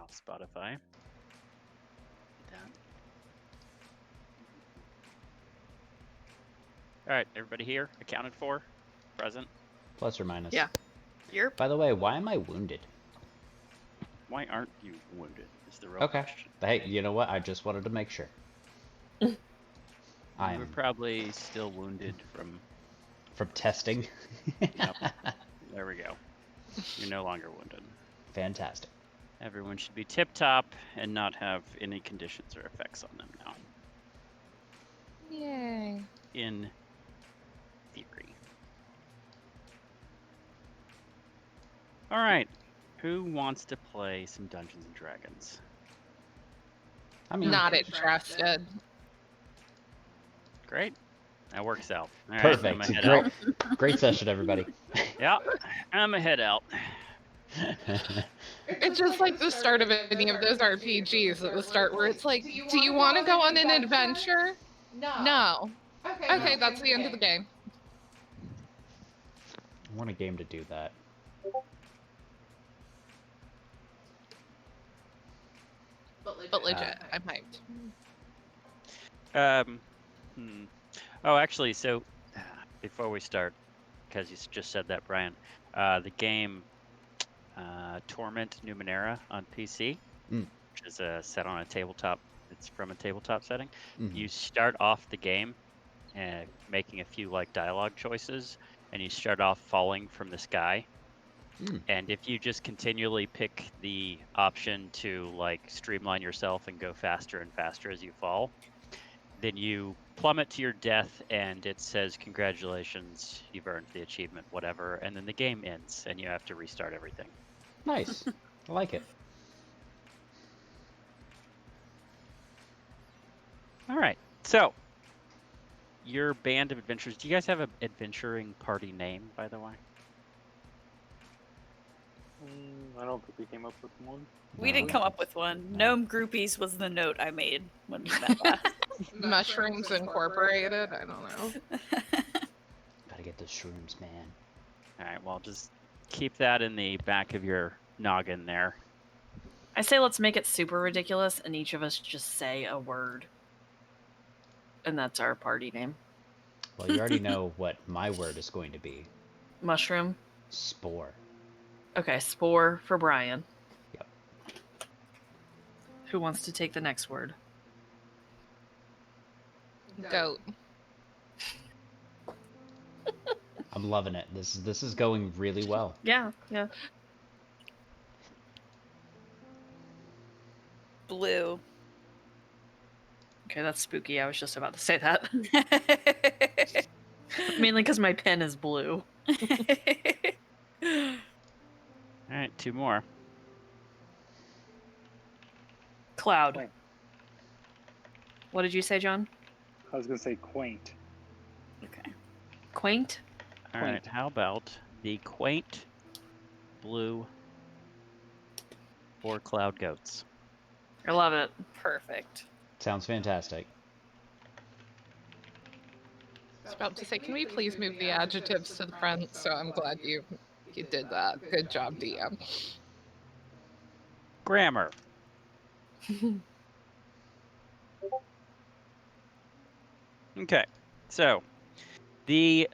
off Spotify. All right, everybody here, accounted for, present. Plus or minus. Yeah. Yep. By the way, why am I wounded? Why aren't you wounded? Is the real question. Hey, you know what? I just wanted to make sure. You're probably still wounded from testing. Yep. There we go. You're no longer wounded. Fantastic. Everyone should be tip-top and not have any conditions or effects on them now. Yay. In theory. All right. Who wants to play some Dungeons and Dragons? I mean, Not interested. Great. That works out. All right, perfect. I'm gonna head out. Great session, everybody. Yeah, I'm gonna head out. It's just like the start of any of those RPGs at the start where it's like, do you want to go on an adventure? No. Okay, that's the end of the game. I want a game to do that. But legit, I'm hyped. Oh, actually, so before we start, because you just said that, Brian, the game Torment Numenera on PC, which is set on a tabletop. It's from a tabletop setting. You start off the game making a few like dialogue choices, and you start off falling from the sky. And if you just continually pick the option to like streamline yourself and go faster and faster as you fall, then you plummet to your death and it says, congratulations, you've earned the achievement, whatever. And then the game ends and you have to restart everything. Nice. I like it. All right. So, your band of adventurers, do you guys have an adventuring party name, by the way? I don't think we came up with one. We didn't come up with one. Gnome Groupies was the note I made when we met last. Mushrooms Incorporated? I don't know. Gotta get the shrooms, man. All right, well, just keep that in the back of your noggin there. I say let's make it super ridiculous and each of us just say a word. And that's our party name. Well, you already know what my word is going to be. Mushroom. Spore. Okay, spore for Brian. Yep. Who wants to take the next word? Goat. I'm loving it. This is going really well. Yeah. Blue. Okay, that's spooky. I was just about to say that. Mainly because my pen is blue. All right, two more. Cloud. Quaint. What did you say, John? I was gonna say quaint. Okay. Quaint? All right, how about the quaint blue or cloud goats? I love it. Perfect. Sounds fantastic. I was about to say, can we please move the adjectives to the front? So I'm glad you did that. Good job, DM. Grammar. Okay, so the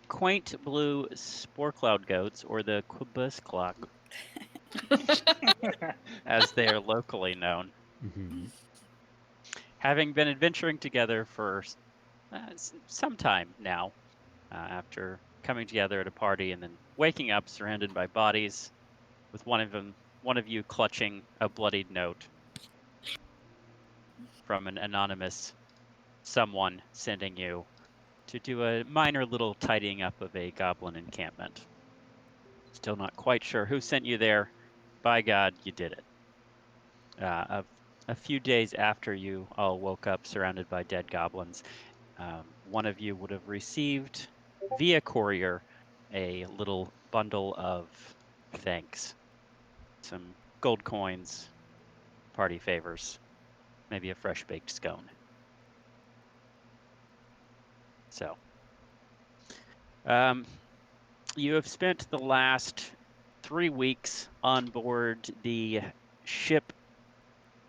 quaint blue spore cloud goats, or the Quibusclock, as they are locally known, having been adventuring together for some time now, after coming together at a party and then waking up surrounded by bodies, with one of you clutching a bloodied note from an anonymous someone sending you to do a minor little tidying up of a goblin encampment. Still not quite sure who sent you there. By God, you did it. A few days after you all woke up surrounded by dead goblins, one of you would have received via courier a little bundle of thanks. Some gold coins, party favors, maybe a fresh baked scone. So, you have spent the last 3 weeks on board the ship,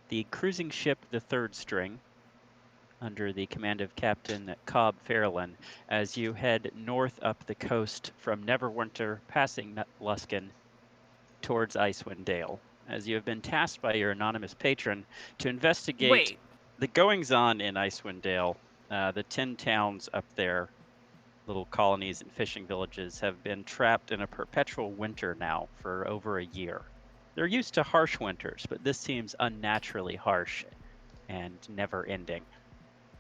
the cruising ship, the Third String, under the command of Captain Cobb Fairlin, as you head north up the coast from Neverwinter, passing Luskin, towards Icewind Dale, as you have been tasked by your anonymous patron to investigate Wait, the goings-on in Icewind Dale. The 10 towns up there, little colonies and fishing villages, have been trapped in a perpetual winter now for over a year. They're used to harsh winters, but this seems unnaturally harsh and never-ending.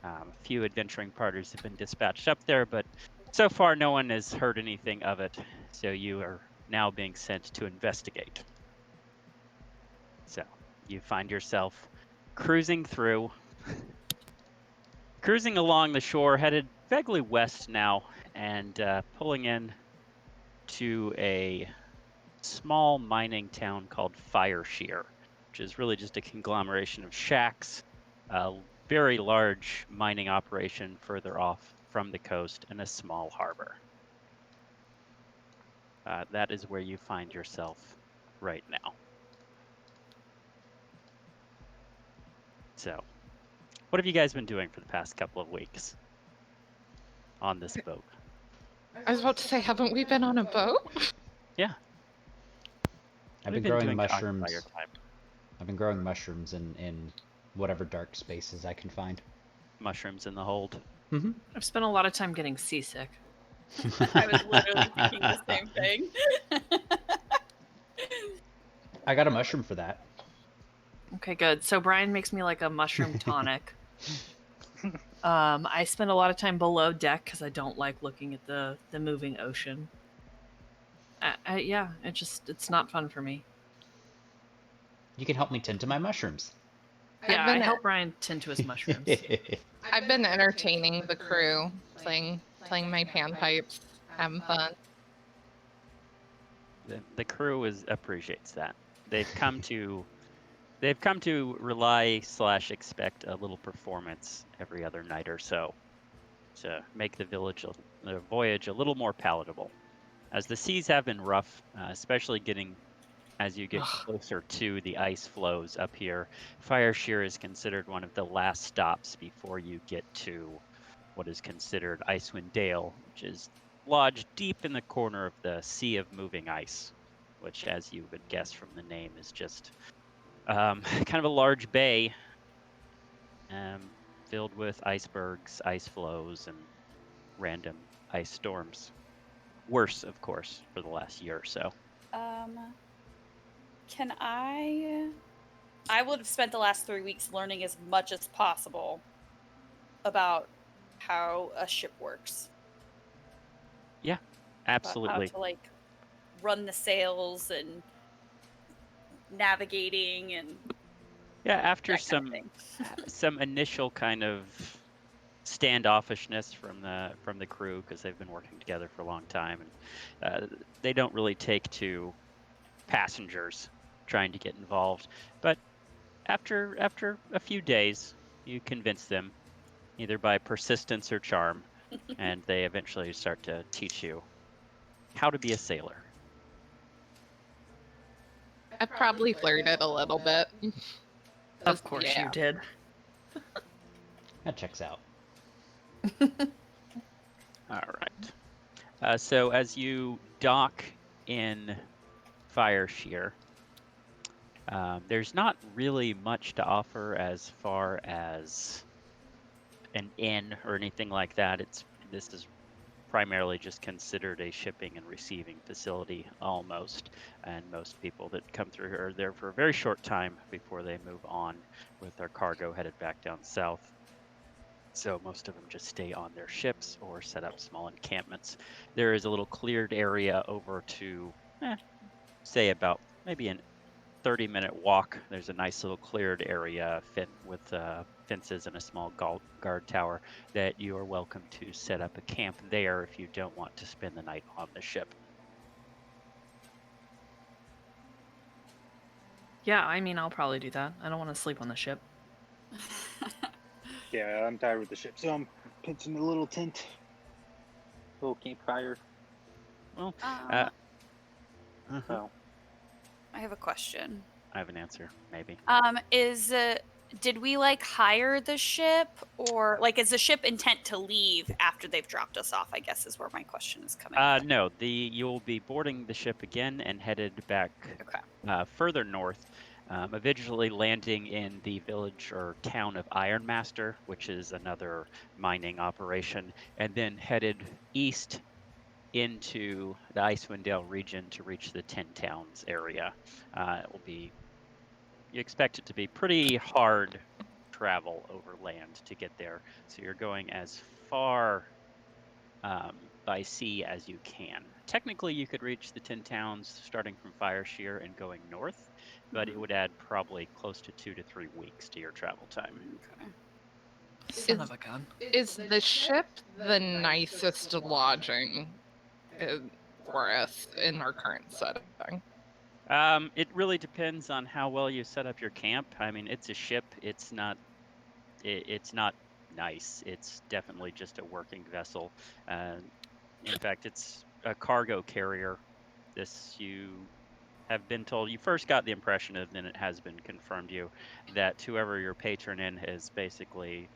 A few adventuring parties have been dispatched up there, but so far no one has heard anything of it, so you are now being sent to investigate. So you find yourself cruising along the shore, headed vaguely west now, and pulling in to a small mining town called Fireshear, which is really just a conglomeration of shacks, a very large mining operation further off from the coast, and a small harbor. That is where you find yourself right now. So, what have you guys been doing for the past couple of weeks on this boat? I was about to say, haven't we been on a boat? Yeah. I've What have been you growing doing to occupy mushrooms. your time? I've been growing mushrooms in whatever dark spaces I can find. Mushrooms in the hold. Mm-hmm. I've spent a lot of time getting seasick. I was literally thinking the same thing. I got a mushroom for that. Okay, good. So Brian makes me like a mushroom tonic. I spend a lot of time below deck because I don't like looking at the moving ocean. Yeah, it's not fun for me. You can help me tend to my mushrooms. Yeah, been I at- help Brian tend to his mushrooms. I've been entertaining the crew, playing my panpipes, having fun. The crew appreciates that. They've come to rely/expect a little performance every other night or so to make the voyage a little more palatable. As the seas have been rough, especially as you get closer to the ice flows up here, Fireshear is considered one of the last stops before you get to what is considered Icewind Dale, which is lodged deep in the corner of the Sea of Moving Ice, which, as you would guess from the name, is just kind of a large bay filled with icebergs, ice flows, and random ice storms. Worse, of course, for the last year or so. Can I would have spent the last 3 weeks learning as much as possible about how a ship works. Yeah, absolutely. About how to run the sails and navigating and Yeah, after that kind of thing. some initial kind of standoffishness from the crew, because they've been working together for a long time, and they don't really take to passengers trying to get involved. But after a few days, you convince them, either by persistence or charm, and they eventually start to teach you how to be a sailor. I probably flirted a little bit. Of course Yeah. you did. That checks out. All right. So as you dock in Fireshear, there's not really much to offer as far as an inn or anything like that. This is primarily just considered a shipping and receiving facility almost, and most people that come through here are there for a very short time before they move on with their cargo headed back down south. So most of them just stay on their ships or set up small encampments. There is a little cleared area over to, say about maybe a 30-minute walk. There's a nice little cleared area with fences and a small guard tower that you are welcome to set up a camp there if you don't want to spend the night on the ship. Yeah, I mean, I'll probably do that. I don't want to sleep on the ship. Yeah, I'm tired with the ship, so I'm pitching a little tent, little campfire. Well, So I have a question. I have an answer, maybe. Did we like hire the ship, or like is the ship intent to leave after they've dropped us off? I guess is where my question is coming from. No, you'll be boarding the ship again and headed back Okay. further north, eventually landing in the village or town of Ironmaster, which is another mining operation, and then headed east into the Icewind Dale region to reach the Tin Towns area. You expect it to be pretty hard travel over land to get there, so you're going as far by sea as you can. Technically, you could reach the Tin Towns starting from Fireshear and going north, but it would add probably close to 2 to 3 weeks to your travel time. Okay. Son of a gun. Is the ship the nicest lodging for us in our current setting? It really depends on how well you set up your camp. I mean, it's a ship. It's not nice. It's definitely just a working vessel. In fact, it's a cargo carrier. This you have been told. You first got the impression of, then it has been confirmed you that whoever your patron in has basically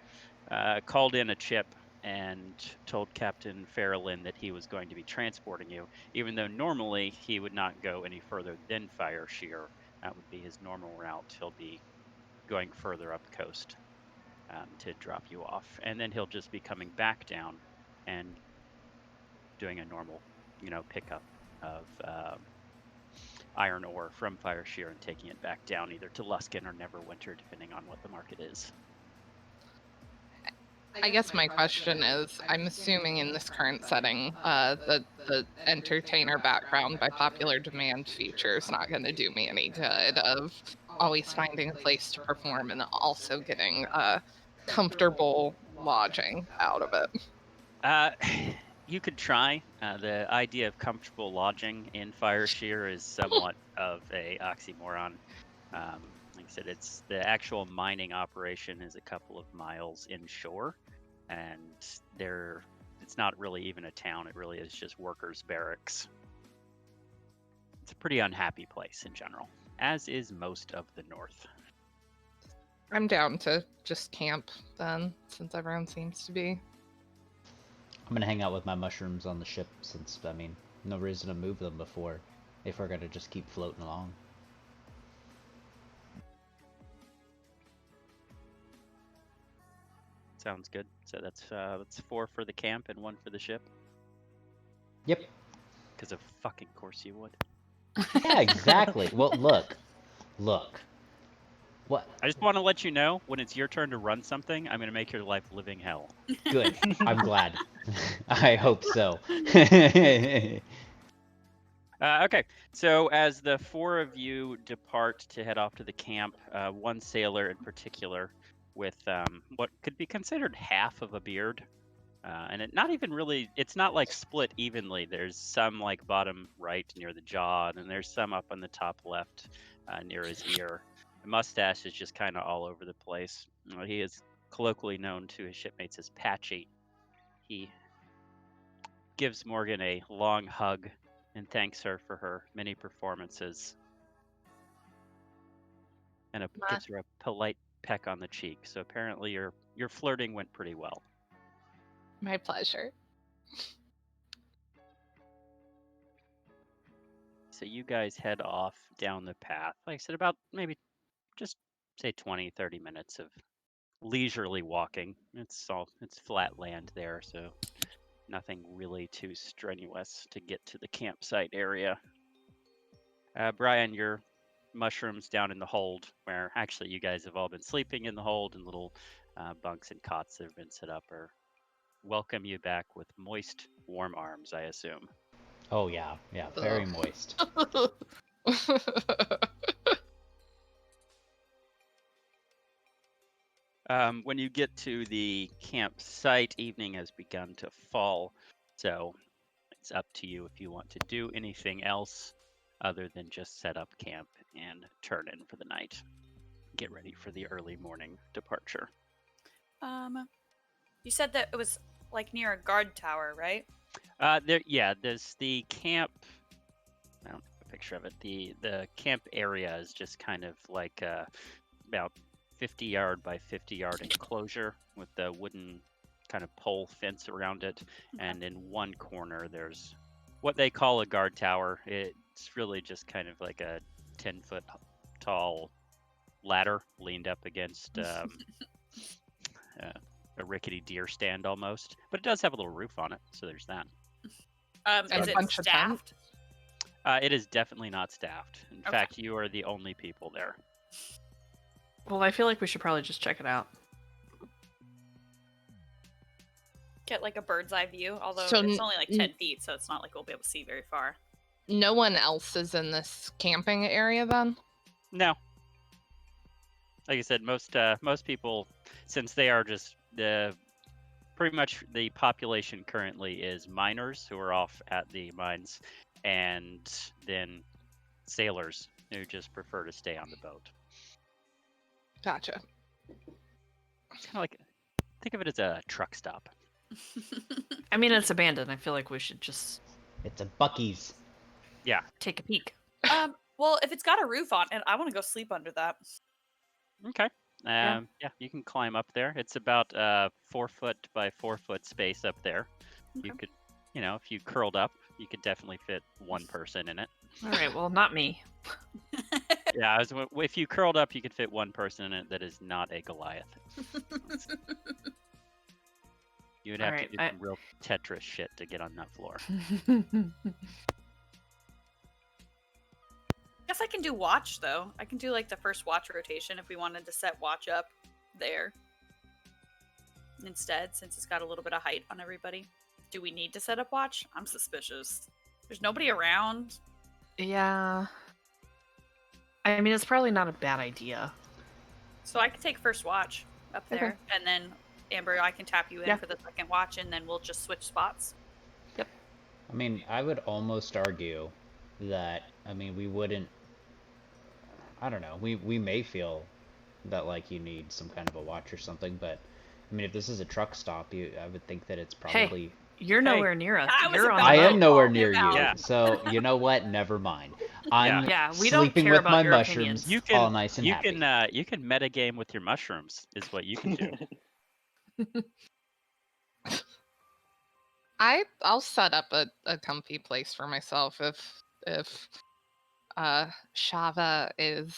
called in a chip and told Captain Farrellin that he was going to be transporting you, even though normally he would not go any further than Fireshear. That would be his normal route. He'll be going further up coast to drop you off, and then he'll just be coming back down and doing a normal, pickup of iron ore from Fireshear and taking it back down either to Luskin or Neverwinter, depending on what the market is. I guess my question is, I'm assuming in this current setting, the entertainer background by popular demand feature is not going to do me any good of always finding a place to perform and also getting comfortable lodging out of it. You could try. The idea of comfortable lodging in Fireshear is somewhat of a oxymoron. Like I said, it's the actual mining operation is a couple of miles inshore, and it's not really even a town. It really is just workers' barracks. It's a pretty unhappy place in general, as is most of the north. I'm down to just camp then, since everyone seems to be. I'm gonna hang out with my mushrooms on the ship since, I mean, no reason to move them before if we're gonna just keep floating along. Sounds good. So that's 4 for the camp and 1 for the ship. Yep. Because of fucking course you would. Yeah, exactly. Well, look. What? I just want to let you know, when it's your turn to run something, I'm going to make your life living hell. Good. I'm glad. I hope so. Okay, so as the 4 of you depart to head off to the camp, one sailor in particular with what could be considered half of a beard, and it's not like split evenly. There's some like bottom right near the jaw, and then there's some up on the top left near his ear. The mustache is just kind of all over the place. He is colloquially known to his shipmates as Patchy. He gives Morgan a long hug and thanks her for her many performances, and gives her a polite peck on the cheek. So apparently your flirting went pretty well. My pleasure. So you guys head off down the path. Like I said, about maybe just say 20, 30 minutes of leisurely walking. It's flat land there, so nothing really too strenuous to get to the campsite area. Brian, your mushrooms down in the hold, where actually you guys have all been sleeping in the hold, and little bunks and cots that have been set up, or welcome you back with moist, warm arms, I assume. Oh yeah, very moist. When you get to the campsite, evening has begun to fall, so it's up to you if you want to do anything else other than just set up camp and turn in for the night. Get ready for the early morning departure. You said that it was like near a guard tower, right? There's the camp. I don't know a picture of it. The camp area is just kind of like about 50-yard by 50-yard enclosure with the wooden kind of pole fence around it, and in one corner there's what they call a guard tower. It's really just kind of like a 10-foot tall ladder leaned up against a rickety deer stand almost, but it does have a little roof on it, so there's that. Is it staffed? It is definitely not staffed. In fact, you are the only people there. Well, I feel like we should probably just check it out. Get like a bird's eye view, although So it's only like 10 feet, so it's not like we'll be able to see very far. No one else is in this camping area then? No. Like I said, most people, since they are just pretty much the population currently is miners who are off at the mines, and then sailors who just prefer to stay on the boat. Gotcha. It's kind of like, think of it as a truck stop. I mean, it's abandoned. I feel like we should just It's a Bucky's. Yeah. take a peek. Well, if it's got a roof on it, I want to go sleep under that. Okay. Yeah, you can climb up there. It's about 4 foot by 4 foot space up there. Okay. You could, if you curled up, you could definitely fit one person in it. All right, well, not me. Yeah, if you curled up, you could fit one person in it that is not a Goliath. You would have Alright, to do some real Tetris shit to get on that floor. Guess I can do watch though. I can do like the first watch rotation if we wanted to set watch up there instead, since it's got a little bit of height on everybody. Do we need to set up watch? I'm suspicious. There's nobody around. Yeah. I mean, it's probably not a bad idea. So I can take first watch up there, and then Amber, I can tap you in for the second watch, and then we'll just switch spots. Yep. I mean, I would almost argue that, we wouldn't, I don't know, we may feel that, like, you need some kind of a watch or something, but, if this is a truck stop, I would think that it's probably... You're nowhere near us. You're on I am nowhere near you. you, Yeah. so you know what? Never mind. I'm we don't sleeping care with about my your mushrooms, opinions. all nice and you happy. You can metagame with your mushrooms, is what you can do. I'll set up a comfy place for myself if Shava is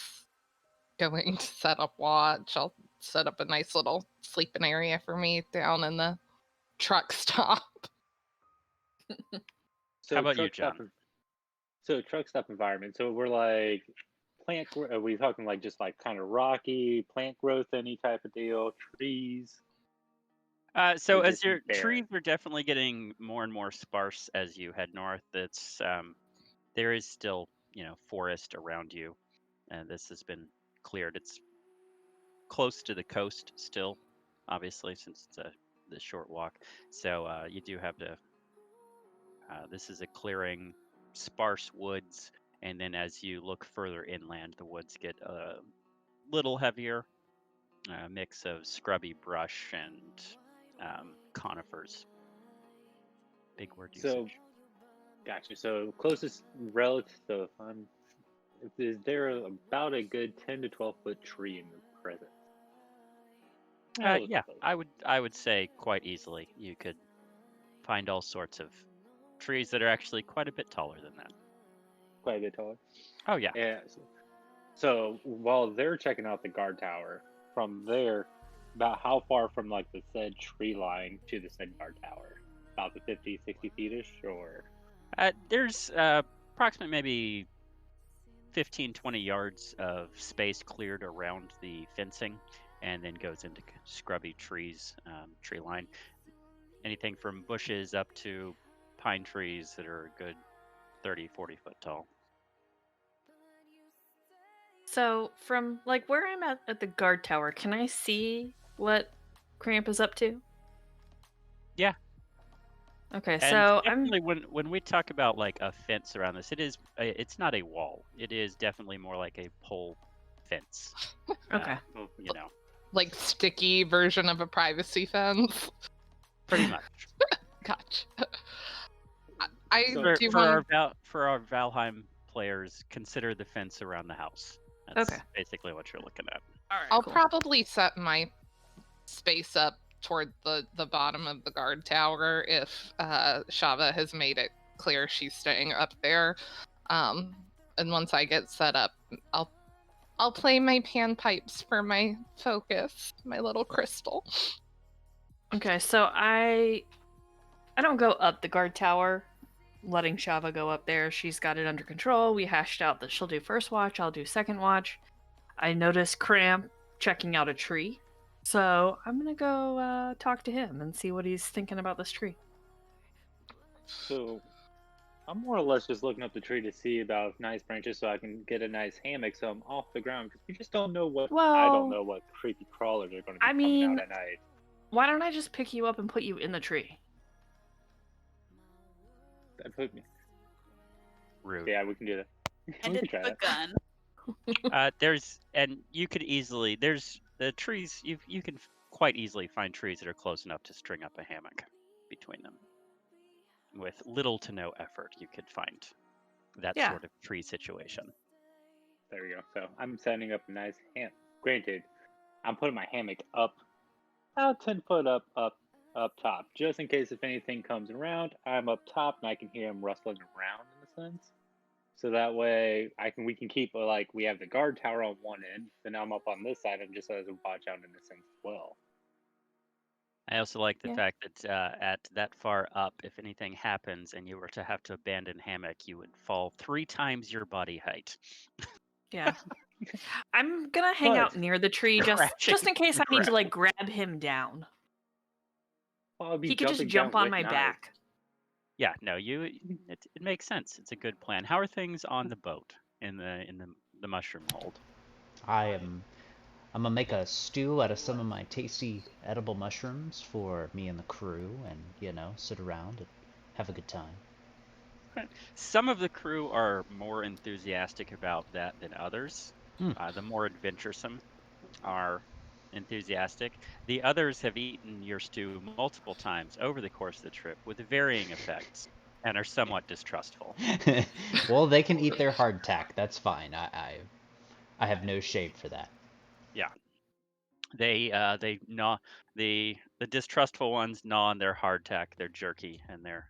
going to set up watch. I'll set up a nice little sleeping area for me down in the truck stop. So How about truck you, John? stop- So truck stop environment. So we're like are we talking like just like kind of rocky plant growth, any type of deal, trees? So Or as just your barren? trees are definitely getting more and more sparse as you head north, it's there is still forest around you, and this has been cleared. It's close to the coast still, obviously, since it's the short walk. So you do have to. This is a clearing, sparse woods, and then as you look further inland, the woods get a little heavier, mix of scrubby brush and conifers. Big word usage. So, gotcha. So closest relative. So is there about a good 10 to 12 foot tree in the present? Yeah, I would say quite easily you could find all sorts of trees that are actually quite a bit taller than that. Quite a bit taller. Oh yeah. Yeah. So while they're checking out the guard tower, from there, about how far from like the said tree line to the said guard tower? About the 50, 60 feet-ish, or? There's approximately maybe 15, 20 yards of space cleared around the fencing, and then goes into scrubby trees, tree line. Anything from bushes up to pine trees that are a good 30, 40 foot tall. So, from like where I'm at the guard tower, can I see what Cramp is up to? Yeah. Okay, And so I'm definitely when we talk about like a fence around this, it's not a wall. It is definitely more like a pole fence. okay. Like sticky version of a privacy fence. Pretty much. Gotcha. So do For want our Valheim players consider the fence around the house. That's Okay. basically what you're looking at. All right. I'll cool. probably set my space up toward the bottom of the guard tower if Shava has made it clear she's staying up there. And once I get set up, I'll play my panpipes for my focus, my little crystal. Okay, so I don't go up the guard tower, letting Shava go up there. She's got it under control. We hashed out that she'll do first watch, I'll do second watch. I notice Cramp checking out a tree, so I'm gonna go talk to him and see what he's thinking about this tree. So, I'm more or less just looking up the tree to see about nice branches so I can get a nice hammock so I'm off the ground because we just don't know what. I don't know what creepy crawlers are going to be coming out at night. Why don't I just pick you up and put you in the tree? That put me. Rude. Yeah, we can do that. And We can it's try the that. gun. And you could easily, there's the trees, you can quite easily find trees that are close enough to string up a hammock between them. With little to no effort, you could find that sort of tree situation. There we go. So I'm setting up a nice hammock. Granted, I'm putting my hammock up, about 10 foot up top, just in case if anything comes around, I'm up top and I can hear them rustling around in a sense. So that way we can keep we have the guard tower on one end, then I'm up on this side and just as a watch out in a sense as well. I also like the fact that at that far up, if anything happens and you were to have to abandon hammock, you would fall 3 times your body height. Yeah. I'm gonna hang out near the tree just in case I need to grab him down. Well, he could just jump on my back. Yeah, no, it makes sense. It's a good plan. How are things on the boat in the mushroom hold? I'm gonna make a stew out of some of my tasty edible mushrooms for me and the crew, and sit around and have a good time. Some of the crew are more enthusiastic about that than others. The more adventuresome are enthusiastic. The others have eaten your stew multiple times over the course of the trip with varying effects and are somewhat distrustful. Well, they can eat their hardtack. That's fine. I have no shame for that. Yeah. They gnaw the distrustful ones gnaw on their hardtack, their jerky, and their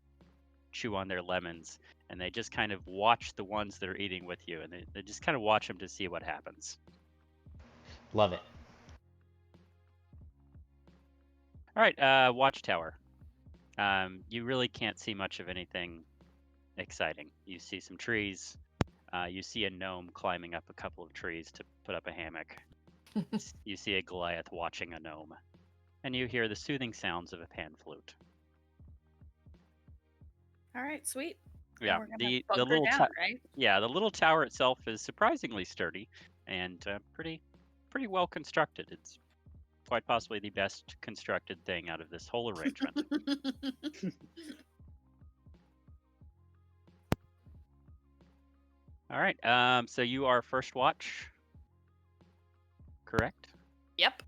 chew on their lemons, and they just kind of watch the ones that are eating with you, and they just kind of watch them to see what happens. Love it. All right, watchtower. You really can't see much of anything exciting. You see some trees. You see a gnome climbing up a couple of trees to put up a hammock. You see a Goliath watching a gnome. And you hear the soothing sounds of a pan flute. All right, sweet. Yeah, the little right? Yeah, the little tower itself is surprisingly sturdy and pretty well constructed. It's quite possibly the best constructed thing out of this whole arrangement. All right. So you are first watch, correct? Yep.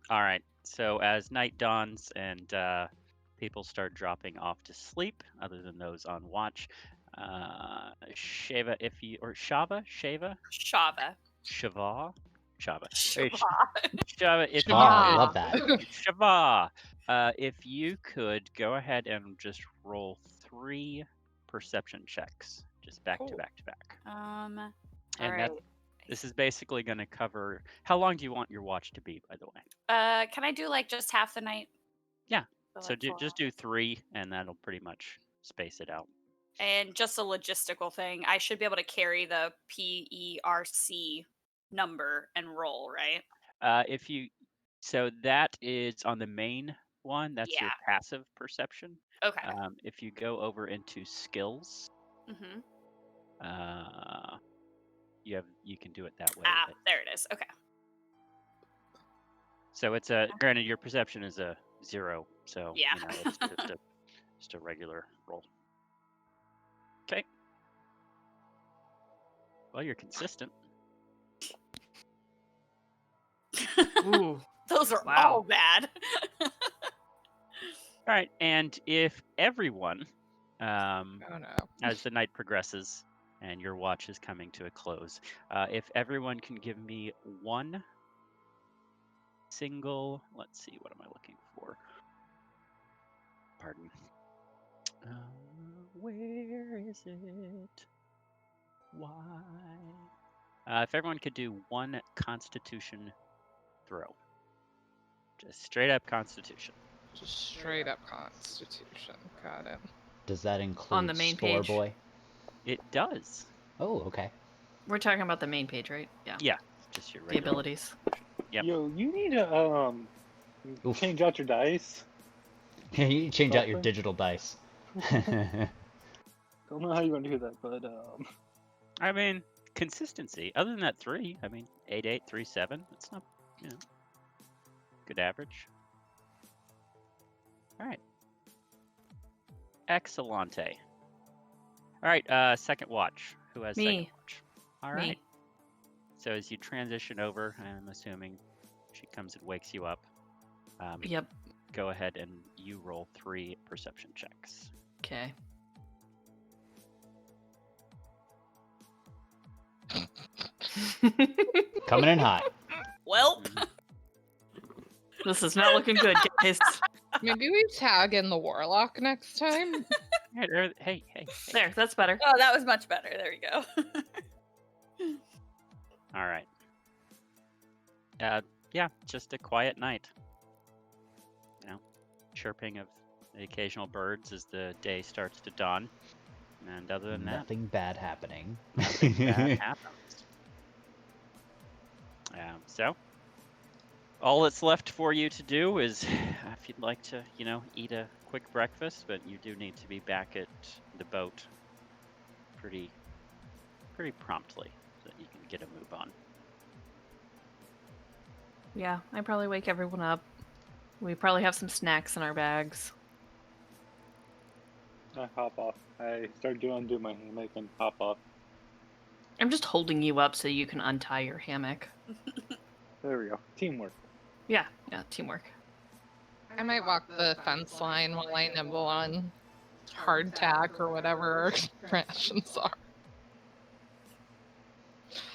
All right. So as night dawns and people start dropping off to sleep, other than those on watch, Shava, Shava, if you I love that. Shava, if you could go ahead and just roll 3 perception checks, just back to back to back. All and right. This is basically going to cover. How long do you want your watch to be, by the way? Can I do just half the night? Yeah. So just do 3, and that'll pretty much space it out. And just a logistical thing, I should be able to carry the PERC number and roll, right? So that is on the main one. That's your passive perception. Okay. If you go over into skills, you can do it that way. There it is. Okay. So it's granted your perception is a 0, so it's just a regular roll. Okay. Well, you're consistent. Ooh. Those are all bad. All right, and if everyone, as the night progresses, and your watch is coming to a close. If everyone can give me one single, let's see, what am I looking for? Pardon. Where is it? Why? If everyone could do one Constitution throw. Just straight up Constitution. Just straight up Constitution. Got it. Does that include the main Store page? Boy? It does. Oh, okay. We're talking about the main page, right? Yeah. Yeah, just your The regular. abilities. Yep. Yo, you need to change out your dice. You need to change out your Something? digital dice. Don't know how you're gonna do that, but I mean, consistency. Other than that 3, I mean, 8, 3, 7. That's not, you know, good average. All right. Excellente. All right, second watch. Who has second Me. watch? All right. Me. So as you transition over, I'm assuming she comes and wakes you up. Yep. Go ahead and you roll 3 perception checks. Okay. Coming in hot. Well, This is not looking good, guys. Maybe we tag in the warlock next time. Hey. There, that's better. oh, that was much better. There we go. All right. Yeah, just a quiet night. You know, chirping of the occasional birds as the day starts to dawn. And other than Nothing bad happening. that, nothing bad happens. So, all that's left for you to do is, if you'd like to, you know, eat a quick breakfast, but you do need to be back at the boat pretty promptly so that you can get a move on. Yeah, I probably wake everyone up. We probably have some snacks in our bags. I hop off. I start undo my hammock and hop off. I'm just holding you up so you can untie your hammock. There we go. Teamwork. Yeah, teamwork. I might walk the fence line while I nibble on hardtack or whatever our rations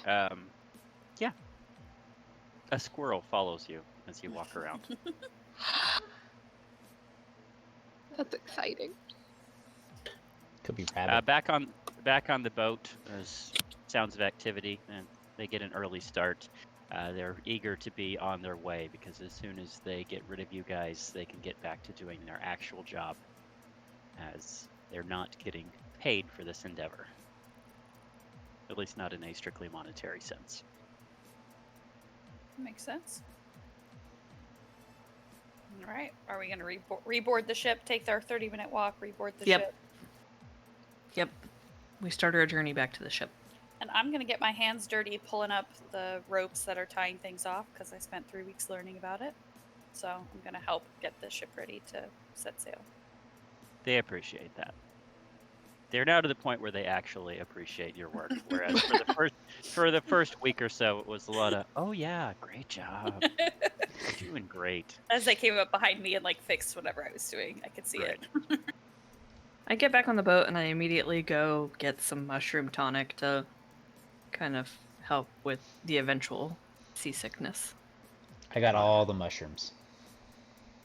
are. Yeah. A squirrel follows you as you walk around. That's exciting. Could be rabbit. Back on the boat, there's sounds of activity, and they get an early start. They're eager to be on their way because as soon as they get rid of you guys, they can get back to doing their actual job, as they're not getting paid for this endeavor. At least not in a strictly monetary sense. Makes sense. All right. Are we going to reboard the ship, take our 30-minute walk, reboard the ship? Yep. We start our journey back to the ship. And I'm going to get my hands dirty pulling up the ropes that are tying things off because I spent 3 weeks learning about it. So I'm going to help get the ship ready to set sail. They appreciate that. They're now to the point where they actually appreciate your work. Whereas for the first week or so, it was a lot of, oh yeah, great job. You're doing great. As they came up behind me and like fixed whatever I was doing, I could see it. I get back on the boat and I immediately go get some mushroom tonic to kind of help with the eventual seasickness. I got all the mushrooms.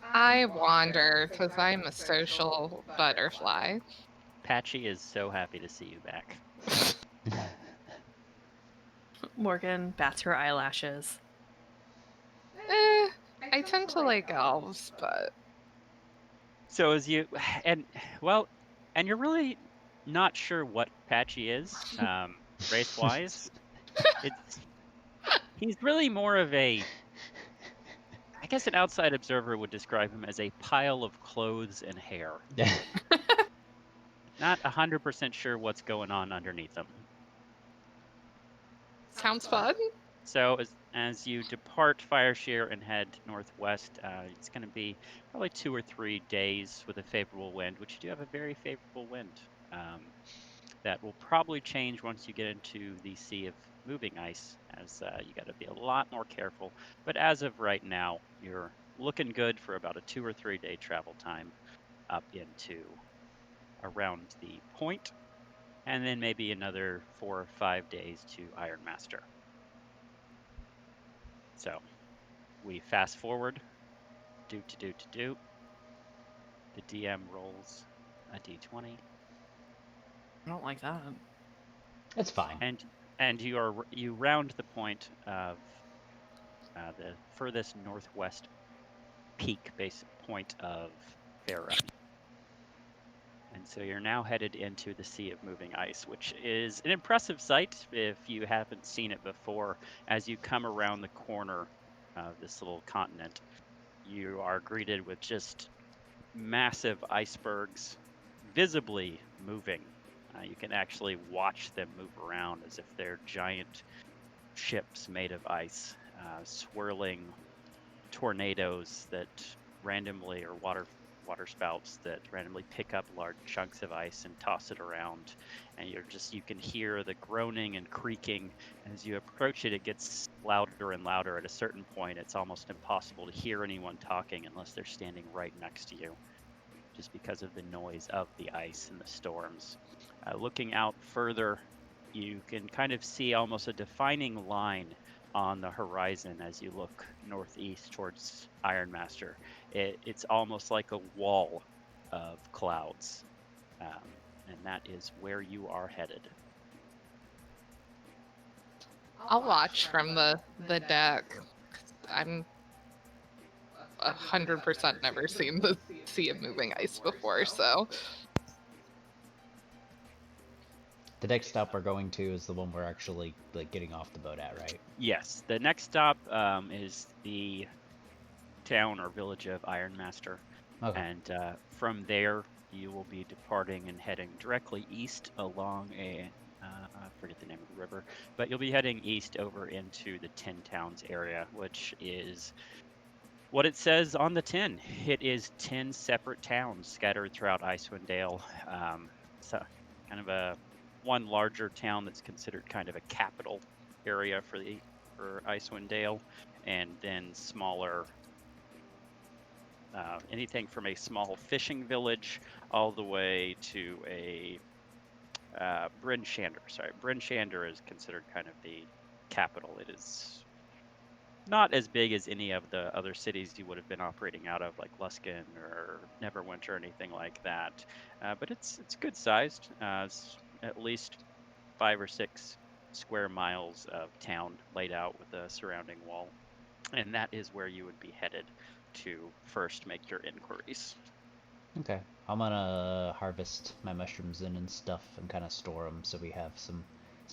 I wander because I'm a social butterfly. Patchy is so happy to see you back. Morgan bats her eyelashes. I tend to like elves, but So as you, and you're really not sure what Patchy is, race-wise. He's really more of a, I guess an outside observer would describe him as a pile of clothes and hair. Not 100% sure what's going on underneath them. sounds fun. So as you depart Fireshear and head northwest, it's going to be probably 2 or 3 days with a favorable wind, which you do have a very favorable wind. That will probably change once you get into the sea of moving ice, as you got to be a lot more careful. But as of right now, you're looking good for about a 2 or 3 day travel time up into around the point and then maybe another 4 or 5 days to Iron Master. So we fast forward. The DM rolls a d20. I don't like that. It's fine. And you round the point of the furthest northwest peak base point of Faerun. And so you're now headed into the Sea of Moving Ice, which is an impressive sight if you haven't seen it before. As you come around the corner of this little continent, you are greeted with just massive icebergs visibly moving. You can actually watch them move around as if they're giant ships made of ice, swirling tornadoes that randomly, or water spouts that randomly pick up large chunks of ice and toss it around. And you can hear the groaning and creaking. As you approach it, it gets louder and louder. At a certain point, it's almost impossible to hear anyone talking unless they're standing right next to you, just because of the noise of the ice and the storms. Looking out further, you can kind of see almost a defining line on the horizon as you look northeast towards Ironmaster. It's almost like a wall of clouds, and that is where you are headed. I'll watch from the deck. I'm 100% never seen the Sea of Moving Ice before, so. The next stop we're going to is the one we're actually like getting off the boat at, right? Yes, the next stop is the town or village of Ironmaster. Okay. And from there, you will be departing and heading directly east along I forget the name of the river, but you'll be heading east over into the Tin Towns area, which is what it says on the tin. It is 10 separate towns scattered throughout Icewind Dale. So kind of one larger town that's considered kind of a capital area for Icewind Dale, and then smaller, anything from a small fishing village all the way to a Bryn Shander. Sorry, Bryn Shander is considered kind of the capital. It is not as big as any of the other cities you would have been operating out of, like Luskan or Neverwinter or anything like that. But it's good sized. It's at least 5 or 6 square miles of town laid out with a surrounding wall. And that is where you would be headed to first make your inquiries. Okay. I'm gonna harvest my mushrooms in and stuff and kind of store them so we have some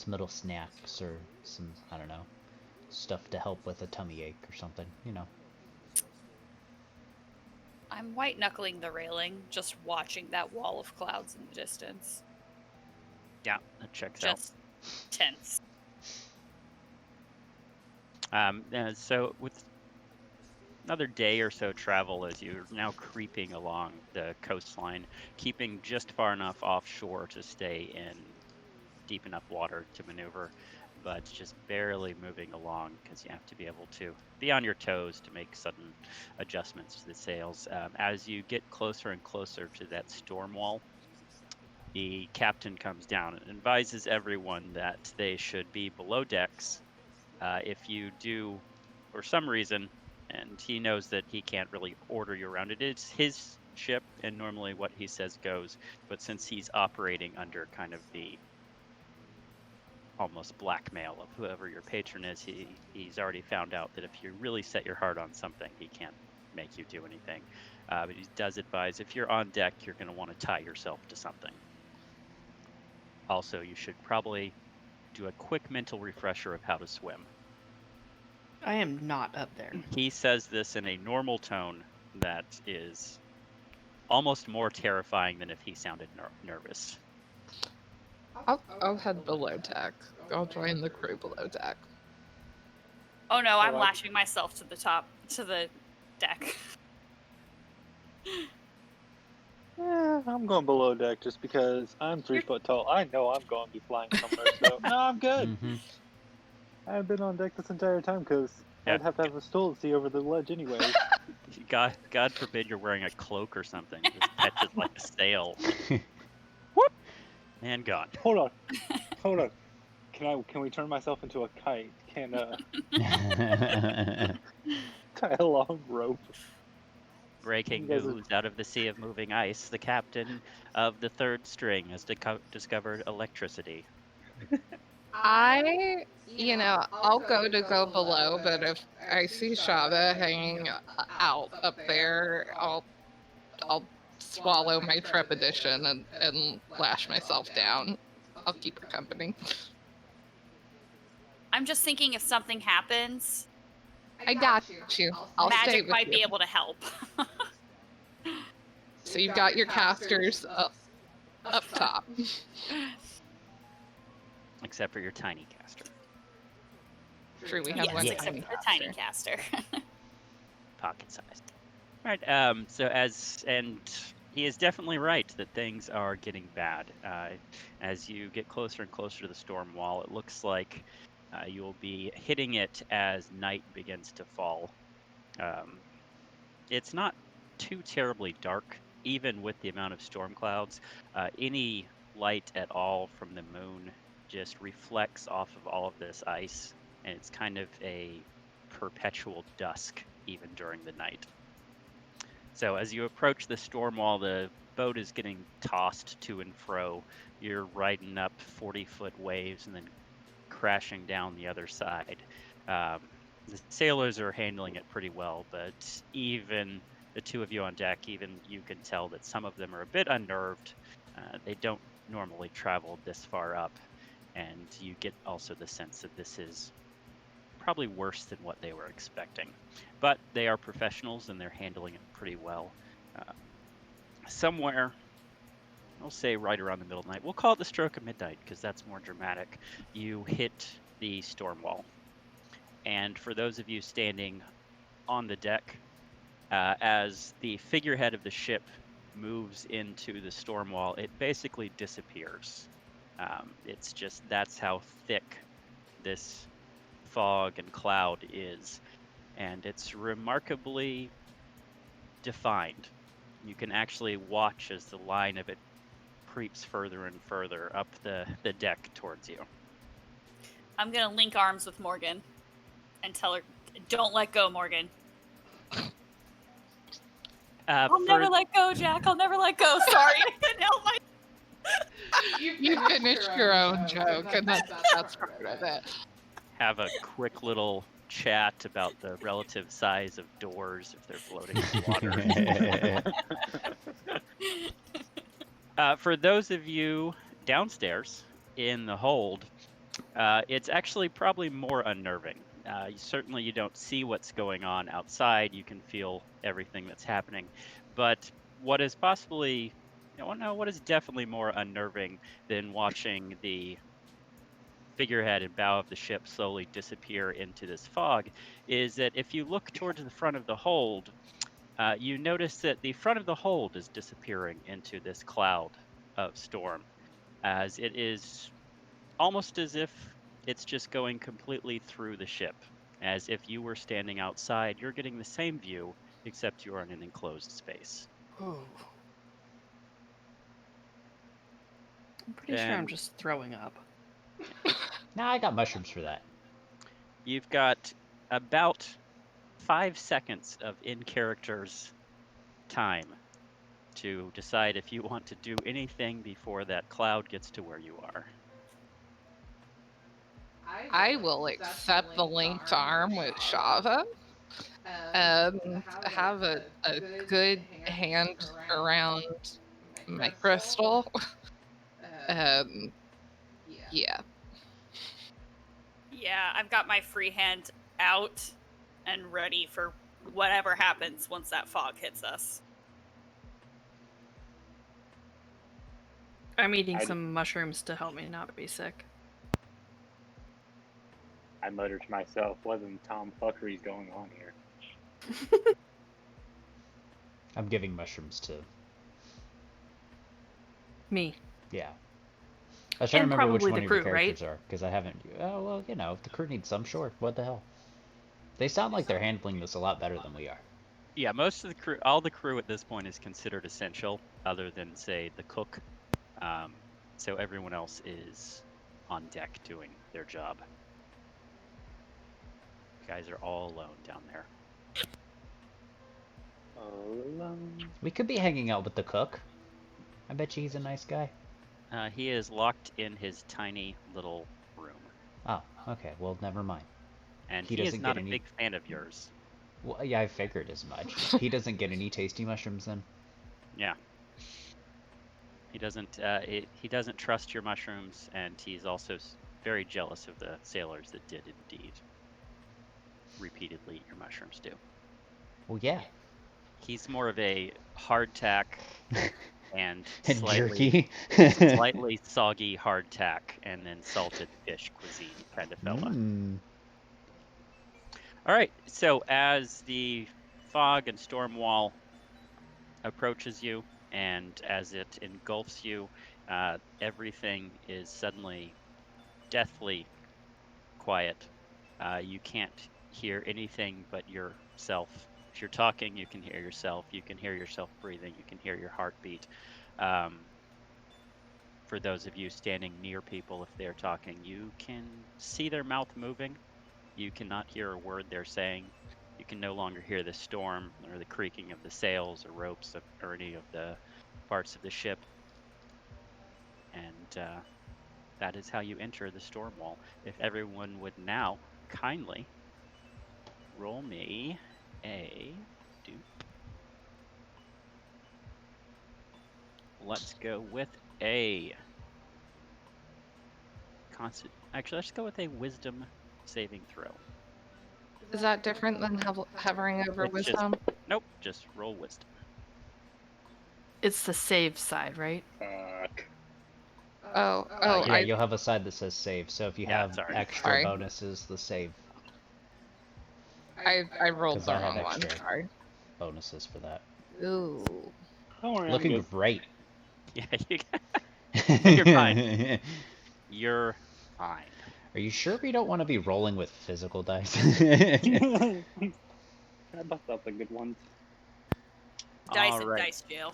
little snacks or some, I don't know, stuff to help with a tummy ache or something, you know. I'm white knuckling the railing, just watching that wall of clouds in the distance. Yeah, that checks out. Just tense. So with another day or so travel, as you're now creeping along the coastline, keeping just far enough offshore to stay in deep enough water to maneuver, but just barely moving along because you have to be able to be on your toes to make sudden adjustments to the sails. As you get closer and closer to that storm wall, the captain comes down and advises everyone that they should be below decks. If you do, for some reason, and he knows that he can't really order you around, it's his ship, and normally what he says goes, but since he's operating under kind of the almost blackmail of whoever your patron is, he's already found out that if you really set your heart on something, he can't make you do anything. But he does advise, if you're on deck, you're going to want to tie yourself to something. Also, you should probably do a quick mental refresher of how to swim. I am not up there. He says this in a normal tone that is almost more terrifying than if he sounded nervous. I'll head below deck. I'll join the crew below deck. Oh no, I'm lashing myself to the deck. Yeah, I'm going below deck just because I'm 3 foot tall. I know I'm going to be flying somewhere, so no, I'm good. Mm-hmm. I haven't been on deck this entire time because I'd have to have a stool to see over the ledge anyway. God forbid you're wearing a cloak or something. It just catches like a sail. And gone. Hold on. Hold on. Can we turn myself into a kite? Tie a long rope. Breaking You guys news out of the sea of moving ice, the captain of the third string has discovered electricity. I'll go below, but if I see Shava hanging out up there, I'll swallow my trepidation and lash myself down. I'll keep her company. I'm just thinking if something happens, I got you. I'll stay magic with might you. be able to help. So you've got your casters up top. Except for your tiny caster. True, we have Yes, one except for the tiny caster. Pocket size. Right. And he is definitely right that things are getting bad. As you get closer and closer to the storm wall, it looks like you'll be hitting it as night begins to fall. It's not too terribly dark, even with the amount of storm clouds. Any light at all from the moon just reflects off of all of this ice, and it's kind of a perpetual dusk even during the night. So as you approach the storm wall, the boat is getting tossed to and fro. You're riding up 40-foot waves and then crashing down the other side. The sailors are handling it pretty well, but even the two of you on deck, even you can tell that some of them are a bit unnerved. They don't normally travel this far up, and you get also the sense that this is probably worse than what they were expecting. But they are professionals and they're handling it pretty well. Somewhere, I'll say right around the middle of the night, we'll call it the stroke of midnight because that's more dramatic, you hit the storm wall. And for those of you standing on the deck, as the figurehead of the ship moves into the storm wall, it basically disappears. It's just, that's how thick this fog and cloud is, and it's remarkably defined. You can actually watch as the line of it creeps further and further up the deck towards you. I'm going to link arms with Morgan and tell her, don't let go, Morgan. I'll never let go, Jack. I'll never let go. Sorry, I couldn't help myself. You finished your own joke, and that's part of it. Have a quick little chat about the relative size of doors if they're floating in water. For those of you downstairs in the hold, it's actually probably more unnerving. Certainly you don't see what's going on outside. You can feel everything that's happening. But what is possibly, what is definitely more unnerving than watching the figurehead and bow of the ship slowly disappear into this fog is that if you look towards the front of the hold, you notice that the front of the hold is disappearing into this cloud of storm, as it is almost as if it's just going completely through the ship. As if you were standing outside, you're getting the same view, except you're in an enclosed space. Ooh. I'm pretty sure I'm just throwing up. Nah, I got mushrooms for that. You've got about 5 seconds of in-character's time to decide if you want to do anything before that cloud gets to where you are. I will accept the linked arm with Shava and have a good hand around my crystal. Yeah. Yeah, I've got my free hand out and ready for whatever happens once that fog hits us. I'm eating some mushrooms to help me not be sick. I muttered to myself, what in tomfuckery's going on here? I'm giving mushrooms to... Me. Yeah. I was trying to remember which one of your crew, characters are, because I haven't... Oh, well, if the crew needs some, sure. What the hell? They sound like they're handling this a lot better than we are. Yeah, most of the crew, all the crew at this point is considered essential, other than, say, the cook. So everyone else is on deck doing their job. You guys are all alone down there. All alone. We could be hanging out with the cook. I bet you he's a nice guy. He is locked in his tiny little room. Oh, okay. Well, never mind. And He he is doesn't not get a any- big fan of yours. Well, yeah, I figured as much. He doesn't get any tasty mushrooms then. Yeah. He doesn't trust your mushrooms, and he's also very jealous of the sailors that did indeed repeatedly eat your mushrooms do. Well, yeah. He's more of a hardtack and And slightly jerky. slightly soggy hardtack and then salted fish cuisine kind of fella. Mm. All right, so as the fog and storm wall approaches you and as it engulfs you, everything is suddenly deathly quiet. You can't hear anything but yourself. If you're talking, you can hear yourself. You can hear yourself breathing. You can hear your heartbeat. For those of you standing near people, if they're talking, you can see their mouth moving. You cannot hear a word they're saying. You can no longer hear the storm or the creaking of the sails or ropes or any of the parts of the ship. And that is how you enter the storm wall. If everyone would now kindly roll me a dupe. Let's go with a constant. Actually, let's go with a wisdom saving throw. Is that different than hovering over It's just- wisdom? Nope, just roll wisdom. It's the save side, right? Fuck. Oh, Yeah, you'll have a side that says save. So if you Yeah, have sorry. extra Sorry. bonuses, the save I rolled 'Cause the I have wrong one. extra. Sorry. bonuses for that. Ooh. Don't worry, I'm Looking good. great. Yeah, You're fine. You're fine. Are you sure we don't want to be rolling with physical dice? I bust out the good ones. Dice All and right. dice jail.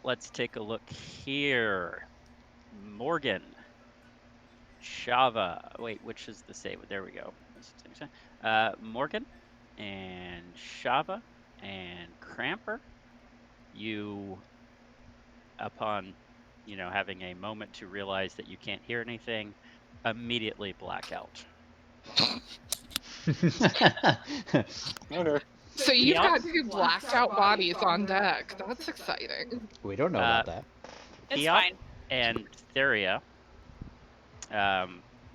Let's take a look here. Morgan. Shava. Wait, which is the save? There we go. Morgan and Shava and Cramper. You, upon, having a moment to realize that you can't hear anything, immediately black out. Okay. So you've Yeah. got two blacked out bodies on deck. That's exciting. We don't know about that. It's Piop fine. and Theria,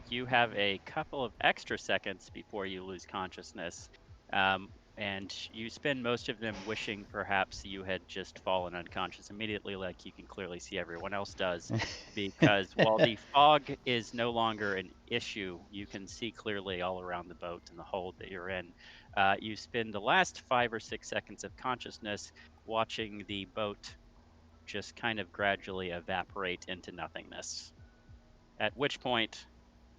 you have a couple of extra seconds before you lose consciousness, and you spend most of them wishing perhaps you had just fallen unconscious immediately, like you can clearly see everyone else does, because while the fog is no longer an issue, you can see clearly all around the boat and the hold that you're in. You spend the last 5 or 6 seconds of consciousness watching the boat just kind of gradually evaporate into nothingness. At which point,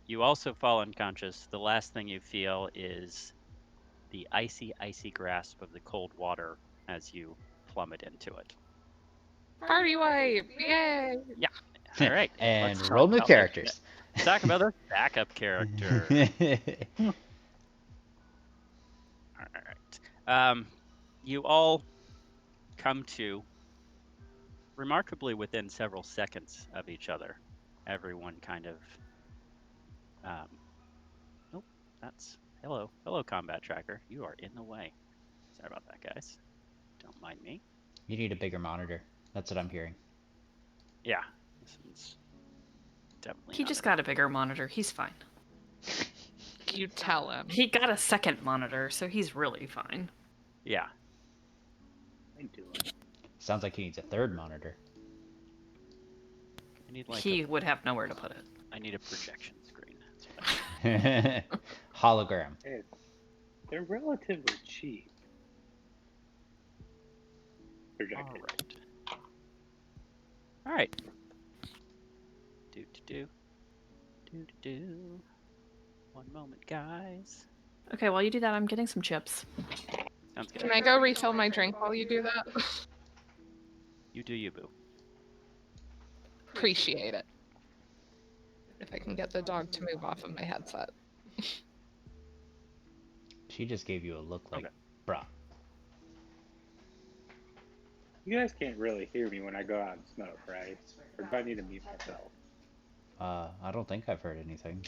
you also fall unconscious. The last thing you feel is the icy, icy grasp of the cold water as you plummet into it. Party wipe! Yay! All right. And let's roll talk new about characters. Let's talk about the backup character. All right. You all come to remarkably within several seconds of each other. Everyone kind of. Nope. That's hello, combat tracker. You are in the way. Sorry about that, guys. Don't mind me. You need a bigger monitor. That's what I'm hearing. Yeah, this one's definitely. He not just a- got a bigger monitor. He's fine. You tell him. He got a second monitor, so he's really fine. Yeah. I do it. Sounds like he needs a third monitor. I need like He would have nowhere to put it. I need a projection screen. That's what I Hologram. Hey, they're relatively cheap. need. All Projected. right. All right. Do. One moment, guys. Okay, while you do that, I'm getting some chips. Sounds good. Can I go refill my drink while you do that? You do you, boo. Appreciate it. If I can get the dog to move off of my headset. She just gave you a look like, Okay. bruh. You guys can't really hear me when I go out and smoke, right? Or do I need to mute myself? I don't think I've heard anything.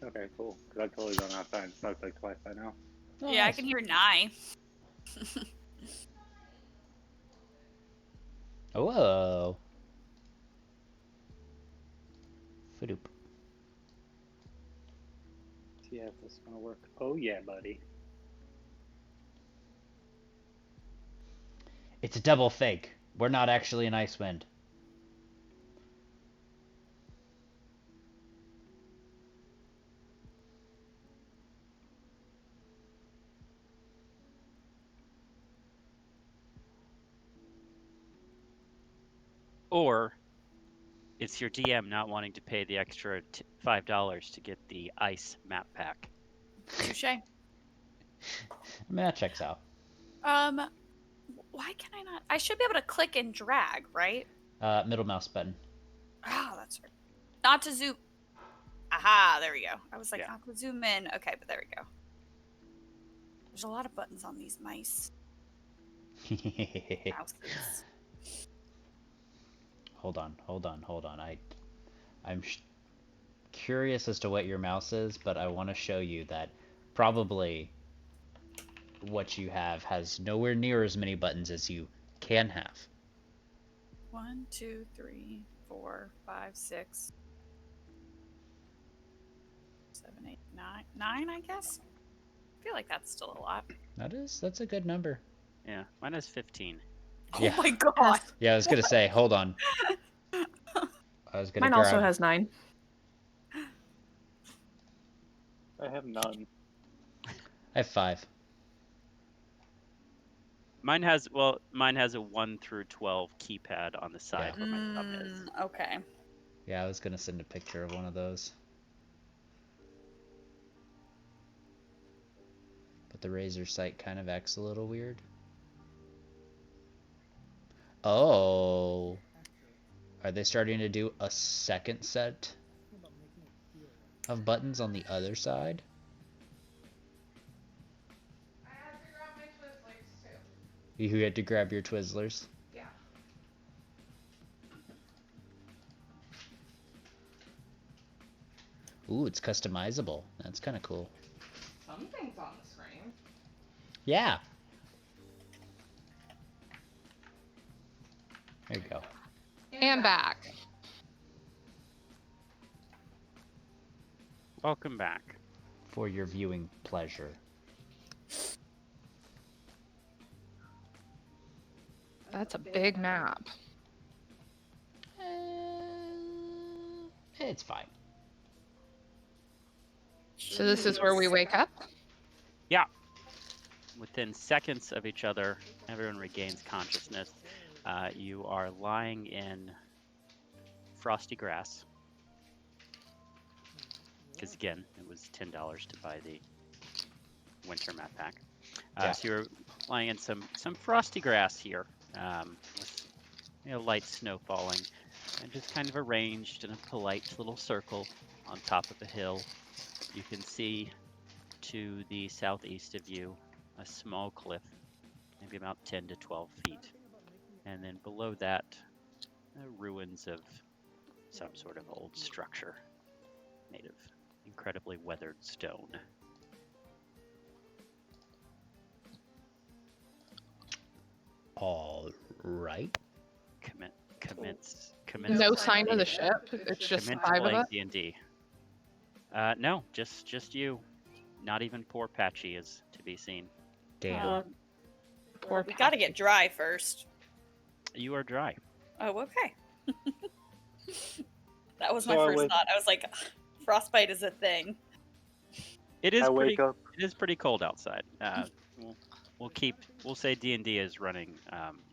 Okay, cool. Because I've totally gone outside and smoked like twice by now. Oh, Yeah, I nice. can hear Nye. Oh, whoa. Fadoop. See if this is gonna work. Oh yeah, buddy. It's a double fake. We're not actually in Icewind. Or it's your DM not wanting to pay the extra $5 to get the ice map pack. Touche. I mean, that checks out. Why can I not? I should be able to click and drag, right? Middle mouse button. Oh, that's right. Not to zoom. Aha, there we go. I was like, Yeah. not to zoom in. Okay, but there we go. There's a lot of buttons on these mice. Mouses. Hold on. I'm curious as to what your mouse is, but I want to show you that probably what you have has nowhere near as many buttons as you can have. 1, 2, 3, 4, 5, 6, 7, 8, 9. 9, I guess? I feel like that's still a lot. That's a good number. Yeah, mine has 15. Yeah. Oh my god! Yeah, I was gonna say, hold on. I was gonna Mine grab... also has 9. I have none. I have 5. Mine has a 1 through 12 keypad on the side where my thumb is. Okay. Yeah, I was gonna send a picture of one of those. But the Razer site kind of acts a little weird. Oh. Are they starting to do a second set of buttons on the other side? I had to grab my Twizzlers too. You had to grab your Twizzlers? Yeah. Ooh, it's customizable. That's kind of cool. Something's on the screen. Yeah. There you go. And back. Welcome back. For your viewing pleasure. That's a big map. It's fine. So this is where we wake up? Yeah. Within seconds of each other, everyone regains consciousness. You are lying in frosty grass. Because again, it was $10 to buy the winter map pack. Yeah. So you're lying in some frosty grass here, with light snow falling, and just kind of arranged in a polite little circle on top of a hill. You can see to the southeast of you a small cliff, maybe about 10 to 12 feet. And then below that, ruins of some sort of old structure made of incredibly weathered stone. All right. Commence. No sign of the ship. It's just Commence 5 of playing us. D&D. No, just you. Not even poor Patchy is to be seen. Damn. Poor We gotta get dry first. You are dry. Oh, okay. That was my So I first wake- thought. I was like, frostbite is a thing. It is I pretty. wake up. It is pretty cold outside. We'll say D&D is running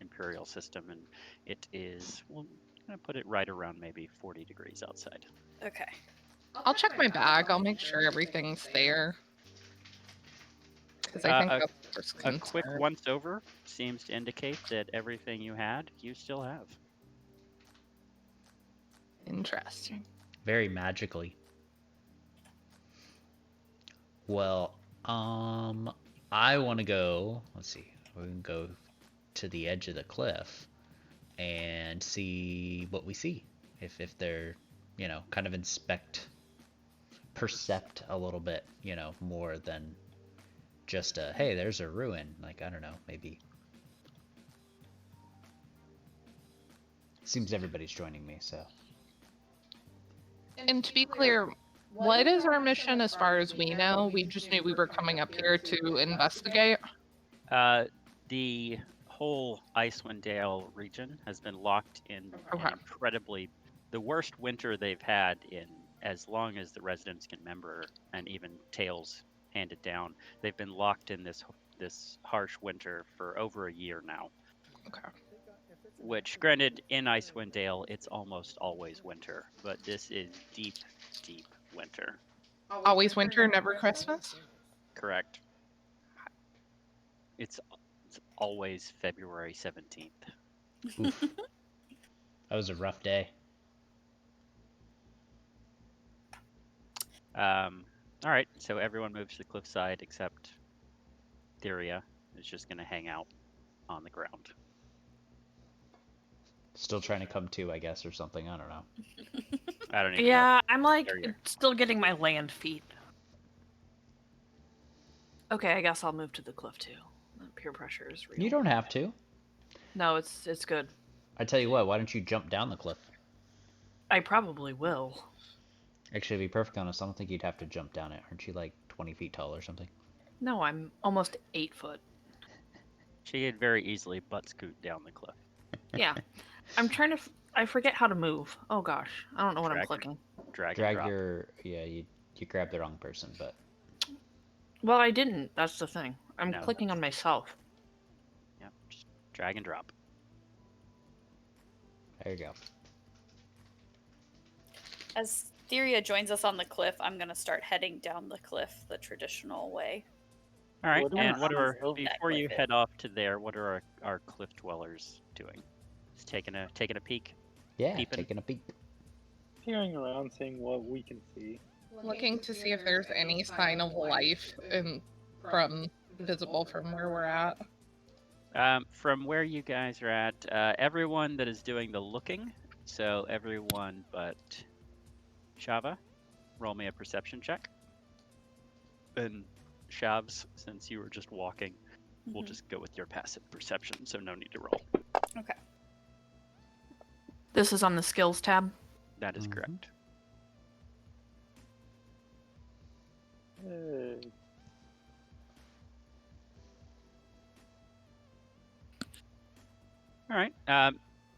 Imperial system, and it is. We'll gonna put it right around maybe 40 degrees outside. Okay. I'll check my bag. I'll make sure everything's there. Because I think that's the first A quick concern. once over seems to indicate that everything you had, you still have. Interesting. Very magically. Well, I want to go. Let's see. We can go to the edge of the cliff and see what we see. If they're, kind of percept a little bit, more than just a, hey, there's a ruin. Like, I don't know, maybe. Seems everybody's joining me, so. And to be clear, what is our mission as far as we know? We just knew we were coming up here to investigate. The whole Icewind Dale region has been locked in an incredibly, the worst winter they've had in as long as the residents can remember, and even tales handed down. They've been locked in this harsh winter for over a year now. Okay. Which, granted, in Icewind Dale, it's almost always winter, but this is deep, deep winter. Always winter, never Christmas? Correct. It's always February 17th. Oof. That was a rough day. All right, so everyone moves to the cliffside except Theria is just going to hang out on the ground. Still trying to come to, I guess, or something. I don't know. I don't even know. Yeah, I'm like still getting my land feet. Okay, I guess I'll move to the cliff too. Peer pressure is real. You don't have to. No, it's good. I tell you what, why don't you jump down the cliff? I probably will. Actually, to be perfectly honest, I don't think you'd have to jump down it. Aren't you like 20 feet tall or something? No, I'm almost 8 foot. She could very easily butt scoot down the cliff. Yeah. I'm trying to... I forget how to move. Oh gosh. I don't know what I'm clicking. Drag your... Yeah, you grabbed the wrong person, but... Well, I didn't. That's the thing. I'm clicking on myself. Yep, just drag and drop. There you go. As Theria joins us on the cliff, I'm going to start heading down the cliff the traditional way. All right, and before you head off to there, what are our cliff dwellers doing? Just taking a peek? Yeah, peeping? Taking a peek. Peering around, seeing what we can see. Looking to see if there's any sign of life visible from where we're at. From where you guys are at, everyone that is doing the looking, so everyone but Shava, roll me a perception check. And Shavs, since you were just walking, we'll just go with your passive perception, so no need to roll. Okay. This is on the skills tab? That is correct. All right.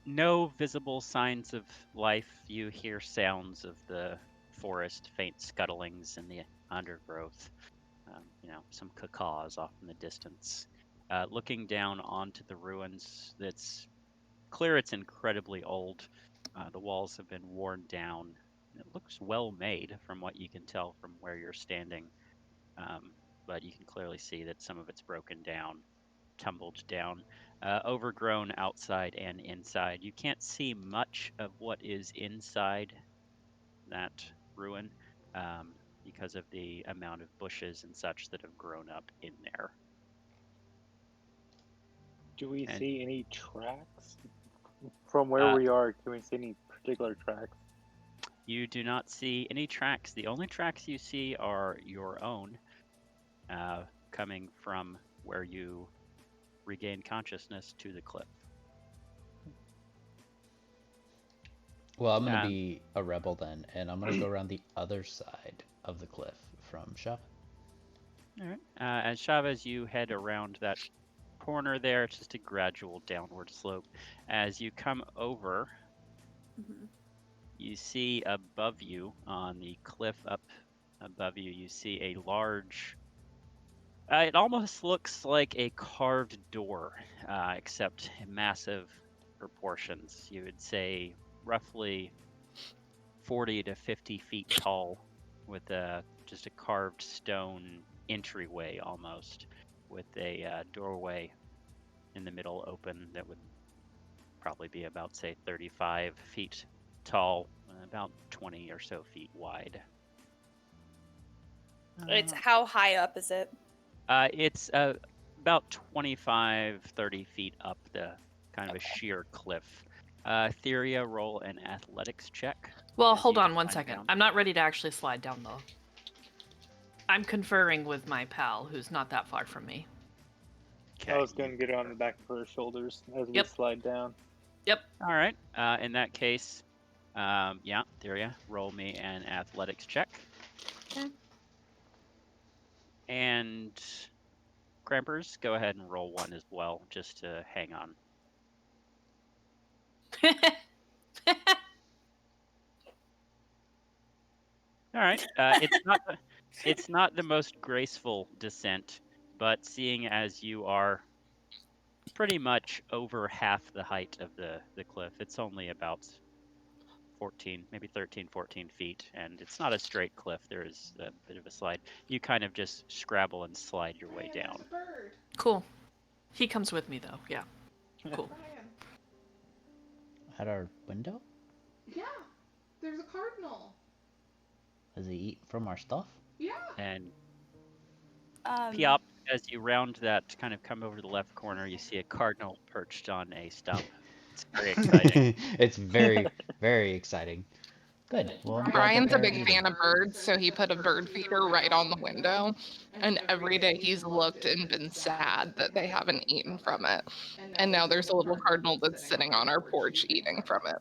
No visible signs of life. You hear sounds of the forest, faint scuttlings in the undergrowth. Some cacaws off in the distance. Looking down onto the ruins, it's clear it's incredibly old. The walls have been worn down. It looks well made from what you can tell from where you're standing. But you can clearly see that some of it's broken down, tumbled down, overgrown outside and inside. You can't see much of what is inside that ruin because of the amount of bushes and such that have grown up in there. Do we see any tracks? From where we are, can we see any particular tracks? You do not see any tracks. The only tracks you see are your own, coming from where you regain consciousness to the cliff. Well, I'm going to be a rebel then, and I'm going to go around the other side of the cliff from Shava. All right. As Shava, as you head around that corner there, it's just a gradual downward slope. As you come over, you see above you, on the cliff up above you, you see a large... it almost looks like a carved door, except massive proportions. You would say roughly 40 to 50 feet tall, with just a carved stone entryway almost, with a doorway in the middle open that would probably be about, say, 35 feet tall, about 20 or so feet wide. It's how high up is it? It's about 25, 30 feet up the kind of a sheer cliff. Theria, roll an athletics check. Well, as hold you on one climb second. down. I'm not ready to actually slide down, though. I'm conferring with my pal, who's not that far from me. Okay. I was going to get on the back of her shoulders as we Yep. slide down. Yep. All right. In that case, yeah, Theria, roll me an athletics check. Okay. And Crampers, go ahead and roll one as well, just to hang on. All right. It's not the most graceful descent, but seeing as you are pretty much over half the height of the cliff, it's only about 14, maybe 13, 14 feet, and it's not a straight cliff. There is a bit of a slide. You kind of just scrabble and slide your way down. There's a bird. Cool. He comes with me, though. Yeah. Cool. Brian. At our window? Yeah. There's a cardinal. Does he eat from our stuff? Yeah. And Um, Piop, as you round that, kind of come over to the left corner, you see a cardinal perched on a stump. It's very exciting. It's very, very exciting. Good. Well, I'm glad that Brian's a they're big eating. fan of birds, so he put a bird feeder right on the window. And every day he's looked and been sad that they haven't eaten from it. And now there's a little cardinal that's sitting on our porch eating from it.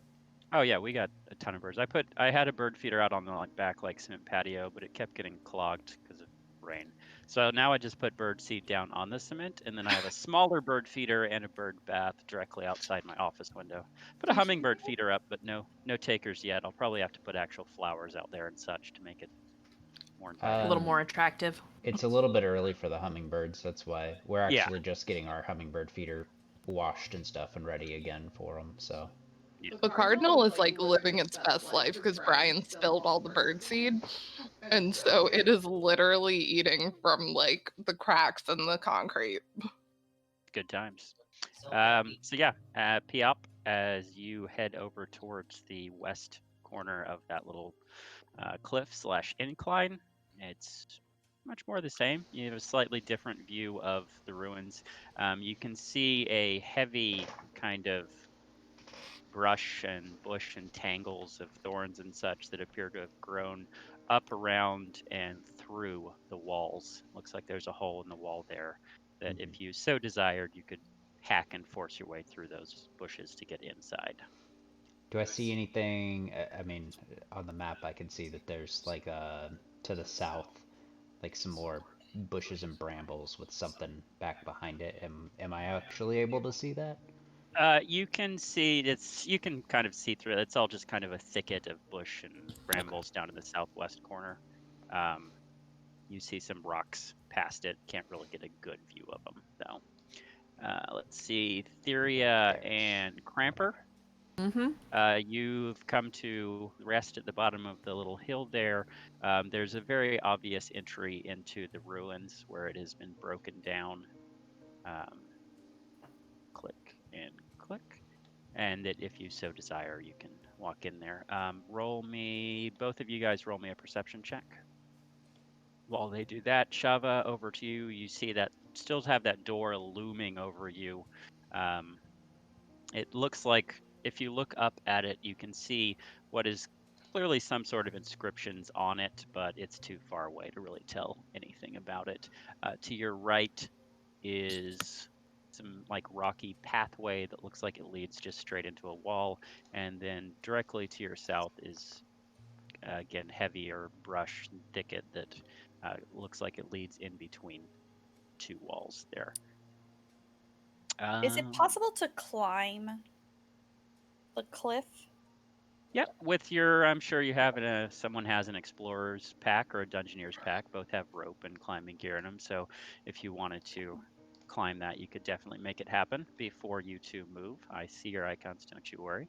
Oh yeah, we got a ton of birds. I had a bird feeder out on the back cement patio, but it kept getting clogged because of rain. So now I just put bird seed down on the cement, and then I have a smaller bird feeder and a bird bath directly outside my office window. Put a hummingbird feeder up, but no takers yet. I'll probably have to put actual flowers out there and such to make it more inviting. A little more attractive. It's a little bit early for the hummingbirds. That's why we're Yeah. actually just getting our hummingbird feeder washed and stuff and ready again for them. So The cardinal is like living its best life because Brian spilled all the bird seed. And so it is literally eating from like the cracks in the concrete. Good times. So yeah, Piop, as you head over towards the west corner of that little cliff/incline, it's much more the same. You have a slightly different view of the ruins. You can see a heavy kind of brush and bush and tangles of thorns and such that appear to have grown up around and through the walls. Looks like there's a hole in the wall there that if you so desired, you could hack and force your way through those bushes to get inside. do I see anything? I mean, on the map, I can see that there's like to the south, like some more bushes and brambles with something back behind it. Am I actually able to see that? You can see you can kind of see through it. It's all just kind of a thicket of bush and brambles down in the southwest corner. You see some rocks past it. Can't really get a good view of them though. Let's see, Theria and Cramper. Mm-hmm. You've come to rest at the bottom of the little hill there. There's a very obvious entry into the ruins where it has been broken down. Click and click. And that if you so desire, you can walk in there. Both of you guys roll me a perception check. While they do that, Shava, over to you. You see that still have that door looming over you. It looks like if you look up at it, you can see what is clearly some sort of inscriptions on it, but it's too far away to really tell anything about it. To your right is some like rocky pathway that looks like it leads just straight into a wall, and then directly to your south is again heavier brush and thicket that looks like it leads in between two walls there. Is it possible to climb the cliff? Yep, with your, I'm sure you have someone has an explorer's pack or a dungeoneer's pack. Both have rope and climbing gear in them. So if you wanted to climb that, you could definitely make it happen before you two move. I see your icons, don't you worry.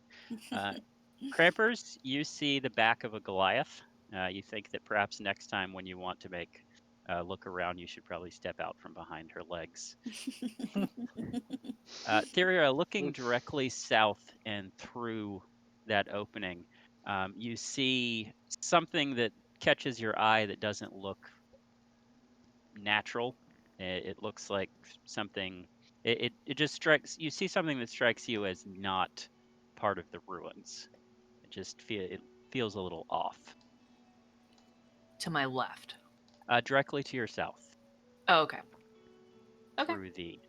Crampers, you see the back of a Goliath. You think that perhaps next time when you want to make look around, you should probably step out from behind her legs. Theria, looking directly south and through that opening, You see something that catches your eye that doesn't look natural. It looks like something. It just strikes. You see something that strikes you as not part of the ruins. It feels a little off. To my left. Directly to your south. Oh, okay. Okay. Through the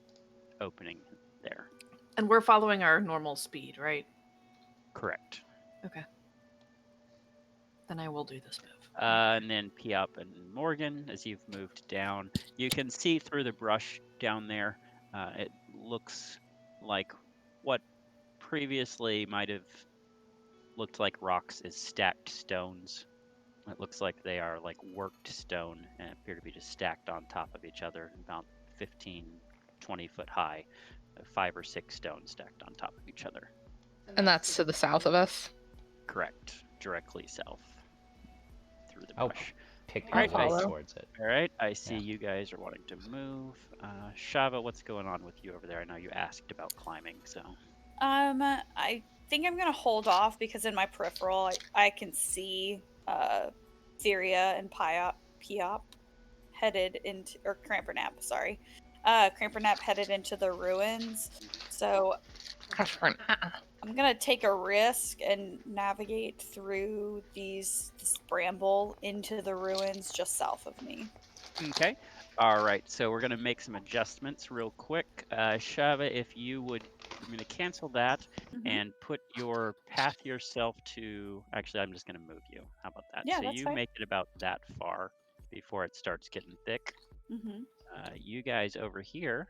opening there. And we're following our normal speed, right? Correct. Okay. Then I will do this move. And then Piop and Morgan, as you've moved down, you can see through the brush down there. It looks like what previously might have looked like rocks is stacked stones. It looks like they are like worked stone and appear to be just stacked on top of each other, about 15, 20 foot high, 5 or 6 stones stacked on top of each other. And that's to the south of us? Correct. Directly south through the I'll brush. pick I'll my way follow. towards it. All right, I see Yeah. you guys are wanting to move. Shava, what's going on with you over there? I know you asked about climbing, so. I think I'm gonna hold off because in my peripheral I can see Theria and Piop headed into, or Crampernap, sorry. Crampernap headed into the ruins. So I'm gonna take a risk and navigate through this bramble into the ruins just south of me. Okay. All right, so we're going to make some adjustments real quick. Shava, if you would, I'm going to cancel that and put your path yourself to, actually, I'm just going to move you. How about that? Yeah, So that's you fine. make it about that far before it starts getting thick. You guys over here,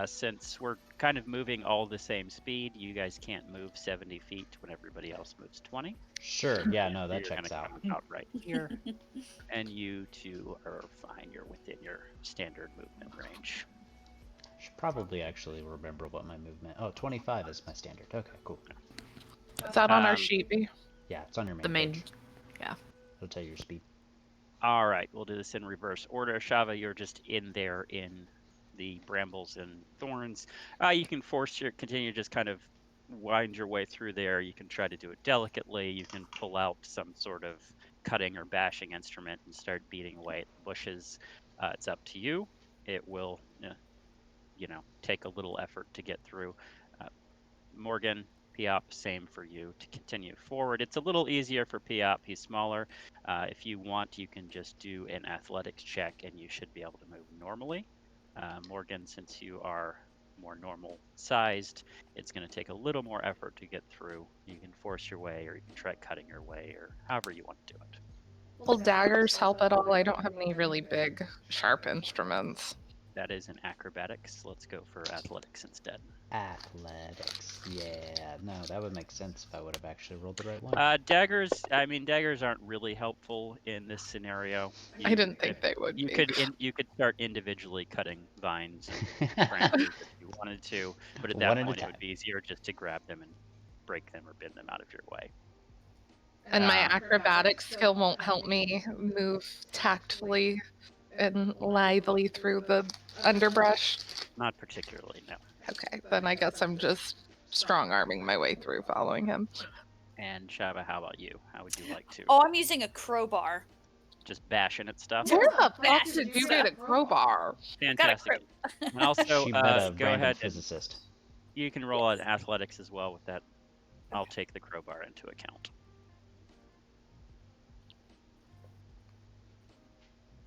since we're kind of moving all the same speed, you guys can't move 70 feet when everybody else moves 20. Sure, yeah, no, that You're checks gonna out. come out right Here. and you two are fine. You're within your standard movement range. Should probably actually remember what my movement... Oh, 25 is my standard. Okay, cool. Is that on our sheet, B? Yeah, it's on your main The main, page. yeah. It'll tell you your speed. All right, we'll do this in reverse order. Shava, you're just in there in the brambles and thorns. You can continue just kind of wind your way through there. You can try to do it delicately. You can pull out some sort of cutting or bashing instrument and start beating away at the bushes. It's up to you. It will, take a little effort to get through. Morgan, Piop, same for you to continue forward. It's a little easier for Piop. He's smaller. If you want, you can just do an athletics check and you should be able to move normally. Morgan, since you are more normal sized, it's going to take a little more effort to get through. You can force your way or you can try cutting your way or however you want to do it. Will daggers help at all? I don't have any really big, sharp instruments. That is an acrobatics. Let's go for athletics instead. Athletics. Yeah, no, that would make sense if I would have actually rolled the right one. Daggers aren't really helpful in this scenario. I didn't think they would You be. you could start individually cutting vines and branches if you wanted to, but at that One at a point it time. would be easier just to grab them and break them or bend them out of your way. And my acrobatics skill won't help me move tactfully and lithely through the underbrush? Not particularly, no. Okay, then I guess I'm just strong-arming my way through following him. And Shava, how about you? How would you like to? Oh, I'm using a crowbar. Just bashing at stuff? Where the fuck Bash did you stuff. get a crowbar? Fantastic. And also, She met a go random ahead and physicist. you can roll an athletics as well with that. I'll take the crowbar into account.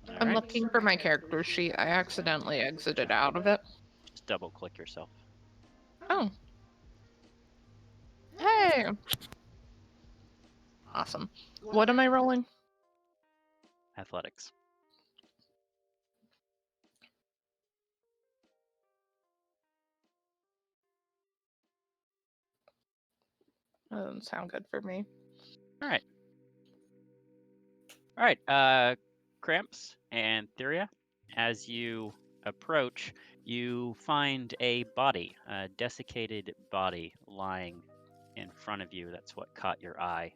All I'm right. looking for my character sheet. I accidentally exited out of it. Just double click yourself. Oh. Hey! Awesome. What am I rolling? Athletics. That doesn't sound good for me. All right. Cramps and Theria, as you approach, you find a body, a desiccated body lying in front of you. That's what caught your eye.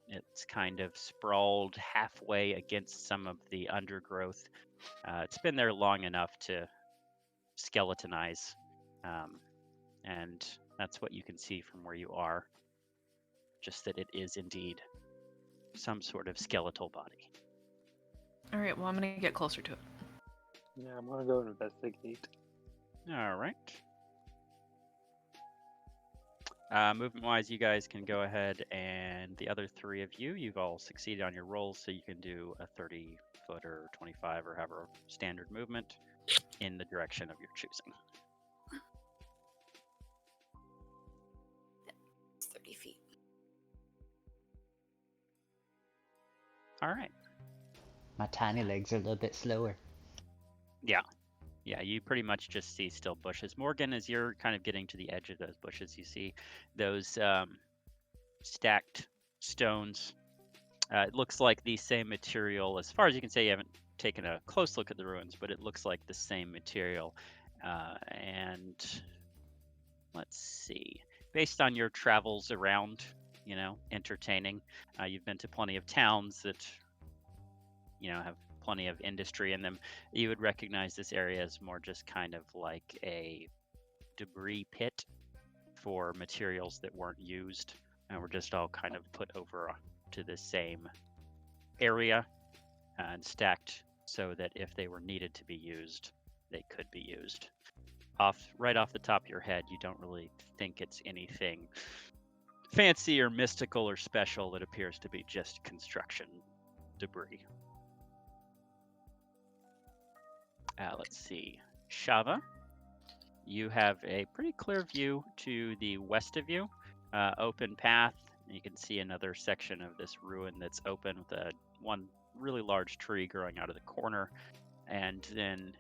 It's kind of sprawled halfway against some of the undergrowth. It's been there long enough to skeletonize, and that's what you can see from where you are. just that it is indeed some sort of skeletal body. All right, well, I'm going to get closer to it. Yeah, I'm gonna go investigate. All right. Movement-wise, you guys can go ahead, and the other 3 of you, you've all succeeded on your rolls, so you can do a 30-foot or 25 or however standard movement in the direction of your choosing. It's 30 feet. All right. My tiny legs are a little bit slower. Yeah, you pretty much just see still bushes. Morgan, as you're kind of getting to the edge of those bushes, you see those stacked stones. It looks like the same material. As far as you can say, you haven't taken a close look at the ruins, but it looks like the same material. And let's see. Based on your travels around, entertaining, you've been to plenty of towns that, have plenty of industry in them. You would recognize this area as more just kind of like a debris pit for materials that weren't used and were just all kind of put over to the same area and stacked so that if they were needed to be used, they could be used. Right off the top of your head, you don't really think it's anything fancy or mystical or special. It appears to be just construction debris. Let's see. Shava, you have a pretty clear view to the west of you. Open path. You can see another section of this ruin that's open with one really large tree growing out of the corner. And then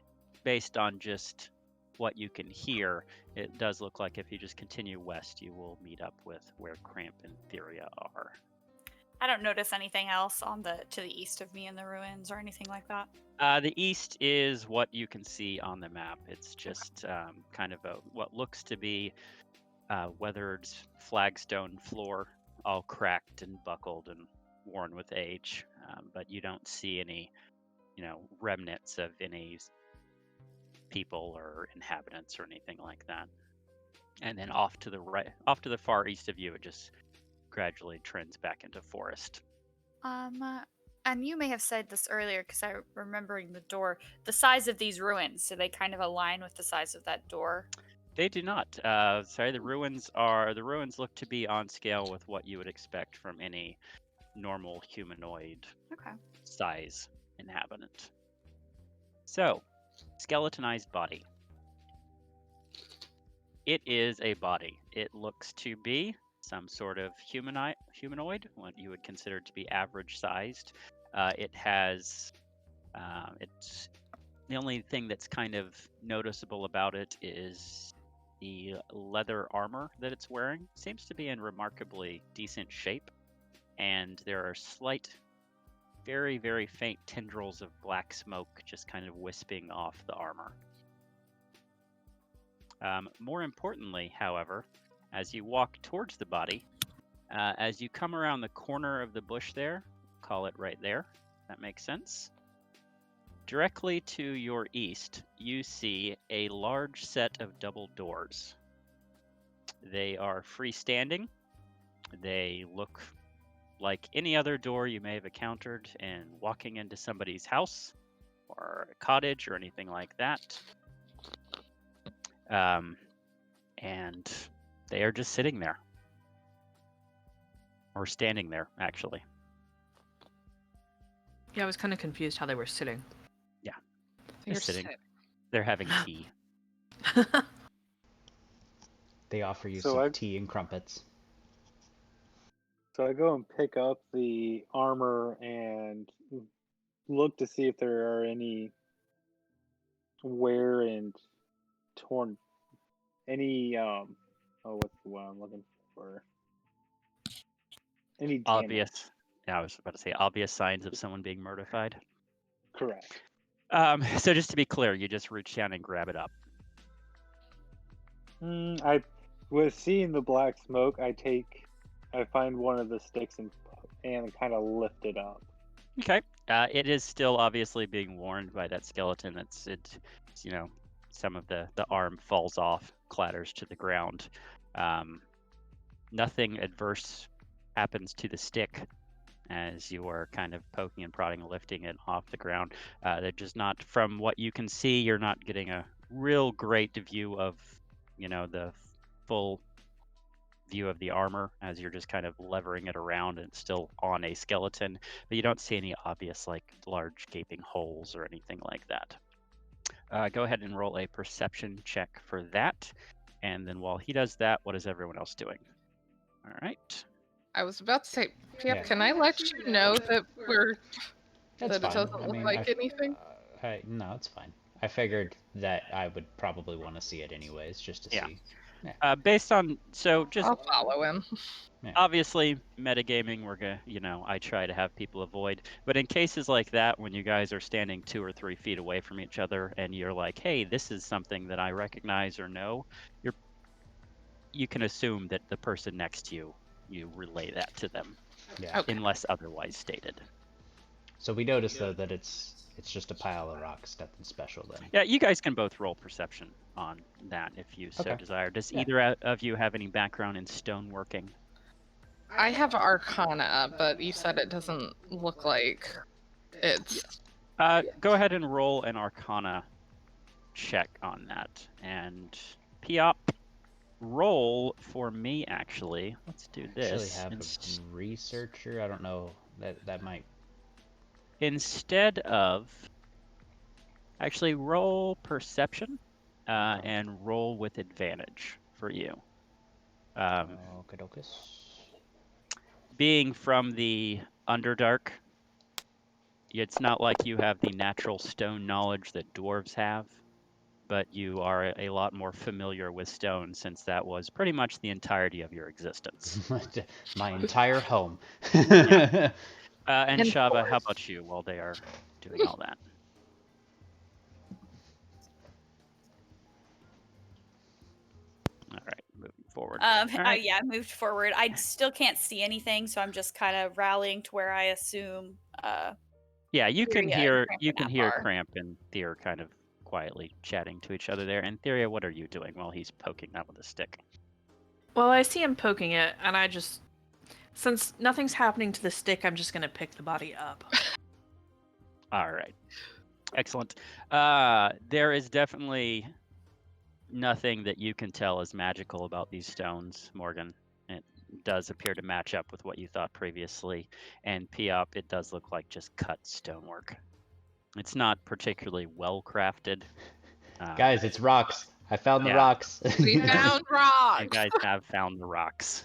based on just what you can hear, it does look like if you just continue west, you will meet up with where Cramp and Theria are. I don't notice anything else to the east of me in the ruins or anything like that. The east is what you can see on the map. It's just kind of what looks to be weathered flagstone floor, all cracked and buckled and worn with age. But you don't see any, remnants of any people or inhabitants or anything like that. And then off to the right, off to the far east of you, it just gradually trends back into forest. And you may have said this earlier because I'm remembering the door. The size of these ruins, do they kind of align with the size of that door? They do not. The ruins look to be on scale with what you would expect from any normal humanoid size inhabitant. So, skeletonized body. It is a body. It looks to be some sort of humanoid, what you would consider to be average sized. It has, it's the only thing that's kind of noticeable about it is the leather armor that it's wearing seems to be in remarkably decent shape, and there are slight, very, very faint tendrils of black smoke just kind of wisping off the armor. More importantly, however, as you walk towards the body, as you come around the corner of the bush there, call it right there, that makes sense. Directly to your east, you see a large set of double doors. They are freestanding. They look like any other door you may have encountered in walking into somebody's house or a cottage or anything like that. And they are just sitting there. Or standing there, actually. Yeah, I was kind of confused how they were sitting. Yeah, they're sitting. They're having tea. They offer you some tea and crumpets. So I go and pick up the armor and look to see if there are any wear and torn, what's the one I'm looking for? Any damage. Obvious. Yeah, I was about to say obvious signs of someone being mortified. Correct. So just to be clear, you just reach down and grab it up. I was seeing the black smoke. I find one of the sticks and kind of lift it up. Okay. It is still obviously being warmed by that skeleton. It's some of the arm falls off, clatters to the ground. Nothing adverse happens to the stick as you are kind of poking and prodding and lifting it off the ground. They're just not, from what you can see, you're not getting a real great view of, the full view of the armor as you're just kind of levering it around and it's still on a skeleton, but you don't see any obvious like large gaping holes or anything like that. Go ahead and roll a perception check for that. And then while he does that, what is everyone else doing? All right. I was about to say, Pip, Yeah. can I let you know that That's that fine. it doesn't look like anything? No, it's fine. I figured that I would probably want to see it anyways, just to see. Yeah. Based on, so just I'll follow him. obviously metagaming, I try to have people avoid, but in cases like that, when you guys are standing 2 or 3 feet away from each other and you're like, hey, this is something that I recognize or know, you can assume that the person next to you relay that to them. Yeah. Okay. Unless otherwise stated. So we notice though that it's just a pile of rocks, nothing special then. Yeah, you guys can both roll perception on that if you so Okay. desire. Does either of you have any background in stoneworking? I have Arcana, but you said it doesn't look like it's... Go ahead and roll an Arcana check on that. And Piop, roll for me, actually. Let's do this. Actually have a researcher. I don't know. That might... Instead of... Actually, roll perception and roll with advantage for you. Okey-dokey. Being from the Underdark, it's not like you have the natural stone knowledge that dwarves have, but you are a lot more familiar with stone since that was pretty much the entirety of your existence. My entire home. And Shava, how about you while they are doing all that? All right, moving forward. All right. Yeah, I moved forward. I still can't see anything, so I'm just kind of rallying to where I assume. Yeah, you can hear are. Cramp and Thea kind of quietly chatting to each other there. And Theria, what are you doing while he's poking that with a stick? Well, I see him poking it, and I just, since nothing's happening to the stick, I'm just gonna pick the body up. All right, excellent. There is definitely nothing that you can tell is magical about these stones, Morgan. It does appear to match up with what you thought previously. And Piop, it does look like just cut stonework. It's not particularly well crafted. Guys, it's rocks. I found the rocks. We found rocks! You guys have found the rocks.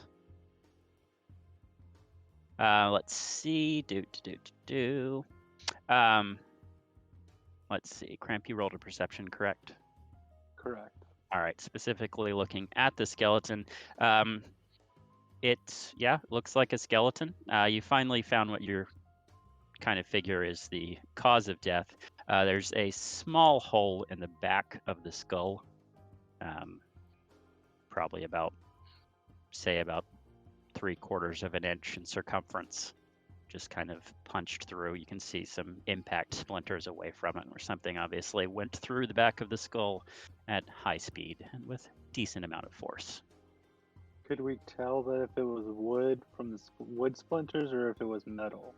Let's see. Let's see. Cramp, you rolled a perception, correct? Correct. All right. Specifically looking at the skeleton, it looks like a skeleton. You finally found what your kind of figure is the cause of death. There's a small hole in the back of the skull, probably about 3/4 of an inch in circumference, just kind of punched through. You can see some impact splinters away from it, where something obviously went through the back of the skull at high speed and with decent amount of force. Could we tell that if it was wood from the wood splinters or if it was metal?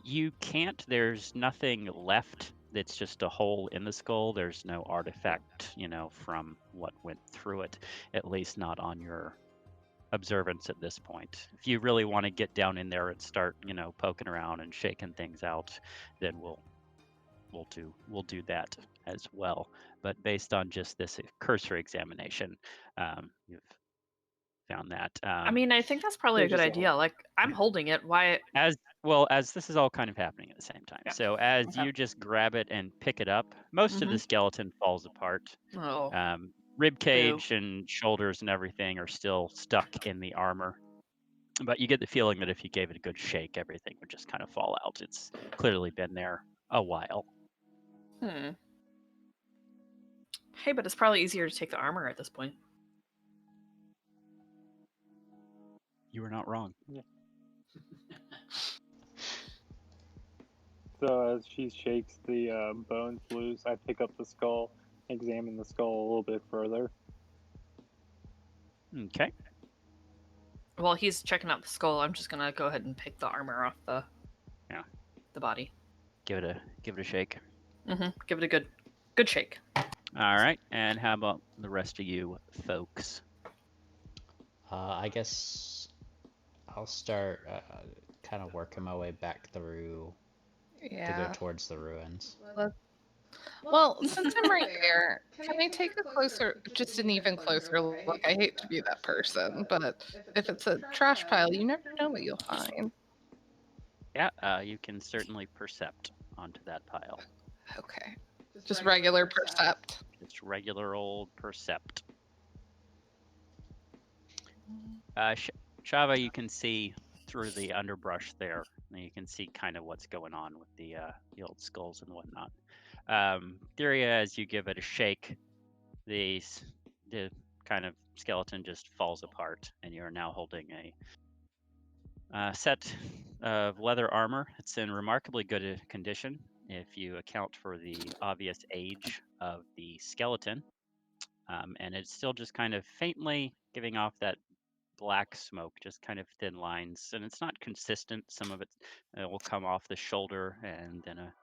You can't. There's nothing left. It's just a hole in the skull. There's no artifact, from what went through it, at least not on your observance at this point. If you really want to get down in there and start, poking around and shaking things out, then we'll do that as well. But based on just this cursory examination, you've found that. I mean, I think that's probably a good idea. Like, I'm holding it. Why? As this is all kind of happening at the same time. Yeah. So as you just grab it and pick it up, most of the skeleton falls apart. Oh. Rib cage and shoulders and everything are still stuck in the armor. But you get the feeling that if you gave it a good shake, everything would just kind of fall out. It's clearly been there a while. Hey, but it's probably easier to take the armor at this point. You were not wrong. Yeah. So as she shakes the bones loose, I pick up the skull, examine the skull a little bit further. Okay. While he's checking out the skull, I'm just gonna go ahead and pick the armor off the body. Give it a shake. Give it a good shake. All right, and how about the rest of you folks? I guess I'll start kind of working my way back through to go towards the ruins. Well, since I'm right there, can I take just an even closer look? I hate to be that person, but if it's a trash pile, you never know what you'll find. Yeah, you can certainly percept onto that pile. Okay. Just regular percept. Just regular old percept. Shava, you can see through the underbrush there, and you can see kind of what's going on with the old skulls and whatnot. Theria, as you give it a shake, the kind of skeleton just falls apart, and you're now holding a set of leather armor. It's in remarkably good condition if you account for the obvious age of the skeleton. And it's still just kind of faintly giving off that black smoke, just kind of thin lines, and it's not consistent. Some of it will come off the shoulder, and then a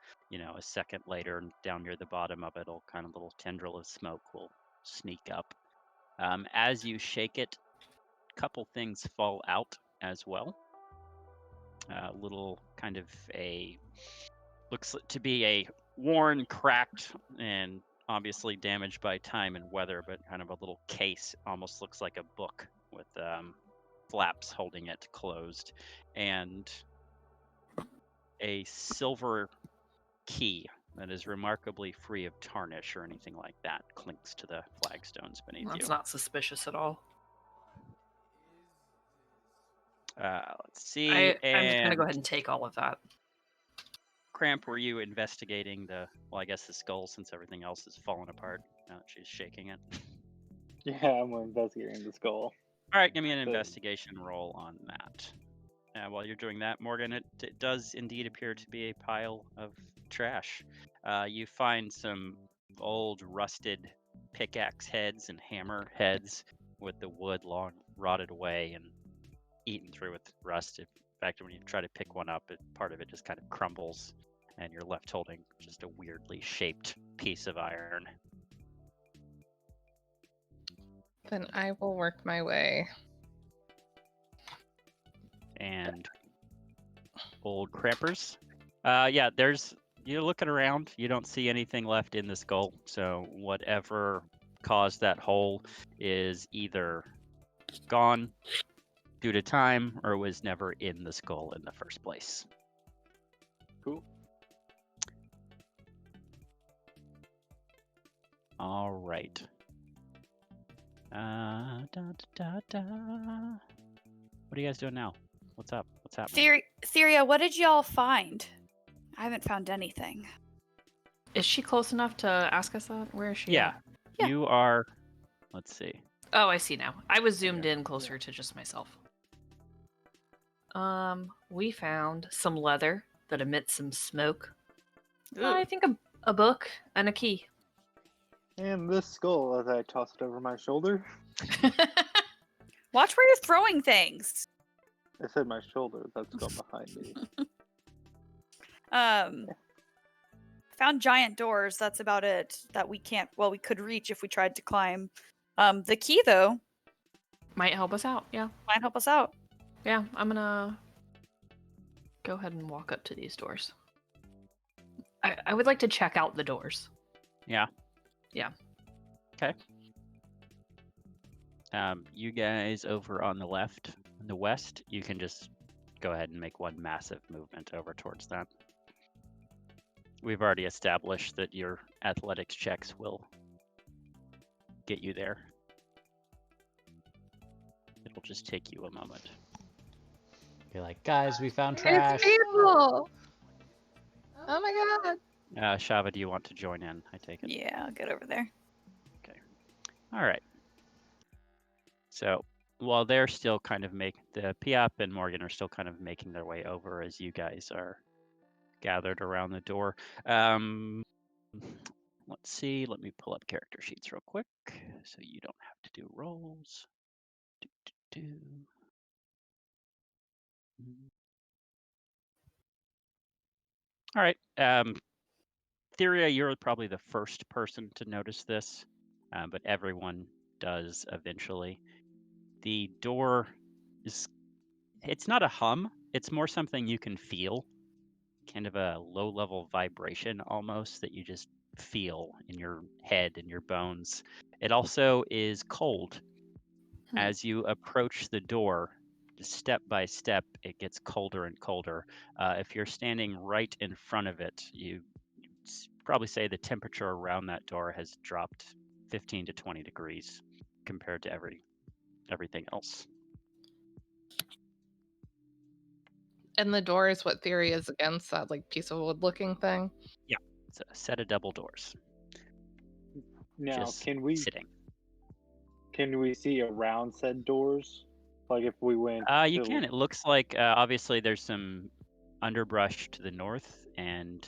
second later, and down near the bottom of it, a kind of little tendril of smoke will sneak up. As you shake it, a couple things fall out as well. Little kind of looks to be a worn, cracked, and obviously damaged by time and weather, but kind of a little case, almost looks like a book with flaps holding it closed, and a silver key that is remarkably free of tarnish or anything like that clinks to the flagstones beneath you. That's not suspicious at all. Let's see. I'm just gonna go ahead and take all of that. Cramp, were you investigating I guess the skull, since everything else is falling apart now that she's shaking it? Yeah, I'm investigating the skull. All right, give me an investigation roll on that. While you're doing that, Morgan, it does indeed appear to be a pile of trash. You find some old rusted pickaxe heads and hammer heads with the wood long rotted away and eaten through with rust. In fact, when you try to pick one up, part of it just kind of crumbles, and you're left holding just a weirdly shaped piece of iron. Then I will work my way. And old crampers. You're looking around, you don't see anything left in the skull, so whatever caused that hole is either gone due to time or was never in the skull in the first place. Cool. All right. What are you guys doing now? What's up? What's happening? Theria, what did y'all find? I haven't found anything. Is she close enough to ask us that? Where is she? Yeah. Yeah. You are. Let's see. Oh, I see now. I was zoomed in closer to just myself. We found some leather that emits some smoke. I think a book and a key. And this skull, as I toss it over my shoulder. Watch where you're throwing things. I said my shoulder. That's gone behind me. Found giant doors. That's about it. That we can't. Well, we could reach if we tried to climb. The key though might help us out. Yeah. Might help us out. Yeah, I'm gonna go ahead and walk up to these doors. I would like to check out the doors. Yeah. Yeah. Okay. You guys over on the left, in the west, you can just go ahead and make one massive movement over towards that. We've already established that your athletics checks will get you there. It'll just take you a moment. You're like, guys, we found trash. It's people! Oh my god. Shava, do you want to join in? I take it. Yeah, I'll get over there. Okay. All right. So while they're still kind of the Piap and Morgan are still kind of making their way over as you guys are gathered around the door. Let's see. Let me pull up character sheets real quick so you don't have to do rolls. All right. Theria, you're probably the first person to notice this, but everyone does eventually. The door it's not a hum, it's more something you can feel, kind of a low-level vibration almost that you just feel in your head and your bones. It also is cold. As you approach the door, step by step, it gets colder and colder. If you're standing right in front of it, you probably say the temperature around that door has dropped 15 to 20 degrees compared to everything else. And the door is what theory is against, that like piece of wood looking thing? Yeah, it's a set of double doors. Now, Just can we sitting. see around said doors? Like if we went You to can. It looks like obviously there's some underbrush to the north, and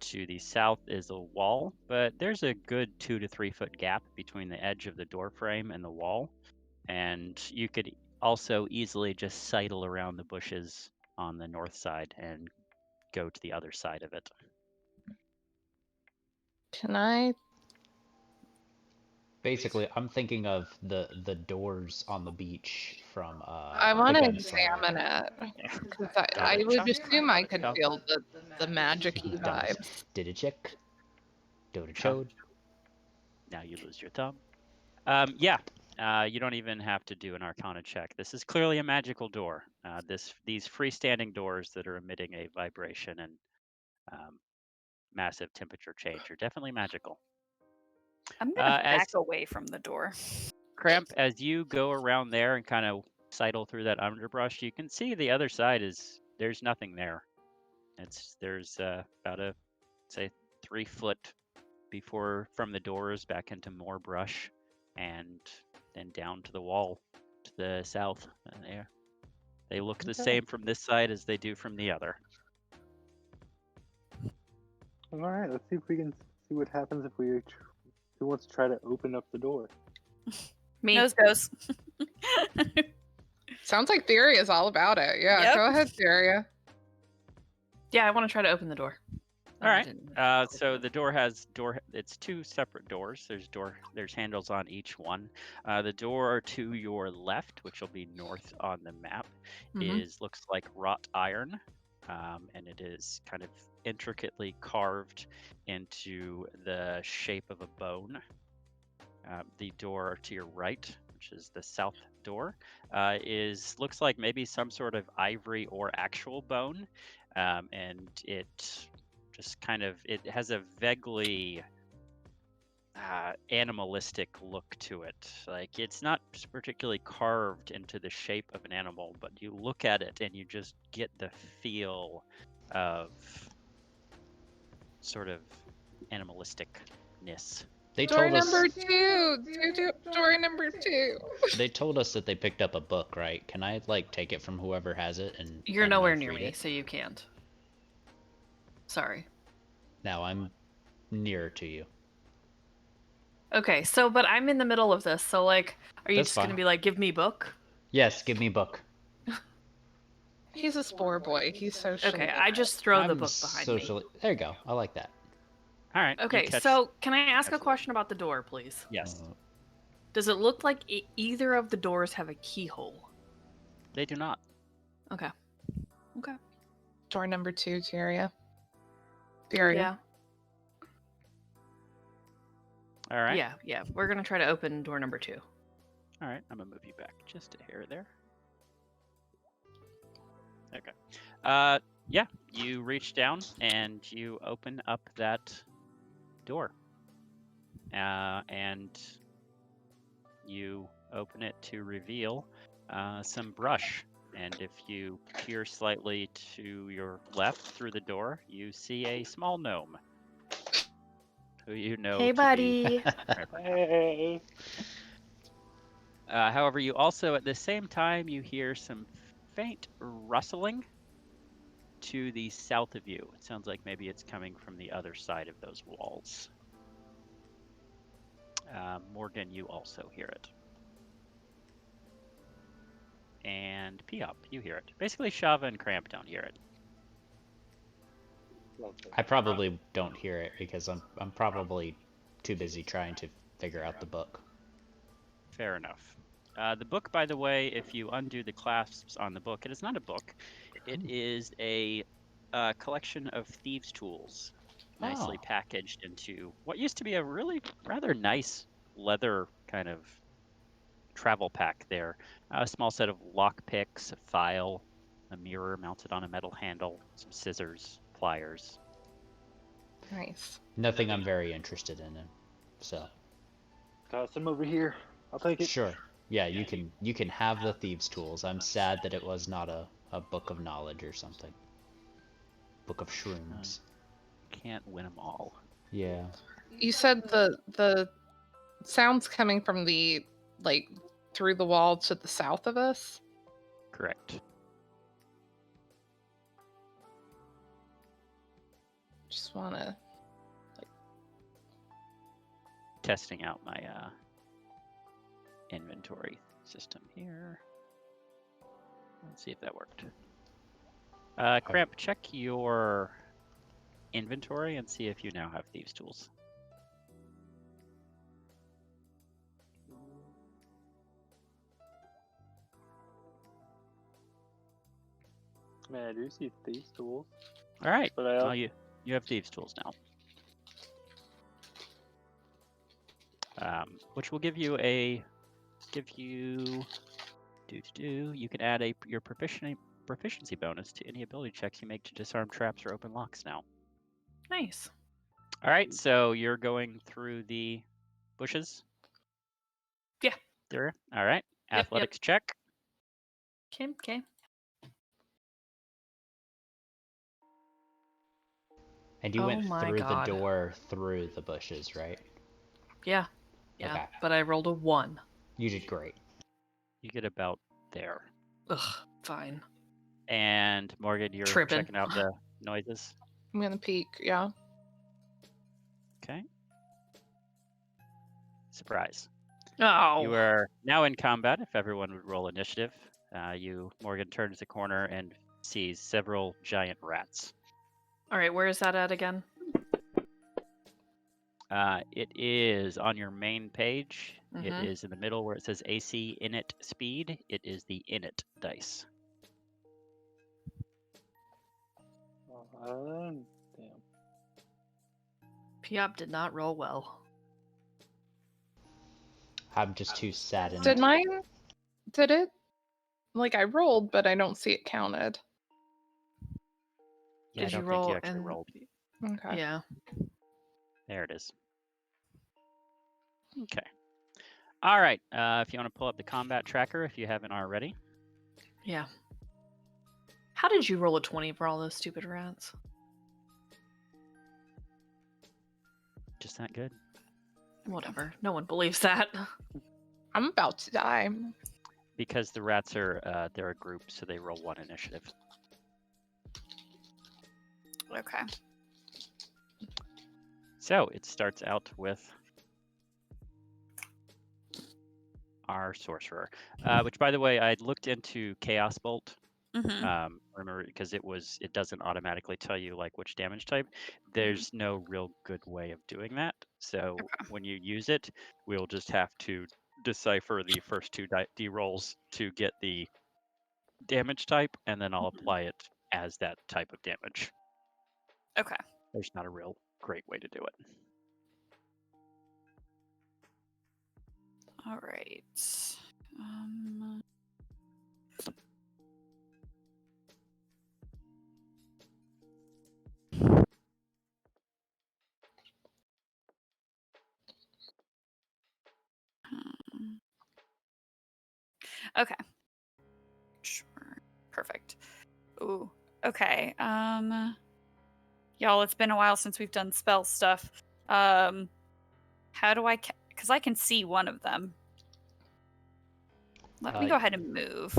to the south is a wall, but there's a good 2 to 3 foot gap between the edge of the door frame and the wall, and you could also easily just sidle around the bushes on the north side and go to the other side of it. Can I? Basically, I'm thinking of the doors on the beach from I the want to Gunslinger. examine it. 'Cause I would assume I could feel the magic-y vibes. Did it check? Dota Chug. chode. Now you lose your thumb. Yeah, you don't even have to do an Arcana check. This is clearly a magical door. These freestanding doors that are emitting a vibration and massive temperature change are definitely magical. I'm gonna As back away from the door. Cramp, as you go around there and kind of sidle through that underbrush, you can see the other side there's nothing there. There's about a say 3 foot before from the doors back into more brush, and then down to the wall to the south. And they look the same from this side as they do from the other. All right, let's see if we can see what happens if who wants to try to open up the door. Me. Nose goes. Sounds like theory is all about it. Yeah, Yep. go ahead, Theoria. Yeah, I want to try to open the door. All right. So the door it's 2 separate doors. There's handles on each one. The door to your left, which will be north on the map, looks like wrought iron, and it is kind of intricately carved into the shape of a bone. The door to your right, which is the south door, looks like maybe some sort of ivory or actual bone, and it just it has a vaguely animalistic look to it. Like it's not particularly carved into the shape of an animal, but you look at it and you just get the feel of sort of animalisticness. They Door told us. number 2. Door number 2. They told us that they picked up a book, right? Can I like take it from whoever has it and? You're and, nowhere like, near read me, it? so you can't. Sorry. Now I'm nearer to you. Okay, but I'm in the middle of this, so like, are you That's just gonna fine. be like, give me book? Yes, give me book. He's a spore boy. He's so Okay, I just throw the I'm book behind socially. There you go. I like that. All right. me. Okay, so can I ask a question about the door, please? Yes. Does it look like either of the doors have a keyhole? They do not. Okay. Okay. Door number 2, Theoria. Theoria. Yeah. All right. Yeah. We're gonna try to open door number 2. All right. I'm gonna move you back just a hair there. Okay. Yeah. You reach down and you open up that door. And you open it to reveal some brush. And if you peer slightly to your left through the door, you see a small gnome. Who you know. Hey, buddy. Hey. However, you also at the same time you hear some faint rustling to the south of you. It sounds like maybe it's coming from the other side of those walls. Morgan, you also hear it. And and Piop, you hear it. Basically, Shava and Cramp don't hear it. Lovely. I probably don't hear it because I'm probably too busy trying to figure out the book. Fair enough. The book, by the way, if you undo the clasps on the book, it is not a book. It is a collection of thieves' tools, nicely Oh. packaged into what used to be a really rather nice leather kind of travel pack there. A small set of lock picks, a file, a mirror mounted on a metal handle, some scissors, pliers. Nice. Nothing I'm very interested in, so. Toss them over here. I'll take it. Sure. Yeah, you can have the thieves' tools. I'm sad that it was not a book of knowledge or something. Book of shrooms. Can't win them all. Yeah. You said the sounds coming from the like through the wall to the south of us. Correct. Just wanna. Testing out my inventory system here. Let's see if that worked. Cramp, check your inventory and see if you now have thieves' tools. Man, I do see these tools. All right. But Well, you have thieves' tools now. Which will give you you can add your proficiency bonus to any ability checks you make to disarm traps or open locks now. Nice. All right, so you're going through the bushes? Yeah. There. All right. Yep, Athletics check. Okay. And you went my through God. the door through the bushes, right? Yeah. Okay. But I rolled a 1. You did great. You get about there. Ugh, fine. And Morgan, you're Tripping. checking out the noises. I'm gonna peek. Yeah. Okay. Surprise. Oh. You are now in combat. If everyone would roll initiative, Morgan turns the corner and sees several giant rats. All right, where is that at again? It is on your main page. It Mhm. is in the middle where it says AC init speed. It is the init dice. Damn. Piop did not roll well. I'm just too saddened. Did mine? Did it? Like I rolled, but I don't see it counted. Yeah, Did I you don't roll think you actually and rolled. Okay. Yeah. There it is. Okay. All right. If you want to pull up the combat tracker, if you haven't already. Yeah. How did you roll a 20 for all those stupid rats? Just that good. Whatever. No one believes that. I'm about to die. Because the rats are they're a group, so they roll 1 initiative. Okay. So it starts out with our sorcerer, which, by the way, I looked into Chaos Bolt. Mm-hmm. Remember, because it doesn't automatically tell you like which damage type. There's no real good way of doing that. So when you use it, we'll just have to decipher the first 2 D rolls to get the damage type, and then I'll apply it as that type of damage. Okay. There's not a real great way to do it. All right. Okay. Sure. Perfect. Ooh. Okay. Y'all, it's been a while since we've done spell stuff. How do I? Because I can see one of them. Let me go ahead and move.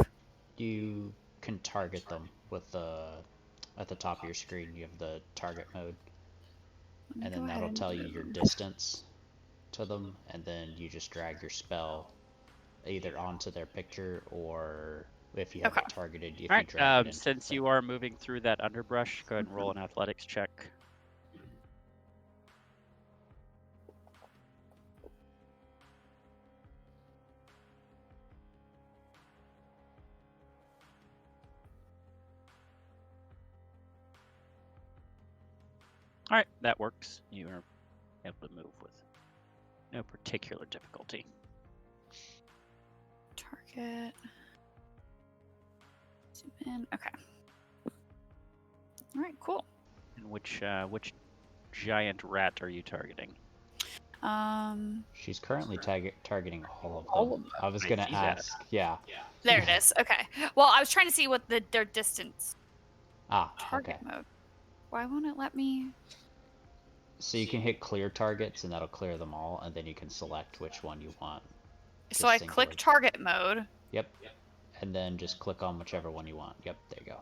You can target them with at the top of your screen. You have the target mode, and then that'll tell you your distance to them, and then you just drag your spell either onto their picture or if you have Okay. it targeted. If All you drag it right. into Since the you are moving through that underbrush, go ahead and roll an athletics check. All right, that works. You are able to move with no particular difficulty. Target. Zoom in. Okay. All right. Cool. And which giant rat are you targeting? She's currently targeting all of them. All of them. I was I gonna see that. ask. Yeah. There it is. Okay. Well, I was trying to see what their distance Ah. target Okay. mode. Why won't it let me? So you can hit clear targets, and that'll clear them all, and then you can select which one you want. So I Just click singular. target mode. Yep. And then just click on whichever one you want. Yep. There you go.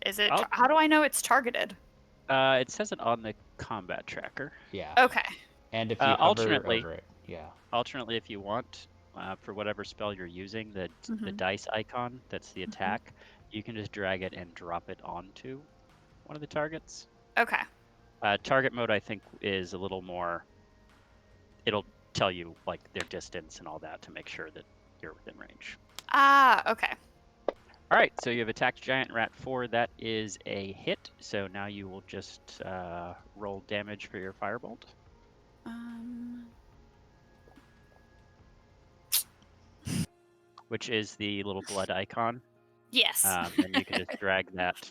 Is it? Oh. How do I know it's targeted? It says it on the combat tracker. Yeah. Okay. And if you hover alternately- over it, yeah. Alternately, if you want, for whatever spell you're using, the Mhm. dice icon, that's the attack, you can just drag it and drop it onto one of the targets. Okay. Target mode, I think, is a little more. It'll tell you like their distance and all that to make sure that you're within range. Ah. Okay. All right, so you have attacked Giant Rat 4. That is a hit. So now you will just roll damage for your firebolt. Which is the little blood icon. Yes. And you can just drag that.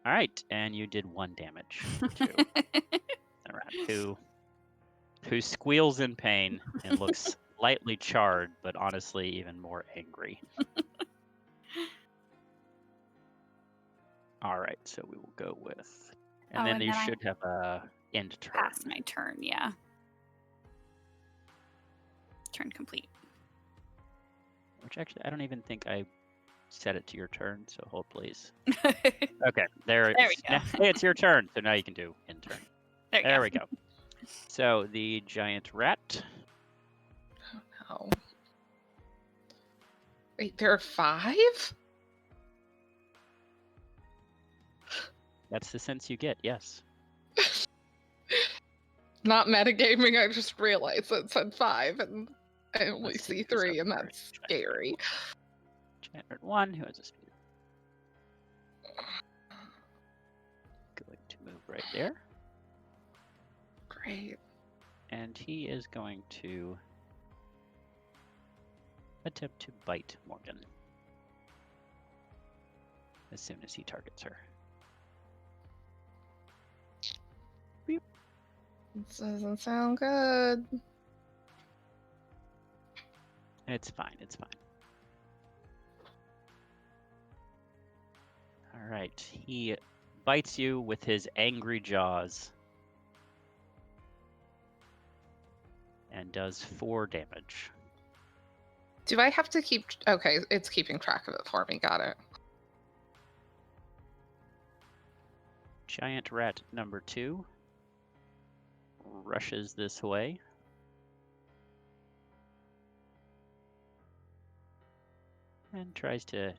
All right, and you did 1 damage to a rat who squeals in pain and looks lightly charred, but honestly even more angry. All right, so we will go with, and then you should have a end turn. Pass my turn. Yeah. Turn complete. Which actually, I don't even think I set it to your turn, so hold please. Okay, there it There is. we go. Hey, it's your turn, so now you can do in turn. There we go. So the giant rat. Oh. Wait, there are 5? That's the sense you get, yes. Not metagaming, I just realized it said 5, and I only Let's see pick this 3, up and for that's Giant Rat scary. Giant Rat 1, who has a speed. Going to move right there. Great. And he is going to attempt to bite Morgan as soon as he targets her. Beep. This doesn't sound good. It's fine, it's fine. All right, he bites you with his angry jaws and does 4 damage. Do I have to keep... Okay, it's keeping track of it for me. Got it. Giant rat number 2 rushes this way. And tries to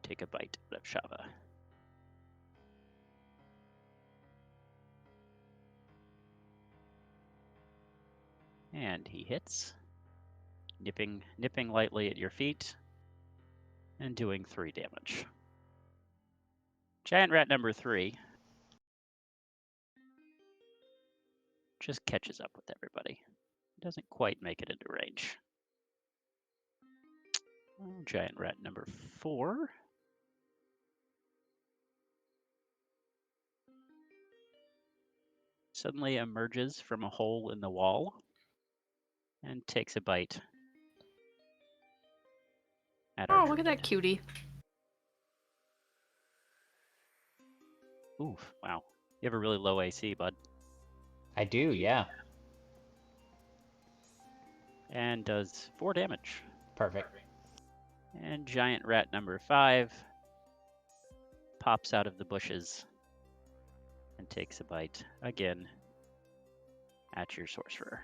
take a bite out of Shava. And he hits, nipping lightly at your feet and doing 3 damage. Giant rat number 3 just catches up with everybody. Doesn't quite make it into range. Giant rat number 4 suddenly emerges from a hole in the wall and takes a bite at our Oh, look at that druid. cutie. Oof, wow. You have a really low AC, bud. I do, yeah. And does 4 damage. Perfect. And giant rat number 5 pops out of the bushes and takes a bite again at your sorcerer.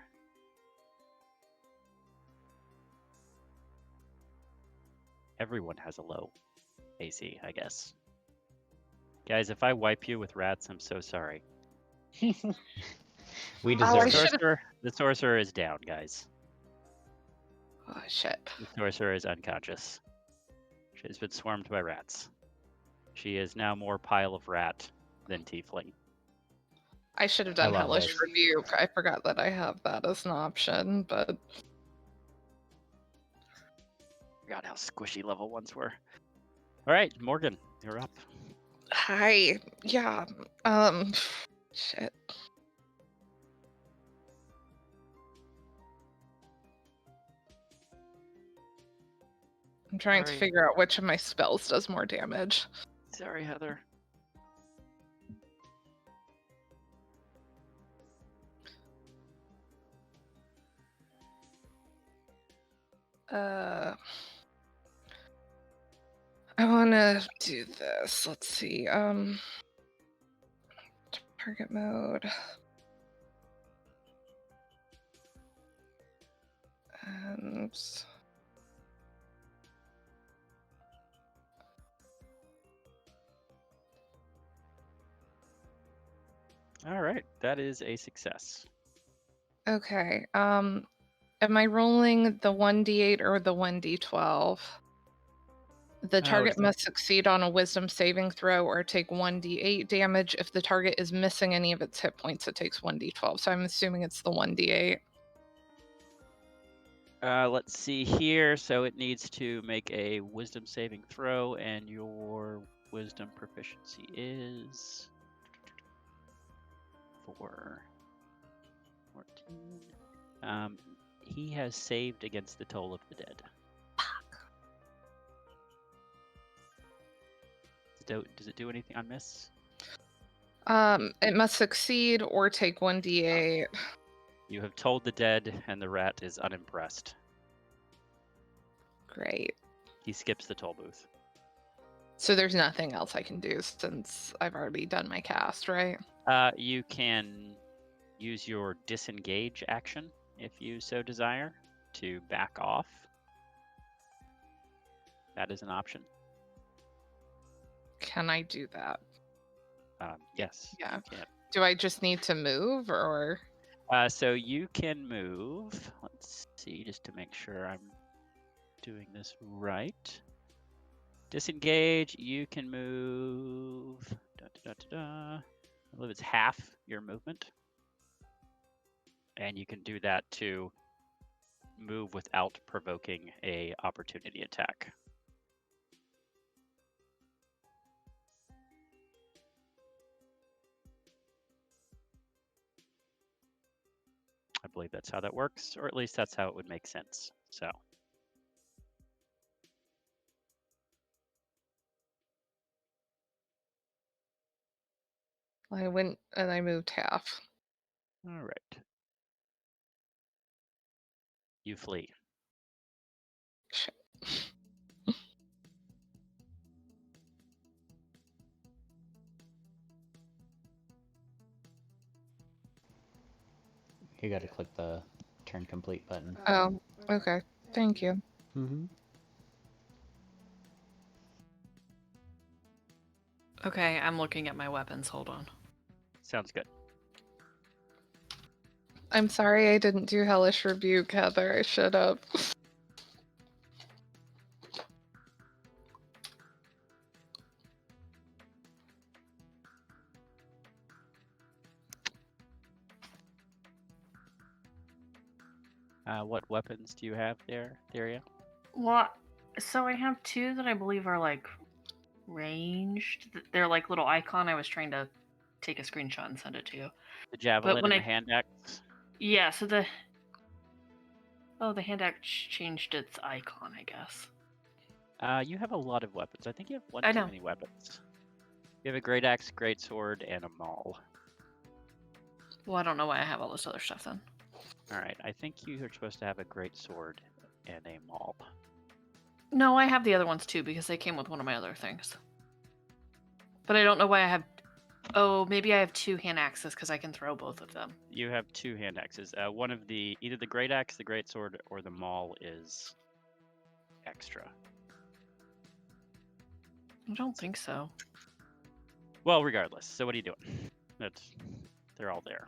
everyone has a low AC, I guess. Guys, if I wipe you with rats, I'm so sorry. We Oh, deserve I it. should've- The sorcerer is down, guys. Oh shit. The sorcerer is unconscious. She has been swarmed by rats. She is now more pile of rat than tiefling. I should have I done love Hellish this. Rebuke. I forgot that I have that as an option, but Forgot how squishy level 1s were. All right, Morgan, you're up. hi. Yeah. Shit. I'm trying to Sorry. figure out which of my spells does more damage. Sorry, Heather. I want to do this. Let's see. Target mode. And All right, that is a success. okay. Am I rolling the 1d8 or the 1d12? The target must succeed on a wisdom saving throw or take 1d8 damage. If the target is missing any of its hit points, it takes 1d12. So I'm assuming it's the 1d8. Let's see here. So it needs to make a wisdom saving throw, and your wisdom proficiency is 4. 14. He has saved against the toll of the dead. Does it do anything on miss? It must succeed or take 1d8. You have told the dead, and the rat is unimpressed. Great. He skips the toll booth. So there's nothing else I can do since I've already done my cast, right? You can use your disengage action, if you so desire, to back off. That is an option. Can I do that? Yes. Yeah. You can. Do I just need to move or? So you can move. Let's see, just to make sure I'm doing this right. Disengage, you can move. I believe it's half your movement. And you can do that to move without provoking a opportunity attack. I believe that's how that works, or at least that's how it would make sense. So. I went and I moved half. All right. You flee. Shit. You gotta click the turn complete button. Oh, okay. Thank you. Mm-hmm. Okay, I'm looking at my weapons. Hold on. Sounds good. I'm sorry I didn't do Hellish Rebuke, Heather. I should have. What weapons do you have there, Theria? Well, so I have 2 that I believe are like ranged. They're like little icon. I was trying to take a screenshot and send it to you. The javelin when and the hand axe? Yeah, so the hand axe changed its icon, I guess. You have a lot of weapons. I think you have one I too know. many weapons. You have a great axe, great sword, and a maul. Well, I don't know why I have all this other stuff then. All right, I think you are supposed to have a great sword and a maul. No, I have the other ones too because they came with one of my other things. But I don't know why I have. Oh, maybe I have 2 hand axes because I can throw both of them. You have 2 hand axes. One of either the great axe, the great sword, or the maul is extra. I don't think so. Well, regardless. So what are you doing? They're all there.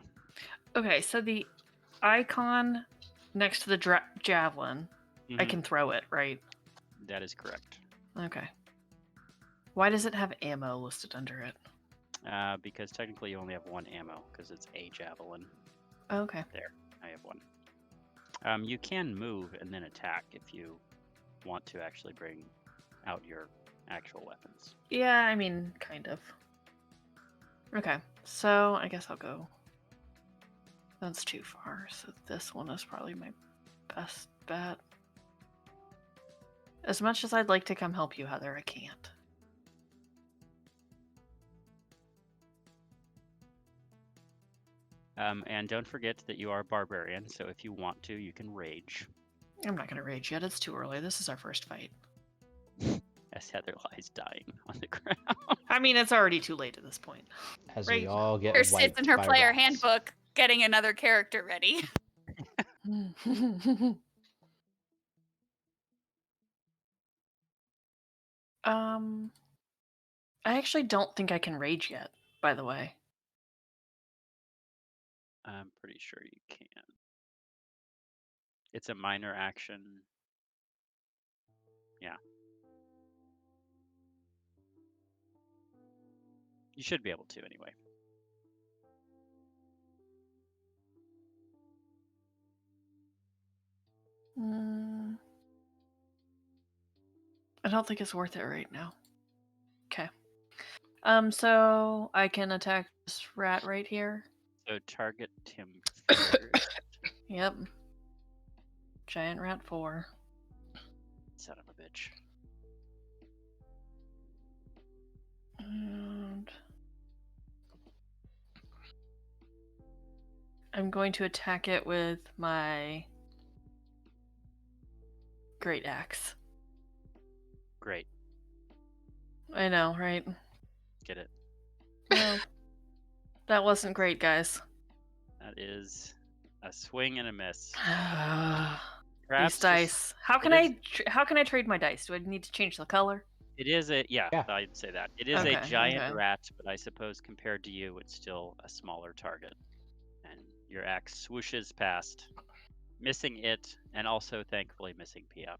Okay, so the icon next to the javelin, I Mhm. can throw it, right? That is correct. Okay. Why does it have ammo listed under it? Because technically you only have one ammo because it's a javelin. Okay. There, I have one. You can move and then attack if you want to actually bring out your actual weapons. Yeah, I mean, kind of. Okay, so I guess I'll go. That's too far, so this one is probably my best bet. As much as I'd like to come help you, Heather, I can't. And don't forget that you are a barbarian, so if you want to, you can rage. I'm not going to rage yet. It's too early. This is our first fight. As Heather lies dying on the ground. I mean, it's already too late at this point. As Right. we all get Her sits wiped in her by player rats. handbook, getting another character ready. I actually don't think I can rage yet, by the way. I'm pretty sure you can. It's a minor action. Yeah. You should be able to anyway. I don't think it's worth it right now. Okay. So I can attack this rat right here. So target him first. Yep. Giant rat 4. Son of a bitch. And I'm going to attack it with my great axe. Great. I know, right? Get it. Well, that wasn't great, guys. That is a swing and a miss. These dice. How can I trade my dice? Do I need to change the color? It is a Yeah. I'd say that. It is Okay, a giant okay. rat, but I suppose compared to you, it's still a smaller target. And your axe swooshes past, missing it, and also thankfully missing Piop.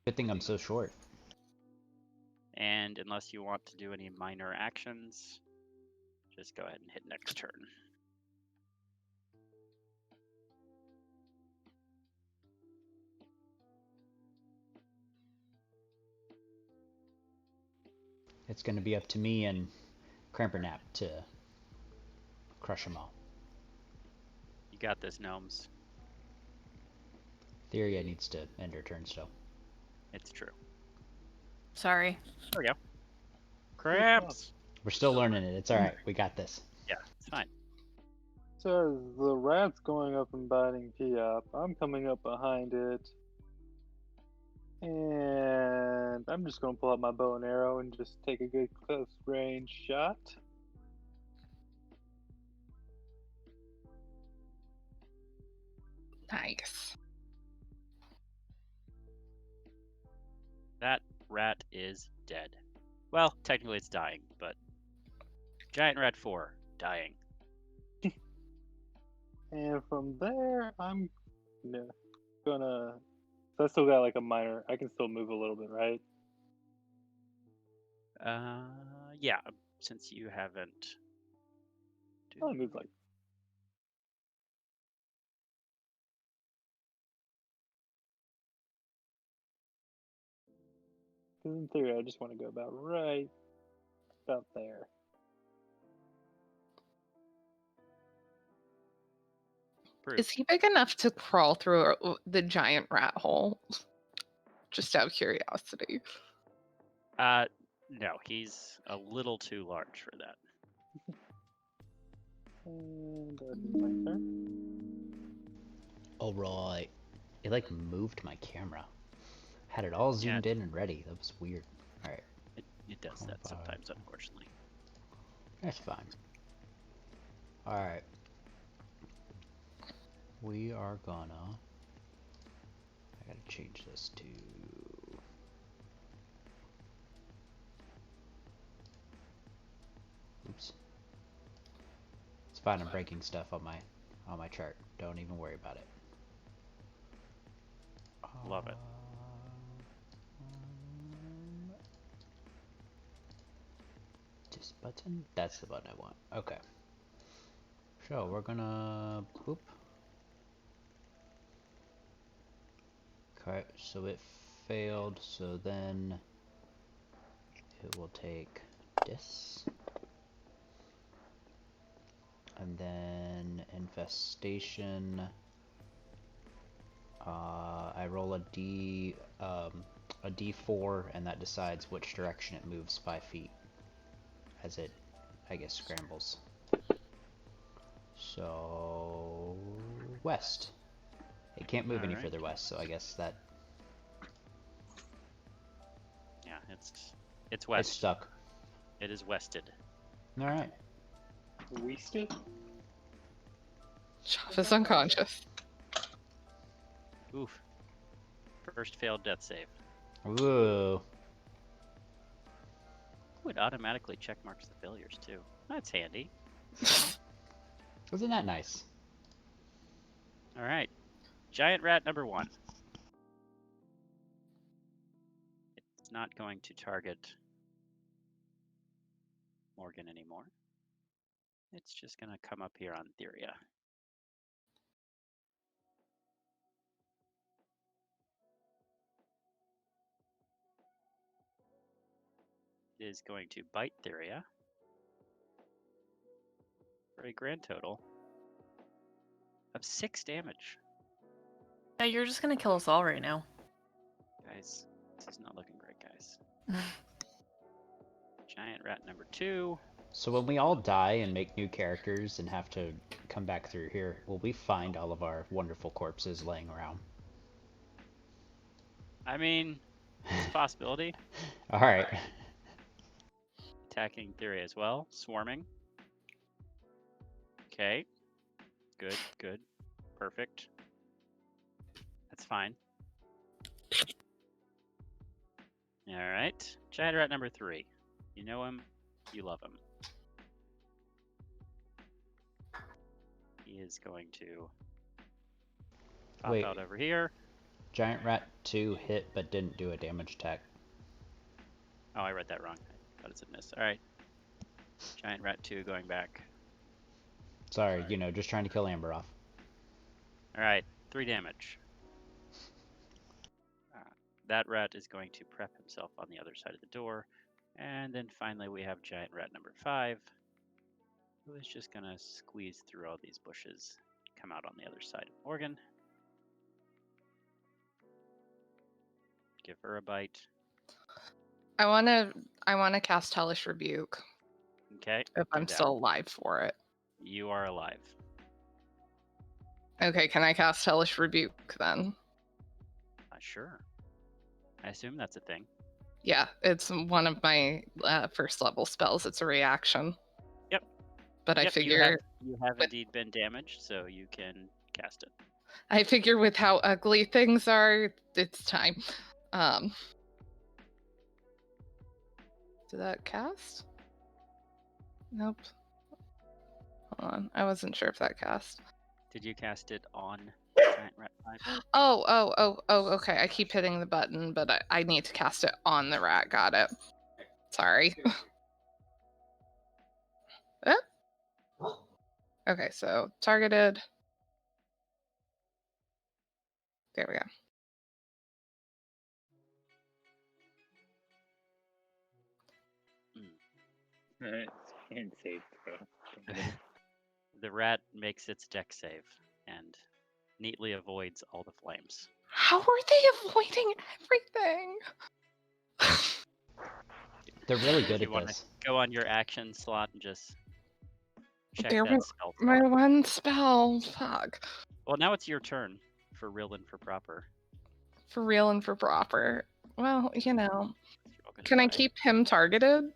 Good thing I'm so short. And unless you want to do any minor actions, just go ahead and hit next turn. It's going to be up to me and Crampernap to crush them all. You got this, gnomes. Theria needs to end her turn still. It's true. Sorry. There we go. Cramps! We're still learning it. It's alright. We got this. Yeah, it's fine. So as the rat's going up and biting Piop, I'm coming up behind it. And I'm just going to pull out my bow and arrow and just take a good close range shot. Nice. That rat is dead. Well, technically it's dying, but giant rat 4, dying. And from there, I'm gonna. So I still got like a minor. I can still move a little bit, right? Yeah, since you haven't. I'll move like. Because in theory, I just want to go about right about there. Proof. Is he big enough to crawl through the giant rat hole? Just out of curiosity. No, he's a little too large for that. And that'd be my turn. Alright. It like moved my camera. Had it all zoomed in and ready. That was weird. Alright. It does that sometimes, unfortunately. That's fine. Alright. We are gonna... I gotta change this to... fine. I'm breaking stuff on my chart. Don't even worry about it. Love it. This button? That's the button I want. Okay. So we're gonna boop. Okay, so it failed, so then it will take this. And then infestation. I roll a D4, and that decides which direction it moves 5 feet as it, I guess, scrambles. So west. It can't move any further west, so I guess that. Yeah, it's west. It's stuck. It is wested. All right. Wasted? Chav is unconscious. Oof. First failed death save. Ooh. It automatically check marks the failures too. That's handy. Wasn't that nice? All right. Giant rat number 1. It's not going to target Morgan anymore. It's just going to come up here on Theria. It is going to bite Theria for a grand total of 6 damage. Yeah, you're just gonna kill us all right now. Guys, this is not looking great, guys. Giant rat number 2. So when we all die and make new characters and have to come back through here, will we find all of our wonderful corpses laying around? I mean, it's a possibility. All right. Attacking Theria as well. Swarming. Okay. Good, good. Perfect. That's fine. Alright. Giant rat number 3. You know him, you love him. He is going to pop Wait. out over here. Giant Rat 2 hit but didn't do a damage attack. Oh, I read that wrong. I thought it's a miss. Alright. Giant rat 2 going back. Sorry, you know, just trying to kill Amber off. Alright, 3 damage. That rat is going to prep himself on the other side of the door. And then finally we have giant rat number 5, who is just going to squeeze through all these bushes, come out on the other side of Morgan. Give her a bite. I wanna cast Hellish Rebuke Okay. if I'm still alive for it. You are alive. Okay, can I cast Hellish Rebuke then? Sure. I assume that's a thing. Yeah, it's one of my first level spells. It's a reaction. Yep. But I Yep, figure you have indeed been damaged, so you can cast it. I figure with how ugly things are, it's time. Did that cast? Nope. Hold on. I wasn't sure if that cast. Did you cast it on giant rat 5? Oh, okay. I keep hitting the button, but I need to cast it on the rat. Got it. Sorry. Okay, so targeted. There we go. And save throw. The rat makes its deck save and neatly avoids all the flames. How are they avoiding everything? They're really good If you at want this. to go on your action slot and just check There that was spell. my one spell. Fuck. Well, now it's your turn for real and for proper. For real and for proper. Well, you know. You're all gonna Can I die. keep him targeted?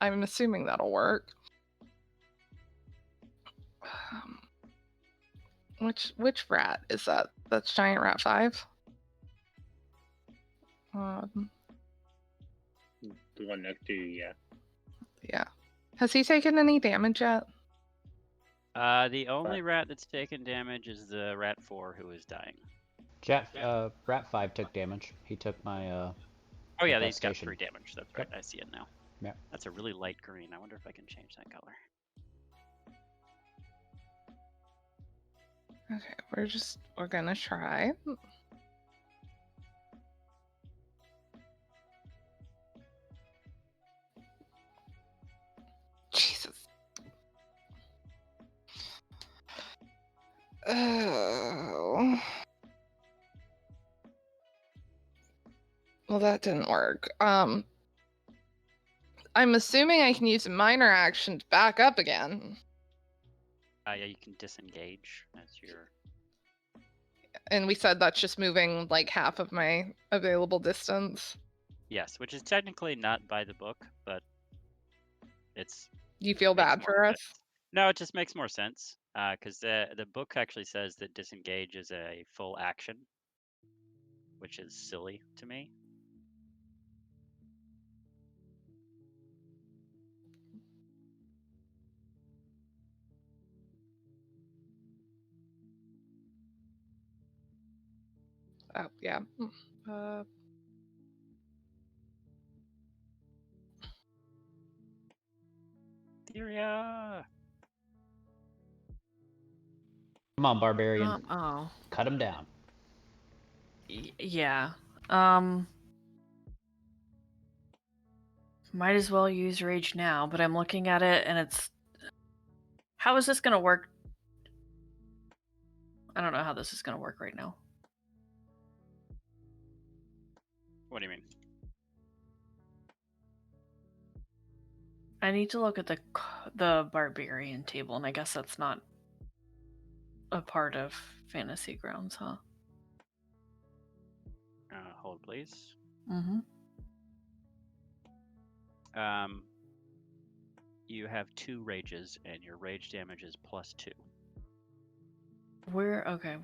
I'm assuming that'll work. Which rat is that? That's giant rat 5? The one next to you, yeah. Yeah. Has he taken any damage yet? The only rat that's taken damage is the rat 4 who is dying. Rat 5 took damage. He took my Oh yeah, he's got infestation. 3 damage. That's right. I see it now. Yeah. That's a really light green. I wonder if I can change that color. Okay, we're gonna try. Jesus. Oh. Well, that didn't work. I'm assuming I can use a minor action to back up again. Yeah, you can disengage as your. And we said that's just moving like half of my available distance. Yes, which is technically not by the book, but it's. You feel bad for us? No, it just makes more sense. Because the book actually says that disengage is a full action, which is silly to me. Oh, yeah. Theria! Come on, barbarian. Oh. Cut him down. Yeah. Might as well use rage now, but I'm looking at it and it's. How is this gonna work? I don't know how this is gonna work right now. What do you mean? I need to look at the barbarian table, and I guess that's not a part of Fantasy Grounds, huh? Hold, please. Mm-hmm. You have 2 rages, and your rage damage is +2. Where? Okay.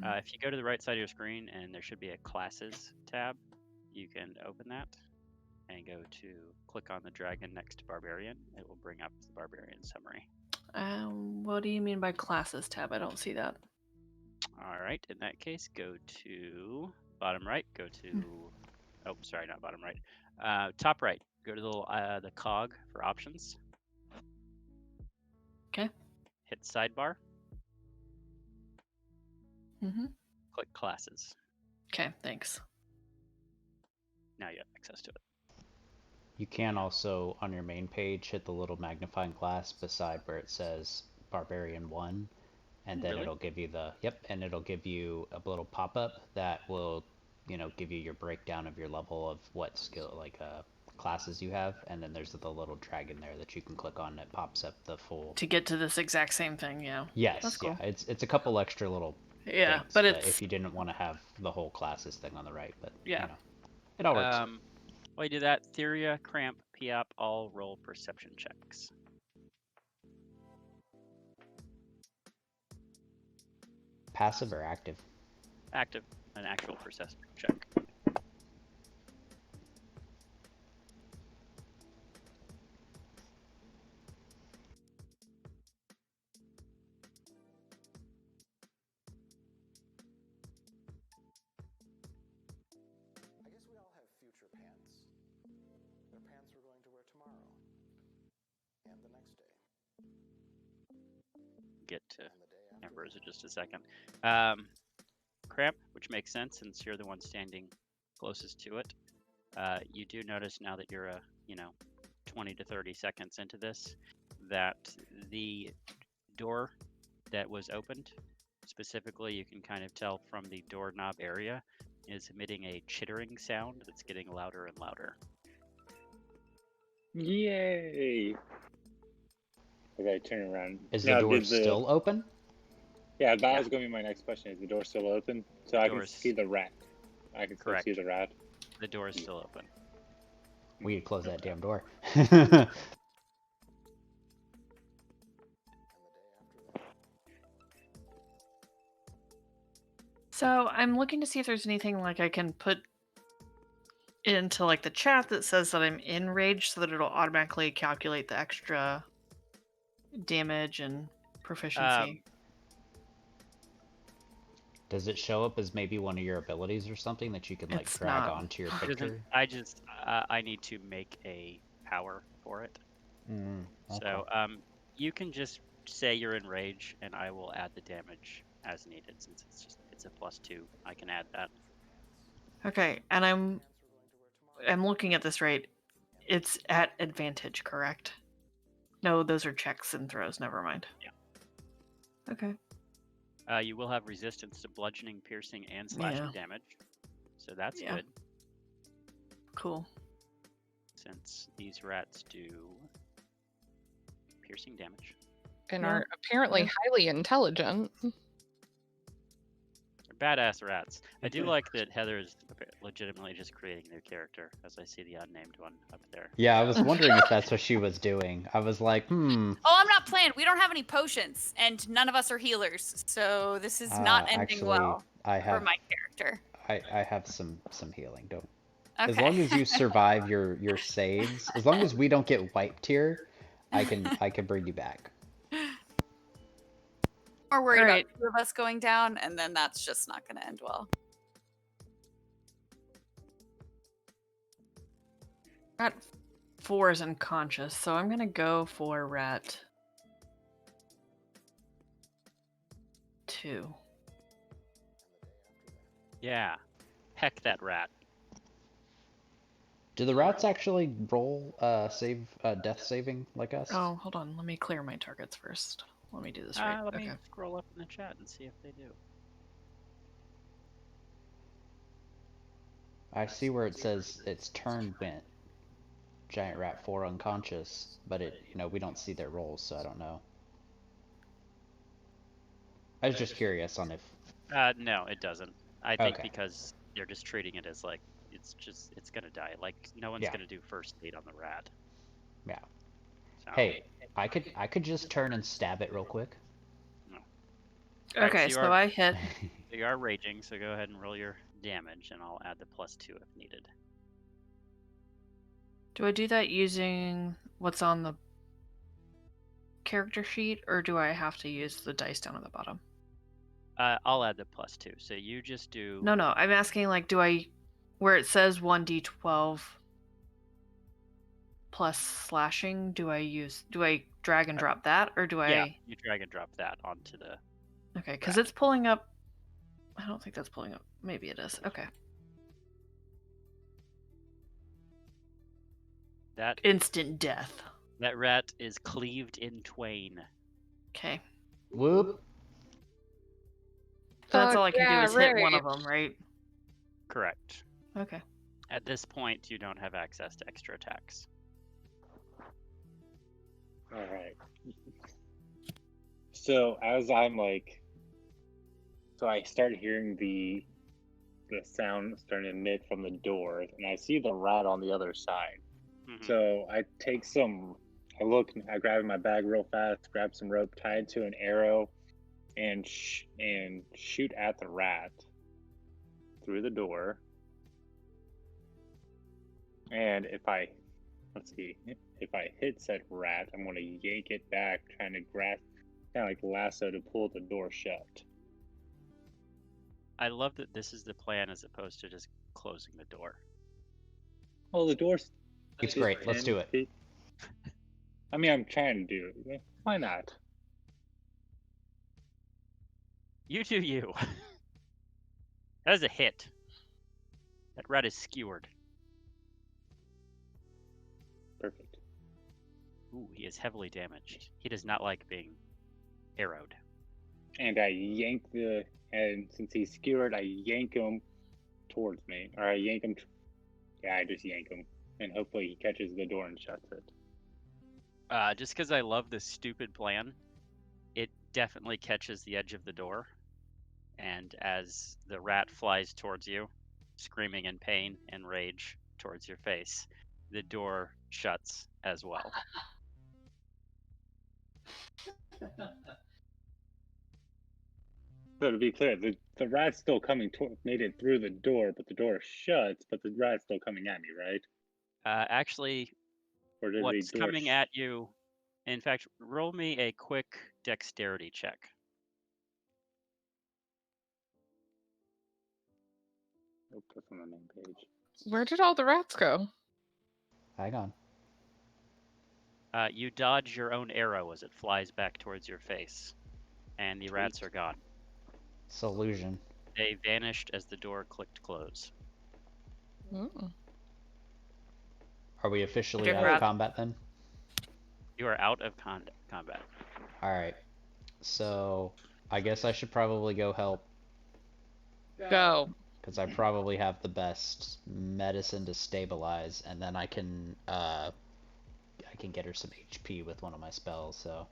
If you go to the right side of your screen, and there should be a Classes tab, you can open that and go to click on the dragon next to Barbarian. It will bring up the Barbarian summary. What do you mean by Classes tab? I don't see that. All right. In that case, go to bottom right. Go to. Oh, sorry, not bottom right. Top right. Go to the cog for options. Okay. Hit sidebar. Mm-hmm. Click classes. Okay, thanks. Now you have access to it. You can also, on your main page, hit the little magnifying glass beside where it says Barbarian 1, and then it'll give you and it'll give you a little pop-up that will, give you your breakdown of your level of what skill, classes you have, and then there's the little dragon there that you can click on that pops up the full. To get to this exact same thing, yeah. Yes, that's cool. Yeah, it's a couple extra little. Yeah, things, but it's if you didn't want to have the whole classes thing on the right, but yeah, it all works. While you do that, Theria, Cramp, Piop, all roll perception checks. Passive or active? Active, an actual perception check. I guess we all have future pants. They're pants we're going to wear tomorrow. And the next day. Get to Embers in just a second. Cramp, which makes sense since you're the one standing closest to it. You do notice now that you're 20 to 30 seconds into this, that the door that was opened, specifically you can kind of tell from the doorknob area, is emitting a chittering sound that's getting louder and louder. Yay! Okay, turn around. Is the door still open? Yeah, that was going to be my next question. Is the door still open? So I can see the rat. I can still see the rat. The door is still open. We could close that damn door. So I'm looking to see if there's anything like I can put into like the chat that says that I'm in rage so that it'll automatically calculate the extra damage and proficiency. Does it show up as maybe one of your abilities or something that you can like It's drag not. onto your It doesn't. picture? I need to make a power for it. Okay. So you can just say you're in rage, and I will add the damage as needed since it's a +2. I can add that. Okay, and I'm looking at this right. It's at advantage, correct? No, those are checks and throws. Never mind. Yeah. Okay. You will have resistance to bludgeoning, piercing, and slashing damage. So that's good. Cool. Since these rats do piercing damage. And are apparently highly intelligent. They're badass rats. I do like that Heather's legitimately just creating their character, as I see the unnamed one up there. Yeah, I was wondering if that's what she was doing. I was like, Oh, I'm not playing. We don't have any potions, and none of us are healers, so this is not ending actually, well I have, for my character. I have some healing. Don't. Okay. As long as you survive your saves, as long as we don't get wiped here, I can bring you back. We're worried about two of us going down, and then that's just not going to end well. Rat 4 is unconscious, so I'm gonna go for rat 2. Yeah. Heck that rat. Do the rats actually roll death saving like us? Oh, hold on. Let me clear my targets first. Let me do this right. Let me scroll up in the chat and see if they do. I see where it says its turn went. Giant rat 4 unconscious, but we don't see their rolls, so I don't know. I was just curious on if. No, it doesn't. I think because you're just treating it as like it's gonna die. Like no one's gonna do first aid on the rat. Yeah. So. Hey, I could just turn and stab it real quick. No. Okay, right, so I hit. You are raging, so go ahead and roll your damage, and I'll add the +2 if needed. Do I do that using what's on the character sheet, or do I have to use the dice down at the bottom? I'll add the +2. So you just do. No, I'm asking like, do I, where it says 1d12 plus slashing, do I drag and drop that, or do I? Yeah, you drag and drop that onto the. Okay, because it's pulling up. I don't think that's pulling up. Maybe it is. Okay. That instant death. That rat is cleaved in twain. Okay. Whoop. So that's all I can do is hit one of them, right? Correct. Okay. At this point, you don't have access to extra attacks. All right. So as I'm so I start hearing the sound starting to emit from the door, and I see the rat on the other side. Mm-hmm. So I take I grab my bag real fast, grab some rope, tie it to an arrow, and shoot at the rat through the door. And if I hit said rat, I'm going to yank it back, trying to grasp, kind of like lasso, to pull the door shut. I love that this is the plan as opposed to just closing the door. Well, the door's... It's great. Let's do it. I mean, I'm trying to do it. Why not? You do you. That is a hit. That rat is skewered. Perfect. Ooh, he is heavily damaged. He does not like being arrowed. And I yank and since he's skewered, I yank him towards me. Or I yank him. I just yank him. And hopefully he catches the door and shuts it. Just because I love this stupid plan, it definitely catches the edge of the door. And as the rat flies towards you, screaming in pain and rage towards your face, the door shuts as well. So to be clear, the rat's still coming made it through the door, but the door shuts, but the rat's still coming at me, right? Actually, Or did the what's door coming at you? In fact, roll me a quick dexterity check. Nope, that's on the main page. Where did all the rats go? Hang on. You dodge your own arrow as it flies back towards your face, and the rats are gone. It's illusion. They vanished as the door clicked close. Mm. Are we officially Different out of rat. combat then? You are out of combat. Alright. So, I guess I should probably go help, Go. because I probably have the best medicine to stabilize, and then I can get her some HP with one of my spells, so...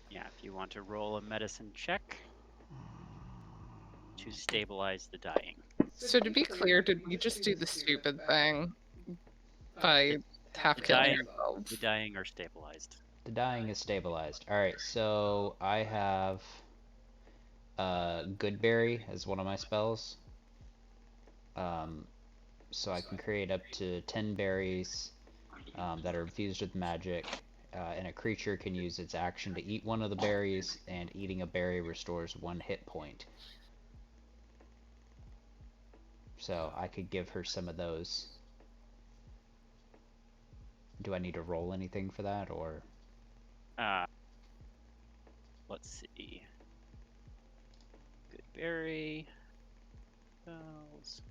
Yeah, if you want to roll a medicine check to stabilize the dying. So to be clear, did we just do the stupid thing by half The killing dying, ourselves? the dying are stabilized. The dying is stabilized. Alright, so I have Goodberry as one of my spells. So I can create up to 10 berries that are infused with magic, and a creature can use its action to eat one of the berries, and eating a berry restores 1 hit point. So I could give her some of those. Do I need to roll anything for that, or? Let's see. Good berry. Spells.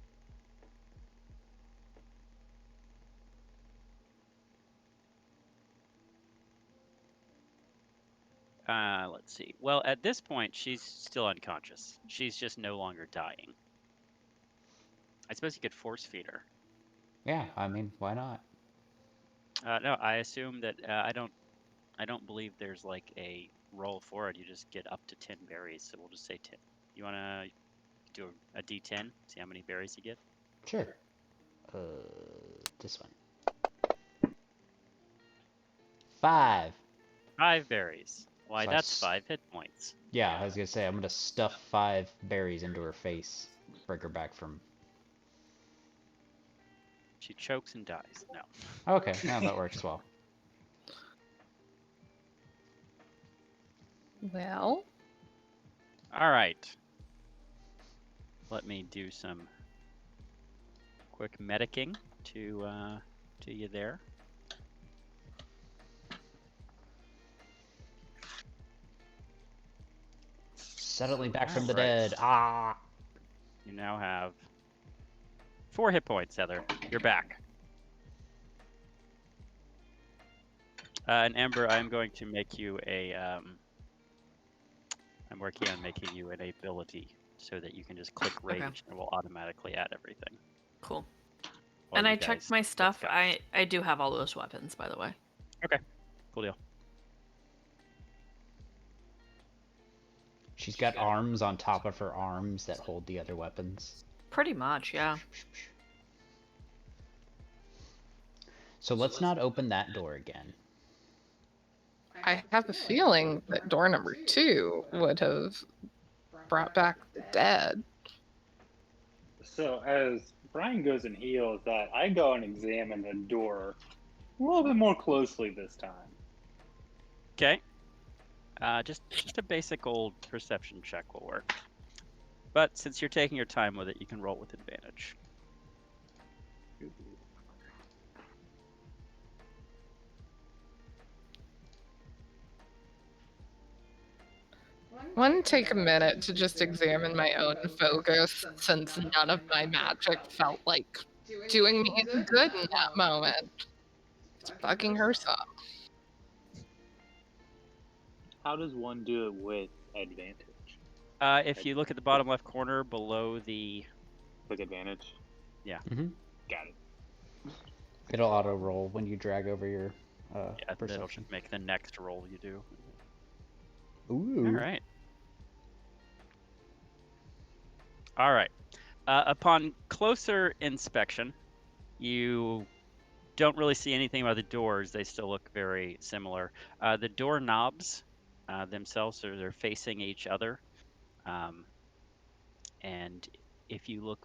Let's see. Well, at this point, she's still unconscious. She's just no longer dying. I suppose you could force feed her. Yeah, I mean, why not? No, I assume that I don't believe there's like a roll for it. You just get up to 10 berries. So we'll just say 10. You wanna do a D10? See how many berries you get. Sure. This one. 5. 5 berries. Why, So that's 5 hit points. Yeah, I was gonna say, I'm gonna stuff 5 berries into her face. Break her back from... She chokes and dies. No. Okay, now that works well. Well, All right. Let me do some quick medicing to you there. Suddenly back from the Alright. dead. Ah! You now have 4 hit points, Heather. You're back. And Amber, I'm going to make you a. I'm working on making you an ability so that you can just click rage and it will automatically add everything. Cool. While And you I checked guys my get stuff. stuff. I do have all those weapons, by the way. Okay. Cool deal. She's got arms on top of her arms that hold the other weapons. Pretty much, yeah. So let's not open that door again. I have a feeling that door number 2 would have brought back the dead. So as Brian goes and heals that, I go and examine the door a little bit more closely this time. Okay. Just a basic old perception check will work. But since you're taking your time with it, you can roll with advantage. Want to take a minute to just examine my own focus, since none of my magic felt like doing me any good in that moment. It's bugging her some. How does one do it with advantage? If you look at the bottom left corner below the... With advantage? Yeah. Mm-hmm. Got it. It'll auto roll when you drag over your Yeah, that'll perception. make the next roll you do. Ooh. All right. All right. Upon closer inspection, you don't really see anything about the doors. They still look very similar. The door knobs themselves, they're facing each other. and if you look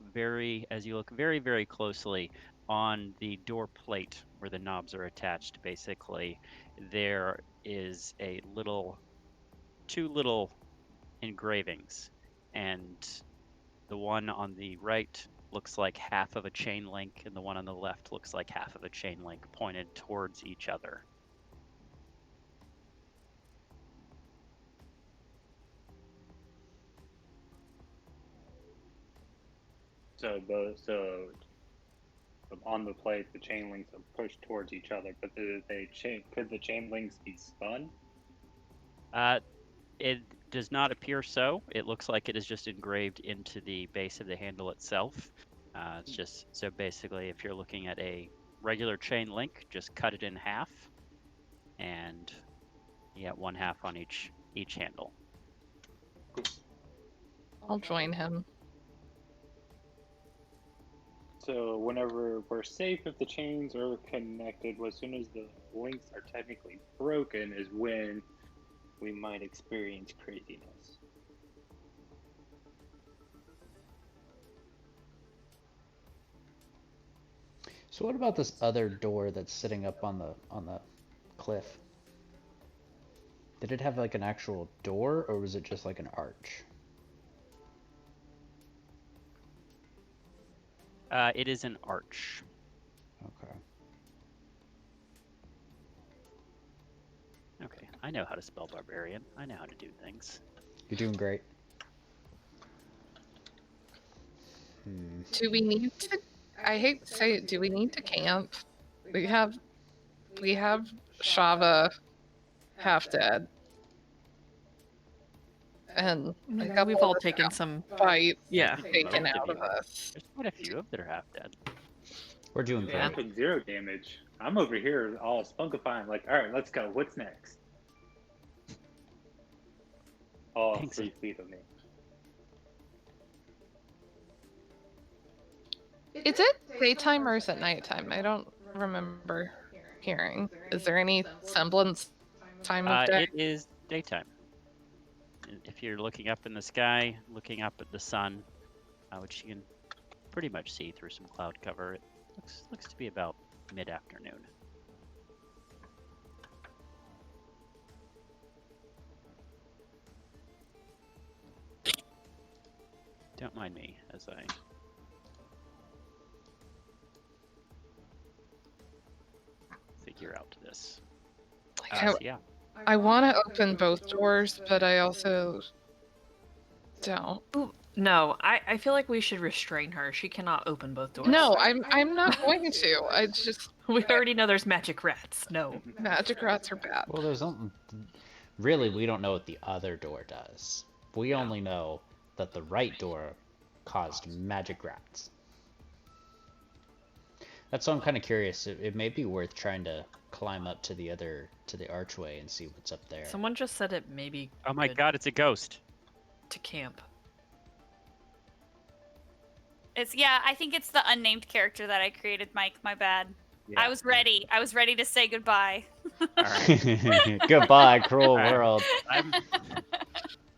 as you look very, very closely on the door plate where the knobs are attached, basically, there is two little engravings, and the one on the right looks like half of a chain link, and the one on the left looks like half of a chain link pointed towards each other. So on the plate, the chain links are pushed towards each other, but could the chain links be spun? It does not appear so. It looks like it is just engraved into the base of the handle itself. It's just, so basically, if you're looking at a regular chain link, just cut it in half, and you got one half on each handle. I'll join him. So whenever we're safe if the chains are connected, as soon as the links are technically broken is when we might experience craziness. So what about this other door that's sitting up on the cliff? Did it have like an actual door, or was it just like an arch? It is an arch. Okay. Okay, I know how to spell barbarian. I know how to do things. You're doing great. Do we need to? I hate to say it. Do we need to camp? We have Shava half dead, and We've all taken some fight Yeah. taken out of us. There's quite a few of that are half dead. We're doing Yeah, I'm great. taking 0 damage. I'm over here all spunkifying, like, all right, let's go. What's next? All Thanks. 3 feet of me. Is it daytime or is it nighttime? I don't remember hearing. Is there any semblance time of day? It is daytime. If you're looking up in the sky, looking up at the sun, which you can pretty much see through some cloud cover, it looks to be about mid-afternoon. Don't mind me as I figure out this. So yeah. I want to open both doors, but I also don't. No, I feel like we should restrain her. She cannot open both doors. No, I'm not going to. I just We already know there's magic rats. No. magic rats are bad. Well, there's something. Really, we don't know what the other door does. We only know that the right door caused magic rats. That's why I'm kind of curious. It may be worth trying to climb up to the archway and see what's up there. Someone just said it may be Oh my good god, it's a ghost. to camp. I think it's the unnamed character that I created, Mike. My bad. Yeah. I was ready. I was ready to say goodbye. All right. Goodbye, cruel All right. world.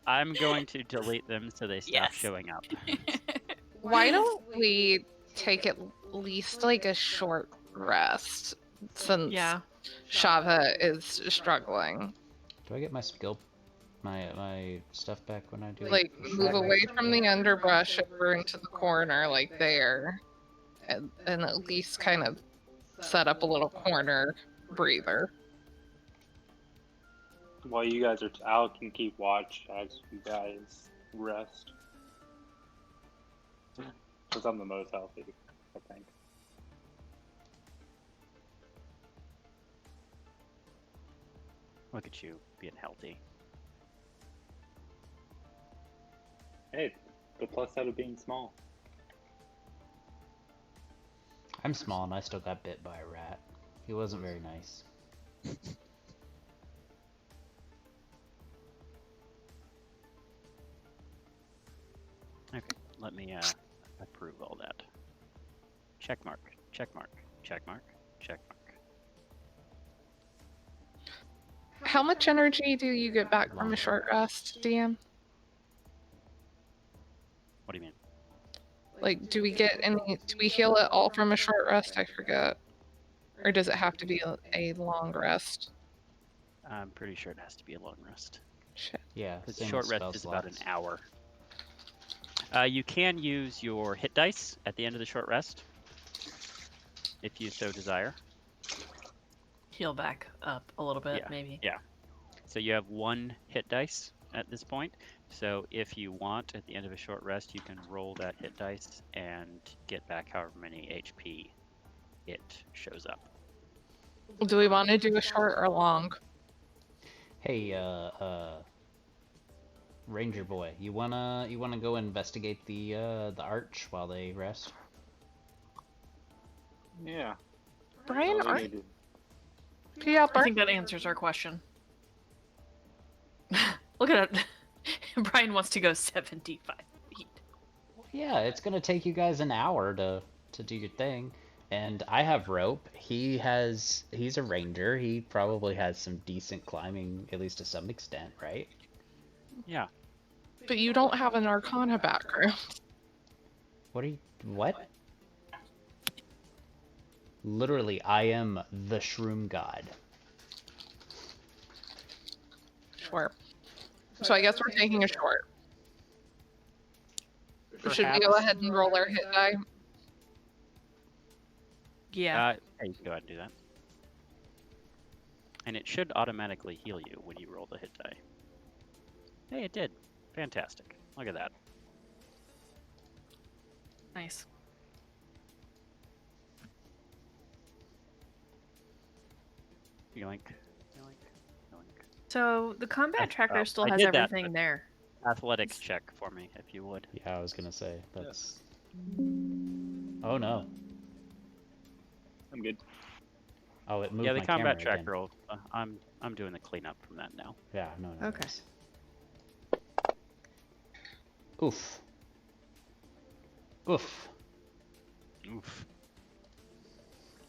I'm going to delete them so they stop Yes. showing up. Why don't we take at least like a short rest since Shava is struggling? Do I get my skill, my stuff back when I do? Like move away from the underbrush over into the corner, like there, and at least kind of set up a little corner breather. While you guys are out, can keep watch as you guys rest. Because I'm the most healthy, I think. Look at you being healthy. Hey, the plus side of being small. I'm small and I still got bit by a rat. He wasn't very nice. Okay, let me approve all that. Check mark, check mark, check mark, check mark. How much energy do you get back from a short rest, DM? What do you mean? Like, do we get any? Do we heal it all from a short rest? I forget. Or does it have to be a long rest? I'm pretty sure it has to be a long rest. Shit. Yeah, Because same short with rest spell is about an slots. hour. You can use your hit dice at the end of the short rest, if you so desire. Heal back up a little bit, maybe. Yeah. So you have 1 hit dice at this point. So if you want, at the end of a short rest, you can roll that hit dice and get back however many HP it shows up. Do we want to do a short or long? Hey, Ranger boy, you wanna go investigate the arch while they rest? Yeah. Brian, Well, we are need to- yeah, I think that answers our question. Look at it. Brian wants to go 75 feet. Yeah, it's gonna take you guys an hour to do your thing. And I have rope. He's a ranger. He probably has some decent climbing, at least to some extent, right? Yeah. But you don't have an Arcana background. What? Literally, I am the shroom god. Sure. So I guess we're taking a short. Should we go Perhaps. ahead and roll our hit die? Yeah. Hey, you can go ahead and do that. And it should automatically heal you when you roll the hit die. Hey, it did. Fantastic. Look at that. Nice. Yoink. So the combat tracker still I has did that, everything but- there. Athletics check for me, if you would. Yeah, I was gonna say that's. Oh no. I'm good. Oh, it moved Yeah, the my combat camera tracker. Will, I'm doing the cleanup from that now. Again. Yeah, no. Okay. Oof. Oof. Oof.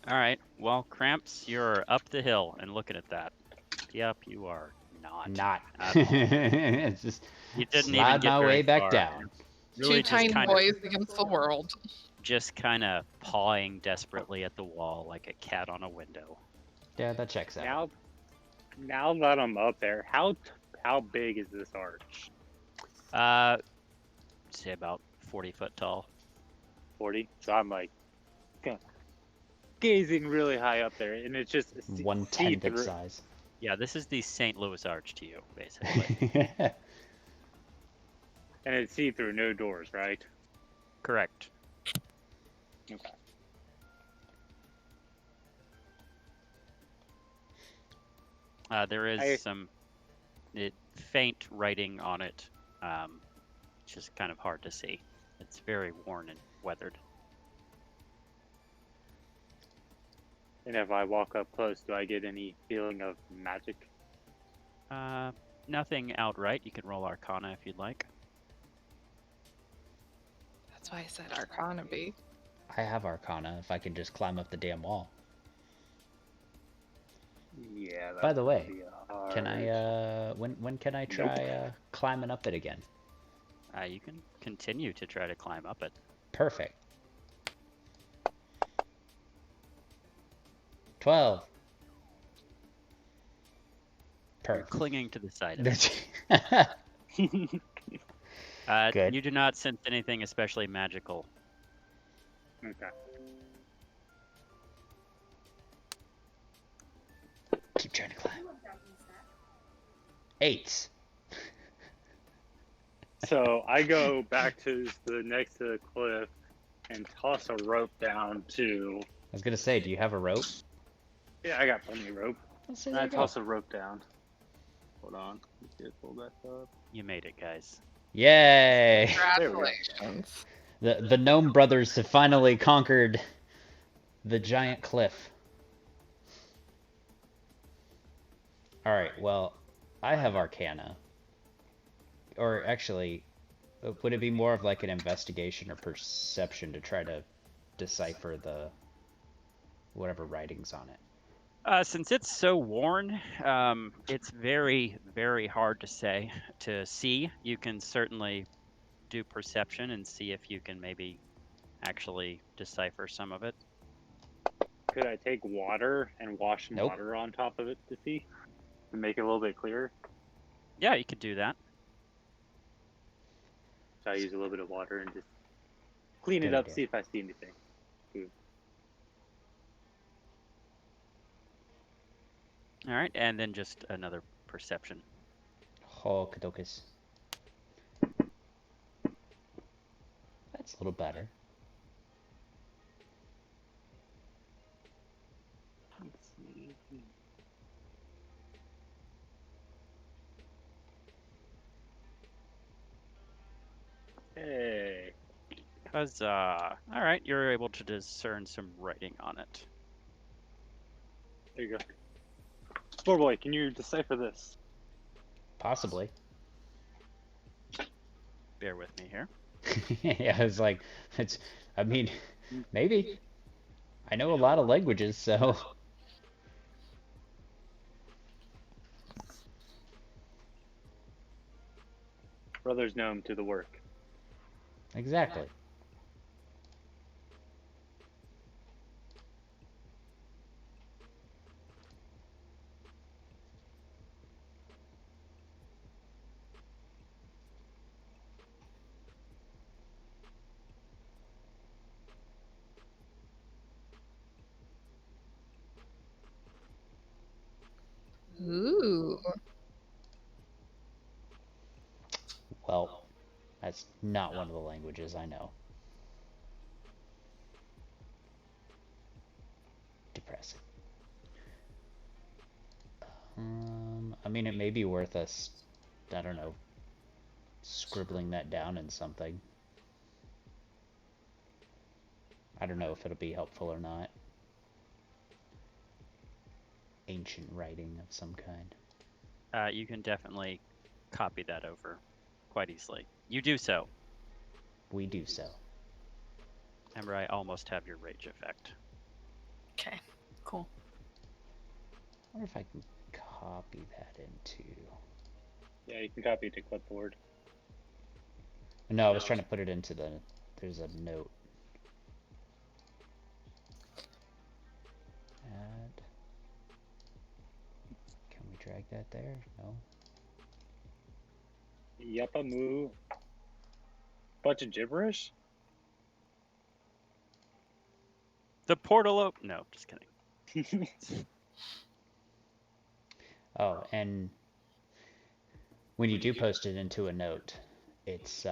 All right. Well, Cramps, you're up the hill and looking at that. Yep, you are not. Not. at all. It's just You didn't even slide get my very way back far. down. Really Two just tiny kind boys against the world. just kind of pawing desperately at the wall like a cat on a window. Yeah, that checks out. Now that I'm up there, how big is this arch? Say about 40 foot tall. 40. So I'm like gazing really high up there, and it's just 1/10 its size. Yeah, this is the St. Louis Arch to you, basically. And it's see-through, no doors, right? Correct. Okay. There is some faint writing on it. It's just kind of hard to see. It's very worn and weathered. And if I walk up close, do I get any feeling of magic? Nothing outright. You can roll Arcana if you'd like. That's why I said Arcana B. I have Arcana if I can just climb up the damn wall. Yeah. By the way, hard. can I when can I try climbing up it again? You can continue to try to climb up it. Perfect. 12. You're Perfect. clinging to the side of it. Good. You do not sense anything especially magical. Okay. Keep trying to climb. 8. So I go back to the next to the cliff and toss a rope down to. I was gonna say, do you have a rope? Yeah, I got plenty of rope. Let's And I toss a rope down. Hold on. Let's get it pulled back up. You made it, guys. Yay! Congratulations. The Gnome Brothers have finally conquered the giant cliff. Alright, well, I have Arcana. Or actually, would it be more of like an investigation or perception to try to decipher the whatever writings on it? Since it's so worn, it's very, very hard to see. You can certainly do perception and see if you can maybe actually decipher some of it. Could I take water and wash some Nope. water on top of it to see? To make it a little bit clearer? Yeah, you could do that. So I use a little bit of water and just clean it Good up, idea. see if I see anything. All right, and then just another perception. Hokadokus. That's a little better. Let's see. Hey. Huzzah. All right, you're able to discern some writing on it. There you go. Spore boy, can you decipher this? Possibly. Bear with me here. Yeah, it's like, I mean, maybe. I know a lot of languages, so. Brothers gnome to the work. Exactly. Ooh. Well, that's not one of the languages I know. Depressing. I mean, it may be worth us, I don't know, scribbling that down in something. I don't know if it'll be helpful or not. Ancient writing of some kind. You can definitely copy that over quite easily. You do so. We do so. Remember, I almost have your rage effect. Okay, cool. I wonder if I can copy that into... Yeah, you can copy it to clipboard. No, I was trying to put it into the... There's a note. Add. Can we drag that there? No. Yappamoo. Bunch of gibberish? The portal No, just kidding. Oh, and when you do post it into a note, it's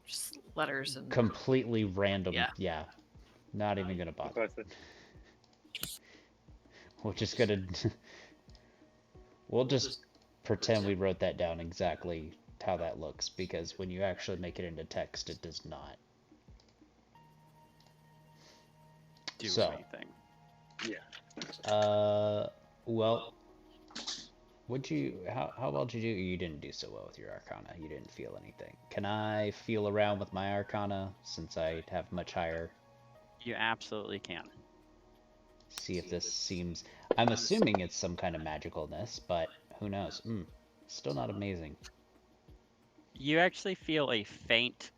Just letters and completely random. Yeah. Yeah. Not even gonna bother. Post it. We're just gonna... We'll just pretend we wrote that down exactly how that looks, because when you actually make it into text, it does not. Do So. anything. Yeah. Well, how well did you do? You didn't do so well with your Arcana. You didn't feel anything. Can I feel around with my Arcana, since I have much higher? You absolutely can. See if this seems... I'm assuming it's some kind of magicalness, but who knows? Still not amazing. You actually feel a faint,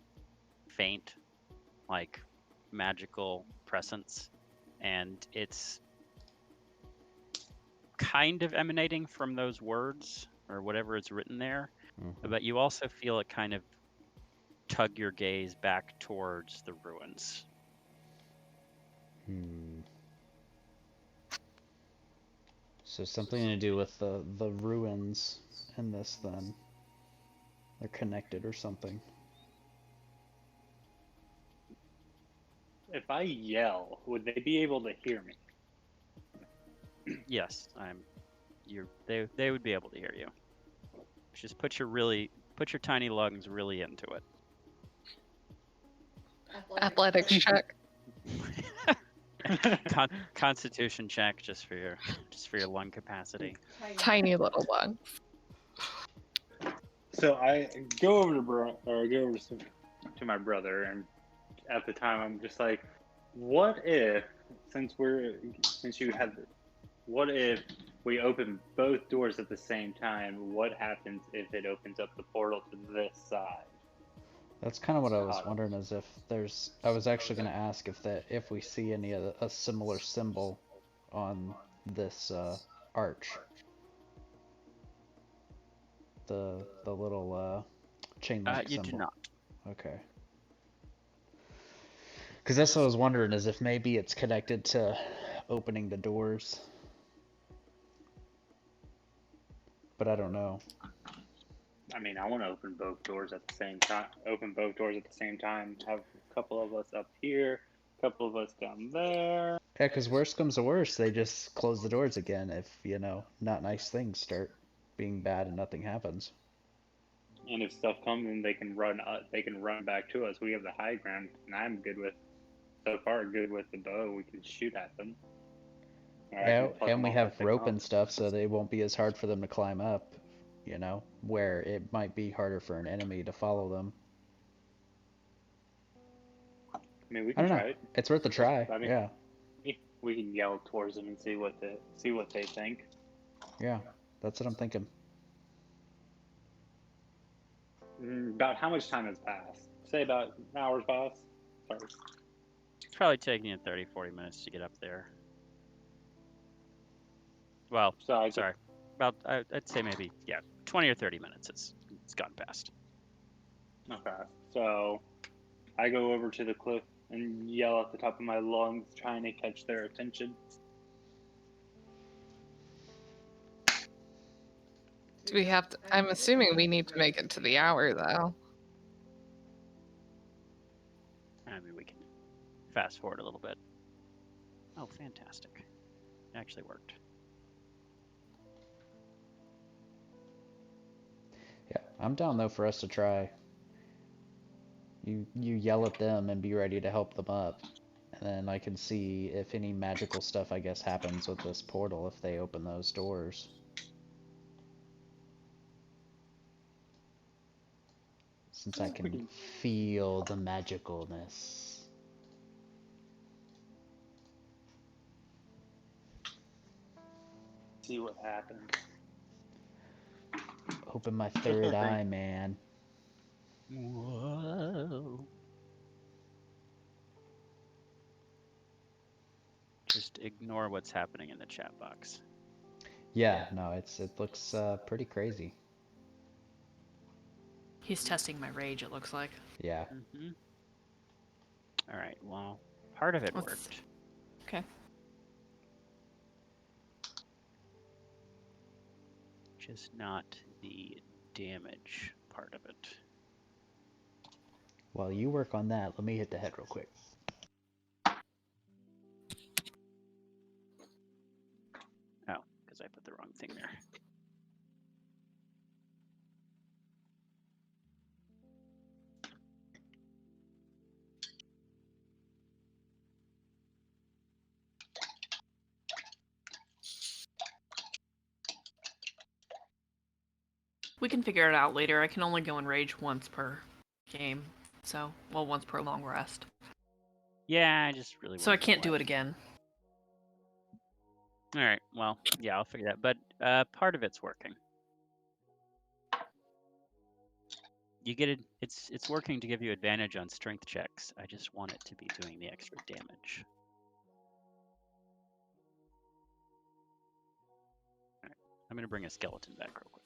like, magical presence, and it's kind of emanating from those words, or whatever is written there, but you also feel it kind of tug your gaze back towards the ruins. So something to do with the ruins in this, then. They're connected or something. If I yell, would they be able to hear me? Yes, they would be able to hear you. Just put your tiny lungs really into it. Athletics check. Constitution check just for your lung capacity. Tiny little one. So I go over to my brother, and at the time I'm just like, what if, what if we open both doors at the same time? What happens if it opens up the portal to this side? That's kind of what I was wondering, is if there's. I was actually going to ask if we see any a similar symbol on this arch. The little chain link You symbol. do not. Okay. Because that's what I was wondering, is if maybe it's connected to opening the doors. But I don't know. I mean, I want to open both doors at the same time. Have a couple of us up here, a couple of us down there. Yeah, because worst comes to worst, they just close the doors again if, not nice things start being bad and nothing happens. And if stuff comes in, they can run back to us. We have the high ground, and I'm good with the bow. We can shoot at them. Yeah, and we have rope and stuff, so they won't be as hard for them to climb up, where it might be harder for an enemy to follow them. I mean, we can try it. It's worth a try. I mean, yeah. We can yell towards them and see what they think. Yeah, that's what I'm thinking. About how much time has passed? Say about an hour's passed. Sorry. It's probably taking you 30, 40 minutes to get up there. Well, sorry. About, I'd say maybe, 20 or 30 minutes it's gone past. Okay. So I go over to the cliff and yell at the top of my lungs, trying to catch their attention. Do we have to? I'm assuming we need to make it to the hour, though. I mean, we can fast forward a little bit. Oh, fantastic. It actually worked. Yeah, I'm down though for us to try. You yell at them and be ready to help them up. And then I can see if any magical stuff, I guess, happens with this portal if they open those doors. Since I can feel the magicalness. See what happens. Open my third eye, man. Whoa. Just ignore what's happening in the chat box. Yeah, no, it looks pretty crazy. He's testing my rage, it looks like. Yeah. Mm-hmm. All right, well, part of it worked. Okay. Just not the damage part of it. While you work on that, let me hit the head real quick. Oh, because I put the wrong thing there. We can figure it out later. I can only go in rage once per game. So, well, once per long rest. Yeah, I just really. So I can't do it again. All right. Well, yeah, I'll figure that. But part of it's working. You get it. It's working to give you advantage on strength checks. I just want it to be doing the extra damage. All right. I'm gonna bring a skeleton back real quick.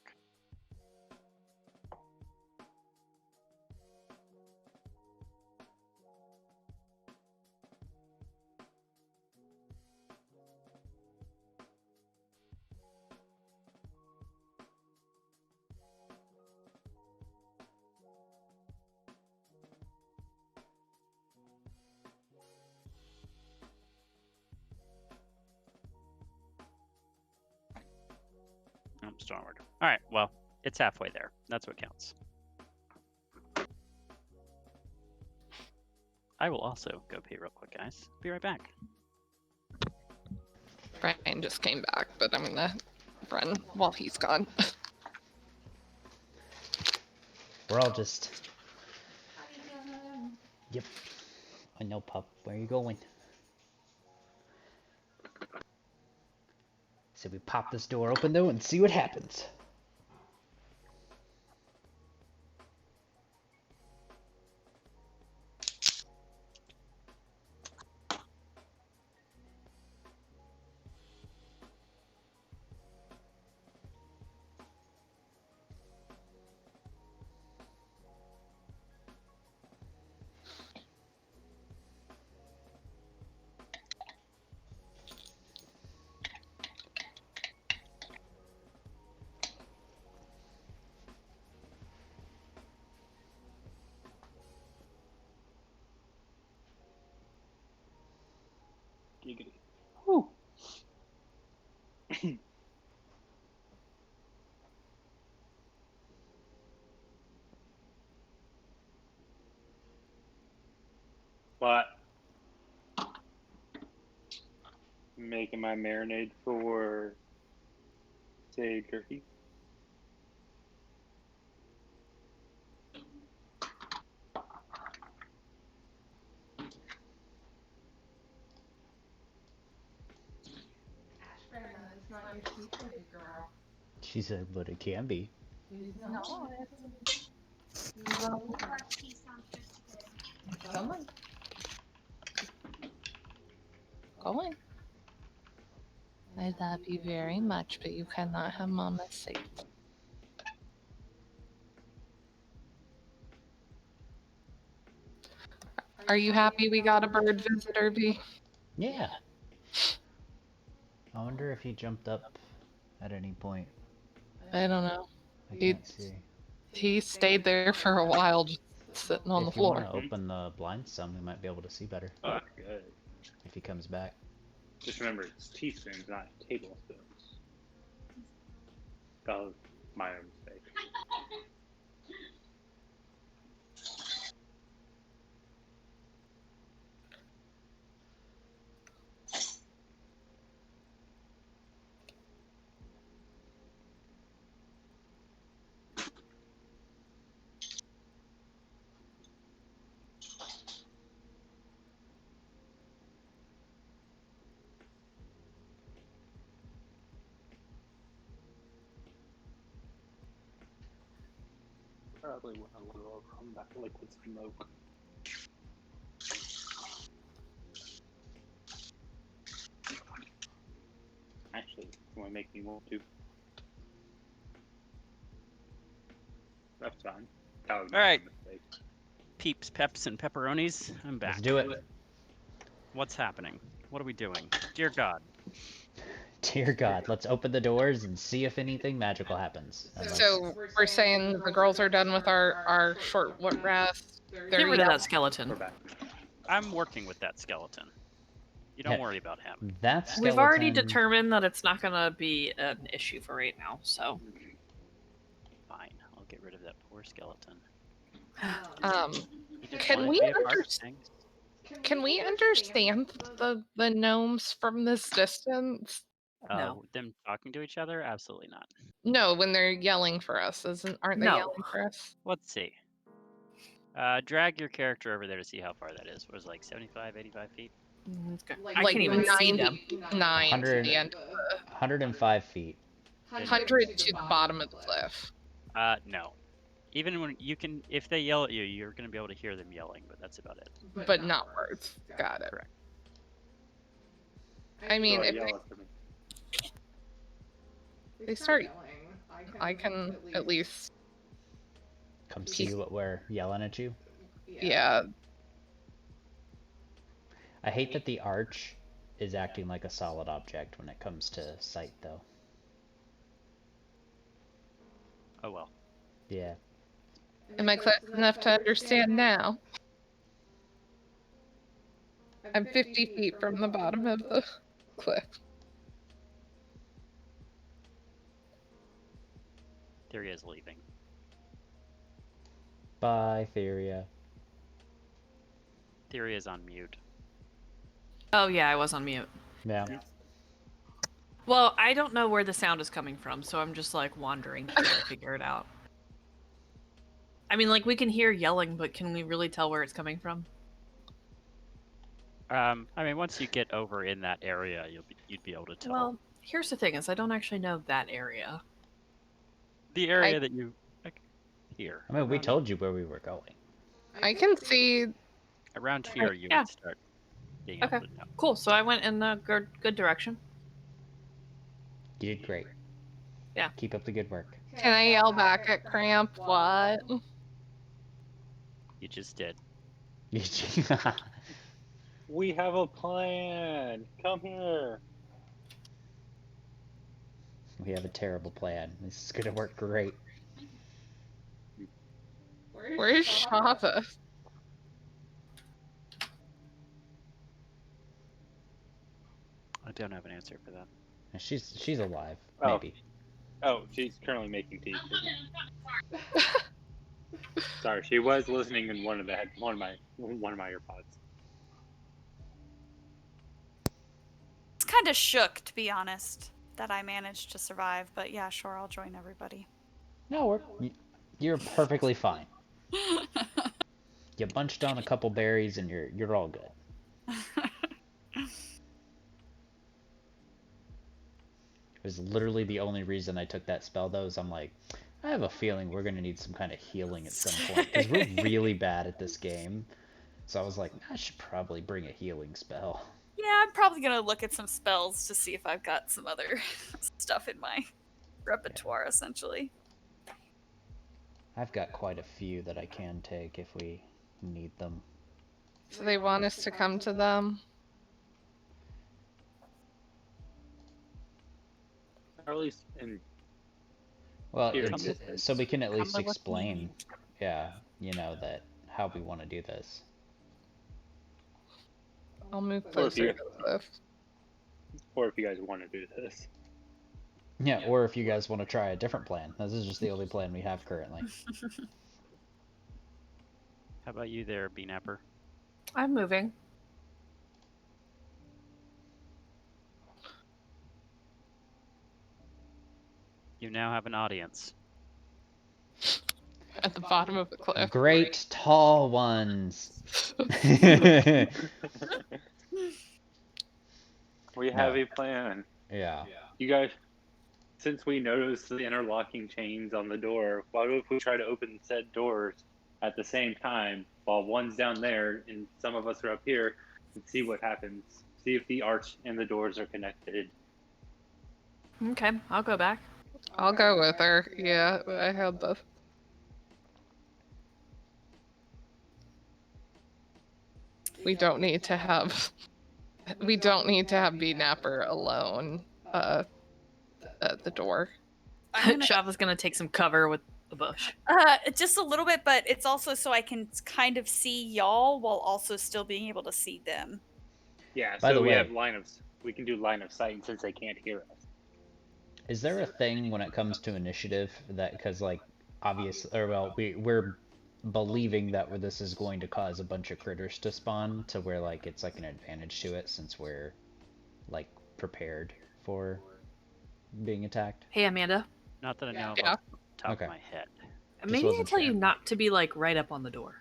Still not working. All right. Well, it's halfway there. That's what counts. I will also go pee real quick, guys. Be right back. Brian just came back, but I'm gonna run while he's gone. We're all just... Yep. I know, pup. Where are you going? So we pop this door open, though, and see what happens. Giggity. Whew. But making my marinade for, say, turkey. It's not your tea baby girl. She said, but it can be. No, Come on. Go in. I love you very much, but you cannot have Mama's seat. Are you happy we got a bird visitor, B? Yeah. I wonder if he jumped up at any point. I don't know. I He- can't see. He stayed there for a while, just sitting on the If you want floor. to open the blinds some, we might be able to see better Oh, good. if he comes back. Just remember, it's teaspoons, not tablespoons. That was my own mistake. Probably went a little from that liquid smoke. Actually, you want to make me want to? That's fine. That was my All right. mistake. Peeps, peps, and pepperonis. I'm back. Let's do it. What's happening? What are we doing? Dear God. Dear God, let's open the doors and see if anything magical happens. Unless... So we're saying the girls are done with our short rest. Get They're rid of that We're skeleton. back. I'm working with that skeleton. You don't worry about him. That skeleton... We've already determined that it's not going to be an issue for right now, so. Fine. I'll get rid of that poor skeleton. He just Can wanted we to be a part of understand? things. Can we understand the gnomes from this distance? No. Them talking to each other? Absolutely not. No, when they're yelling for us, aren't they No. yelling for us? Let's see. Drag your character over there to see how far that is. Was it like 75, 85 feet? I can't even see them. 99 to 100 the end. 105 feet. 100 to the bottom of the cliff. No. Even when you can, if they yell at you, you're going to be able to hear them yelling, but that's about it. But not words. Got it. Correct. I mean, Go if yell at them. they start, I can at least, Come see what we're yelling at you. yeah. I hate that the arch is acting like a solid object when it comes to sight, though. Oh well. Yeah. Am I close enough to understand now? I'm 50 feet from the bottom of the cliff. Theria is leaving. Bye, Theria. Theria is on mute. Oh, yeah, I was on mute. Yeah. Well, I don't know where the sound is coming from, so I'm just like wandering to try to figure it out. I mean, like, we can hear yelling, but can we really tell where it's coming from? I mean, once you get over in that area, you'd be able to tell. Well, here's the thing: is I don't actually know that area. The area that you hear. I mean, we told you where we were going. I can see. Around here, you Yeah. would start being able Okay, to know. cool. So I went in the good direction. You did great. Yeah. Keep up the good work. Can I yell back at Cramp? What? You just did. We have a plan. Come here. We have a terrible plan. This is gonna work great. Where's Shava? I don't have an answer for that. She's alive, Oh. maybe. Oh, she's currently making tea. Sorry, she was listening in one of my earpods. It's kind of shook, to be honest, that I managed to survive. But yeah, sure, I'll join everybody. No, you're perfectly fine. You bunched on a couple berries and you're all good. It was literally the only reason I took that spell, though, is I'm like, I have a feeling we're going to need some kind of healing at some point, because we're really bad at this game. So I was like, I should probably bring a healing spell. Yeah, I'm probably going to look at some spells to see if I've got some other stuff in my repertoire, essentially. I've got quite a few that I can take if we need them. So they want us to come to them? Or at least in... Well, Here. so we can at least Come with explain, me. yeah, that how we want to do this. I'll move Or if closer you- to Cliff. Or if you guys want to do this. Yeah, or if you guys want to try a different plan. This is just the only plan we have currently. How about you there, Beanapper? I'm moving. You now have an audience. At the bottom of the cliff. Great tall ones. We have a plan. Yeah. You guys, since we noticed the interlocking chains on the door, why if we try to open said doors at the same time while one's down there and some of us are up here and see what happens? See if the arch and the doors are connected. Okay, I'll go back. I'll go with her. Yeah, I have the... We don't need to have Beanapper alone at the door. Shava's gonna take some cover with the bush. Just a little bit, but it's also so I can kind of see y'all while also still being able to see them. Yeah, By so the we way- have we can do line of sight since they can't hear us. Is there a thing when it comes to initiative that, because like we're believing that this is going to cause a bunch of critters to spawn, to where like it's like an advantage to it since we're like prepared for being attacked? Hey, Amanda. Not that I know Yeah. off the top Okay. of my head. Maybe I wasn't tell sure. you not to be like right up on the door.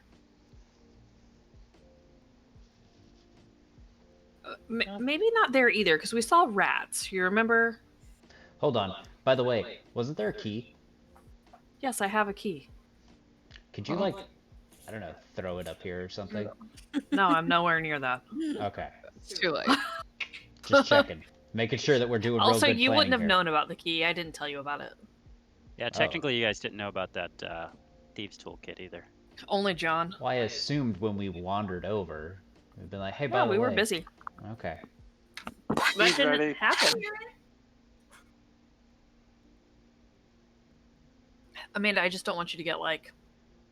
Maybe not there either, because we saw rats. You remember? Hold on. By the way, wasn't there a key? Yes, I have a key. Could you like, I don't know, throw it up here or something? No, I'm nowhere near that. Okay. It's too late. Just checking. Making sure that we're doing real Also, good you wouldn't planning have here. known about the key. I didn't tell you about it. Yeah, technically you guys didn't know about that Thieves Toolkit either. Only John. Well, I assumed when we wandered over, we'd been like, hey, by No, the we way. were busy. Okay. That He's didn't ready. happen. Amanda, I just don't want you to get like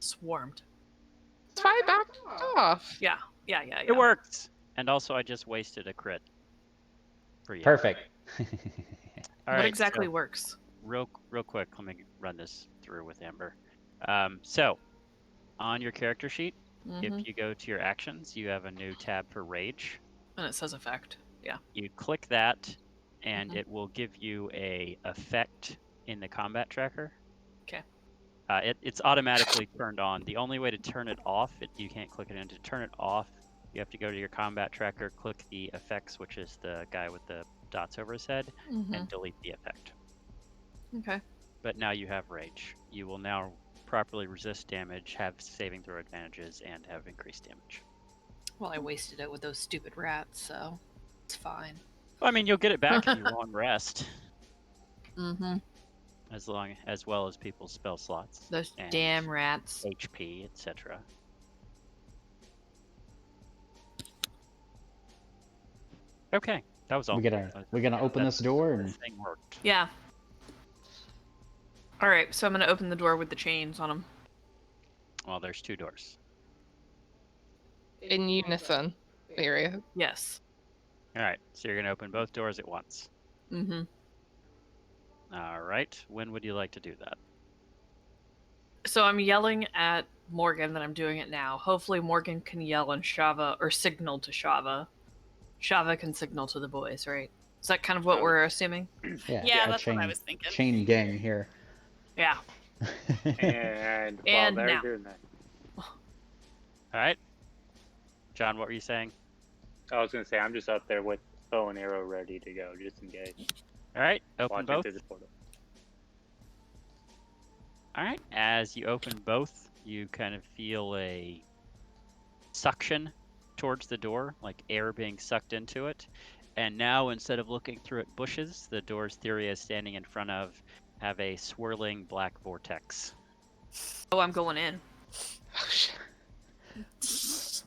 swarmed. That's why I backed off. Yeah. It worked! And also I just wasted a crit for you. Perfect. All What right, exactly so works? real quick, let me run this through with Amber. So, on your character sheet, Mhm. if you go to your actions, you have a new tab for Rage. And it says effect. Yeah. You click that, and Mhm. it will give you a effect in the combat tracker. 'Kay. It's automatically turned on. The only way to turn it off, you can't click it in. To turn it off, you have to go to your combat tracker, click the effects, which is the guy with the dots over his head, and delete the effect. Okay. But now you have Rage. You will now properly resist damage, have saving throw advantages, and have increased damage. Well, I wasted it with those stupid rats, so it's fine. Well, I mean, you'll get it back if you long rest, Mm-hmm. as well as people's spell slots, Those and damn rats. HP, etc. Okay, that was all. We're gonna open this door and Thing worked. Yeah. All right, so I'm gonna open the door with the chains on them. Well, there's two doors. In unison, Mary. Yes. All right, so you're going to open both doors at once. Mm-hmm. All right, when would you like to do that? So I'm yelling at Morgan that I'm doing it now. Hopefully Morgan can yell and Shava, or signal to Shava. Shava can signal to the boys, right? Is that kind of what we're assuming? Yeah, a that's what I was thinking. Chain gang here. Yeah. And while And they're now. doing that, All right. John, what were you saying? I was gonna say I'm just up there with bow and arrow ready to go, just in case. All right, open Watching both. through the portal. All right, as you open both, you kind of feel a suction towards the door, like air being sucked into it. And now, instead of looking through at bushes, the doors Theria is standing in front of have a swirling black vortex. Oh, I'm going in. Oh, shit.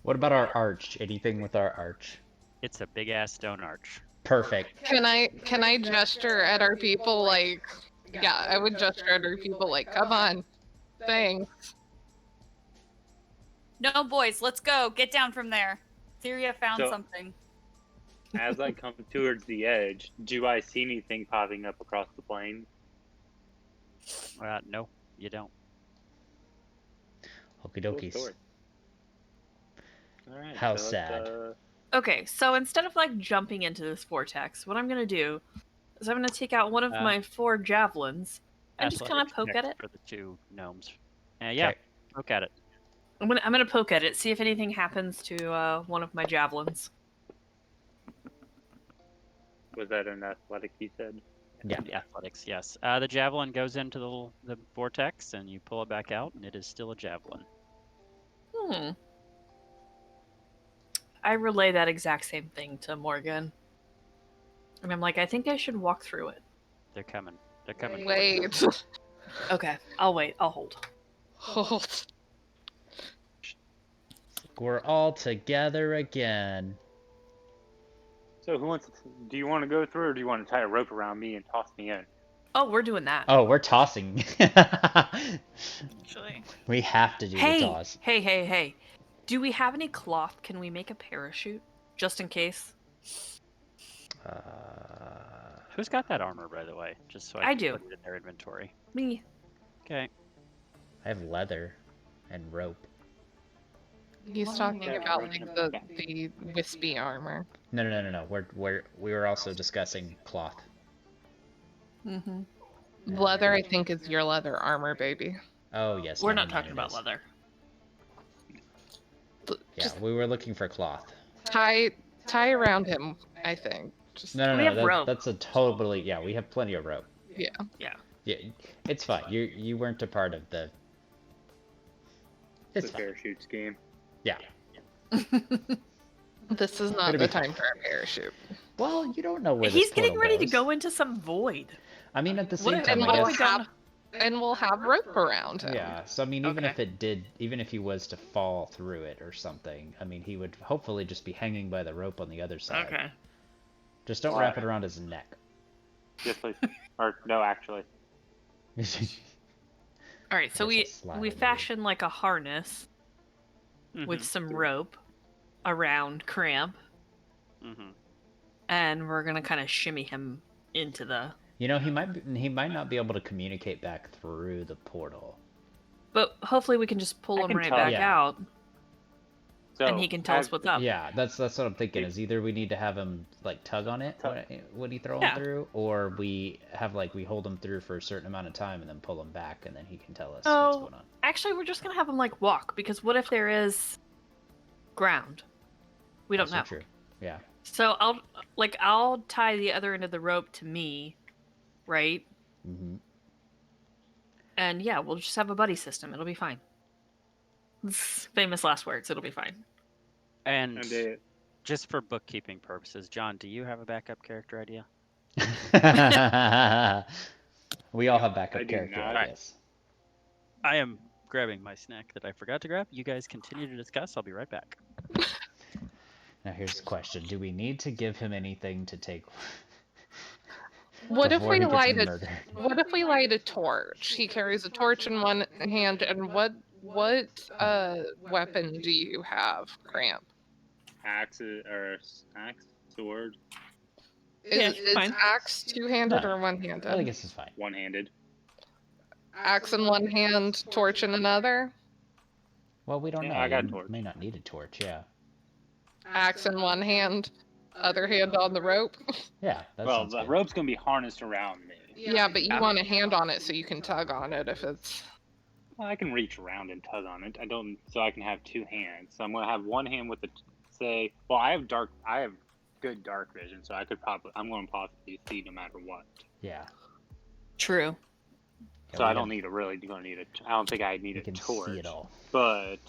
What about our arch? Anything with our arch? It's a big ass stone arch. Perfect. Can I gesture at our people like? Yeah, I would gesture at our people like, come on, thanks. No, boys, let's go. Get down from there. Theria found So- something. As I come towards the edge, do I see anything popping up across the plain? No, you don't. Okie Cool dokies. story. All right. How so sad. Okay, so instead of like jumping into this vortex, what I'm gonna do is I'm gonna take out one of my 4 javelins and just kind of Athletics poke check at it. for the 2 gnomes. Yeah, Okay. poke at it. I'm gonna poke at it, see if anything happens to one of my javelins. Was that an athletic you said? Yeah. The athletics, yes. The javelin goes into the vortex, and you pull it back out, and it is still a javelin. I relay that exact same thing to Morgan. And I'm like, I think I should walk through it. They're coming. They're coming. Wait. Okay, I'll wait. I'll hold. Hold. We're all together again. So who wants? Do you want to go through, or do you want to tie a rope around me and toss me in? Oh, we're doing that. Oh, we're tossing. Actually. We have to do the Hey, toss. hey. Do we have any cloth? Can we make a parachute? Just in case? Who's got that armor, by the way? Just so I I can do. put it in their inventory. Me. Okay. I have leather and rope. He's talking about like the wispy armor. No. We were also discussing cloth. Mm-hmm. Leather, I think, is your leather armor, baby. Oh yes. We're never not mind, talking it about is. leather. Yeah, Just we were looking for cloth. tie around him, I think. Just No. We have That, rope. that's a totally we have plenty of rope. yeah. Yeah, it's fine. You weren't a part of the. It's The fine. parachute scheme. Yeah. This is not It'll the be fine. time for a parachute. Well, you don't know where He's this getting portal ready to goes. go into some void. I mean, at the What same if- time, and I what if guess. we don't- And we'll have rope around him. Yeah, so I mean, even Okay. even if he was to fall through it or something, I mean, he would hopefully just be hanging by the rope on the other side. Okay. Just don't wrap it around his neck. Yes, please. Or no, actually. All right, so Guess I'll slide we it in. fashion like a harness with some rope around Cramp, Mm-hmm. and we're gonna kind of shimmy him into the. You know, he might not be able to communicate back through the portal. But hopefully we can just pull I him can right tell. back Yeah. out, So and he can tell us what's up. Yeah, that's what I'm thinking. Is either we need to have him like tug on it when he throw Yeah. him through, or we hold him through for a certain amount of time and then pull him back, and then he can tell us what's Oh, going on. actually, we're just gonna have him like walk, because what if there is ground? We don't Also know. True. Yeah. So I'll tie the other end of the rope to me, right? Mm-hmm. And yeah, we'll just have a buddy system. It'll be fine. Famous last words. It'll be fine. And And it, just for bookkeeping purposes, John, do you have a backup character idea? We all have I backup do character not. ideas. I am grabbing my snack that I forgot to grab. You guys continue to discuss. I'll be right back. Now here's the question: do we need to give him anything to take? What if before we he gets light murdered? What if we light a torch? He carries a torch in one hand, and what weapon do you have, Cramp? axe or axe sword. Yeah, Is fine. axe two-handed No, or one-handed? I think this is fine. One-handed. Axe in one hand, torch in another. Well, we don't Yeah, know. I got a You torch. may not need a torch, yeah. Axe in one hand, other hand on the rope. Yeah, that Well, sounds the good. rope's gonna be harnessed around me. Yeah, but you want a hand on it so you can tug on it if it's. Well, I can reach around and tug on it. I don't, so I can have two hands. So I'm gonna have one hand with the say. Well, I have good dark vision, so I'm gonna possibly see no matter what. Yeah. True. Yeah, So we I don't can- need I don't think I need we a can torch. see it all. But,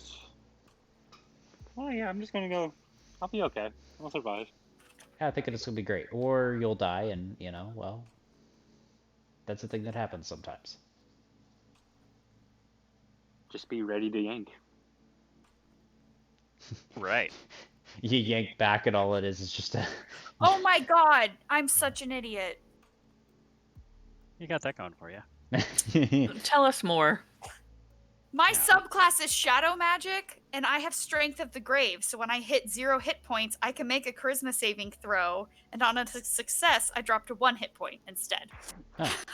well, yeah, I'm just gonna go. I'll be okay. I'll survive. Yeah, I think it's gonna be great. Or you'll die, and well, that's the thing that happens sometimes. Just be ready to yank. Right. You yank back, and all it is just a. Oh my god, I'm such an idiot. You got that going for you. Tell us more. My Yeah. subclass is shadow magic, and I have strength of the grave. So when I hit 0 hit points, I can make a charisma saving throw, and on a success, I drop to 1 hit point instead. Oh.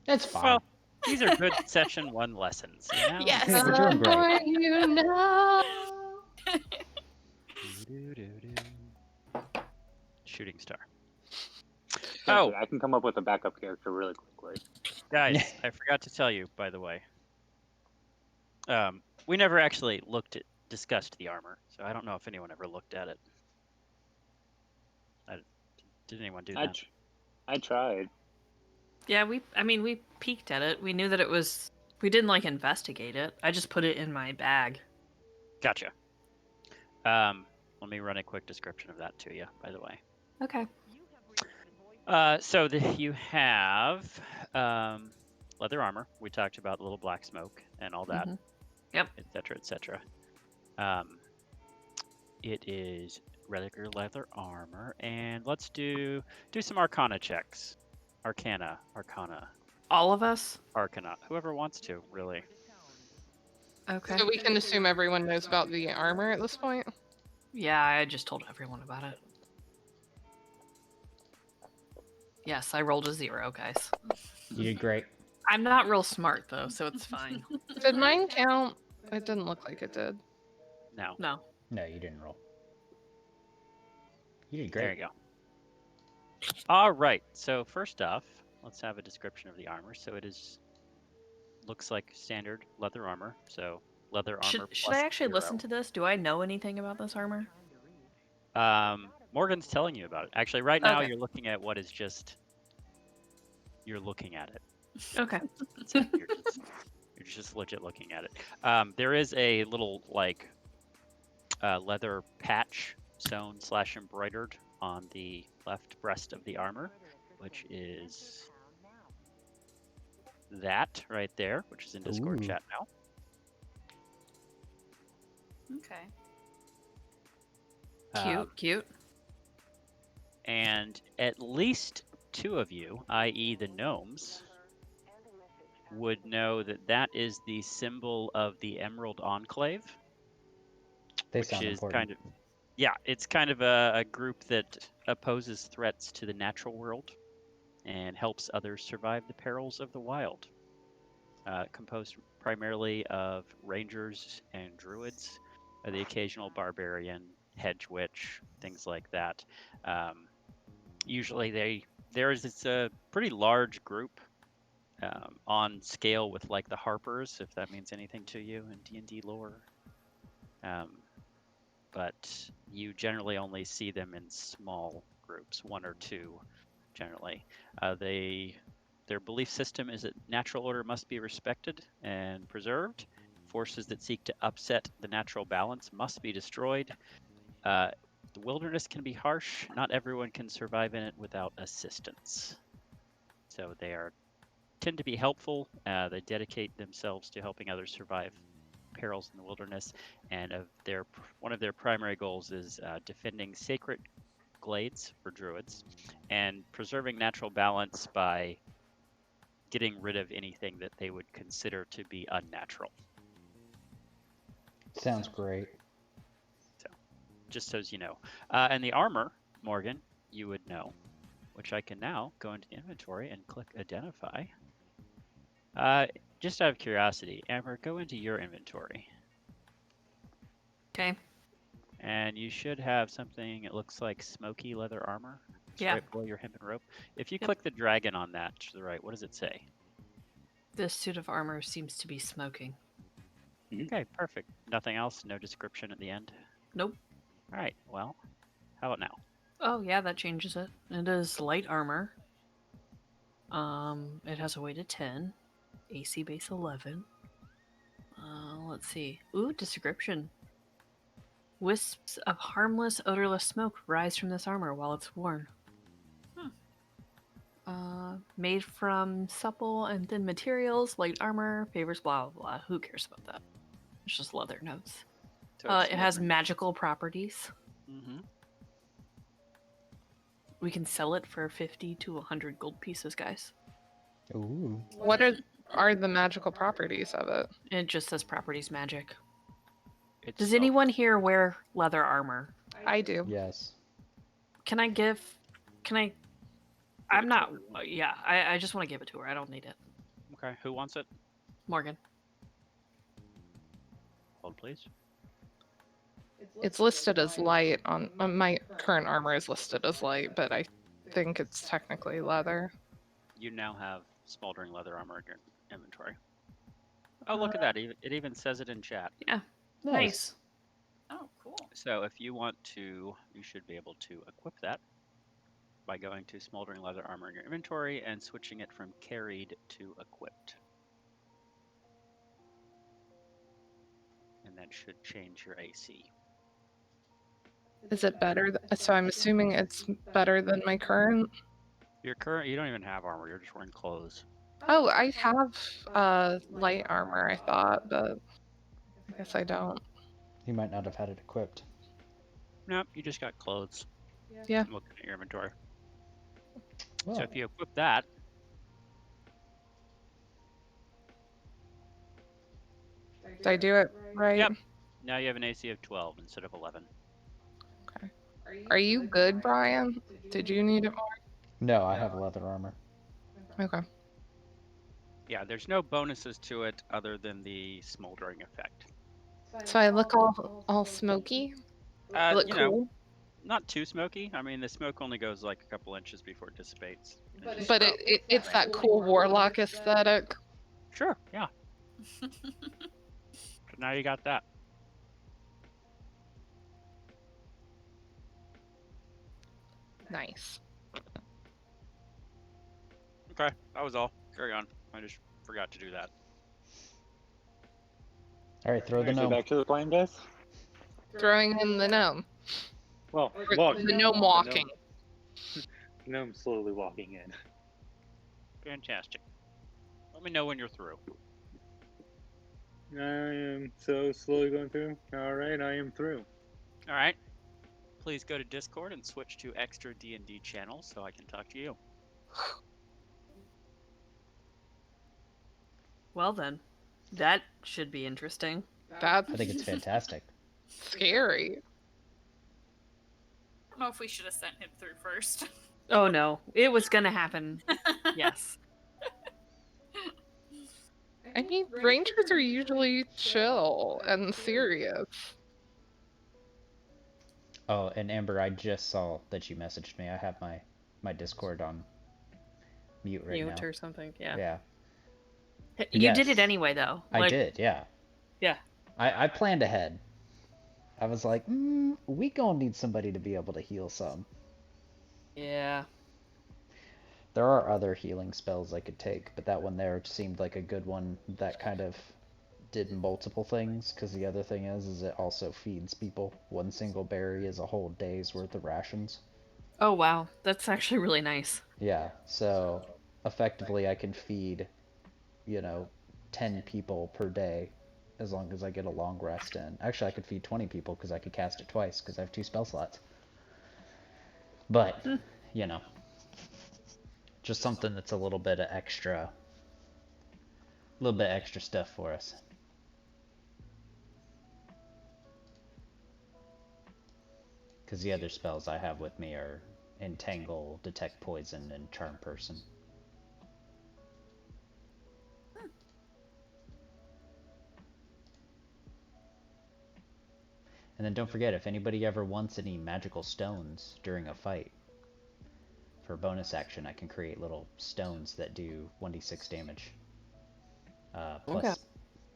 That's fine. Well, these are good session 1 lessons. You know? Yes. You're doing great. You know. Shooting star. Actually, I can come up with a backup character really quickly. Guys, I forgot to tell you, by the way. We never actually discussed the armor, so I don't know if anyone ever looked at it. Did anyone do that? I tried. Yeah, we peeked at it. We knew that it was. We didn't like investigate it. I just put it in my bag. Gotcha. Let me run a quick description of that to you, by the way. Okay. So you have leather armor. We talked about the little black smoke and all that. Mhm. Yep. Et cetera, et cetera. It is regular leather armor, and let's do some Arcana checks. Arcana. All of us. Whoever wants to, really. Okay. So we can assume everyone knows about the armor at this point? Yeah, I just told everyone about it. Yes, I rolled a 0, guys. You did great. I'm not real smart though, so it's fine. Did mine count? It didn't look like it did. No. No. No, you didn't roll. You did great. There you go. All right. So first off, let's have a description of the armor. So looks like standard leather armor. So leather armor. Should I actually listen to this? Do I know anything about this armor? Morgan's telling you about it. Actually, right now Okay. you're looking at what is just. You're looking at it. Okay. So you're just legit looking at it. There is a little leather patch sewn / embroidered on the left breast of the armor, which is that right there, which is in Discord Ooh. chat now. Okay. Cute. And at least 2 of you, i.e. the gnomes, would know that is the symbol of the Emerald Enclave. They which sound is important. it's kind of a group that opposes threats to the natural world and helps others survive the perils of the wild. Composed primarily of rangers and druids, the occasional barbarian, hedge witch, things like that. Usually it's a pretty large group on scale with like the Harpers, if that means anything to you in D&D lore. But you generally only see them in small groups, 1 or 2 generally. Their belief system is that natural order must be respected and preserved. Forces that seek to upset the natural balance must be destroyed. The wilderness can be harsh. Not everyone can survive in it without assistance. So they tend to be helpful. They dedicate themselves to helping others survive perils in the wilderness, and one of their primary goals is defending sacred glades for druids and preserving natural balance by getting rid of anything that they would consider to be unnatural. Sounds great. just so as you know. And the armor, Morgan, you would know, which I can now go into the inventory and click identify. Just out of curiosity, Amber, go into your inventory. Okay. And you should have something, it looks like smoky leather armor. It's Yeah. right below your hempen rope. If you Yep. click the dragon on that to the right, what does it say? This suit of armor seems to be smoking. Okay, perfect. Nothing else? No description at the end? Nope. All right, well, how about now? Oh yeah, that changes it. It is light armor. It has a weight of 10, AC base 11. Let's see. Ooh, description. Wisps of harmless, odorless smoke rise from this armor while it's worn. Made from supple and thin materials, light armor, favors blah blah blah. Who cares about that? It's just leather notes. It has magical properties. Mm-hmm. We can sell it for 50 to 100 gold pieces, guys. Ooh. What are the magical properties of it? It just says properties magic. It's Does anyone here wear leather armor? I do. Yes. Can I? I'm not. Yeah, I just want to give it to her. I don't need it. Okay, who wants it? Morgan. Hold, please. It's listed as light on my current armor is listed as light, but I think it's technically leather. You now have smoldering leather armor in your inventory. Oh, look at that. It even says it in chat. Yeah. Nice. Oh, cool. So if you want to, you should be able to equip that by going to smoldering leather armor in your inventory and switching it from carried to equipped. And that should change your AC. Is it better? So I'm assuming it's better than my current. Your current, you don't even have armor. You're just wearing clothes. Oh, I have light armor, I thought, but I guess I don't. He might not have had it equipped. Nope, you just got clothes. Yeah. I'm looking at your inventory. Well, So if you equip that, Did I do it right? Yep. Now you have an AC of 12 instead of 11. Okay. Are you good, Brian? Did you need it more? no, I have leather armor. Okay. Yeah, there's no bonuses to it other than the smoldering effect. So I look all smoky? Look You cool? know, not too smoky. I mean, the smoke only goes like a couple inches before it dissipates. But it's that cool warlock aesthetic. Sure, yeah. So now you got that. Nice. Okay, that was all. Carry on. I just forgot to do that. All right, throw the Alright, so gnome. back to the plane, guys. Throwing in the gnome. Well, Or walking. the gnome walking. The gnome slowly walking in. Fantastic. Let me know when you're through. I am so slowly going through. All right, I am through. All right. Please go to Discord and switch to extra D&D channels so I can talk to you. Well then, that should be interesting. That's I think it's fantastic. scary. I don't know if we should have sent him through first. Oh no, it was gonna happen. Yes. I mean, rangers are usually chill and serious. Oh, and Amber, I just saw that you messaged me. I have my Discord on mute right Mute now. or something. Yeah. Yeah, You did Yes. it anyway, though. I did. Yeah. Yeah. I planned ahead. I was like, we gonna need somebody to be able to heal some. Yeah. There are other healing spells I could take, but that one there seemed like a good one that kind of did multiple things, because the other thing is it also feeds people. One single berry is a whole day's worth of rations. Oh wow, that's actually really nice. Yeah, so effectively I can feed, 10 people per day as long as I get a long rest in. Actually, I could feed 20 people because I could cast it twice because I have 2 spell slots. But, just something that's a little bit extra stuff for us. Because the other spells I have with me are Entangle, Detect Poison, and Charm Person. And then don't forget, if anybody ever wants any magical stones during a fight, for bonus action, I can create little stones that do 1d6 damage. Plus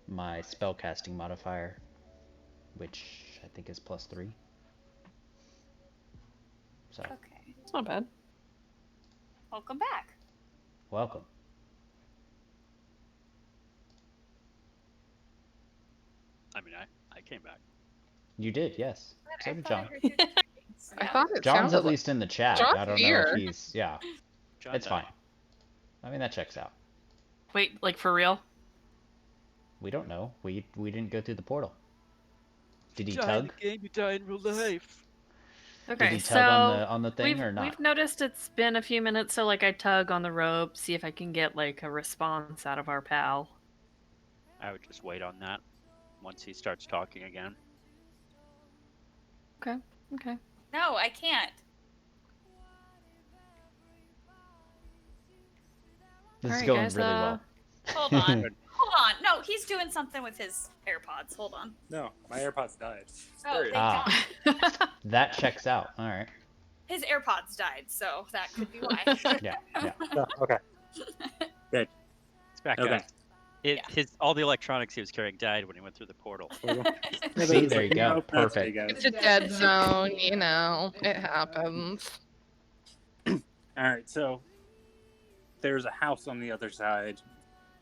my spellcasting modifier, which I think is +3. So. Okay. It's not bad. Welcome back. Welcome. I mean, I came back. You did, yes. So did John. I thought it John's sounded at least in the chat. John's I don't here. know if he's... Yeah, John it's died. fine. I mean, that checks out. Wait, like for real? We don't know. We didn't go through the portal. Did he Die in tug? the game, you die in real life. Okay, Did he so tug on the thing or not? we've noticed it's been a few minutes, so like I tug on the rope, see if I can get like a response out of our pal. I would just wait on that once he starts talking again. Okay, okay. No, I can't. This is Alright, going guys, really well. Hold on. Hold on. No, he's doing something with his AirPods. Hold on. No, my AirPods died. Oh, Serious. thank God. That checks out. All right. His AirPods died, so that could be why. Yeah, yeah. Oh, okay. It's back Okay. up. All the electronics he was carrying died when he went through the portal. See, there you go. Perfect. It's a dead zone, you know. It happens. All right, so there's a house on the other side,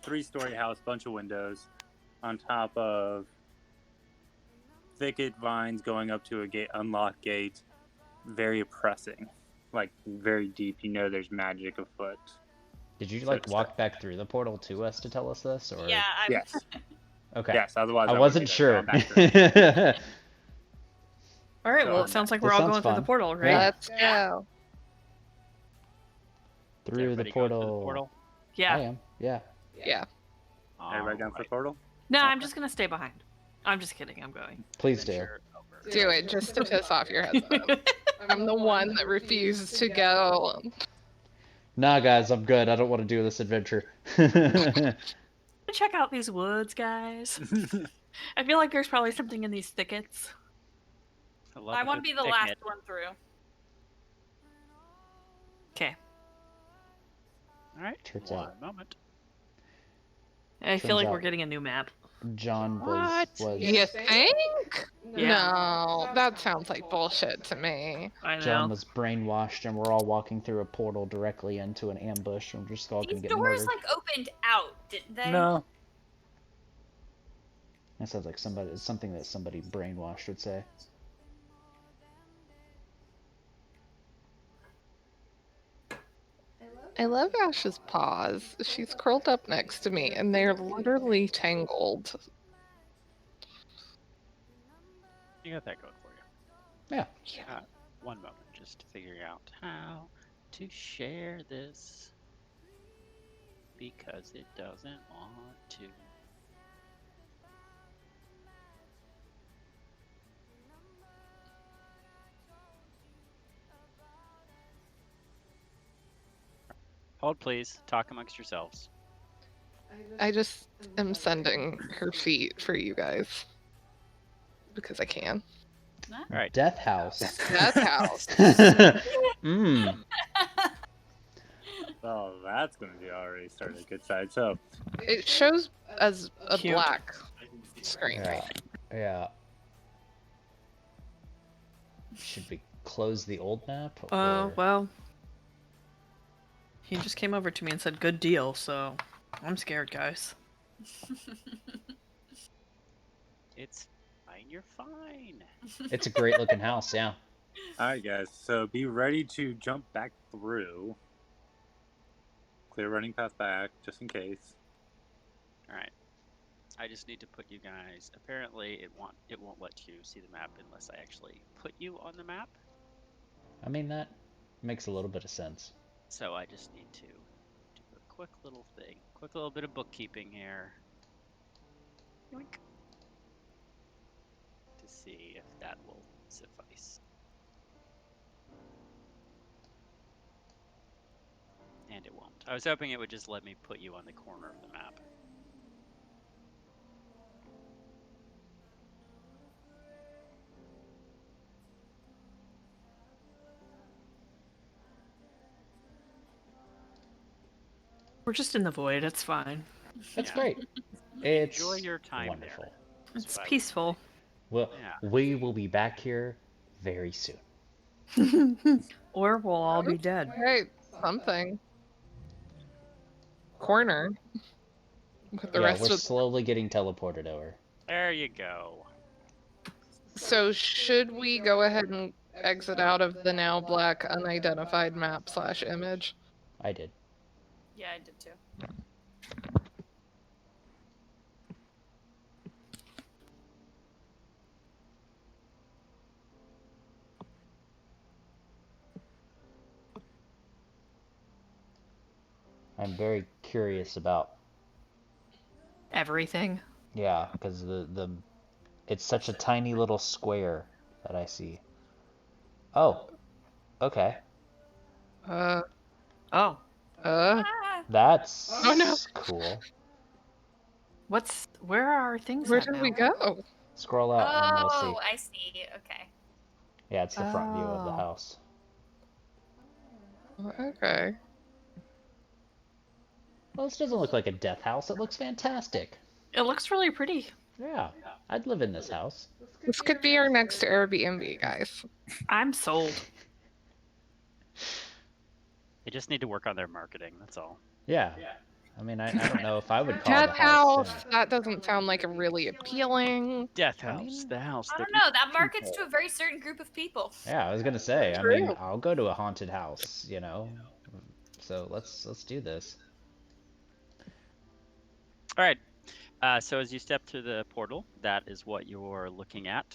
3-story house, bunch of windows, on top of thicket vines going up to a gate, unlocked gate, very oppressing, like very deep. You know, there's magic afoot. Did you like walk back through the portal to us to tell us this, or? Yeah, I'm... Yes. Okay. Yes. Otherwise, I wouldn't wasn't do that, so sure. I'm back through. Alright, well So- it sounds like This we're all sounds going through fun. the portal, right? Yeah. Let's go. Is Through the everybody going portal. through the portal? Yeah. I am. Yeah. Yeah. Everybody going for the Alright. portal? No, I'm just gonna stay behind. I'm just kidding, I'm going. Please do. Adventure over. Do it just to piss off your husband. I'm the one that refuses to go. Nah, guys, I'm good. I don't want to do this adventure. Check out these woods, guys. I feel like there's probably something in these thickets. love I a want to good be the thicket. last one through. Okay. Alright, Turns one out. moment. I feel Turns like out- we're getting a new map. John What? was You think? Yeah. No, that sounds like bullshit to me. I know. John was brainwashed, and we're all walking through a portal directly into an ambush, and we're just all gonna These get doors murdered. like opened out, didn't they? No. That sounds like something that somebody brainwashed would say. I love Ash's paws. She's curled up next to me, and they're literally tangled. You got that going for you. Yeah. One moment, just figuring out how to share this because it doesn't want to. Hold, please. Talk amongst yourselves. I just am sending her feet for you guys. Because I can. All right. Death House. Death House. Mmm. Oh, that's going to be already starting a good side. So, It shows as a Cute. black screen. Yeah. Yeah. Should we close the old map? Oh, or- well. He just came over to me and said, good deal, so I'm scared, guys. It's fine. You're fine. It's a great looking house, yeah. all right, guys. So, be ready to jump back through. Clear running path back, just in case. All right. I just need to put you guys. Apparently, it won't let you see the map unless I actually put you on the map. I mean, that makes a little bit of sense. So I just need to do a quick little thing, quick little bit of bookkeeping here. Yoink. To see if that will suffice. And it won't. I was hoping it would just let me put you on the corner of the map. We're just in the void. It's fine. That's Yeah. great. It's Enjoy your time wonderful. there. It's That's what I would peaceful. Well, Yeah. we will be back here very soon. Or we'll all be dead. Right, something. Corner. With the Yeah, rest we're of. slowly getting teleported over. There you go. So should we go ahead and exit out of the now black unidentified map / image? I did. Yeah, I did too. I'm very curious about. Everything. Yeah, because it's such a tiny little square that I see. Oh, okay. Uh, Oh. uh, Ah, That's Oh, no. cool. Where are our things where at did now? we go? Scroll out and you'll oh, see. I see. Okay. Yeah, it's the front view of the Oh. house. Okay. Well, this doesn't look like a death house. It looks fantastic. It looks really pretty. Yeah, I'd live in this house. This could be our next Airbnb, guys. I'm sold. They just need to work on their marketing. That's all. Yeah. I mean, I don't know if I would call Death the house. house, that doesn't sound like a really appealing. Death I House, mean, the house. I that don't know. eats That markets people. to a very certain group of people. Yeah, I was gonna say. I True. mean, I'll go to a haunted house. So let's do this. All right. So as you step through the portal, that is what you're looking at.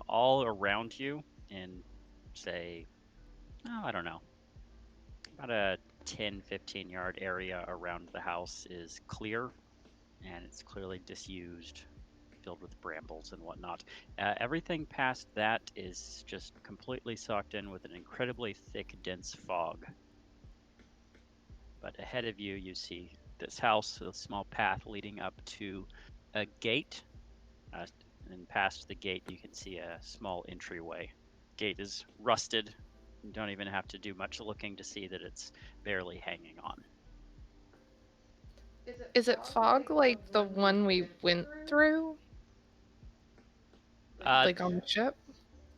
All around you, in say, I don't know, about a 10, 15-yard area around the house is clear, and it's clearly disused, filled with brambles and whatnot. Everything past that is just completely socked in with an incredibly thick, dense fog. But ahead of you, you see this house, a small path leading up to a gate. And past the gate, you can see a small entryway. Gate is rusted. You don't even have to do much looking to see that it's barely hanging on. Is it fog like the one we went through? Like on the ship?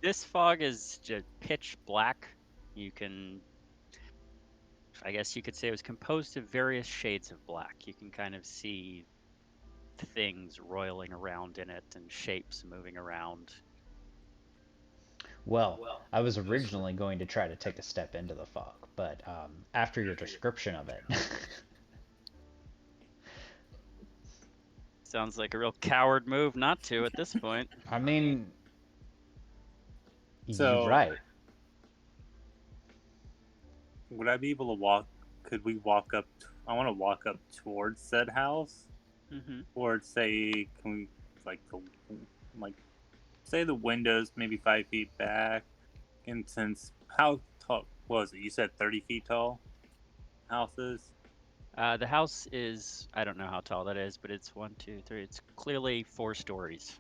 This fog is just pitch black. I guess you could say it was composed of various shades of black. You can kind of see things roiling around in it and shapes moving around. Well, I was originally going to try to take a step into the fog, but after your description of it, Sounds like a real coward move not to at this point. I mean, So- you're right. Would I be able to walk? Could we walk up? I want to walk up towards said house, Mm-hmm. or say, can we say the windows maybe 5 feet back? And since how tall was it? You said 30 feet tall. Houses. The house is, I don't know how tall that is, but it's 1, 2, 3. It's clearly 4 stories.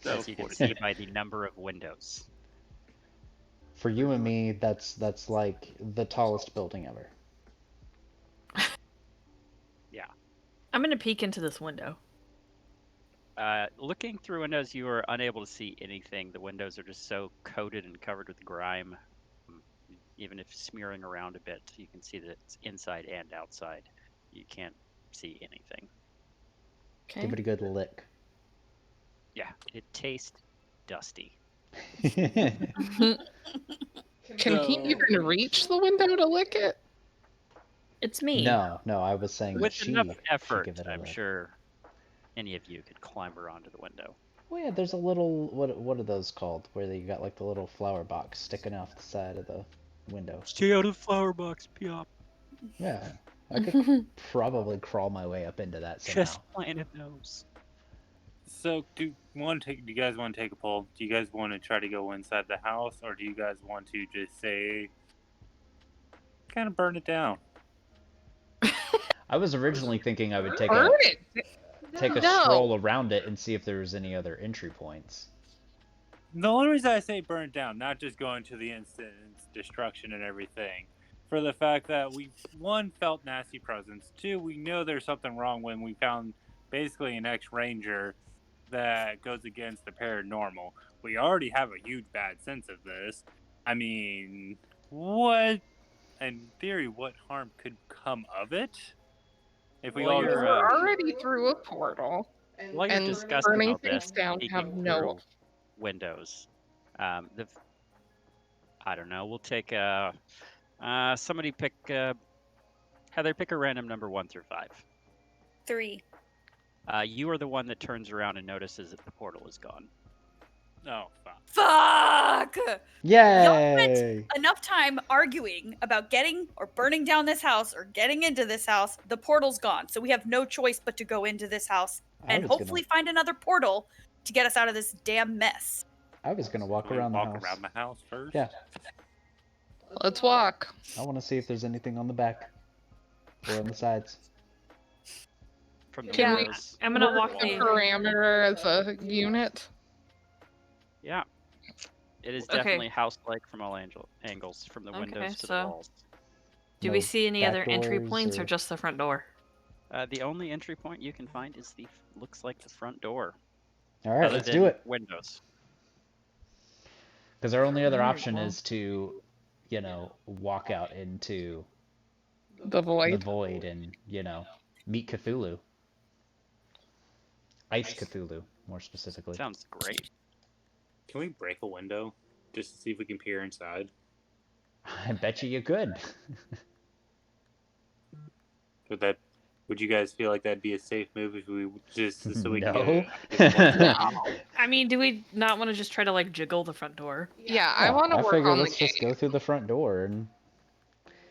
So As you can 40. see by the number of windows. For you and me, that's like the tallest building ever. I'm gonna peek into this window. Looking through windows, you are unable to see anything. The windows are just so coated and covered with grime. Even if smearing around a bit, you can see that it's inside and outside. You can't see anything. Okay. Give it a good lick. Yeah, it tastes dusty. Can he even reach the window to lick it? It's me. No, I was saying With that she enough should effort, give it a I'm lick. sure any of you could clamber onto the window. Well, yeah, there's a little, what are those called? Where you got like the little flower box sticking off the side of the window. Stay out of the flower box, Piop. Yeah, I could probably crawl my way up into that somehow. Just planted those. So do you guys want to take a poll? Do you guys want to try to go inside the house, or do you guys want to just say? kind of burn it down. I was originally thinking I would take Burn a it. stroll around it and see if there was any other entry points. The only reason I say burn it down, not just going to the instant destruction and everything, for the fact that we, one, felt nasty presence, two, we know there's something wrong when we found basically an ex-ranger that goes against the paranormal. We already have a huge bad sense of this. I mean, what, in theory, what harm could come of it? If we Well, all you're, We're already through a portal. While you're And discussing burning all things this, down peeking have no. through windows. I don't know. We'll take somebody pick Heather. Pick a random number 1 through 5. 3. You are the one that turns around and notices that the portal is gone. Oh, fuck. Fuck! Yay! Y'all spent enough time arguing about getting or burning down this house or getting into this house. The portal's gone, so we have no choice but to go into this house and hopefully find another portal to get us out of this damn mess. I was gonna walk Can we around the walk house. around the house first? Yeah. Let's walk. I want to see if there's anything on the back or on the sides. From the Can we- windows. I'm gonna Work walk the the. parameter as a unit. Yeah. It is Okay. definitely house-like from all angles, from the Okay, windows to the so- walls. Do No we see any back other entry doors points or or- just the front door? The only entry point you can find is looks like the front door. All right, other let's than do it. Windows. Because our only other Alright, option well. is to, walk out into The the void. void and, meet Cthulhu. Ice Cthulhu, more specifically. Sounds great. Can we break a window just to see if we can peer inside? I bet you could. Would you guys feel like that'd be a safe move if we just so we No. can get I mean, do we not want to just try to jiggle the front door? Yeah, I want to I work figure on the let's just gate. go through the front door and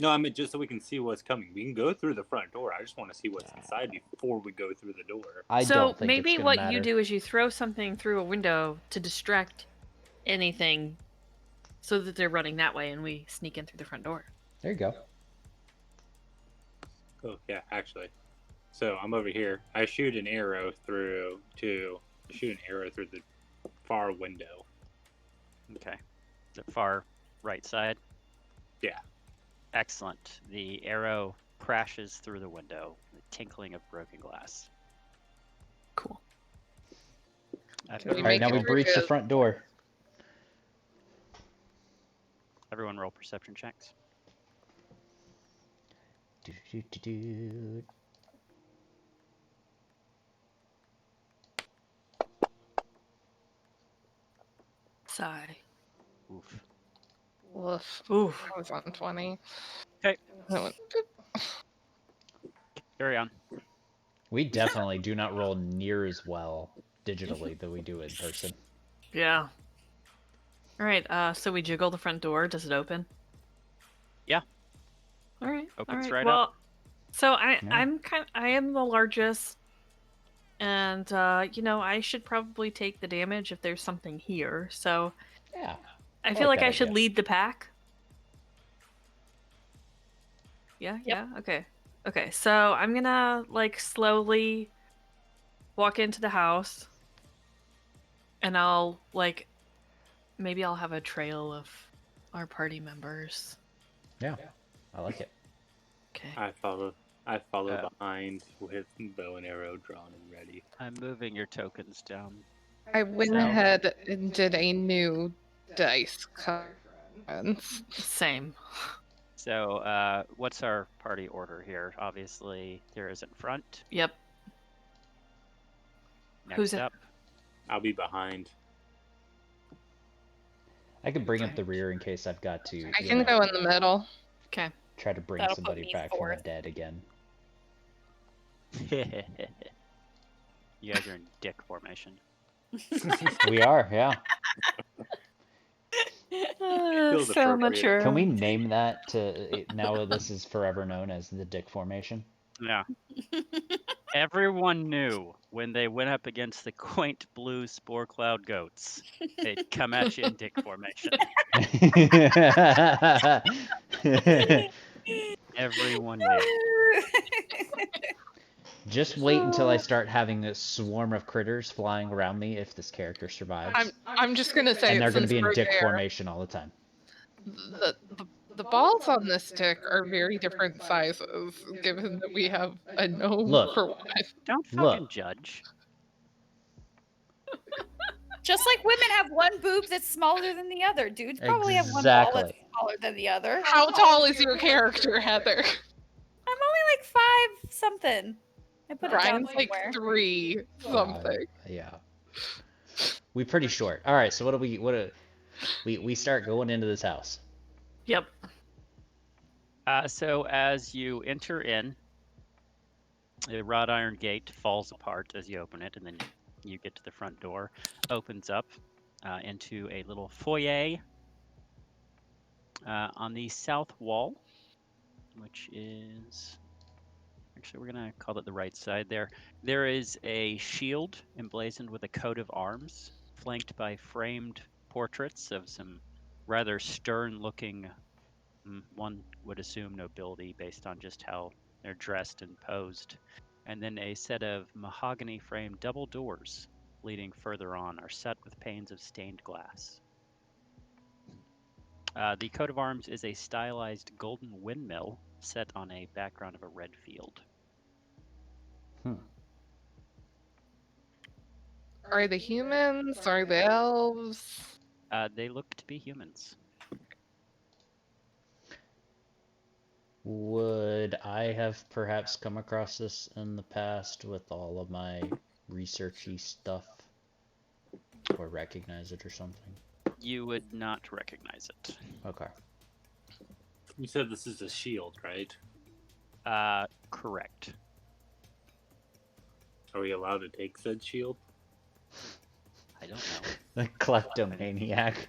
No, I mean just so we can see what's coming. We can go through the front door. I just want to see what's inside before we go through the door. I So don't think maybe it's gonna what matter. you do is you throw something through a window to distract anything so that they're running that way and we sneak in through the front door. There you go. Oh yeah, actually. So I'm over here. I shoot an arrow through the far window. Okay. The far right side? Yeah. Excellent. The arrow crashes through the window, the tinkling of broken glass. Cool. Can we All right, make now it we through breach the his- front door. Everyone roll perception checks. Do-do-do-do. Sigh. Oof. Woof. Oof. I was on 20. Okay. That went- Carry on. We definitely do not roll near as well digitally than we do in person. Yeah. All right. So we jiggle the front door. Does it open? Yeah. All right. Opens all right. right well, up. so Yeah. I am the largest, and I should probably take the damage if there's something here. So Yeah. I like feel like that I should idea. lead the pack. Yeah. Yeah. Okay. Okay. So I'm gonna slowly walk into the house, and I'll maybe I'll have a trail of our party members. Yeah. I like it. Okay. I follow Yeah. behind with bow and arrow drawn and ready. I'm moving your tokens down. I went So- ahead and did a new dice cards. Same. So, what's our party order here? Obviously, there is in front. Yep. Next Who's it? up, I'll be behind. I could bring up the rear in case I've got to I can go in the middle. Okay. try to bring That'll put somebody me back from the fourth. dead again. you guys are in dick formation. We are, yeah. Feels So appropriate. mature. Can we name that now this is forever known as the Dick Formation? Yeah. Everyone knew when they went up against the quaint blue spore cloud goats, they'd come at you in dick formation. Everyone knew. Just wait until I start having a swarm of critters flying around me if this character survives. I'm just gonna say, And they're going to since be in we're dick there, formation all the time. the balls on this stick are very different sizes, given that we have a gnome Look. for one. Don't Look. fucking judge. Just like women have one boob that's smaller than the other. Dudes probably have one ball that's Exactly. smaller than the other. How tall is your character, Heather? I'm only like 5 something. I put it down Brian's like somewhere. 3 something. Yeah. We pretty short. All right, so we start going into this house. Yep. So as you enter in, the wrought iron gate falls apart as you open it, and then you get to the front door. Opens up into a little foyer on the south wall, which is... Actually, we're going to call it the right side there. There is a shield emblazoned with a coat of arms, flanked by framed portraits of some rather stern-looking, one would assume, nobility based on just how they're dressed and posed. And then a set of mahogany-framed double doors leading further on are set with panes of stained glass. The coat of arms is a stylized golden windmill set on a background of a red field. Are they humans? Are they elves? They look to be humans. Would I have perhaps come across this in the past with all of my researchy stuff? Or recognize it or something? You would not recognize it. Okay. You said this is a shield, right? Correct. Are we allowed to take said shield? I don't know. The kleptomaniac.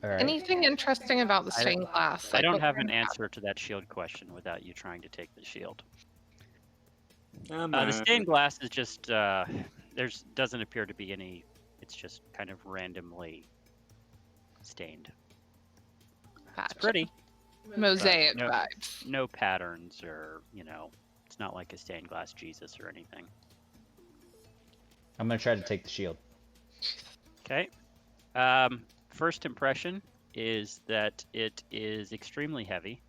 All right. Anything interesting about the stained glass? I Like, don't what have kind an of- answer to that shield question without you trying to take the shield. Oh, The stained glass is just doesn't appear to be any. It's just kind of randomly stained. It's Gotcha. pretty. Mosaic no, vibes. No patterns or it's not like a stained glass Jesus or anything. I'm gonna try to take the shield. Okay. First impression is that it is extremely heavy,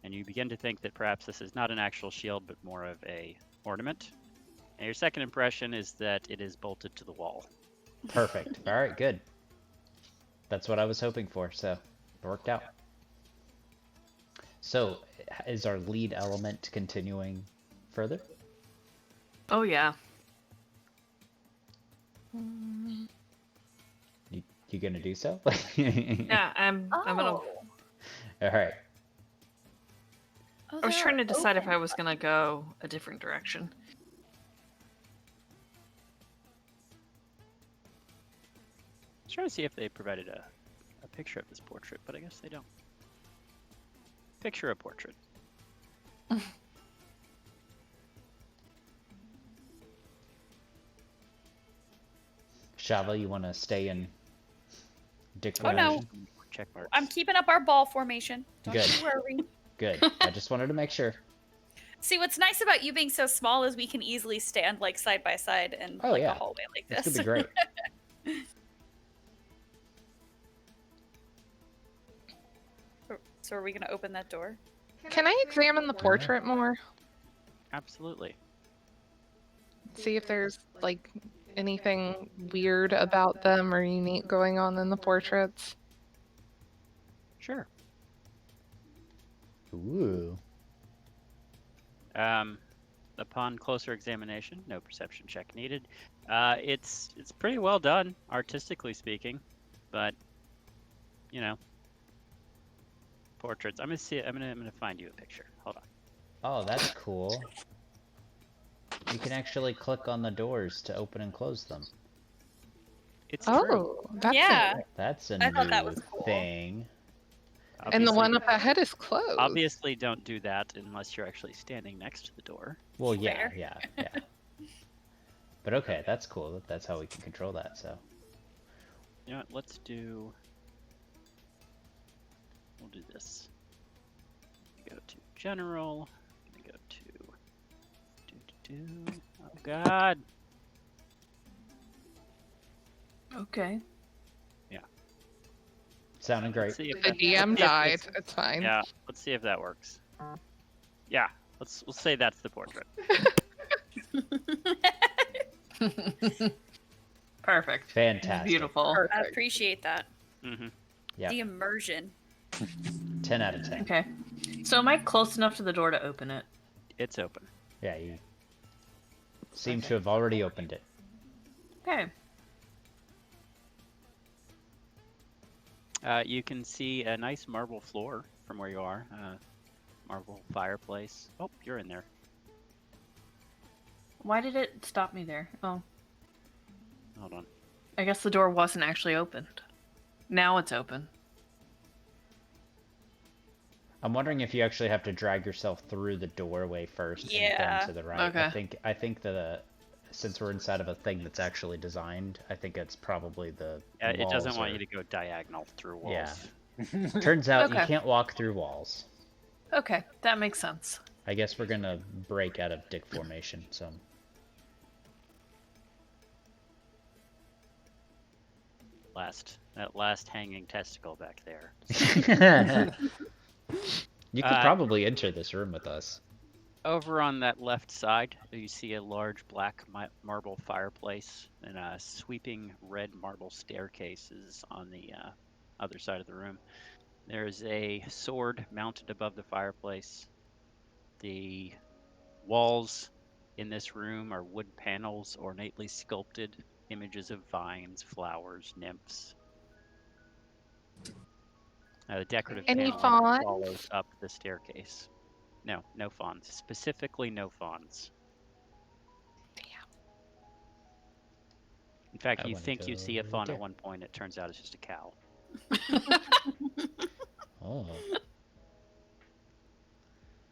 and you begin to think that perhaps this is not an actual shield, but more of a ornament. And your second impression is that it is bolted to the wall. Perfect. All right, good. That's what I was hoping for, so it worked out. So, is our lead element continuing further? Oh yeah. You gonna do so? Yeah, I'm gonna. Oh. All right. Oh, I was they're trying to decide if open. I was gonna go a different direction. I was trying to see if they provided a picture of this portrait, but I guess they don't. Picture a portrait. Shava, you want to stay in dick Oh, no. formation? Check marks. I'm keeping up our ball formation. Don't Good. you worry. Good. I just wanted to make sure. See, what's nice about you being so small is we can easily stand like side by side in Oh, like yeah. a hallway like This this. could be great. So are we gonna open that door? Can I examine the portrait more? Absolutely. See if there's like anything weird about them or unique going on in the portraits. Sure. Ooh. Upon closer examination, no perception check needed. It's pretty well done, artistically speaking, but portraits. I'm gonna find you a picture. Hold on. Oh, that's cool. You can actually click on the doors to open and close them. It's true. Oh, that's Yeah. That's a I thought that new was cool. thing. and the Obviously- one up ahead is closed. Obviously, don't do that unless you're actually standing next to the door. Well, yeah, Fair. yeah. But okay, that's cool. That's how we can control that, so. You know what? Let's do. We'll do this. Go to general. Go to. Oh God. Okay. Sounding great. Let's see if The that, DM let's see if died. this- It's fine. Yeah. Let's see if that works. Yeah. We'll say that's the portrait. Perfect. Fantastic. Beautiful. I appreciate that. Mm-hmm. Yeah. The immersion. 10 out of 10. Okay. So am I close enough to the door to open it? It's open. Yeah, you seem to have already opened it. Okay. You can see a nice marble floor from where you are. Marble fireplace. Oh, you're in there. Why did it stop me there? Oh, Hold on. I guess the door wasn't actually opened. Now it's open. I'm wondering if you actually have to drag yourself through the doorway first and Yeah. then to the right. Okay. I think that since we're inside of a thing that's actually designed, I think it's probably the It doesn't walls want are- you to go diagonal through walls. Yeah. Turns out you Okay. can't walk through walls. Okay, that makes sense. I guess we're gonna break out of dick formation, so. That last hanging testicle back there. You could probably enter this room with us. Over on that left side, you see a large black marble fireplace and sweeping red marble staircases on the other side of the room. There's a sword mounted above the fireplace. The walls in this room are wood panels ornately sculpted, images of vines, flowers, nymphs. The decorative Any paneling fawns? follows up the staircase. No fawns. Specifically, no fawns. Damn. In fact, I you wanna think you go see a fawn there. at one point. It turns out it's just a cow. Oh.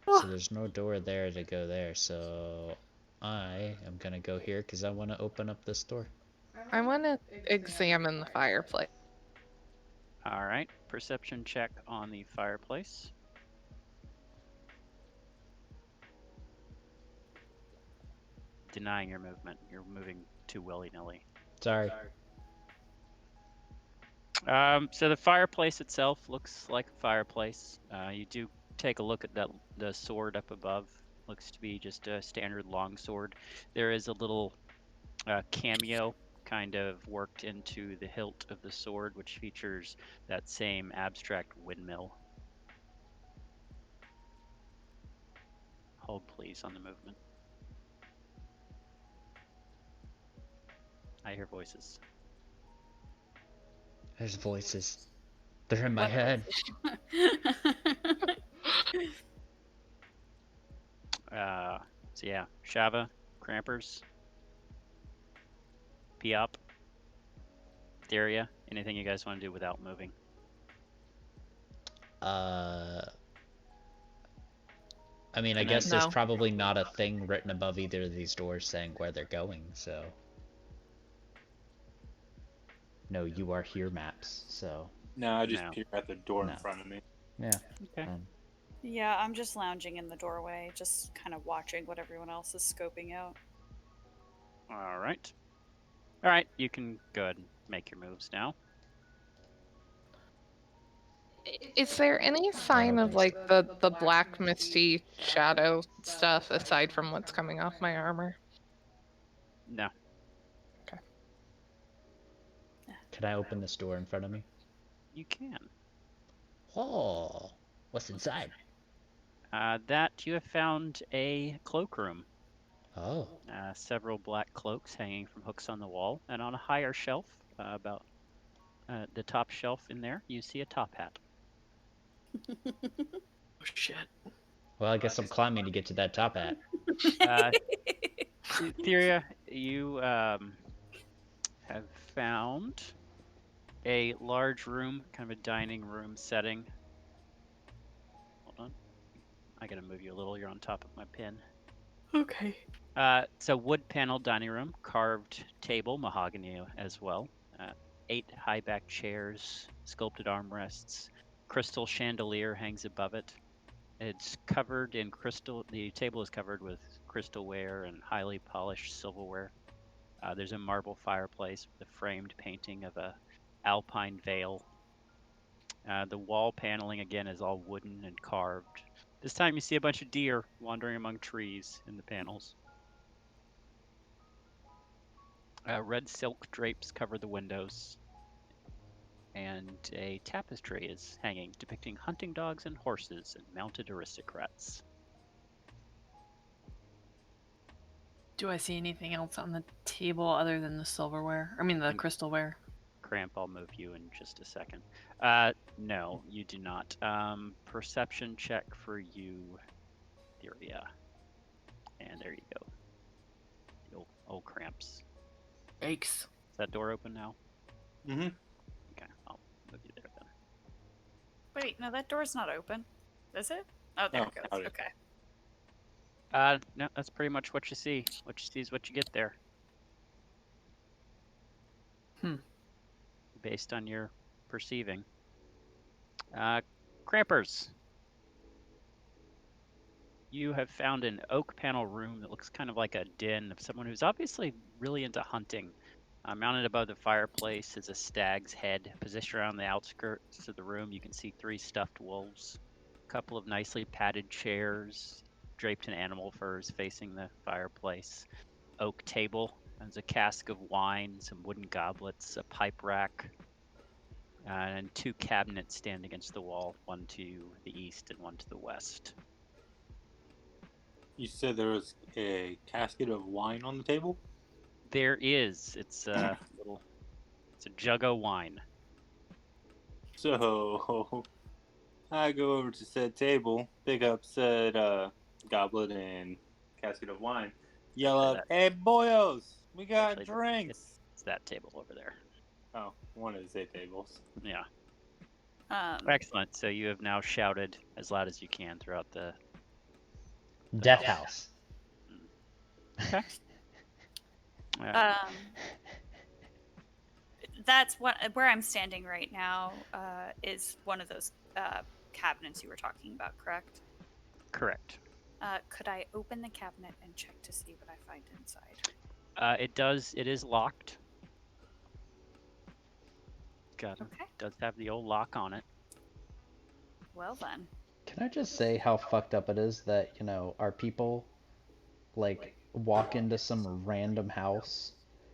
So there's no door there to go there, so I am gonna go here because I want to open up this door. I want to examine the fireplace. All right. Perception check on the fireplace. Denying your movement. You're moving too willy-nilly. Sorry. So the fireplace itself looks like a fireplace. You do take a look at the sword up above. Looks to be just a standard long sword. There is a little cameo kind of worked into the hilt of the sword, which features that same abstract windmill. Hold please on the movement. I hear voices. There's voices. They're in my head. So yeah, Shava, Crampers, Piop, Theria. Anything you guys want to do without moving? I mean, I And guess then- there's No. probably not a thing written above either of these doors saying where they're going, so. No, you are here maps, so. No, I just No. peer at the door No. in front of me. Yeah. Okay. Yeah, I'm just lounging in the doorway, just kind of watching what everyone else is scoping out. All right. All right, you can go ahead and make your moves now. Is there any sign of like the black misty shadow stuff aside from what's coming off my armor? No. Can I open this door in front of me? You can. Oh, what's inside? That you have found a cloakroom. Oh, Several black cloaks hanging from hooks on the wall, and on a higher shelf, about the top shelf in there, you see a top hat. Oh shit. well, I guess I'm climbing to get to that top hat. Theria, you have found a large room, kind of a dining room setting. Hold on. I gotta move you a little. You're on top of my pin. Okay. So wood panel dining room, carved table, mahogany as well. 8 high-back chairs, sculpted armrests, crystal chandelier hangs above it. It's covered in crystal. The table is covered with crystalware and highly polished silverware. There's a marble fireplace with a framed painting of a alpine vale. The wall paneling again is all wooden and carved. This time you see a bunch of deer wandering among trees in the panels. Red silk drapes cover the windows, and a tapestry is hanging depicting hunting dogs and horses and mounted aristocrats. Do I see anything else on the table other than the silverware? I mean, the crystalware. Cramp, I'll move you in just a second. No, you do not. Perception check for you, Theria. And there you go. The old cramps. Yikes. Is that door open now? Mm-hmm. Okay, I'll move you there then. Wait, no, that door's not open. Is it? Oh, there No, it goes. got it. Okay. No, that's pretty much what you see. What you see is what you get there. Based on your perceiving. Crampers. You have found an oak panel room that looks kind of like a den of someone who's obviously really into hunting. Mounted above the fireplace is a stag's head. Positioned around the outskirts of the room, you can see 3 stuffed wolves, a couple of nicely padded chairs draped in animal furs facing the fireplace, oak table. There's a cask of wine, some wooden goblets, a pipe rack, and 2 cabinets stand against the wall, one to the east and one to the west. You said there was a casket of wine on the table? There is. It's a jug of wine. So, I go over to said table, pick up said goblet and casket of wine, yell out, "Hey, boyos, we got Actually, drinks!" It's that table over there. Oh, one of the said tables. Yeah. Excellent. So you have now shouted as loud as you can throughout the Death House. Okay. That's where I'm standing right now. Is one of those cabinets you were talking about, correct? Correct. Could I open the cabinet and check to see what I find inside? It does. It is locked. Got it. Okay. Does have the old lock on it. Well then. Can I just say how fucked up it is that, you know, our people, like, walk into some random house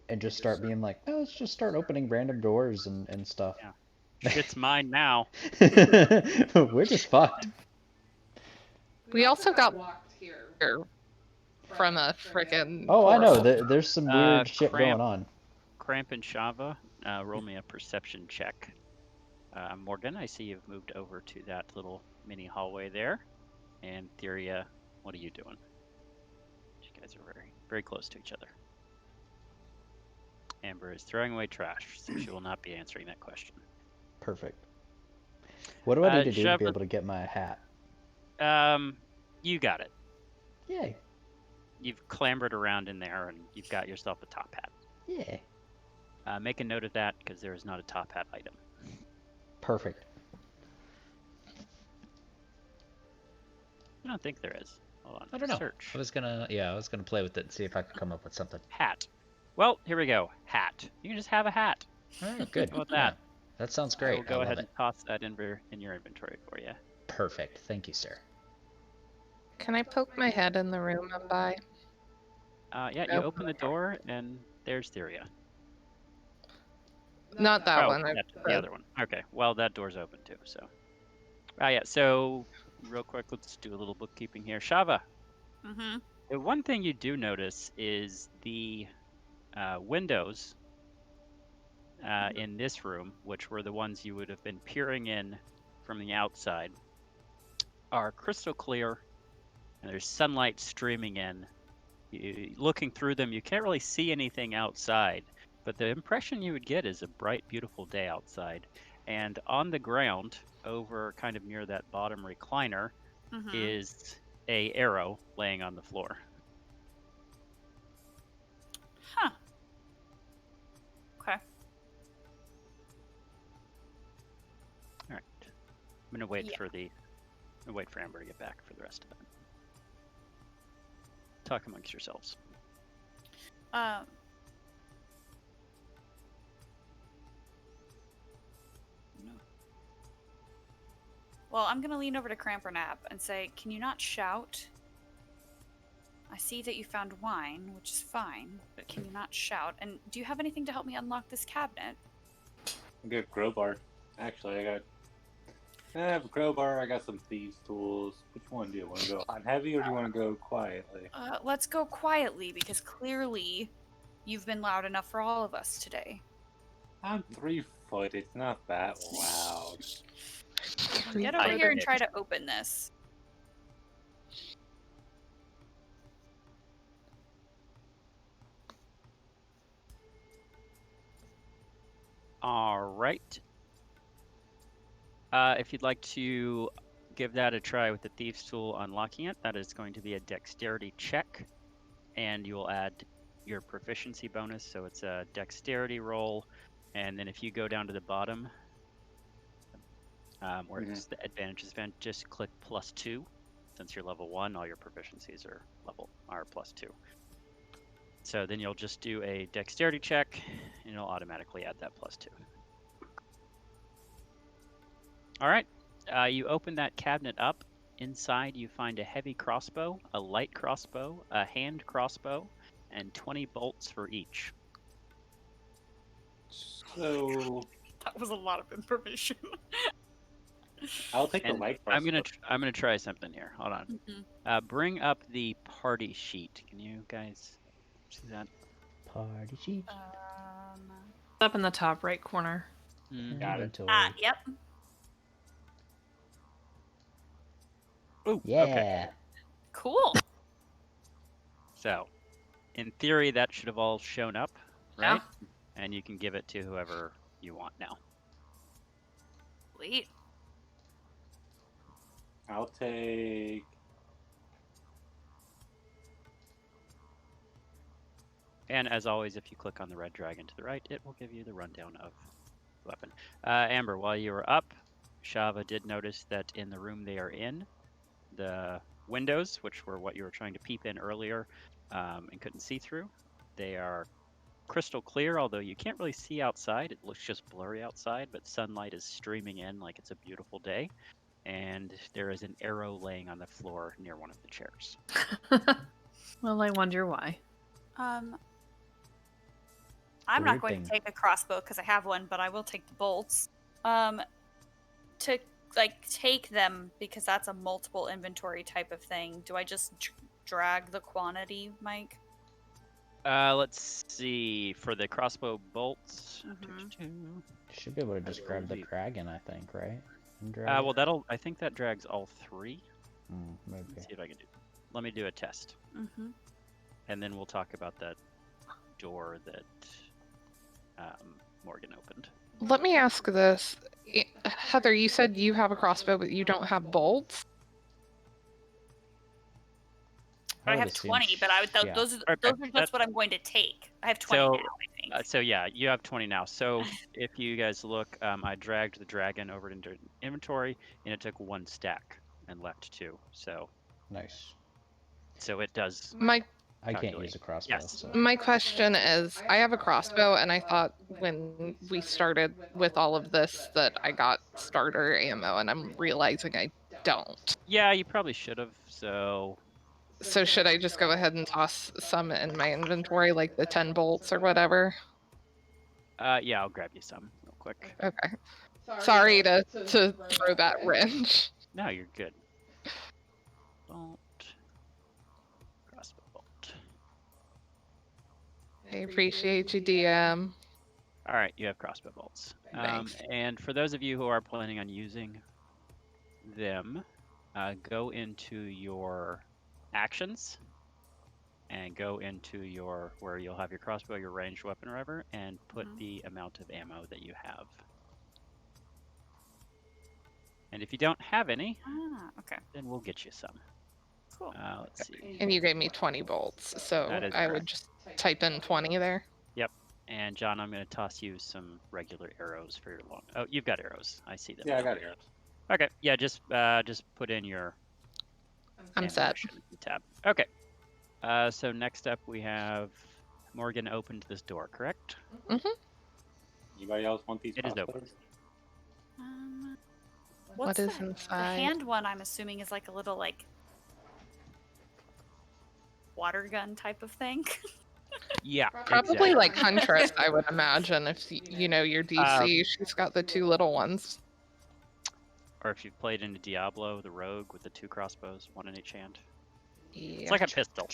and just start being like, oh, let's just start opening random doors and stuff. Yeah. Shit's mine now. We're just fucked. We also got walked here from a frickin' Oh, I know. portal. There's some weird shit Cramp. going on. Cramp and Shava, roll me a perception check. Morgan, I see you've moved over to that little mini hallway there. And Theria, what are you doing? You guys are very, very close to each other. Amber is throwing away trash, so she will not be answering that question. Perfect. What do I need to do to be Shava, able to get my hat? you got it. Yay. You've clambered around in there, and you've got yourself a top hat. Yeah. Make a note of that, because there is not a top hat item. Perfect. I don't think there is. Hold on. I don't know. Search. I was gonna play with it and see if I could come up with something. Hat. Well, here we go. Hat. You can just have a hat. All right, good. How about that? Yeah, that sounds great. We'll go I ahead love and toss that in your inventory for you. Perfect. Thank you, sir. Can I poke my head in the room I'm by? Yeah, you open the door, and there's Theria. Not that one. The other one. Okay, well, that door's open too, so. Yeah, so, real quick, let's do a little bookkeeping here. Shava. Mm-hmm. The one thing you do notice is the windows in this room, which were the ones you would have been peering in from the outside, are crystal clear, and there's sunlight streaming in. Looking through them, you can't really see anything outside, but the impression you would get is a bright, beautiful day outside. And on the ground, over kind of near that bottom recliner, is a arrow laying on the floor. Huh. Okay. I'm gonna wait Yeah. for Amber to get back for the rest of it. Talk amongst yourselves. Well, I'm gonna lean over to Crampernap and say, "Can you not shout? I see that you found wine, which is fine, but can you not shout? And do you have anything to help me unlock this cabinet?" I got a crowbar. Actually, I have a crowbar. I got some thieves' tools. Which one do you want to go on heavy, or do you want to go quietly? Let's go quietly, because clearly you've been loud enough for all of us today. I'm 3 foot. It's not that loud. Get over here and try to open this. All right. If you'd like to give that a try with the Thieves tool unlocking it, that is going to be a dexterity check, and you will add your proficiency bonus, so it's a dexterity roll, and then if you go down to the bottom, where it's the advantages event, just click +2. Since you're level 1, all your proficiencies are +2. So then you'll just do a dexterity check, and it'll automatically add that +2. All right, you open that cabinet up. Inside, you find a heavy crossbow, a light crossbow, a hand crossbow, and 20 bolts for each. So That was a lot of information. I'll take the And light I'm crossbow. gonna try something here. Hold on. Bring up the party sheet. Can you guys see that? Party sheet. Up in the top right corner. Got it. Yep. Ooh, Yeah. Okay. Cool. So, in theory, that should have all shown up, right? And you can give it to whoever you want now. Sweet. I'll take. And as always, if you click on the red dragon to the right, it will give you the rundown of the weapon. Amber, while you were up, Shava did notice that in the room they are in, the windows, which were what you were trying to peep in earlier and couldn't see through, they are crystal clear, although you can't really see outside. It looks just blurry outside, but sunlight is streaming in like it's a beautiful day. And there is an arrow laying on the floor near one of the chairs. Well, I wonder why. I'm Weird not going thing. to take a crossbow because I have one, but I will take the bolts. To take them, because that's a multiple inventory type of thing. Do I just drag the quantity, Mike? Let's see. For the crossbow bolts, Should be able to just grab the dragon, I think, right? And drag it? well, I think that drags all 3. Maybe. Let's see if I can do. Let me do a test, Mm-hmm. and then we'll talk about that door that Morgan opened. Let me ask this. Heather, you said you have a crossbow, but you don't have bolts? I would have assume 20, but yeah. those are Okay, just what I'm going to take. I have 20 now, I think. So yeah, you have 20 now. So if you guys look, I dragged the dragon over into inventory, and it took 1 stack and left 2. So Nice. So it does. I can't use a crossbow. Yes. So. My question is, I have a crossbow, and I thought when we started with all of this that I got starter ammo, and I'm realizing I don't. Yeah, you probably should have. So should I just go ahead and toss some in my inventory, like the 10 bolts or whatever? yeah, I'll grab you some real quick. Okay. Sorry to throw that wrench. No, you're good. Bolt. Crossbow bolt. I appreciate you, DM. All right, you have crossbow bolts. Thanks. And for those of you who are planning on using them, go into your actions and go into your where you'll have your crossbow, your ranged weapon, or whatever, and put the amount of ammo that you have. And if you don't have any, okay, then we'll get you some. Cool. Let's see. And you gave me 20 bolts, so I would just type in 20 there. Yep. And John, I'm going to toss you some regular arrows for your long. Oh, you've got arrows. I see them. Yeah, now. I got arrows. Okay, yeah, just put in your I'm set. ammunition tab. Okay. So next up we have Morgan opened this door, correct? Anybody else want these It is open. crossbows? What's What is the inside? hand one? I'm assuming is like a little like water gun type of thing. Yeah, Probably exactly. like Huntress, I would imagine. If you know your DC, she's got the 2 little ones. Or if you've played into Diablo, the rogue with the 2 crossbows, 1 in each hand. Yeah. It's like a pistol.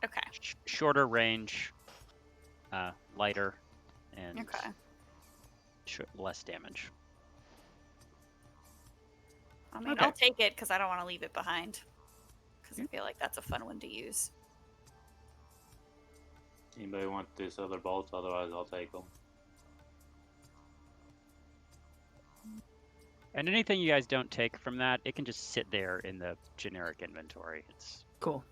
Okay. Shorter range, lighter, and Okay. less damage. I mean, Okay. I'll take it because I don't want to leave it behind. Because I feel like that's a fun one to use. Anybody want this other bolts? Otherwise, I'll take them. And anything you guys don't take from that, it can just sit there in the generic inventory. It's Cool.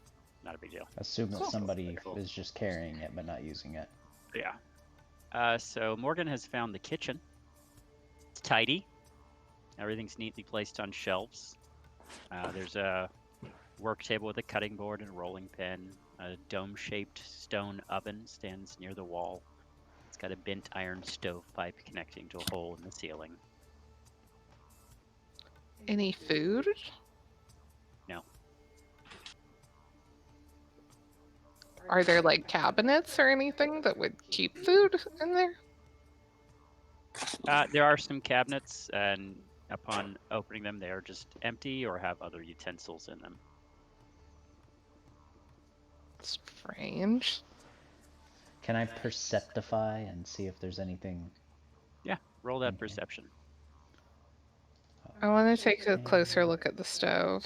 not a big deal. Assume that somebody Cool. is just carrying it but not using it. Yeah. So Morgan has found the kitchen. It's tidy. Everything's neatly placed on shelves. There's a work table with a cutting board and a rolling pin. A dome-shaped stone oven stands near the wall. It's got a bent iron stovepipe connecting to a hole in the ceiling. Any food? No. Are there like cabinets or anything that would keep food in there? There are some cabinets, and upon opening them, they are just empty or have other utensils in them. Strange. Can I perceptify and see if there's anything? Yeah, roll that Okay. perception. I want to take a closer look at the stove.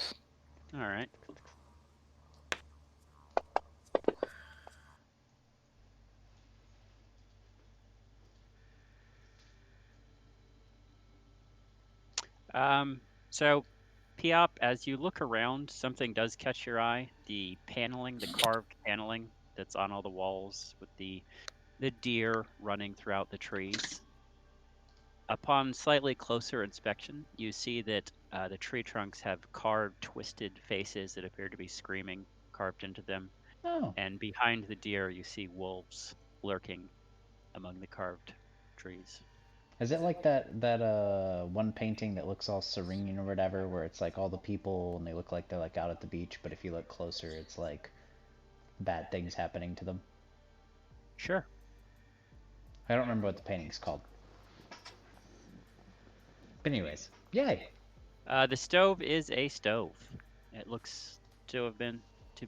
All right. So, Piop, as you look around, something does catch your eye. The paneling, the carved paneling that's on all the walls with the deer running throughout the trees. Upon slightly closer inspection, you see that the tree trunks have carved, twisted faces that appear to be screaming carved into them. Oh, And behind the deer, you see wolves lurking among the carved trees. is it like that one painting that looks all serene or whatever, where it's like all the people and they look like they're like out at the beach, but if you look closer, it's like bad things happening to them? Sure. I don't remember what the painting's called. But anyways, yay! The stove is a stove. It looks to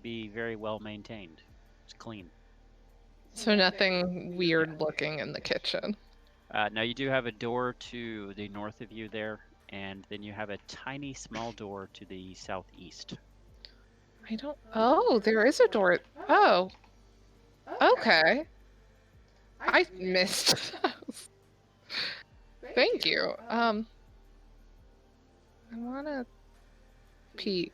be very well maintained. It's clean. So nothing weird looking in the kitchen. Now you do have a door to the north of you there, and then you have a tiny small door to the southeast. I don't. Oh, there is a door. Oh. Okay. I missed those. Thank you. I want to peek.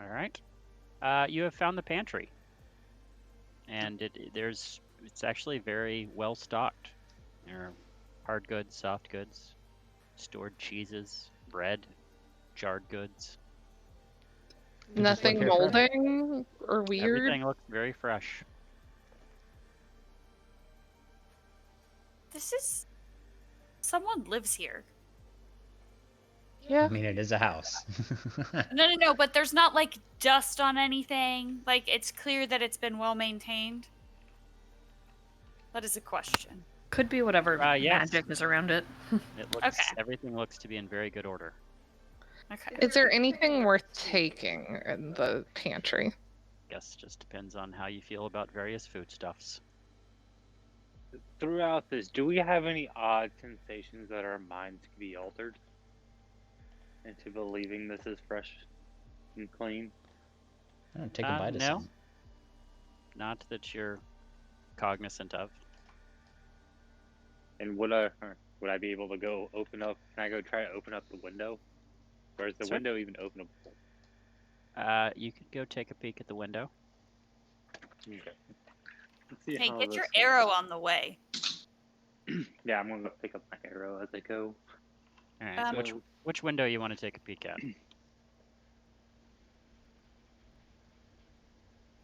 All right. You have found the pantry, and it's actually very well stocked. There are hard goods, soft goods, stored cheeses, bread, jarred goods. Nothing here for it. molding or weird. Everything looks very fresh. This is. Someone lives here. Yeah. I mean, it is a house. No, but there's not like dust on anything. Like, it's clear that it's been well maintained. That is a question. Could be whatever Yes. magic is around it. Everything looks to be in very good order. Okay. Is there anything worth taking in the pantry? Guess just depends on how you feel about various foodstuffs. Throughout this, do we have any odd sensations that our minds can be altered into believing this is fresh and clean? I don't take a bite of no. some. Not that you're cognizant of. And would I be able to go open up? Can I go try to open up the window? Or is the Sure. window even openable? You could go take a peek at the window. Okay. Let's see Hey, how get this your goes. arrow on the way. Yeah, I'm gonna pick up my arrow as I go. All right. So- Which window you want to take a peek at?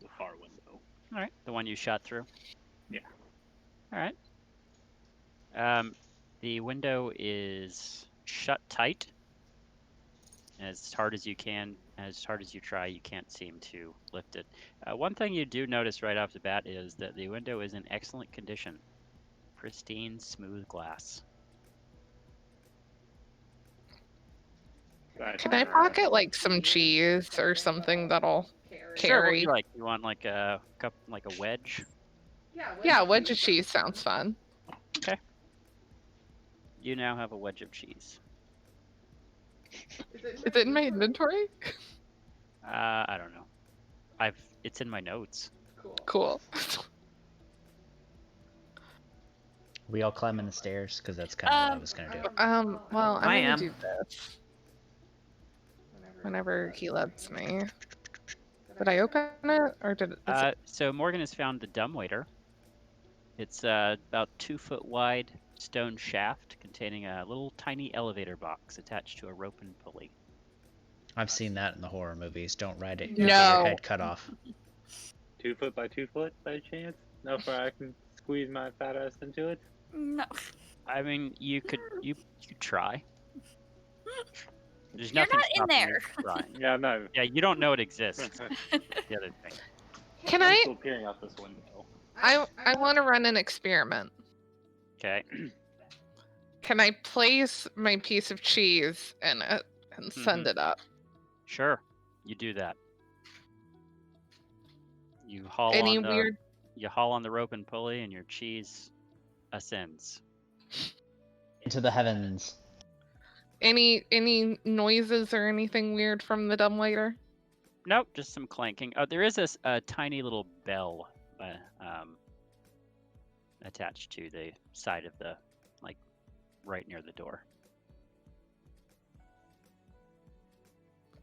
The far window. All right. The one you shot through. Yeah. All right. The window is shut tight. As hard as you can, as hard as you try, you can't seem to lift it. One thing you do notice right off the bat is that the window is in excellent condition. Pristine, smooth glass. Can I pocket like some cheese or something that'll Sure. What would carry? you like? You want like a cup, like a wedge? Yeah, wedge of cheese sounds fun. You now have a wedge of cheese. Is it in my inventory? I don't know. It's in my notes. Cool. We all climbing the stairs because that's kind of what I was gonna do. Well, I I'm gonna am. do this. Whenever he lets me. Did I open it or did it? So Morgan has found the dumbwaiter. It's about 2 foot wide stone shaft containing a little tiny elevator box attached to a rope and pulley. I've seen that in the horror movies. Don't ride it. No. Get your head cut off. 2 foot by 2 foot by chance? No, for I can squeeze my fat ass into it. No. I mean, you could try. There's You're nothing not in stopping you there. from trying. Yeah, no. Yeah, you don't know it exists. The other thing. Can I'm I? still peering out this window. I want to run an experiment. Okay. Can I place my piece of cheese in it and send it up? Sure. You do that. You haul Any on the weird? you haul on the rope and pulley, and your cheese ascends. Into the heavens. Any noises or anything weird from the dumbwaiter? Nope, just some clanking. Oh, there is a tiny little bell attached to the side of the, like, right near the door.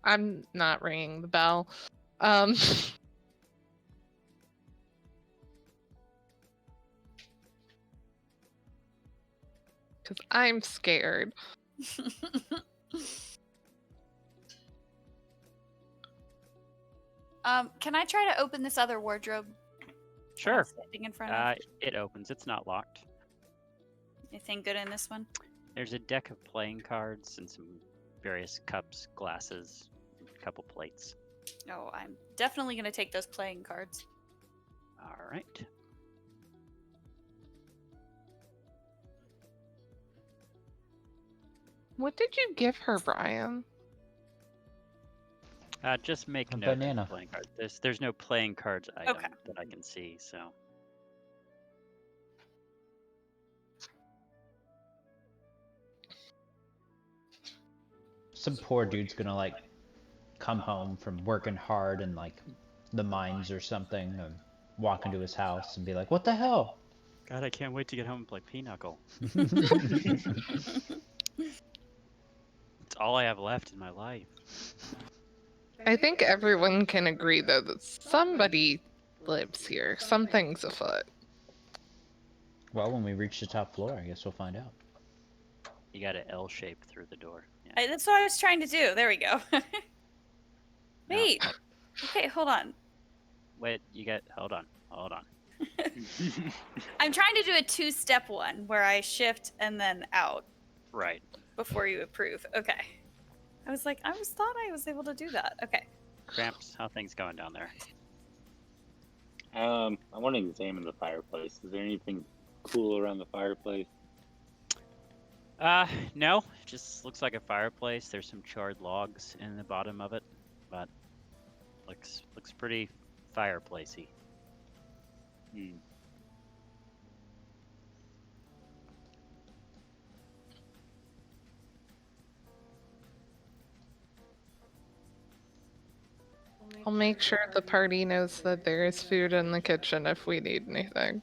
I'm not ringing the bell. Because I'm scared. Can I try to open this other wardrobe? Sure. Standing in front of. It opens. It's not locked. Anything good in this one? There's a deck of playing cards and some various cups, glasses, a couple plates. No, I'm definitely gonna take those playing cards. All right. What did you give her, Brian? Just make A note of the banana. playing cards. There's no playing cards item Okay. that I can see, so. Some poor dude's gonna like come home from working hard in like the mines or something and walk into his house and be like, "What the hell?" God, I can't wait to get home and play Pinochle. It's all I have left in my life. I think everyone can agree, though, that somebody lives here. Something's afoot. Well, when we reach the top floor, I guess we'll find out. You got an L shape through the door. Yeah. That's what I was trying to do. There we go. No. Wait. Okay, hold on. Wait, hold on. I'm trying to do a 2-step one where I shift and then out Right. before you approve. Okay. I was like, thought I was able to do that. Okay. Cramps, how things going down there? I want to examine the fireplace. Is there anything cool around the fireplace? No. It just looks like a fireplace. There's some charred logs in the bottom of it, but looks pretty fireplacey. Hmm. I'll make sure the party knows that there is food in the kitchen if we need anything.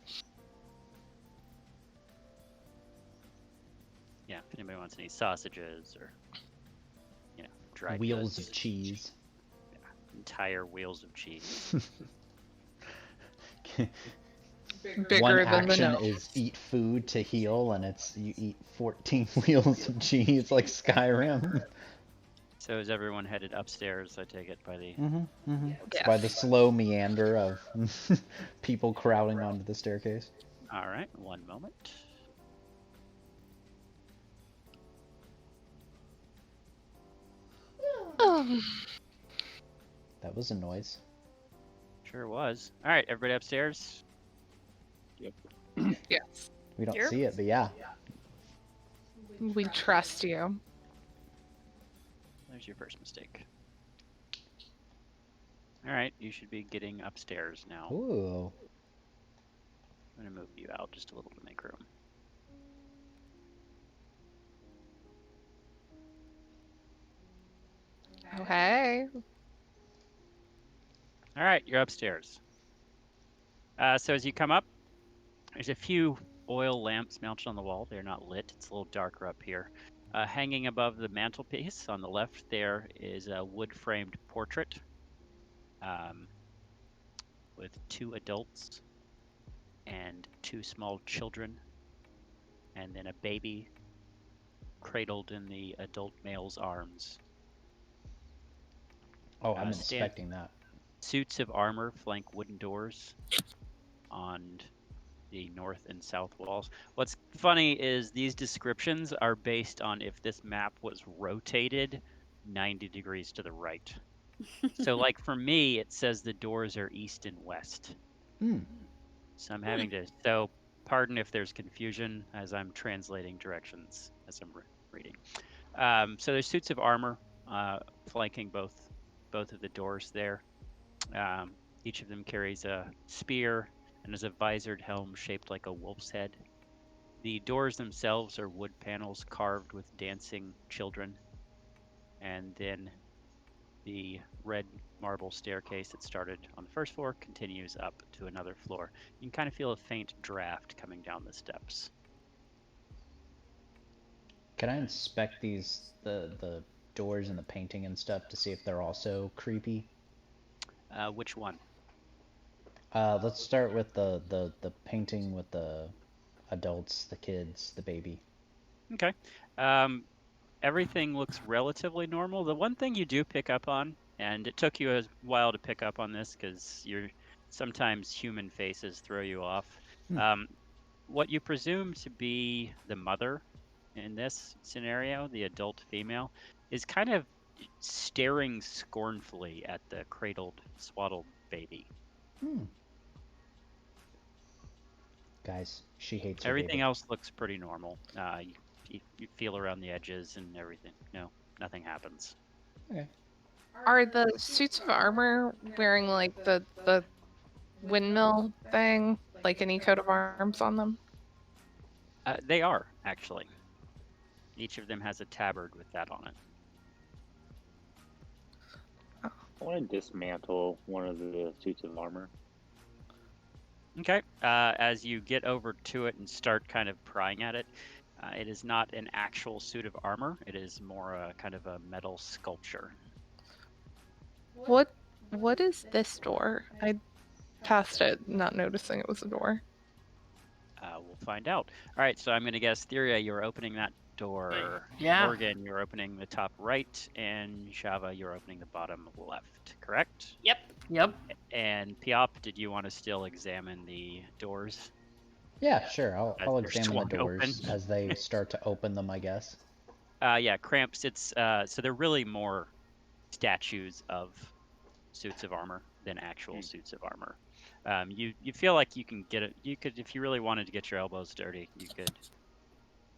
Yeah, if anybody wants any sausages or, dried Wheels goods. of cheese. Entire wheels of cheese. Bigger One than the action gnome. is eat food to heal, and you eat 14 wheels of cheese like Skyrim. So is everyone headed upstairs? I take it by the. It's Yes. by the slow meander of people crowding onto the staircase. All right, one moment. That was a noise. Sure was. All right, everybody upstairs. Yep. Yes. We don't Here? see it, but yeah. We trust you. There's your first mistake. All right, you should be getting upstairs now. Ooh. I'm gonna move you out just a little to make room. Oh, hey. All right, you're upstairs. So as you come up, there's a few oil lamps mounted on the wall. They're not lit. It's a little darker up here. Hanging above the mantelpiece on the left there is a wood-framed portrait with 2 adults and 2 small children, and then a baby cradled in the adult male's arms. Oh, I'm inspecting that. Suits of armor flank wooden doors on the north and south walls. What's funny is these descriptions are based on if this map was rotated 90 degrees to the right. So like for me, it says the doors are east and west. So I'm having to, so pardon if there's confusion as I'm translating directions as I'm reading. So there's suits of armor flanking both of the doors there. Each of them carries a spear and has a visored helm shaped like a wolf's head. The doors themselves are wood panels carved with dancing children. And then the red marble staircase that started on the first floor continues up to another floor. You can kind of feel a faint draft coming down the steps. Can I inspect the doors and the painting and stuff to see if they're also creepy? Which one? Let's start with the painting with the adults, the kids, the baby. Okay. Everything looks relatively normal. The one thing you do pick up on, and it took you a while to pick up on this because sometimes human faces throw you off. What you presume to be the mother in this scenario, the adult female, is kind of staring scornfully at the cradled, swaddled baby. Guys, she hates Everything baby. else looks pretty normal. You feel around the edges and everything. No, nothing happens. Okay. Are the suits of armor wearing like the windmill thing, like any coat of arms on them? They are, actually. Each of them has a tabard with that on it. I want to dismantle one of the suits of armor. Okay. As you get over to it and start kind of prying at it, it is not an actual suit of armor. It is more a kind of a metal sculpture. What is this door? I passed it, not noticing it was a door. We'll find out. All right, so I'm going to guess, Theria, you're opening that door. Yeah. Morgan, you're opening the top right, and Shava, you're opening the bottom left, correct? Yep. And Piop, did you want to still examine the doors? Yeah, sure. I'll They're examine the swung doors open. as they start to open them, I guess. Yeah, cramps. It's so they're really more statues of suits of armor than actual suits of armor. You feel like you can get it. You could, if you really wanted to get your elbows dirty, you could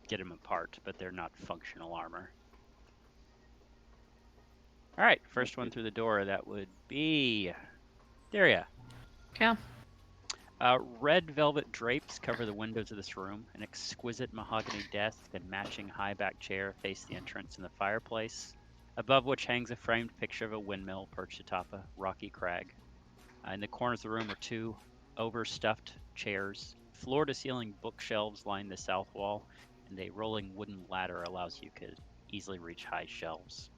get them apart, but they're not functional armor. All right, first one through the door. That would be Daria. Yeah. Red velvet drapes cover the windows of this room. An exquisite mahogany desk and matching high-back chair face the entrance and the fireplace, above which hangs a framed picture of a windmill perched atop a rocky crag. In the corners of the room are 2 overstuffed chairs. Floor-to-ceiling bookshelves line the south wall, and a rolling wooden ladder allows you to easily reach high shelves.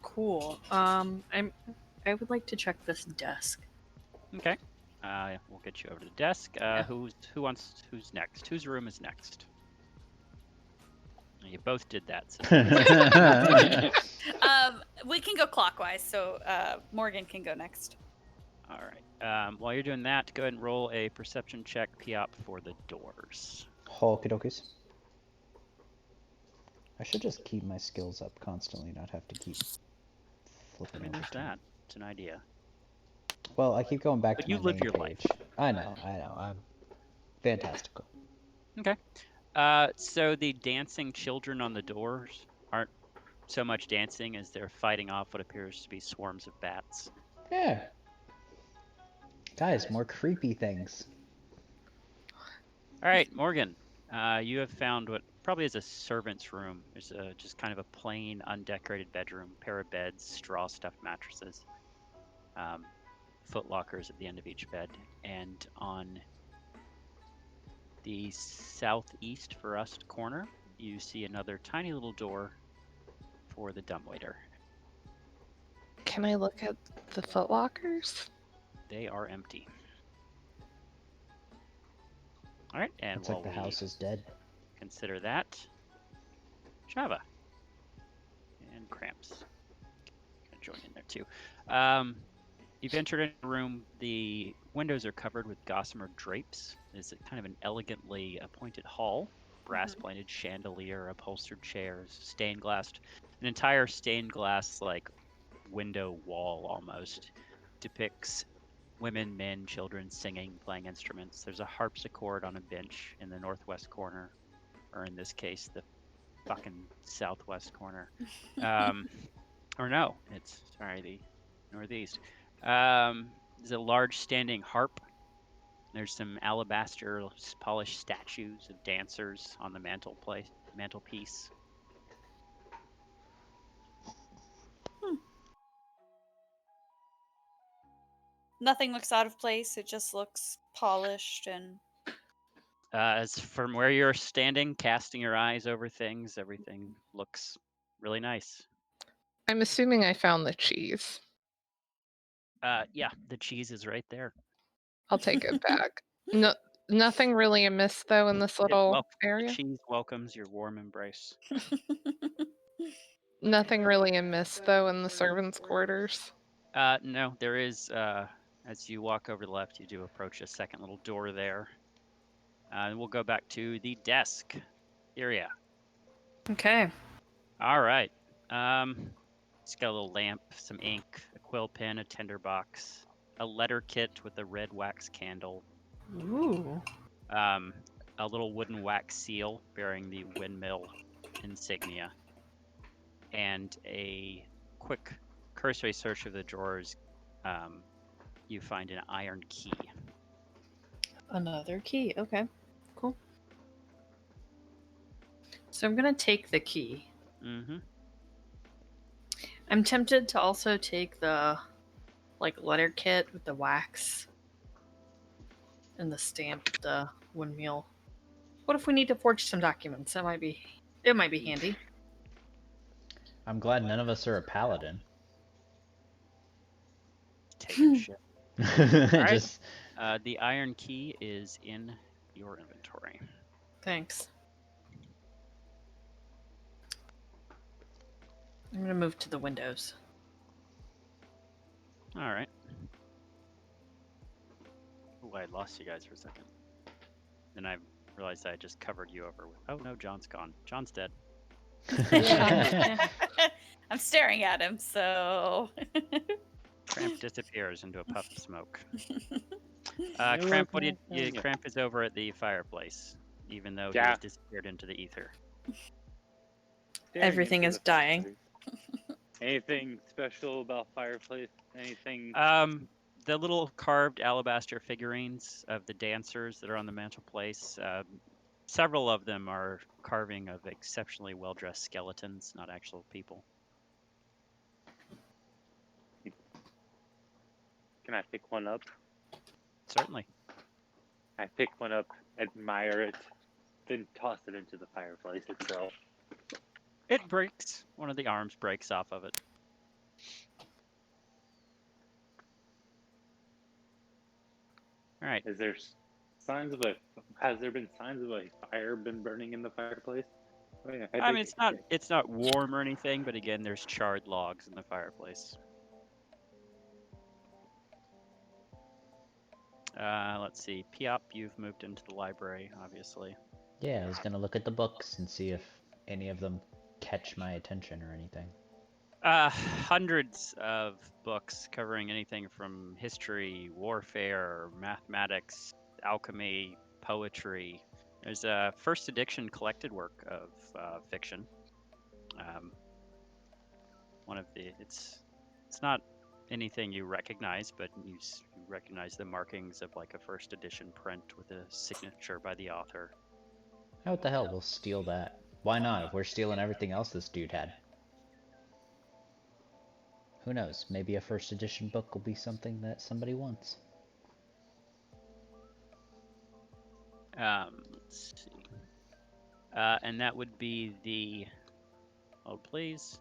Cool. I would like to check this desk. Okay. We'll get you over to the desk. Who's next? Whose room is next? You both did that. So. We can go clockwise, so Morgan can go next. All right. While you're doing that, go ahead and roll a perception check, Piop, for the doors. Okie dokies. I should just keep my skills up constantly, not have to keep flipping over. There's that. It's an idea. Well, I keep going back But to you my live main your page. life. I know. I'm fantastical. Okay. So the dancing children on the doors aren't so much dancing as they're fighting off what appears to be swarms of bats. Yeah. Guys, more creepy things. All right, Morgan. You have found what probably is a servant's room. There's just kind of a plain, undecorated bedroom, pair of beds, straw-stuffed mattresses, foot lockers at the end of each bed, and on the southeast for us corner, you see another tiny little door for the dumbwaiter. Can I look at the footlockers? They are empty. All right, and It's like the house is dead. Consider that Java and Cramps. Gonna join in there too. You've entered in a room. The windows are covered with gossamer drapes. It's kind of an elegantly appointed hall. Brass-pointed chandelier, upholstered chairs, stained glass, an entire stained glass like window wall almost depicts women, men, children singing, playing instruments. There's a harpsichord on a bench in the northwest corner, or in this case, the fucking southwest corner. Or no, it's the northeast. There's a large standing harp. There's some alabaster polished statues of dancers on the mantelpiece. Nothing looks out of place. It just looks polished and. As from where you're standing, casting your eyes over things, everything looks really nice. I'm assuming I found the cheese. Yeah, the cheese is right there. I'll take it back. No, nothing really amiss though in this little area. The cheese welcomes your warm embrace. Nothing really amiss though in the servants' quarters. No, there is. As you walk over to the left, you do approach a second little door there. And we'll go back to the desk area. Okay. All right. It's got a little lamp, some ink, a quill pen, a tinderbox, a letter kit with a red wax candle. Ooh. A little wooden wax seal bearing the windmill insignia, and a quick cursory search of the drawers. You find an iron key. Another key. Okay. Cool. So I'm gonna take the key. Mm-hmm. I'm tempted to also take the letter kit with the wax and the stamp, the windmill. What if we need to forge some documents? It might be handy. I'm glad none of us are a paladin. Taking shit. Right. Just the iron key is in your inventory. Thanks. I'm gonna move to the windows. All right. Oh, I lost you guys for a second. Then I realized I just covered you over with. Oh no, John's gone. John's dead. I'm staring at him, so. Cramp disappears into a puff of smoke. Cramp, what do you? Cramp is over at the fireplace, even though he has disappeared into the ether. Everything is dying. Anything special about fireplace? Anything? The little carved alabaster figurines of the dancers that are on the mantelpiece. Several of them are carving of exceptionally well-dressed skeletons, not actual people. Can I pick one up? Certainly. I pick one up, admire it, then toss it into the fireplace itself. It breaks. One of the arms breaks off of it. All right. Is there signs of a? Has there been signs of a fire been burning in the fireplace? Oh yeah, I mean, it's not warm or anything, but again, there's charred logs in the fireplace. Let's see. Piop, you've moved into the library, obviously. Yeah, I was gonna look at the books and see if any of them catch my attention or anything. Hundreds of books covering anything from history, warfare, mathematics, alchemy, poetry. There's a first edition collected work of fiction. It's not anything you recognize, but you recognize the markings of like a first edition print with a signature by the author. Oh, what the hell? We'll steal that. Why not? If we're stealing everything else this dude had. Who knows? Maybe a first edition book will be something that somebody wants. Let's see. And that would be the... Oh, please.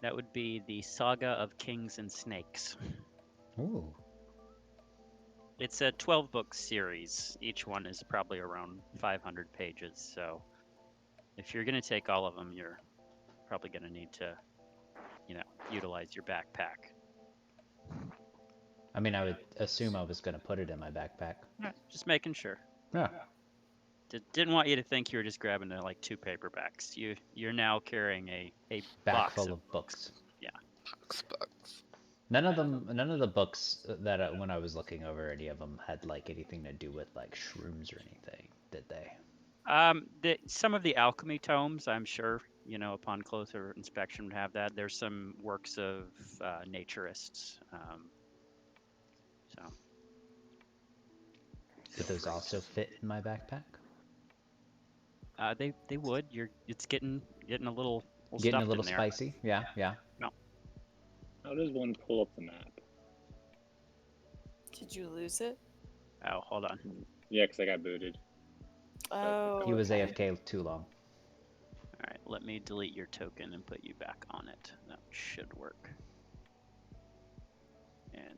That would be the Saga of Kings and Snakes. Ooh. It's a 12-book series. Each one is probably around 500 pages, so if you're going to take all of them, you're probably going to need to, utilize your backpack. I mean, I would assume I was going to put it in my backpack. Just making sure. Yeah. Didn't want you to think you were just grabbing like 2 paperbacks. You're now carrying a Back box full of books. Yeah. Books. None of the books that when I was looking over, any of them had like anything to do with like shrooms or anything, did they? Some of the alchemy tomes, I'm sure, upon closer inspection would have that. There's some works of naturists. So. Did those also fit in my backpack? They would. It's getting a little Getting a little in there. spicy. Yeah. No. How does one pull up the map? Did you lose it? Oh, hold on. Yeah, because I got booted. Oh. He was okay. AFK too long. All right, let me delete your token and put you back on it. That should work. And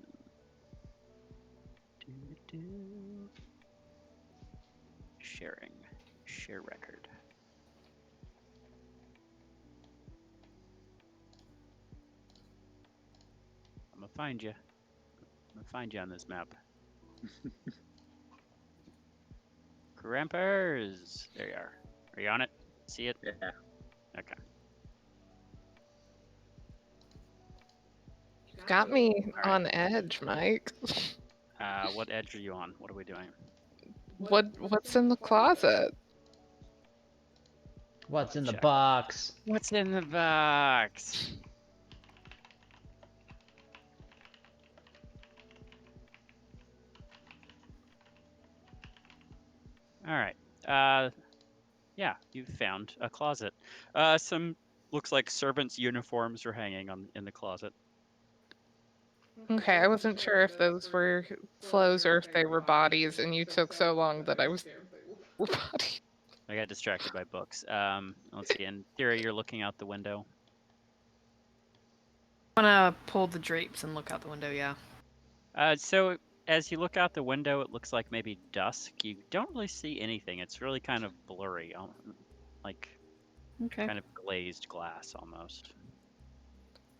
share record. I'm gonna find you. I'm gonna find you on this map. Grampers! There you are. Are you on it? See it? Yeah. Okay. You've got me on edge, Mike. What edge are you on? What are we doing? What's in the closet? What's in the Check. box? What's in the box? All right. Yeah, you found a closet. Some looks like servants' uniforms are hanging in the closet. Okay, I wasn't sure if those were clothes or if they were bodies, and you took so long that I was bodies. I got distracted by books. Let's see. In theory, you're looking out the window. I'm gonna pull the drapes and look out the window, yeah. So as you look out the window, it looks like maybe dusk. You don't really see anything. It's really kind of blurry, like kind of glazed glass almost.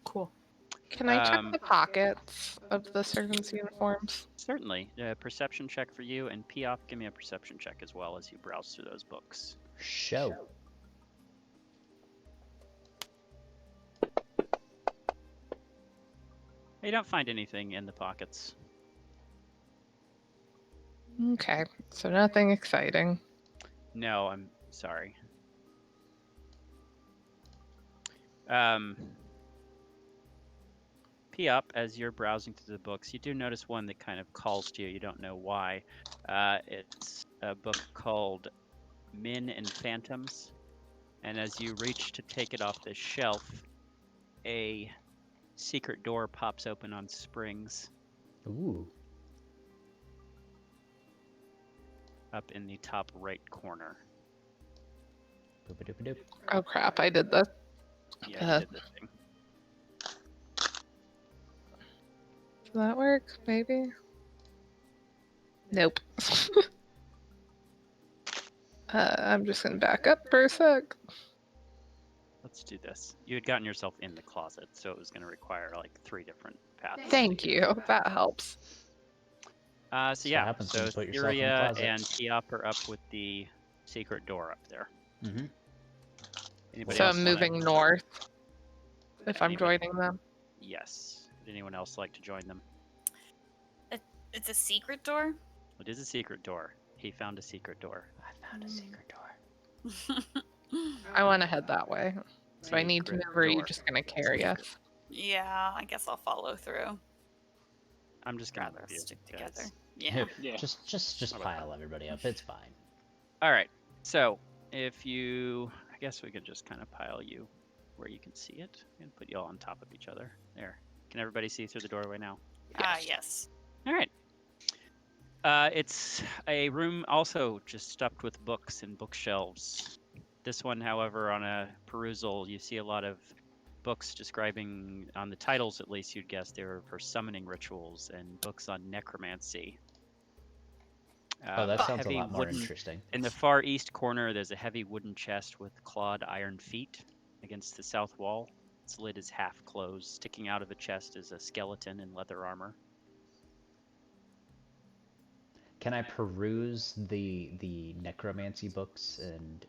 Cool. Can I check the pockets of the servants' uniforms? Certainly. Perception check for you, and Piop, give me a perception check as well as you browse through those books. Show. You don't find anything in the pockets. Okay, so nothing exciting. No, I'm sorry. Piop, as you're browsing through the books, you do notice one that kind of calls to you. You don't know why. It's a book called Men and Phantoms. And as you reach to take it off the shelf, a secret door pops open on springs. Ooh. Up in the top right corner. Boop-a-doop-a-doop. Oh crap, I did that. Yeah, you did the thing. Does that work? Maybe? Nope. I'm just gonna back up for a sec. Let's do this. You had gotten yourself in the closet, so it was going to require like 3 different paths. Thank you. That helps. So yeah, happens when so you put yourself in the Syria closet. and Piop are up with the secret door up there. Mm-hmm. Anybody So else I'm wanna- moving north. If I'm Anybody- joining them. Yes. Would anyone else like to join them? It's a secret door? It is a secret door. He found a secret door. I found a secret door. I want to head that way. So I need to Secret move, or are you door. just going to carry us? Yeah, I guess I'll follow through. I'm just gonna Rather move you stick guys. together. Yeah. Here, Yeah. just pile everybody up. It's fine. All right. So if you, I guess we could just kind of pile you where you can see it and put you all on top of each other. There. Can everybody see through the doorway now? Yes. All right. It's a room also just stuffed with books and bookshelves. This one, however, on a perusal, you see a lot of books describing, on the titles at least, you'd guess they were for summoning rituals, and books on necromancy. Oh, that sounds a heavy lot more wooden- interesting. In the far east corner, there's a heavy wooden chest with clawed iron feet against the south wall. Its lid is half closed. Sticking out of the chest is a skeleton in leather armor. Can I peruse the necromancy books and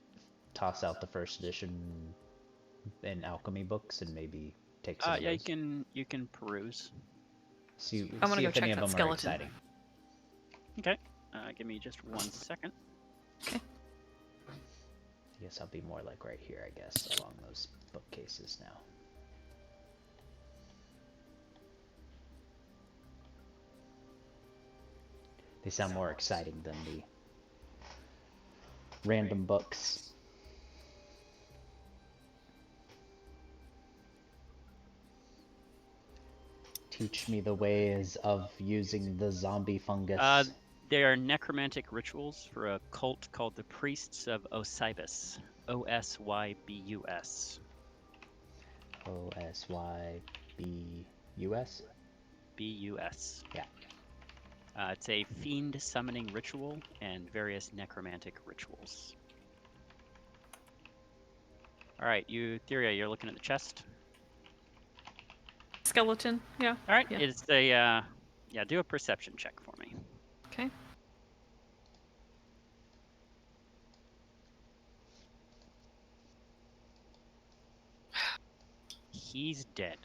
toss out the first edition and alchemy books and maybe take some of Yeah, those? you can peruse. See, I'm gonna see go if any check of that them are skeleton. exciting. Okay. Give me just 1 second. I guess I'll be more like right here, I guess, along those bookcases now. They sound more exciting than the random books. Teach me the ways of using the zombie fungus. They are necromantic rituals for a cult called the Priests of Osybus. Osybus. Osybus? Bus. Yeah. It's a fiend summoning ritual and various necromantic rituals. All right, Theria, you're looking at the chest. Skeleton, yeah. All right, Yeah. it's a do a perception check for me. Okay. He's dead.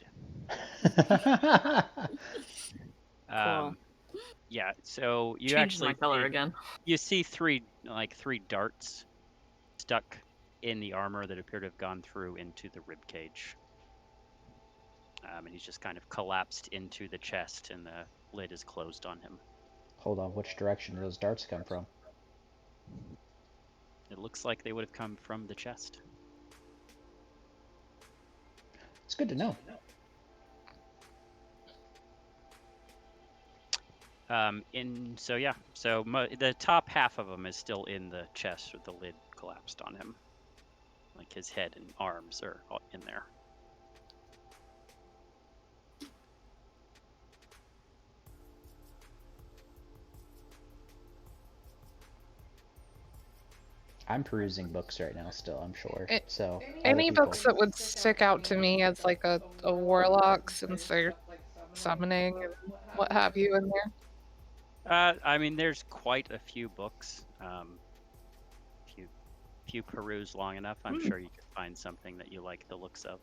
Cool. Yeah, so you Changed actually my color see- again. You see three darts stuck in the armor that appear to have gone through into the rib cage. And he's just kind of collapsed into the chest, and the lid is closed on him. Hold on, which direction do those darts come from? It looks like they would have come from the chest. It's good to know. The top half of him is still in the chest with the lid collapsed on him. Like his head and arms are all in there. I'm perusing books right now still, I'm sure. So Any other people- books that would stick out to me as like a warlock, since they're summoning and what have you in there? There's quite a few books. If you peruse long enough, I'm sure you could find something that you like the looks of.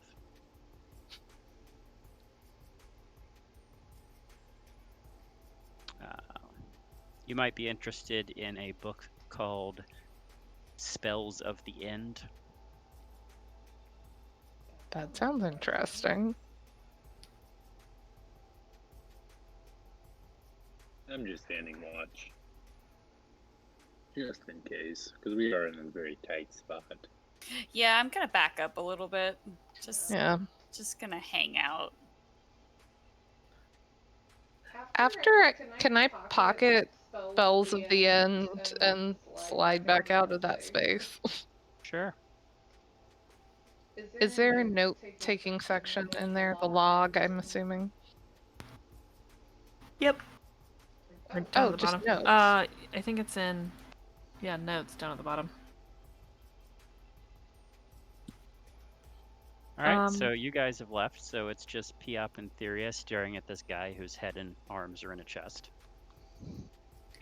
You might be interested in a book called Spells of the End. That sounds interesting. I'm just standing watch. Just in case, because we are in a very tight spot. Yeah, I'm gonna back up a little bit. Just gonna hang out. Can I pocket Spells of the End and slide back out of that space? Sure. Is there a note-taking section in there? The log, I'm assuming. Yep. Right down Oh, at the just bottom. notes. I think it's in. Yeah, notes down at the bottom. All right, so you guys have left, so it's just Piop and Theria staring at this guy whose head and arms are in a chest.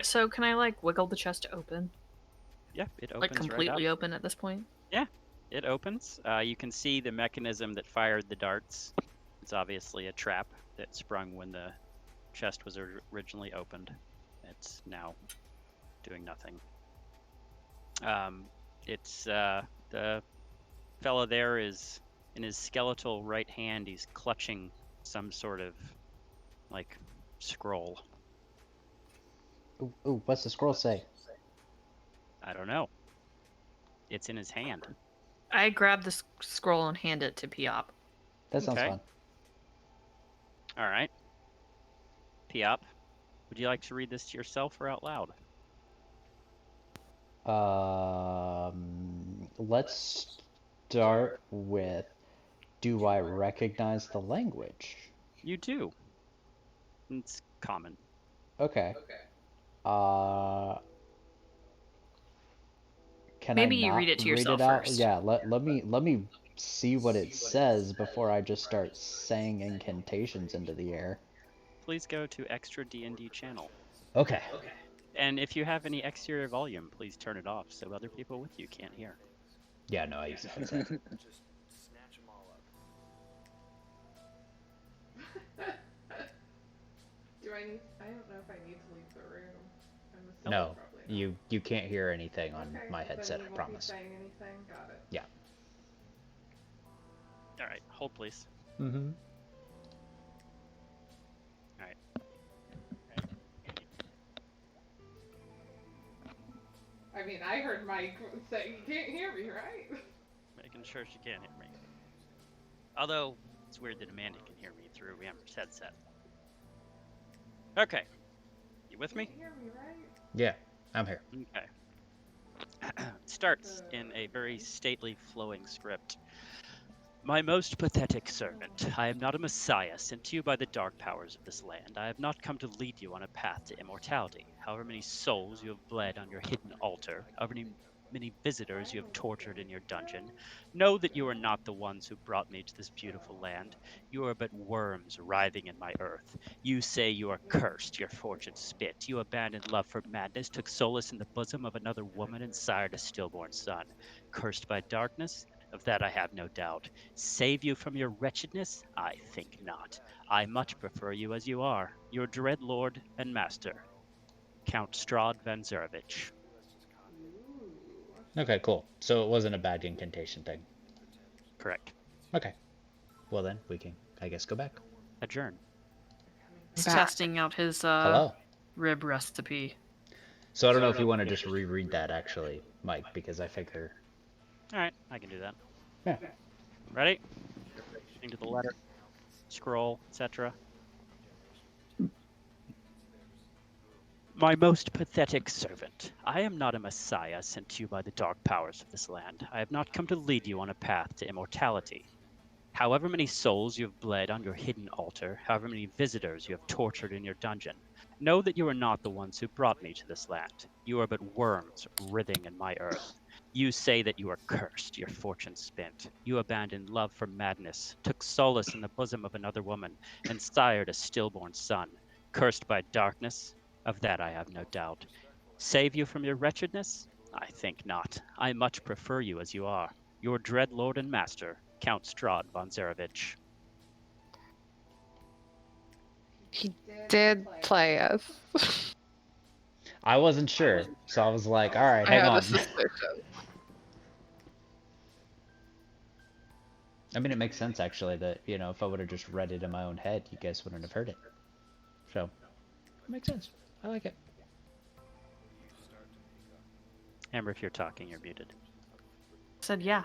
So can I like wiggle the chest open? Yeah, it opens Like completely right up. open at this point? Yeah, it opens. You can see the mechanism that fired the darts. It's obviously a trap that sprung when the chest was originally opened. It's now doing nothing. It's the fellow there is in his skeletal right hand. He's clutching some sort of like scroll. Ooh, what's the scroll say? I don't know. It's in his hand. I grab the scroll and hand it to Piop. That sounds Okay. fun. All right. Piop, would you like to read this to yourself or out loud? Let's start with, do I recognize the language? You do. It's common. Okay. Can Maybe I you not read it to read yourself it out? first. Yeah, let me see what it says before I just start saying incantations into the air. Please go to extra DnD channel. Okay. And if you have any exterior volume, please turn it off so other people with you can't hear. Yeah, no, I use a headset. Just snatch them all up. Do I need? I don't know if I need to leave the room. I'm assuming No, probably not. you can't hear anything on Okay, my then headset, you I won't be promise. saying anything. Got it. Yeah. All right, hold please. Mm-hmm. All right. I mean, I heard Mike say you can't hear me, right? Making sure she can't hear me. Although, it's weird that Amanda can hear me through Amber's headset. Okay. You with me? Can't hear me, right? Yeah, I'm here. Okay. Starts in a very stately, flowing script. My most pathetic servant, I am not a messiah sent to you by the dark powers of this land. I have not come to lead you on a path to immortality. However many souls you have bled on your hidden altar, however many visitors you have tortured in your dungeon, know that you are not the ones who brought me to this beautiful land. You are but worms writhing in my earth. You say you are cursed, your fortune spit. You abandoned love for madness, took solace in the bosom of another woman, and sired a stillborn son. Cursed by darkness? Of that I have no doubt. Save you from your wretchedness? I think not. I much prefer you as you are, your dread lord and master, Count Strahd van Zerevich. Okay, cool. So it wasn't a bad incantation thing. Correct. Okay. Well then, we can, I guess, go back. Adjourn. He's Back. testing out his Hello. rib recipe. So I don't know if you want to just reread that, actually, Mike, because I figure... All right, I can do that. Yeah. Ready? Into the letter, scroll, etc. My most pathetic servant, I am not a messiah sent to you by the dark powers of this land. I have not come to lead you on a path to immortality. However many souls you have bled on your hidden altar, however many visitors you have tortured in your dungeon, know that you are not the ones who brought me to this land. You are but worms writhing in my earth. You say that you are cursed, your fortune spent. You abandoned love for madness, took solace in the bosom of another woman, and sired a stillborn son. Cursed by darkness? Of that I have no doubt. Save you from your wretchedness? I think not. I much prefer you as you are, your dread lord and master, Count Strahd von Zerevich. He did play us. I wasn't sure, so I was like, alright, I hang had on. a suspicion. I mean, it makes sense, actually, that, you know, if I would have just read it in my own head, you guys wouldn't have heard it. So, it makes sense. I like it. Amber, if you're talking, you're muted. Said yeah.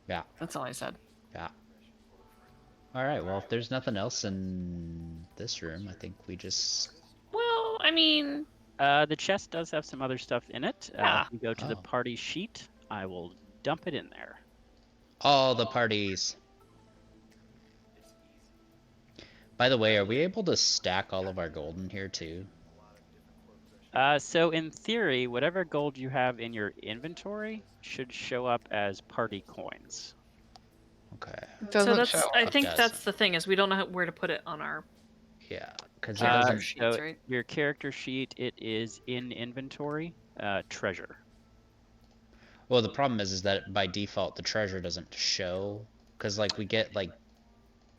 Yeah. That's all I said. Yeah. Alright, well, if there's nothing else in this room, I think we just... Well, I mean, The chest does have some other stuff in it. Yeah. If you go to the Oh. party sheet, I will dump it in there. All the parties. By the way, are we able to stack all of our gold in here, too? So in theory, whatever gold you have in your inventory should show up as party coins. Okay. It So doesn't show. I It think that's doesn't. the thing is we don't know where to put it on our Yeah, because it character doesn't. sheets, So right? your character sheet, it is in inventory, treasure. Well, the problem is that by default the treasure doesn't show, because like we get like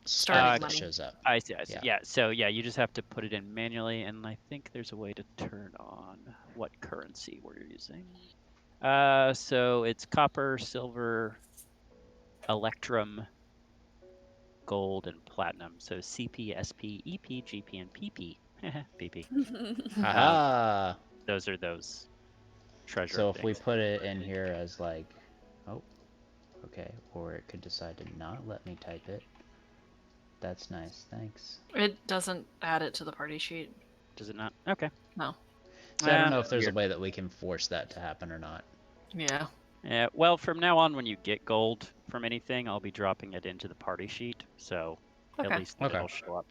Starting stuff that money. shows up. I see, I see. Yeah. Yeah, so yeah, you just have to put it in manually, and I think there's a way to turn on what currency we're using. So it's copper, silver, electrum, gold, and platinum. So CP, SP, EP, GP, and PP. PP. Haha. Those are those treasure So if things. we put it in here as like, oh, okay, or it could decide to not let me type it. That's nice, thanks. It doesn't add it to the party sheet. Does it not? Okay. No. So I don't know if there's weird. a way that we can force that to happen or not. Yeah. Yeah, well, from now on, when you get gold from anything, I'll be dropping it into the party sheet, so Okay. at least Okay. it'll show up.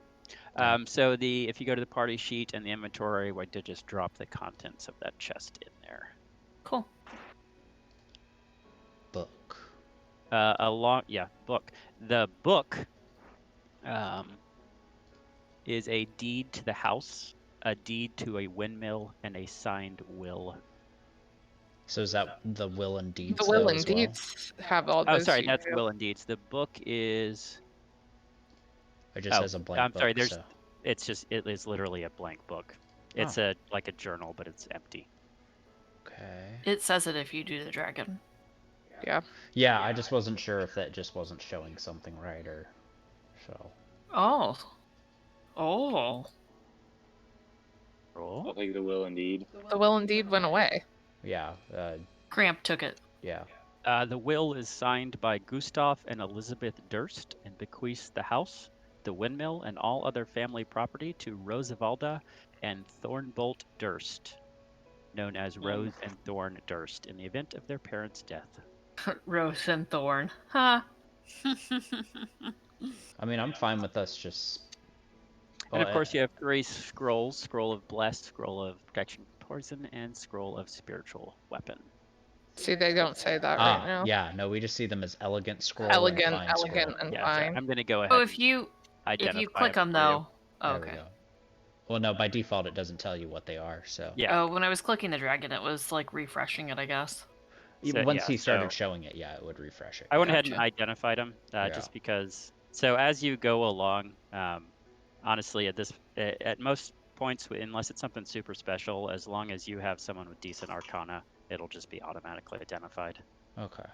Yeah. So if you go to the party sheet and the inventory, we did just drop the contents of that chest in there. Cool. Book. Book. The book is a deed to the house, a deed to a windmill, and a signed will. So is that the will and deeds? The will though, and as well? deeds have all Oh, those. sorry, that's will and deeds. The book is. It just has a blank I'm book. sorry. So. It is literally a blank book. It's like a journal, but it's empty. Okay. It says it if you do the dragon. Yeah. Yeah, I just wasn't sure if that just wasn't showing something right or so. Oh. Oh. Roll. I'll take the will indeed. The will and deed went away. Yeah. Cramp took it. Yeah. The will is signed by Gustav and Elizabeth Durst and bequeaths the house, the windmill, and all other family property to Rosavalda and Thornbolt Durst, known as Rose and Thorn Durst, in the event of their parents' death. Rose and Thorn. Ha. I mean, I'm fine with us just. And of course, you have 3 scrolls: Scroll of Blessed, Scroll of Protection from Poison, and Scroll of Spiritual Weapon. See, they don't say that right now. Yeah, no, we just see them as elegant scroll. Elegant, and fine elegant, scroll. and Yeah, fine. I'm going to go ahead. Oh, if you click them though. Oh, There we okay. go. Well, no, by default it doesn't tell you what they are. So. Yeah. Oh, when I was clicking the dragon, it was like refreshing it, I guess. So, Once yeah, he started so- showing it, yeah, it would refresh it. I went ahead and Gotcha. identified them Yeah. just because. So as you go along, honestly, at most points, unless it's something super special, as long as you have someone with decent Arcana, it'll just be automatically identified. Okay.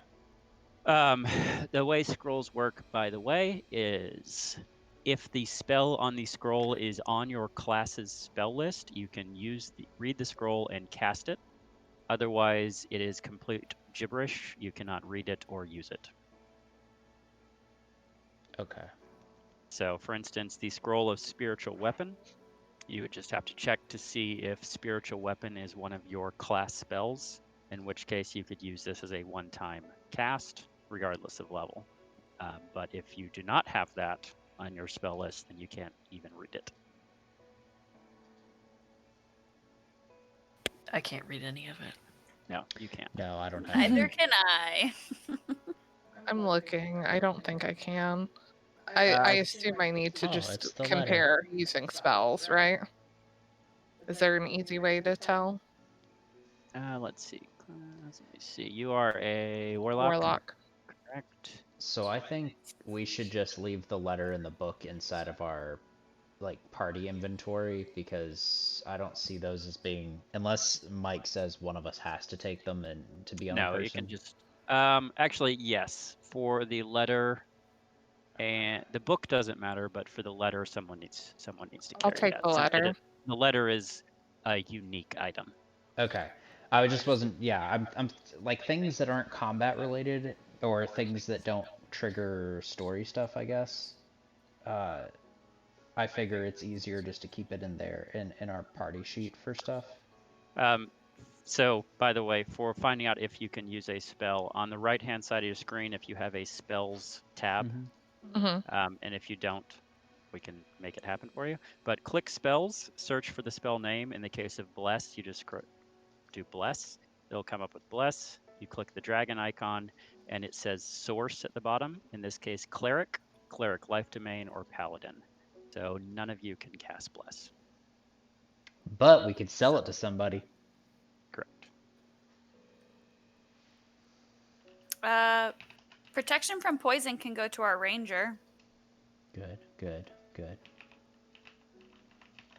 The way scrolls work, by the way, is if the spell on the scroll is on your class's spell list, you can read the scroll and cast it. Otherwise, it is complete gibberish. You cannot read it or use it. Okay. So, for instance, the Scroll of Spiritual Weapon, you would just have to check to see if Spiritual Weapon is one of your class spells, in which case you could use this as a one-time cast, regardless of level. But if you do not have that on your spell list, then you can't even read it. I can't read any of it. No, you can't. No, I don't have. Neither can I. I'm looking. I don't think I can. I assume I need to Oh, it's just the letter. compare using spells, right? Is there an easy way to tell? Let's see. Let me see. You are a warlock. Warlock. Correct. So I think we should just leave the letter in the book inside of our party inventory, because I don't see those as being, unless Mike says one of us has to take them and to be on a No, person. you can just actually, yes, for the letter, and the book doesn't matter, but for the letter, someone needs to carry I'll take that, the since letter. the letter is a unique item. Okay. I just wasn't. Yeah, I'm like things that aren't combat related or things that don't trigger story stuff, I guess. I figure it's easier just to keep it in there in our party sheet for stuff. So, by the way, for finding out if you can use a spell, on the right-hand side of your screen, if you have a spells tab, Mm-hmm. and if you don't, we can make it happen for you. But click spells, search for the spell name. In the case of bless, you just do bless. It'll come up with bless. You click the dragon icon, and it says source at the bottom. In this case, cleric, life domain, or paladin. So none of you can cast bless. But we could sell it to somebody. Correct. Protection from poison can go to our ranger. Good.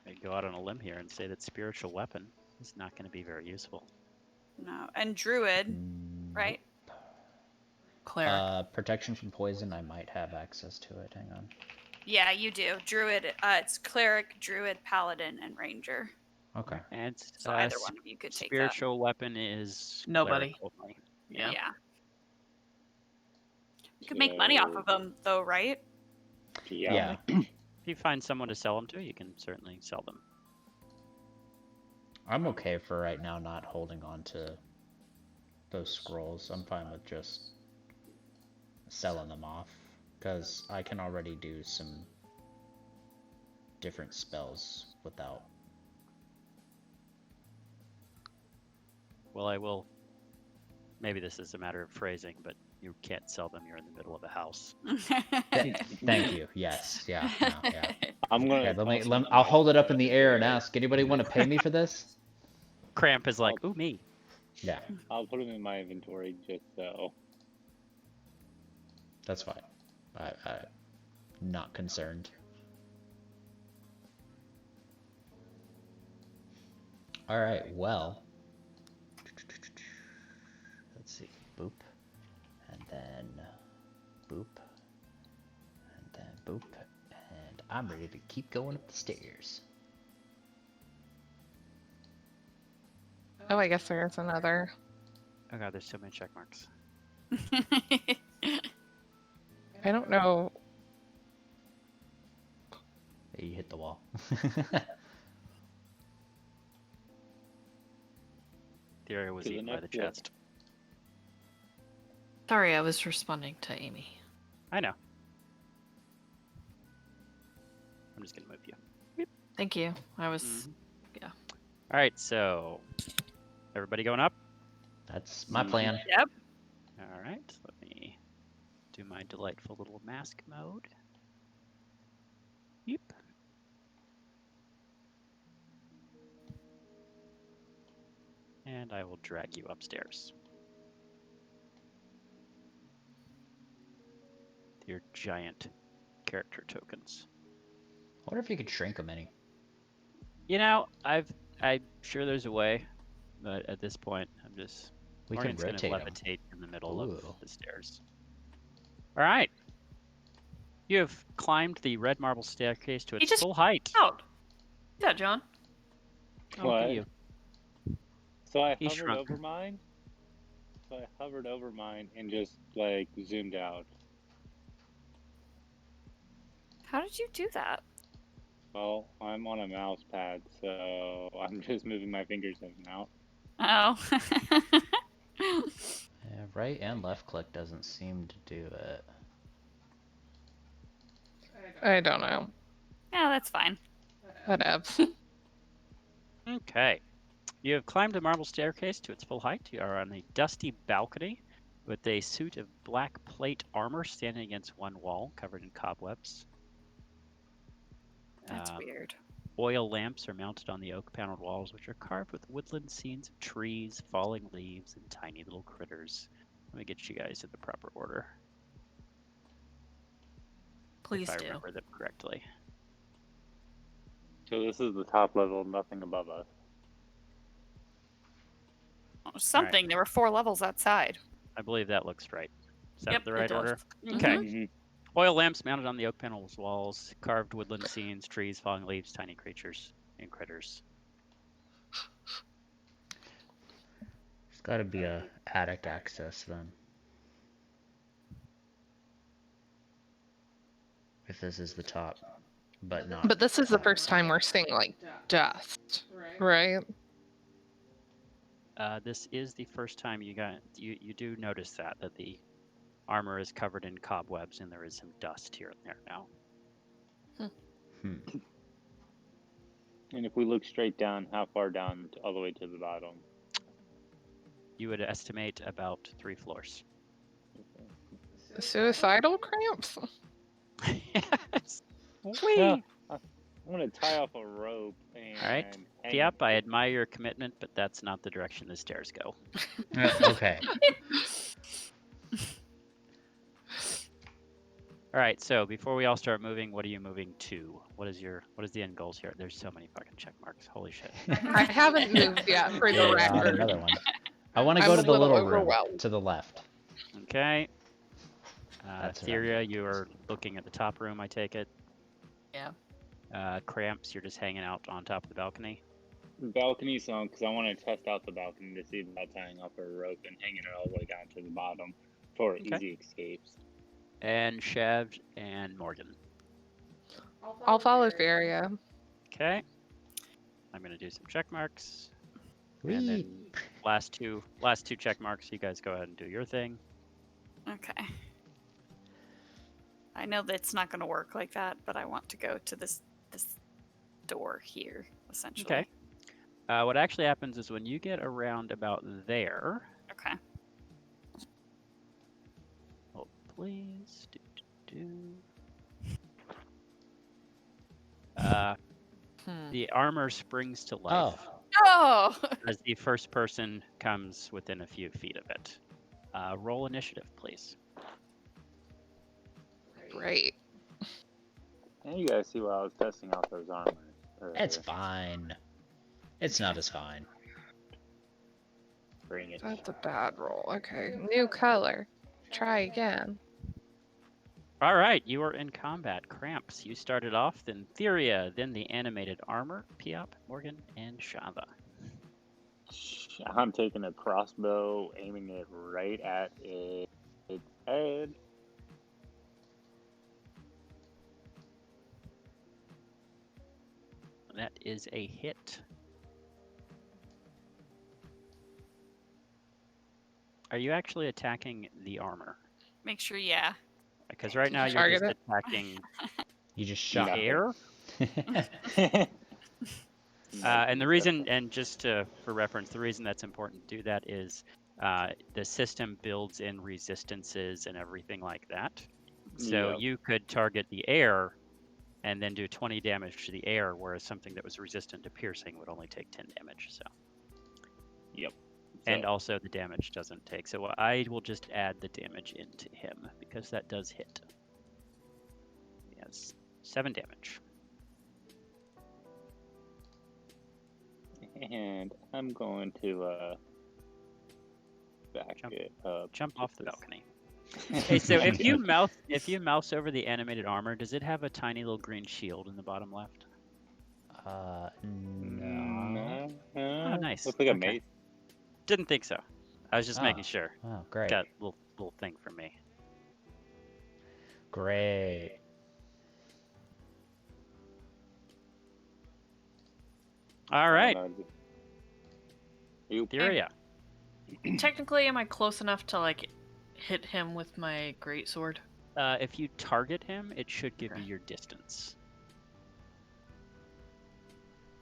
I go out on a limb here and say that spiritual weapon is not going to be very useful. No, and druid, right? Cleric. Protection from poison, I might have access to it. Hang on. Yeah, you do. Druid, it's cleric, druid, paladin, and ranger. Okay. And So either one of you could take that. spiritual weapon is Nobody. cleric only. Yeah. You could make money off of them, though, right? Yeah. If you find someone to sell them to, you can certainly sell them. I'm okay for right now not holding on to those scrolls. I'm fine with just selling them off, because I can already do some different spells without. Well, I will. Maybe this is a matter of phrasing, but you can't sell them. You're in the middle of a house. Thank you. Yes. Yeah. No, yeah. I'm gonna. Okay, I'll hold it up in the air and ask. Anybody want to pay me for this? Cramp is like, ooh, me. Yeah. I'll put them in my inventory just so. That's fine. I'm not concerned. All right. Well. Let's see. Boop. And then boop. And then boop. And I'm ready to keep going up the stairs. Oh, I guess there's another. Oh god, there's so many check marks. I don't know. You hit the wall. The area was To the eaten by the next floor. chest. Sorry, I was responding to Amy. I know. I'm just gonna move you. Thank you. I was. All right, so everybody going up? That's my plan. Yep. All right, let me do my delightful little mask mode. Yep. And I will drag you upstairs. Your giant character tokens. I wonder if you could shrink them any. You know, I'm sure there's a way, but at this point, I'm just. We can Morgan's gonna rotate 'em. levitate in the middle Ooh. of the stairs. All right. You have climbed the red marble staircase to He its just- full height. Out. Yeah, John. Oh, look at What? you. So I He hovered shrunk. over mine. So I hovered over mine and just like zoomed out. How did you do that? Well, I'm on a mouse pad, so I'm just moving my fingers in and out. Oh. Yeah, right and left click doesn't seem to do it. I don't know. Yeah, that's fine. Whatevs. Okay. You have climbed the marble staircase to its full height. You are on a dusty balcony with a suit of black plate armor standing against one wall covered in cobwebs. That's weird. Oil lamps are mounted on the oak paneled walls, which are carved with woodland scenes of trees, falling leaves, and tiny little critters. Let me get you guys in the proper order. Please if I do. remember them correctly. So this is the top level, nothing above us. Something. There were 4 levels outside. I believe that looks right. Is that Yep, the it right does. order? Mhm. Okay. Mhm. Oil lamps mounted on the oak paneled walls, carved woodland scenes, trees, falling leaves, tiny creatures, and critters. There's got to be a attic access then. If this is the top, but not. But this is the first time we're seeing like dust, right? This is the first time you do notice that the armor is covered in cobwebs and there is some dust here and there now. Hmm. And if we look straight down, how far down all the way to the bottom? You would estimate about 3 floors. Suicidal cramps? Yes. Well, Whee! I'm gonna tie off a rope and All right. hang Yep, I it. admire your commitment, but that's not the direction the stairs go. Okay. All right, so before we all start moving, what are you moving to? What is the end goals here? There's so many fucking check marks. Holy shit. I haven't moved yet, for the God, record. another one. I want to I'm go a to the little little room overwhelmed. to the left. Okay. That's what I Theria, you are looking at the top room, I take it. Yeah. Cramps, you're just hanging out on top of the balcony. Balcony song, because I want to test out the balcony to see about tying off a rope and hanging it all the way down to the bottom for easy escapes. And Shav and Morgan. I'll follow Feria. Okay. I'm gonna do some check marks. Whee! And then last two check marks, you guys go ahead and do your thing. Okay. I know that it's not going to work like that, but I want to go to this door here, essentially. Okay. What actually happens is when you get around about there. Okay. Hold, please. The armor springs to life Oh! as the first person comes within a few feet of it. Roll initiative, please. Great. And you guys see why I was testing out those armors. It's fine. It's not as fine. Bring it. That's a bad roll. Okay. New color. Try again. All right, you are in combat. Cramps, you started off, then Theria, then the animated armor, Piop, Morgan, and Shava. I'm taking a crossbow, aiming it right at its head. That is a hit. Are you actually attacking the armor? Make sure, yeah. Because right now you're Target just it? attacking You just shot the air. And the reason, and just for reference, the reason that's important to do that is the system builds in resistances and everything like that. So Yep. you could target the air and then do 20 damage to the air, whereas something that was resistant to piercing would only take 10 damage. So. Yep. And also the damage doesn't take. So I will just add the damage into him because that does hit. He has 7 damage. And I'm going to back it up. Jump off the balcony. Okay, so if you mouse over the animated armor, does it have a tiny little green shield in the bottom left? No. Oh, nice. Looks like a Okay. mace. Didn't think so. I was just making sure. Oh, great. Got a little thing from me. Great. All right, You Theria. Technically, am I close enough to like hit him with my greatsword? If you target him, it should give you your distance.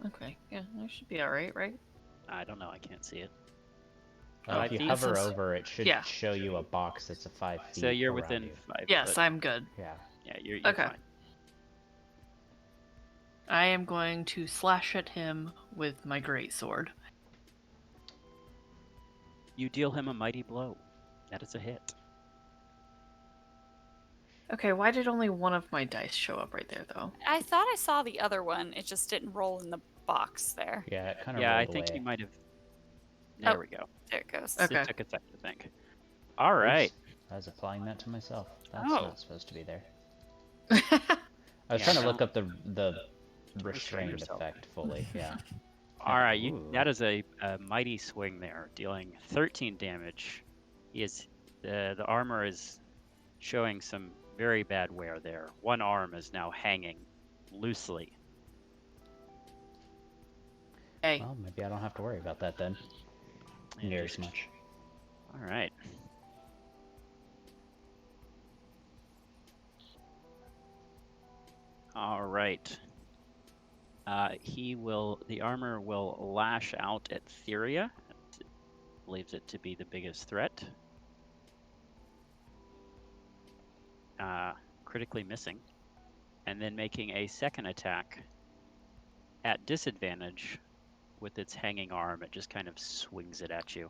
Okay, yeah, I should be alright, right? I don't know. I can't see it. If you feet? hover This is- over, it should yeah. show you a box that's a 5 feet. So you're around within you. 5 Yes, foot. I'm good. Yeah. Yeah, you're Okay. fine. I am going to slash at him with my greatsword. You deal him a mighty blow. That is a hit. Okay, why did only one of my dice show up right there, though? I thought I saw the other one. It just didn't roll in the box there. Yeah, it kind of Yeah, I rolled think away. you might have. There Oh. we go. There it goes. Okay. It took a second to think. All right. I was applying that to myself. That's Oh. not supposed to be there. I was Yeah, trying to no. look up the restrained yourself. effect fully. Yeah. All right. Ooh. That is a mighty swing there, dealing 13 damage. He is the armor is showing some very bad wear there. One arm is now hanging loosely. Hey. Well, maybe I don't have to worry about that then. Near as much. All right. All right. The armor will lash out at Theria. It believes it to be the biggest threat. Critically missing. And then making a second attack at disadvantage with its hanging arm. It just kind of swings it at you.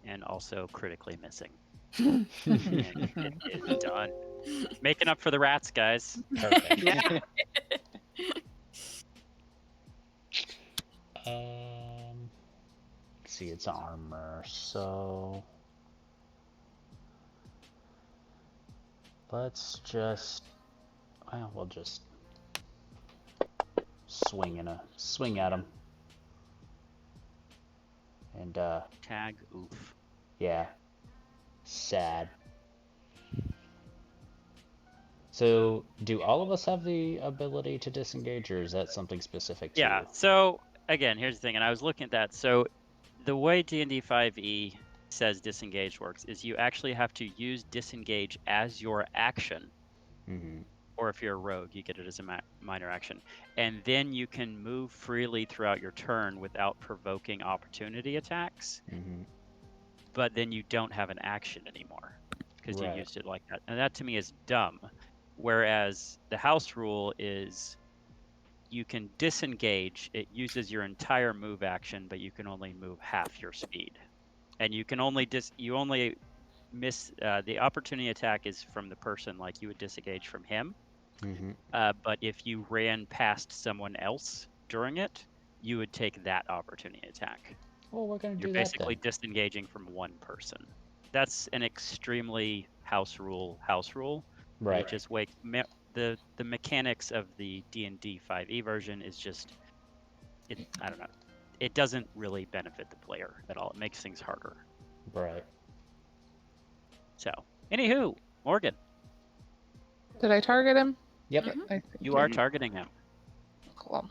And also critically missing. And it is done. Making up for the rats, guys. Perfect. Yeah. Let's see, it's armor, so let's just, well, we'll just swing at him. And Tag oof. yeah, sad. So, do all of us have the ability to disengage, or is that something specific to Yeah, you? so again, here's the thing, and I was looking at that. So the way D&D 5e says disengage works is you actually have to use disengage as your action. Mm-hmm. Or if you're a rogue, you get it as a minor action. And then you can move freely throughout your turn without provoking opportunity attacks. Mm-hmm. But then you don't have an action anymore because you Right. used it like that. And that to me is dumb. Whereas the house rule is you can disengage. It uses your entire move action, but you can only move half your speed. And you can only you only miss the opportunity attack is from the person, like you would disengage from him. Mm-hmm. But if you ran past someone else during it, you would take that opportunity attack. Well, we're gonna You're do that basically then. disengaging from one person. That's an extremely house rule. Right. It just wakes the mechanics of the D&D 5e version is just I don't know. It doesn't really benefit the player at all. It makes things harder. Right. So, anywho, Morgan, Did I target him? Yep. Mhm. I think you are targeting him. Cool.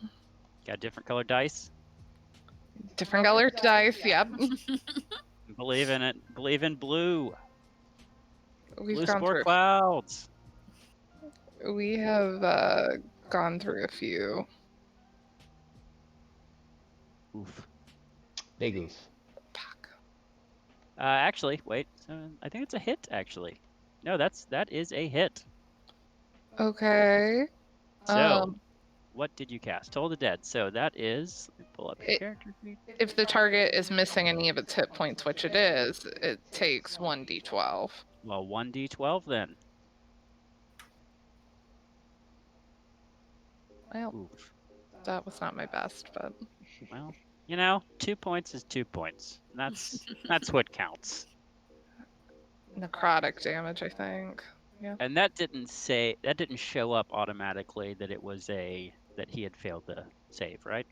Got different colored dice. Different colored dice. Yep. Believe in it. Believe in blue. We've Blue gone spore through. clouds. We have gone through a few. Oof. Big oof. Actually, wait. I think it's a hit. Actually, no. That is a hit. Okay. So, what did you cast? Toll the Dead. So that is. Let me pull up your character sheet. If the target is missing any of its hit points, which it is, it takes 1d12. Well, 1d12 then. Well, Oof. that was not my best, but Well, 2 points is 2 points. That's what counts. necrotic damage, I think. Yeah. And that didn't show up automatically that it was that he had failed the save, right?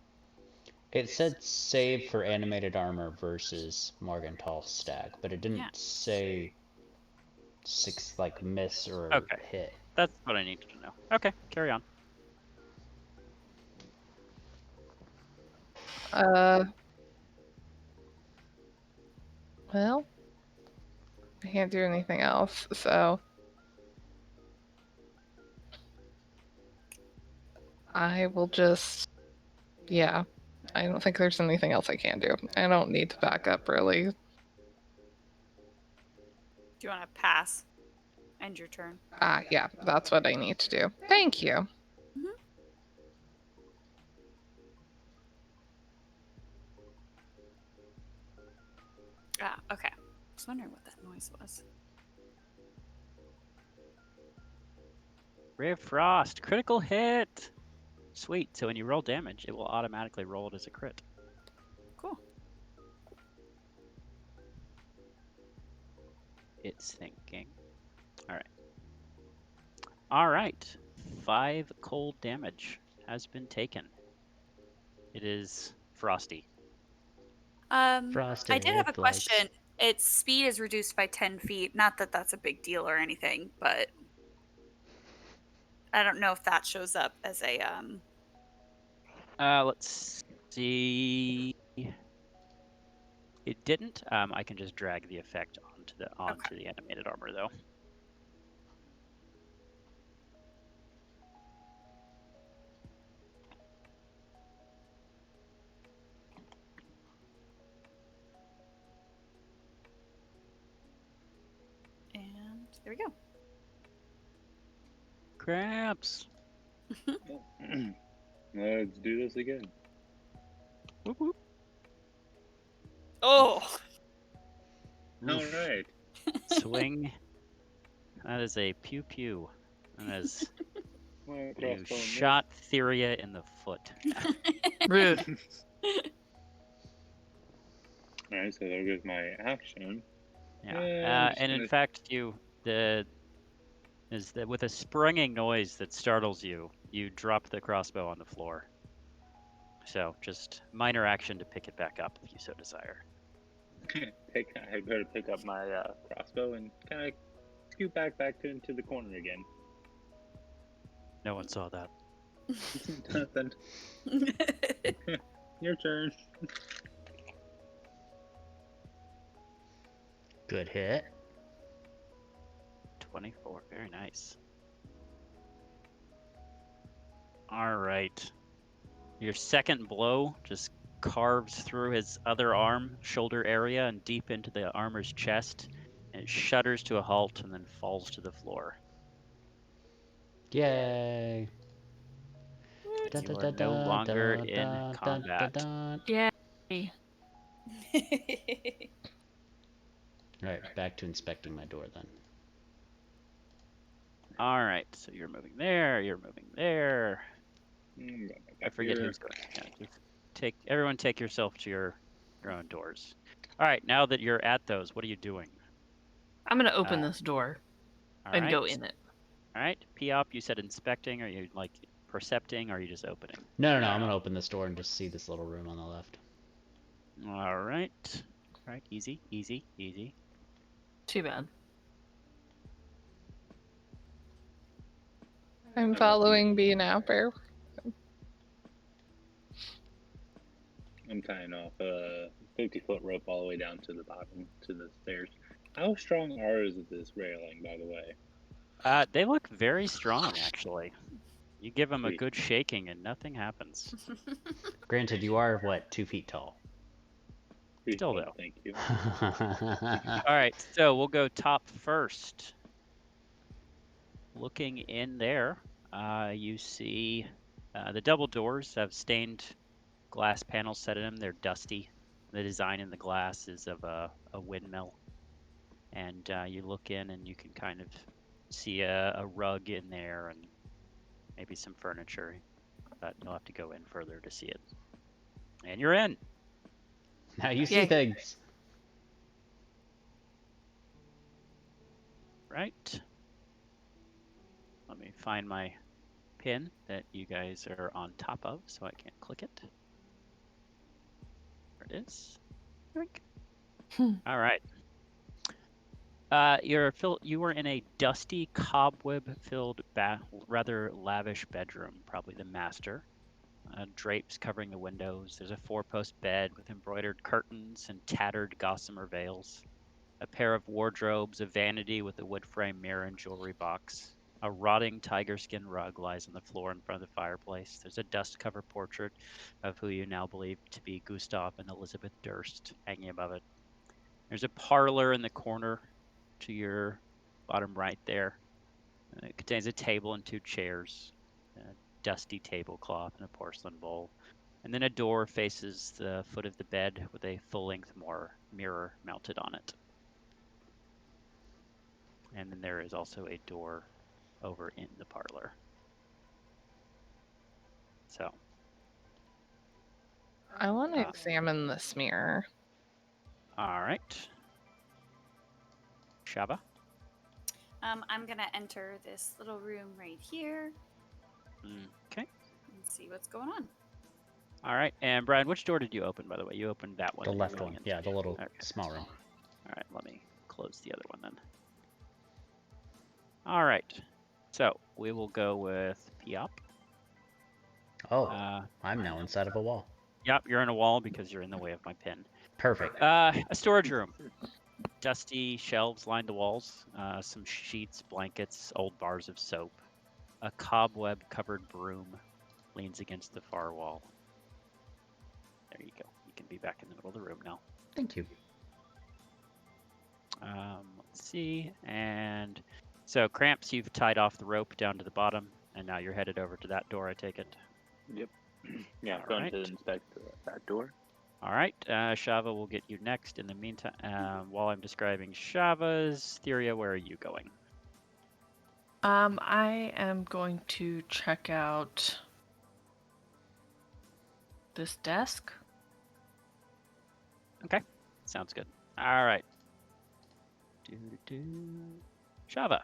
It said save for animated armor versus Morgenthal stag, but it didn't say miss or hit. That's what I needed to know. Okay, carry on. Well, I can't do anything else, so I will just, yeah, I don't think there's anything else I can do. I don't need to back up, really. Do you want to pass? End your turn. Yeah, that's what I need to do. Thank you. Mm-hmm. Okay. I was wondering what that noise was. Ray of Frost, critical hit. Sweet. So when you roll damage, it will automatically roll it as a crit. Cool. It's thinking. All right. 5 cold damage has been taken. It is frosty. Frosty I did have a flakes. question. Its speed is reduced by 10 feet. Not that that's a big deal or anything, but I don't know if that shows up as a Let's see. It didn't. I can just drag the effect onto the animated armor though. There we go. Cramps. Let's do this again. Whoop, whoop. Oh. All Oof. right. Swing. That is a pew pew. That is Well, you crossbow and shot Theria in the foot. Rude. All right, so there goes my action. Yeah. I'm just And in gonna- fact, with a springing noise that startles you, you drop the crossbow on the floor. So just minor action to pick it back up if you so desire. I better pick up my crossbow and kind of scoot back into the corner again. No one saw that. Nothing. Your turn. Good hit. 24. Very nice. All right. Your second blow just carves through his other arm, shoulder area, and deep into the armor's chest. And it shudders to a halt and then falls to the floor. Yay. You are no longer in combat. Yay. Alright, back to inspecting my door then. All right. So you're moving there. You're moving there. I forget who's going. Yeah, just everyone take yourself to your own doors. All right. Now that you're at those, what are you doing? I'm gonna open this door All and right. go in it. All right. P-op, you said inspecting. Are you like percepting? Or are you just opening? No, I'm gonna open this door and just see this little room on the left. All right. All right. Easy, easy, easy. Too bad. I'm following B now, Bear. I'm tying off a 50-foot rope all the way down to the bottom to the stairs. How strong are this railing, by the way? They look very strong, actually. You give them a Sweet. good shaking and nothing happens. Granted, you are, what, 2 feet tall? Still though. Thank you. All right, so we'll go top first. Looking in there, you see the double doors have stained glass panels set in them. They're dusty. The design in the glass is of a windmill. And you look in and you can kind of see a rug in there and maybe some furniture. But you'll have to go in further to see it. And you're in. Now you see Yay. things. Right. Let me find my pin that you guys are on top of so I can't click it. There it is. Yoink. All right. You were in a dusty, cobweb-filled, rather lavish bedroom, probably the master. Drapes covering the windows. There's a 4-post bed with embroidered curtains and tattered gossamer veils. A pair of wardrobes, a vanity with a wood frame mirror and jewelry box. A rotting tiger skin rug lies on the floor in front of the fireplace. There's a dust-covered portrait of who you now believe to be Gustav and Elizabeth Durst hanging above it. There's a parlor in the corner to your bottom right there. It contains a table and 2 chairs, a dusty tablecloth and a porcelain bowl. And then a door faces the foot of the bed with a full-length mirror mounted on it. And then there is also a door over in the parlor. So. I want to examine this mirror. All right. Shaba? I'm gonna enter this little room right here Okay. and see what's going on. All right. And Brian, which door did you open, by the way? You opened that one. The that left you're going one. into. Yeah, the little Okay. small room. All right. Let me close the other one then. All right. So we will go with Piop. Oh, I'm now inside of a wall. Yep, you're in a wall because you're in the way of my pin. Perfect. A storage room. Dusty shelves line the walls. Some sheets, blankets, old bars of soap. A cobweb-covered broom leans against the far wall. There you go. You can be back in the middle of the room now. Thank you. Let's see. And so, Cramps, you've tied off the rope down to the bottom, and now you're headed over to that door, I take it. Yep. Yeah, All going right. to inspect that door. All right. Shava will get you next. In the meantime, while I'm describing Shava's, Theria, where are you going? I am going to check out this desk. Okay. Sounds good. All right. Shava.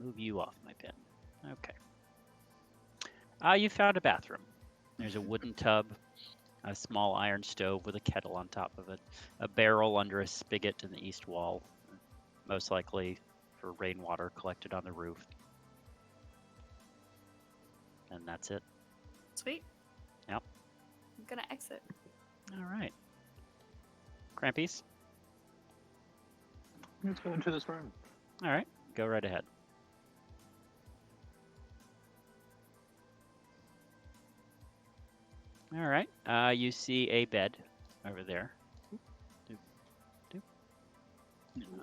Move you off my pen. Okay. You found a bathroom. There's a wooden tub, a small iron stove with a kettle on top of it, a barrel under a spigot in the east wall, most likely for rainwater collected on the roof. And that's it. Sweet. Yep. I'm gonna exit. All right. Crampies? Let's go into this room. All right. Go right ahead. All right. You see a bed over there.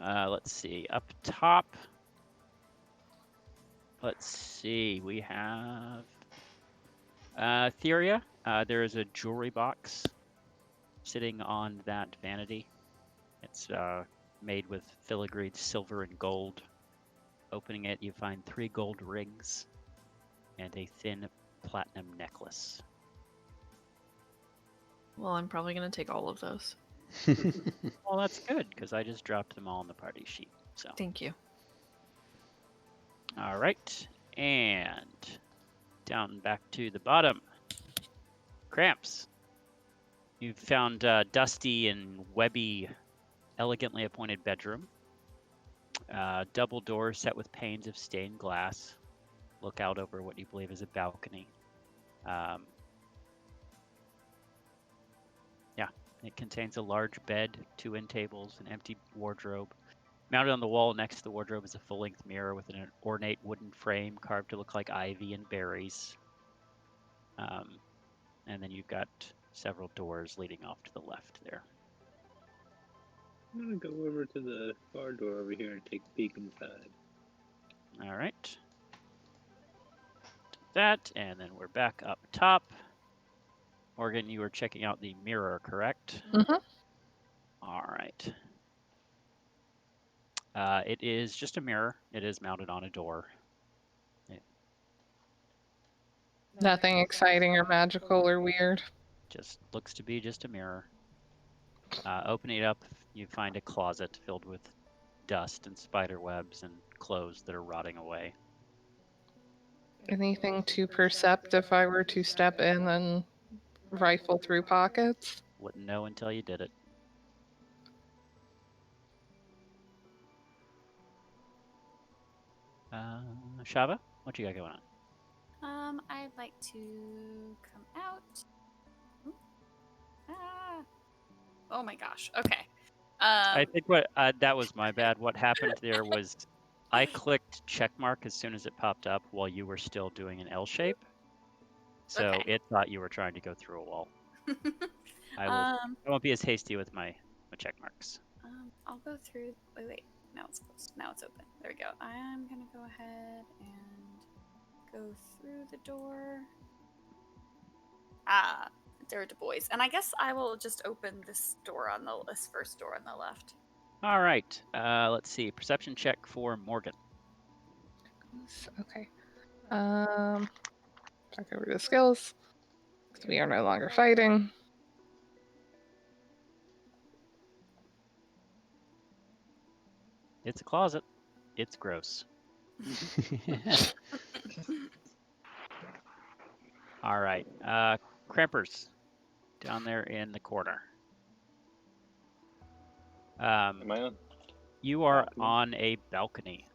Let's see. Up top. Let's see. We have Theria. There is a jewelry box sitting on that vanity. It's made with filigreed silver and gold. Opening it, you find 3 gold rings and a thin platinum necklace. Well, I'm probably going to take all of those. Well, that's good, because I just dropped them all on the party sheet. So. Thank you. All right. And down back to the bottom. Cramps. You've found a dusty and webby, elegantly appointed bedroom. Double door set with panes of stained glass. Look out over what you believe is a balcony. It contains a large bed, 2 end tables, an empty wardrobe. Mounted on the wall next to the wardrobe is a full-length mirror with an ornate wooden frame carved to look like ivy and berries. And then you've got several doors leading off to the left there. I'm gonna go over to the bar door over here and take a peek inside. All right. That, and then we're back up top. Morgan, you were checking out the mirror, correct? Mm-hmm. All right. It is just a mirror. It is mounted on a door. Nothing exciting or magical or weird. Just looks to be just a mirror. Opening it up, you find a closet filled with dust and spider webs and clothes that are rotting away. Anything to percept if I were to step in and rifle through pockets? Wouldn't know until you did it. Shava, what you got going on? I'd like to come out. Oh my gosh. Okay. I think what that was my bad. What happened there was I clicked checkmark as soon as it popped up while you were still doing an L shape. So Okay. it thought you were trying to go through a wall. I won't be as hasty with my check marks. I'll go through. Wait. Now it's closed. Now it's open. There we go. I'm gonna go ahead and go through the door. There are Du Bois, and I guess I will just open this first door on the left. All right. Let's see. Perception check for Morgan. Okay. Back over to skills. Because we are no longer fighting. It's a closet. It's gross. All right. Crampers down there in the corner. Am I on? You are balcony? on a balcony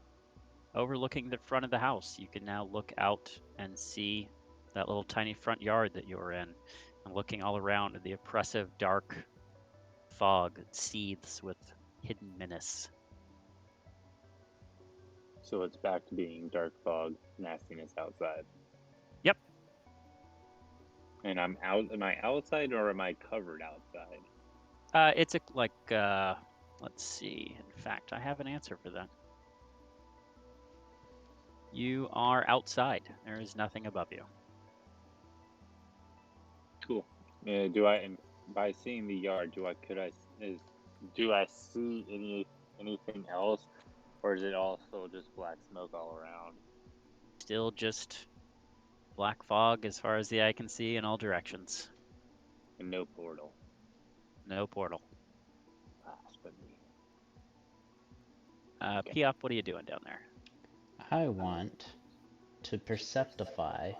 overlooking the front of the house. You can now look out and see that little tiny front yard that you were in, and looking all around at the oppressive dark fog that seethes with hidden menace. So it's back to being dark fog, nastiness outside. Yep. And I'm out. Am I outside or am I covered outside? It's Let's see. In fact, I have an answer for that. You are outside. There is nothing above you. Cool. Do I, and by seeing the yard, do I see anything else, or is it also just black smoke all around? Still just black fog as far as the eye can see in all directions. And no portal. No portal. Blasphemy. Piop, what are you doing down there? I want to perceptify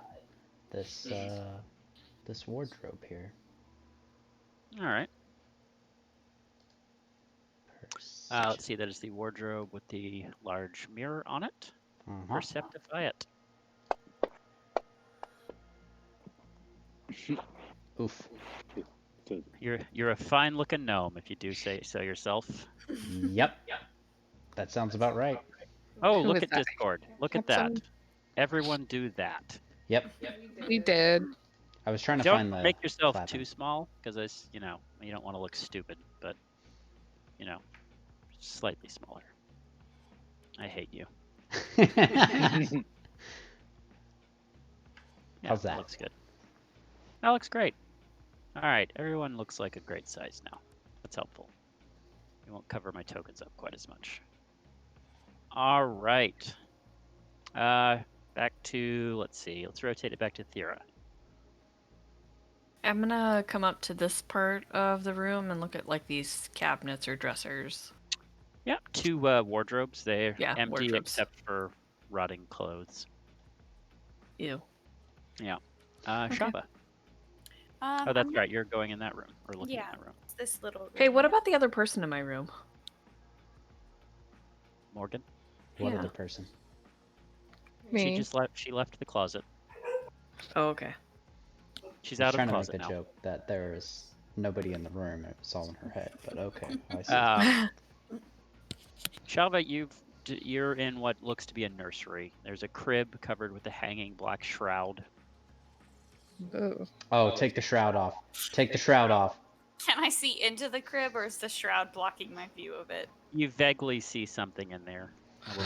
this this wardrobe here. All right. Perception. Let's see. That is the wardrobe with the large mirror on it. Uh-huh. Perceptify it. Oof. You're a fine looking gnome, if you do say so yourself. Yep. That sounds about right. Oh, Who look is at that? Discord. Look at that. Everyone do that. Yep. We did. I was trying to Don't find the make yourself clapping. too small, because you don't want to look stupid, but slightly smaller. I hate you. Yeah, How's that? Looks good. That looks great. All right, everyone looks like a great size now. That's helpful. You won't cover my tokens up quite as much. All right. Back to, let's see. Let's rotate it back to Thera. I'm gonna come up to this part of the room and look at like these cabinets or dressers. Yep, two wardrobes. They're Yeah, empty wardrobes. except for rotting clothes. Ew. Yeah. Okay. Shaba. Oh, that's right. You're going in that room, or looking in that room. This little room. Hey, what about the other person in my room? Morgan. What Yeah. other person? She Me. just left. She left the closet. Oh, okay. She's I out was of trying the to make closet the now. joke that there is nobody in the room. It was all in her head, but okay. I see. Shalva, you're in what looks to be a nursery. There's a crib covered with a hanging black shroud. Ooh. Oh, take the shroud off. Take the shroud off. Can I see into the crib, or is the shroud blocking my view of it? You vaguely see something in there. Oh.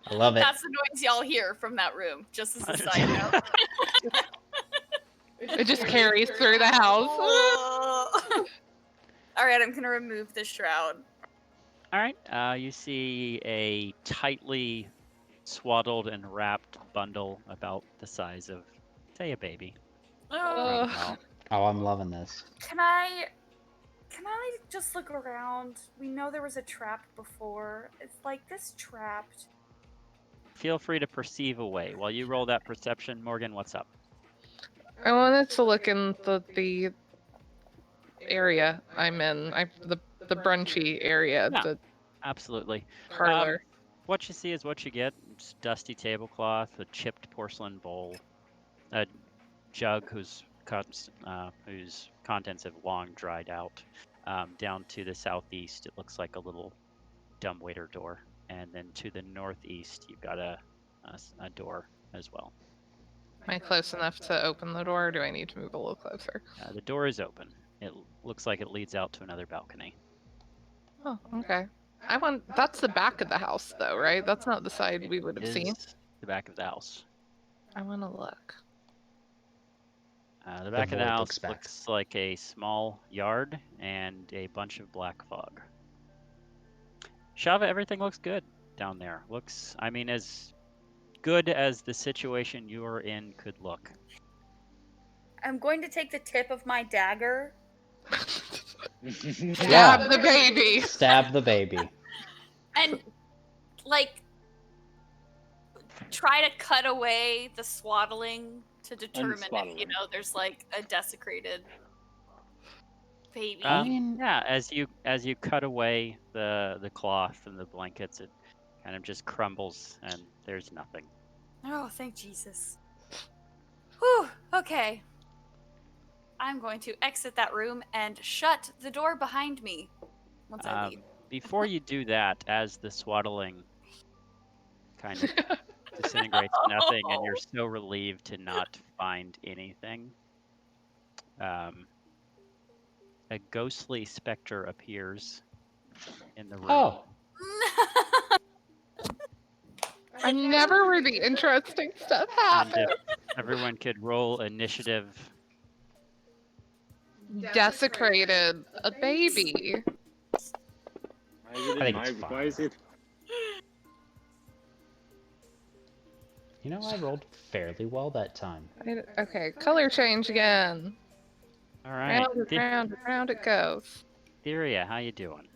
I love it. That's the noise y'all hear from that room, just as a side note. It just carries through the house. Alright, I'm gonna remove the shroud. All right. You see a tightly swaddled and wrapped bundle about the size of, say, a baby. Oh. Oh, I'm loving this. Can I just look around? We know there was a trap before. It's like this trapped. Feel free to perceive away. While you roll that perception, Morgan, what's up? I wanted to look in the area I'm in. The brunchy area. Yeah. The Absolutely. parlor. What you see is what you get. It's dusty tablecloth, a chipped porcelain bowl, a jug whose contents have long dried out. Down to the southeast, it looks like a little dumbwaiter door. And then to the northeast, you've got a door as well. Am I close enough to open the door, or do I need to move a little closer? The door is open. It looks like it leads out to another balcony. Oh, okay. That's the back of the house, though, right? That's not the side we would have It seen. is the back of the house. I want to look. The back of the void house looks back. looks like a small yard and a bunch of black fog. Shava, everything looks good down there. Looks, I mean, as good as the situation you're in could look. I'm going to take the tip of my dagger. Stab the baby. Stab the baby. And, like, try to cut away the swaddling to determine if, there's, like, a desecrated baby. Yeah, as you cut away the cloth and the blankets, it kind of just crumbles and there's nothing. Oh, thank Jesus. Whew, okay. I'm going to exit that room and shut the door behind me once I leave. Before you do that, as the swaddling kind of disintegrates nothing, and you're so relieved to not find anything, a ghostly specter appears in the room. Oh, I'm never where the interesting stuff And happens. if everyone could roll initiative. Desecrated a baby. Why is it I think it's why fine. is it? You know, I rolled fairly well that time. Okay, color change again. All right. Round it goes. Theria, how you doing?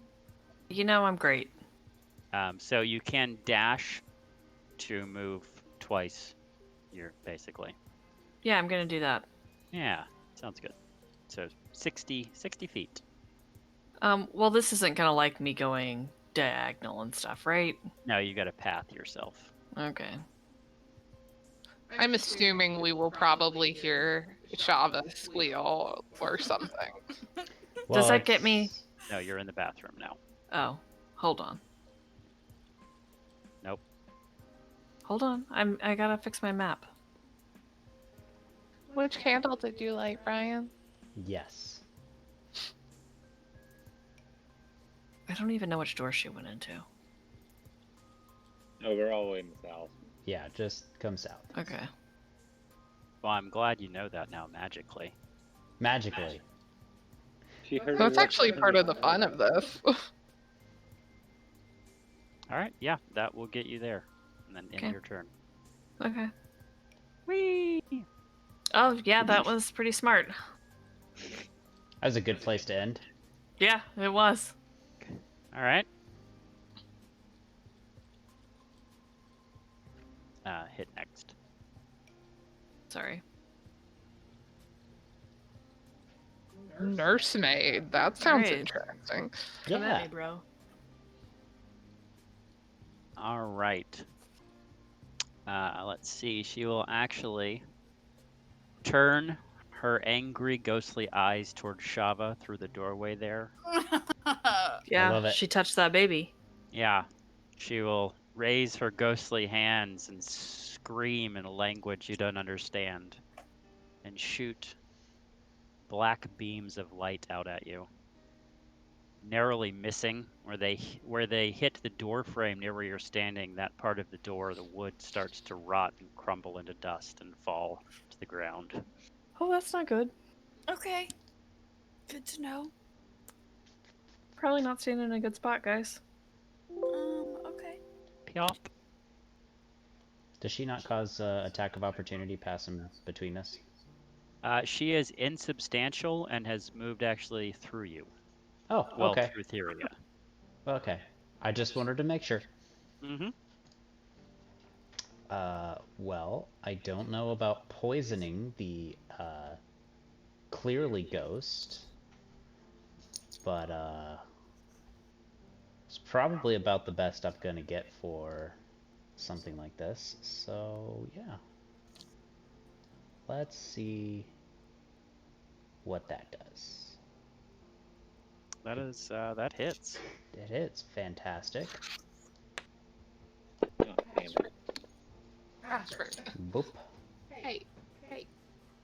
You know I'm great. So you can dash to move twice. You're basically. Yeah, I'm gonna do that. Yeah, sounds good. So 60 feet. Well, this isn't gonna like me going diagonal and stuff, right? No, you got to path yourself. Okay. I'm assuming we will probably hear Shava squeal or something. Does that get me? No, you're in the bathroom now. Oh, hold on. Nope. Hold on. I gotta fix my map. Which candle did you light, Brian? Yes. I don't even know which door she went into. No, we're all in the south. Yeah, just come south. Okay. Well, I'm glad you know that now magically. Magically. She heard That's it actually part of the fun of this. All right, yeah, that will get you there. And then end Okay. your turn. Okay. Whee! Oh, yeah, that was pretty smart. That was a good place to end. Yeah, it was. All right. Hit next. Sorry. Nursemaid. That sounds Right. interesting. Come at Yeah. me, bro. All right. Let's see. She will actually turn her angry, ghostly eyes towards Shava through the doorway there. Yeah, love it. she touched that baby. Yeah. She will raise her ghostly hands and scream in a language you don't understand and shoot black beams of light out at you, narrowly missing where they hit the door frame near where you're standing. That part of the door, the wood starts to rot and crumble into dust and fall to the ground. Oh, that's not good. Okay. Good to know. Probably not staying in a good spot, guys. Okay. Pyop. Does she not cause attack of opportunity passing between us? She is insubstantial and has moved actually through you. Oh, Well, okay. through Theria. Okay. I just wanted to make sure. Mm-hmm. Well, I don't know about poisoning the clearly ghost, but it's probably about the best I'm gonna get for something like this. So yeah, let's see what that does. That hits. It hits. Fantastic. Oh, damn it. Ashford. Boop. Hey.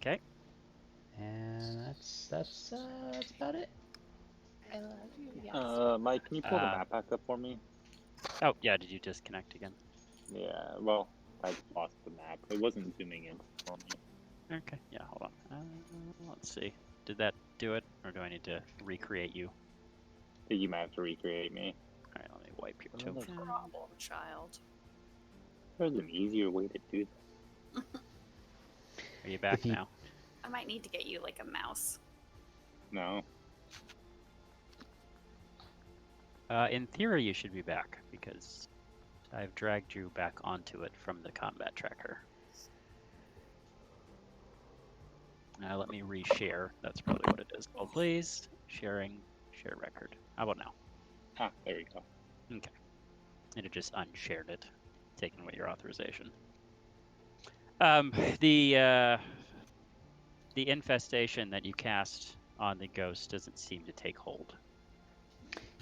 Okay. And that's about it. I love you. Mike, can you pull the map back up for me? Oh, yeah, did you disconnect again? Yeah, well, I lost the map. It wasn't zooming in for me. Okay, yeah, hold on. Let's see. Did that do it, or do I need to recreate you? I think you might have to recreate me. All right, let me wipe your Oh, no token. Problem child. There's an easier way to do that. Are you back If you- now? I might need to get you like a mouse. No. In theory, you should be back, because I've dragged you back onto it from the combat tracker. Let me reshare. That's probably what it is. Oh, please. Share record. How about now? Ah, there we go. Okay. And it just unshared it, taking away your authorization. The infestation that you cast on the ghost doesn't seem to take hold.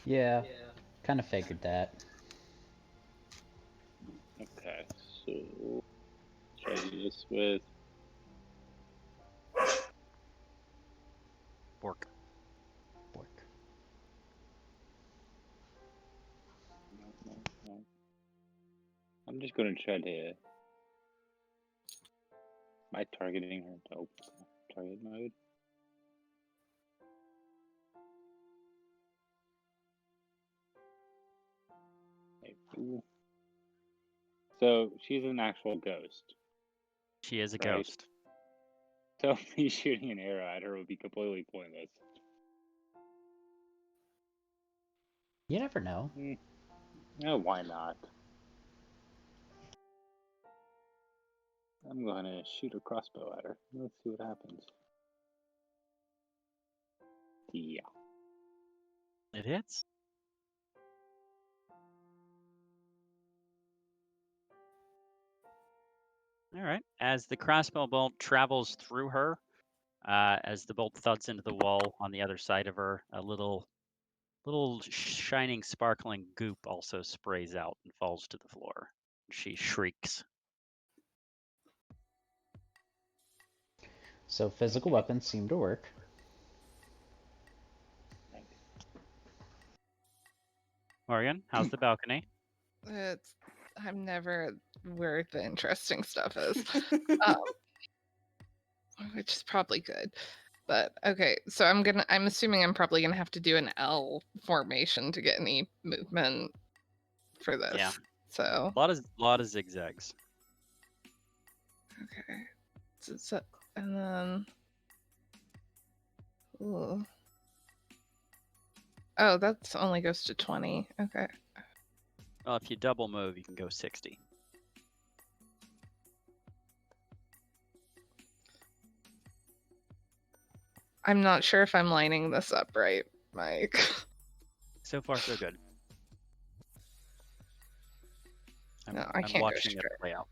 Yeah. Kind of figured that. Okay, so try this with Bork. Bork. No. I'm just going to try to. Am I targeting her? Nope. Target mode. Ooh. So she's an actual ghost. She is a Right. ghost. So me shooting an arrow at her would be completely pointless. You never know. No, why not? I'm going to shoot a crossbow at her. Let's see what happens. Yeah. It hits. All right. As the crossbow bolt travels through her, as the bolt thuds into the wall on the other side of her, a little shining, sparkling goop also sprays out and falls to the floor. She shrieks. So physical weapons seem to work. Morgan, how's the balcony? I'm never where the interesting stuff is, which is probably good. But okay, so I'm assuming I'm probably gonna have to do an L formation to get any movement for this. Yeah. So A lot of zigzags. okay, so and then ooh. Oh, that's only goes to 20. Okay. Well, if you double move, you can go 60. I'm not sure if I'm lining this up right, Mike. So far, so good. No, I I'm can't go watching it straight. play out.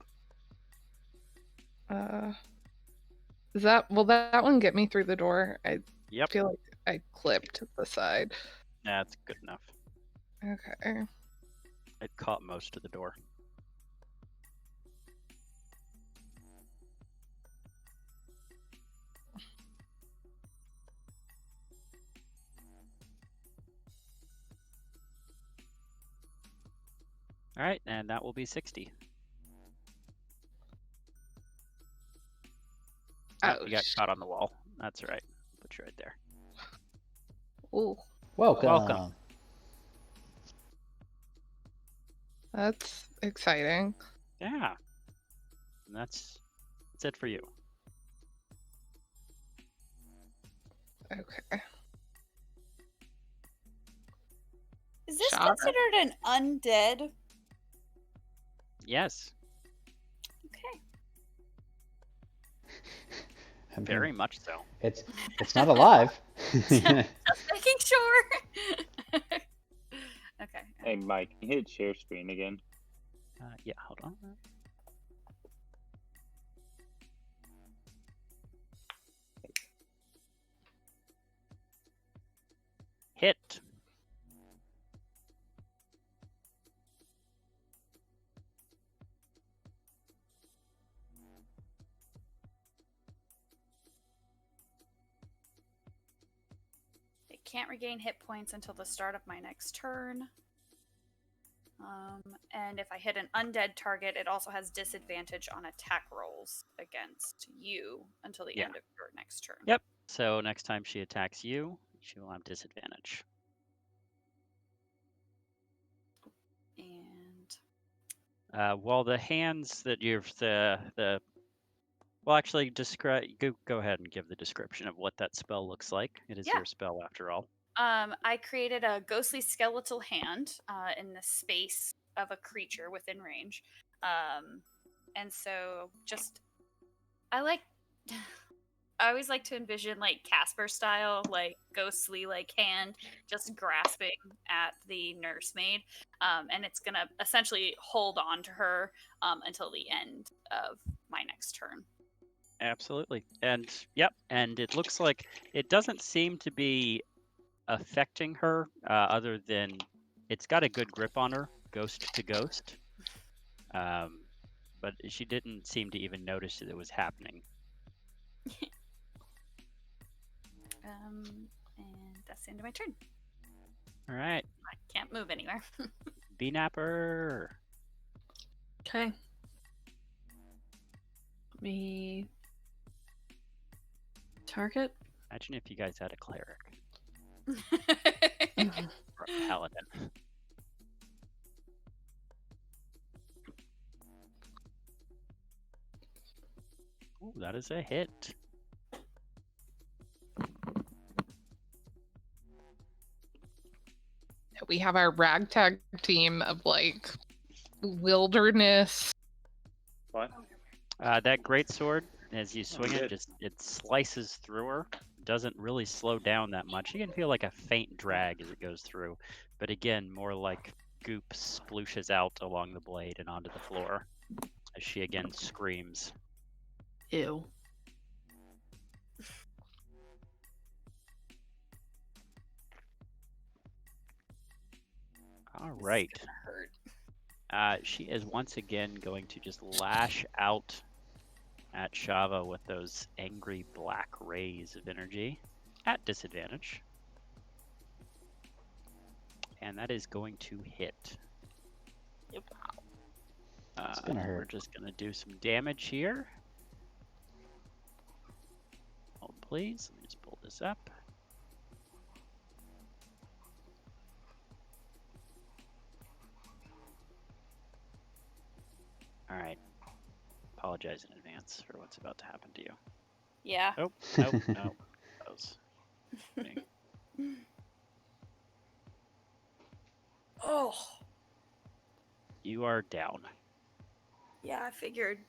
Will that one get me through the door? I Yep. feel like I clipped the side. That's good enough. Okay. It caught most of the door. All right, and that will be 60. Oh, you got caught on the wall. That's right. Put you right there. Ooh. Welcome. That's exciting. Yeah. And that's it for you. Okay. Is this Shot. considered an undead? Yes, Okay. I mean, very much so. It's not alive. Just making sure. Okay. Hey, Mike, can you hit share screen again? Yeah, hold on. Hit. It can't regain hit points until the start of my next turn. And if I hit an undead target, it also has disadvantage on attack rolls against you until the end of your next turn. Yep. So next time she attacks you, she will have disadvantage. And while the hands that you've well, actually, describe. Go ahead and give the description of what that spell looks like. It is your spell after all. I created a ghostly skeletal hand in the space of a creature within range. And so I always like to envision like Casper style, like ghostly like hand just grasping at the nursemaid. And it's gonna essentially hold on to her until the end of my next turn. Absolutely. And yep, and it looks like it doesn't seem to be affecting her other than it's got a good grip on her, ghost to ghost. But she didn't seem to even notice that it was happening. And that's the end of my turn. All right. I can't move anywhere. B-Napper. Okay. Let me target. Imagine if you guys had a cleric or a paladin. Ooh, that is a hit. We have our ragtag team of like wilderness. What? That great sword, as you swing good. it slices through her. Doesn't really slow down that much. You can feel like a faint drag as it goes through, but again, more like goop splooshes out along the blade and onto the floor as she again screams. Ew. All right. This is gonna hurt. She is once again going to just lash out at Shava with those angry black rays of energy at disadvantage. And that is going to hit. Yep. It's gonna We're hurt. just going to do some damage here. Hold please. Let me just pull this up. All right. Apologize in advance for what's about to happen to you. Yeah. Oh, no. That was me. Oh. You are down. Yeah, I figured.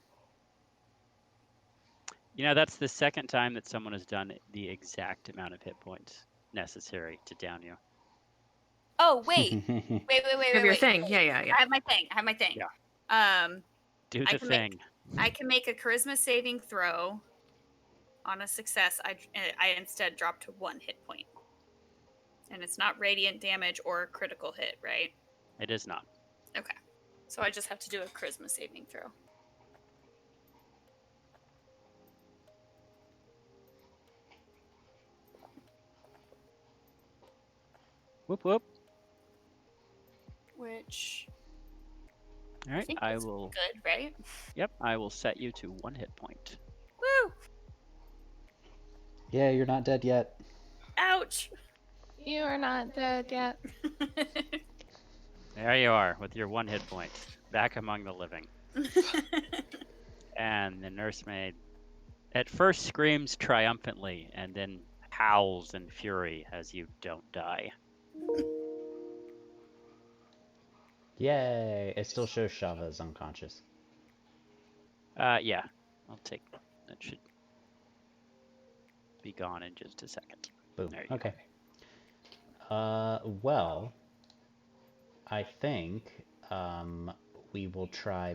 You know, that's the second time that someone has done the exact amount of hit points necessary to down you. Oh, wait. Wait. You have your thing. Yeah. I have my thing. Yeah. Do the can thing. I can make a charisma saving throw. On a success, I instead drop to 1 hit point. And it's not radiant damage or a critical hit, right? It is not. Okay. So I just have to do a charisma saving throw. Whoop whoop. Which All right, think I is will. good, right? Yep, I will set you to 1 hit point. Woo! Yeah, you're not dead yet. Ouch! You are not dead yet. There you are with your 1 hit point, back among the living. And the nursemaid at first screams triumphantly and then howls in fury as you don't die. Yay! It still shows Shava is unconscious. Yeah, I'll take that. Should be gone in just a second. Boom. There you Okay. Well, I think we will try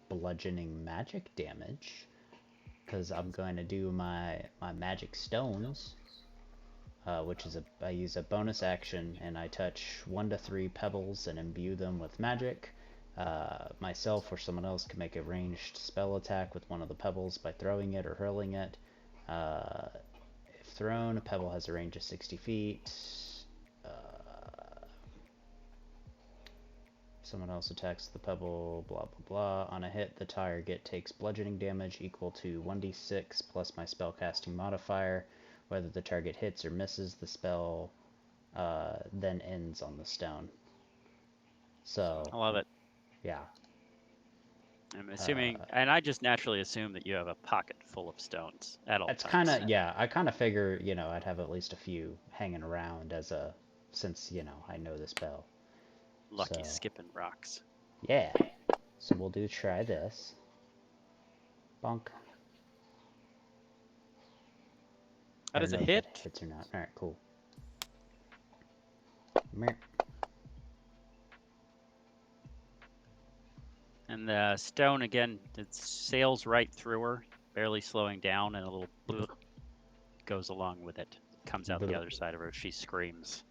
bludgeoning magic damage, because I'm going to do my magic stones, which is I use a bonus action and I touch 1 to 3 pebbles and imbue them with magic. Myself or someone else can make a ranged spell attack with one of the pebbles by throwing it or hurling it. If thrown, a pebble has a range of 60 feet. Someone else attacks the pebble, blah blah blah. On a hit, the target takes bludgeoning damage equal to 1d6 plus my spellcasting modifier. Whether the target hits or misses, the spell then ends on the stone. So, I love it. yeah. I'm assuming, and I just naturally assume that you have a pocket full of stones at all It's times. kind of, yeah, I kind of figure, you know, I'd have at least a few hanging around since, you know, I know the spell. Lucky So, skipping rocks. yeah. So we'll try this. Bonk. That is a I don't know if hit. that hits or not. Alright, cool. Meh. And the stone, again, it sails right through her, barely slowing down, and a little goes along with it. Comes out the other side of her. She screams.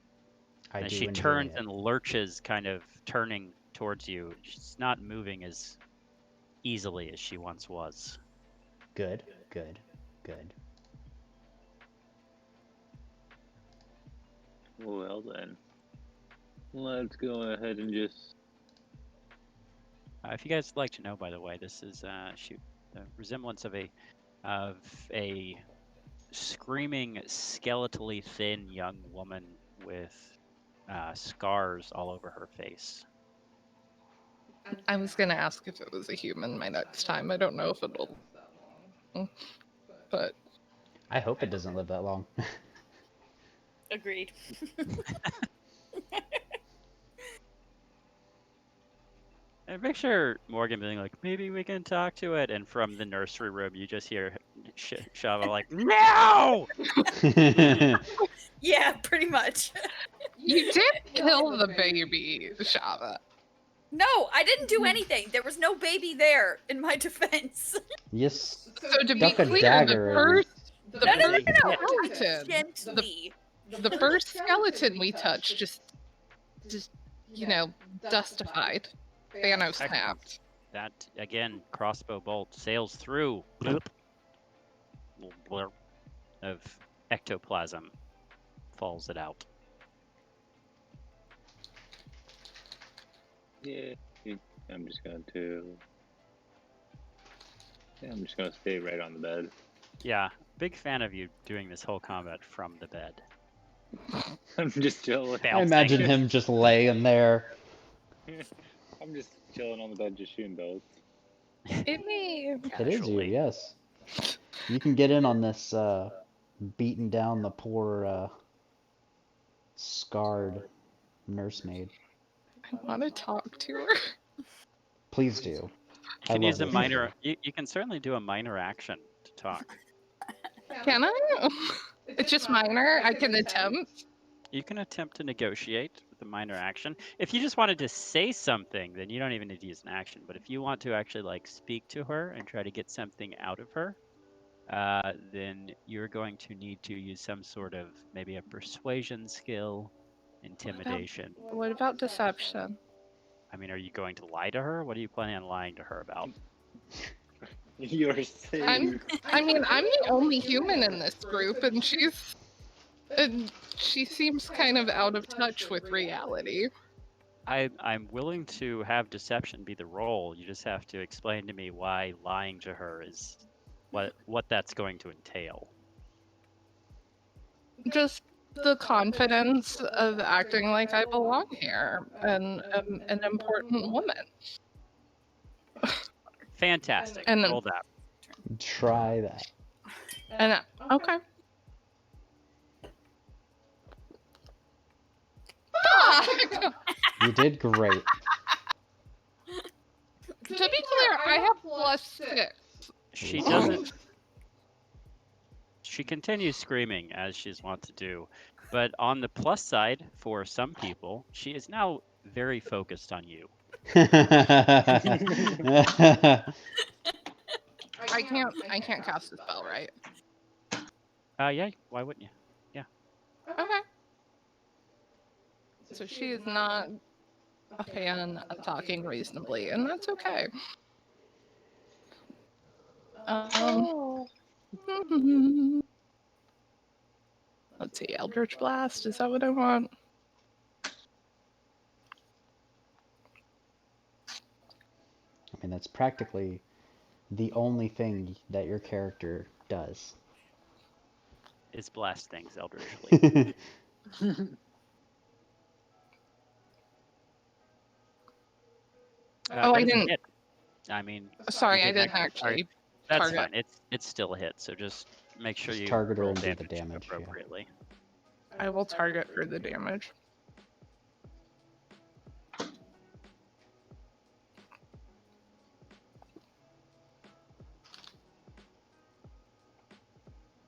And she turns and lurches, kind of turning towards you. She's not moving as easily as she once was. Good, good, good. Well then, let's go ahead and just. If you guys would like to know, by the way, this is the resemblance of a screaming, skeletally thin young woman with scars all over her face. I was gonna ask if it was a human my next time. I don't know if it'll, but I hope it doesn't live that long. Agreed. And picture Morgan being like, maybe we can talk to it, and from the nursery room you just hear Shava like, no! Yeah, pretty much. you did kill the baby, Shava. No, I didn't do anything. There was no baby there, in my defense. Yes. So to be Stuck a clear, dagger in the No. first skeleton, Gently. the first skeleton we touched just dustified. Thanos snapped. That, again, crossbow bolt sails through. Bloop. Little blurp of ectoplasm falls it out. Yeah, I'm just going to. Yeah, I'm just going to stay right on the bed. Yeah, big fan of you doing this whole combat from the bed. I'm just chilling. I imagine him just laying there. I'm just chilling on the bed, just shooting bolts. It me. It is you, yes. You can get in on this beating down the poor scarred nursemaid. I want to talk to her. Please do. You I can love use a this. minor. You can certainly do a minor action to talk. Can I? It's just minor. I can attempt. You can attempt to negotiate with a minor action. If you just wanted to say something, then you don't even need to use an action. But if you want to actually like speak to her and try to get something out of her, then you're going to need to use some sort of maybe a persuasion skill, intimidation. What about deception? I mean, are you going to lie to her? What are you planning on lying to her about? You're saying. I'm the only human in this group, and she seems kind of out of touch with reality. I'm willing to have deception be the role. You just have to explain to me why lying to her is what that's going to entail. Just the confidence of acting like I belong here and am an important woman. Fantastic. And Roll that. Try that. And okay. You did great. To be clear, I have +6. She doesn't. She continues screaming as she's wont to do, but on the plus side, for some people, she is now very focused on you. I can't cast the spell, right? Yeah. Why wouldn't you? Yeah. Okay. So she is not a fan of talking reasonably, and that's okay. Let's see, Eldritch Blast, is that what I want? I mean, that's practically the only thing that your character does. Is blast things eldritchly. I didn't. Hit. I mean, Sorry, I didn't actually. That's target. fine. It's still a hit. So just make sure Just you target her roll and do damage, the damage, yeah. appropriately. I will target for the damage.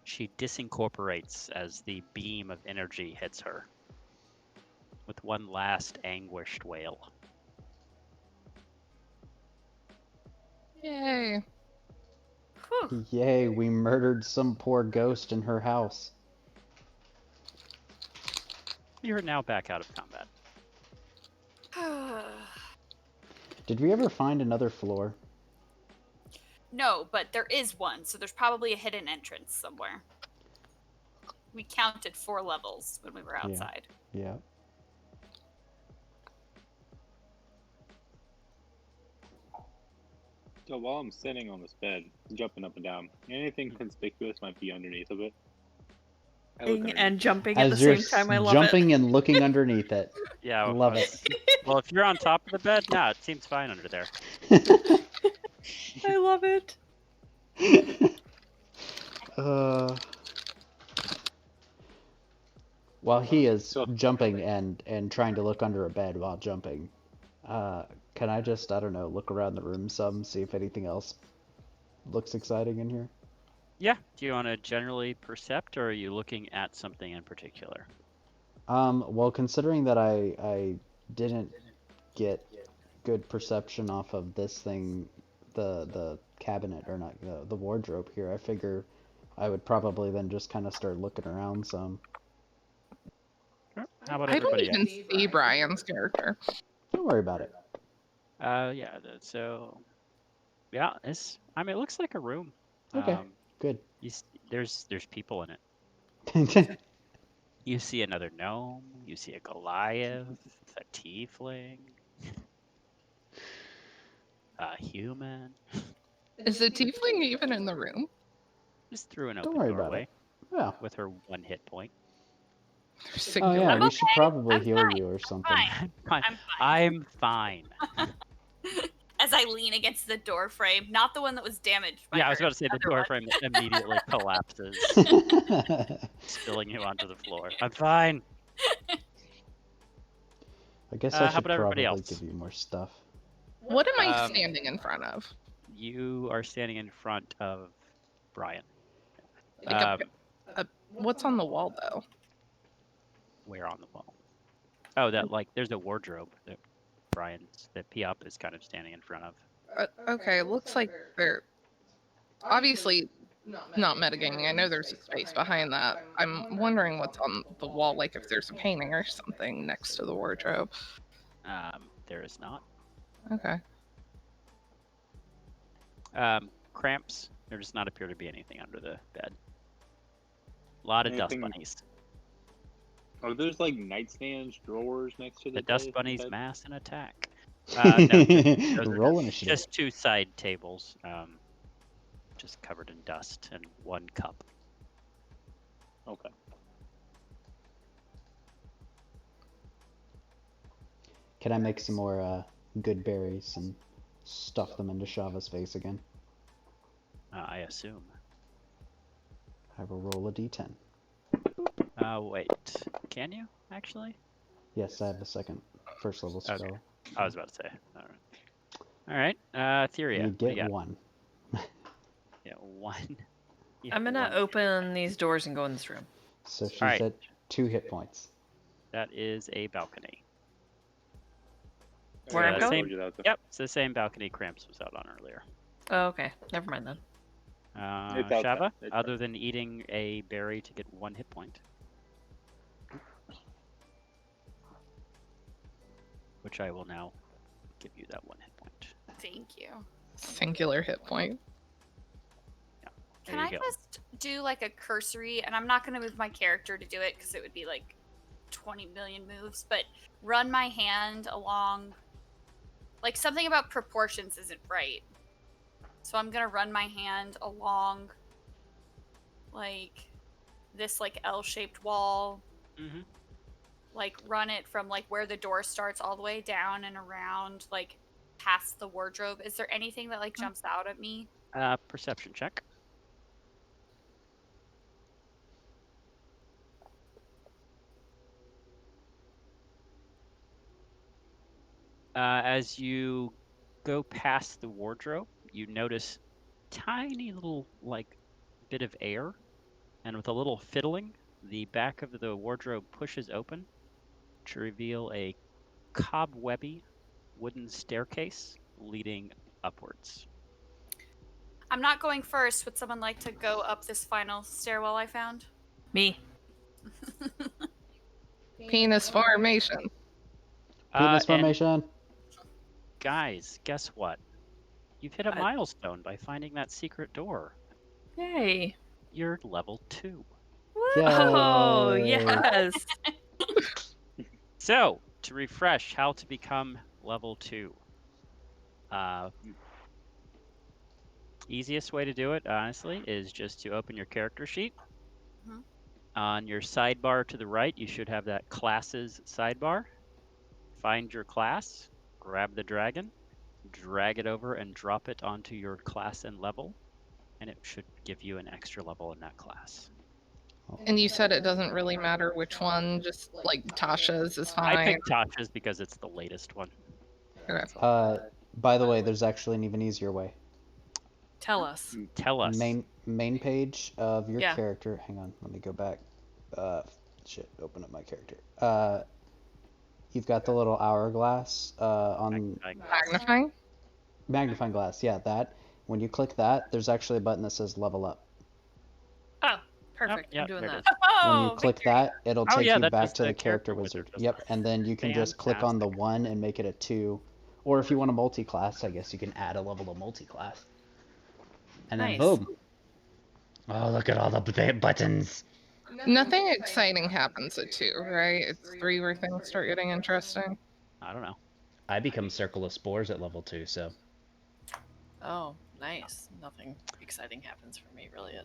She disincorporates as the beam of energy hits her with one last anguished wail. Yay. Yay, we murdered some poor ghost in her house. You're now back out of combat. Did we ever find another floor? No, but there is one, so there's probably a hidden entrance somewhere. we counted 4 levels when we were outside. Yeah. So while I'm sitting on this bed, jumping up and down, anything conspicuous might be underneath of it. I look underneath And it. jumping at the As you're same time, I love jumping it. and looking underneath it. Yeah, Love it. Well, if you're on top of the bed, no, it seems fine under there. I love it. While he is jumping and trying to look under a bed while jumping, can I just, I don't know, look around the room some, see if anything else looks exciting in here? Yeah. Do you want to generally percept, or are you looking at something in particular? Well, considering that I didn't get good perception off of this thing, the cabinet, or not, the wardrobe here, I figure I would probably then just kind of start looking around some. Sure. How about I don't everybody even see Brian's character. Don't worry about it. Yeah. So, yeah, I mean, it looks like a room. Okay, good. There's people in it. You see another gnome. You see a Goliath, a tiefling, a human. Is the tiefling even in the room? Just through an Don't open worry about doorway it. Yeah. with her 1 hit point. Oh Singular. yeah, we I'm should okay. probably I'm heal fine. you or something. I'm fine. I'm I'm fine. As I lean against the door frame, not the one that was damaged by Yeah, I her, was about to say the other door one. frame immediately collapses, spilling you onto the floor. I'm fine. I guess How I should about everybody probably else? give you more stuff. What am I standing in front of? You are standing in front of Brian. Like what's on the wall, though? Where on the wall? Oh, there's a wardrobe that that Piop is kind of standing in front of. Okay, it looks like they're obviously not metagaming. I know there's a space behind that. I'm wondering what's on the wall, like if there's a painting or something next to the wardrobe. There is not. Okay. Cramps. There does not appear to be anything under the bed. A lot of dust bunnies. Are there like nightstands, drawers next to The the dust bunnies bed? mass and attack. No, Roll initiative. just 2 side tables, just covered in dust, and 1 cup. Okay. Can I make some more good berries and stuff them into Shava's face again? I assume. I will roll a d10. Wait. Can you, actually? Yes, I have the first level spell. Okay. I was about to say. All right. Theria. You what do get got? 1. Yeah, 1. Yeah, I'm gonna 1. open these doors and go in this room. So she's Alright. at 2 hit points. That is a balcony. Where I'm going? Yep, it's the same balcony Cramps was out on earlier. Oh, okay. Never mind then. It's outside. Shava, It's other than eating a berry to get 1 hit point. Which I will now give you that 1 hit point. Thank you. Singular hit point. Can I just do like a cursory, and I'm not going to move my character to do it because it would be like 20 million moves, but run my hand along, like something about proportions isn't right. So I'm going to run my hand along like this like L-shaped wall. Mm-hmm. Like run it from like where the door starts all the way down and around, like past the wardrobe. Is there anything that like jumps out at me? Perception check. As you go past the wardrobe, you notice tiny little like bit of air, and with a little fiddling, the back of the wardrobe pushes open to reveal a cobwebby wooden staircase leading upwards. I'm not going first. Would someone like to go up this final stairwell I found? Me. Penis formation. Penis And formation. guys, guess what? You've hit a milestone by finding that secret door. Yay. You're level 2. Woo! Oh, Yay. yes. So, to refresh, how to become level 2. Easiest way to do it, honestly, is just to open your character sheet. Mhm. On your sidebar to the right, you should have that classes sidebar. Find your class, grab the dragon, drag it over and drop it onto your class and level, and it should give you an extra level in that class. And you said it doesn't really matter which one, just like Tasha's is I fine. picked Tasha's because it's the latest one. Okay. By the way, there's actually an even easier way. Tell us. Tell us. Main page of your Yeah. character. Hang on, let me go back. Open up my character. You've got the little hourglass on Magnifying? magnifying glass. Yeah, that. When you click that, there's actually a button that says level up. Oh, perfect. yeah, I'm doing there it that. is. When you Oh, click victory. that, it'll Oh, take yeah, you that's back just to the the character character wizard, wizard. doesn't Yep, it? and then you can just click on the 1 and make it a 2. Or if you want a multi-class, I guess you can add a level to multi-class. And then Nice. boom. Oh, look at all the buttons. Nothing exciting happens at 2, right? It's 3 where things start getting interesting. I don't know. I become Circle of Spores at level 2, so. Oh, nice. Nothing exciting happens for me, really.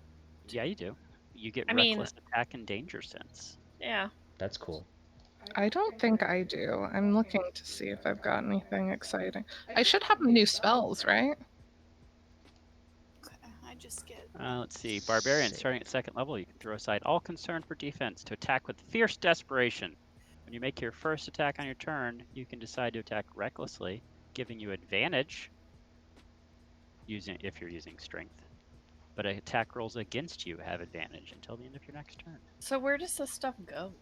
Yeah, you do. You get I mean- reckless attack and danger sense. Yeah. That's cool. I don't think I do. I'm looking to see if I've got anything exciting. I should have new spells, right? Okay, I just get. Let's see. Barbarian, starting at 2nd level, you can throw aside all concern for defense to attack with fierce desperation. When you make your first attack on your turn, you can decide to attack recklessly, giving you advantage if you're using strength. But attack rolls against you have advantage until the end of your next turn. So where does this stuff go?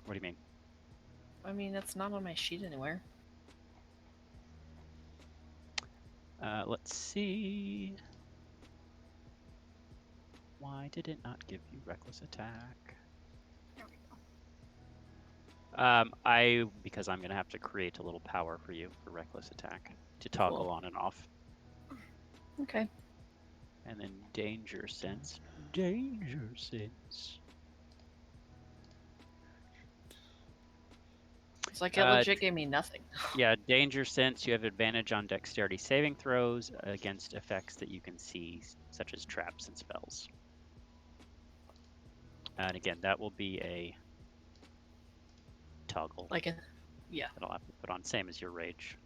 What do you mean? I mean, it's not on my sheet anywhere. Let's see. Why did it not give you reckless attack? There we go. Because I'm gonna have to create a little power for you for reckless attack to toggle Cool. on and off. Okay. And then danger sense. Danger sense. It's like it legit gave me nothing. Yeah, danger sense. You have advantage on dexterity saving throws against effects that you can see, such as traps and spells. And again, that will be a toggle. Yeah. That I'll have to put on, same as your rage.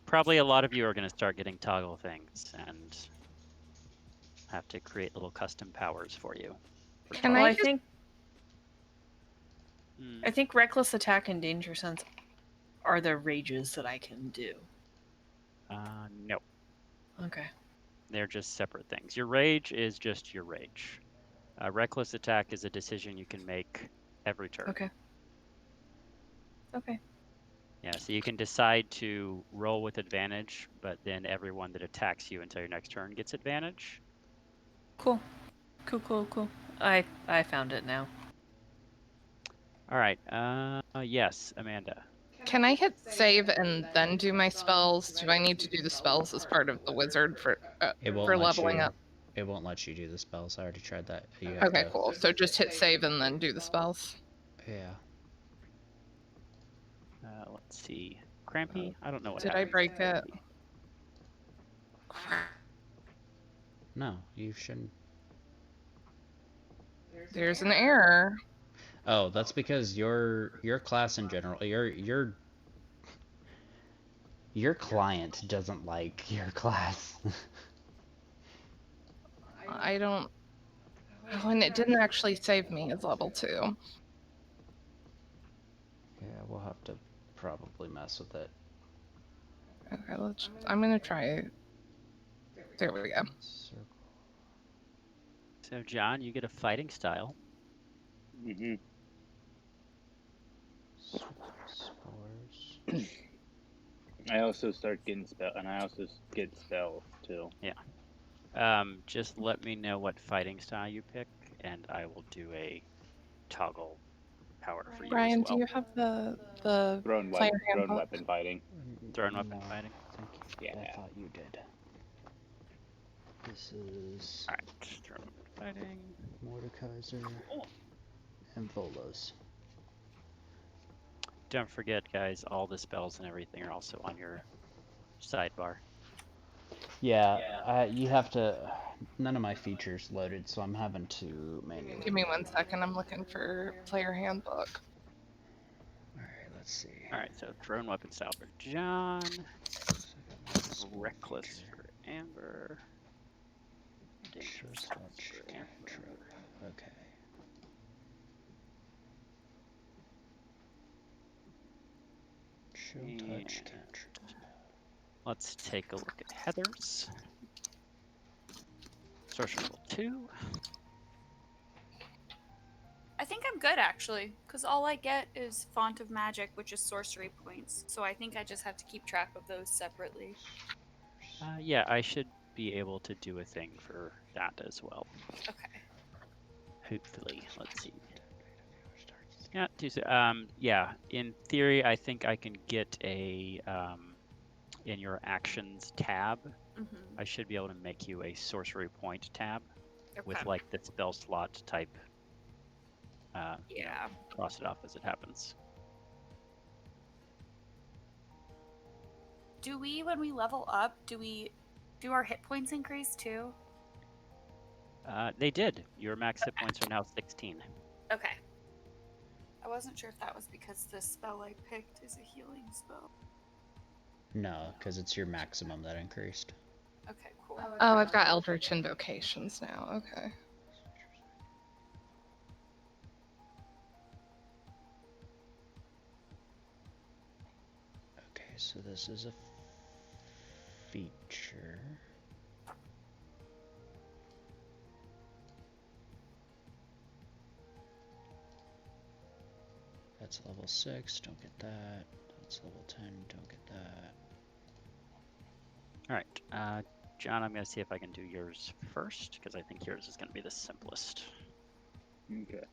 Probably a lot of you are going to start getting toggle things and have to create little custom powers for you. Can Well, I I just- think I think reckless attack and danger sense are the rages that I can do. No, Okay. they're just separate things. Your rage is just your rage. Reckless attack is a decision you can make every turn. Okay. Okay. Yeah, so you can decide to roll with advantage, but then everyone that attacks you until your next turn gets advantage. Cool. Cool. I found it now. All right. Yes, Amanda. Can I hit save and then do my spells? Do I need to do the spells as part of the wizard for leveling up? It won't let you do the spells. I already tried that. You have Okay, to, cool. So just hit save and then do the spells. Yeah. Let's see. Crampy? I don't know what Did I happened. break it? No, you shouldn't. There's an error. Oh, that's because your class in general, your client doesn't like your class. I don't... Oh, and it didn't actually save me as level 2. Yeah, we'll have to probably mess with it. Okay, I'm gonna try it. There we go. Circle. So, John, you get a fighting style. Mm-hmm. Spores. I also start getting I also get spells too. Just let me know what fighting style you pick, and I will do a toggle power for you Ryan, as well. do you have the Thrown player weapon handbook? fighting. Thrown weapon No, fighting? Thank you. Yeah. I thought you did. This is... Alright, thrown weapon fighting. Mordekaiser and Volos. Don't forget, guys, all the spells and everything are also on your sidebar. Yeah, you have to. None of my features loaded, so I'm having to manually. Give me 1 second. I'm looking for player handbook. All right, let's see. All right, so thrown weapon style for John. Reckless for Amber. Dangerous Touch for cantrip. Amber. Okay. Chill touch cantrip. Let's take a look at Heather's. Sorcerer level 2. I think I'm good actually, because all I get is Font of Magic, which is sorcery points. So I think I just have to keep track of those separately. Yeah, I should be able to do a thing for that as well. Okay. Hopefully, let's see. Yeah, in theory, I think I can get a in your actions tab. I should be able to make you a sorcery point tab with like the spell slot type. Yeah. Cross it off as it happens. Do we, when we level up, do our hit points increase too? They did. Your max hit points are now 16. Okay. I wasn't sure if that was because the spell I picked is a healing spell. No, because it's your maximum that increased. Okay, cool. Oh, I've got Eldritch Invocations now. Okay. Okay, so this is a feature. That's level 6, don't get that. That's level 10, don't get that. Alright, John, I'm going to see if I can do yours first, because I think yours is going to be the simplest. Okay.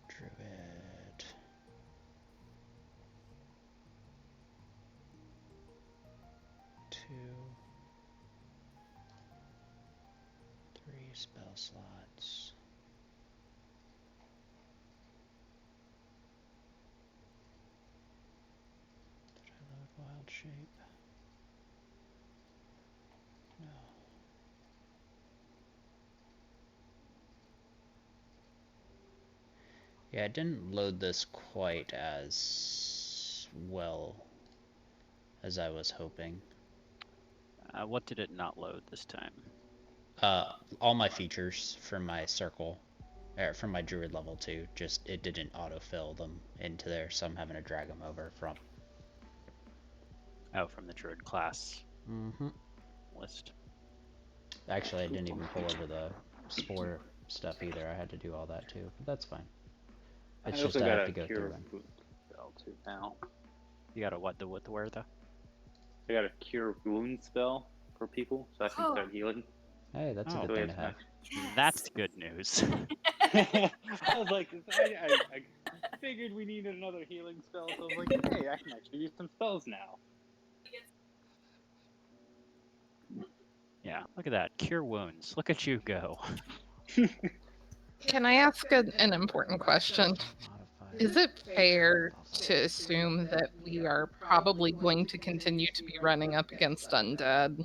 Druid. Two. 3 spell slots. Did I load wild shape? No. Yeah, I didn't load this quite as well as I was hoping. What did it not load this time? All my features from my circle, from my druid level 2, just it didn't autofill them into there, so I'm having to drag them over from. Oh, from the druid class list. Actually, I didn't even pull over the spore stuff either. I had to do all that too, but that's fine. It's just I have to go through and. Spell too now. You got a what? The where though? I got a cure wound spell for people, so I can start healing. Hey, that's a good thing to have. That's good news. I was like, I figured we needed another healing spell, so I was like, hey, I can actually use some spells now. Yeah, look at that. Cure wounds. Look at you go. Can I ask an important question? Is it fair to assume that we are probably going to continue to be running up against undead?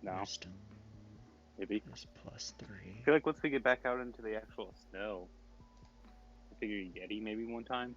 No. Wisdom. Maybe. There's +3. I feel like once we get back out into the actual snow, I figure Yeti maybe one time.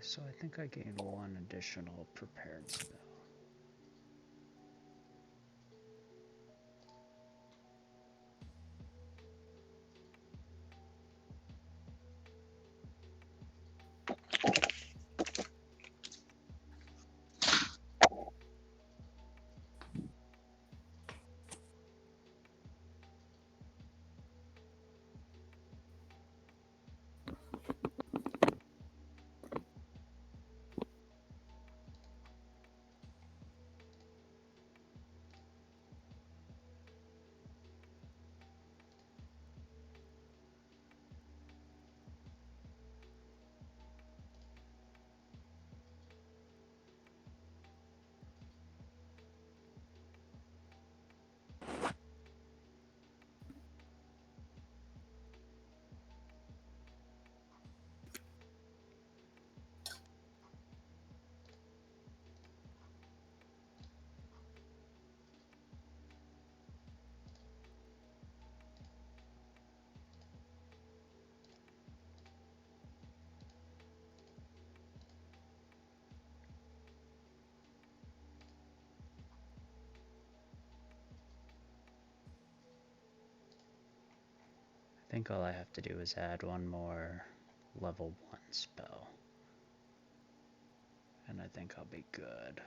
so I think I gained one additional prepared spell. I think all I have to do is add one more level 1 spell. And I think I'll be good.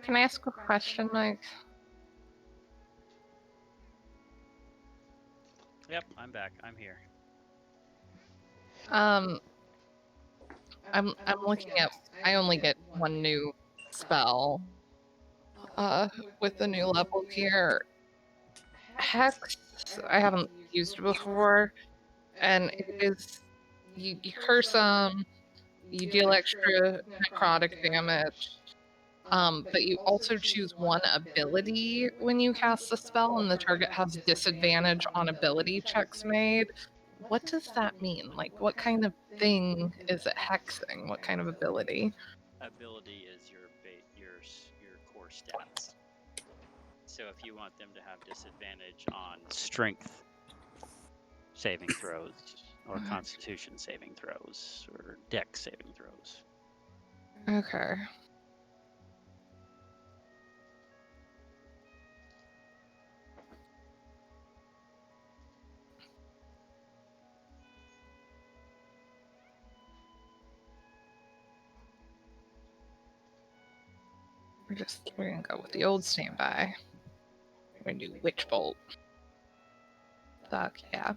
Can I ask a question, Mike? Yep, I'm back. I'm here. I'm looking at. I only get one new spell. With the new level here, Hex. I haven't used before, and it is you curse them, you deal extra necrotic damage. But you also choose one ability when you cast the spell, and the target has disadvantage on ability checks made. What does that mean? Like, what kind of thing is it hexing? What kind of ability? Ability is your core stats. So if you want them to have disadvantage on strength saving throws, or constitution saving throws, or dex saving throws. Okay. We're gonna go with the old standby. We're gonna do Witch Bolt. Fuck yeah.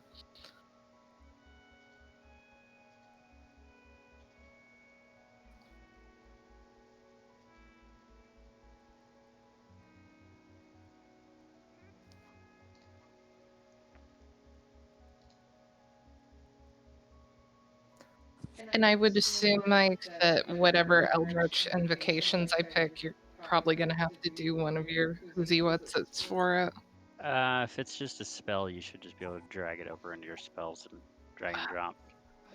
And I would assume, Mike, that whatever Eldritch invocations I pick, you're probably gonna have to do one of your whoosy whatsits for it. If it's just a spell, you should just be able to drag it over into your spells and drag and drop.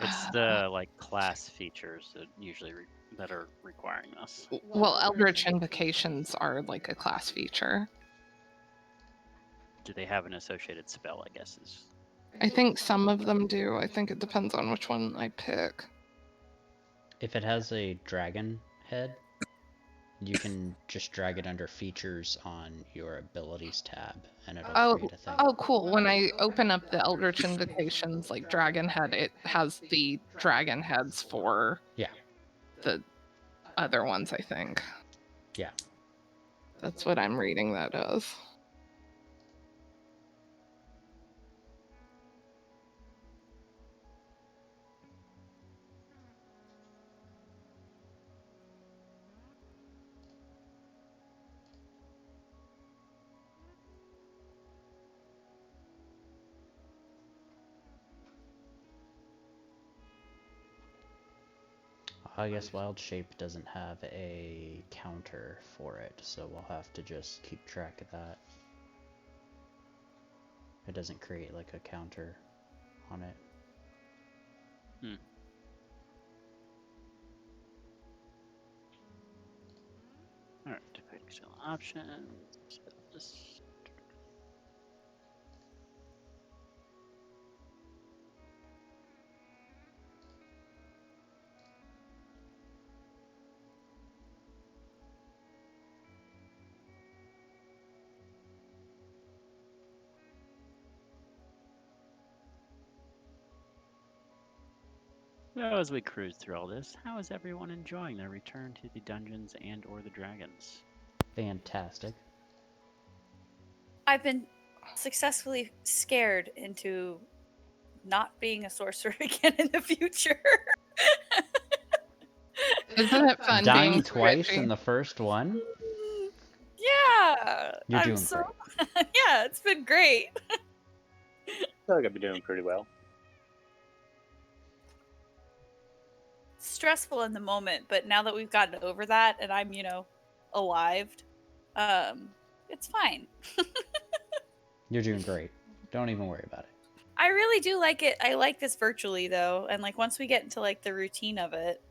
It's the class features that usually that are requiring this. Well, Eldritch invocations are like a class feature. Do they have an associated spell? I guess is. I think some of them do. I think it depends on which one I pick. If it has a dragon head, You can just drag it under features on your abilities tab, and it'll create a thing. Oh, cool. When I open up the Eldritch Indications, like Dragon Head, it has the dragon heads for the other ones, I think. Yeah. That's what I'm reading that as. I guess Wild Shape doesn't have a counter for it, so we'll have to just keep track of that. It doesn't create like a counter on it. All right, pixel options. This. So as we cruise through all this, how is everyone enjoying their return to the dungeons and or the dragons? Fantastic. I've been successfully scared into not being a sorcerer again in the future. Isn't it fun Dying being twice twitchy? in the first one? Yeah. You're doing great. Yeah, it's been great. I feel like I've been doing pretty well. Stressful in the moment, but now that we've gotten over that and I'm, alive, it's fine. You're doing great. Don't even worry about it. I really do like it. I like this virtually though, and like once we get into like the routine of it.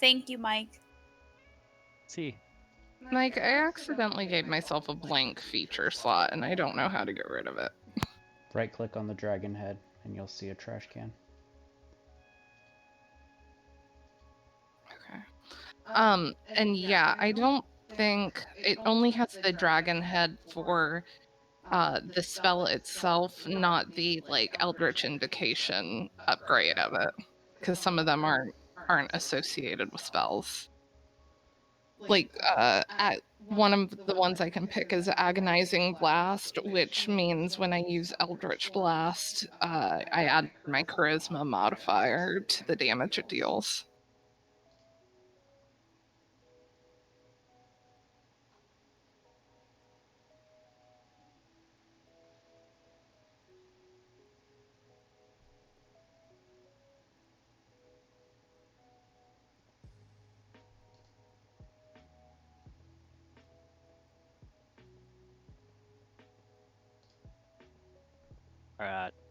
Thank you, Mike. See. Like, I accidentally gave myself a blank feature slot, and I don't know how to get rid of it. Right click on the dragon head, and you'll see a trash can. Okay. And yeah, I don't think it only has the dragon head for the spell itself, not the like Eldritch Indication upgrade of it, because some of them aren't associated with spells. Like one of the ones I can pick is Agonizing Blast, which means when I use Eldritch Blast, I add my Charisma modifier to the damage it deals.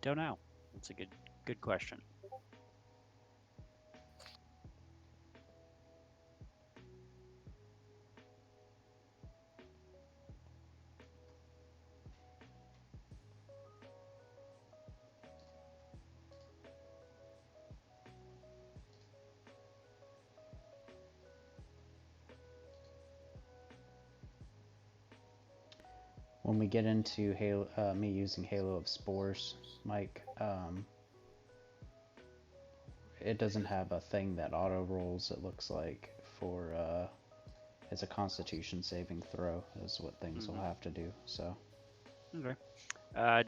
Don't know. That's a good question. When we get into Halo, me using Halo of Spores, Mike, it doesn't have a thing that auto rolls. It looks like for it's a Constitution saving throw is what things will have to do. So. Okay.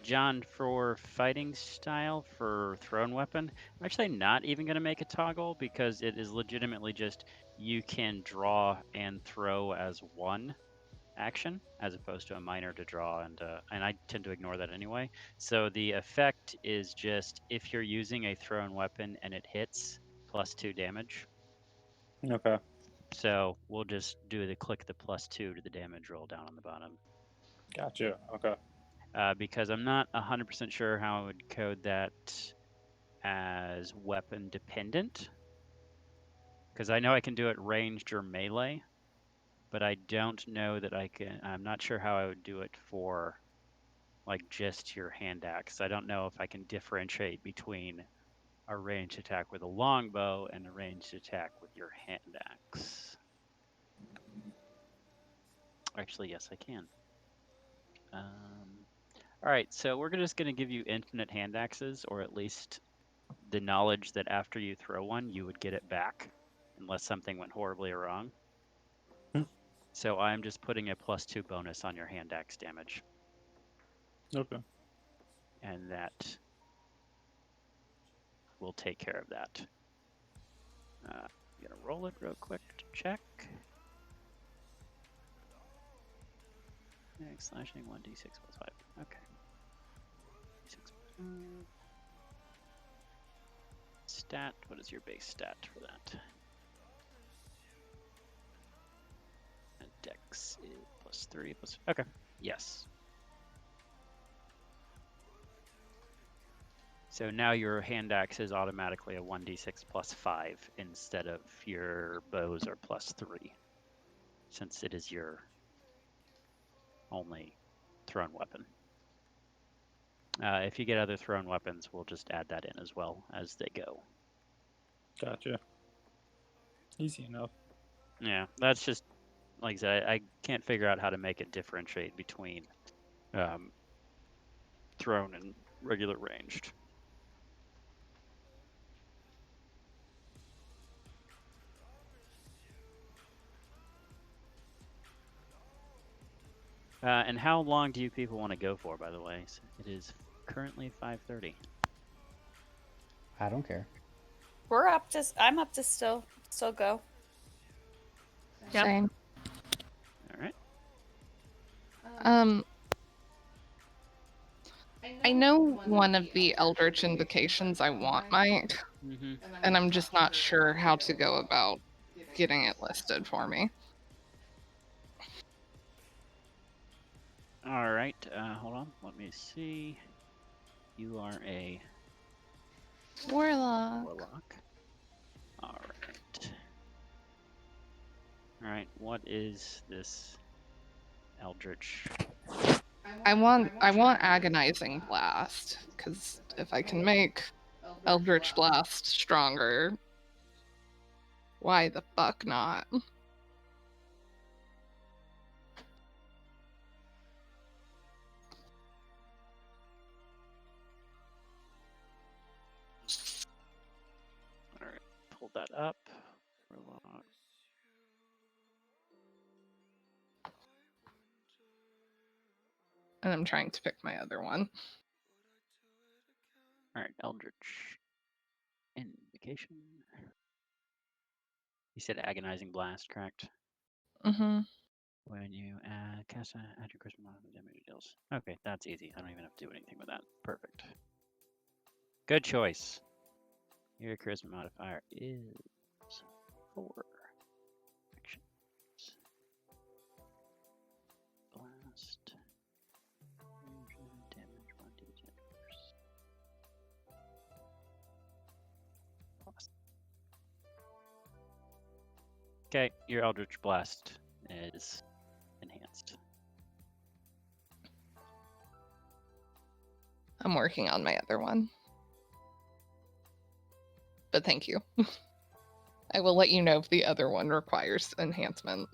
John, for fighting style for thrown weapon, I'm actually not even going to make a toggle because it is legitimately just you can draw and throw as one action as opposed to a minor to draw, and I tend to ignore that anyway. So the effect is just if you're using a thrown weapon and it hits, +2 damage. Okay. So we'll just do click the +2 to the damage roll down on the bottom. Gotcha. Okay. Because I'm not 100% sure how I would code that as weapon dependent. Because I know I can do it ranged or melee, but I don't know that I'm not sure how I would do it for like just your hand axe. I don't know if I can differentiate between a ranged attack with a longbow and a ranged attack with your hand axe. Actually, yes, I can. All right, so we're just going to give you infinite hand axes, or at least the knowledge that after you throw one, you would get it back, unless something went horribly wrong. So I'm just putting a +2 bonus on your hand axe damage. Okay. And that will take care of that. I'm going to roll it real quick to check. Slashing 1d6 plus 5. Okay. 6 stat. What is your base stat for that? And dex is +3 plus. Okay. Yes. So now your hand axe is automatically a 1d6 plus 5 instead of your bows are +3, since it is your only thrown weapon. If you get other thrown weapons, we'll just add that in as well as they go. Gotcha. Easy enough. Yeah, that's just, like I said, I can't figure out how to make it differentiate between thrown and regular ranged. And how long do you people want to go for, by the way? So it is currently 5:30. I don't care. I'm up to still go. Yep. Same. All right. I know one of the Eldritch invocations I want, Mike, and I'm just not sure how to go about getting it listed for me. All right. Hold on. Let me see. You are a Warlock. All right. All right. What is this Eldritch? I want Agonizing Blast, because if I can make Eldritch Blast stronger, why the fuck not? All right. Pull that up. Warlock. And I'm trying to pick my other one. All right. Eldritch Invocation. You said Agonizing Blast, correct? Mm-hmm. When you cast add your charisma modifier damage it deals. Okay, that's easy. I don't even have to do anything with that. Perfect. Good choice. Your charisma modifier is 4. Actions. Blast. Damage 1d10. Okay, your Eldritch Blast is enhanced. I'm working on my other one. But thank you. I will let you know if the other one requires enhancement.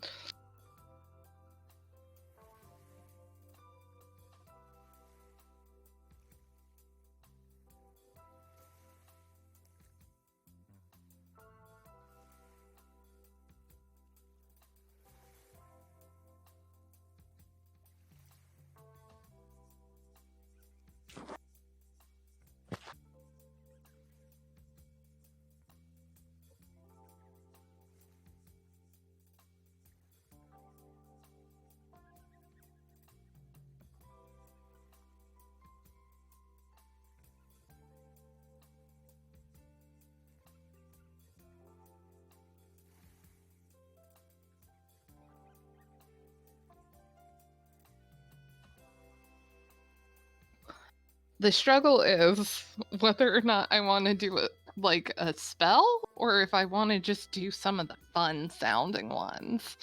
The struggle is whether or not I want to do it like a spell, or if I want to just do some of the fun sounding ones.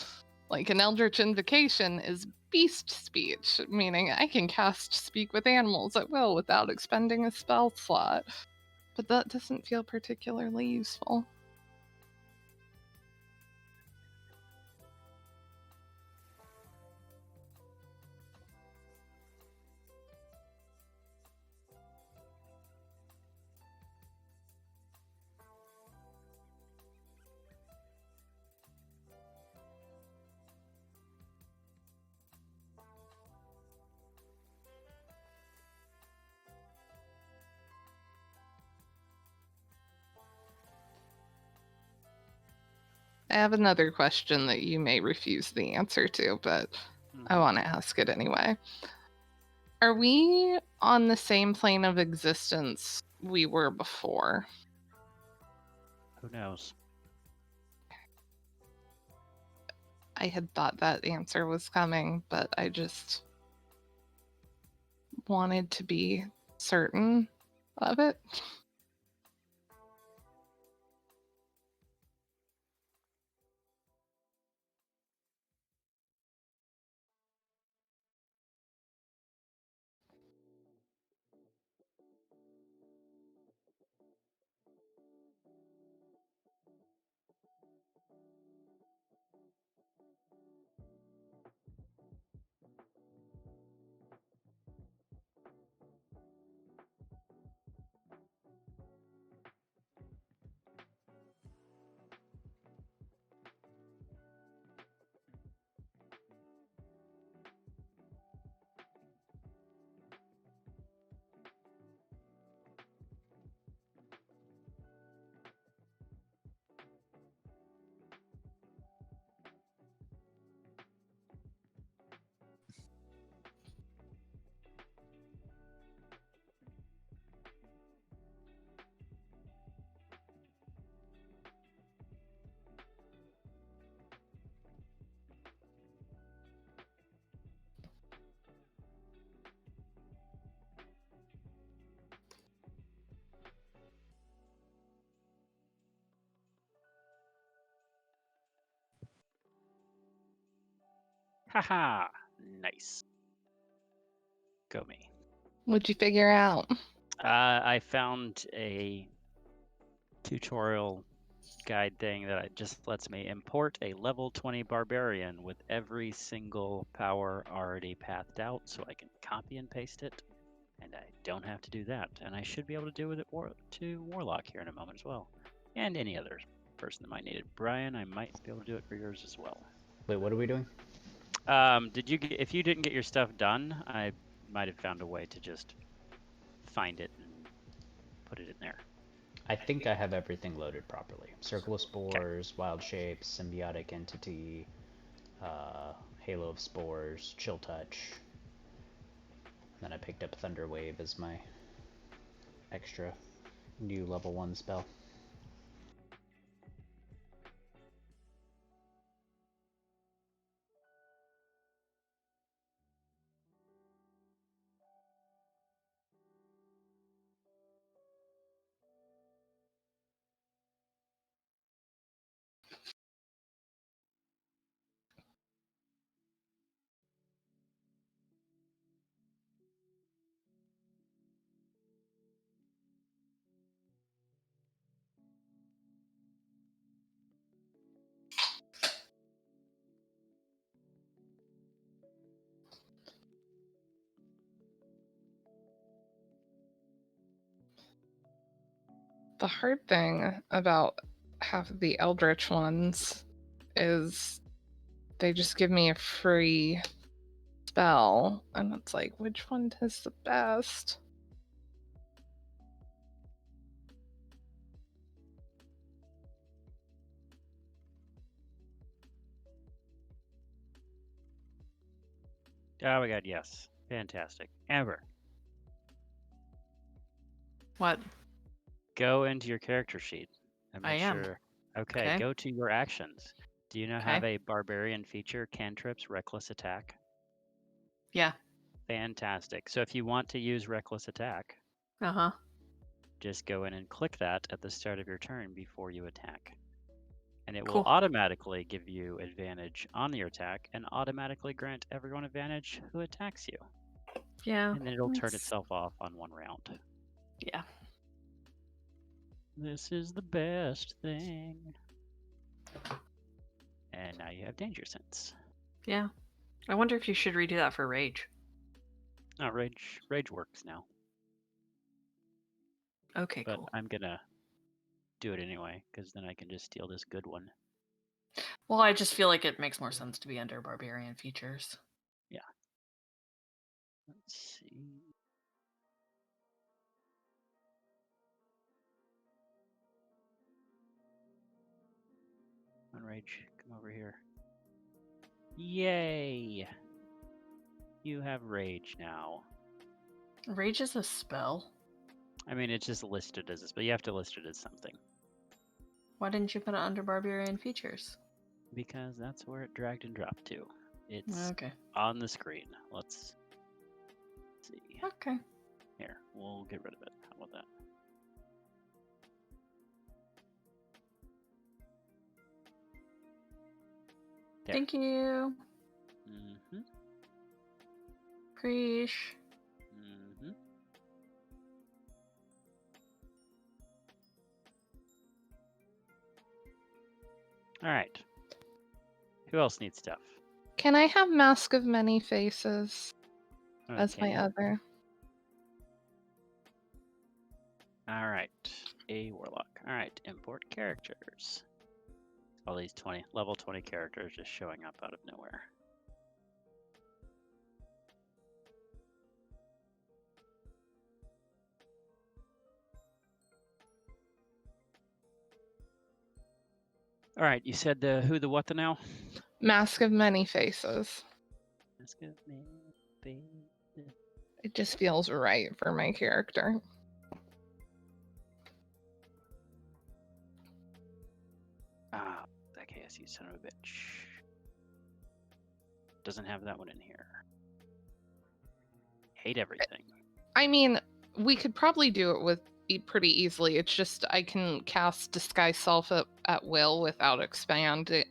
Like an Eldritch Invocation is beast speech, meaning I can cast Speak with Animals at will without expending a spell slot. but that doesn't feel particularly useful. I have another question that you may refuse the answer to, but I want to ask it anyway. Are we on the same plane of existence we were before? Who knows? I had thought that answer was coming, but I just wanted to be certain of it. Haha, nice. Go me. What'd you figure out? I found a tutorial guide thing that just lets me import a level 20 barbarian with every single power already pathed out, so I can copy and paste it, and I don't have to do that. And I should be able to do it to Warlock here in a moment as well, and any other person that might need it. Brian, I might be able to do it for yours as well. Wait, what are we doing? If you didn't get your stuff done, I might have found a way to just find it and put it in there. I think I have everything loaded properly. Circle of Spores, Wild Shapes, Symbiotic Entity, Halo of Spores, Chill Touch. And then I picked up Thunder Wave as my extra new level 1 spell. The hard thing about half of the Eldritch ones is they just give me a free spell, and it's like, which one is the best? Oh my god, yes. Fantastic. Amber. What? Go into your character sheet and I make am. sure. Okay, Okay. go to your actions. Do you now have a barbarian feature, cantrips, reckless attack? Yeah. Fantastic. So if you want to use reckless attack, Uh-huh. just go in and click that at the start of your turn before you attack. And it will Cool. automatically give you advantage on your attack and automatically grant everyone advantage who attacks you. Yeah. And then it'll turn itself off on one round. Yeah. This is the best thing. And now you have danger sense. Yeah. I wonder if you should redo that for rage. Oh, rage works now. Okay, But cool. I'm gonna do it anyway, because then I can just steal this good one. Well, I just feel like it makes more sense to be under barbarian features. Yeah. Let's see. On rage, come over here. Yay! You have rage now. Rage is a spell. I mean, it's just listed as a spell. You have to list it as something. Why didn't you put it under barbarian features? Because that's where it dragged and dropped to. It's Okay. on the screen. Let's see. Okay. Here, we'll get rid of it. How about that? There. Thank you. Mm-hmm. Preesh. Mm-hmm. All right. Who else needs stuff? Can I have Mask of Many Faces as Okay. my other? All right. A warlock. All right. Import characters. All these level 20 characters just showing up out of nowhere. All right. You said the who, the what, the now? Mask of Many Faces. Mask of Many Faces. It just feels right for my character. Ah, that KSU son of a bitch. Doesn't have that one in here. Hate everything. I mean, we could probably do it with pretty easily. It's just I can cast Disguise Self at will without expending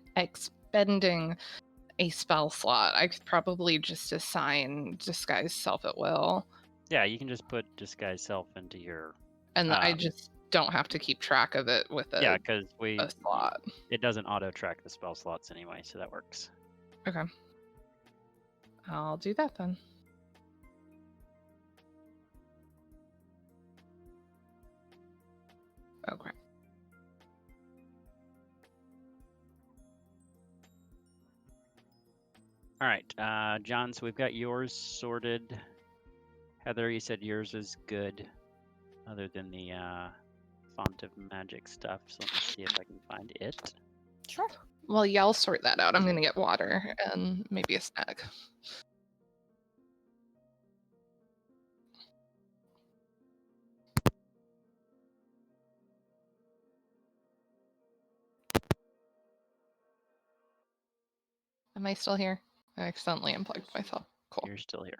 a spell slot. I could probably just assign Disguise Self at will. Yeah, you can just put Disguise Self into your... And I just don't have to keep track of it with a, yeah, because a slot. It doesn't auto-track the spell slots anyway, so that works. Okay. I'll do that then. Okay. All right, John, so we've got yours sorted. Heather, you said yours is good, other than the font of magic stuff. So let me see if I can find it. Sure. Well, yeah, I'll sort that out. I'm going to get water and maybe a snack. Am I still here? I accidentally unplugged myself. Cool. You're still here.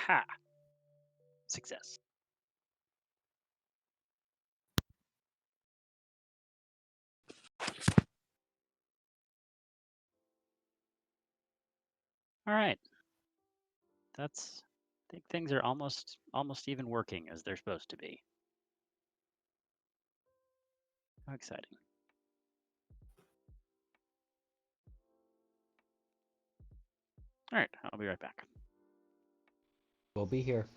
Ha! Success. All right. I think things are almost even working as they're supposed to be. How exciting. All right, I'll be right back. We'll be here.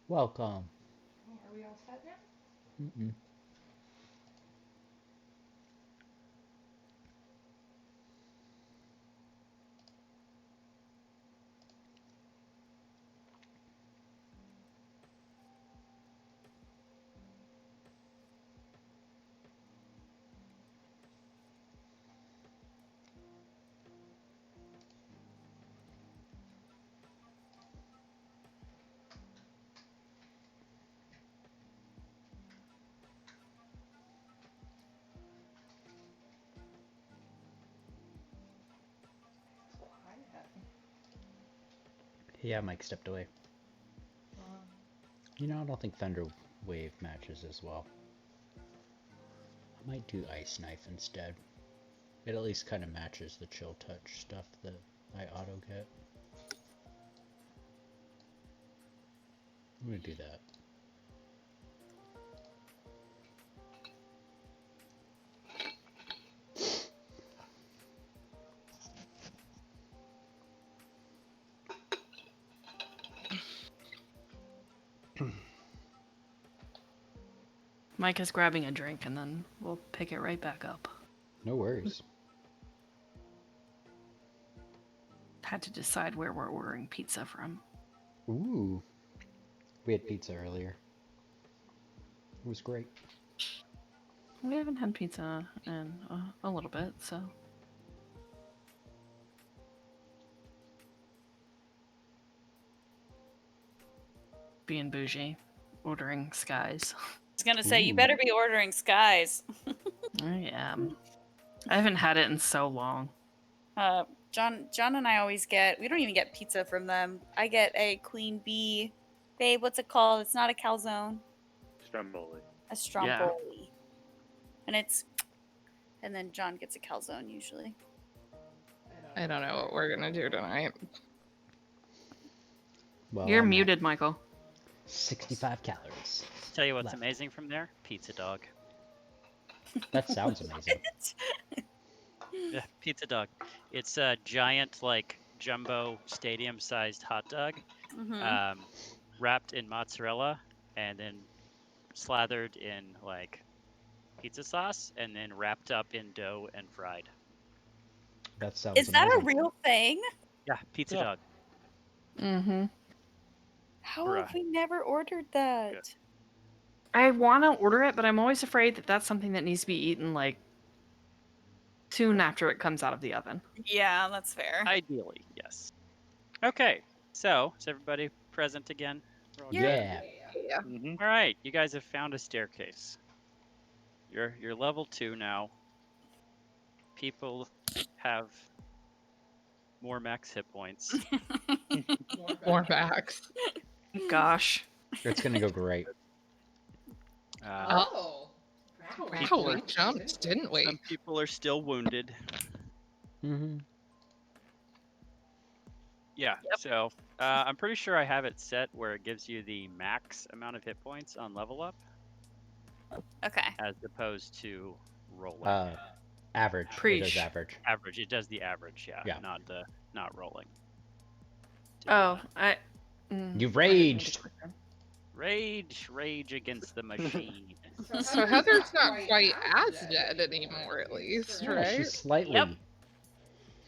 Welcome. Are we all set now? Mm-mm. Quiet. Yeah, Mike stepped away. You know, I don't think Thunder Wave matches as well. I might do Ice Knife instead. It at least kind of matches the Chill Touch stuff that I auto get. I'm gonna do that. Mike is grabbing a drink, and then we'll pick it right back up. No worries. Had to decide where we're ordering pizza from. Ooh. We had pizza earlier. It was great. We haven't had pizza in a little bit, so. Being bougie, ordering Skies. I was gonna say, you better be ordering Skies. I am. I haven't had it in so long. John and I always get, we don't even get pizza from them. I get a Queen Bee. Babe, what's it called? It's not a calzone. Stromboli. A stromboli. Yeah. And then John gets a calzone usually. I don't know what we're gonna do tonight. Well, You're I'm muted, Michael. 65 calories. Tell you what's left. amazing from there? Pizza dog. That sounds amazing. Yeah, pizza dog. It's a giant, like, jumbo stadium-sized hot dog, wrapped in mozzarella and then slathered in, like, pizza sauce and then wrapped up in dough and fried. That sounds Is that amazing. a real thing? Yeah, pizza dog. Mm-hmm. How have we never ordered that? Good. I want to order it, but I'm always afraid that that's something that needs to be eaten, like, soon after it comes out of the oven. Yeah, that's fair. Ideally, yes. Okay, so is everybody present again? Yeah. All right, you guys have found a staircase. You're level 2 now. People have more max hit points. More max. Gosh. It's gonna go great. Oh. people Wow, are we jumped, didn't we? some people are still wounded. Mm-hmm. Yeah. Yep. So I'm pretty sure I have it set where it gives you the max amount of hit points on level up, Okay. as opposed to rolling. Average. It Preach. is average. Average. It does the average. Yeah. Yeah. Not rolling. Oh, I I. You I didn't mean to raged. click them. rage against the machine. So Heather's not quite as dead anymore, at least, Yeah, right? she's slightly. Yep.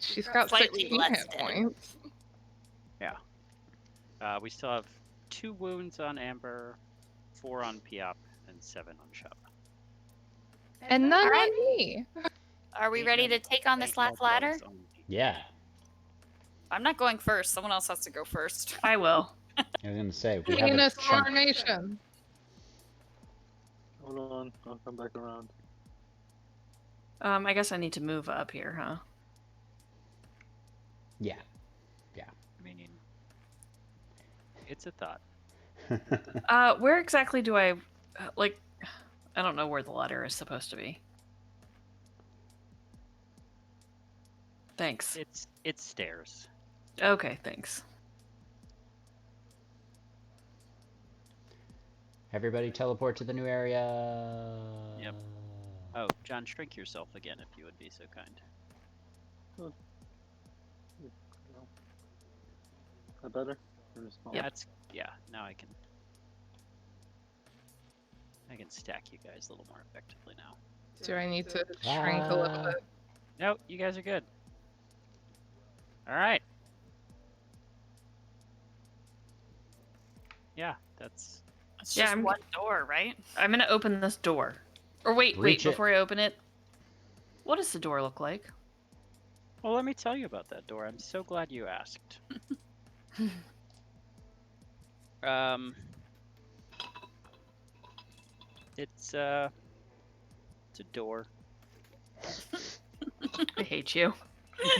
She's got Slightly 16 less hit dead. points. We still have 2 wounds on Amber, 4 on Piop, and 7 on Shava. And none Alright. on me. Are we ready to take on this last ladder? Yeah. I'm not going first. Someone else has to go first. I will. I was gonna say we have a Venus chunk. formation. Hold on, I'll come back around. I guess I need to move up here, huh? Yeah. I mean, it's a thought. Where exactly do I, like, I don't know where the ladder is supposed to be. Thanks. It's stairs. Okay, thanks. Everybody teleport to the new area. Yep. Oh, John, shrink yourself again if you would be so kind. Is that better? Or just small? Yep. Yeah. Now I can stack you guys a little more effectively now. Do I need to shrink a little bit? No, you guys are good. All right. Yeah, that's. It's Yeah, just I'm- one door, right? I'm gonna open this door. Or wait, Reach it. before I open it, what does the door look like? Well, let me tell you about that door. I'm so glad you asked. It's a door. I hate you.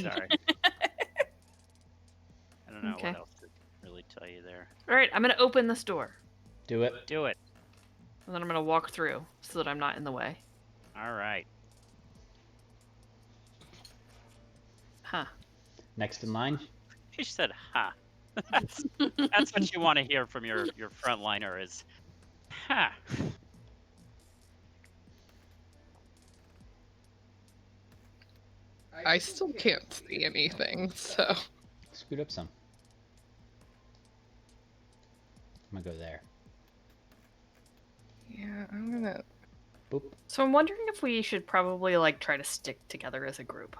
Sorry. I don't know Okay. what else to really tell you there. Alright, I'm gonna open this door. Do it. Do it. And then I'm gonna walk through so that I'm not in the way. All right. Huh. Next in line. You said, "Ha." That's what you want to hear from your frontliner is, "Ha." I still can't see anything, so. Scoot up some. I'm gonna go there. Yeah, I'm gonna. Boop. So I'm wondering if we should probably like try to stick together as a group.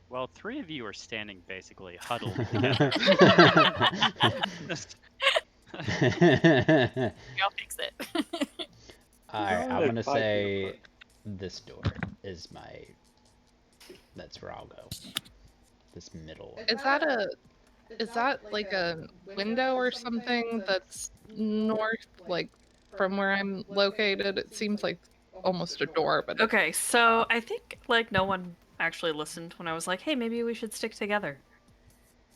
Well, 3 of you are standing basically huddled together. I'll fix it. Alright, I'm Like gonna 5 feet say apart. this door is my. That's where I'll go. This middle one. Is that like a window or something that's north, like from where I'm located? It seems like almost a door, but Okay, so I think like no one actually listened when I was like, hey, maybe we should stick together.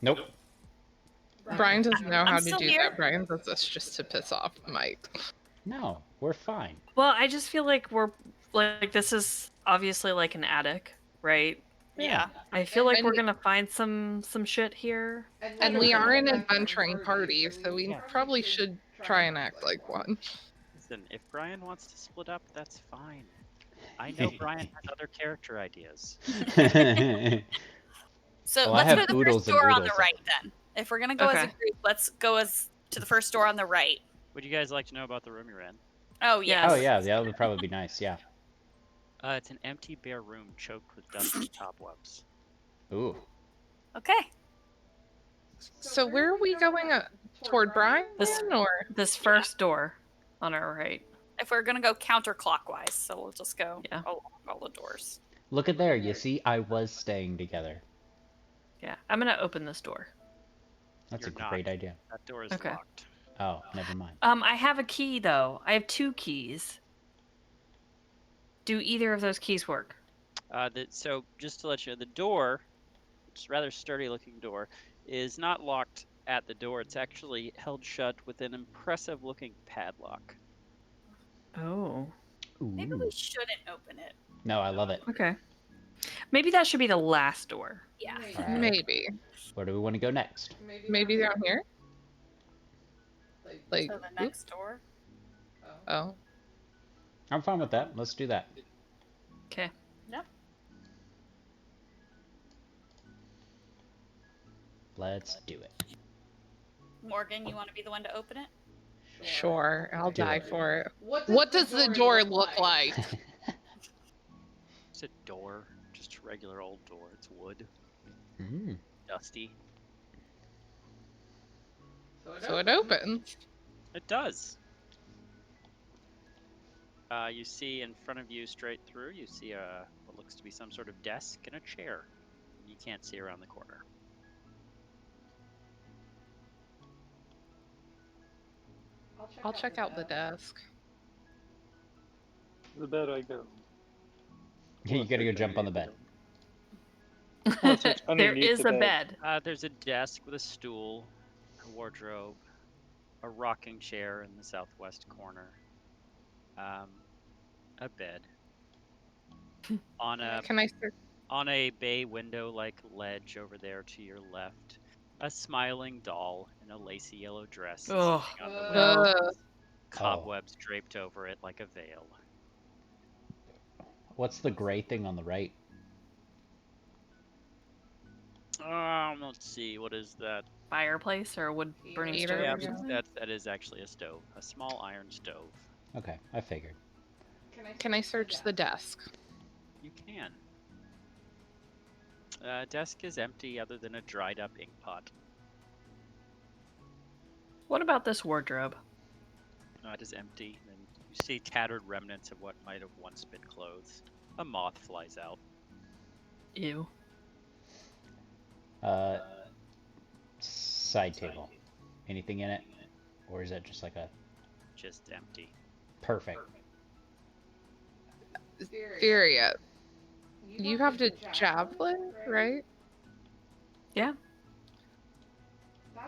Nope. Brian doesn't know I'm how to still do here. that. Brian does this just to piss off Mike. No, we're fine. Well, I just feel like we're like this is obviously like an attic, right? Yeah. I feel like And we're we- gonna find some shit here. And we are an adventuring party, so we Yeah. probably should try and act like one. Listen, if Brian wants to split up, that's fine. I know Brian has other character ideas. So Well, I let's have go to the oodles first and door on the oodles. right then. If we're gonna go as a Okay. group, let's go as to the first door on the right. Would you guys like to know about the room you're in? Oh Yeah. yes. Oh yeah, that would probably be nice. Yeah. It's an empty, bare room choked with dust and cobwebs. Ooh. Okay. So where are we going? Toward Brian, This- or This first door on our right. If we're gonna go counterclockwise, so we'll just go Yeah. along all the doors. Look at there. You see, I was staying together. Yeah, I'm gonna open this door. That's You're a not. great idea. That door is Okay. locked. Oh, never mind. I have a key though. I have 2 keys. Do either of those keys work? So just to let you know, the door, which is a rather sturdy looking door, is not locked at the door. It's actually held shut with an impressive looking padlock. Oh. Maybe Ooh. we shouldn't open it. No, I love it. Okay. Maybe that should be the last door. Yeah. All right. Maybe. Where do we want to go next? Maybe down here? Like, So the next door. oh. I'm fine with that. Let's do that. Okay. Yep. Let's do it. Morgan, you want to be the one to open it? Sure, I'll Do die it. for it. What does the door look like? It's a door, just a regular old door. It's wood, Mm. dusty. So it opens. It does. You see in front of you, straight through, you see what looks to be some sort of desk and a chair. You can't see around the corner. I'll check out the desk. The bed I go. Yeah, you gotta go jump on the bed. search There underneath is the a bed. bed. There's a desk with a stool, a wardrobe, a rocking chair in the southwest corner, a bed. Can I search? On a bay window-like ledge over there to your left, a smiling doll in a lacy yellow dress Ugh. sitting on the window, Uh, cobwebs draped over it like a veil. What's the gray thing on the right? Let's see, what is that? Fireplace or a wood burning Heater. stove? Yeah, or something? that is actually a stove, a small iron stove. Okay, I figured. can I search the desk? You can. Desk is empty other than a dried up ink pot. What about this wardrobe? It is empty, and you see tattered remnants of what might have once been clothes. A moth flies out. Ew. Side table. Anything in it? Or is that just like a... Just empty. Perfect. Theria, you have the javelin, right? Yeah.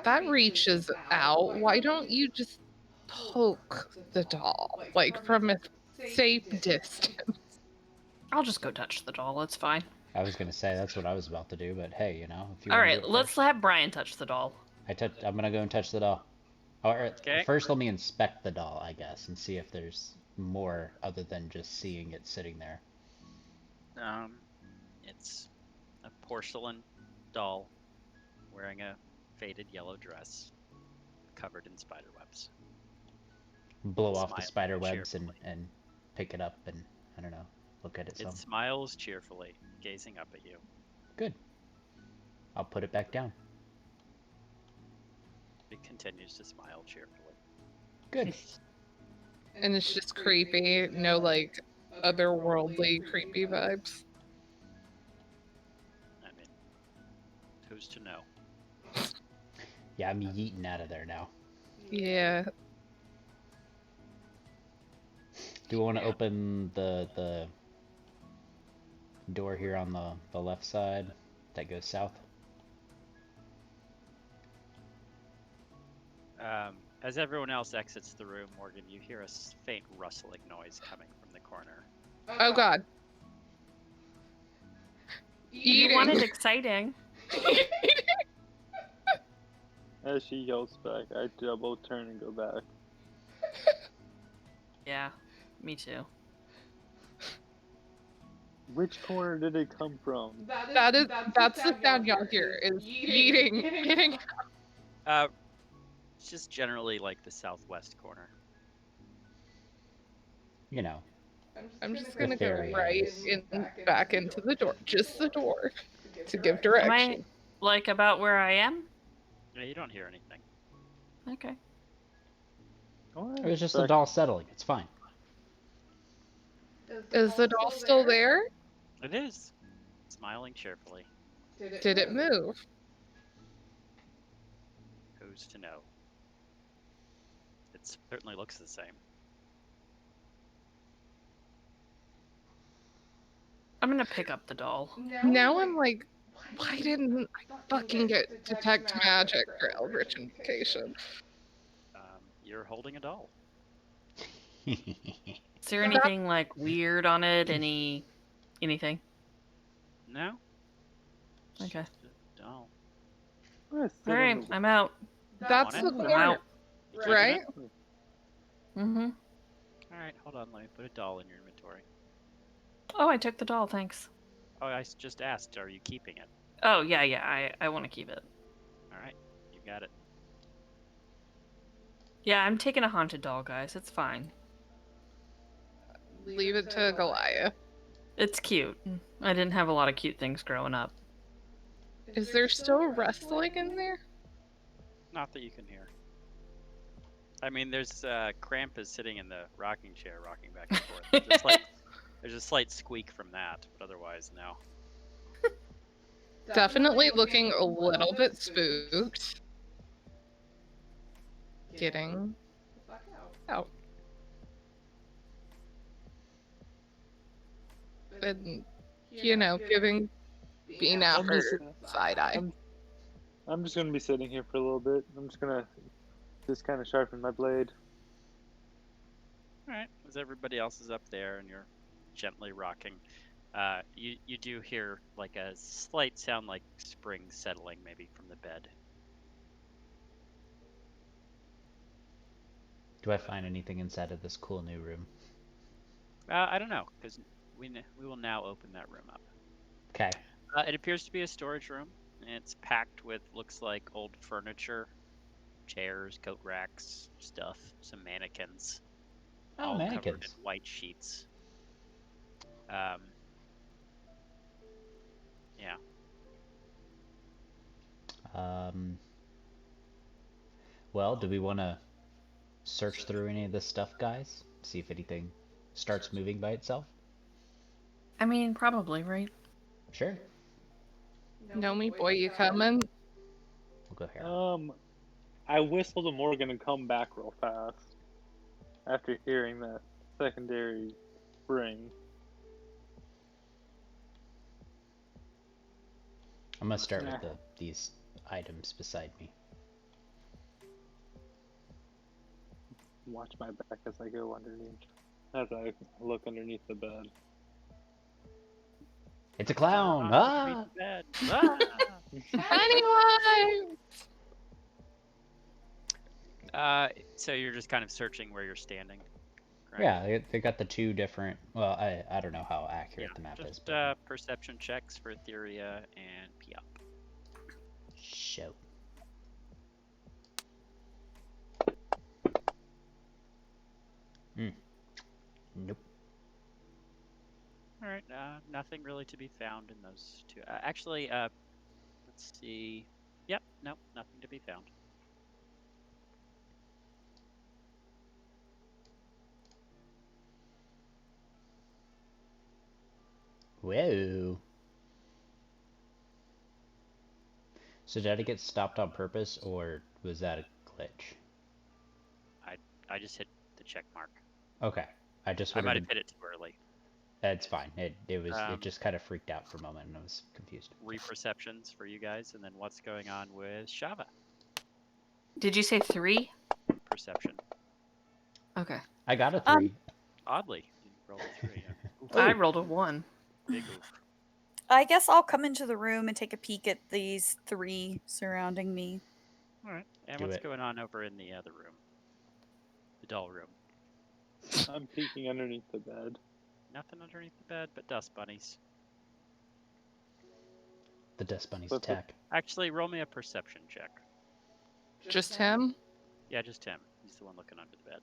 That reaches out. Why don't you just poke the doll, like from a safe distance? I'll just go touch the doll. It's fine. I was gonna say that's what I was about to do, but hey, you know, if you All wanna right, do it let's first. have Brian touch the doll. I'm gonna go and touch the doll. Alright, Okay. first let me inspect the doll, I guess, and see if there's more other than just seeing it sitting there. It's a porcelain doll wearing a faded yellow dress covered in spider webs. Blow off the Smile spider webs cheerfully. and pick it up and, I don't know, look at it some. It smiles cheerfully, gazing up at you. Good. I'll put it back down. It continues to smile cheerfully. Good. And it's just creepy. No, like, otherworldly creepy vibes. I mean, who's to know? Yeah, I'm yeeting out of there now. Yeah. Do we want to open the door here on the left side that goes south? As everyone else exits the room, Morgan, you hear a faint rustling noise coming from the corner. Oh god. You wanted exciting. As she yells back, I double turn and go back. Yeah, me too. Which corner did it come from? That's the sound y'all hear, is eating. It's just generally like the southwest corner. You know. I'm just gonna go Nefarious. right back into the door. Just the door. To give Am direction. I like about where I am? Yeah, you don't hear anything. Okay. It was just the doll settling. It's fine. Is the doll still there? It is. Smiling cheerfully. Did it move? Who's to know? It certainly looks the same. I'm gonna pick up the doll. Now I'm like, why didn't I fucking get detect magic for Eldritch Invocation? You're holding a doll. Is there anything like weird on it? Anything? No. Okay. Doll. All right, I'm out. That's On the it? I'm corner, out. You keeping right? it? Mm-hmm. All right, hold on. Let me put a doll in your inventory. Oh, I took the doll. Thanks. Oh, just asked. Are you keeping it? Oh yeah. I want to keep it. All right, you got it. Yeah, I'm taking a haunted doll, guys. It's fine. Leave it to Goliath. It's cute. I didn't have a lot of cute things growing up. Is there still wrestling in there? Not that you can hear. I mean, there's Krampus sitting in the rocking chair, rocking back and forth. There's a slight squeak from that, but otherwise, no. Definitely looking a little bit spooked. Getting out. And, giving Bean side eye. I'm just gonna be sitting here for a little bit. I'm just gonna kind of sharpen my blade. All right, as everybody else is up there and you're gently rocking, you do hear like a slight sound like springs settling maybe from the bed. Do I find anything inside of this cool new room? I don't know, because we will now open that room up. Okay. It appears to be a storage room. It's packed with looks like old furniture, chairs, coat racks, stuff, some mannequins, Oh, all covered mannequins. in white sheets. Yeah. Well, do we want to search through any of this stuff, guys? See if anything starts moving by itself? I mean, probably, right? Sure. Know me, boy, you coming? We'll go here. I whistle to Morgan and come back real fast after hearing that secondary ring. I'm gonna start with these items beside me. Watch my back as I go underneath. As I look underneath the bed. It's a clown! Ah! Bed. Ah! Anyone! So you're just kind of searching where you're standing. Correct? Yeah, they got the two different. Well, I don't know how accurate the map is. Just But perception checks for Etheria and Piop. show. Nope. All right, nothing really to be found in those two. Actually, let's see. Yep, nope, nothing to be found. Whoa. So did I get stopped on purpose, or was that a glitch? I just hit the check mark. Okay. I just I might wanted have hit it too early. It's fine. It just kind of freaked out for a moment, and I was confused. Reperceptions for you guys, and then what's going on with Shava? Did you say 3? Perception. Okay. I got a 3. Oddly, you rolled a 3. I rolled a 1. Big oof. I guess I'll come into the room and take a peek at these 3 surrounding me. All right. And Do what's it. going on over in the other room? The doll room. I'm peeking underneath the bed. Nothing underneath the bed but dust bunnies. The dust bunny's But- attack. Actually, roll me a perception check. Just him? Yeah, just him. He's the one looking under the bed.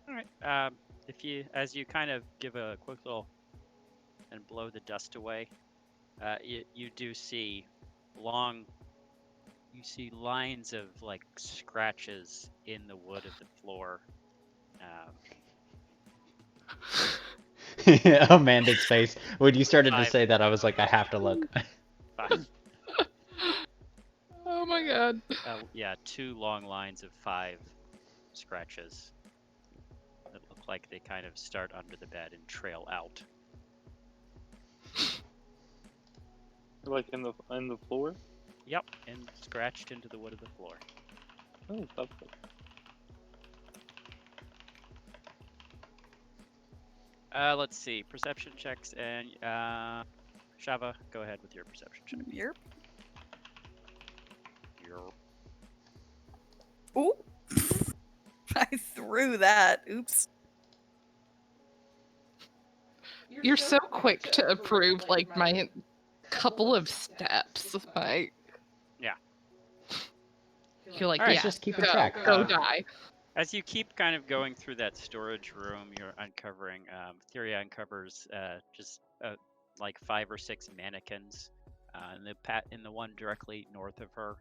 All right. As you kind of give a quick little and blow the dust away, you do see you see lines of like scratches in the wood of the floor. Amanda's face. When you started to 5. say that, I was like, I have to look. 5. Oh my god. Yeah, 2 long lines of 5 scratches that look like they kind of start under the bed and trail out. Like in the floor? Yep, and scratched into the wood of the floor. Oh, lovely. Let's see. Perception checks and Shava, go ahead with your perception check. Yerp. Your Ooh. I threw that. Oops. You're so quick to approve like my couple of steps. Like Yeah. You're like, All right. yeah, Just keeping go, track. go die. As you keep kind of going through that storage room, you're uncovering. Theria uncovers just like 5 or 6 mannequins. In the one directly north of her,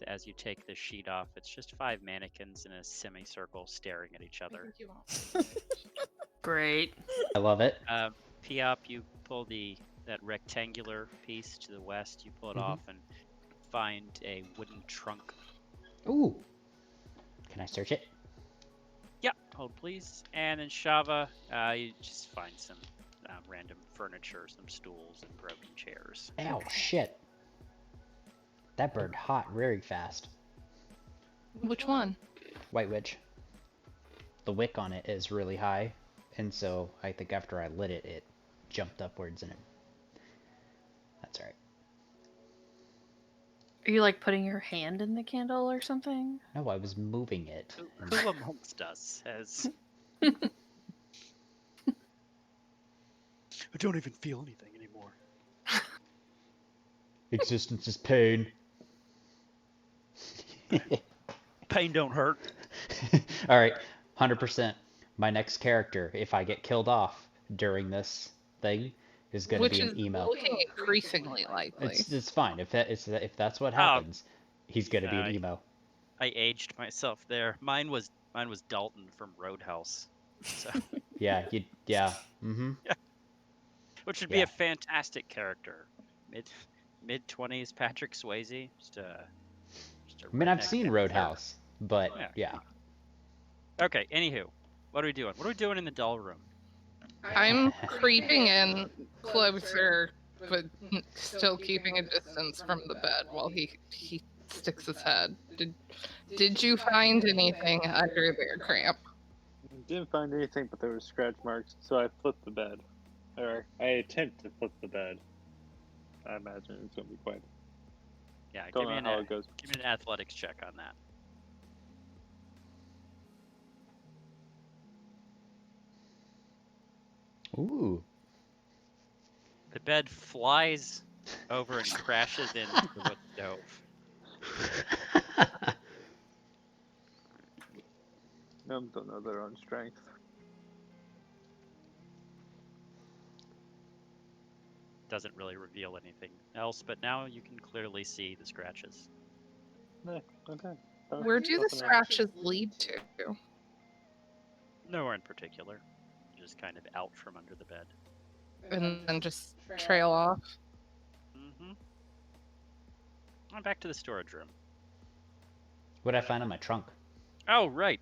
as you take the sheet off, it's just 5 mannequins in a semicircle staring at each other. Great. I love it. Piop, you pull that rectangular piece to the west. You pull it off and find a wooden trunk. Ooh. Can I search it? Yep, hold please. And then Shava, you just find some random furniture, some stools and broken chairs. Ow, shit. That burned hot very fast. Which one? White Witch. The wick on it is really high, and so I think after I lit it, it jumped upwards and that's alright. Are you like putting your hand in the candle or something? No, I was moving it. Who amongst us has... I don't even feel anything anymore. Existence is pain. Pain don't hurt. Alright, 100%. My next character, if I get killed off during this thing, is going to be an emo. Which is looking increasingly likely. It's fine. If that's what happens, he's going to be an emo. I aged myself there. Mine was Dalton from Roadhouse. So. Yeah. Mm-hmm. Yeah. Which would be a fantastic character. Mid-20s Patrick Swayze. I mean, I've seen Roadhouse, but yeah. Okay, anywho, what are we doing? What are we doing in the doll room? I'm creeping in closer, but still keeping a distance from the bed while he sticks his head. Did you find anything under there, Cramp? Didn't find anything, but there were scratch marks, so I flipped the bed. Or I attempt to flip the bed. I imagine it's gonna be quite. Yeah, Don't know how it goes. Give me an athletics check on that. Ooh. The bed flies over and crashes into the stove. Gnomes don't know their own strength. Doesn't really reveal anything else, but now you can clearly see the scratches. Okay. Where do the scratches lead to? Nowhere in particular. Just kind of out from under the bed. And then just trail off? Mm-hmm. I'm back to the storage room. What'd I find in my trunk? Oh, right.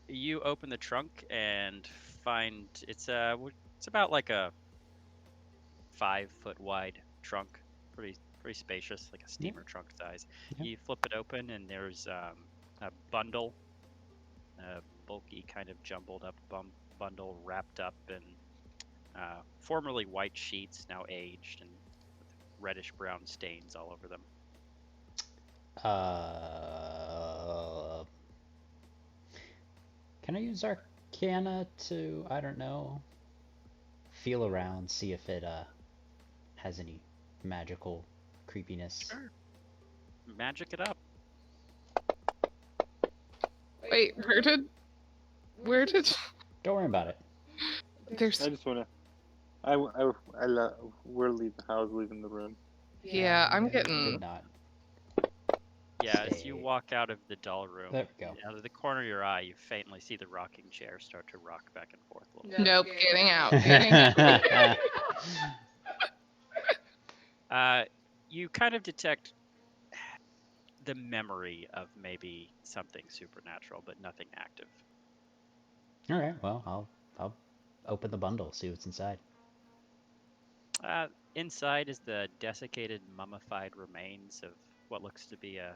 You open the trunk and find it's about like a 5-foot wide trunk, pretty spacious, like a steamer trunk size. Yep. You flip it open and there's a bundle, a bulky kind of jumbled up bundle wrapped up in formerly white sheets, now aged and with reddish brown stains all over them. Can I use Arcana to, I don't know, feel around, see if it has any magical creepiness? Sure. Magic it up. Wait, where did? Don't worry about it. There's. I just wanna. We're leaving. I was leaving the room. Yeah, I'm Did getting. not. Yeah, as you walk out of the doll room, There we go. out of the corner of your eye, you faintly see the rocking chair start to rock back and forth a little. Nope, getting out. Getting out. You kind of detect the memory of maybe something supernatural, but nothing active. All right. Well, I'll open the bundle, see what's inside. Inside is the desiccated, mummified remains of what looks to be a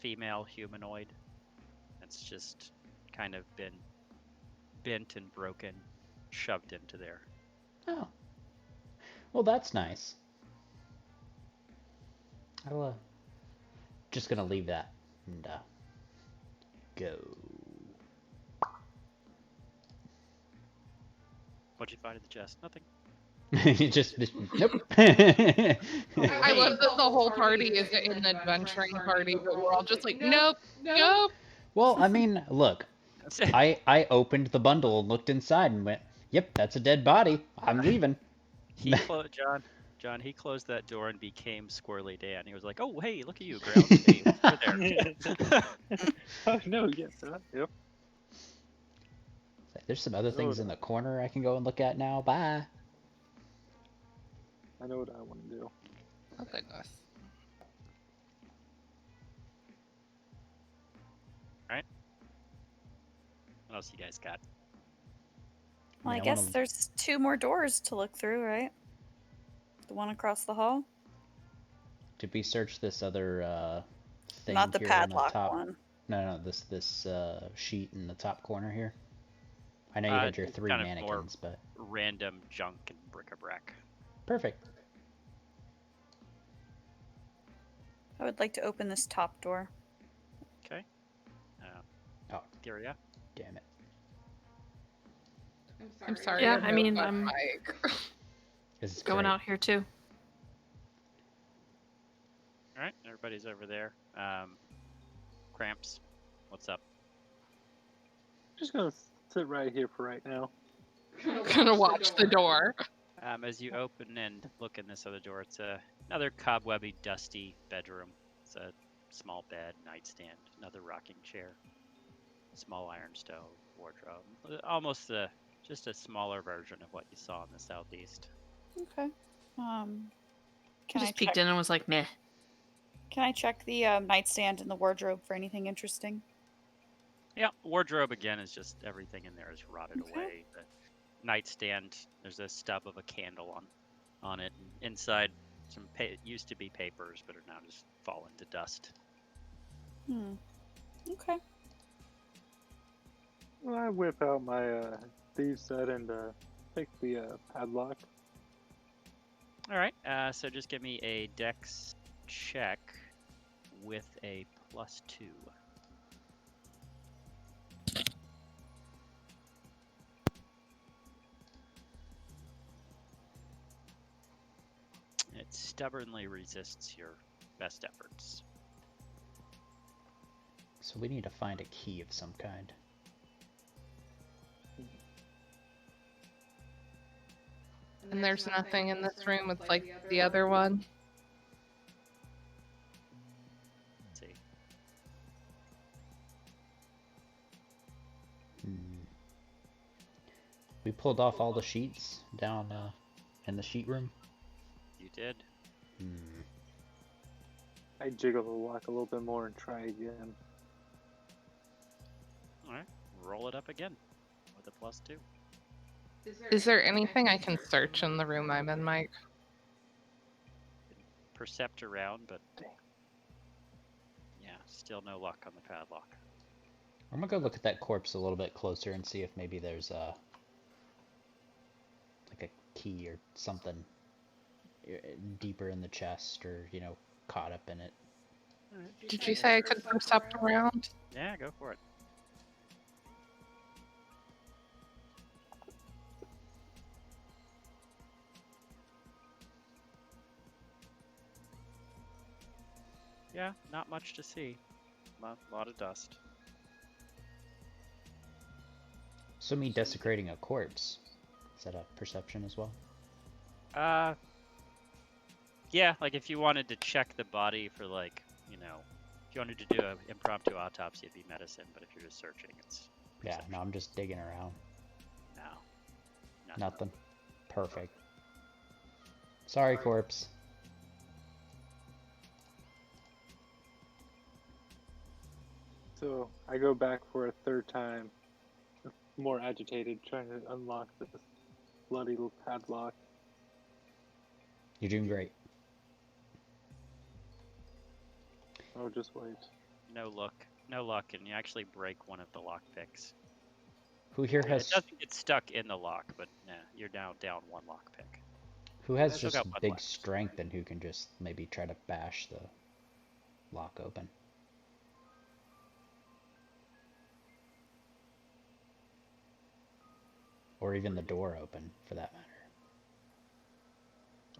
female humanoid. It's just kind of been bent and broken, shoved into there. Oh. Well, that's nice. I'll just gonna leave that and go. What'd you find in the chest? Nothing. just nope. I love that the whole party is an adventuring party, but we're all just like, nope, nope. Well, I mean, look, I opened the bundle and looked inside and went, "Yep, that's a dead body. I'm leaving." He closed John. He closed that door and became Squirrely Dan. He was like, "Oh, hey, look at you, Ground. Hey, over there." Oh no, yes, yep. There's some other things in the corner I can go and look at now. Bye. I know what I want to do. Oh goodness. All right. What else you guys got? Well, I Yeah, I guess wanna- there's 2 more doors to look through, right? The one across the hall? Did we search this other thing Not the here padlock on the top? one. No, this sheet in the top corner here. I know you had your It's 3 kind of more mannequins, but random junk and bric-a-brac. perfect. I would like to open this top door. Okay. Oh, Daria? damn it. I'm sorry. Yeah, I'm I mean, off I'm mic. This is going great. out here too. All right, everybody's over there. Cramps, what's up? Just gonna sit right here for right now. Gonna watch the door. As you open and look in this other door, it's another cobwebby, dusty bedroom. It's a small bed, nightstand, another rocking chair, small iron stove, wardrobe. Almost just a smaller version of what you saw in the southeast. Okay. I Can I just peeked check, in and was like, meh. Can I check the nightstand and the wardrobe for anything interesting? Yeah, wardrobe again is just everything in there is rotted Okay. away. The nightstand, there's a stub of a candle on it. And inside, some used to be papers, but are now just fallen to dust. Okay. Well, I whip out my thieves set and take the padlock. All right, so just give me a dex check with a +2. It stubbornly resists your best efforts. So we need to find a key of some kind. And there's nothing in this room with like the other one. Let's see. We pulled off all the sheets down in the sheet room. You did. I jiggle the lock a little bit more and try again. All right, roll it up again with a +2. Is there anything I can search in the room I'm in, Mike? Percept around, but yeah, still no luck on the padlock. I'm gonna go look at that corpse a little bit closer and see if maybe there's like a key or something deeper in the chest, or caught up in it. Did you say I could percept around? Yeah, go for it. Yeah, not much to see. A lot of dust. So me desecrating a corpse. Is that a perception as well? Yeah, like if you wanted to check the body for if you wanted to do an impromptu autopsy, it'd be medicine, but if you're just searching, it's Yeah, no, I'm just digging around. No. Nothing. Perfect. Sorry, corpse. So I go back for a third time, more agitated, trying to unlock this bloody little padlock. You're doing great. Oh, just wait. No luck, and you actually break one of the lock picks. Who here It has doesn't get stuck in the lock, but nah, you're now down one lock pick. who has Still just got one big left. strength and who can just maybe try to bash the lock open? Or even the door open, for that matter.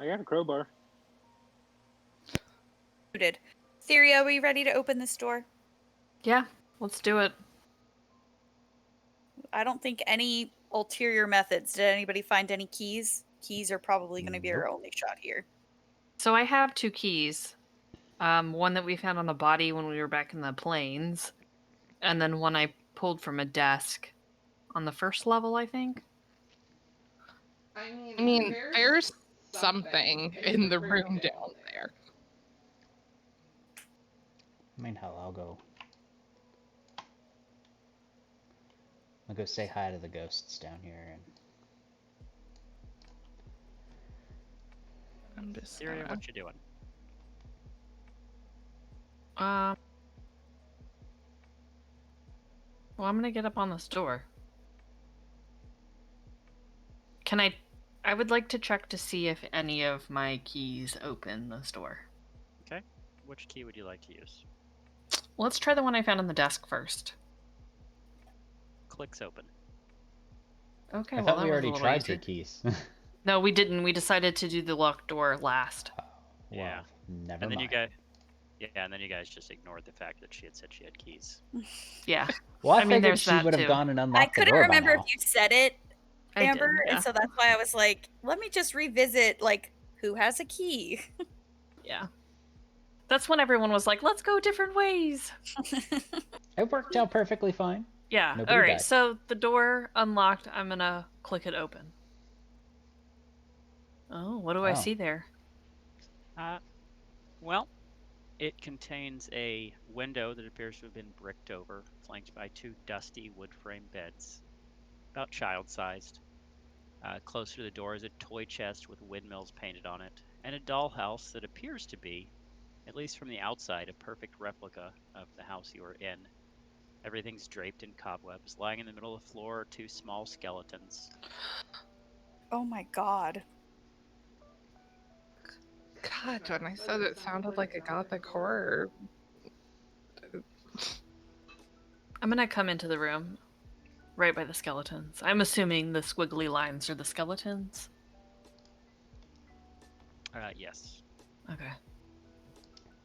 I got a crowbar. Suited. Theria, are you ready to open this door? Yeah, let's do it. I don't think any ulterior methods. Did anybody find any keys? Keys are probably going to be our only shot here. So I have 2 keys. One that we found on the body when we were back in the plains, and then one I pulled from a desk on the first level, I think. I mean, there's something in the room down there. I mean, hell, I'll go say hi to the ghosts down here. And I'm just Syria, gonna... what you doing? Well, I'm gonna get up on this door. Can I would like to check to see if any of my keys open this door. Okay. Which key would you like to use? Let's try the one I found on the desk first. Clicks open. Okay, I well, thought that we was a already little tried easier. your keys. No, we didn't. We decided to do the locked door last. Yeah. Never And then mind. and then you guys just ignored the fact that she had said she had keys. Yeah. Well, I I mean, figured there's she that would have too. gone and unlocked I the couldn't door remember by now. if you said it, I did, Amber, yeah. and so that's why I was like, let me just revisit, like, who has a key? Yeah. That's when everyone was like, let's go different ways. It worked out perfectly fine. Yeah. Nobody All right. died. So the door unlocked. I'm gonna click it open. Oh, what do I Oh. see there? Well, it contains a window that appears to have been bricked over, flanked by 2 dusty wood frame beds, about child-sized. Closer to the door is a toy chest with windmills painted on it, and a dollhouse that appears to be, at least from the outside, a perfect replica of the house you were in. Everything's draped in cobwebs. Lying in the middle of the floor are 2 small skeletons. Oh my god. God, when I said it sounded like a gothic horror. I'm gonna come into the room, right by the skeletons. I'm assuming the squiggly lines are the skeletons. Yes. Okay.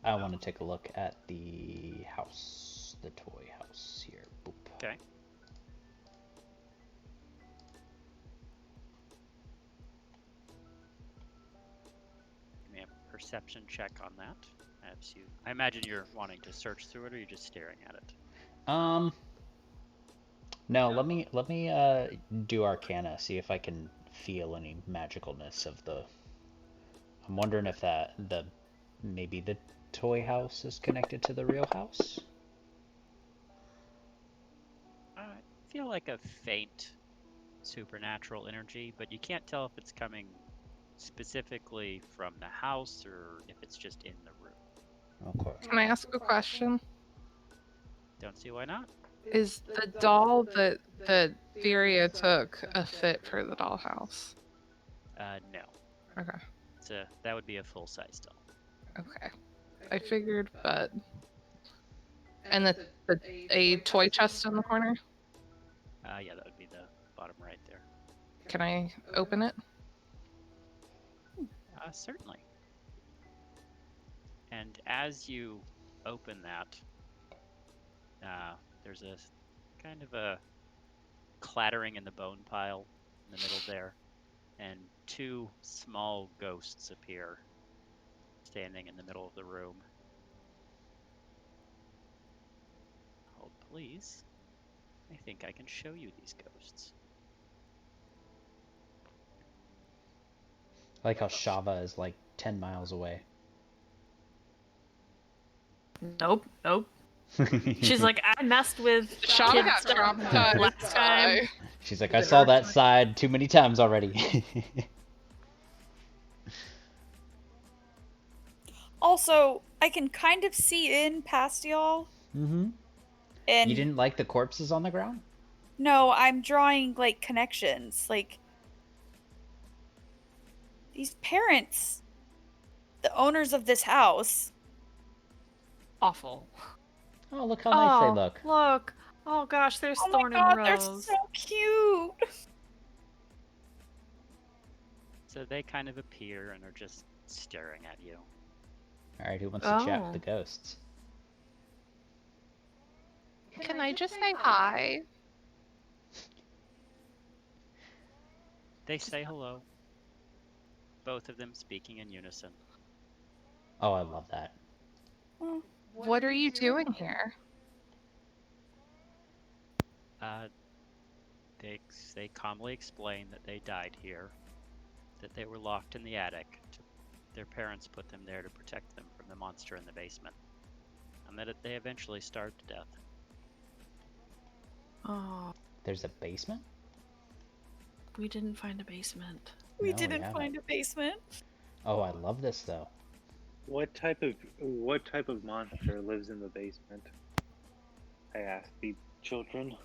I want to take a look at the house, the toy house here. Boop. Okay. Give me a perception check on that. I imagine you're wanting to search through it, or you're just staring at it. No, let me do Arcana, see if I can feel any magicalness of the. I'm wondering if maybe the toy house is connected to the real house. I feel like a faint supernatural energy, but you can't tell if it's coming specifically from the house or if it's just in the room. Okay. Can I ask a question? Don't see why not. Is the doll that Theria took a fit for the dollhouse? No. Okay. That would be a full-size doll. Okay. I figured, but... And a toy chest in the corner? Yeah, that would be the bottom right there. Can I open it? Certainly. And as you open that, there's a kind of a clattering in the bone pile in the middle there, and 2 small ghosts appear, standing in the middle of the room. Hold, please. I think I can show you these ghosts. I like how Shava is like 10 miles away. Nope. She's like, I messed with Shava kids got traumatized last time. She's like, I saw that side too many times already. Also, I can kind of see in past y'all. Mm-hmm. And You didn't like the corpses on the ground? no, I'm drawing like connections. Like these parents, the owners of this house. Awful. Oh, look how nice they look. Look. Oh gosh, there's Oh my Thorn god, and they're Rose. so cute. So they kind of appear and are just staring at you. Alright, who wants to chat with Oh. the ghosts? Can I just say hi? They say hello. Both of them speaking in unison. Oh, I love that. What are you doing here? They calmly explain that they died here, that they were locked in the attic. Their parents put them there to protect them from the monster in the basement, and that they eventually starved to death. Oh, There's a basement? we didn't find a basement. We No, didn't haven't. find a basement. Oh, I love this though. What type of monster lives in the basement? I asked the children.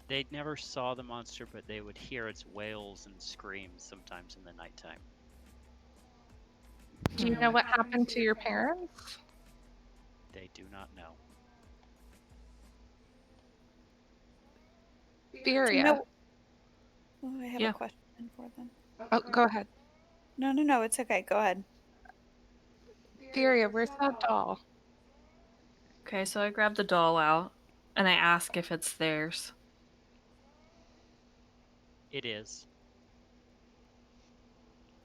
They never saw the monster, but they would hear its wails and screams sometimes in the nighttime. Do you know what happened to your parents? They do not know. Viria. No. Oh, I have Yeah. a question for them. Oh, go ahead. No, it's okay. Go ahead. Viria, where's that doll? Okay, so I grab the doll out and I ask if it's theirs. It is.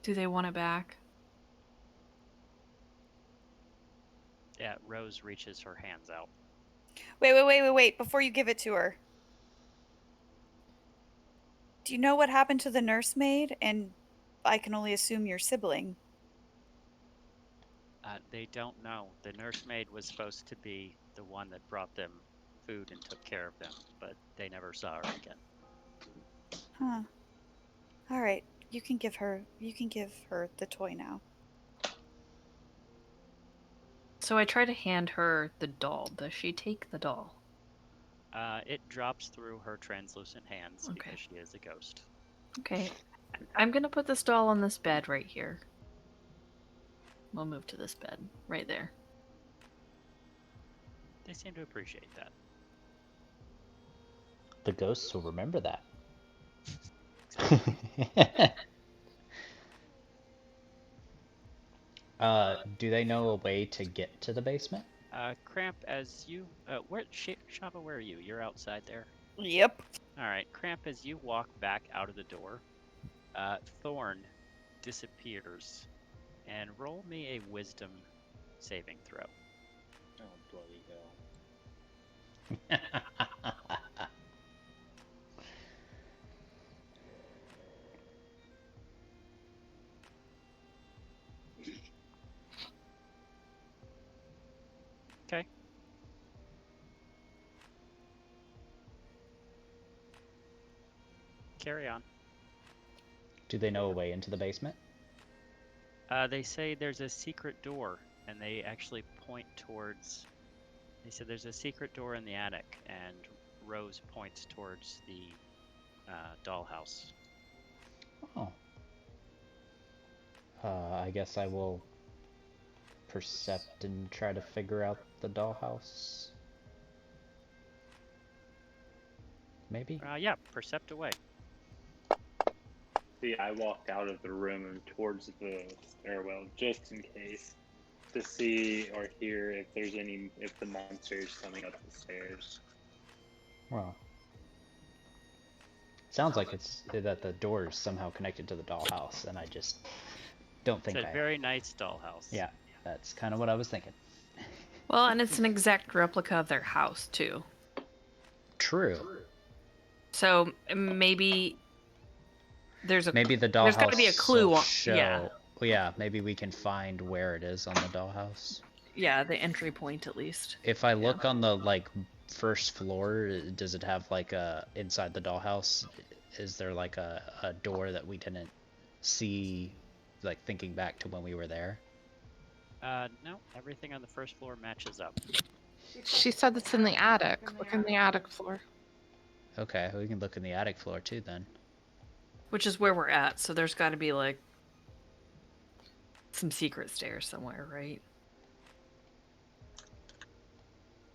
Do they want it back? Yeah, Rose reaches her hands out. Wait. Before you give it to her. Do you know what happened to the nursemaid? And I can only assume your sibling. They don't know. The nursemaid was supposed to be the one that brought them food and took care of them, but they never saw her again. Huh. All right. You can give her the toy now. So I try to hand her the doll. Does she take the doll? It drops through her translucent hands Okay. because she is a ghost. Okay. I'm gonna put this doll on this bed right here. We'll move to this bed right there. They seem to appreciate that. The ghosts will remember that. Do they know a way to get to the basement? Cramp, as you... Shava, where are you? You're outside there? Yep. Alright, Cramp, as you walk back out of the door, Thorn disappears. And roll me a wisdom saving throw. Oh, bloody hell. Okay. Carry on. Do they know a way into the basement? They say there's a secret door, and they actually point towards... They said there's a secret door in the attic, and Rose points towards the dollhouse. Oh. I guess I will percept and try to figure out the dollhouse. Maybe? Yeah, percept away. See, I walked out of the room and towards the stairwell just in case to see or hear if the monster is coming up the stairs. Well, sounds like it's that the door is somehow connected to the dollhouse, and I just don't think It's a very nice dollhouse. Yeah, that's kind of what I was thinking. Well, and it's an exact replica of their house, too. True. So maybe there's Maybe the dollhouse. There's got to be a clue on. Yeah. Well, yeah, maybe we can find where it is on the dollhouse. Yeah, the entry point at least. If I look on the first floor, does it have inside the dollhouse? Is there a door that we didn't see like thinking back to when we were there. No, everything on the first floor matches up. She said it's in the attic. Look in the attic floor. Okay, we can look in the attic floor too then. Which is where we're at, so there's got to be like some secret stairs somewhere, right?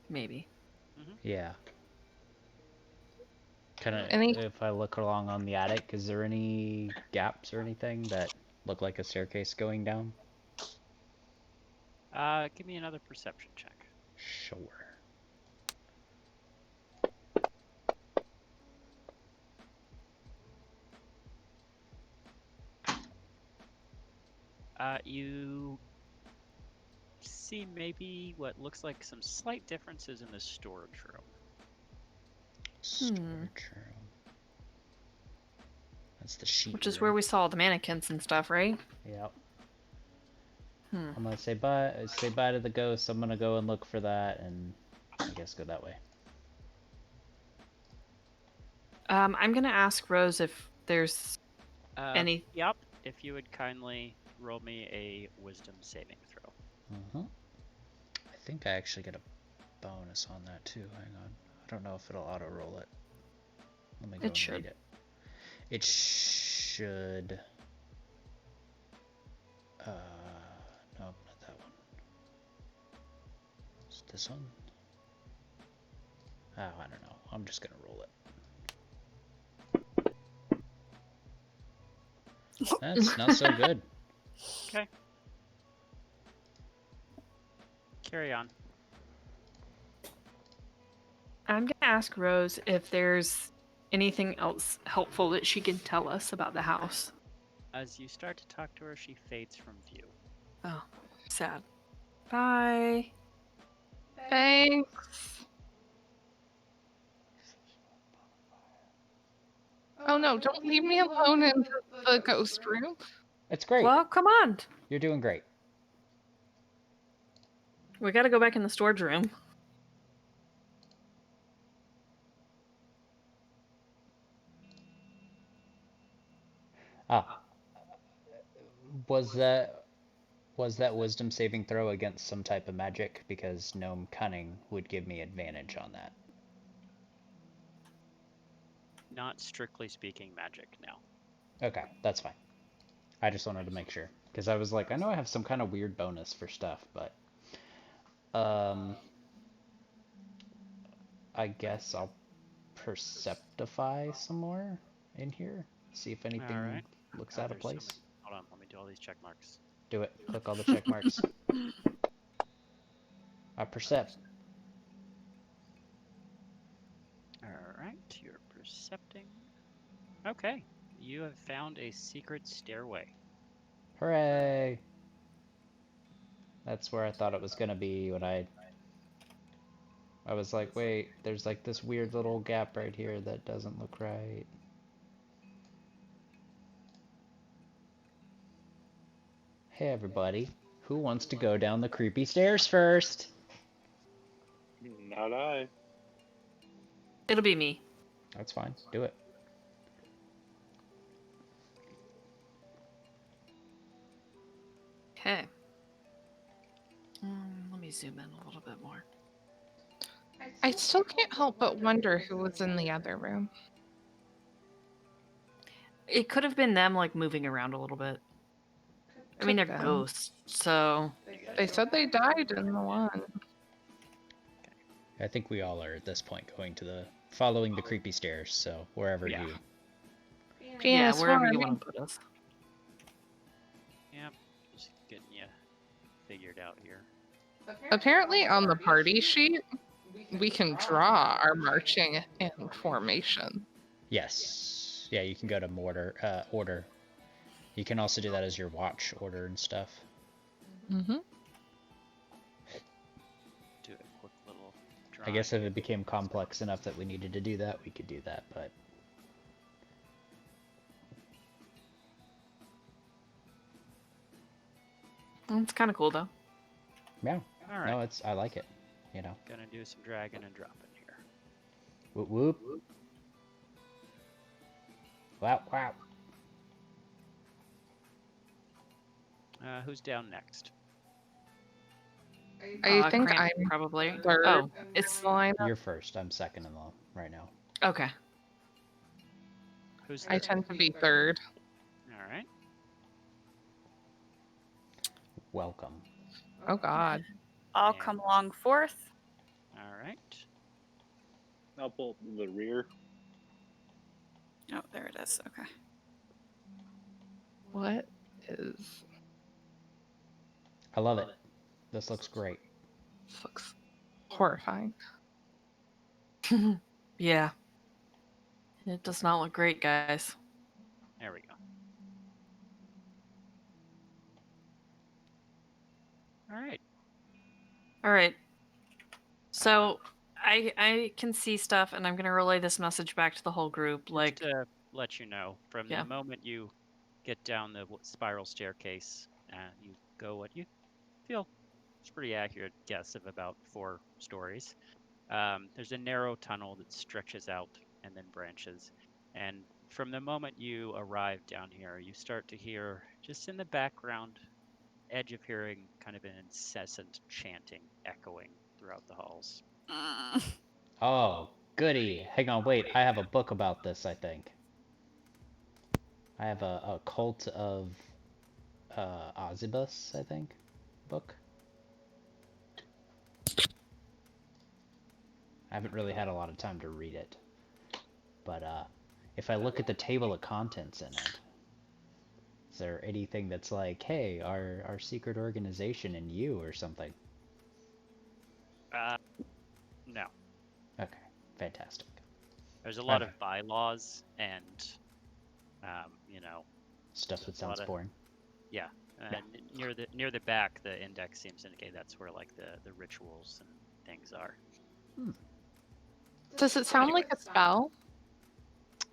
Maybe. Yeah. Kind of. Any- If I look along on the attic, is there any gaps or anything that look like a staircase going down? Give me another perception check. Sure. You see maybe what looks like some slight differences in the storage room. Storage room. That's the sheet Which is room. where we saw the mannequins and stuff, right? Yep. Hmm. I'm gonna say bye to the ghosts. I'm gonna go and look for that, and I guess go that way. I'm gonna ask Rose if there's any. Yep. If you would kindly roll me a wisdom saving throw. I think I actually get a bonus on that too. Hang on. I don't know if it'll auto roll it. Let me go and read it. It should. No, not that one. Is it this one? Oh, I don't know. I'm just gonna roll it. That's not so good. Okay. Carry on. I'm gonna ask Rose if there's anything else helpful that she can tell us about the house. As you start to talk to her, she fades from view. Oh, sad. Bye. Thanks. Oh no, don't leave me alone in the ghost room. It's great. Well, come on. You're doing great. We gotta go back in the storage room. Was that wisdom saving throw against some type of magic? Because gnome cunning would give me advantage on that. Not strictly speaking magic, no. Okay, that's fine. I just wanted to make sure. Because I was like, I know I have some kind of weird bonus for stuff, but... I guess I'll perceptify some more in here. See if anything looks out of place. Hold on, let me do all these check marks. Do it. Click all the check marks. I percept. Alright, you're percepting. Okay, you have found a secret stairway. Hooray! That's where I thought it was gonna be when I was like, wait, there's like this weird little gap right here that doesn't look right. Hey everybody, who wants to go down the creepy stairs first? Not I. It'll be me. That's fine, do it. Okay. Let me zoom in a little bit more. I still can't help but wonder who was in the other room. It could have been them, like, moving around a little bit. I mean, they're Could've been. ghosts, so... They said they died in the one. I think we all are at this point following the creepy stairs, so wherever you... Yeah, PS1. wherever you want to put us. Yep, just getting you figured out here. Apparently on the party sheet, we can draw our marching in formation. Yes. Yeah, you can go to order. You can also do that as your watch order and stuff. Mm-hmm. Do a quick little drawing. I guess if it became complex enough that we needed to do that, we could do that, but... It's kind of cool, though. Yeah. Alright. No, I like it, you know. Gonna do some dragging and dropping here. Whoop whoop. Wow, wow. Who's down next? I think Cramp, I'm probably. third. Oh, It's the lineup. You're first. I'm second in the right now. okay. Who's I third? tend to be third. All right. Welcome. Oh God. I'll Yeah. come along fourth. All right. I'll pull the rear. Oh, there it is. Okay. What is? I love it. This looks great. This looks horrifying. Yeah. It does not look great, guys. There we go. All right. All right. So I can see stuff, and I'm gonna relay this message back to the whole group. Like, Just to let you know, from Yeah. the moment you get down the spiral staircase, you go what you feel is a pretty accurate guess of about 4 stories. There's a narrow tunnel that stretches out and then branches. And from the moment you arrive down here, you start to hear, just in the background, edge of hearing, kind of an incessant chanting echoing throughout the halls. Oh, goody. Hang on, wait. I have a book about this, I think. I have a Cult of Ozibus, I think, book. I haven't really had a lot of time to read it. But if I look at the table of contents in it, is there anything that's like, hey, our secret organization and you or something? No. Okay, fantastic. There's a lot Okay. of bylaws and, Stuff that a lot sounds of- boring. yeah. Near the back, the index seems to indicate that's where like the rituals and things are. Does it sound like a spell?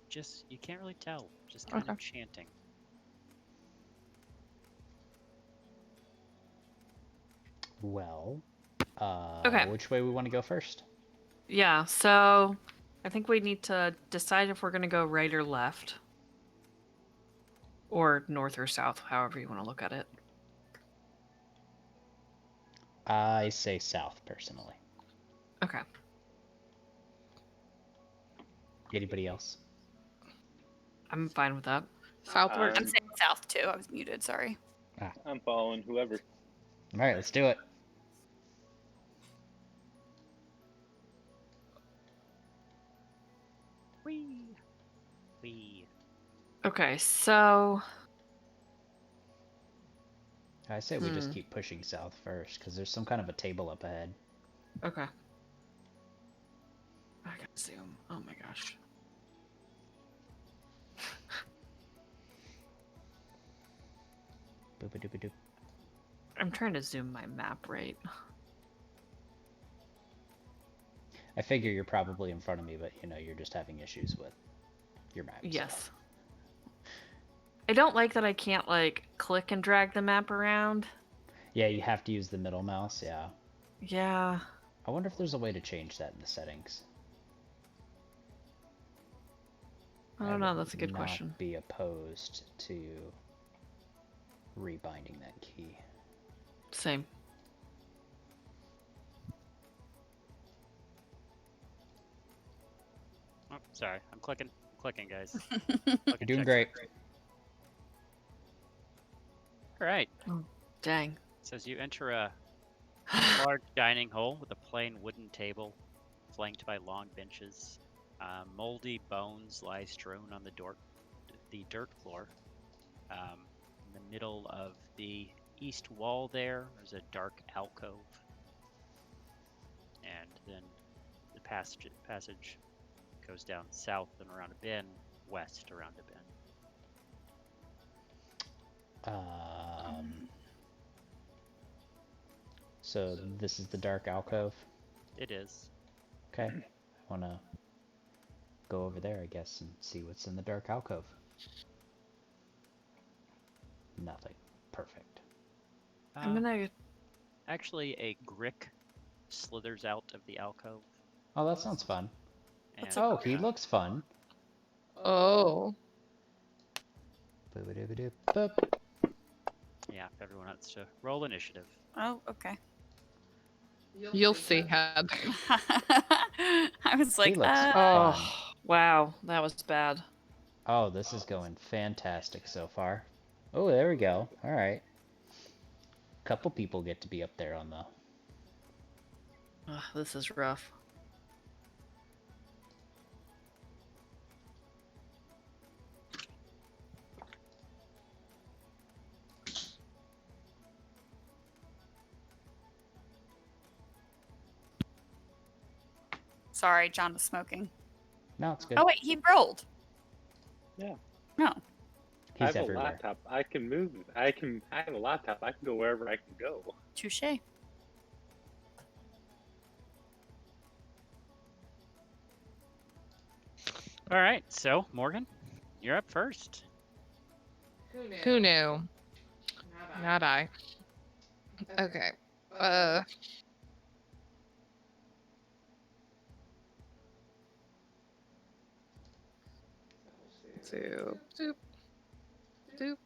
Just you can't really tell. Just kind Okay. of chanting. Well, Okay. which way we want to go first? yeah. So I think we need to decide if we're gonna go right or left, or north or south, however you want to look at it. I say south, personally. Okay. Anybody else? I'm fine with that. Southward. I'm saying south too. I was muted. Sorry. I'm following whoever. All right, let's do it. Wee. Okay. So I say we just keep pushing south first, because there's some kind of a table up ahead. okay. I gotta zoom. Oh my gosh. Boop-a-doop-a-doop. I'm trying to zoom my map right. I figure you're probably in front of me, but you're just having issues with your map. Yes. I don't like that I can't like click and drag the map around. Yeah, you have to use the middle mouse, yeah. Yeah. I wonder if there's a way to change that in the settings. I don't know, would that's a good question. not be opposed to rebinding that key. Same. Oh, sorry. I'm clicking, guys. You're doing great. All right. Dang. So as you enter a large dining hall with a plain wooden table, flanked by long benches, moldy bones lie strewn on the dirt floor. In the middle of the east wall there's a dark alcove. And then the passage goes down south and around a bend, west around a bend. So this is the dark alcove? It is. Okay. I want to go over there, I guess, and see what's in the dark alcove. Nothing. Perfect. I'm gonna. Actually, a Grick slithers out of the alcove. Oh, that sounds fun. And, Oh, he looks fun. Oh. Boop-a-doop-a-doop, boop. Yeah, everyone wants to roll initiative. Oh, okay. You'll see, Heather. I was He like, looks Oh, fun. wow, that was bad. Oh, this is going fantastic so far. Oh, there we go. All right. Couple people get to be up there on the... Ugh, this is rough. sorry, John was smoking. No, it's good. Oh, wait, he rolled. Yeah. No. I He's have everywhere. a laptop. I can move. I have a laptop. I can go wherever I can go. Touche. All right, so Morgan, you're up first. Who knew? Not I. Okay. So, doop, doop.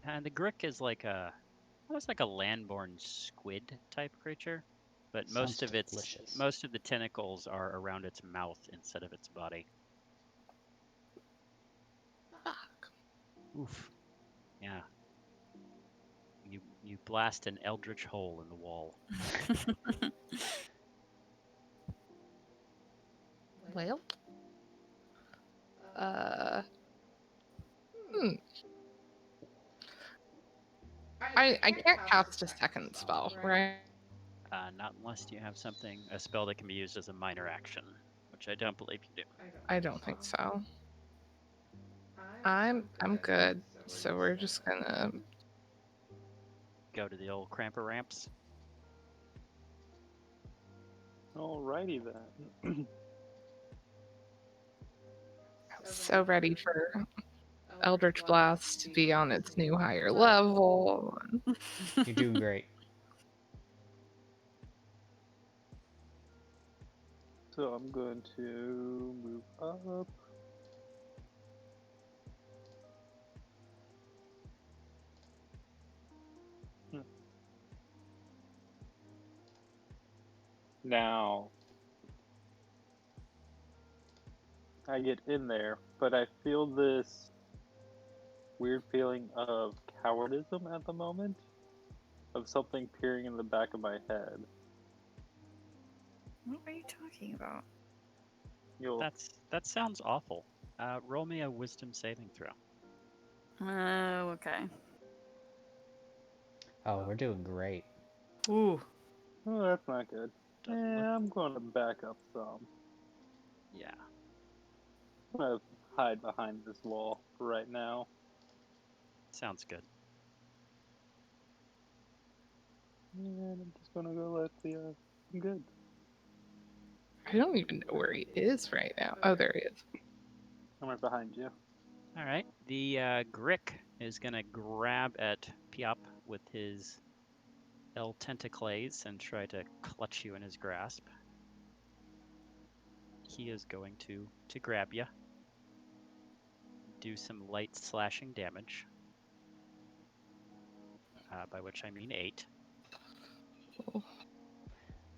And the Grick is like almost like a landborn squid type creature, but most Sounds of delicious. most of the tentacles are around its mouth instead of its body. Fuck. Oof. Yeah. You blast an eldritch hole in the wall. Well. Hmm. I can't cast a second spell, right? Not unless you have a spell that can be used as a minor action, which I don't believe you do. I don't think so. I'm good. So we're just gonna Go to the old cramper ramps. Alrighty then. so ready for Eldritch Blast to be on its new higher level. You're doing great. So I'm going to move up. Now, I get in there, but I feel this weird feeling of cowardism at the moment, of something peering in the back of my head. What are you talking about? That sounds awful. Roll me a wisdom saving throw. Oh, okay. Oh, we're doing great. Ooh. Oh, that's not good. Doesn't look- I'm going to back up some. Yeah. I'm going to hide behind this wall for right now. Sounds good. And I'm just going to go let the... I'm good. I don't even know where he is right now. Oh, there he is. I'm right behind you. All right. The Grick is going to grab at Piop with his L tentacles and try to clutch you in his grasp. He is going to grab you. Do some light slashing damage. By which I mean 8.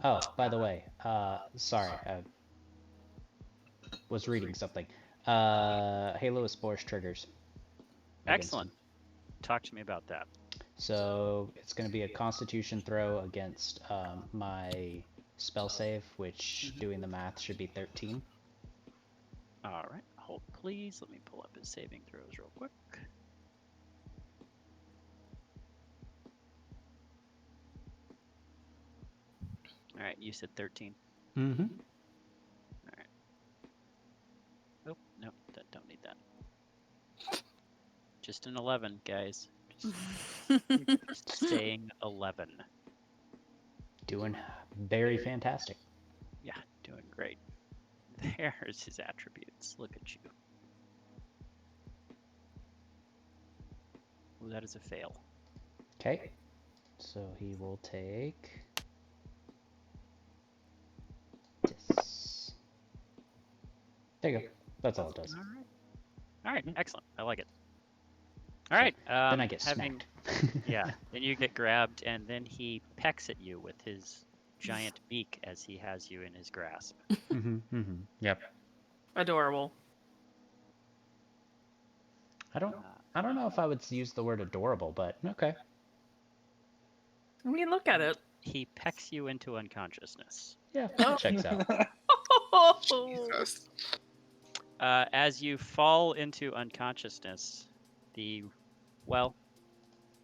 Oh, by the way, sorry, I was reading something. Halo of Spores triggers. Excellent. Talk to me about that. So it's going to be a Constitution throw against my spell save, which, doing the math, should be 13. All right. Hold, please. Let me pull up his saving throws real quick. All right. You said 13. Mm-hmm. All right. Oh, no. Don't need that. Just an 11, guys. Just staying 11. Doing very fantastic. Yeah, doing great. There's his attributes. Look at you. Ooh, that is a fail. Okay. So he will take this. There you go. That's all it does. All right, excellent. I like it. All right. Then I get smacked. Yeah, then you get grabbed, and then he pecks at you with his giant beak as he has you in his grasp. Yep. Adorable. I don't know if I would use the word adorable, but okay. I mean, look at it. He pecks you into unconsciousness. Yeah, that checks out. Jesus. As you fall into unconsciousness,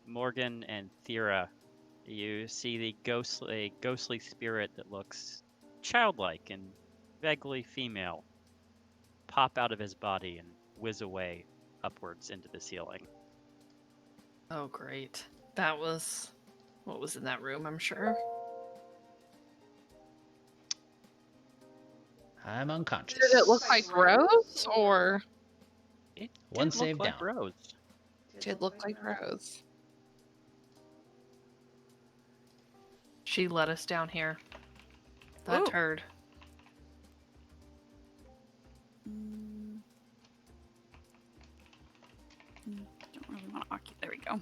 Morgan and Thera, you see the ghostly spirit that looks childlike and vaguely female pop out of his body and whiz away upwards into the ceiling. Oh, great. That was what was in that room, I'm sure. I'm unconscious. Did it look like Rose, or It One did save look like down. Rose. did look like Rose? She let us down here. That Ooh. turd. Don't really want to occupy. There we go.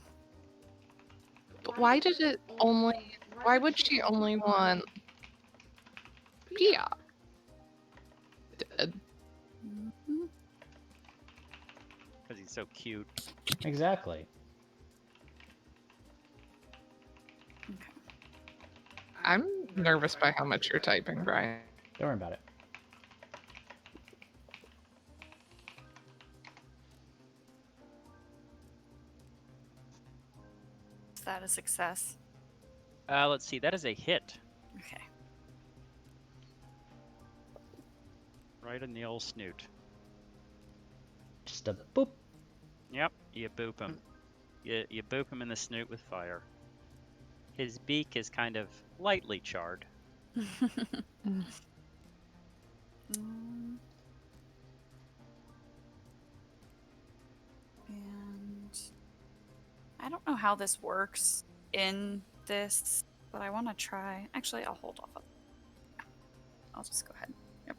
But why did it only? Why would she only want? Yeah. Dead. Because he's so cute. Exactly. I'm nervous by how much you're typing, Brian. Don't worry about it. Is that a success? Let's see. That is a hit. Okay. Right in the old snoot. Just a boop. Yep, you boop him. You boop him in the snoot with fire. His beak is kind of lightly charred. And I don't know how this works in this, but I want to try. Actually, I'll hold off. I'll just go ahead. Yep.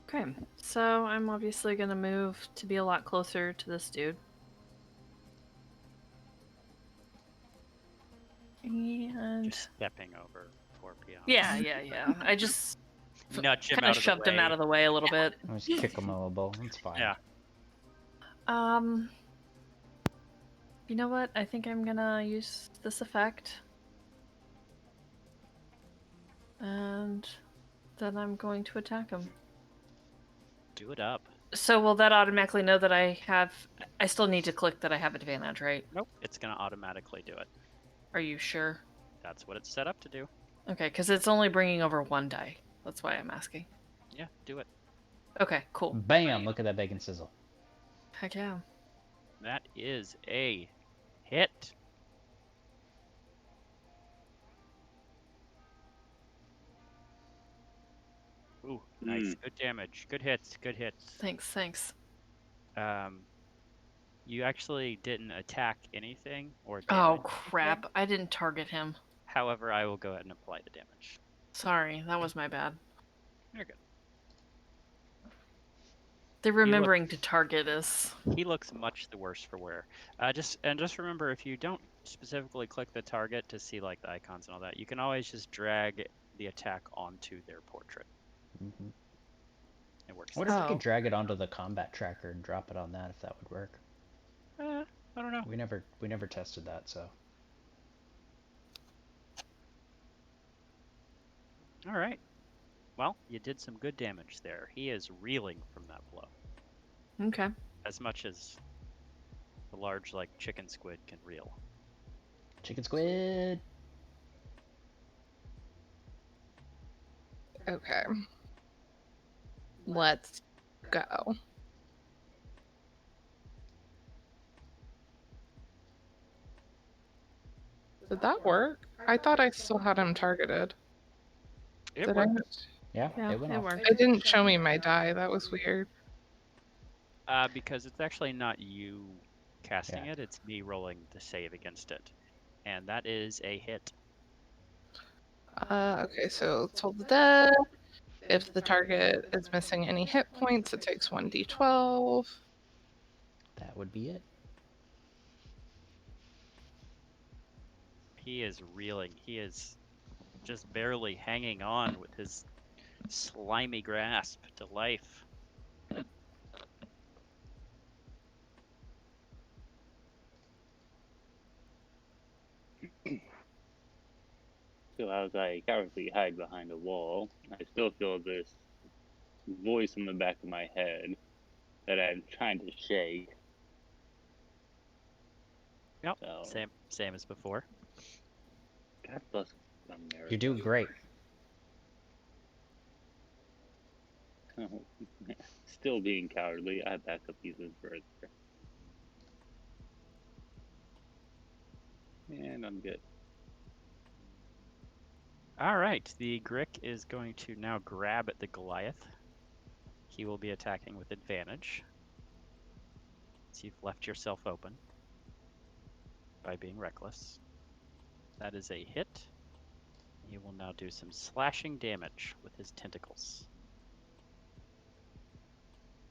Okay, so I'm obviously gonna move to be a lot closer to this dude. And Just stepping over poor Pion. yeah. I just Nudge him kind out of of shoved the him way. out of the way a little bit. I'll just kick him a little. That's fine. Yeah. You know what? I think I'm gonna use this effect. And then I'm going to attack him. Do it up. So will that automatically know that I still need to click that I have advantage, right? Nope. It's going to automatically do it. Are you sure? That's what it's set up to do. Okay, because it's only bringing over one die. That's why I'm asking. Yeah, do it. Okay, cool. Bam! Look at that bacon sizzle. Heck yeah. That is a hit. Ooh, nice. Good damage. Good hits. Good hits. Thanks. You actually didn't attack anything or Oh damage. crap! I didn't target him. However, I will go ahead and apply the damage. Sorry, that was my bad. You're good. The remembering to target is. He looks much the worse for wear. Just remember, if you don't specifically click the target to see like the icons and all that, you can always just drag the attack onto their portrait. Mm-hmm. It works. What if we could drag it onto the combat tracker and drop it on that? If that would work. I don't know. We never tested that, so. All right. Well, you did some good damage there. He is reeling from that blow. Okay. As much as the large, like, chicken squid can reel. Chicken squid. Okay. Let's go. Did that work? I thought I still had him targeted. It Did worked. Yeah, Yeah, it went it off. worked. It didn't show me my die. That was weird. Because it's actually not you casting Yeah. it, it's me rolling the save against it. And that is a hit. Okay, so Toll the Dead If the target is missing any hit points, it takes 1d12. That would be it. He is reeling. He is just barely hanging on with his slimy grasp to life. So as I cowardly hide behind a wall, I still feel this voice in the back of my head that I'm trying to shake. Yep, So, same as before. God bless America. You're doing great. Oh, still being cowardly. I have backup pieces further. And I'm good. All right, the Grick is going to now grab at the Goliath. He will be attacking with advantage. So you've left yourself open by being reckless. That is a hit. He will now do some slashing damage with his tentacles.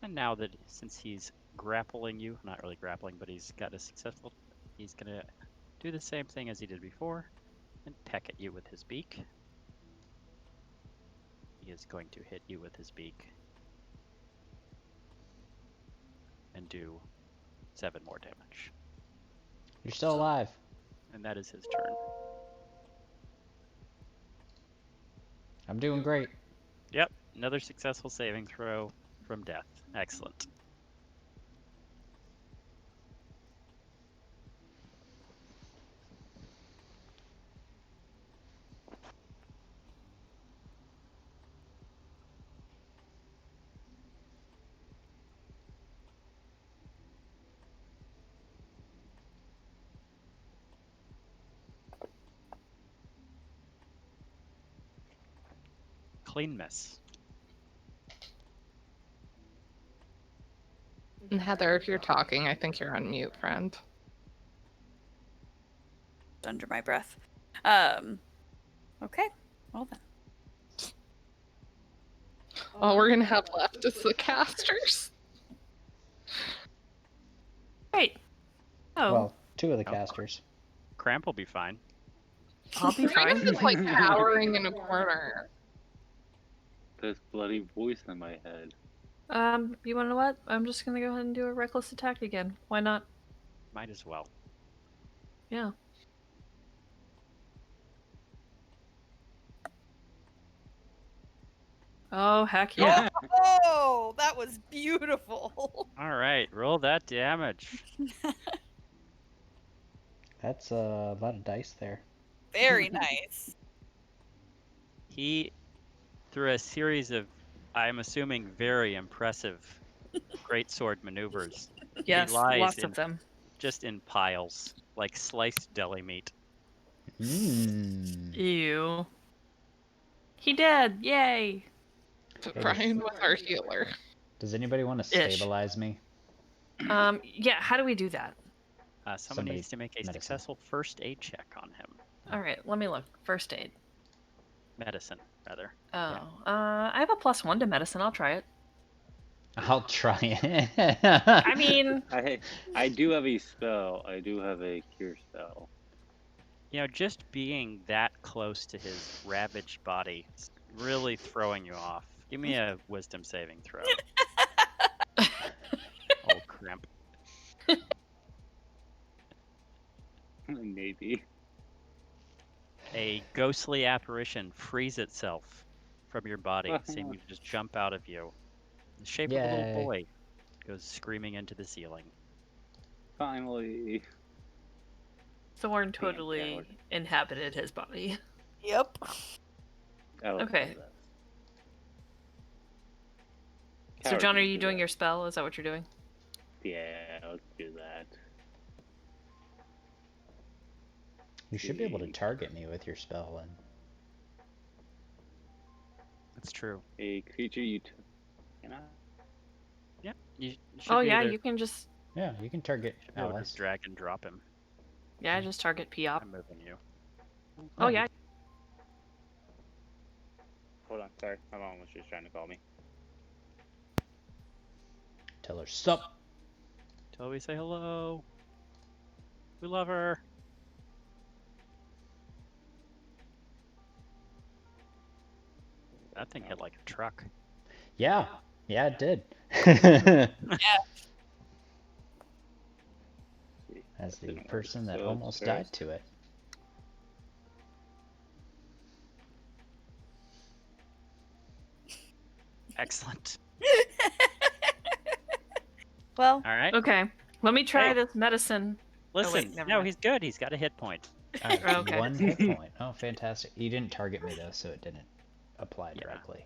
And now that, since he's grappling you, not really grappling, but he's got a successful, he's going to do the same thing as he did before and peck at you with his beak. He is going to hit you with his beak and do 7 more damage. You're still alive. And that is his turn. I'm doing great. Yep, another successful saving throw from death. Excellent. Clean miss. And Heather, if you're talking, I think you're on mute, friend. Under my breath. Okay. Well then. All we're gonna have left is the casters. Great. Oh, Well, 2 of the casters. Cramp will be fine. I'll be Cramp fine. is like cowering in a corner. This bloody voice in my head. You wanna know what? I'm just gonna go ahead and do a reckless attack again. Why not? Might as well. Yeah. Oh, heck yeah. Oh, that was beautiful. All right, roll that damage. That's a lot of dice there. Very nice. He, through a series of, I'm assuming, very impressive greatsword maneuvers, Yes, lies lots in- of them. just in piles, like sliced deli meat. Mmm. Ew. He did! Yay! But Brian was our healer. Does anybody want to Ish. stabilize me? Yeah, how do we do that? Someone Somebody needs to make a medicine. successful first aid check on him. Alright, let me look. First aid. Medicine, rather. Oh, I have a +1 to medicine. I'll try it. I'll try it. I mean, I do have a spell. I do have a cure spell. You know, just being that close to his ravaged body is really throwing you off. Give me a wisdom saving throw. Old crimp. Maybe. A ghostly apparition frees itself from your body, seeming to just jump out of you. The shape of a little Yay. boy goes screaming into the ceiling. Finally. Thorn totally coward. inhabited his body. Yep. Oh, Okay. that's- So, John, are Coward you do doing that. your spell? Is that what you're doing? Yeah, let's do that. You should be able to target me with your spell then. That's true. A creature you can I? Yep. You should Oh, be yeah, able to- you can just. Yeah, you can target should be able to allies. just drag and drop him. Yeah, just target P-op. I'm moving you. Oh, yeah. hold on. Sorry, my mom was just trying to call me. Tell her sup. Toby, say hello. We love her. That thing hit like a truck. Yeah. Yeah, it did. As the person that almost died to it. Excellent. Well, All right. Okay, let me try Hey. this medicine. Listen, never no, mind. he's good. He's got a hit point. Okay. 1 hit point. Oh, fantastic. You didn't target me, though, so it didn't apply Yeah. directly.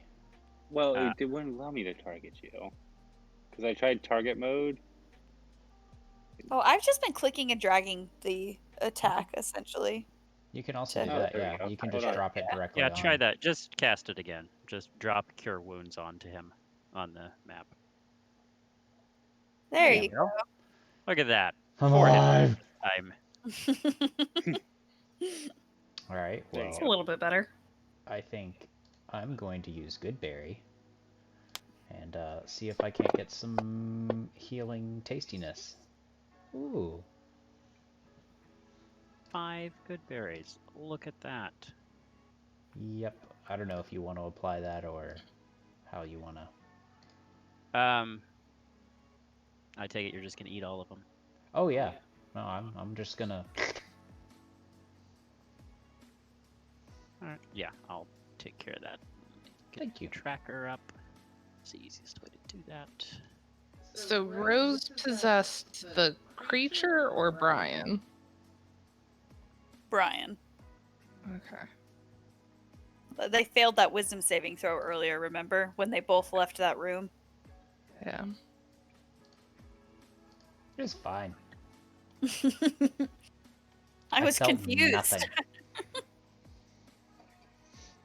Well, it wouldn't allow me to target you. Because I tried target mode. oh, I've just been clicking and dragging the attack, essentially. You can also do Oh, that, there you yeah. go. You can Hold just on. drop it directly Yeah, try on. that. Just cast it again. Just drop Cure Wounds onto him on the map. There Yeah. you go. Look at that. I'm 4 hit alive! points this time. Alright, There you It's well, a little bit better. I think I'm going to use Goodberry and see if I can't get some healing tastiness. Ooh. 5 good berries. Look at that. Yep. I don't know if you want to apply that or how you want to. I take it you're just gonna eat all of them. Oh yeah. No, I'm just gonna. All right. Yeah, I'll take care of that. Get Thank you. the tracker up. It's the easiest way to do that. So Rose possessed the creature or Brian? Brian. Okay. They failed that wisdom saving throw earlier, remember? When they both left that room. Yeah. It was fine. I was felt confused. Nothing.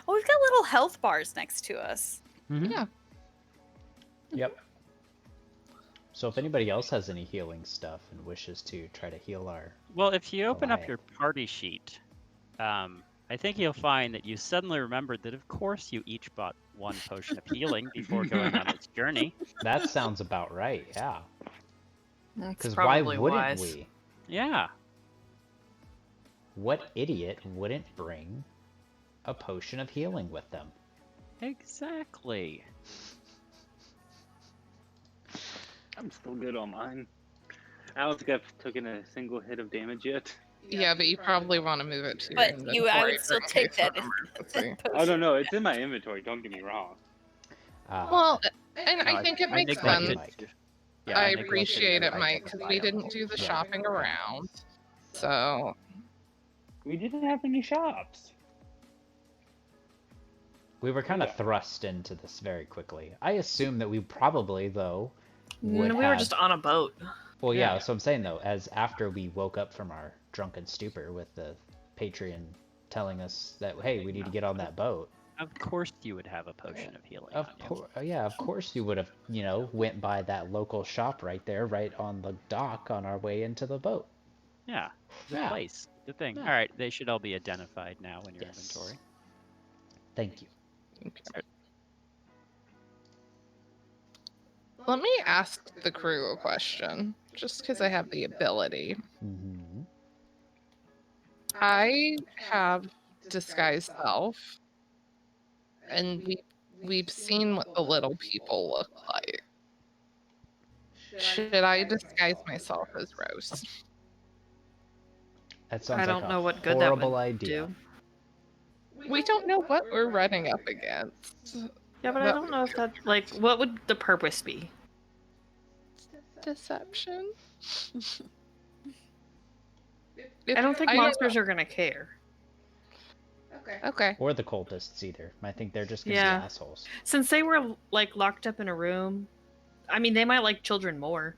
Oh, we've got little health bars next to us. Mm-hmm. Yeah. Yep. So if anybody else has any healing stuff and wishes to try to heal our. Well, if you open up Alright. your party sheet, I think you'll find that you suddenly remembered that, of course, you each bought 1 potion of healing before going on this journey. That sounds about right, yeah. That's Because why probably wouldn't wise. we? Yeah. What idiot wouldn't bring a potion of healing with them? Exactly. I'm still good on mine. I don't think I've taken a single hit of damage yet. Yeah, but you probably want to move it to your But inventory. I would still in take case that of emergency. Oh, no, it's in my inventory. Don't get me wrong. Well, and No, I think it makes Thank you, sense. Mike. Yeah, I neglected appreciate the it, Mike, item because to we buy 'em. didn't do the Yeah. shopping around. So, We didn't have any shops. We were kind of Yeah. thrust into this very quickly. I assume that we probably, though, would We were have... just on a boat. Well, yeah, Yeah. so I'm saying, though, as after we woke up from our drunken stupor with the Patreon telling us that, hey, we need to get on that boat. Of course you would have a potion of healing Of on you. course, yeah, of course you would have, went by that local shop right there, right on the dock on our way into the boat. Yeah, the Yeah. place, the thing. Yeah. All right, they should all be identified now in your Yes. inventory. Thank you. let me ask the crew a question, just because I have the ability. Mm-hmm. I have disguise self, and we've seen what the little people look like. Should I disguise myself as Rose? That sounds I don't like know a what good that horrible would idea. do. We don't know what we're running up against. Yeah, but I don't know if that, like, what would the purpose be? Deception? I don't think monsters are gonna care. Okay. Or the cultists either. I think they're just gonna Yeah. be assholes. Since they were, like, locked up in a room, I mean, they might like children more.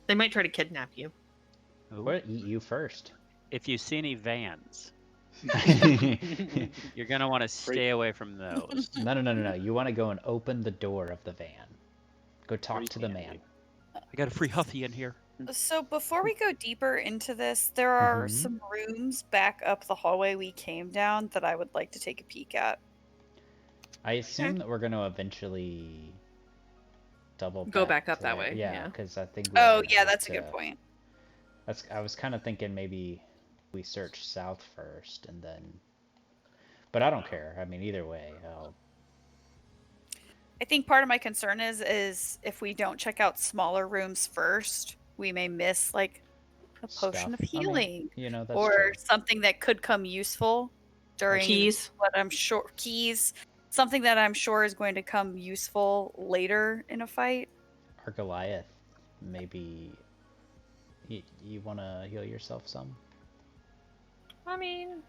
They might try to kidnap you. Or eat you first. If you see any vans, you're gonna want to stay away from those. No. You want to go and open the door of the van. Go talk to the man. I got a free Huffy in here. So before we go deeper into this, there are Mhm. some rooms back up the hallway we came down that I would like to take a peek at. I assume that we're going to eventually double Go back up that there. way, Yeah, yeah. because I think we Oh, already yeah, have that's a to- good point. I was kind of thinking maybe we search south first and then... But I don't care. I mean, either way, I think part of my concern is if we don't check out smaller rooms first, we may miss like a potion of stuff. I mean, healing you know, that's or true. something that could come useful during Keys. what I'm sure keys, something that I'm sure is going to come useful later in a fight. Our Goliath, maybe you want to heal yourself some? I mean,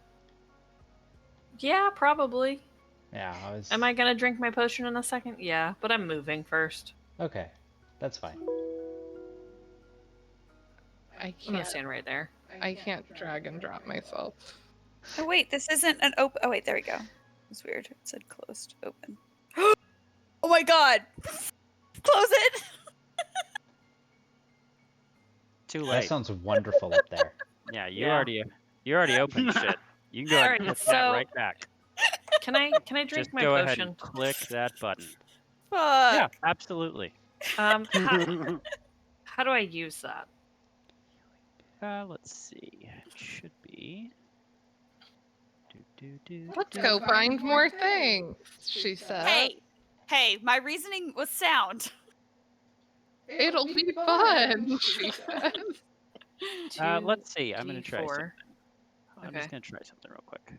yeah, probably. Yeah, I was... Am I gonna drink my potion in a second? Yeah, but I'm moving first. Okay, that's fine. I I'm gonna can't. stand right there. I can't drag and drop myself. Oh wait, this isn't an open. Oh wait, there we go. It's weird. It said closed, open. Oh my god! Close it. Too That late. sounds wonderful up there. Yeah, you Yeah. already opened shit. You can go ahead and Alright, put that so- right back. Can I drink Just my go potion? ahead and click that button. Fuck. Yeah, absolutely. How do I use that? Let's see. It should be. Let's go find more things, she said. Hey, my reasoning was sound. It'll be fun, she said. Let's see. I'm gonna try 2d4. something. I'm just Okay. gonna try something real quick.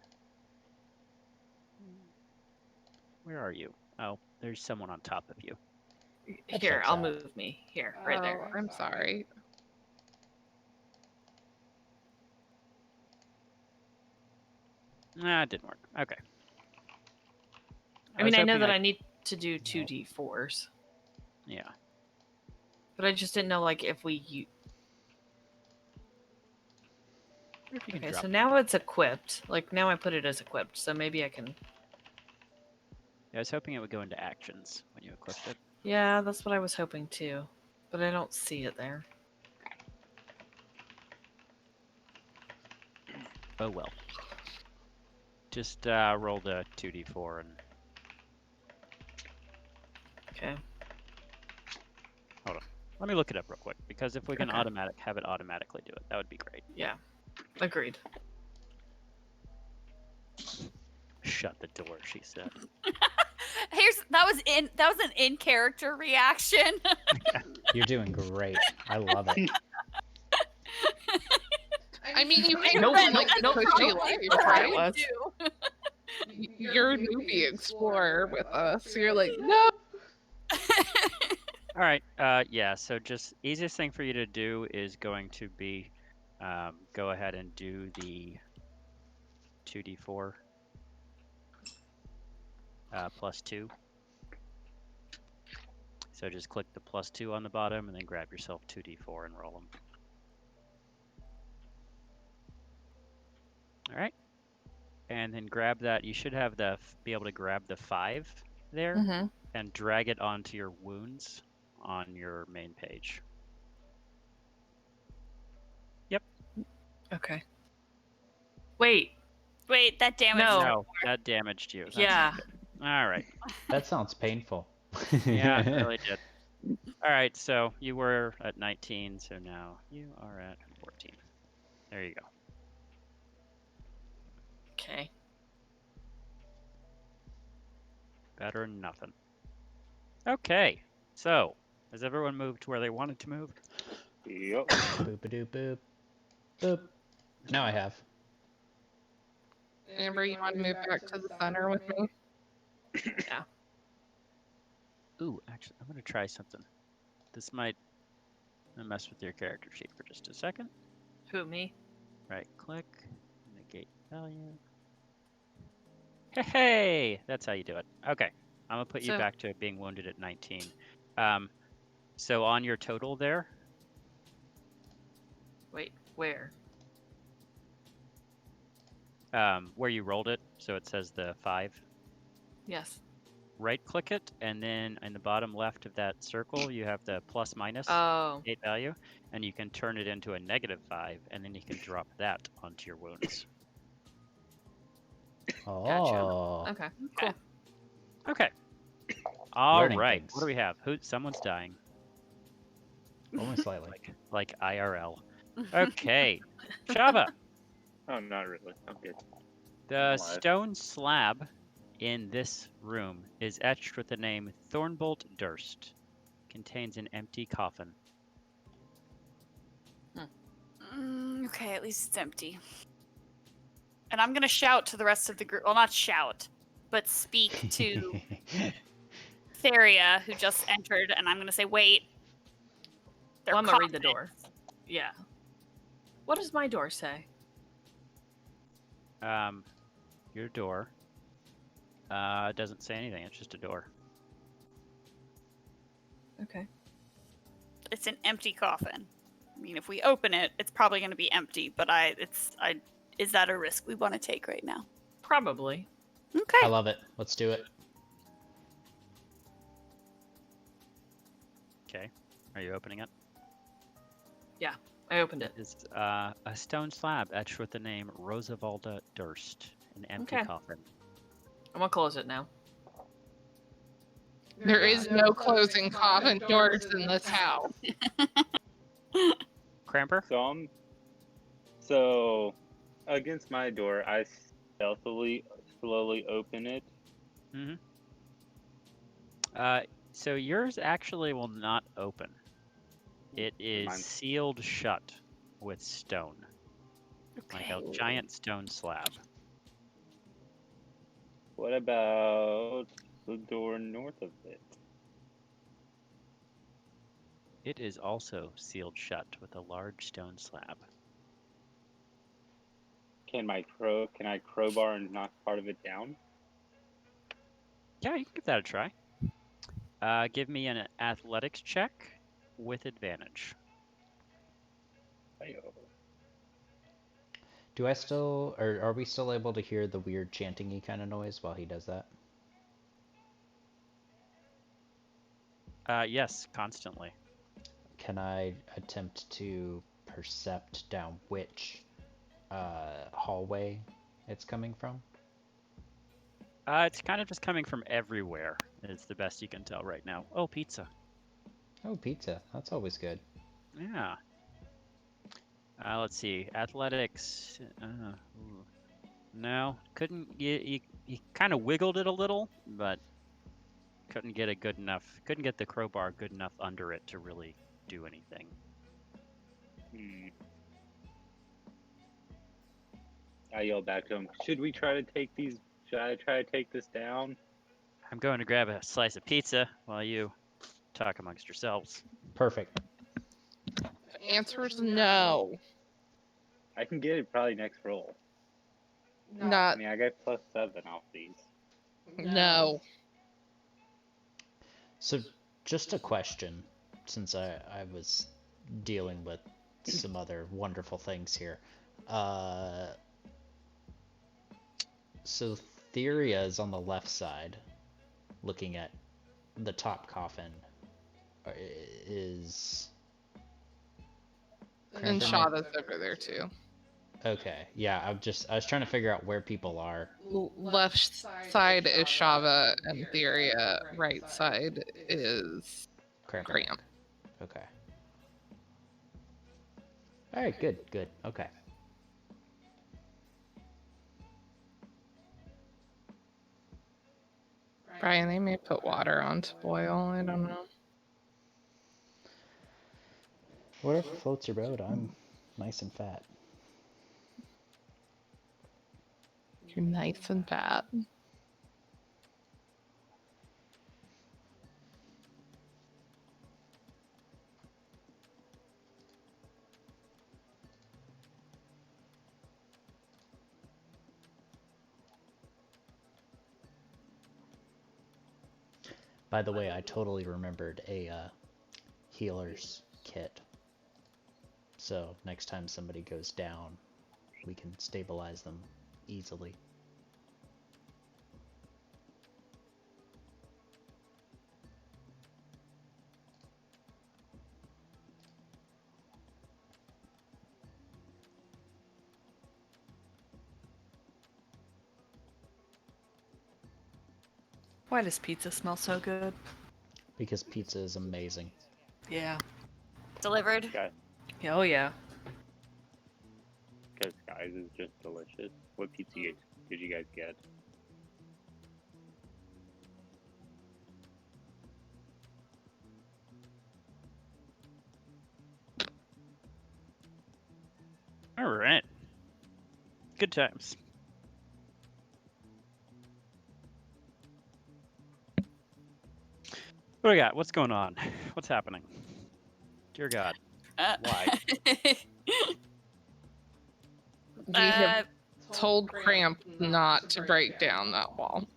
Where are you? Oh, there's someone on top of you. That Here, checks I'll out. move me. Here, right there. Oh, I'm sorry. Nah, it didn't work. Okay. I mean, was I know hoping that I need to do 2d4s, Yeah. but I just didn't know like if we. If you can Okay, drop so it. now it's equipped. Like now I put it as equipped, so maybe I can. Yeah, I was hoping it would go into actions when you equipped it. Yeah, that's what I was hoping too, but I don't see it there. Oh well. Just roll the 2d4 and Okay. hold on. Let me look it up real quick because if we can Okay. have it automatically do it, that would be great. Yeah. Agreed. Shut the door, she said. That was an in character reaction. You're doing great. I love it. I mean, you can't Nope, run nope, like nope, a nope, pushy nope. life, That's what it right? was. You're a newbie explorer with us. You're like, no. All right. Yeah. So just easiest thing for you to do is going to be go ahead and do the 2d4 +2. So just click the +2 on the bottom and then grab yourself 2d4 and roll them. All right. And then grab that. You should have be able to grab the 5 there Mm-hmm. and drag it onto your wounds on your main page. Yep. Okay. Wait. Wait, that damage. No. No, that damaged you. That's Yeah. not good. All right. That sounds painful. Yeah, it really did. All right, so you were at 19, so now you are at 14. There you go. Okay. Better than nothing. Okay, so has everyone moved to where they wanted to move? Yep. Boop-a-doop boop. Boop. Now I have. Amber, you want to move back to the center with me? Ooh, actually, I'm going to try something. This might mess with your character sheet for just a second. Who, me? Right click, negate value. Hey, that's how you do it. Okay, I'm going to put you So- back to being wounded at 19. So on your total there, Wait, where? where you rolled it, so it says the 5. Yes. Right click it, and then in the bottom left of that circle, you have the +- Oh. 8 value, and you can turn it into a -5, and then you can drop that onto your wounds. Oh. Okay. Cool. Okay. All Learning right. things. What do we have? Someone's dying. Only slightly. Like IRL. Okay. Shava. Oh, not really. I'm good. The alive. stone slab in this room is etched with the name Thornbolt Durst. Contains an empty coffin. Okay, at least it's empty. And I'm gonna shout to the rest of the group. Well, not shout, but speak to Theria, who just entered, and I'm gonna say, "Wait." Well, I'm gonna read the door. Yeah. What does my door say? Your door doesn't say anything. It's just a door. Okay. It's an empty coffin. I mean, if we open it, it's probably going to be empty. But is that a risk we want to take right now? Probably. Okay. I love it. Let's do it. Okay. Are you opening it? Yeah, I opened it. It's a stone slab etched with the name Rosavalda Durst. An empty Okay. coffin. I'm gonna close it now. There is no closing coffin doors in this house. Cramper? So against my door, I stealthily, slowly open it. Mm-hmm. So yours actually will not open. It is sealed shut with stone. Like a giant stone slab. What about the door north of it? It is also sealed shut with a large stone slab. Can I crowbar and knock part of it down? Yeah, you can give that a try. Give me an athletics check with advantage. Do I still, or are we still able to hear the weird chanting-y kind of noise while he does that? Yes, constantly. Can I attempt to percept down which hallway it's coming from? It's kind of just coming from everywhere. It's the best you can tell right now. Oh, pizza. Oh, pizza. That's always good. Yeah. Let's see. Athletics. No, couldn't. You kind of wiggled it a little, but couldn't get Couldn't get the crowbar good enough under it to really do anything. I yell back to him. Should I try to take this down? I'm going to grab a slice of pizza while you talk amongst yourselves. Perfect. The answer is no. I can get it probably next roll. Not. I mean, I got +7 off these. No. So, just a question, since I was dealing with some other wonderful things here. So Theria is on the left side, looking at the top coffin. Is... And Shava's over there too. Okay, yeah, I was trying to figure out where people are. Left side is Shava and Theria. Right side is Cramp. Okay. Alright, good. Okay. Brian, they may put water on to boil. I don't know. Whatever floats your boat, I'm nice and fat. You're nice and fat. By the way, I totally remembered a healer's kit. So next time somebody goes down, we can stabilize them easily. Why does pizza smell so good? Because pizza is amazing. Yeah. Delivered. Oh yeah. Because guys is just delicious. What pizza did you guys get? All right. Good times. What do we got? What's going on? What's happening? Dear God. Why? We have told Cramp not to break down that wall.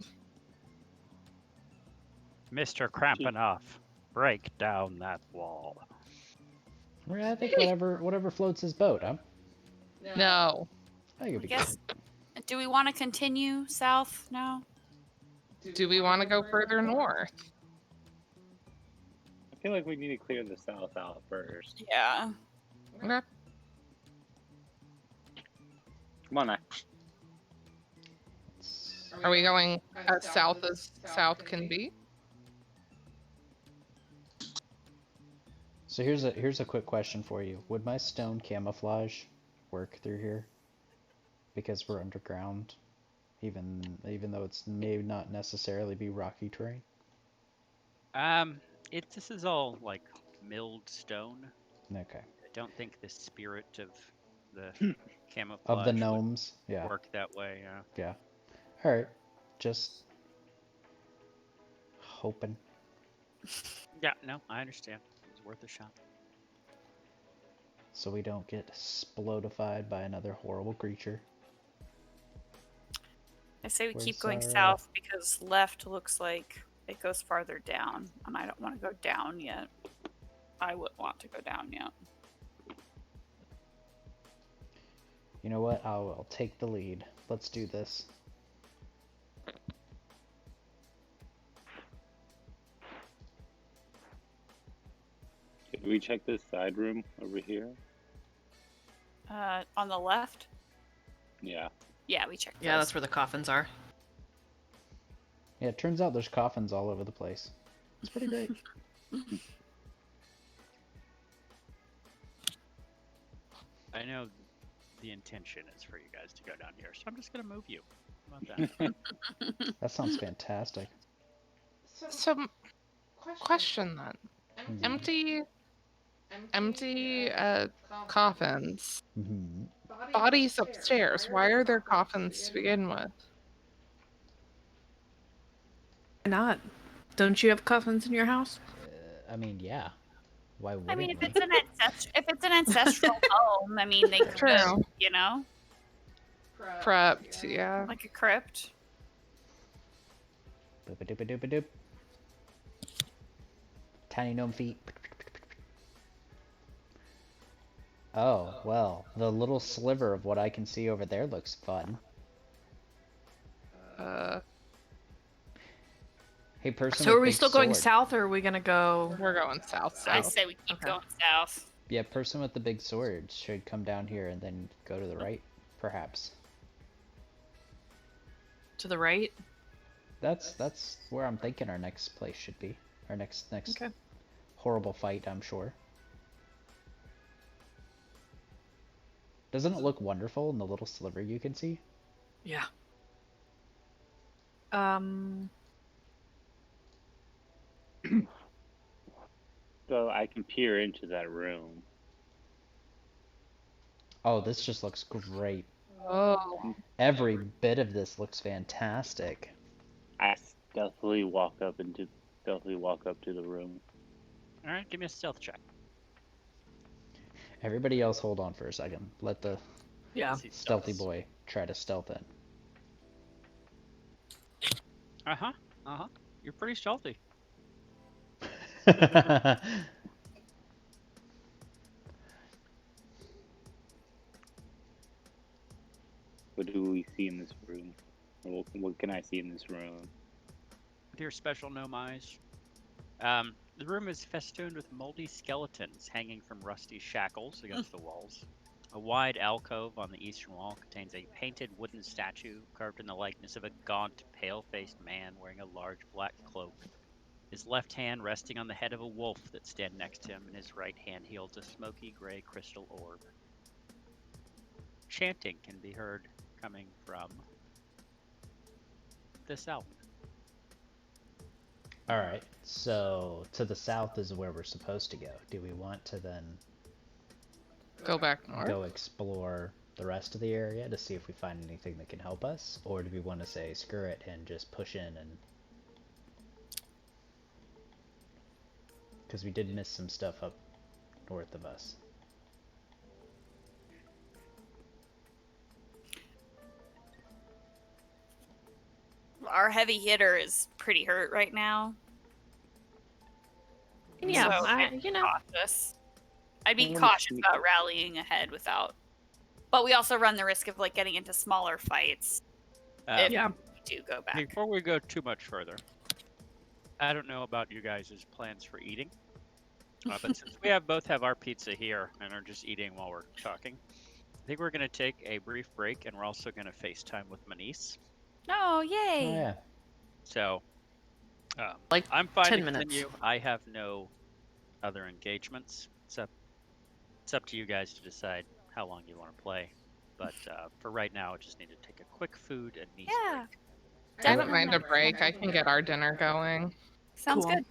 Mr. Krampenoff, break down that wall. I think whatever floats his boat, huh? No. I think it'd I be guess. Do we want to continue south now? Do we want to go further north? I feel like we need to clear the south out first. Yeah. Okay. Come on, Max. Are we going as south can be? So here's a quick question for you. Would my stone camouflage work through here? Because we're underground, even though it's may not necessarily be rocky terrain. This is all like milled stone. Okay. I don't think the spirit of the camouflage Of the gnomes, would yeah. work that way. Yeah. Yeah. All right. Just hoping. Yeah. No, I understand. It's worth a shot. So we don't get splodified by another horrible creature. I say we keep going Where's our, south because left looks like it goes farther down, and I don't want to go down yet. I wouldn't want to go down yet. You know what? I'll take the lead. Let's do this. Did we check this side room over here? On the left? Yeah. Yeah, we checked. Yeah, those. that's where the coffins are. Yeah, it turns out there's coffins all over the place. It's pretty great. I know the intention is for you guys to go down here, so I'm just gonna move you. How about that? That sounds fantastic. So, question then. Empty coffins. Mm-hmm. Bodies upstairs. Why are there coffins to begin with? Why not? Don't you have coffins in your house? I mean, yeah. Why wouldn't I mean, if we? it's an ancestral home, I mean, they could, True. you know, Prepped, yeah. like a crypt. Boop-a-doop-a-doop-a-doop. Tiny gnome feet. Oh, well, the little sliver of what I can see over there looks fun. Hey, person. So with are we big still going sword. south, or are we gonna go? We're going south. I say we keep going south. Yeah, person with the big sword should come down here and then go to the right, perhaps. To the right? That's where I'm thinking our next place should be. Our next Okay. horrible fight, I'm sure. Doesn't it look wonderful in the little sliver you can see? Yeah. So I can peer into that room. Oh, this just looks great. Oh. Every bit of this looks fantastic. I stealthily walk up to the room. All right, give me a stealth check. Everybody else hold on for a second. Let the Yeah. stealthy boy try to stealth in. You're pretty stealthy. What do we see in this room? Or what can I see in this room? With your special gnome eyes. The room is festooned with moldy skeletons hanging from rusty shackles against the walls. A wide alcove on the eastern wall contains a painted wooden statue carved in the likeness of a gaunt, pale-faced man wearing a large black cloak. His left hand resting on the head of a wolf that stands next to him, and his right hand he holds a smoky gray crystal orb. Chanting can be heard coming from the south. Alright, so to the south is where we're supposed to go. Do we want to then Go back north. go explore the rest of the area to see if we find anything that can help us? Or do we want to say screw it and just push in and... Because we did miss some stuff up north of us. Our heavy hitter is pretty hurt right now. Yeah, So I, you know. cautious. I'd be I'm gonna cautious sneak about up. rallying ahead without. But we also run the risk of like getting into smaller fights if Yeah. we do go back. Before we go too much further, I don't know about you guys' plans for eating, but since we both have our pizza here and are just eating while we're talking, I think we're going to take a brief break, and we're also going to FaceTime with Manice. Oh, yay! Oh yeah. So, Like I'm fine 10 to minutes. continue. I have no other engagements. It's up to you guys to decide how long you want to play. But for right now, I just need to take a quick food and niece Yeah, break. I don't mind a break. I can get our dinner going. sounds Cool. good.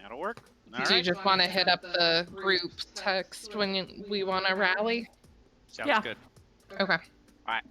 That'll work. All Do you right. just want to hit up the group text when we want to rally? Sounds Yeah. good. Okay. All right.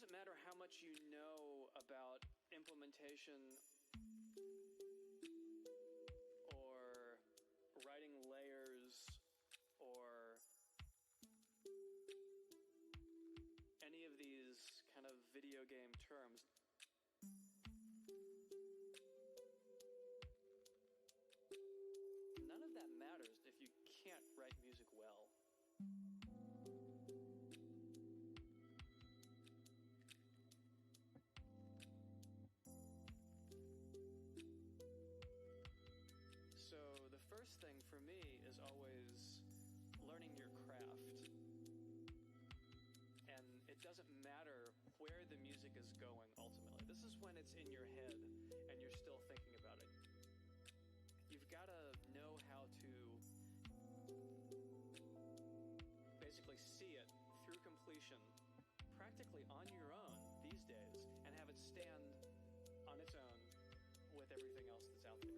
doesn't matter how much you know about implementation or writing layers or any of these kind of video game terms. None of that matters if you can't write music well. So the first thing for me is always learning your craft. And it doesn't matter where the music is going ultimately. This is when it's in your head and you're still thinking about it. You've got to know how to basically see it through completion practically on your own these days and have it stand on its own with everything else that's out there.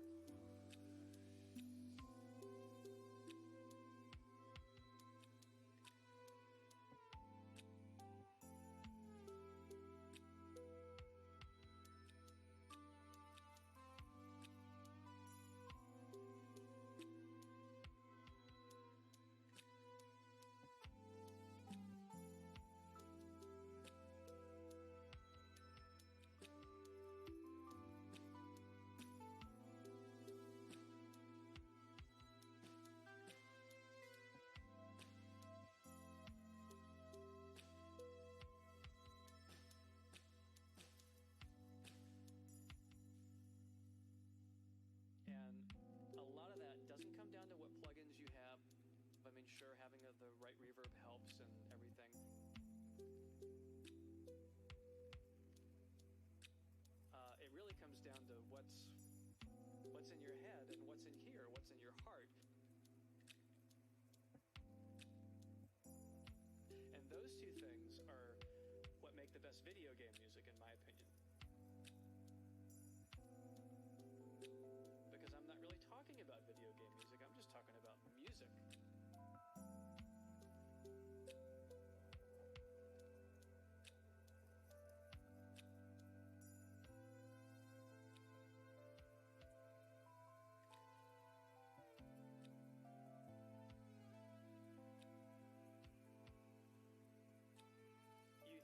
And a lot of that doesn't come down to what plugins you have. I mean, sure, having the right reverb helps and everything. It really comes down to what's in your head and what's in here, what's in your heart. And those two things are what make the best video game music, in my opinion. Because I'm not really talking about video game music, I'm just talking about music.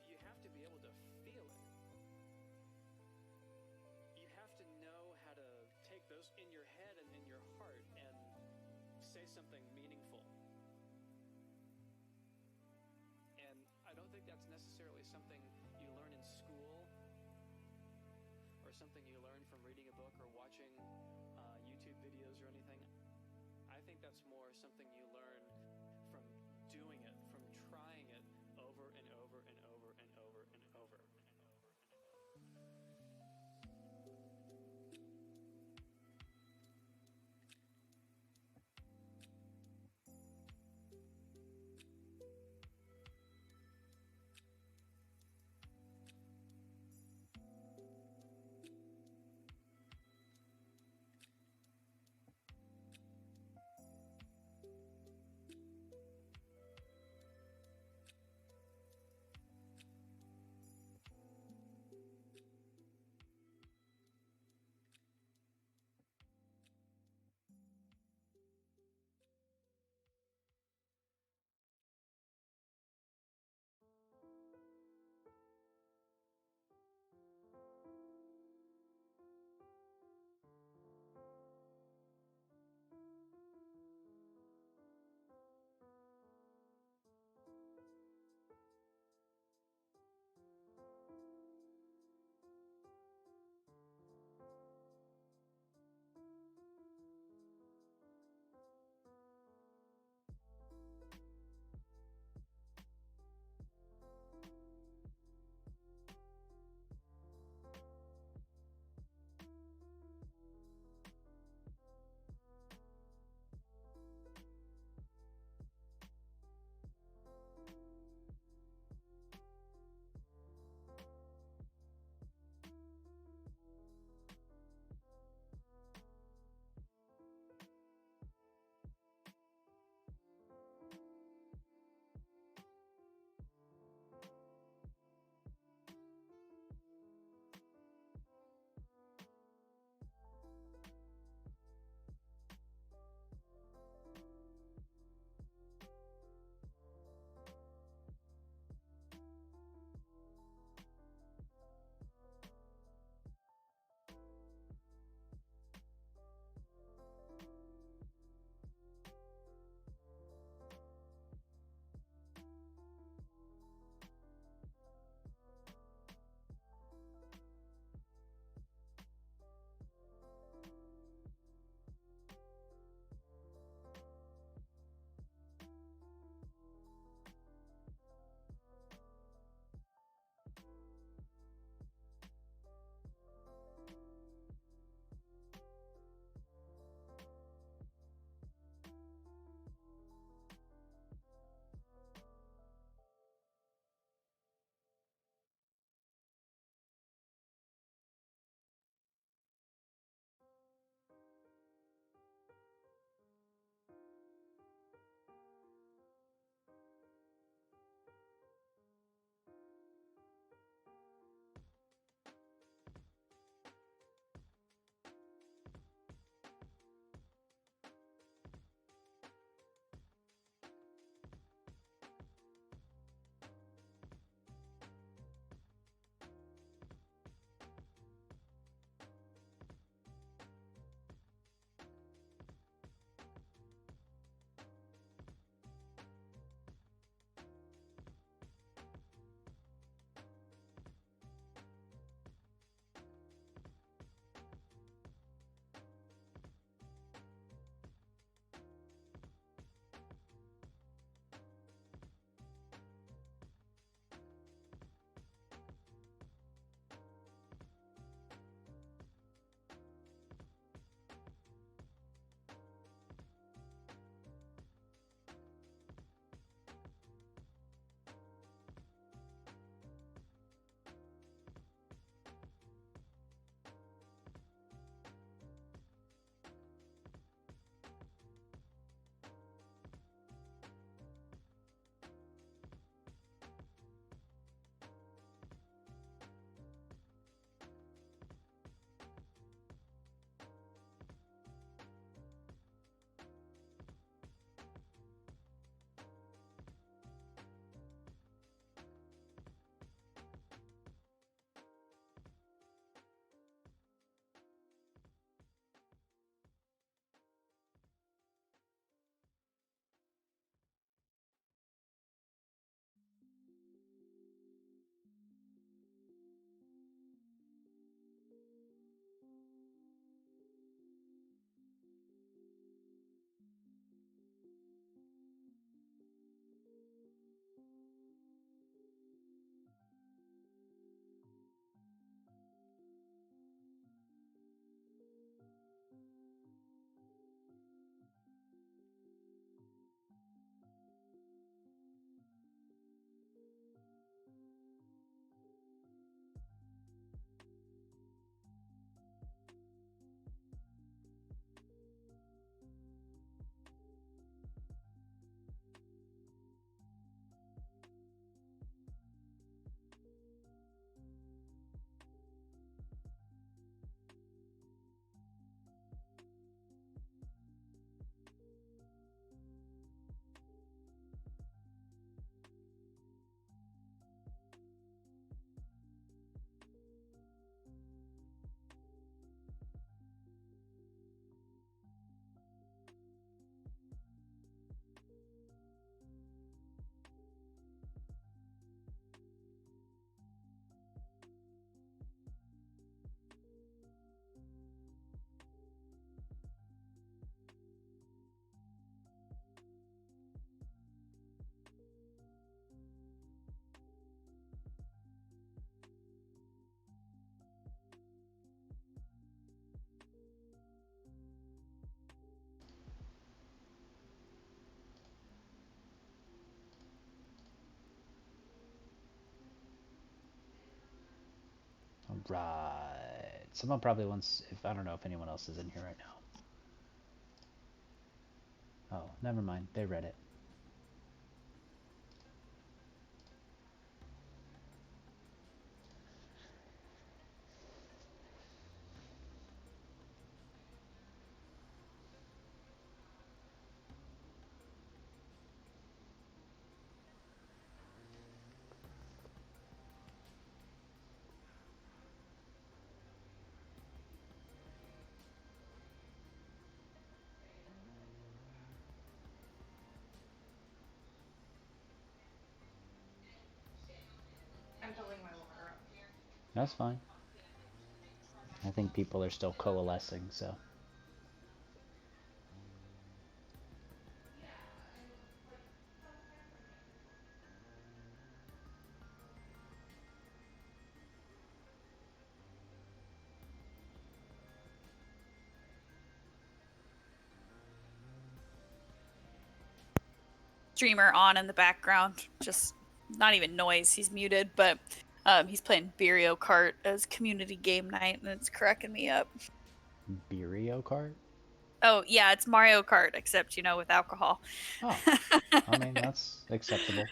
You have to be able to feel it. You have to know how to take those in your head and in your heart and say something meaningful. And I don't think that's necessarily something you learn in school or something you learn from reading a book or watching YouTube videos or anything. I think that's more something you learn from doing it, from trying it over and over and over and over and over and over. Right. Someone probably wants. If I don't know if anyone else is in here right now. Oh, never mind. They read it. I'm filling my water up. That's fine. I think people are still coalescing, so. Streamer on in the background, just not even noise. He's muted, but he's playing Mario Kart as community game night, and it's cracking me up. Mario Kart? Oh yeah, it's Mario Kart, except with alcohol. Oh, I mean that's acceptable.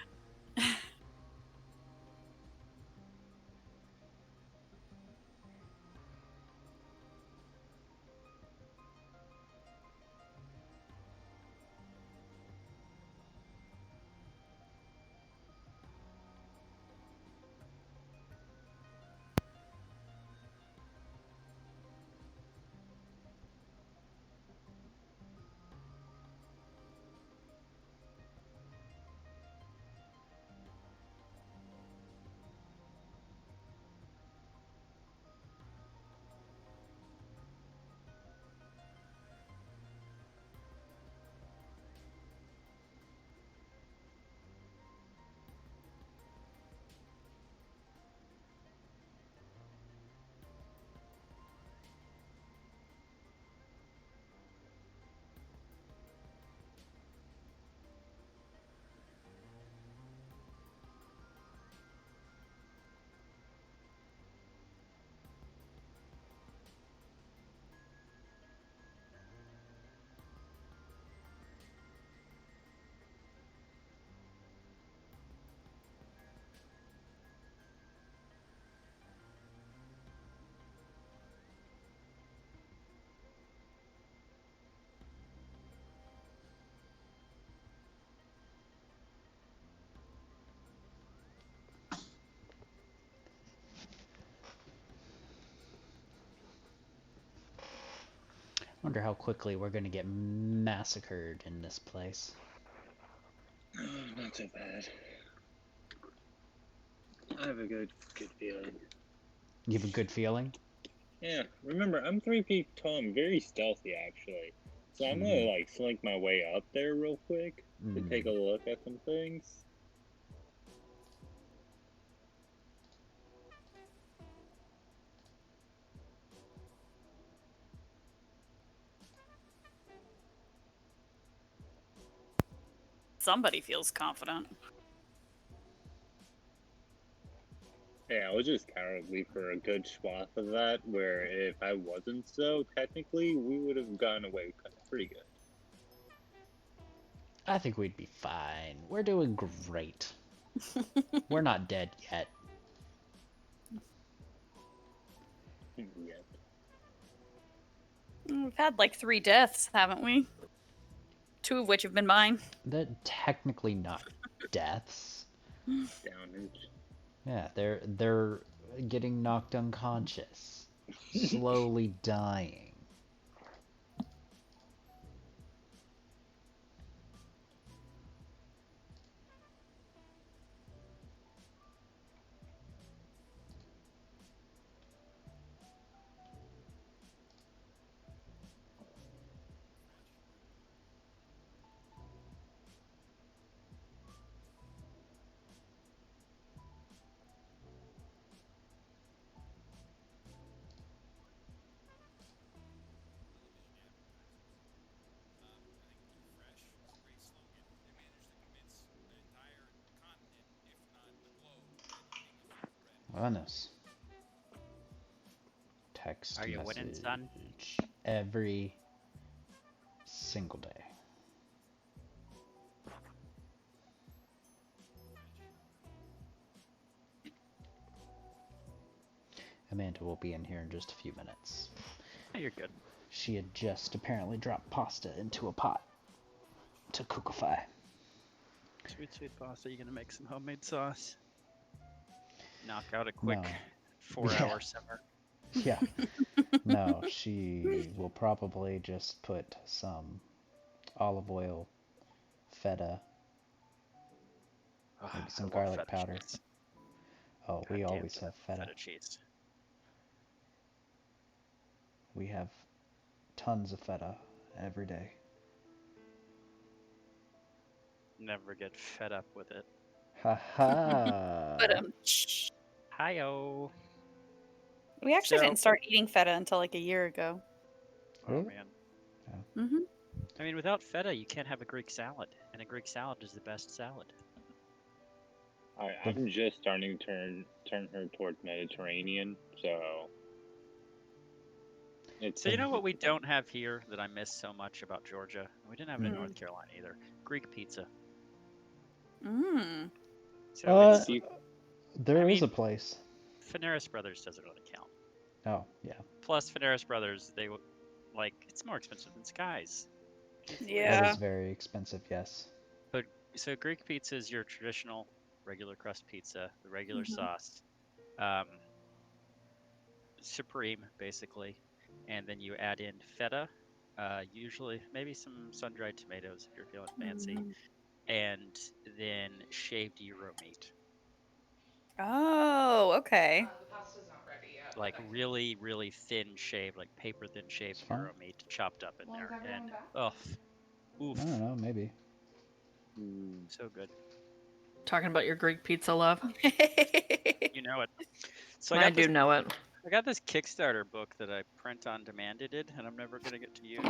Wonder how quickly we're gonna get massacred in this place. Not too bad. I have a good feeling. You have a good feeling? Yeah, remember, I'm 3 feet tall. I'm very stealthy, actually. So I'm gonna, slink my way up there real quick to take a look at some things. Somebody feels confident. Yeah, I was just cowardly for a good swath of that, where if I wasn't so, technically, we would have gone away pretty good. I think we'd be fine. We're doing great. We're not dead yet. Yet. We've had like 3 deaths, haven't we? 2 of which have been mine. They're technically not deaths. Downage. Yeah, they're getting knocked unconscious. Slowly dying. Goodness. text Are you message winning, son? every single day. Amanda will be in here in just a few minutes. Oh, you're good. She had just apparently dropped pasta into a pot to cookify. Sweet, sweet pasta. You gonna make some homemade sauce? Knock out a quick No. 4-hour simmer. Yeah. No, she will probably just put some olive oil, feta, maybe some garlic powder. Cheese. Oh, we God damn, always have feta. cheese. We have tons of feta every day. Never get fed up with it. Ha But Hi-oh. we actually So- didn't start eating feta until like a year ago. Oh, Really? man. Mm-hmm. I mean, without feta, you can't have a Greek salad. And a Greek salad is the best salad. I'm just starting to turn her towards Mediterranean, so it's So you know what we don't have here that I miss so much about Georgia? We didn't have it in Hmm. North Carolina either. Greek pizza. Mm. So it's There I is a mean- place. Finaris Brothers doesn't really count. Oh, yeah. Plus, Finaris Brothers, it's more expensive than Sky's. That Yeah. is very expensive, yes. So Greek pizza is your traditional regular crust pizza, the regular Mhm. sauce, supreme basically, and then you add in feta, usually maybe some sun-dried tomatoes if you're feeling fancy, Mhm. and then shaved gyro meat, Oh, okay. The pasta's not ready yet. like really, really thin shaved, like paper thin shaved It's fine. gyro meat chopped up in Well, is there, everyone and back? oof, I don't know, maybe. so good. Talking about your Greek pizza love. You know it. So I do know it. I got this Kickstarter book that I print on demand edited, and I'm never gonna get to use.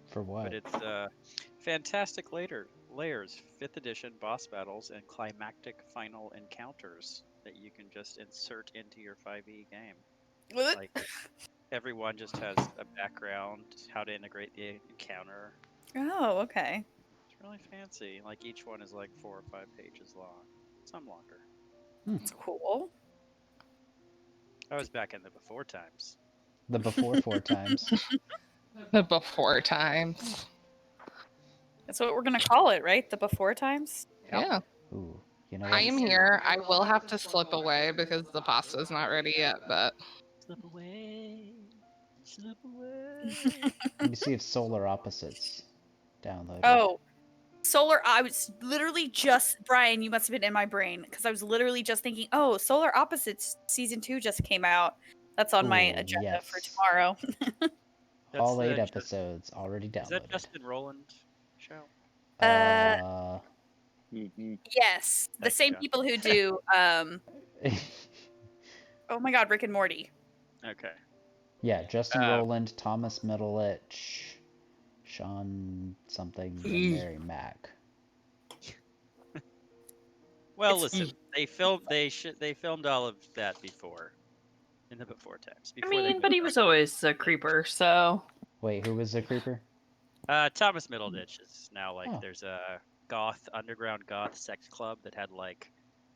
For what? But it's fantastic layers, 5th edition boss battles, and climactic final encounters that you can just insert into your 5e game. Like everyone just has a background, how to integrate the encounter. Oh, okay. It's really fancy. Like each one is like 4 or 5 pages long, some longer. That's cool. I was back in the before times. The before 4 times. The before times. That's what we're gonna call it, right? The before times. Yep. Yeah. Ooh, you know I what? am here. I will have to slip away because the pasta's not ready yet, but Slip away, slip away. Let me see if Solar Opposites downloaded. Oh, Solar. I was literally just Brian. You must have been in my brain because I was literally just thinking, oh, Solar Opposites season 2 just came out. That's on my Ooh, agenda for yes. tomorrow. All That's 8 the- episodes already downloaded. Is that Justin Roland show? Yes, the Thank same you. people who do oh my God, Rick and Morty. Okay. yeah, Justin Uh, Rowland, Thomas Middleditch, Sean something, and Mary Mack. Well, listen, they filmed all of that before, in the before times. I Before mean, they but he was always a creeper, so Wait, who was the creeper? Thomas Middleditch is now like Oh. there's a underground goth sex club that had like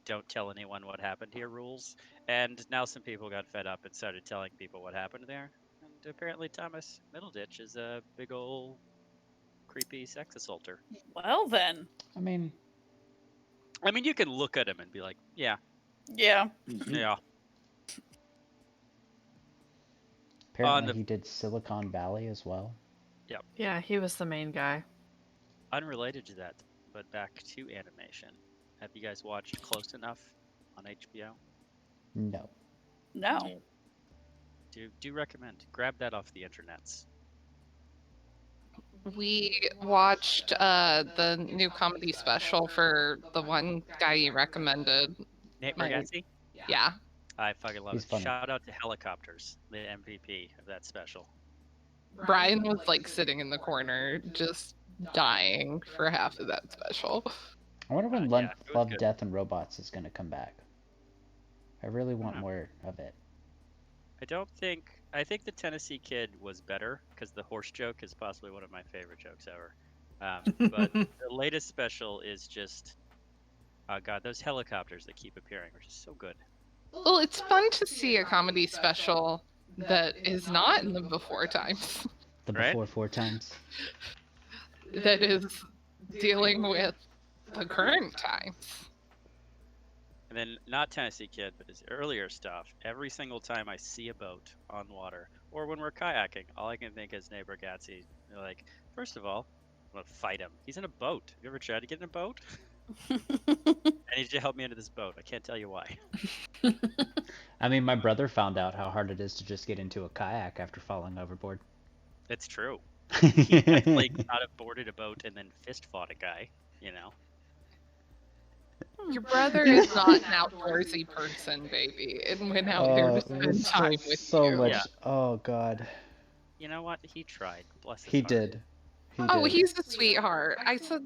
don't tell anyone what happened here rules, and now some people got fed up and started telling people what happened there, and apparently Thomas Middleditch is a big ol' creepy sex assaulter. Well then, I mean, You can look at him and be like, yeah, yeah. yeah. apparently he did Silicon Valley as well. yeah, he was the main guy. Unrelated to that, but back to animation. Have you guys watched Close Enough on HBO? No. No. Do recommend. Grab that off the internets. we watched the new comedy special for the one guy you recommended. Nate My- Bargatze? Yeah. I fucking love He's it. funny. Shout out to Helicopters, the MVP of that special. Brian was like sitting in the corner just dying for half of that special. I wonder when yeah, it was Love, good. Death, and Robots is going to come back. I really want know. more of it. I think the Tennessee Kid was better because the horse joke is possibly one of my favorite jokes ever. But the latest special is just, oh god, those helicopters that keep appearing are just so good. Well, it's fun to see a comedy special that is not in the before times. The Right? before 4 times. That is dealing with the current times. And then not Tennessee Kid, but his earlier stuff. Every single time I see a boat on water, or when we're kayaking, all I can think is neighbor Gatsby. They're like, first of all, I'm gonna fight him. He's in a boat. Have you ever tried to get in a boat? I need you to help me into this boat. I can't tell you why. I mean, my brother found out how hard it is to just get into a kayak after falling overboard. It's true. He definitely could not have boarded a boat and then fist fought a guy, you know? Your brother is not an outdoorsy person, baby, and went out there to spend time with so you. much. Yeah. Oh God, You know what? He tried. Bless his he heart. did. He Oh, did. he's a sweetheart. I said,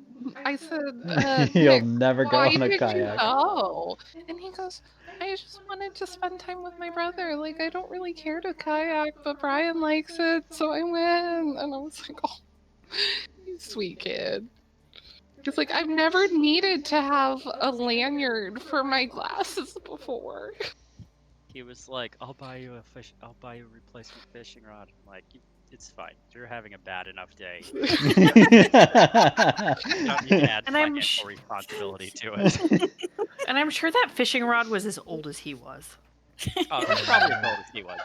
He'll Nick, never go why on a did you kayak. go? And he goes, I just wanted to spend time with my brother. Like, I don't really care to kayak, but Brian likes it, so I went. And I was like, oh, you sweet kid. He's like, I've never needed to have a lanyard for my glasses before. He was like, I'll buy you a replacement fishing rod. I'm like, it's fine. You're having a bad enough day. You can add And I'm financial responsibility to it. And I'm sure that fishing rod was as old as he was. Oh, that's probably as old as he was.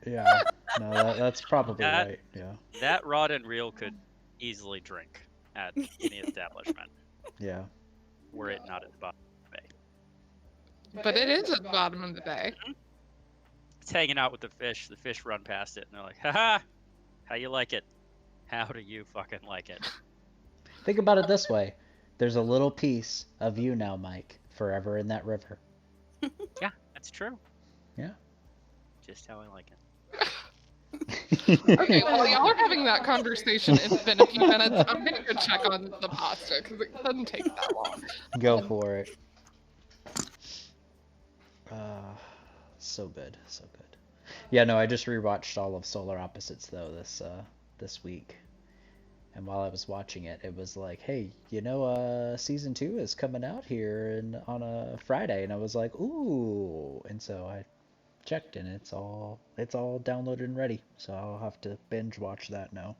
Yeah. No, that's probably That- right. Yeah. That rod and reel could easily drink at any establishment Yeah. were it not at the bottom of the bay. But it is at the bottom of the bay. It's hanging out with the fish. The fish run past it and they're like, haha, how you like it? How do you fucking like it? Think about it this way: there's a little piece of you now, Mike, forever in that river. Yeah, that's true. Yeah. Just how I like it. Okay, while y'all are having that conversation, it's been a few minutes. I'm gonna go check on the pasta because it doesn't take that long. Go for it. So good, so good. Yeah, no, I just rewatched all of Solar Opposites though this week, and while I was watching it, it was like, hey, season 2 is coming out here on a Friday, and I was like, ooh, and so I checked, and it's all downloaded and ready, so I'll have to binge watch that now.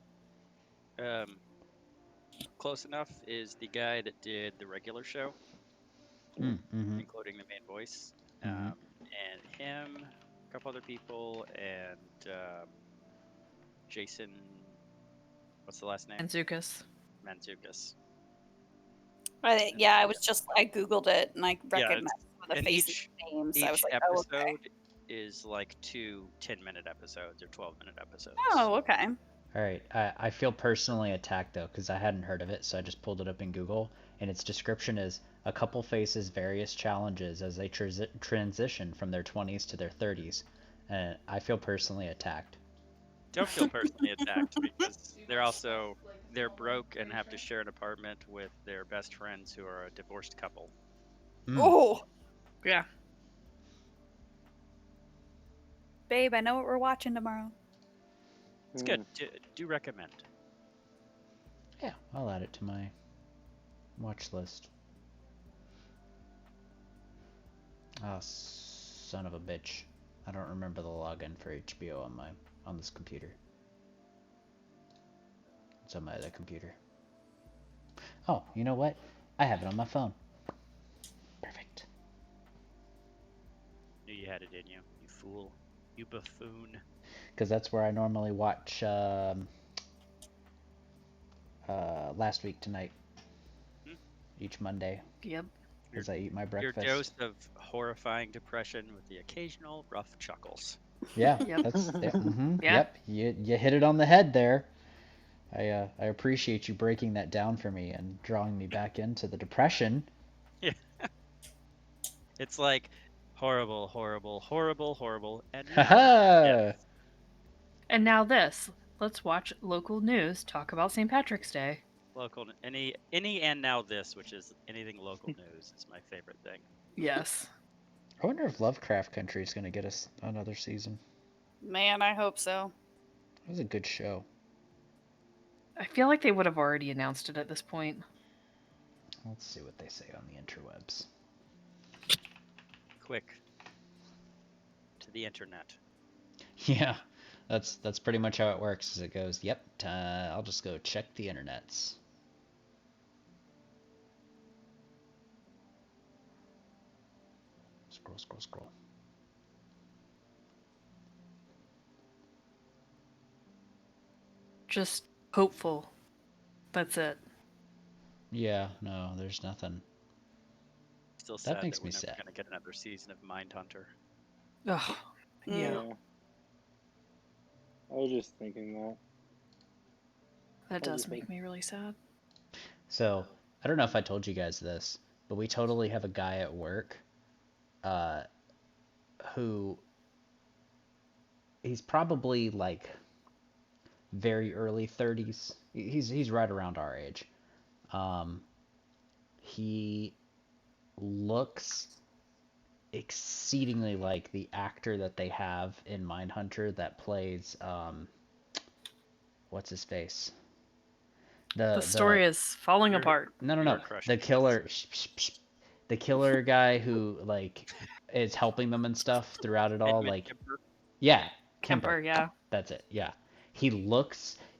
Close Enough is the guy that did the regular show, Mm-hmm. including the main voice. Mhm. And him, a couple other people, and Jason, what's the last name? Mantzoukas. Mantzoukas. I googled it and I recognized some of the and faces and names. Each I was like, episode oh, okay. is like 2 10-minute episodes or 12-minute episodes. Oh, okay. All right, I feel personally attacked though, because I hadn't heard of it, so I just pulled it up in Google, and its description is: a couple faces various challenges as they transition from their 20s to their 30s, and I feel personally attacked. Don't feel personally attacked because they're broke and have to share an apartment with their best friends who are a divorced couple. Oh, Yeah. babe, I know what we're watching tomorrow. It's good. Do recommend. Yeah, I'll add it to my watch list. Oh, son of a bitch. I don't remember the login for HBO on this computer. It's on my other computer. Oh, you know what? I have it on my phone. Perfect. Knew you had it in you. You fool. You buffoon. Because that's where I normally watch Last Week Tonight. Each Monday. Yep. As I eat my breakfast. Your dose of horrifying depression with the occasional rough chuckles. Yeah, Yep. that's Yeah. Yep, you hit it on the head there. I appreciate you breaking that down for me and drawing me back into the depression. Yeah. It's like horrible, horrible, horrible, horrible, and Haha. yes. And now this. Let's watch local news talk about St. Patrick's Day. Local any and now this, which is anything local news, is my favorite thing. Yes. I wonder if Lovecraft Country is going to get us another season. Man, I hope so. It was a good show. I feel like they would have already announced it at this point. Let's see what they say on the interwebs. Quick. To the internet. Yeah, that's pretty much how it works. Is it goes, yep, I'll just go check the internets. Scroll, scroll, scroll. Just hopeful. That's it. Yeah, no, there's nothing. Still That sad makes that me we're never sad. gonna get another season of Mindhunter. Ugh. Yeah. I was just thinking that. That does make me really sad. So, I don't know if I told you guys this, but we totally have a guy at work who he's probably like very early 30s. He's right around our age. He looks exceedingly like the actor that they have in Mindhunter that plays what's his face? The story is falling apart. No. The killer the killer guy who like is helping them and stuff throughout it all, like Kemper? yeah, Kemper, yeah. That's it. Yeah. He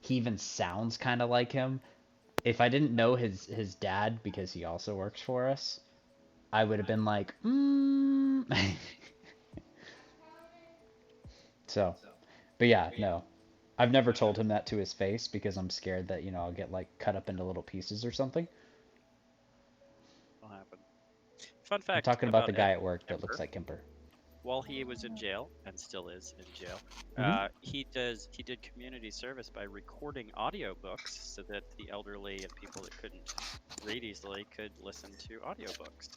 even sounds kind of like him. If I didn't know his dad because he also works for us, I would have been like, So, but yeah, no. I've never told him that to his face because I'm scared that, I'll get like cut up into little pieces or something. Will happen. Fun fact. I'm talking about the guy Ed at work that Kemper, looks like Kemper. While he was in jail and still is in jail, he did community service by recording audiobooks so that the elderly and people that couldn't read easily could listen to audiobooks.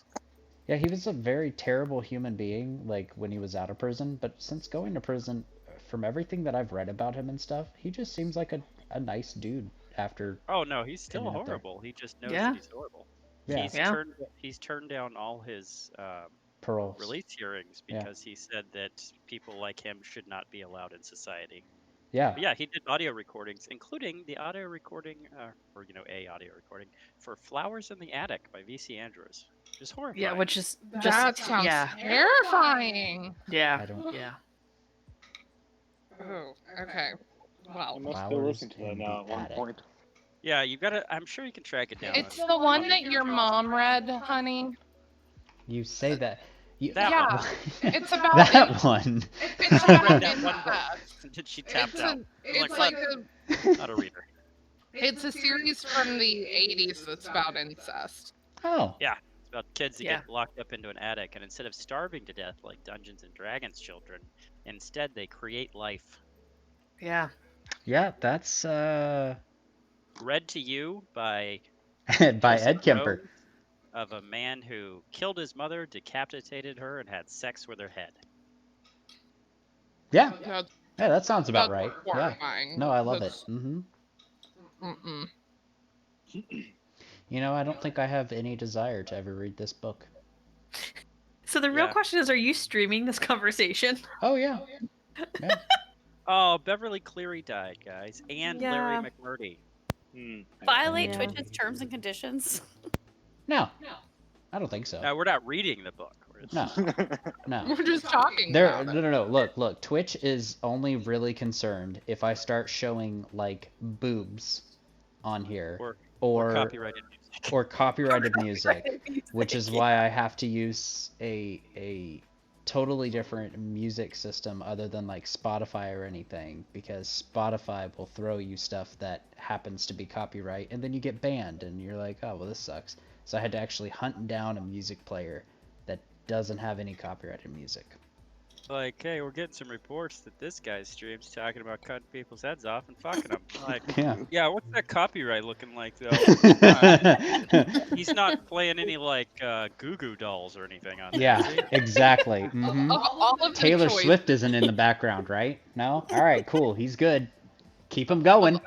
Yeah, he was a very terrible human being, like, when he was out of prison, but since going to prison, from everything that I've read about him and stuff, he just seems like a nice dude after... Oh, no, he's still horrible. He just knows that he's horrible. Yeah. He's turned down all his Paroles. release hearings because he said that people like him should not be allowed in society. Yeah. But yeah, he did audio recordings, including the audio recording, a audio recording for "Flowers in the Attic" by V.C. Andrews. Just horrifying. Yeah, which is that sounds terrifying. Yeah. Yeah. Oh, okay. Well, I must still listen to that now at one point. Yeah, you gotta. I'm sure you can track it down. It's the one that your mom read, honey. You say that. Yeah, one. it's about that one. It's about that one book. incest. Did she tapped out? It's like not a reader. It's a series from the 80s that's about incest. Oh. Yeah, it's about kids that get locked up into an attic, and instead of starving to death like Dungeons and Dragons children, instead they create life. Yeah. Yeah, that's read to you by by Ed Kemper. Rose, of a man who killed his mother, decapitated her, and had sex with her head. Yeah. Yeah, that sounds about right. Yeah. No, I love it. I don't think I have any desire to ever read this book. So the real question is, are you streaming this conversation? Oh, yeah. Yeah. Oh, Beverly Cleary died, guys. And Larry McMurdy. Violate Twitch's terms and conditions? No. I don't think so. No, we're not reading the book. No. No. We're just talking about it. No. Look. Twitch is only really concerned if I start showing, like, boobs on here. Or copyrighted music. Or copyrighted music. Which is why I have to use a totally different music system other than, like, Spotify or anything. Because Spotify will throw you stuff that happens to be copyright. And then you get banned. And you're like, oh, well, this sucks. So I had to actually hunt down a music player that doesn't have any copyrighted music. Like, hey, we're getting some reports that this guy's streams talking about cutting people's heads off and fucking them. Like, yeah, what's that copyright looking like, though? He's not playing any, like, Goo Goo Dolls or anything on there. Yeah, exactly. Mm-hmm. Taylor Swift isn't in the background, right? No? All right, cool. He's good. Keep him going.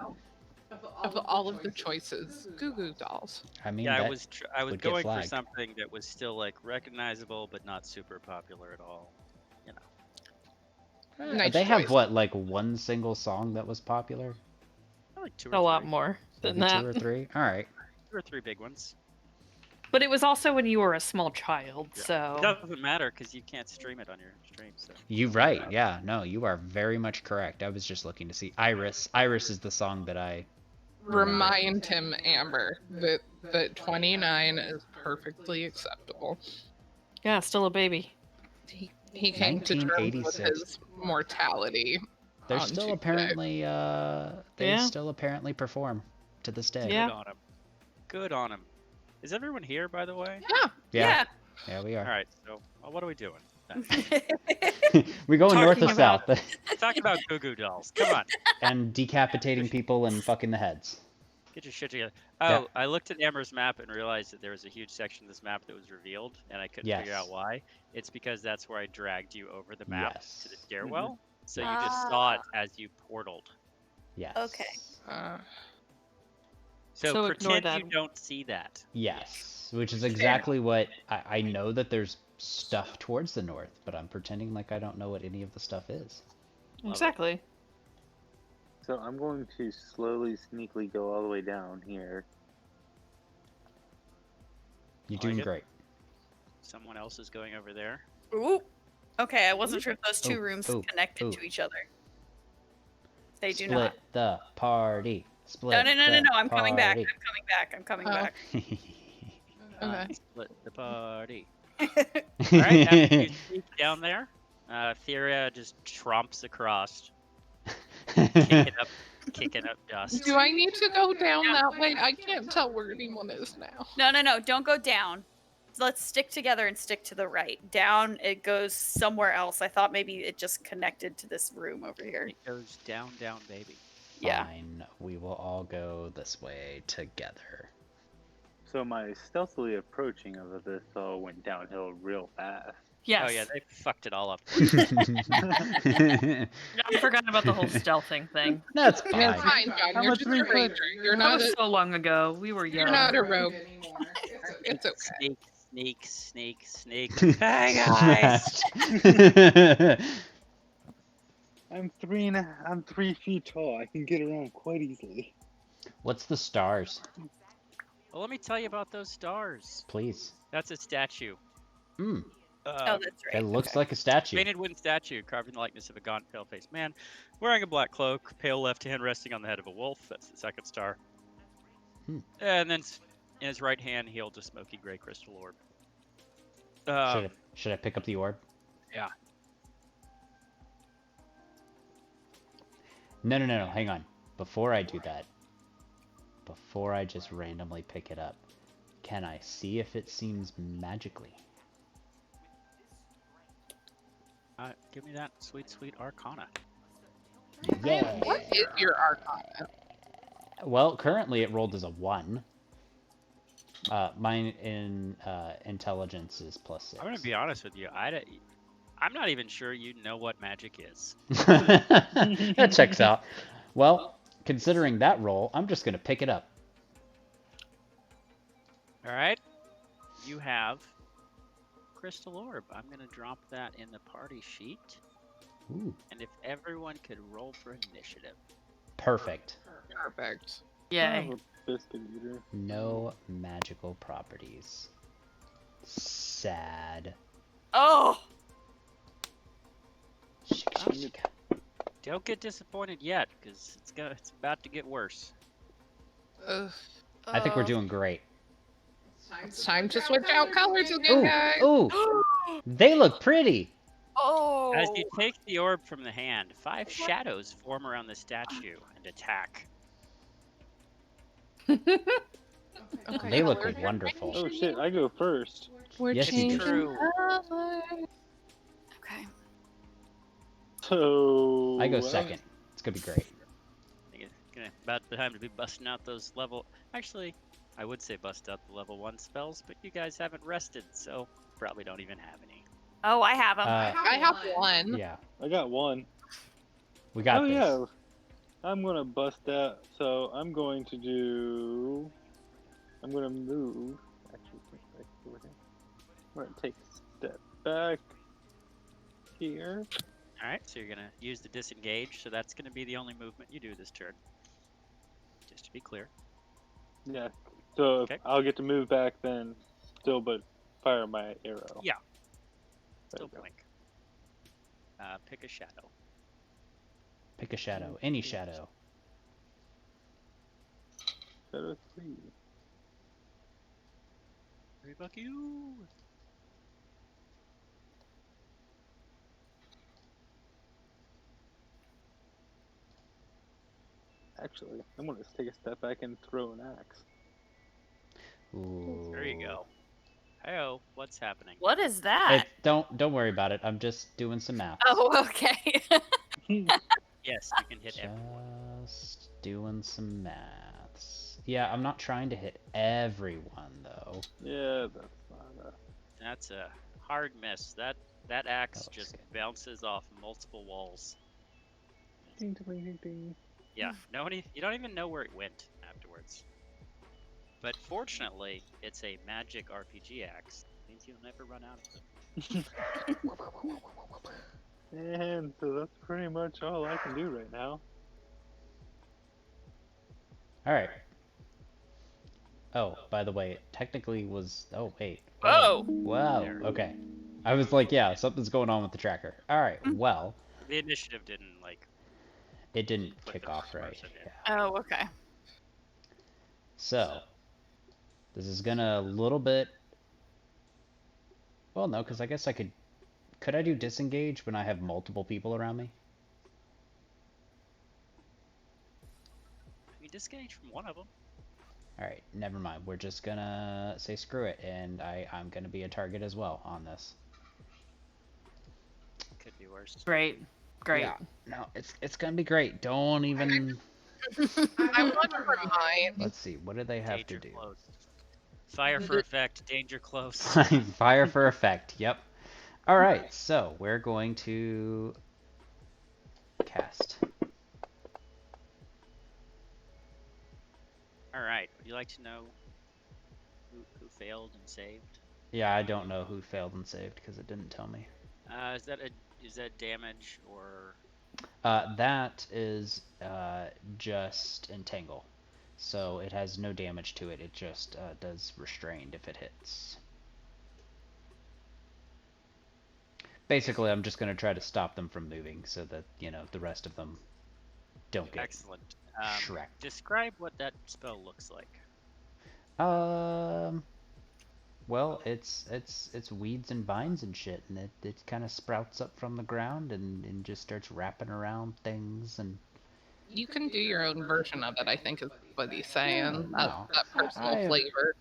Of all of the choices, Goo Goo Dolls. I mean, yeah, I was going for something that was still like recognizable but not super popular at all. Nice They have choice. what, like one single song that was popular? Like two A or lot three. more than Maybe that. 2 or 3. All right. 2 or 3 big ones. But it was also when you were a small child, It so doesn't matter because you can't stream it on your stream. So You right. Yeah. No, you are very much correct. I was just looking to see Iris. Iris is the song that I Remind him, Amber, that 29 is perfectly acceptable. yeah, still a baby. He came to terms with 1986. his mortality. They're on still Tuesday. apparently they Yeah. still apparently perform to this day. Yeah. good on him. Good on him. Is everyone here, by the way? Yeah. Yeah, we All are. right. So what are we doing? We going north or Talking south Talk about Goo Goo Dolls. Come on. and decapitating people and fucking the heads. Get your shit together. Yeah. Oh, I looked at Amber's map and realized that there was a huge section of this map that was revealed, and I couldn't figure out Yes. why. It's because that's where I dragged you over the map to the Yes. stairwell, so you just saw it as you portaled. Yes. Okay. So ignore pretend that. you don't see that. Yes, which is exactly what I know that there's stuff towards the north, but I'm pretending like I don't know what any of the stuff is. Exactly. So I'm going to slowly, sneakily go all the way down here. You're I like doing it. great. Someone else is going over there. Ooh. Okay, I wasn't sure if those two Ooh, rooms ooh, connected ooh. to each other. They do Split not. the party. Split No, I'm coming back. party. I'm coming back. Okay. Split the party. All right, after you sneak down there, Theria just tromps across, kicking up dust. Do I need to go down that way? I can't tell where anyone is now. No, don't go down. Let's stick together and stick to the right. Down, it goes somewhere else. I thought maybe it just connected to this room over here. It goes down, down, baby. Yeah. Fine, we will all go this way together. So my stealthily approaching of this all went downhill real fast. Yes. Oh yeah, they fucked it all up. I forgot about the whole stealthing thing. That's I mean, fine. it's fine, John. I'm You're a just a 3-foot. ranger. You're That not was a, so long ago. We were you're young. not a rogue. It's okay. Sneak. Hey guys. I'm 3 feet tall. I can get around quite easily. What's the stars? Well, let me tell you about those stars. Please. That's a statue. Hmm. Oh, that's It right. looks Okay. like a statue. Painted wooden statue carved in the likeness of a gaunt, pale-faced man, wearing a black cloak, pale left hand resting on the head of a wolf. That's the second star. Hmm. And then in his right hand, he holds a smoky gray crystal orb. Should I pick up the orb? Yeah. No, hang on. Before I do that, before I just randomly pick it up, can I see if it seems magically? Give me that sweet, sweet arcana. Yeah. What is your arcana? Well, currently it rolled as a 1. Mine in intelligence is +6. I'm gonna be honest with you. I'm not even sure you know what magic is. That checks out. Well, considering that roll, I'm just gonna pick it up. All right. You have crystal orb. I'm gonna drop that in the party sheet. Ooh, And if everyone could roll for initiative. perfect. Perfect. I Yay. have a biscuit eater. No magical properties. Sad. Oh, Don't get disappointed yet, because it's about to get worse. Ugh. I think we're doing great. It's time to switch out colors again, guys. Ooh, they look pretty. Oh. As you take the orb from the hand, 5 shadows form around the statue and attack. Okay, They look color wonderful. Oh shit, I go first. We're Yes, you do. changing True. colors. Okay. So I go second. It's gonna be great. I think it's about the time to be busting out those level. Actually, I would say bust out the level 1 spells, but you guys haven't rested, so probably don't even have any. Oh, I have them. I have one. Yeah, I got one. we got Oh this. yeah. I'm gonna bust out. So I'm going to do. I'm gonna move. Actually, right over here. I'm gonna take a step back here. All right, so you're gonna use the disengage. So that's gonna be the only movement you do this turn. Just to be clear. Yeah. So Okay. I'll get to move back then, still, but fire my arrow. Yeah. There Still we go. blink. Pick a shadow. Pick a shadow. Any shadow. Shadow 3. Hey, fuck you. Actually, I'm gonna take a step back and throw an axe. Ooh. There you go. Hey-oh, what's happening? What is that? Don't worry about it. I'm just doing some math. Oh, okay. Yes, you can hit everyone. Just doing some maths. Yeah, I'm not trying to hit everyone though. Yeah, that's not That's a hard miss. That axe That looks just good. bounces off multiple walls. ding, ding, ding, ding. Yeah, you don't even know where it went afterwards. But fortunately, it's a magic RPG axe. It means you'll never run out of them. And so that's pretty much all I can do right now. Alright. Oh, by the way, it technically was... Oh, wait. Whoa. Wow. There. Okay. I was like, yeah, something's going on with the tracker. Alright, well, The initiative didn't like it didn't put kick the off first right. person in. Yeah. Oh, okay. So, this is gonna a little bit... Well, no, because I guess I could... Could I do disengage when I have multiple people around me? You disengage from one of them. Alright, never mind. We're just gonna say screw it, and I'm gonna be a target as well on this. Could be worse. Great. Yeah, no, it's gonna be great. Don't even... I want to remind. Let's see, what do they have Danger to do? close. Fire for effect. Danger close. Fire for effect, yep. Alright, so we're going to cast. All right. Would you like to know who failed and saved? Yeah, I don't know who failed and saved because it didn't tell me. Is that damage or? That is just entangle. So it has no damage to it. It just does restrained if it hits. Basically, I'm just going to try to stop them from moving so that, you know, the rest of them don't get Excellent. shreked. Describe what that spell looks like. Well, it's weeds and vines and shit, and it kind of sprouts up from the ground and just starts wrapping around things and... You can do your own version of it, I think is what he's saying. No. That personal flavor.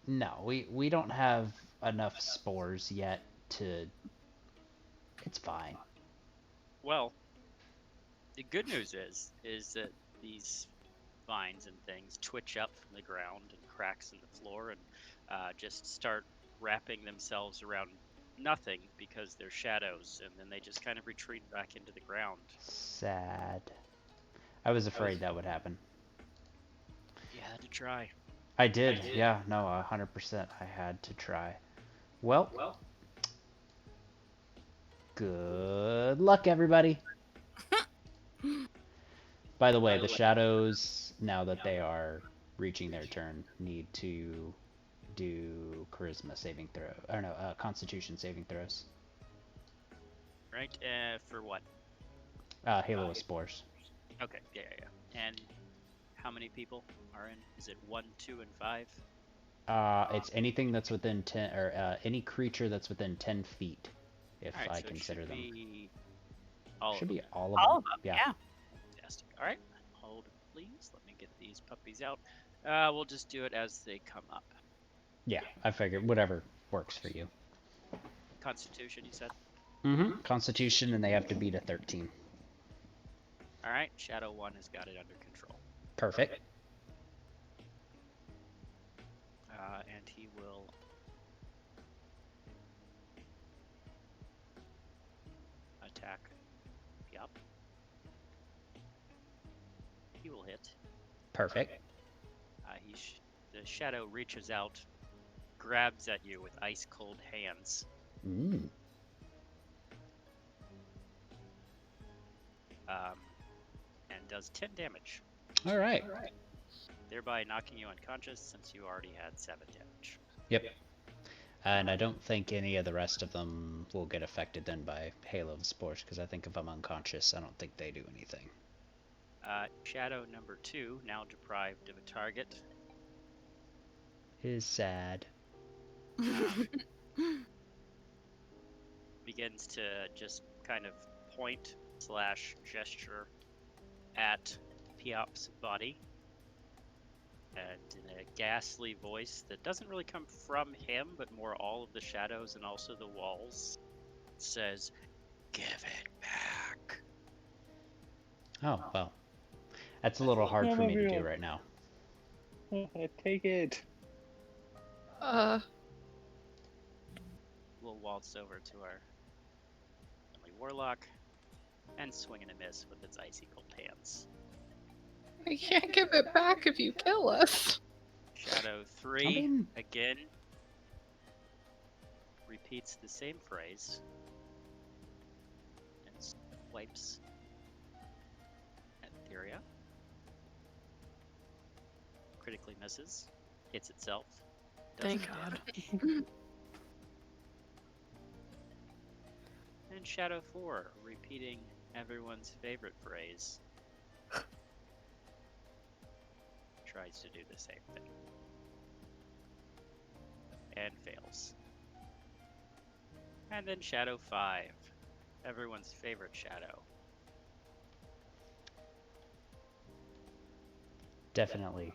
No, we don't have enough spores yet to... It's fine. Well, the good news is that these vines and things twitch up from the ground and cracks in the floor and just start wrapping themselves around nothing because they're shadows, and then they just kind of retreat back into the ground. Sad. I was afraid that would happen. You had to try. I did. Yeah, no, 100%. I had to try. Well, good luck, everybody. By the way, the shadows, now that they are reaching their turn, need to do charisma saving throw. Or no, constitution saving throws. Right? For what? Halo of Spores. Okay. Yeah. And how many people are in? Is it 1, 2, and 5? It's anything that's within 10, or any creature that's within 10 feet, if All right, I so consider it should them. Be all Should of be them. all of All them. of them, Yeah. yeah. Fantastic. All right. Hold, please. Let me get these puppies out. We'll just do it as they come up. Yeah, I figured whatever works for you. Constitution, you said? Mm-hmm. Constitution, and they have to beat a 13. All right. Shadow 1 has got it under control. Perfect. And he will attack. Yup. He will hit. Perfect. The shadow reaches out, grabs at you with ice cold hands. and does 10 damage, All right. thereby knocking you unconscious since you already had 7 damage. Yep. And I don't think any of the rest of them will get affected then by Halo of Spores, because I think if I'm unconscious, I don't think they do anything. Shadow number 2, now deprived of a target, Is sad. begins to just kind of point / gesture at Piop's body, and in a ghastly voice that doesn't really come from him, but more all of the shadows and also the walls, says, "Give it back." Oh, well. That's a little hard for me to do right now. Take it. We'll waltz over to our friendly warlock and swing and a miss with its icy cold hands. I can't give it back if you kill us. Shadow 3 again repeats the same phrase and swipes at Theria. Critically misses, hits itself. Thank God. And Shadow 4 repeating everyone's favorite phrase. Tries to do the same thing. And fails. And then Shadow 5. Everyone's favorite shadow. Definitely.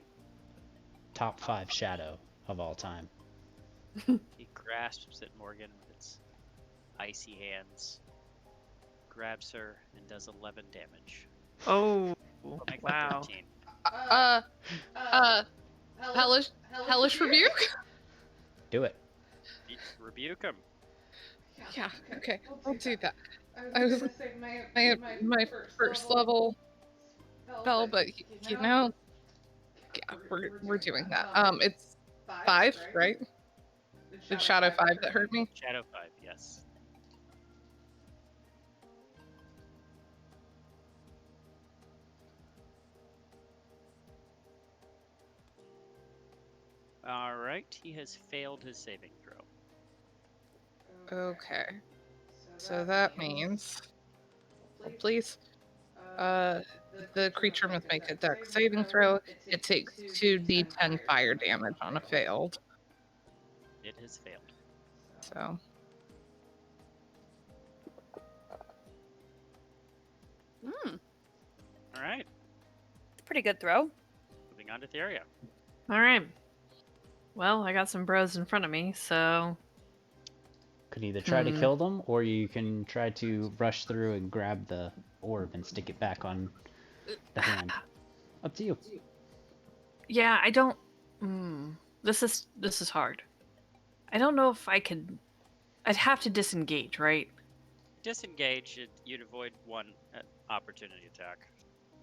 Top 5 shadow of all time. He grasps at Morgan with its icy hands, grabs her, and does 11 damage. Oh, Make wow. 13. Hellish rebuke? Do it. Rebuke him. Yeah, okay, I'll do that. I was gonna say my first level spell, but you know, yeah, we're doing that. It's 5, right? It's Shadow 5 that hurt me. Shadow 5, yes. Alright, he has failed his saving throw. Okay. So that means, please, the creature must make a dex saving throw. It takes 2d10 fire damage on a failed. It has failed. So. Alright, Pretty good throw. moving on to Theria. All right. Well, I got some bros in front of me, so Could either try to kill them, or you can try to rush through and grab the orb and stick it back on the hand. Up to you. yeah, I don't. This is hard. I don't know if I could. I'd have to disengage, right? Disengage, you'd avoid one opportunity attack.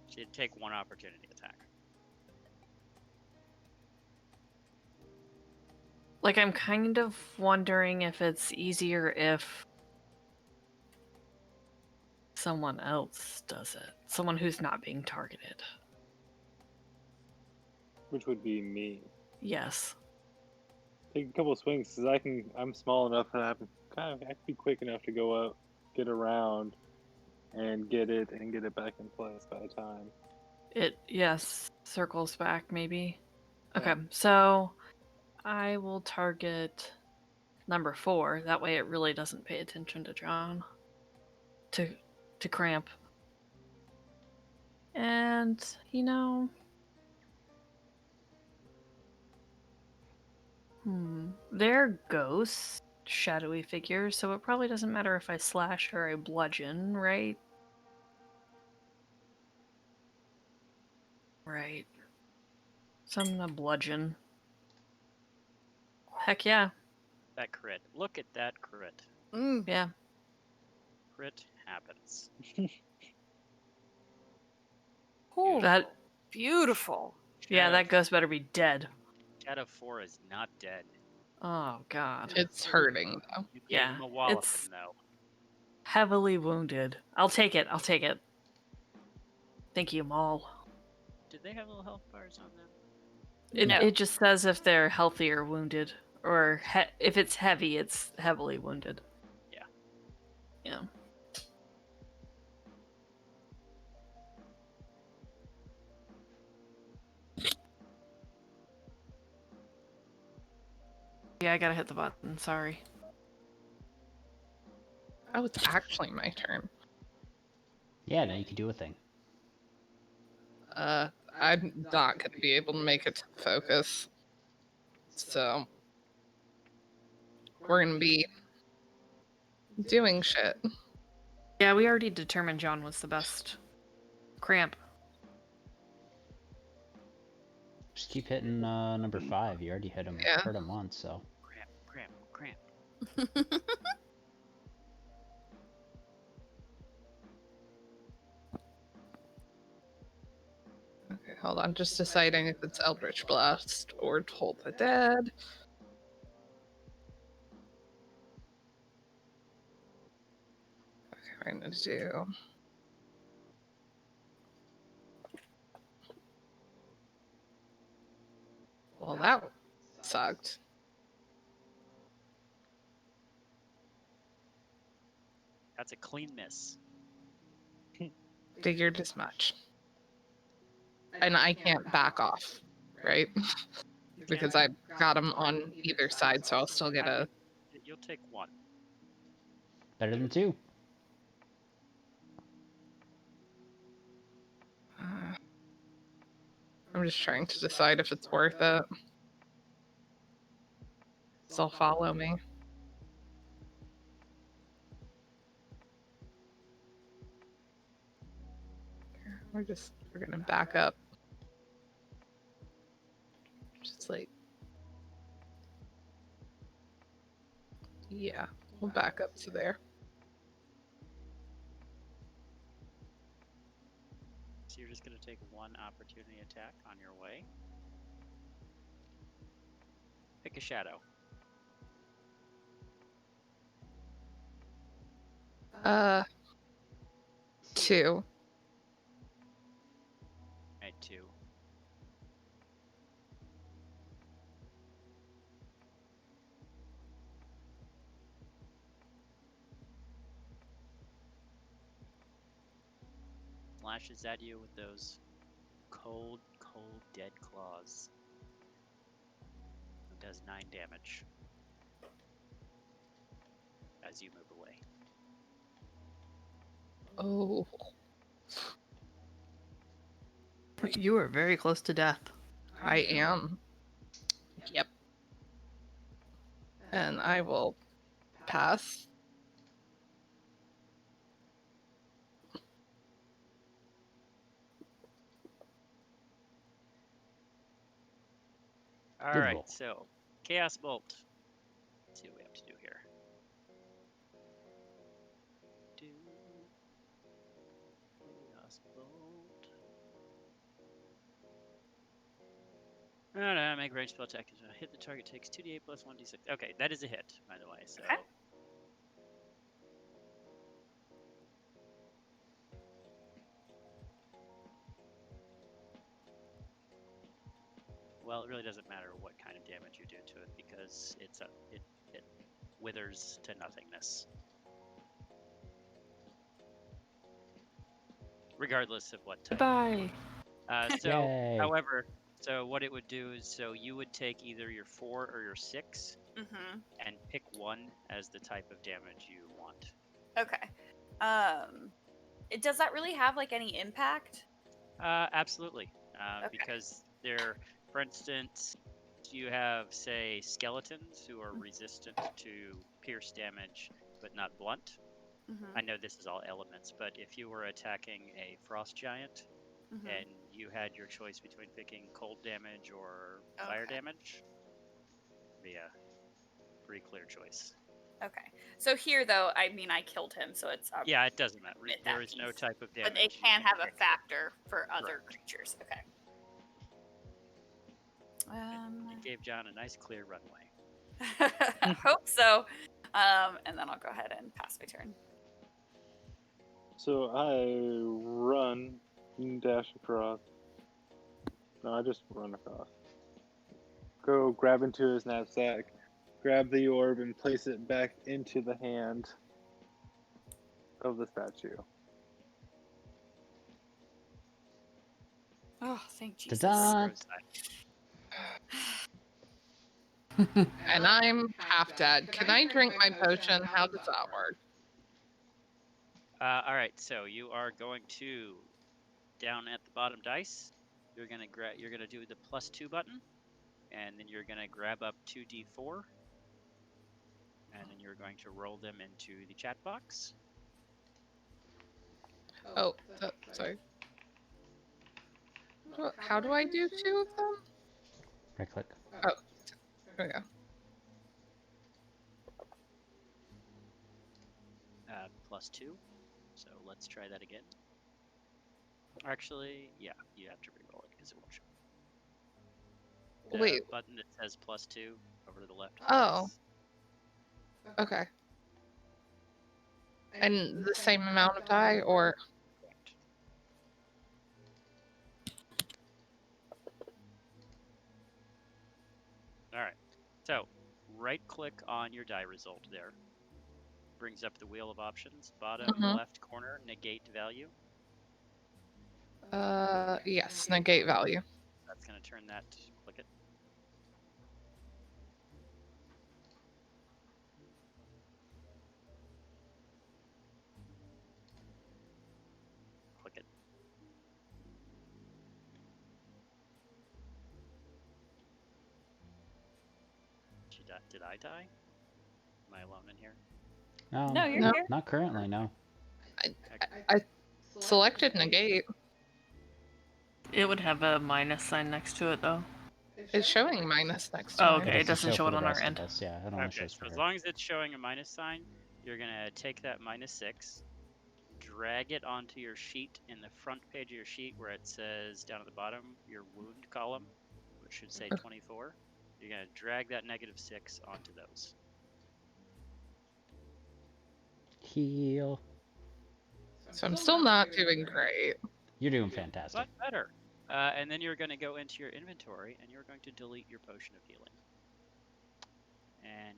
So you'd take one opportunity attack. Like, I'm kind of wondering if it's easier if someone else does it. Someone who's not being targeted. Which would be me. Yes. Take a couple of swings, because I'm small enough that I can be quick enough to go up, get around, and get it back in place by the time. Yes, circles back maybe. Okay, Yeah. so I will target number 4. That way it really doesn't pay attention to John. To Cramp. And, you know... They're ghosts, shadowy figures, so it probably doesn't matter if I slash or I bludgeon, right? Right. So I'm gonna bludgeon. Heck yeah. That crit. Look at that crit. Yeah. Crit happens. Ooh, That beautiful. yeah, Shadow- that ghost better be dead. Shadow 4 is not dead. Oh god. It's hurting, though. You gave Yeah, him a wallop, it's- though. Heavily wounded. I'll take it. Thank you, Maul. Did they have little health bars on them? It just says if they're healthy or wounded, or if it's heavy, it's heavily wounded. Yeah. Yeah. Yeah, I gotta hit the button. Sorry. Oh, it's actually my turn. Yeah, now you can do a thing. I'm not going to be able to make it to focus. So, we're going to be doing shit. Yeah, we already determined John was the best cramp. Just keep hitting number 5. You already hit him. Yeah. Hurt him once, so. Cramp. Okay, hold on. Just deciding if it's Eldritch Blast or Toll the Dead. Okay, we're going to do... Well, that sucked. That's a clean miss. Figured as much. And I can't back off, right? Because I've got them on either side, so I'll still get a... You'll take 1. Better than 2. I'm just trying to decide if it's worth it. So follow me. We're gonna back up. Just like, yeah, we'll back up to there. So you're just going to take 1 opportunity attack on your way. Pick a shadow. 2. Right, 2. Lashes at you with those cold, dead claws. It does 9 damage as you move away. Oh. You are very close to death. I am. Yep. And I will pass. All right, so Chaos Bolt. Let's see what we have to do here. Chaos Bolt. No, make range spell attack. Hit the target takes 2d8 plus 1d6. Okay, that is a hit, by the way. So. Okay. Well, it really doesn't matter what kind of damage you do to it because it withers to nothingness. Regardless of what type. Bye. However, so what it would do is, so you would take either your 4 or your 6 and pick 1 as the type of damage you want. Okay. Does that really have like any impact? Absolutely. Okay. Because they're, for instance, you have, say, skeletons who are resistant to pierce damage but not blunt. I know this is all elements, but if you were attacking a frost giant and you had your choice between picking cold damage or fire damage, it'd be a pretty clear choice. Okay. So here, though, I mean, I killed him, so it's... yeah, it doesn't matter. There is no type of damage. But it can have a factor for other creatures. Okay. It gave John a nice clear runway. I hope so. And then I'll go ahead and pass my turn. So I run Dash across. No, I just run across. Go grab into his knapsack, grab the orb, and place it back into the hand of the statue. Oh, thank Jesus. Ta-da! And I'm half dead. Can I drink my potion? How does that work? All right, so you are going to down at the bottom dice. You're gonna do the +2 button, and then you're gonna grab up 2d4, and then you're going to roll them into the chat box. Oh, sorry. How do I do 2 of them? Right click. Oh, there we go. +2. So let's try that again. Actually, yeah, you have to re-roll it because it won't show. The Wait. button that says +2 over to the left. Oh. Okay. And the same amount of die, or? All right. So right-click on your die result there. Brings up the wheel of options. Bottom left corner, negate value. Yes, negate value. That's going to turn that. Click it. Click it. Did I die? Am I alone in here? No, you're here. Not currently, no. I selected negate. It would have a minus sign next to it, though. It's showing minus next to Oh, mine. okay. It doesn't show it for on the our rest of end. us, yeah, it only Okay, shows so for as her. long as it's showing a minus sign, you're going to take that -6, drag it onto your sheet in the front page of your sheet where it says down at the bottom, your wound column, which should say 24. You're going to drag that -6 onto those. Heal. So I'm still not doing great. You're doing fantastic. But better. And then you're going to go into your inventory and you're going to delete your potion of healing. And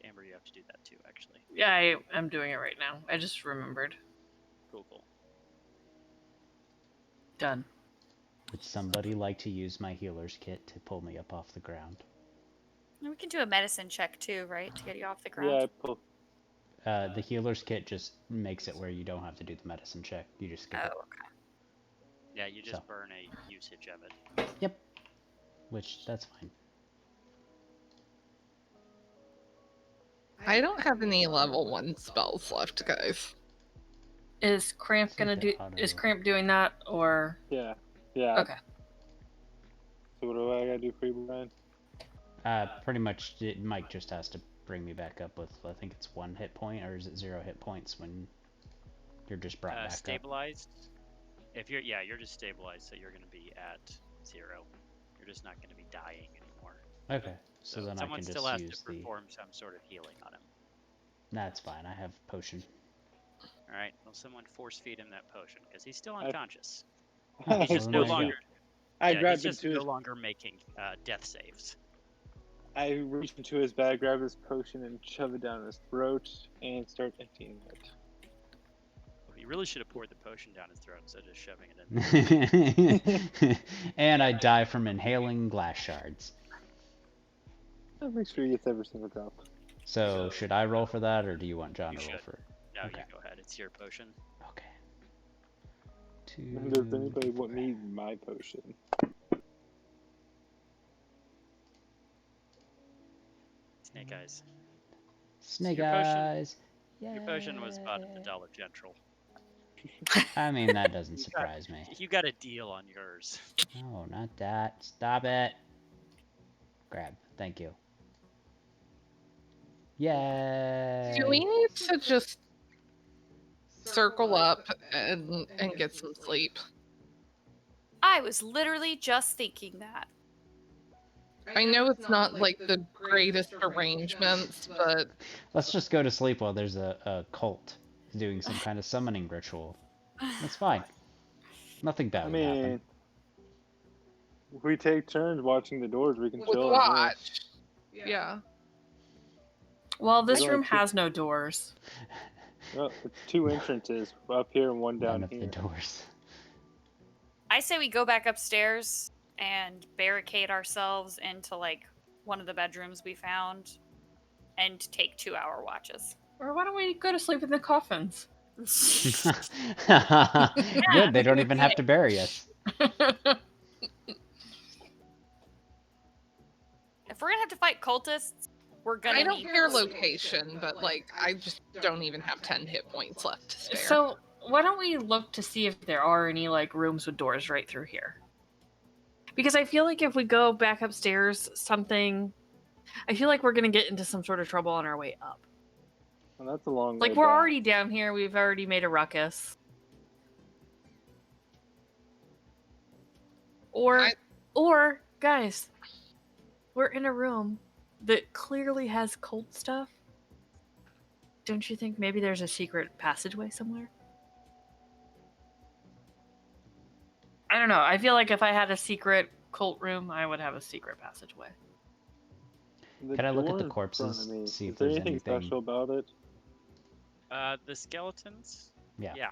Amber, you have to do that too, actually. Yeah, I am doing it right now. I just remembered. Cool. Done. Would somebody like to use my healer's kit to pull me up off the ground? We can do a medicine check too, right? To get you off the ground. Yeah, I pull. The healer's kit just makes it where you don't have to do the medicine check. You just skip it. Oh, okay. Yeah, you just So. burn a usage of it. Yep. Which, that's fine. I don't have any level 1 spells left, guys. Is Cramp See gonna the do? auto- Is Cramp doing that or? Yeah. Okay. So what do I gotta do for you, Brian? Pretty much, Mike just has to bring me back up with, I think it's 1 hit point, or is it 0 hit points when you're just brought back Stabilized. If you're just stabilized, so you're gonna be at 0. You're just not gonna be dying anymore. up? Okay, so then I someone can still just has use to perform some sort of healing on him. That's fine, I have potion. All right. Well, someone force feed him that potion because he's still unconscious. Oh, He's so just then no there you go. longer. I Yeah, grabbed he's just into no his. longer making death saves. I reached into his bag, grabbed his potion, and shoved it down his throat, and start emptying it. Well, you really should have poured the potion down his throat instead of just shoving it in. And I die from inhaling glass shards. I'll make sure he gets every single drop. So, should I roll for that, or do you want John You to roll should. for it? No, Okay. you go ahead. It's your potion. Okay. Does anybody want me my potion? Snake eyes. Snake Your potion- eyes. Your potion was bought at the Dollar General. I mean, that doesn't surprise me. You got a deal on yours. No, not that. Stop it. Grab. Thank you. Yay. Do we need to just circle up and get some sleep? I was literally just thinking that. I know it's not like the greatest arrangements, but Let's just go to sleep while there's a cult doing some kind of summoning ritual. That's fine. Nothing bad I would happen. mean, if we take turns watching the doors, we can With chill in here. watch. Yeah. Well, this There's only room two- has no doors. Well, it's 2 entrances, up here and one down None of here. the doors. I say we go back upstairs and barricade ourselves into like one of the bedrooms we found and take 2-hour watches. Or why don't we go to sleep in the coffins? Good, they don't even have to bury us. If we're gonna have to fight cultists, we're gonna I don't need care to- location, but like I just don't even have 10 hit points left to spare. So why don't we look to see if there are any like rooms with doors right through here? Because I feel like if we go back upstairs, I feel like we're gonna get into some sort of trouble on our way up. Well, that's a long Like way we're back. already down here, we've already made a ruckus. Or guys, we're in a room that clearly has cult stuff. Don't you think maybe there's a secret passageway somewhere? I don't know. I feel like if I had a secret cult room, I would have a secret passageway. The Can I look at the door in front corpses, of me, see if is there there's anything anything- special about it? The skeletons? Yeah. Yeah.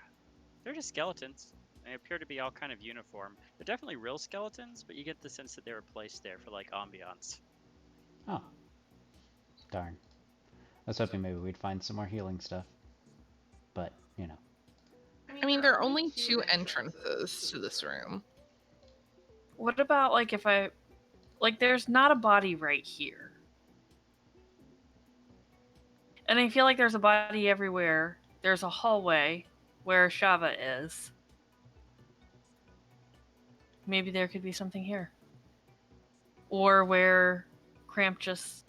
They're just skeletons. They appear to be all kind of uniform. They're definitely real skeletons, but you get the sense that they were placed there for like ambiance. Oh. Darn. I was hoping maybe we'd find some more healing stuff. But, you know. I mean, there are only 2 entrances to this room. What about like if I there's not a body right here. And I feel like there's a body everywhere. There's a hallway where Shava is. Maybe there could be something here. Or where Cramp just...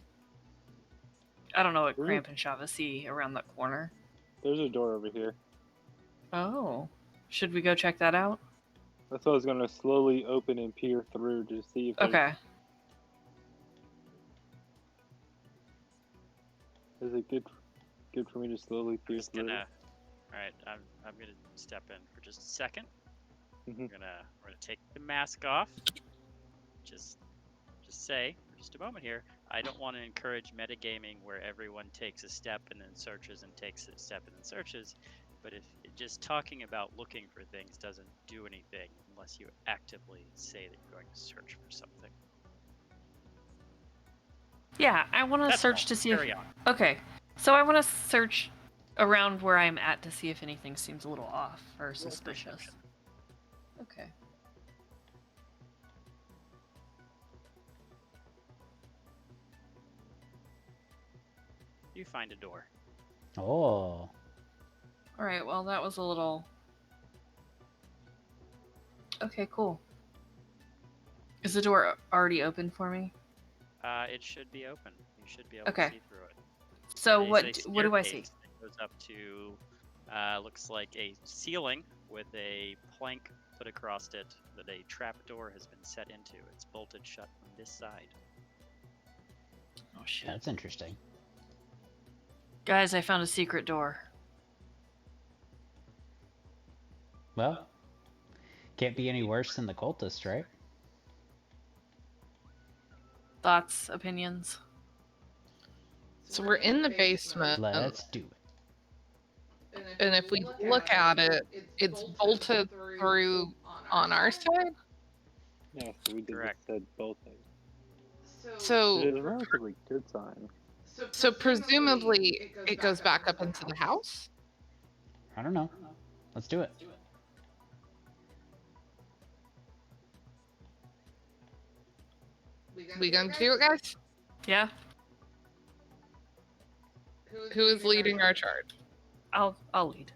I don't know what Cramp and Shava see around that corner. There's a door over here. Oh. Should we go check that out? That's what I was gonna slowly open and peer through to see if Okay. Is it good for me to slowly peer Just through? gonna. All right, I'm gonna step in for just a second. Mhm. We're gonna take the mask off. Just say for just a moment here. I don't want to encourage metagaming where everyone takes a step and then searches and takes a step and then searches. But if just talking about looking for things doesn't do anything unless you actively say that you're going to search for something. Yeah, I want to That's search all. to see if... Carry on. Okay, so I want to search around where I'm at to see if anything seems a little off or suspicious. Okay. You find a door. Oh. Alright, well that was a little... Okay, cool. Is the door already open for me? It should be open. You should be able Okay. to see through it. So There's a what do I see? staircase that goes up to, looks like a ceiling with a plank put across it that a trapdoor has been set into. It's bolted shut from this side. Oh shit. That's interesting. Guys, I found a secret door. Well, can't be any worse than the cultist, right? Thoughts, opinions? So we're in the basement, Let's do it. and if we look at it, it's bolted through on our side. Yeah, so we did Correct. said both things. So, It is a relatively good sign. so presumably it goes back up into the house. I don't know. Let's do it. We gonna do it, guys? Yeah? Who is leading our charge? I'll lead.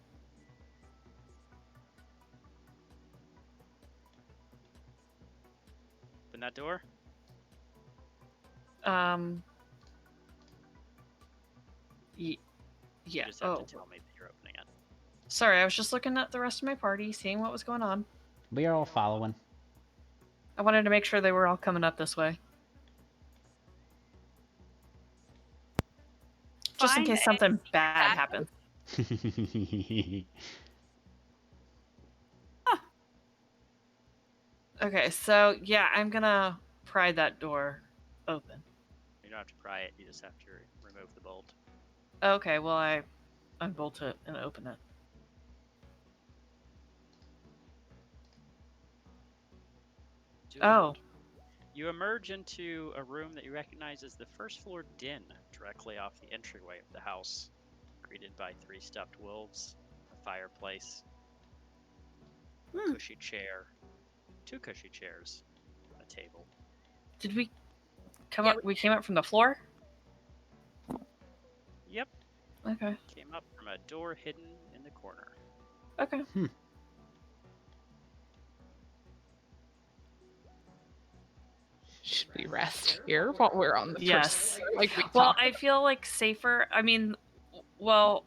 Open that door. Yeah. You just have Oh, to tell me that you're opening it. sorry. I was just looking at the rest of my party, seeing what was going on. We are all following. I wanted to make sure they were all coming up this way. Just in Fine, case something bad happens. Okay, so yeah, I'm gonna pry that door open. You don't have to pry it, you just have to remove the bolt. Okay, well I unbolt it and open it. Oh. You emerge into a room that you recognize as the first floor den, directly off the entryway of the house, greeted by 3 stuffed wolves, a fireplace, a cushy chair, 2 cushy chairs, a table. Did we come up? We came up from the floor? Yep. Okay. Came up from a door hidden in the corner. Okay. Should we rest here while we're on the Yes. Like we well, talked I feel like safer. I mean, well,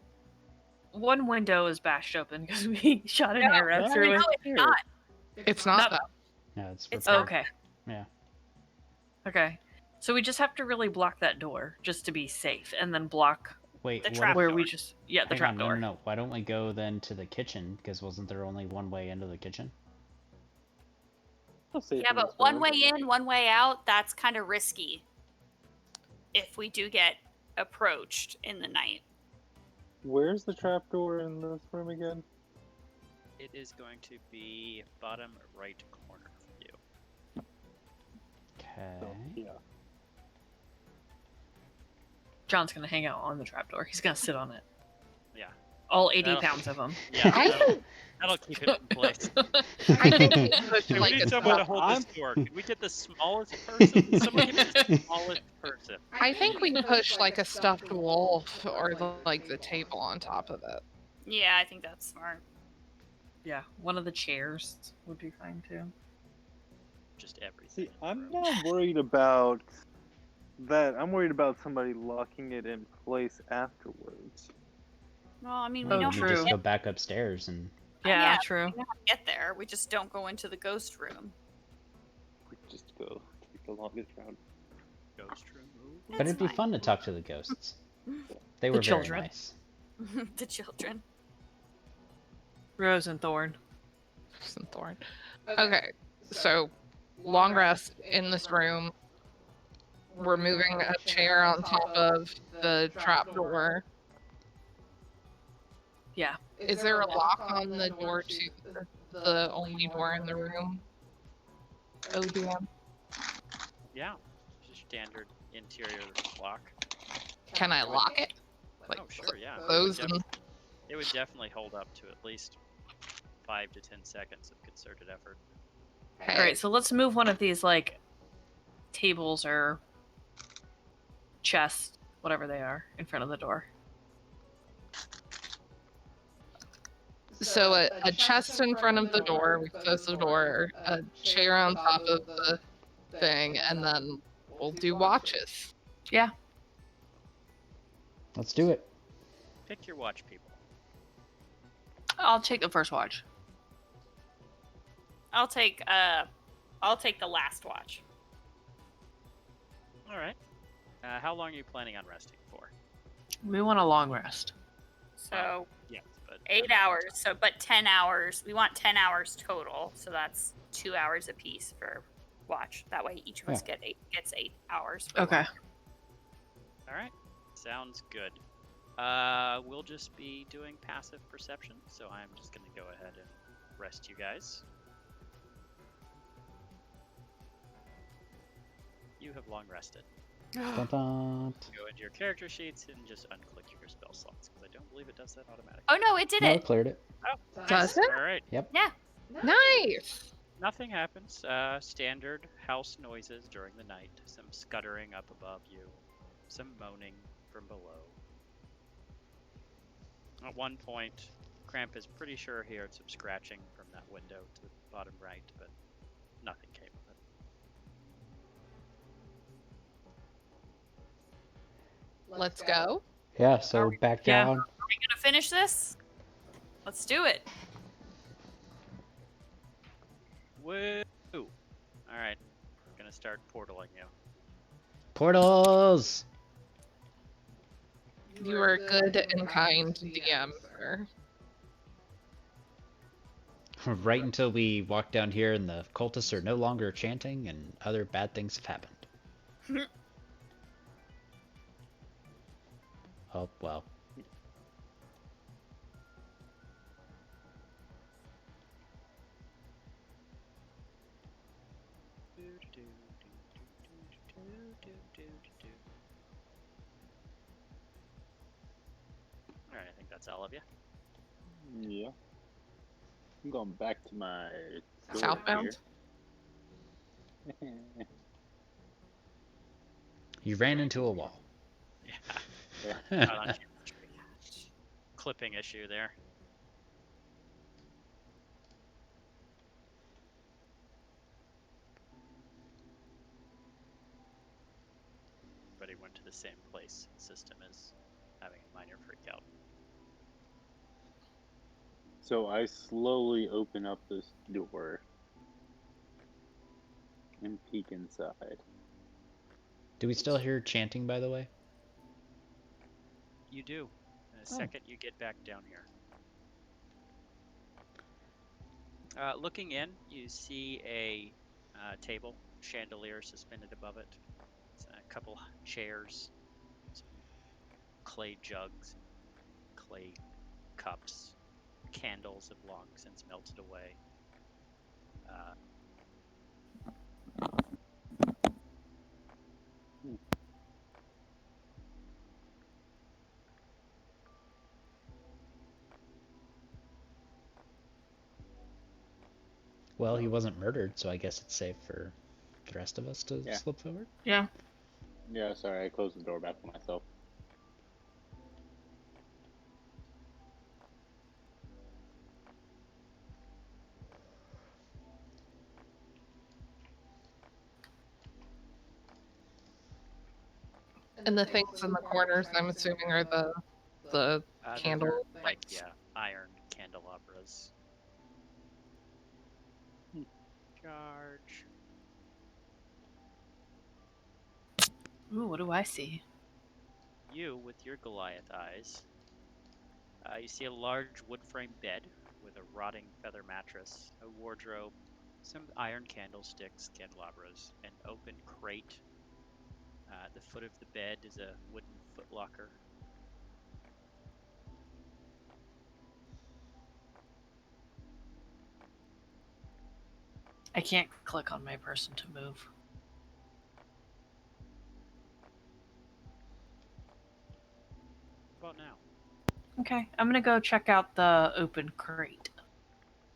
one window is bashed open because we shot an arrow through it. No, it's not. It's not that. Yeah, it's It's repaired. Okay. Yeah. Okay. So we just have to really block that door just to be safe, and then block Wait, The what trap if, where door. we just the hang trap on, door. No. Why don't we go then to the kitchen? Because wasn't there only one way into the kitchen? Yeah, but one way in, one way out, that's kind of risky. If we do get approached in the night. Where's the trapdoor in this room again? It is going to be bottom right corner for you. Okay. So, yeah. John's gonna hang out on the trapdoor. He's gonna sit on it. Yeah. All 80 That'll- pounds of him. Yeah, that'll keep it in place. I think we push Hey, we like need a someone to hold this door. Can we get the smallest person? Someone give me the smallest person. I think we push like a stuffed wolf or like the table on top of it. Yeah, I think that's smart. Yeah, one of the chairs would be fine too. Just everything. See, I'm not worried about that. I'm worried about somebody locking it in place afterwards. Well, I mean, we Oh, know We how to just get, go back upstairs and Yeah, yeah. true. we know how to get there. We just don't go into the ghost room. We just go take the longest route. Ghost room. but That's it'd be fine. fun to talk to the ghosts. They The were very children. nice. The children. Rose and Thorn. Some thorn. Okay, so long rest in this room. We're moving a chair on top of the trapdoor. Yeah. Is there a lock on the door to the only door in the room? ODM. Yeah. Just standard interior lock. Can I lock it? Like Oh, sure, yeah. close and It would definitely hold up to at least 5 to 10 seconds of concerted effort. okay. All right, so let's move one of these like tables or chests, whatever they are, in front of the door. So a chest in front of the door, we close the door, a chair on top of the thing, and then we'll do watches. Yeah. Let's do it. Pick your watch, people. I'll take the first watch. I'll take the last watch. All right. How long are you planning on resting for? We want a long rest. So Yes, but 8 hours. So, but 10 hours. We want 10 hours total. So that's 2 hours apiece for watch. That way, each of us gets 8 hours. per Okay. watch. All right. Sounds good. We'll just be doing passive perception, so I'm just going to go ahead and rest you guys. You have long rested. Dun, dun. Go into your character sheets and just unclick your spell slots, because I don't believe it does that automatically. Oh no, it did No, it. it cleared it. Oh, Does it? All right. Nice. Nothing happens. Standard house noises during the night. Some scuttering up above you. Some moaning from below. At one point, Cramp is pretty sure he heard some scratching from that window to the bottom right, but nothing came of it. Let's go. Yeah, so back yeah. down. Are we gonna finish this? Let's do it. Woo! Alright. Gonna start portaling you. Portals! You are good and kind DM, sir. Right until we walk down here and the cultists are no longer chanting and other bad things have happened. Oh, well. Alright, I think that's all of you. Yeah. I'm going back to my sword Southbound? here. You ran into a wall. Yeah. Not on clipping issue there. Everybody went to the same place. System is having a minor freak out. So I slowly open up this door and peek inside. Do we still hear chanting, by the way? You do. The second you get back down here. Looking in, you see a table, chandelier suspended above it. A couple chairs, some clay jugs, clay cups, candles have long since melted away. Well, he wasn't murdered, so I guess it's safe for the rest of us to slip forward. Yeah. Yeah, sorry, I closed the door back on myself. And the things in the corners, I'm assuming, are the candle like lights. iron candelabras. Charge. Ooh, what do I see? You, with your Goliath eyes, you see a large wood frame bed with a rotting feather mattress, a wardrobe, some iron candlesticks, candelabras, an open crate. At the foot of the bed is a wooden footlocker. I can't click on my person to move. What about now? Okay, I'm gonna go check out the open crate.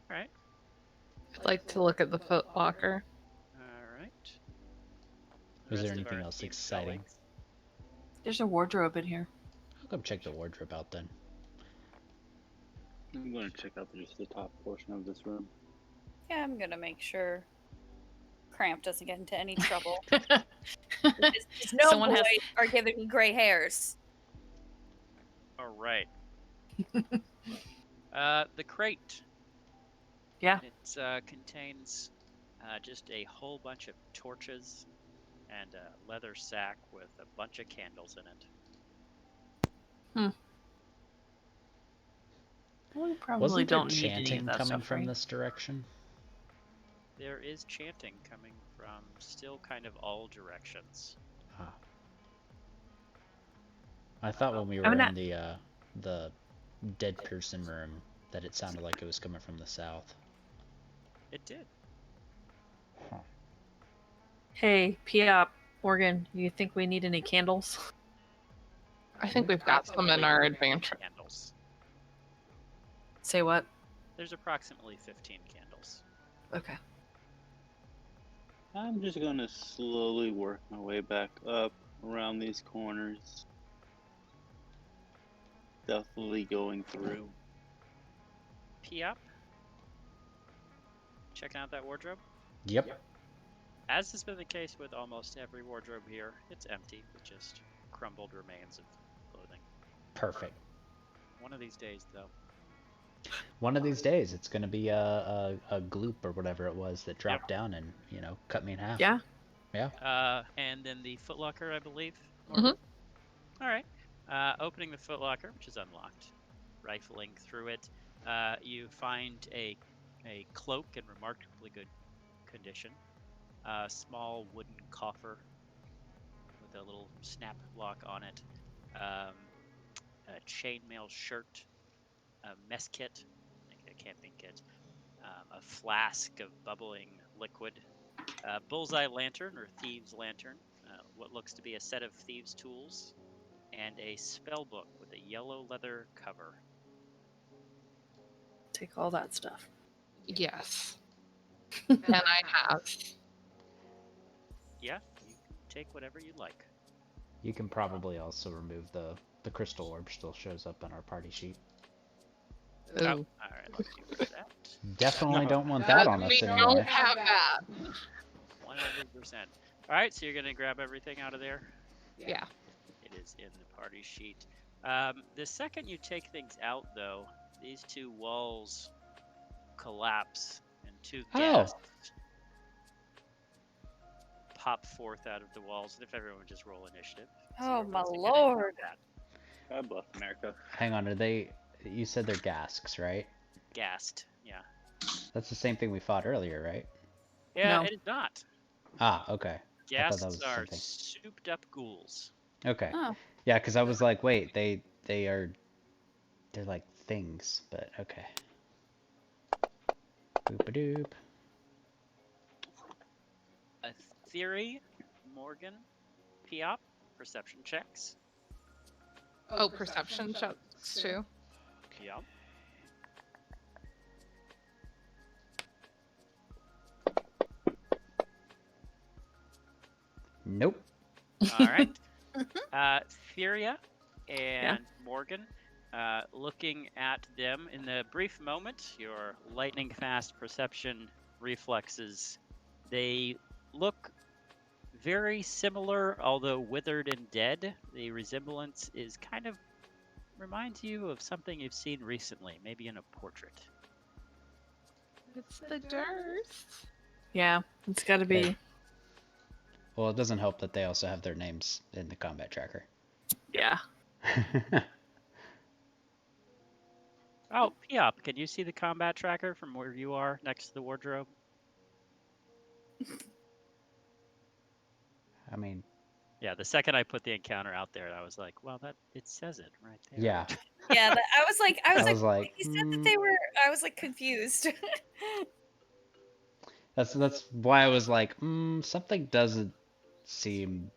Alright. I'd like to look at the foot locker. Alright. Was there anything else exciting? There's a wardrobe in here. I'll come check the wardrobe out then. I'm going to check out just the top portion of this room. Yeah, I'm gonna make sure Cramp doesn't get into any trouble. His gnome Someone boys has- are giving me gray hairs. Alright. The crate. Yeah. It contains just a whole bunch of torches and a leather sack with a bunch of candles in it. We probably Wasn't there don't need any of chanting that coming stuff, from right? this direction? There is chanting coming from still kind of all directions. Ah. I thought when we were in the dead person room that it sounded like it was coming from the south. It did. Huh. Hey, Piop, Morgan, you think we need any candles? I think we've got some in our advance. Candles. Say what? There's approximately 15 candles. Okay. I'm just going to slowly work my way back up around these corners. Stealthily going through. Piop? Checking out that wardrobe? Yep. As has been the case with almost every wardrobe here, it's empty with just crumbled remains of clothing. Perfect. One of these days, though. One of these days, it's going to be a gloop or whatever it was that dropped down and, you know, cut me in half. Yeah. Yeah. And then the footlocker, I believe. Mm-hmm. All right. Opening the footlocker, which is unlocked. Rifling through it, you find a a cloak in remarkably good condition, a small wooden coffer with a little snap lock on it, a chainmail shirt, a mess kit, like a camping kit, a flask of bubbling liquid, a bullseye lantern or thieves lantern, what looks to be a set of thieves tools, and a spell book with a yellow leather cover. Take all that stuff. Yes. And I have. Yeah, you can take whatever you like. You can probably also remove the crystal orb still shows up on our party sheet. Ooh. Oh, all right, let's use that. Definitely don't want that on We us don't anymore. have that. 100%. All right, so you're going to grab everything out of there? Yeah. It is in the party sheet. The second you take things out, though, these two walls collapse and two ghasts pop forth out of the walls. And if everyone would just roll initiative. Oh my everyone's gonna lord. do that. God bless America. Hang on, are they? You said they're gasks, right? Ghast, yeah. That's the same thing we fought earlier, right? Yeah, No. it is not. Ah, okay. I thought that Ghasts was the are same thing. souped up ghouls. Okay. Oh. Yeah, because I was like, wait, they're like things, but okay. Boop-a-doop. A theory, Morgan, Piop, perception checks. Oh, perception checks too. Yep. Nope. All right. Furia and Morgan, looking at them in the brief moment, your lightning fast perception reflexes, they look very similar, although withered and dead. The resemblance is kind of reminds you of something you've seen recently, maybe in a portrait. It's the Durst. Yeah, it's got to be. Okay. Well, it doesn't help that they also have their names in the combat tracker. Yeah. Oh, Piop, can you see the combat tracker from where you are next to the wardrobe? I mean, Yeah, the second I put the encounter out there, I was like, well, that it says it right there. yeah. Yeah, I was like, I was like, he said that they were. I was like confused. That's why I was like, something doesn't seem.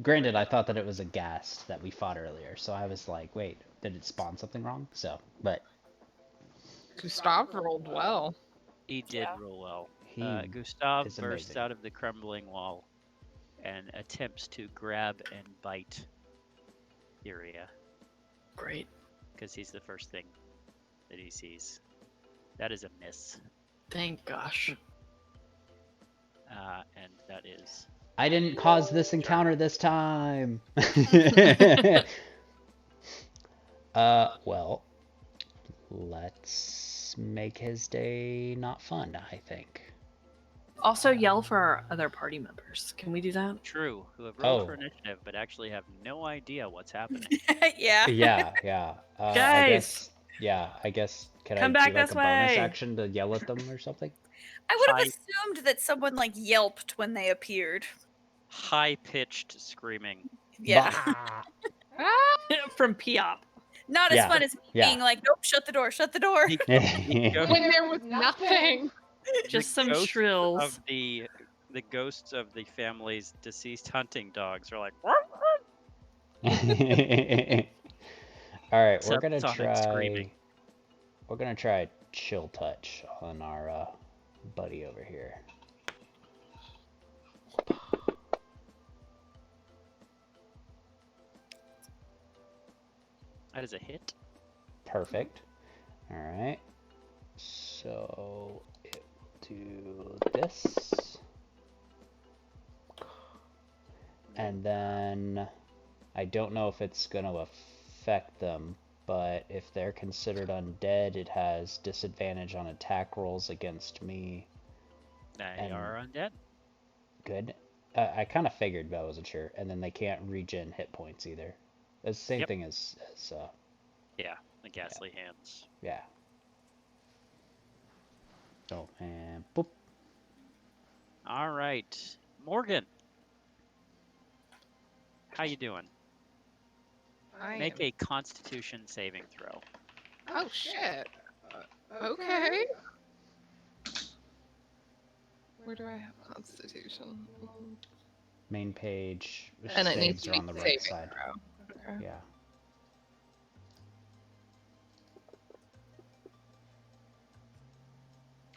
Granted, I thought that it was a ghast that we fought earlier, so I was like, wait, did it spawn something wrong? So, but Gustav rolled well. He did roll well. he Gustav is bursts amazing. out of the crumbling wall and attempts to grab and bite Iria. Great. Because he's the first thing that he sees. That is a miss. Thank gosh. And that is... I didn't cause this encounter this time. Well, let's make his day not fun, I think. Also, yell for our other party members. Can we do that? True, who have rolled for initiative, but actually have no idea what's happening. Yeah. Yeah. Guys! I guess, can Come I back do like this a bonus way. action to yell at them or something? I would have assumed that someone like yelped when they appeared. High-pitched screaming. Yeah. From Piop. Not as fun as being like, nope, shut the door, shut the door. When there was nothing. Just some ghosts shrills. Of the ghosts of the family's deceased hunting dogs are like... Alright, we're gonna Subsonic screaming. We're gonna try chill touch on our buddy over here. That is a hit. Perfect. Alright. So it will do this. And then I don't know if it's going to affect them, but if they're considered undead, it has disadvantage on attack rolls against me. They are undead. Good. I kind of figured, but I wasn't sure. And then they can't regen hit points either. It's the same thing as yeah, the ghastly hands. Yeah. Oh, and boop. All right, Morgan. How you doing? Make a Constitution saving throw. Oh shit. Okay. Where do I have Constitution? Main page. And it needs Saves to are be on the right saving side. throw. Okay. Yeah.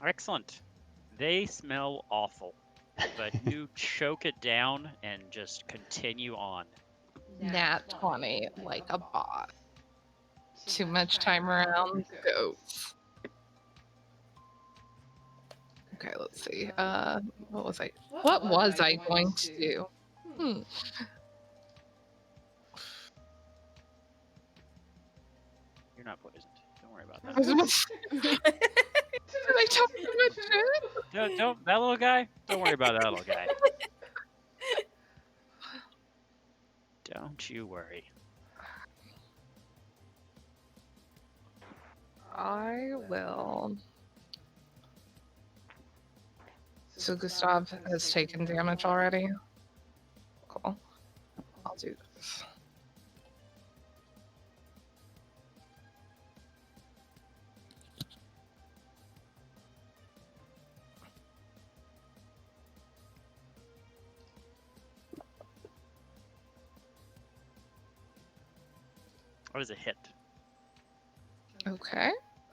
Excellent. They smell awful, but you choke it down and just continue on. Nat 20, like a boss. Too much time around goats. Okay, let's see. What was I going to do? You're not poisoned. Don't worry about I was that. gonna say- Did I talk too much shit? Don't that little guy. Don't worry about that little guy. Don't you worry. I will. So Gustav has taken damage already? Cool. I'll do this. What is a hit? Okay.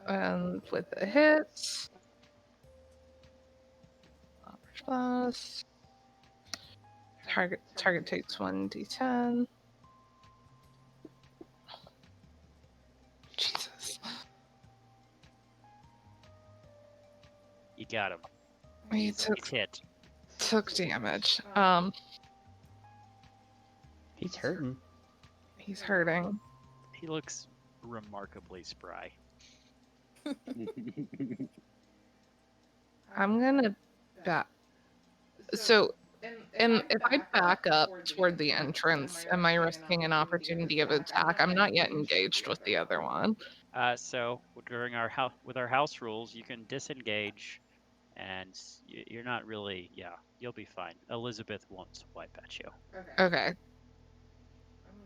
And with the hits. Plus. Target takes 1d10. Jesus. You got him. He He's hit. took damage. He's hurting. He's hurting. He looks remarkably spry. I'm gonna back. So, if I back up toward the entrance, am I risking an opportunity of attack? I'm not yet engaged with the other one. So during our house rules, you can disengage, and you're not really. Yeah, you'll be fine. Elizabeth won't swipe at you. Okay.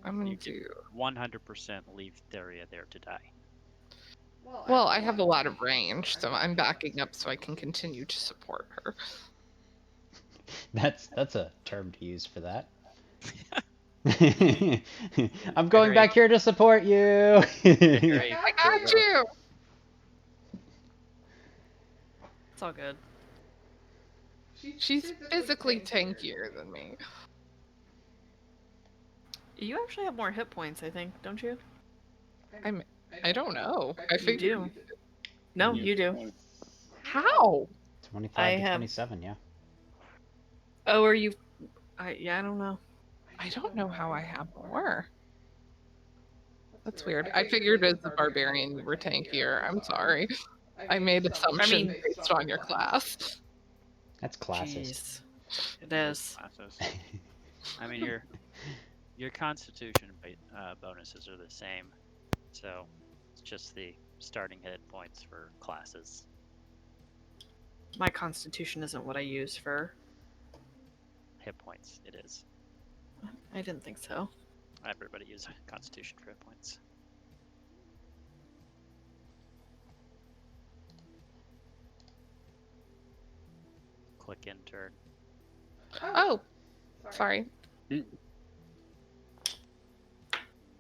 I'm gonna You do. 100% leave Theria there to die. Well, I have a lot of range, so I'm backing up so I can continue to support her. That's a term to use for that. I'm going back here to support you. I got you. It's all good. She's physically tankier than me. You actually have more hit points, I think, don't you? I don't know. I You figured do. No, you do. How? 25 to 27, yeah. Oh, are you? I don't know. I don't know how I have more. That's weird. I figured as the barbarian you were tankier. I'm sorry. I made assumptions based on your class. That's classist. Jeez. It is. Classes. I mean, your Constitution bonuses are the same, so it's just the starting hit points for classes. My constitution isn't what I use for. Hit points, it is. I didn't think so. Everybody uses Constitution for hit points. Click in turn. Oh, sorry.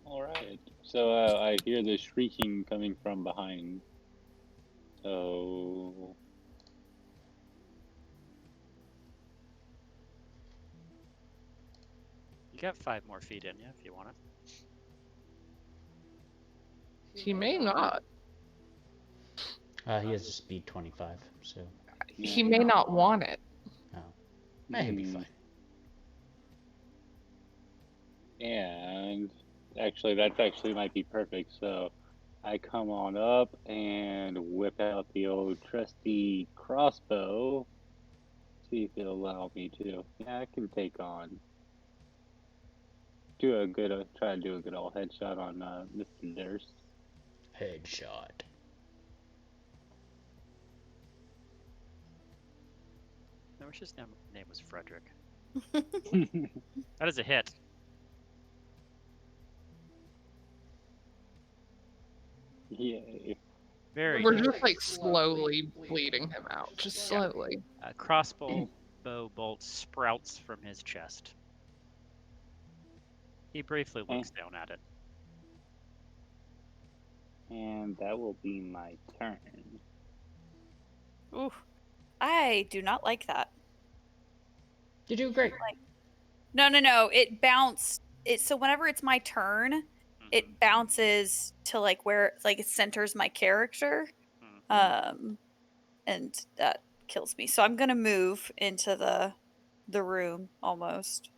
All right. So I hear the shrieking coming from behind. So You got 5 more feet in you if you want it. He may not. He has a speed 25, so He may not want it. he'll be fine. And actually, that actually might be perfect. So I come on up and whip out the old trusty crossbow. See if it'll allow me to. Yeah, I can take on. Try to do a good old headshot on Mr. Durst. Headshot. I wish his name was Frederick. That is a hit. Yay. Very We're good. just like slowly bleeding him out, just slowly. A crossbow bolt sprouts from his chest. He briefly looks down at it. And that will be my turn. Oof. I do not like that. You do great. No. It bounced. So whenever it's my turn, it bounces to like where like it centers my character. And that kills me. So I'm gonna move into the room almost.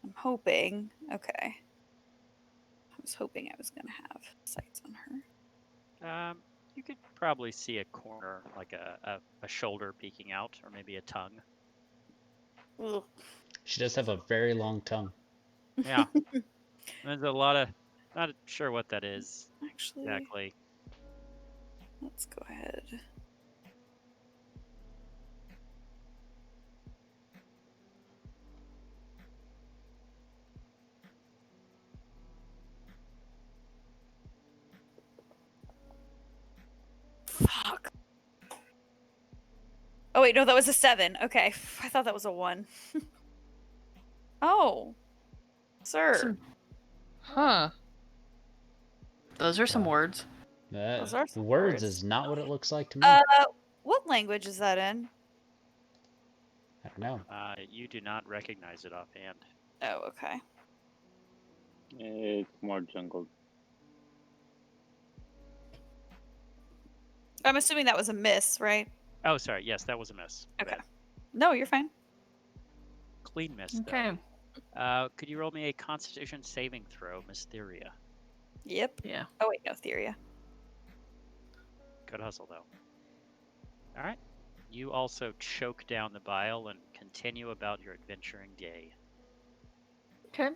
I'm hoping. Okay. I was hoping I was gonna have sights on her. You could probably see a corner, like a shoulder peeking out, or maybe a tongue. Ugh. She does have a very long tongue. Yeah. There's a lot of, not sure what that is Actually, exactly. let's go ahead. Fuck. Oh wait, no, that was a 7. Okay, I thought that was a 1. Oh, sir. Huh. Those are some words. Those are some Words words. is not what it looks like to me. What language is that in? I don't know. You do not recognize it offhand. Oh, okay. It's more jungle. I'm assuming that was a miss, right? Oh, sorry. Yes, that was a miss. Okay. No, you're fine. Clean miss. Okay. Though. Could you roll me a Constitution saving throw, Miss Theria? Yep. Yeah. Oh wait, no, Theria. Good hustle, though. All right. You also choke down the bile and continue about your adventuring day. Okay.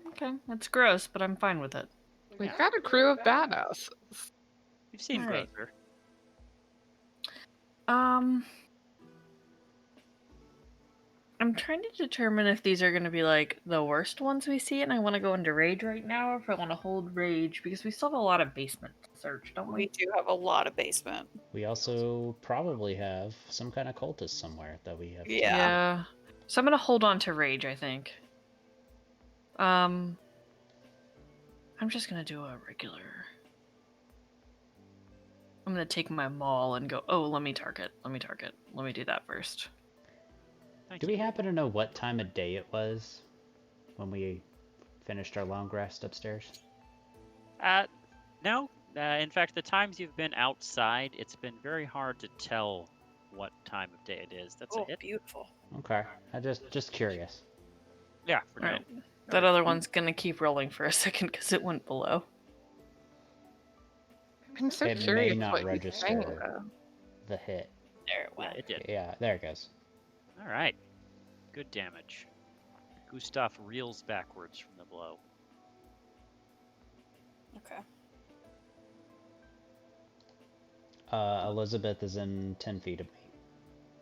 That's gross, but I'm fine with it. We've got a crew of badasses. You've seen All right. grosser. I'm trying to determine if these are going to be like the worst ones we see, and I want to go into rage right now, or if I want to hold rage because we still have a lot of basement to search, don't We we? do have a lot of basement. We also probably have some kind of cultist somewhere that we have. Yeah. So I'm going to hold on to rage, I think. I'm just going to do a regular. I'm going to take my maul and go, oh, let me target. Let me do that first. Do we happen to know what time of day it was when we finished our long rest upstairs? No. In fact, the times you've been outside, it's been very hard to tell what time of day it is. That's a hit. Beautiful. Okay, I just curious. Yeah, for now. Right. That other one's going to keep rolling for a second because it went below. I'm so It curious may not what he's register saying, though. the hit. There it Yeah, went. it did. Yeah, there it goes. All right. Good damage. Gustav reels backwards from the blow. Okay. Elizabeth is in 10 feet of me.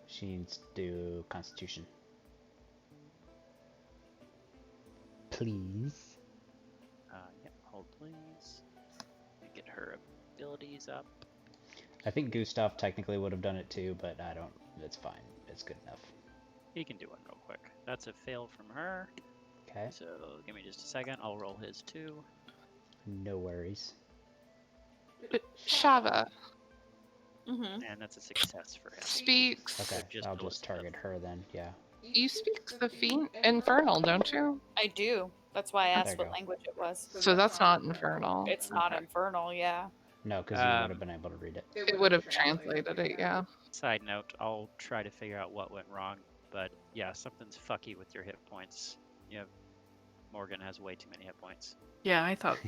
She needs to do Constitution. Please. Yep, hold please. Let me get her abilities up. I think Gustav technically would have done it too, but I don't. It's fine. It's good enough. He can do one real quick. That's a fail from her. Okay. So give me just a second. I'll roll his too. No worries. Shava And that's a success for him. speaks. Okay, just I'll just Elizabeth. target her then. Yeah. You speak the Infernal, don't you? I do. That's why I asked There you what go. language it was. So that's not Infernal. It's not Infernal, yeah. No, because you would have been able to read it. It would have translated it, yeah. Side note, I'll try to figure out what went wrong. But yeah, something's fucky with your hit points. Morgan has way too many hit points. Yeah, I thought.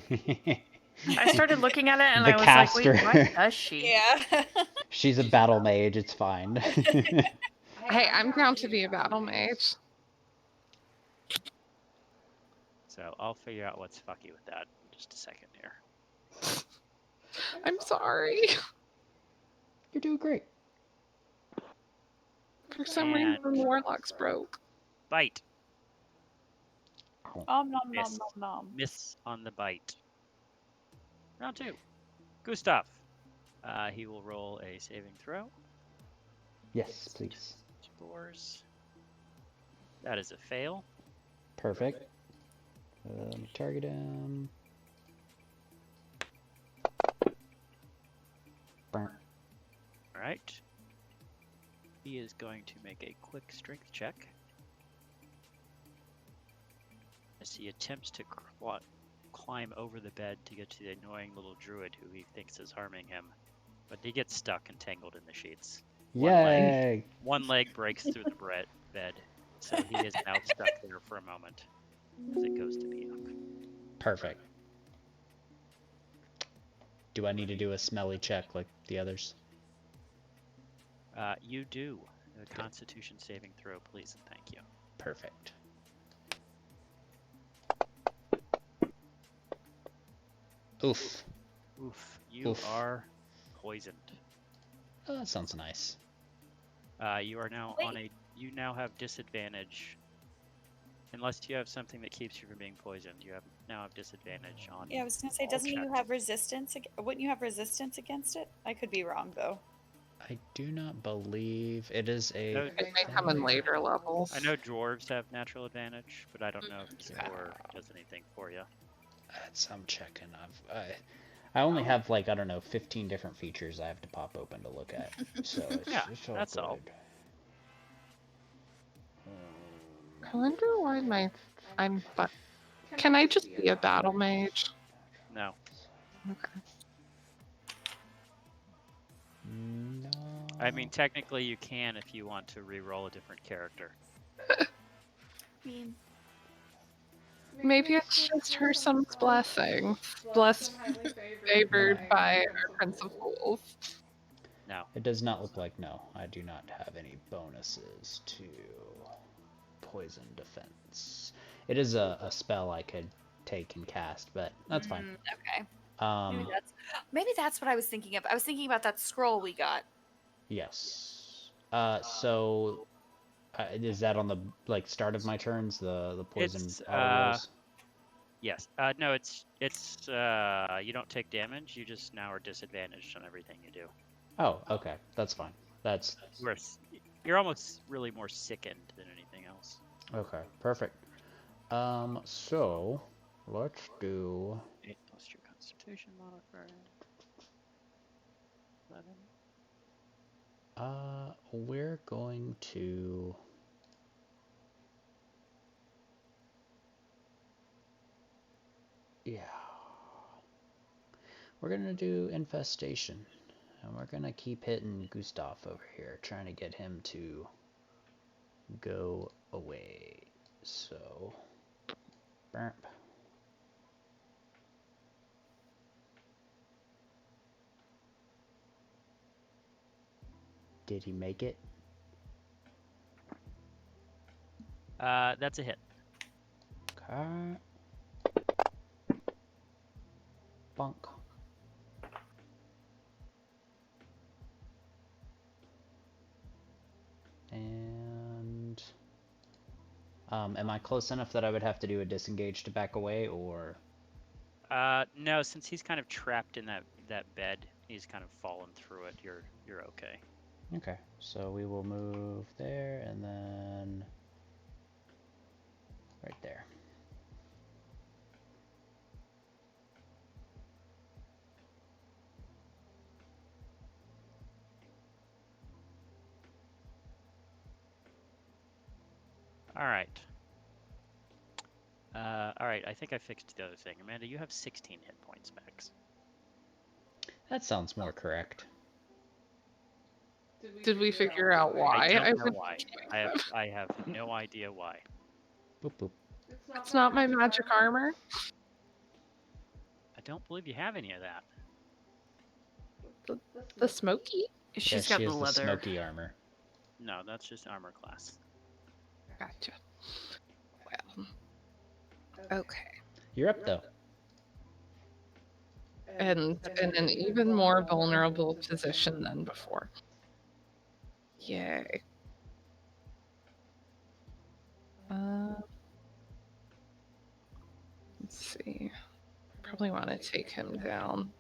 I started looking at it and The I was caster. like, wait, why does she? Yeah. She's a battle mage. It's fine. Hey, I'm down to be a battle mage. So I'll figure out what's fucky with that in just a second here. I'm sorry. You're doing great. For some And reason, Warlock's broke. bite. Nom nom nom Miss. nom nom. Miss on the bite. Round 2. Gustav. He will roll a saving throw. Yes, please. Spores. That is a fail. Perfect. Target him. Burn. All right. He is going to make a quick strength check as he attempts to climb over the bed to get to the annoying little druid who he thinks is harming him, but he gets stuck and tangled in the sheets. Yay! One leg breaks through the bed, so he is now stuck there for a moment as it goes to be up. Perfect. Do I need to do a smelly check like the others? You do. A Constitution saving throw, please, and thank you. Perfect. Oof. Oof. You are poisoned. Oh, that sounds nice. You are now You now have disadvantage. Unless you have something that keeps you from being poisoned, you now have disadvantage on. Yeah, I was gonna say, doesn't you have resistance? Wouldn't you have resistance against it? I could be wrong though. I do not believe it is a. It may come in later levels. I know dwarves have natural advantage, but I don't know if Spore does anything for you. That's I'm checking. I only have like, I don't know, 15 different features I have to pop open to look at. So it's all that's good. all. I wonder why can I just be a battle mage? No. Okay. No. I mean, technically you can if you want to re-roll a different character. I mean, maybe it's just her son's blessing. Blessed, favored by our Prince of Fools. No. It does not look like, no. I do not have any bonuses to poison defense. It is a spell I could take and cast, but that's fine. Okay. Maybe that's what I was thinking of. I was thinking about that scroll we got. Yes. So is that on the start of my turns? The poison auto rolls? Yes. No, it's you don't take damage. You just now are disadvantaged on everything you do. Oh, okay. That's fine. That's you're almost really more sickened than anything else. Okay, perfect. So let's do 8 plus your Constitution modifier. 11. We're going to we're gonna do infestation, and we're gonna keep hitting Gustav over here, trying to get him to go away. So, burp. Did he make it? That's a hit. Okay. Bonk. And am I close enough that I would have to do a disengage to back away, or? No, since he's kind of trapped in that bed, he's kind of fallen through it. You're okay. Okay, so we will move there and then right there. All right. All right, I think I fixed the other thing. Amanda, you have 16 hit points max. That sounds more correct. Did we figure out why? I don't know why. I have no idea why. Boop, boop. It's not my magic armor. I don't believe you have any of that. The smoky? She's Yeah, got she the has leather. the smoky armor. No, that's just armor class. Gotcha. Well, okay. You're up though. And in an even more vulnerable position than before. Yay. Let's see. Probably want to take him down.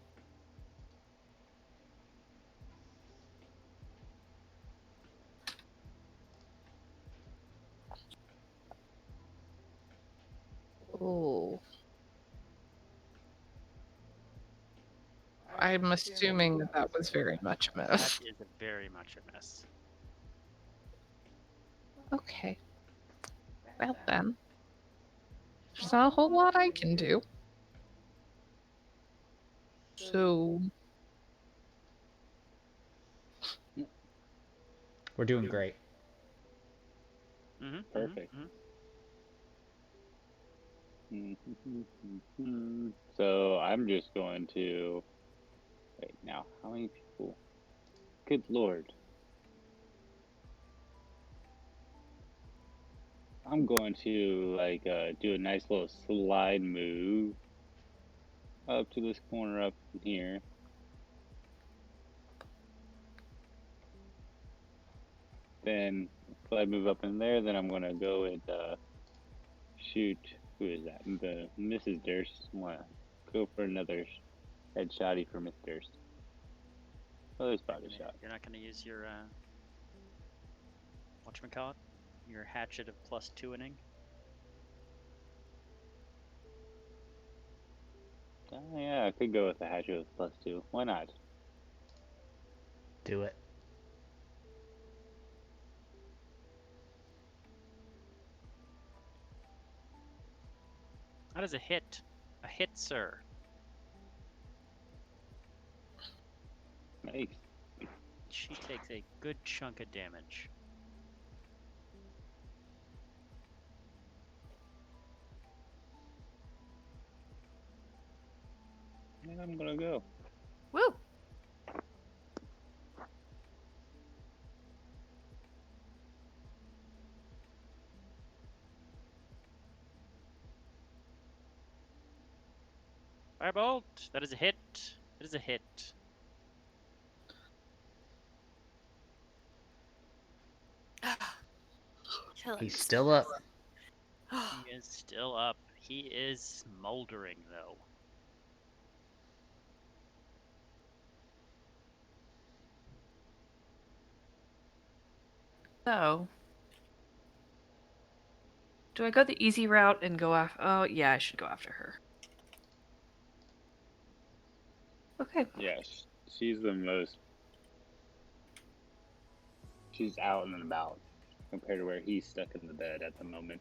Oh. I'm assuming that was very much a That miss. is very much a miss. Okay. Well then. There's not a whole lot I can do. So We're doing great. Perfect. So I'm just going to wait now. How many people? Good lord. I'm going to like do a nice little slide move up to this corner up in here. Then slide move up in there. Then I'm gonna go and shoot. Who is that? The Mrs. Durst. I'm gonna go for another headshotty for Miss Durst. Oh, there's probably a shot. You're not gonna use your whatchamacallit? Your hatchet of +2-ing? Yeah, I could go with the hatchet with +2. Why not? Do it. That is a hit. A hit, sir. Nice. She takes a good chunk of damage. And I'm gonna go. Woo! Firebolt! That is a hit. That is a hit. He's still up. He is still up. He is smoldering, though. So, do I go the easy route and go after? Oh, yeah, I should go after her. Okay. Yes, she's the most. She's out and about compared to where he's stuck in the bed at the moment.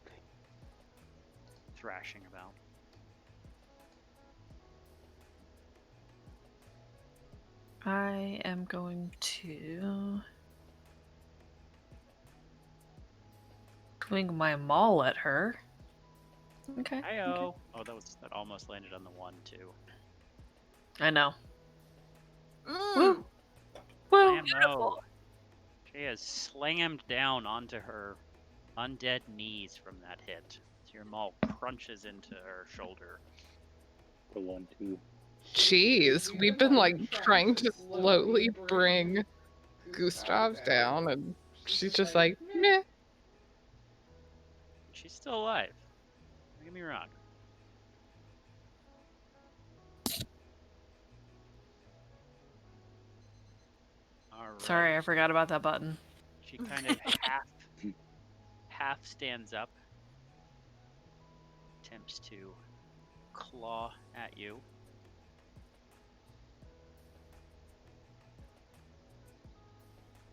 Thrashing about. I am going to swing my maul at her. Okay. Hi-oh. Okay. Oh, that almost landed on the 1 too. I know. Woo! Woo! Blammo. She has slammed down onto her undead knees from that hit. So your maul crunches into her shoulder. The 1-2. jeez, we've been like trying to slowly bring Gustav down, and she's just like, meh. She's still alive. Don't get me wrong. All right. Sorry, I forgot about that button. She kind of half stands up, attempts to claw at you.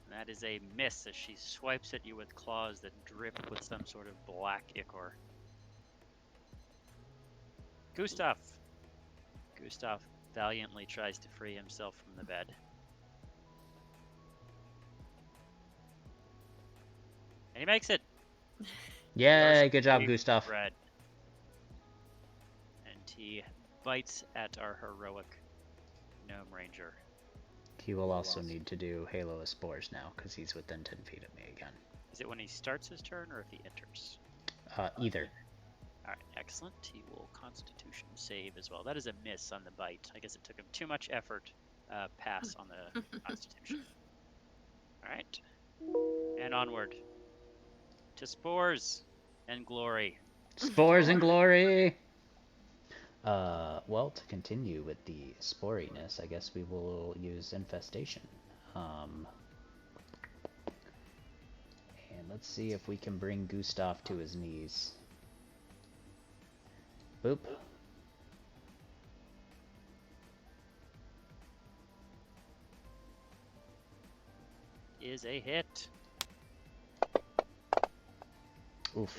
And that is a miss as she swipes at you with claws that drip with some sort of black ichor. Gustav valiantly tries to free himself from the bed. And he makes it! Yay, First good job, save Gustav. Red. And he bites at our heroic gnome ranger. He will also need to do Halo of Spores now, because he's within 10 feet of me again. Is it when he starts his turn or if he enters? Either. Alright, excellent. He will Constitution save as well. That is a miss on the bite. I guess it took him too much effort. Pass on the Constitution. Alright. And onward. To Spores. and glory. Spores and glory! Well, to continue with the sporiness, I guess we will use infestation. And let's see if we can bring Gustav to his knees. Boop. Is a hit. Oof.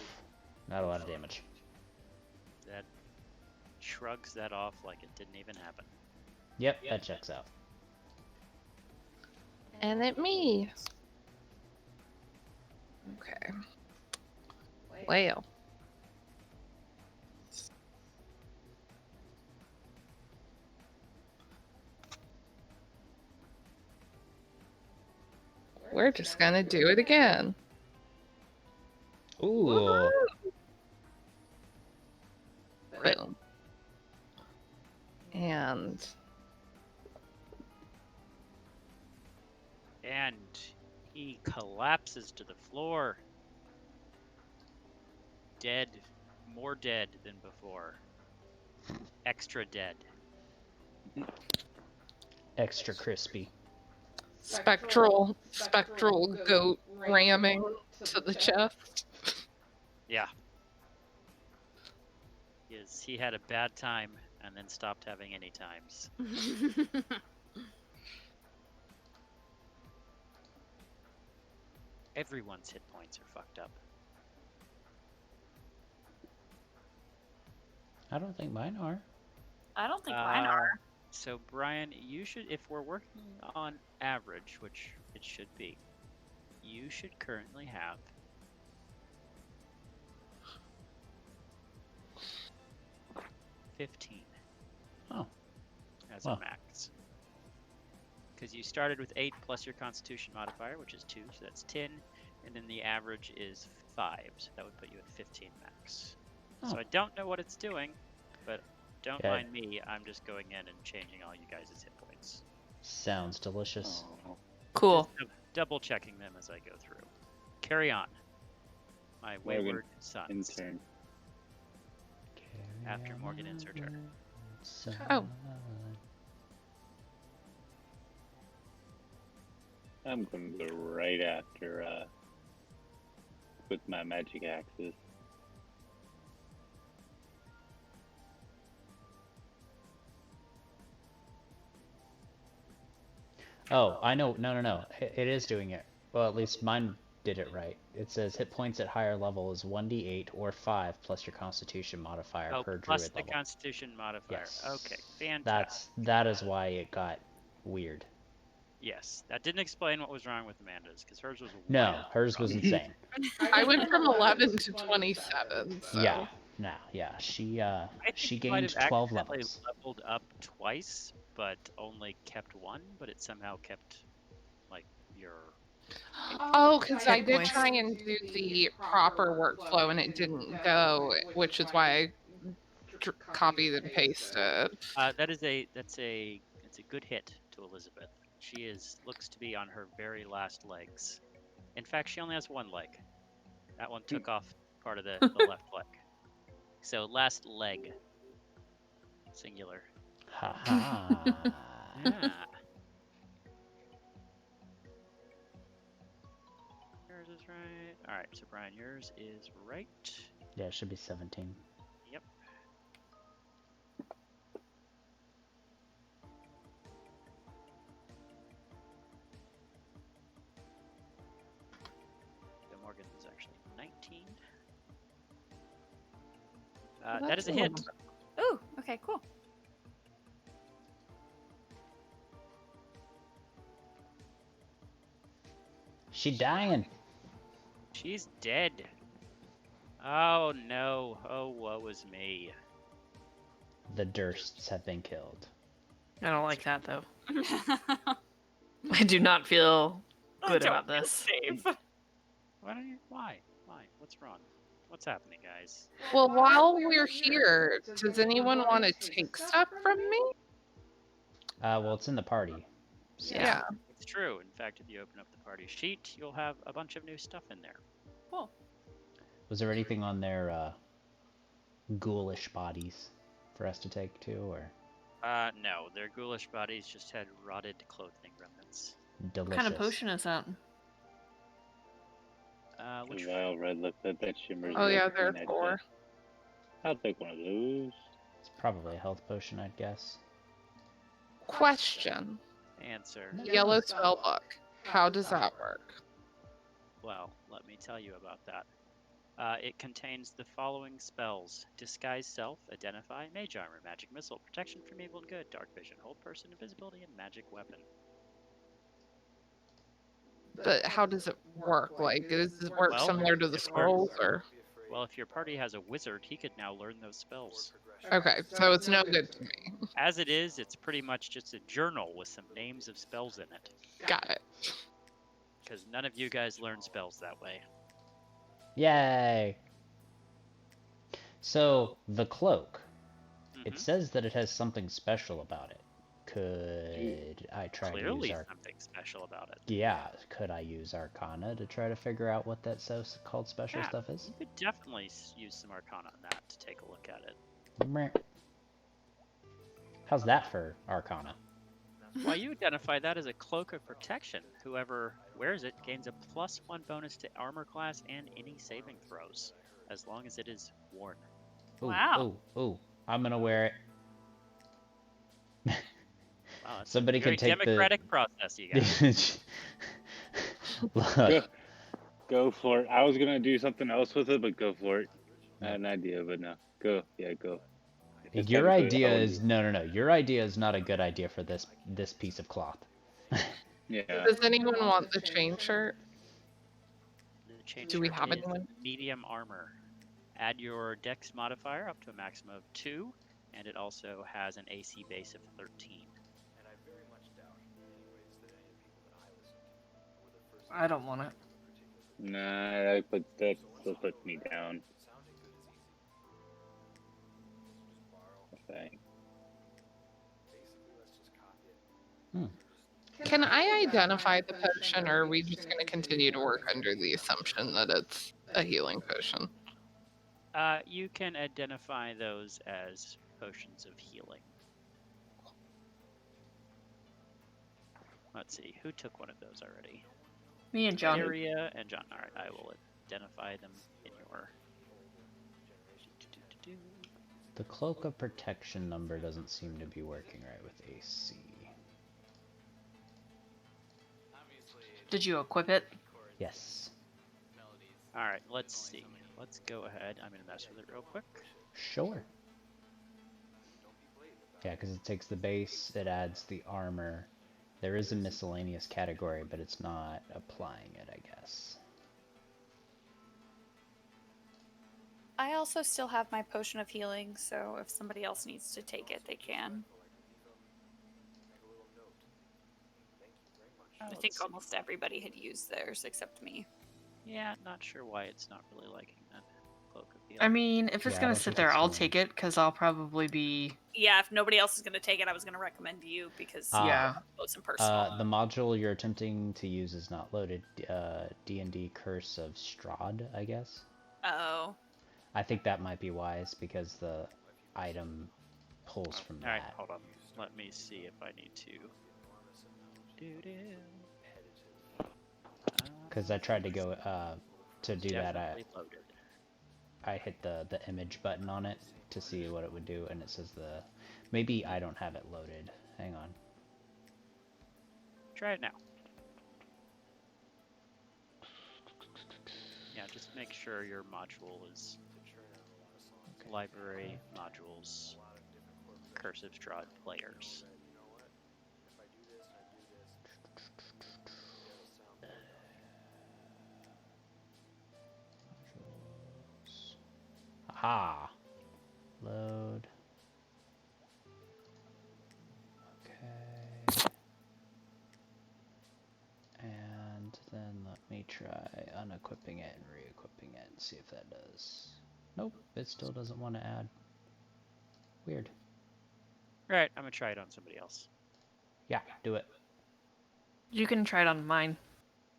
Not a lot of damage. That shrugs that off like it didn't even happen. Yep, that checks out. And it me. Okay. Well. We're just gonna do it again. Ooh. Boom. And he collapses to the floor. Dead. More dead than before. Extra dead. Extra crispy. spectral goat ramming to the chest. Yeah. He had a bad time and then stopped having any times. Everyone's hit points are fucked up. I don't think mine are. I don't think mine are. So Brian, you should, if we're working on average, which it should be, you should currently have 15. Oh. As a max. Because you started with 8 plus your Constitution modifier, which is 2, so that's 10, and then the average is 5, so that would put you at 15 max. Oh. So I don't know what it's doing, but don't mind me. I'm just going in and changing all you guys' hit points. Sounds delicious. Oh. Cool. Just double checking them as I go through. Carry on. My wayward sons. Intern. After Morgan ends her turn. Oh. I'm going to go right after with my magic axes. Oh, I know. No. It is doing it. Well, at least mine did it right. It says hit points at higher level is 1d8 or 5 plus your Constitution modifier per plus druid the level. Constitution modifier. Yes. Okay, fantastic. That is why it got weird. Yes, that didn't explain what was wrong with Amanda's, because hers was No, hers was insane. I went from 11 to 27. So. Yeah. No, yeah. She gained 12 levels. Leveled up twice, but only kept 1, but it somehow kept like your. Oh, because I did try and do the proper workflow and it didn't go, which is why I copied and pasted. That's a good hit to Elizabeth. She looks to be on her very last legs. In fact, she only has one leg. That one took off part of the left leg. So last leg, singular. Ha ha. Yeah. Yours is right. All right, so Brian, yours is right. Yeah, it should be 17. Yep. So Morgan is actually 19. That is a hit. Ooh, okay, cool. She dying. She's dead. Oh no. Oh, woe is me. The Dursts have been killed. I don't like that though. I do not feel good about this. Why? What's wrong? What's happening, guys? Well, while we're here, does anyone want to take stuff from me? Well, it's in the party. So. Yeah. It's true. In fact, if you open up the party sheet, you'll have a bunch of new stuff in there. Cool. Was there anything on their ghoulish bodies for us to take too, or? No, their ghoulish bodies just had rotted clothing remnants. Delicious. What kind of potion is that? Which Vile red liquid that shimmers. Oh yeah, like there are peanut 4. dust. I'll take one of those. It's probably a health potion, I'd guess. Question. answer? Yellow spell book. How does that work? Well, let me tell you about that. It contains the following spells: Disguise Self, Identify, Mage Armor, Magic Missile, Protection from Evil and Good, Dark Vision, Hold Person, Invisibility, and Magic Weapon. But how does it work? Like, does it work Well, similar to the it scrolls, works. or? Well, if your party has a wizard, he could now learn those spells. Okay, so it's no good to me. As it is, it's pretty much just a journal with some names of spells in it. Got it. Because none of you guys learn spells that way. Yay! So, the cloak. It Mhm. says that it has something special about it. Could I try Clearly to use something special about it. Yeah, could I use Arcana to try to figure out what that so-called special Yeah, stuff is? you could definitely use some Arcana on that to take a look at it. Meh. How's that for Arcana? Well, you identify that as a cloak of protection. Whoever wears it gains a +1 bonus to armor class and any saving throws, as long as it is worn. Ooh, Wow. Ooh, I'm gonna wear it. Wow, that's Somebody a very can take democratic process, you guys. Look, Go for it. I was gonna do something else with it, but go for it. I had an idea, but no. Go. Yeah, go. It's your technically idea how it is no. Your idea is not a good idea for this piece of cloth. Yeah. Does anyone want the chain shirt? The chain Do we shirt have is anyone? medium armor. Add your dex modifier up to a maximum of 2, and it also has an AC base of 13. And I very much doubt, anyways, that any of the people that I listened to were the first. I don't want it. Nah, that still puts me down. Sounding good is easy. Just borrow. Okay. Basically, let's just copy it. Can I identify the potion, or are we just going to continue to work under the assumption that it's a healing potion? You can identify those as potions of healing. Let's see, who took one of those already? Me and John. Area and John. Alright, I will identify them in your... The cloak of protection number doesn't seem to be working right with AC. Did you equip it? Yes. Alright, let's see. Let's go ahead. I'm going to mess with it real quick. Sure. Yeah, because it takes the base, it adds the armor. There is a miscellaneous category, but it's not applying it, I guess. I also still have my potion of healing, so if somebody else needs to take it, they can. I think almost everybody had used theirs except me. Yeah, not sure why it's not really liking that cloak of healing. I mean, if it's Yeah, I gonna don't sit think there, it's I'll going. take it because I'll probably be. Yeah, if nobody else is going to take it, I was going to recommend you because Yeah. it's in personal. The module you're attempting to use is not loaded. D&D Curse of Strahd, I guess. Oh. I think that might be wise because the item pulls from Alright, that. hold on. Let me see if I need to. Because I tried to go to do that. Definitely loaded. I hit the image button on it to see what it would do, and it says maybe I don't have it loaded. Hang on. Try it now. Yeah, just make sure your module is library modules Curse of Strahd players. Aha! Load. Okay. And then let me try unequipping it and re-equipping it and see if that does. Nope, it still doesn't want to add. Weird. Right, I'm gonna try it on somebody else. Yeah, do it. You can try it on mine,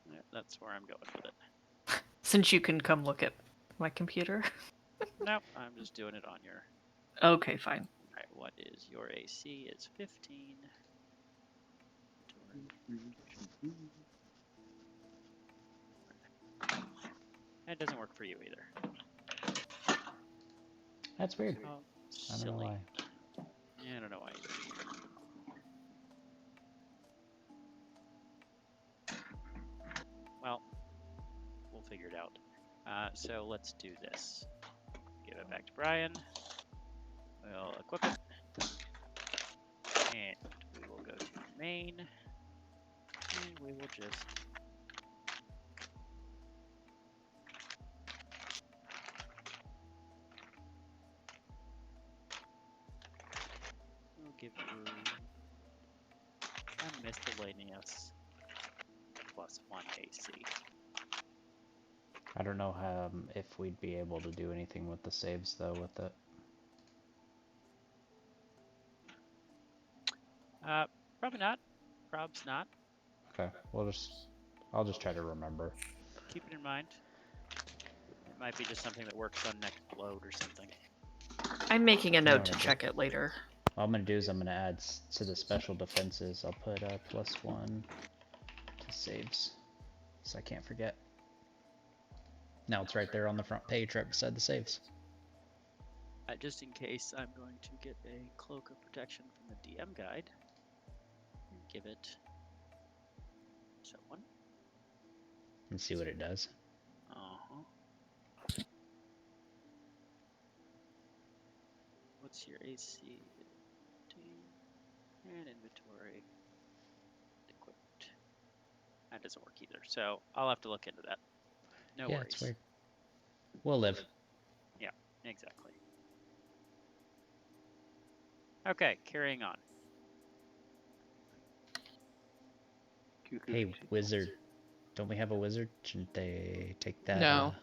Yeah, that's where I'm going with it. since you can come look at my computer? Nope, I'm just doing it on your. Okay, fine. All right, what is your AC? Is 15. That doesn't work for you either. That's weird. Oh, I don't know silly. why. Yeah, I don't know why either. Well, we'll figure it out. So let's do this. Give it back to Brian. We'll equip it. And we will go to main. And we will just... We'll give you a miscellaneous +1 AC. I don't know if we'd be able to do anything with the saves though with it. Probably not. Prob's not. Okay, I'll just try to remember. Keep it in mind. It might be just something that works on next load or something. I'm making a note to Alright. check it later. All I'm gonna do is I'm gonna add to the special defenses. I'll put +1 to saves, so I can't forget. Now it's right there on the front page, right beside the saves. Just in case, I'm going to get a cloak of protection from the DM guide. And give it someone. And see what it does. What's your AC? And inventory. Equipped. That doesn't work either, so I'll have to look into that. No Yeah, worries. it's weird. We'll live. Yeah, exactly. Okay, carrying on. Hey, wizard. Don't we have a wizard? Shouldn't they take that? No.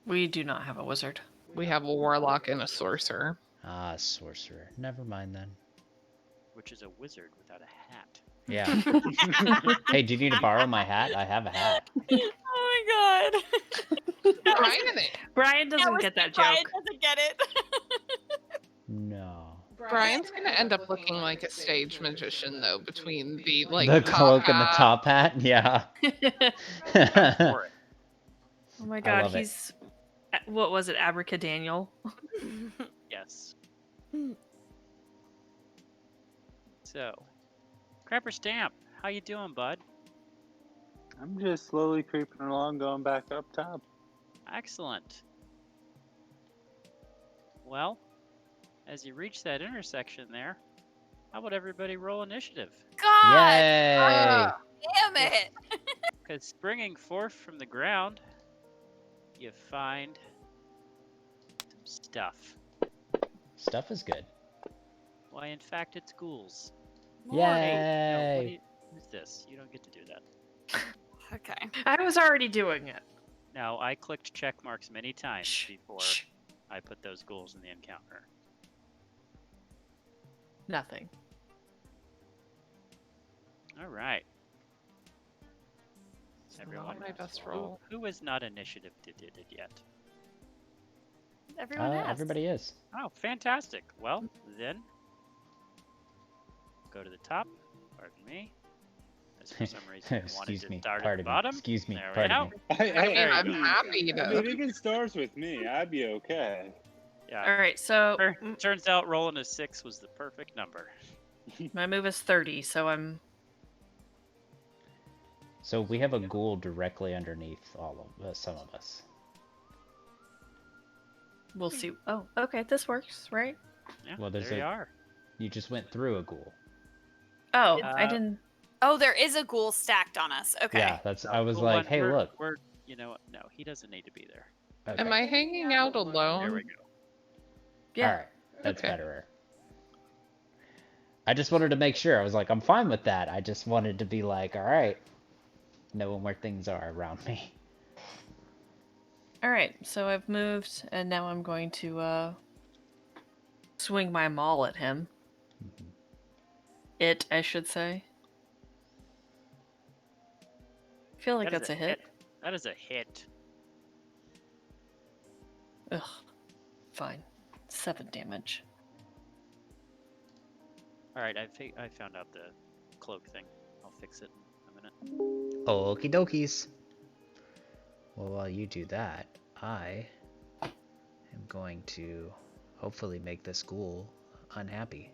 We do not have a wizard. We have a warlock and a sorcerer. Sorcerer. Never mind then. Which is a wizard without a hat. Yeah. Hey, do you need to borrow my hat? I have a hat. Oh my god. Brian doesn't get that joke. Brian doesn't get it. No. Brian's gonna end up looking like a stage magician though, between the The cloak and the top hat? Yeah. Oh my I god, love it. he's... What was it, Abracadaniel? Yes. So, Crapper Stamp, how you doing, bud? I'm just slowly creeping along, going back up top. Excellent. Well, as you reach that intersection there, how about everybody roll initiative? God! Yay! Damn it! Because springing forth from the ground, you find some stuff. Stuff is good. Why, in fact, it's ghouls. Yay! Who's this? You don't get to do that. Okay. I was already doing it. No, I clicked check marks many times before I put those ghouls in the encounter. Nothing. All right. Not Everyone, my best roll. who is not initiative did it yet? Everyone has. Everybody is. Oh, fantastic. Well, then, go to the top. Pardon me. As for some reason, I wanted Excuse to me. start at Pardon the me. bottom. Excuse me. There we Pardon go. me. I'm happy to. I mean, it can start with me. I'd be okay. Yeah. All right, so Turns out rolling a 6 was the perfect number. my move is 30, so I'm... So we have a ghoul directly underneath all of some of us. We'll see. Oh, okay, this works, right? Yeah, Well, there you are. You just went through a ghoul. Oh, I didn't... Oh, there is a ghoul stacked on us. Okay. Yeah, that's. I was Well, like, hey, look. We're, you know what? No, he doesn't need to be there. Okay. Am I hanging out alone? There we go. Yeah. All right, that's Okay. better. I just wanted to make sure. I was like, I'm fine with that. I just wanted to be like, all right, knowing where things are around me. All right, so I've moved, and now I'm going to swing my maul at him. It, I should say. I feel like That is that's a hit. That is a hit. Ugh. Fine. 7 damage. All right, I found out the cloak thing. I'll fix it in a minute. Okie dokies. Well, while you do that, I am going to hopefully make this ghoul unhappy.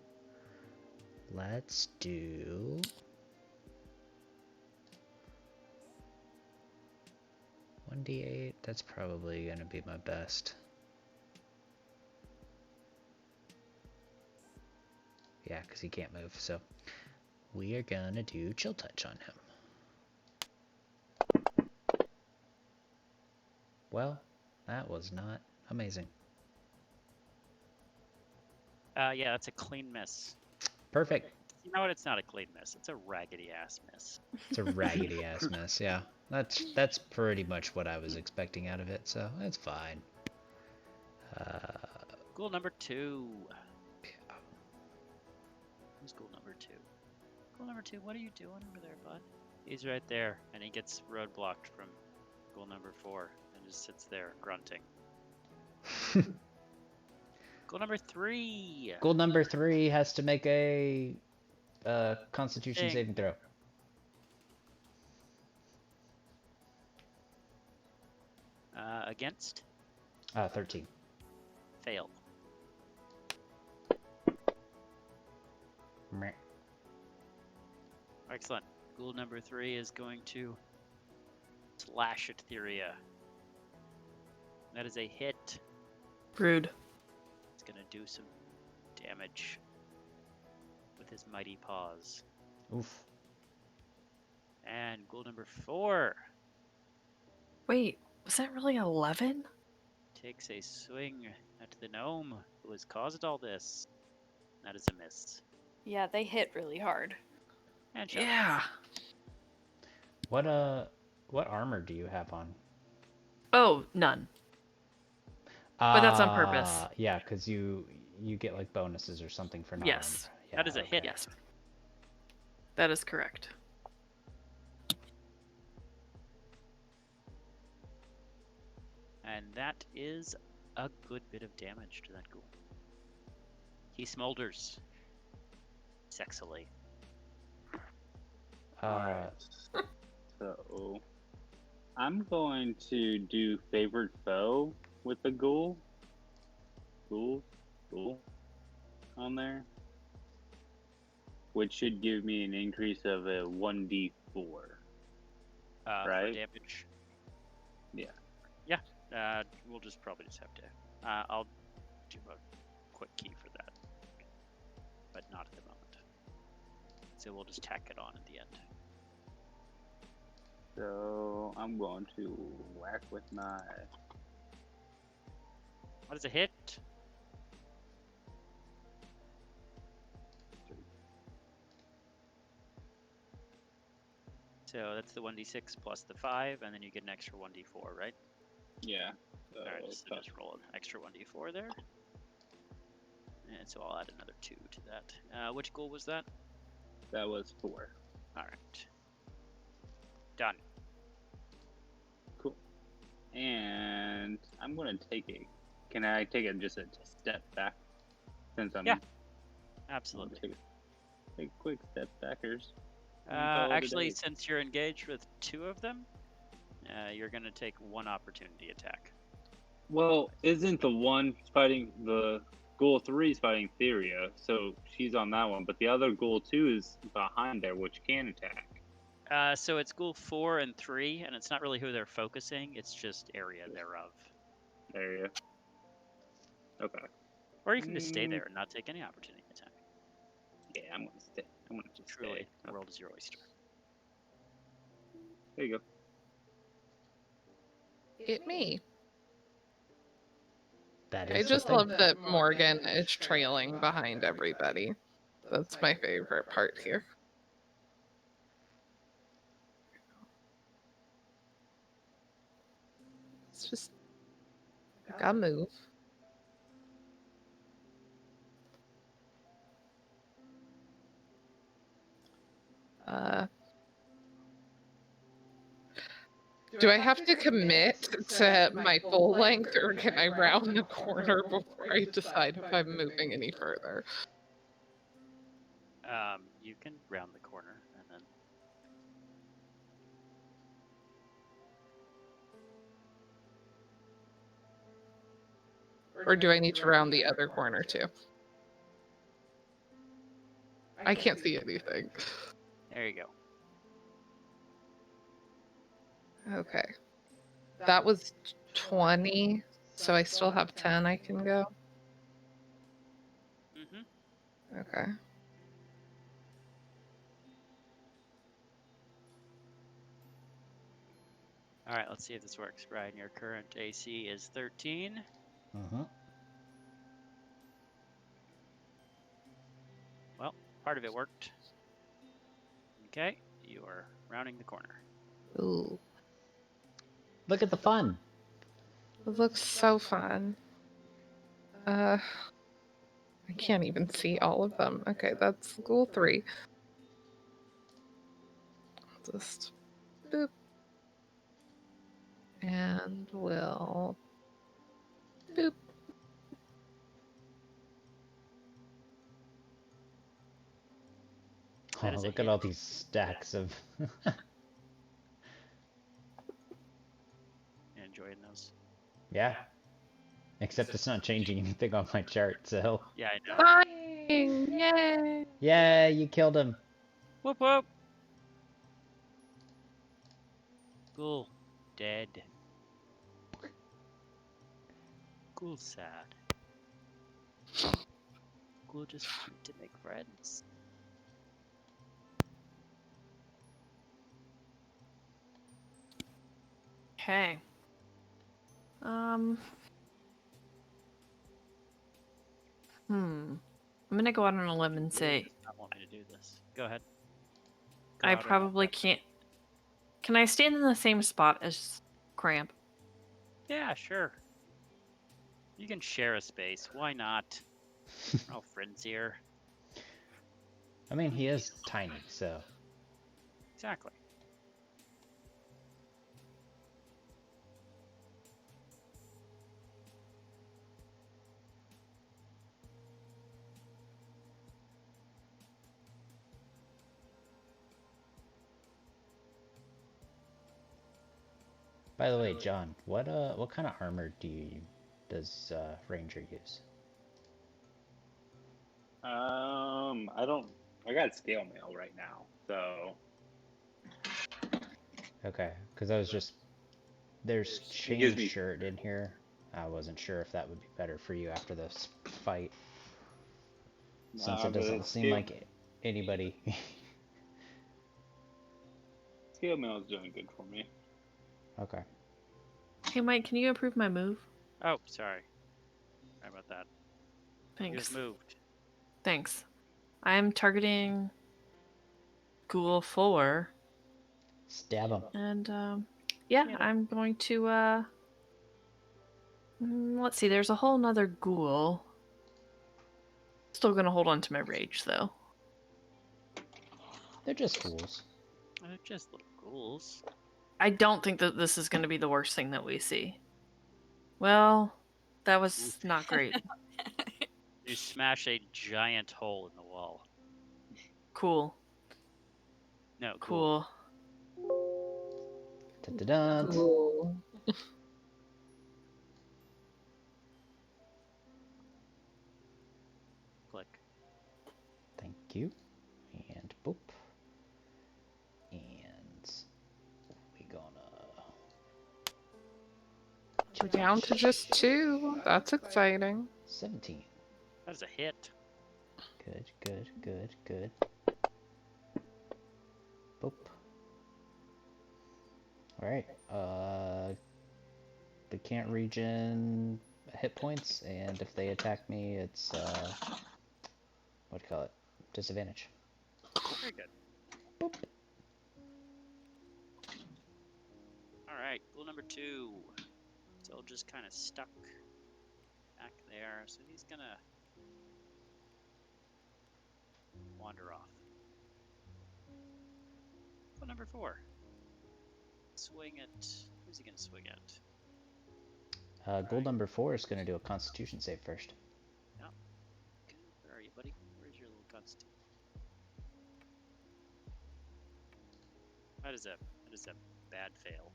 Let's do... $1d8, that's probably going to be my best. Yeah, because he can't move, so we are going to do Chill Touch on him. Well, that was not amazing. Yeah, that's a clean miss. Perfect. You know what? It's not a clean miss. It's a raggedy ass miss. It's a raggedy ass miss, yeah. That's pretty much what I was expecting out of it, so that's fine. Ghoul number 2. Who's ghoul number 2? Ghoul number 2, what are you doing over there, bud? He's right there, and he gets roadblocked from ghoul number 4, and just sits there grunting. Ghoul number 3. Ghoul number 3 has to make a Constitution saving throw. Against? 13. Fail. Meh. Excellent. Ghoul number 3 is going to slash at Theria. That is a hit. Rude. It's gonna do some damage with his mighty paws. Oof. And ghoul number 4 Wait, was that really 11? takes a swing at the gnome who has caused all this. That is a miss. Yeah, they hit really hard. And shot. Yeah. What armor do you have on? Oh, none. But that's on purpose. Yeah, because you get like bonuses or something for non-armor. Yes. Yeah, That is a hit. Yes. That is correct. And that is a good bit of damage to that ghoul. He smolders sexily. Alright. So, I'm going to do Favored Foe with the ghoul. Ghoul on there. Which should give me an increase of a 1d4. Right? For damage. Yeah. Yeah. We'll probably just have to. I'll do a quick key for that, but not at the moment. So we'll just tack it on at the end. So I'm going to whack with my. What is a hit? So that's the 1d6 plus the 5, and then you get an extra 1d4, right? Yeah. Alright, so just roll an extra 1d4 there. And so I'll add another 2 to that. Which goal was that? That was 4. Alright. Done. Cool. And I'm going to take a. Can I take just a step back? Since I'm. Yeah. Absolutely. Take a quick step backers. Actually, since you're engaged with 2 of them, you're going to take 1 opportunity attack. Well, isn't the one fighting the Ghoul 3 is fighting Theria, so she's on that one, but the other Ghoul 2 is behind there, which can attack. So it's Ghoul 4 and 3, and it's not really who they're focusing, it's just area thereof. Area. Okay. Or you can just stay there and not take any opportunity attack. Yeah, I'm going to stay. I'm going to just Truly, stay. the world is your oyster. There you go. It me. That I is just the thing. love that Morgan is trailing behind everybody. That's my favorite part here. It's just, I gotta move. Do I have to commit to my full length, or can I round the corner before I decide if I'm moving any further? You can round the corner and then. Or do I need to round the other corner too? I can't see anything. There you go. Okay. That was 20, so I still have 10 I can go. Mm-hmm. Okay. All right, let's see if this works. Brian, your current AC is 13. Well, part of it worked. Okay, you are rounding the corner. Ooh. Look at the fun. It looks so fun. I can't even see all of them. Okay, that's goal 3. Just boop. And we'll boop. Oh, look at all these stacks of... Enjoying those. Yeah. Except it's not changing anything on my chart, so... Yeah, I know. Fine! Yay! Yeah, you killed him. Whoop whoop! Ghoul. Dead. Ghoul sad. Ghoul just cute to make friends. Okay. I'm gonna go out on a limb and say I want me to do this. Go ahead. I probably can't. Can I stand in the same spot as Cramp? Yeah, sure. You can share a space. Why not? We're all friends here. I mean, he is tiny, so... Exactly. By the way, John, what kind of armor does Ranger use? I got scale mail right now, so. Okay, because I was just... There's chain shirt in here. I wasn't sure if that would be better for you after this fight. Since it doesn't seem like anybody... Scale mail is doing good for me. Okay. Hey, Mike, can you approve my move? Oh, sorry. Sorry about that. Thanks. You moved. Thanks. I'm targeting Ghoul 4. Stab him. And, yeah, I'm going to, let's see, there's a whole nother Ghoul. Still gonna hold on to my rage, though. They're just ghouls. They're just little ghouls. I don't think that this is gonna be the worst thing that we see. Well, that was not great. You smash a giant hole in the wall. Cool. No, cool. Da-da-da. Cool. Click. Thank you. And boop. And we gonna... We're down to just 2. That's exciting. 17. That is a hit. Good, good, good, good. Boop. Alright, they can't regen hit points, and if they attack me, it's, what do you call it? Disadvantage. Very good. Boop. Alright, ghoul number 2. Still just kind of stuck back there, so he's gonna wander off. Ghoul number 4. swing at? Who's he gonna swing at? Goal number 4 is going to do a Constitution save first. Yep. Okay, where are you, buddy? Where's your little constitution? That is a bad fail.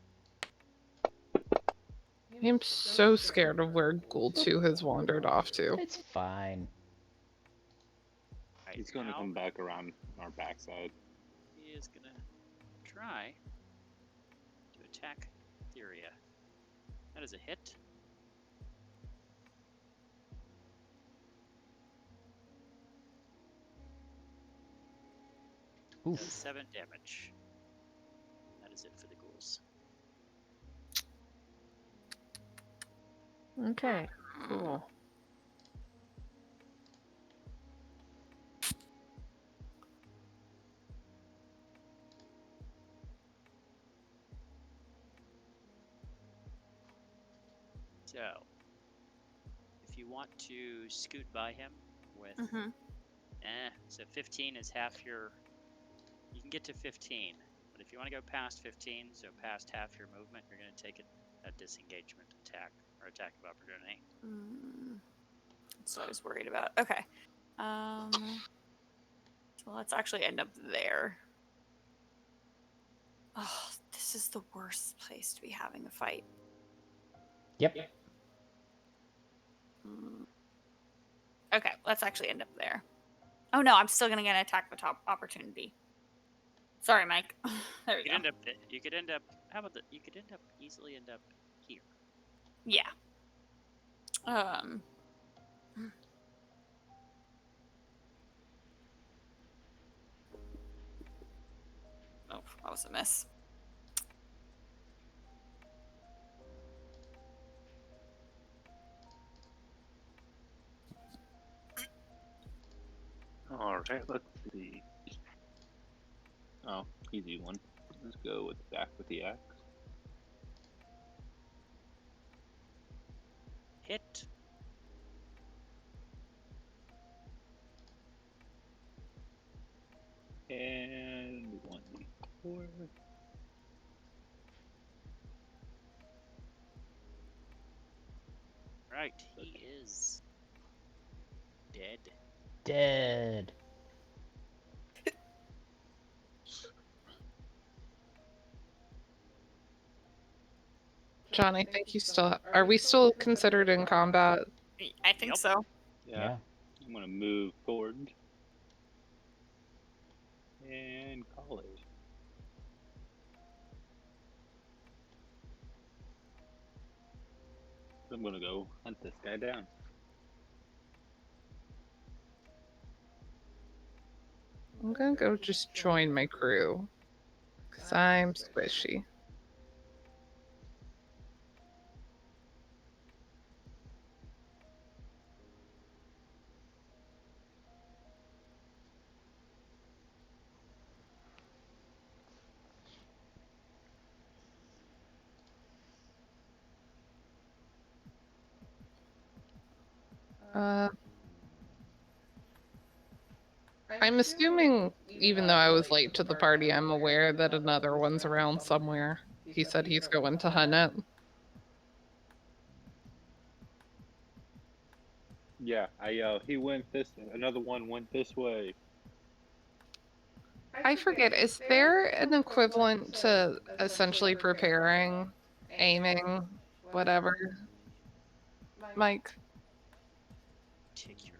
I'm so scared of where Ghoul 2 has wandered off to. It's fine. Right, He's going to now come back around our backside. he is gonna try to attack Theria. That is a hit. Oof. Does 7 damage. That is it for the ghouls. Okay, cool. So, if you want to scoot by him with, so 15 is half your. You can get to 15, but if you want to go past 15, so past half your movement, you're going to take a disengagement attack or attack of opportunity. That's what I was worried about. Okay. So let's actually end up there. Oh, this is the worst place to be having a fight. Yep. Okay, let's actually end up there. Oh no, I'm still gonna get an attack of top opportunity. Sorry, Mike. There we go. You could end up. How about that? You could easily end up here. Yeah. Oh, that was a miss. Alright, let's see. Oh, easy one. Let's go with back with the axe. Hit. And 1d4. Right, he is dead. Dead. John, I think you still. Are we still considered in combat? I think so. Yeah. I'm gonna move forward. And call it. I'm gonna go hunt this guy down. I'm gonna go just join my crew. Because I'm squishy. I'm assuming, even though I was late to the party, I'm aware that another one's around somewhere. He said he's going to hunt it. Yeah, he went another one went this way. I forget, is there an equivalent to essentially preparing, aiming, whatever? Mike? Take your.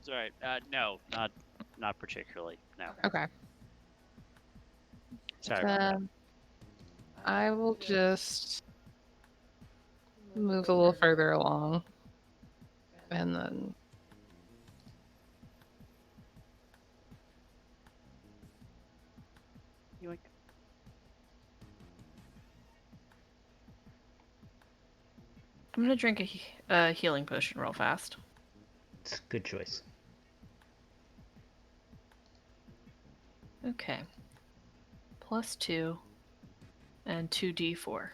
Sorry. No, not particularly. No. Okay. Sorry about that. I will just move a little further along. And then... Yoink. I'm gonna drink a healing potion real fast. It's a good choice. Okay. +2 and 2d4.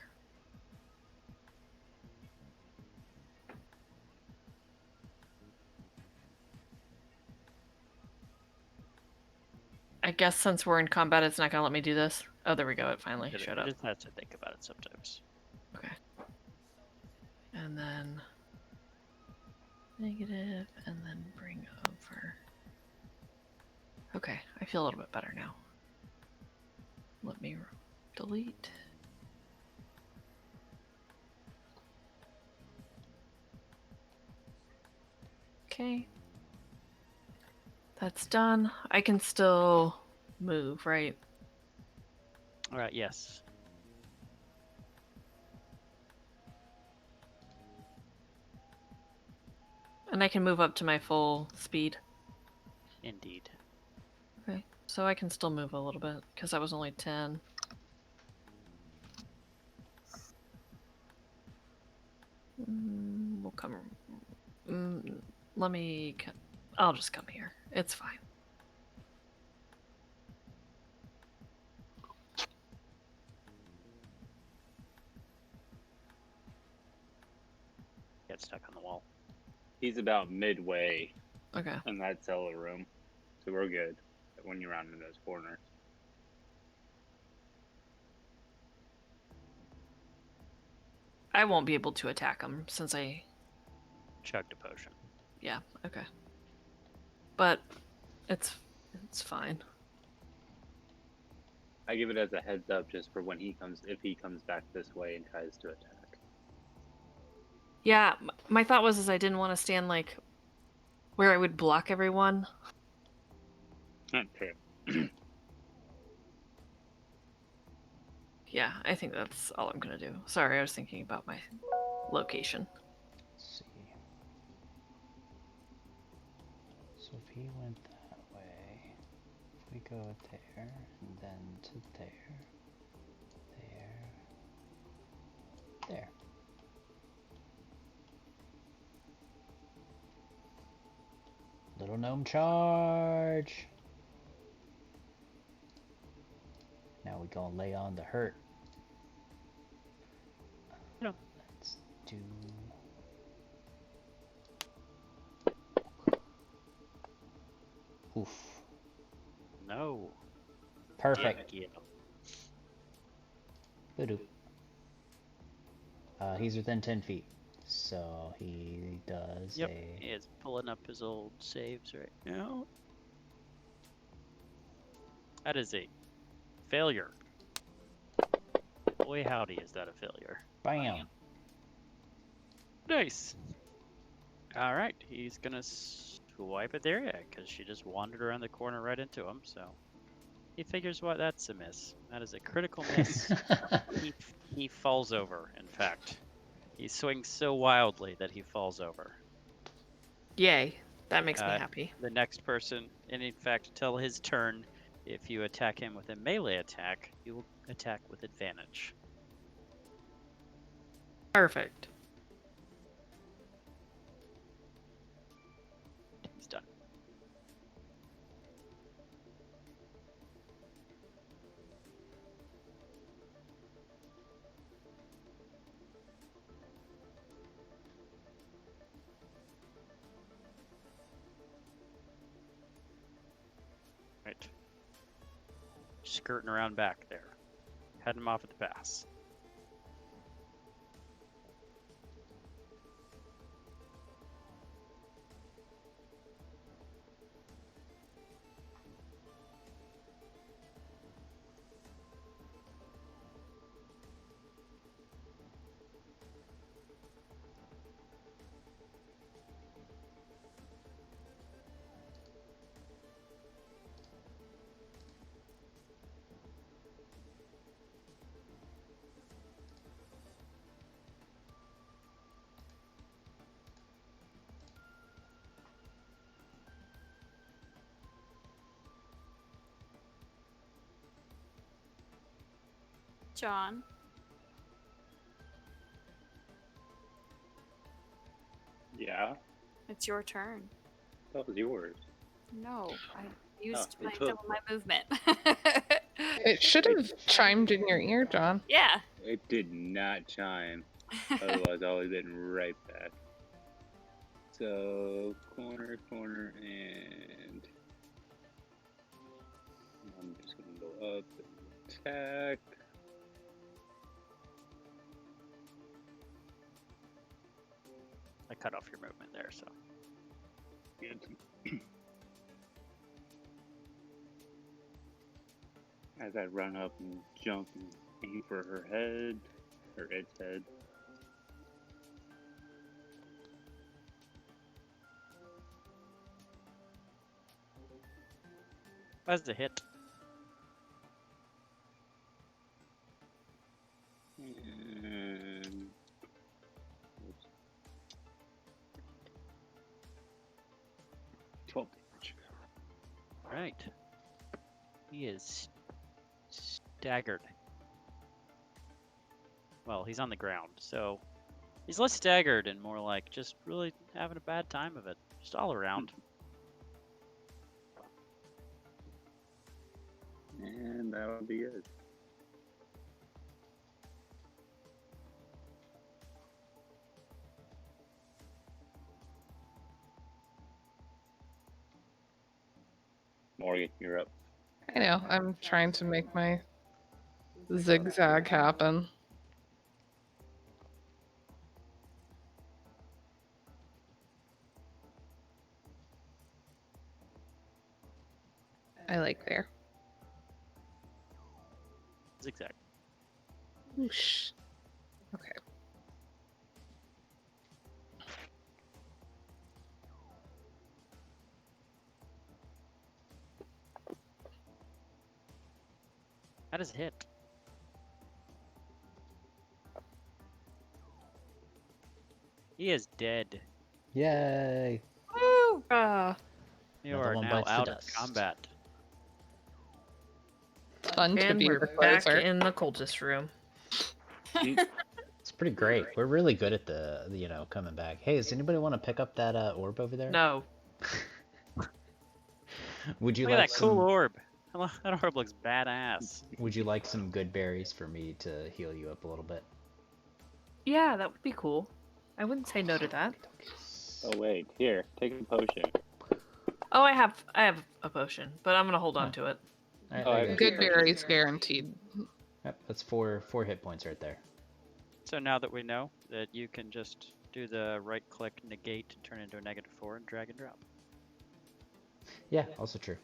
guess since we're in combat, it's not gonna let me do this. Oh, there we go. It finally showed up. Just have to think about it sometimes. Okay. And then negative, and then bring over. Okay, I feel a little bit better now. Let me delete. Okay. That's done. I can still move, right? All right, yes. And I can move up to my full speed. Indeed. Okay, so I can still move a little bit because that was only 10. We'll come. Let me. I'll just come here. It's fine. Get stuck on the wall. He's about midway Okay. in that cellar room, so we're good when you're rounding those corners. I won't be able to attack him since I chugged a potion. Yeah. Okay. But it's fine. I give it as a heads up just for when he comes, if he comes back this way and tries to attack. Yeah, my thought was I didn't want to stand like where I would block everyone. Okay. Yeah, I think that's all I'm gonna do. Sorry, I was thinking about my location. Let's see. So if he went that way, if we go there, and then to there, there. Little gnome charge! Now we gonna lay on the hurt. No. Let's do... Oof. No. Perfect. Yeah. Voodoo. He's within 10 feet, so he does Yep. a... He is pulling up his old saves right now. That is a failure. Boy, howdy, is that a failure. Bam! Nice. All right, he's gonna swipe at there, because she just wandered around the corner right into him. So he figures, what? That's a miss. That is a critical miss. he falls over. In fact, he swings so wildly that he falls over. Yay, that makes me happy. The next person, and in fact, till his turn, if you attack him with a melee attack, you will attack with advantage. Perfect. He's done. Right. Skirting around back there. Heading him off at the pass. John. Yeah, It's your turn. that was yours. No, I used it my took- double my movement. It should have chimed in your ear, John. Yeah. It did not chime. Otherwise, I would have been right back. So, corner, and attack. I cut off your movement there, so. Good. As I run up and jump and aim for her head, or its head. That's the hit. And 12 damage. Right. He is staggered. Well, he's on the ground, so he's less staggered and more like just really having a bad time of it. Just all around. And that'll be it. Morgan, you're up. I know. I'm trying to make my zigzag happen. I like there. Zigzag. Whoosh. Okay. That is a hit. He is dead. Yay! Woo! You Another are one now bites the out of dust. combat. It's fun to And be we're the back closer. in the cultist room. It's pretty great. We're really good at coming back. Hey, does anybody want to pick up that orb over there? No. Would you Look at like that cool some? orb. That orb looks badass. Would you like some good berries for me to heal you up a little bit? Yeah, that would be cool. I wouldn't say no to that. Oh wait, here, take a potion. Oh, I have a potion, but I'm gonna hold on to it. Good berries guaranteed. Yep, that's four hit points right there. So now that we know that you can just do the right click negate and turn into a -4 and drag and drop. Yeah, also true.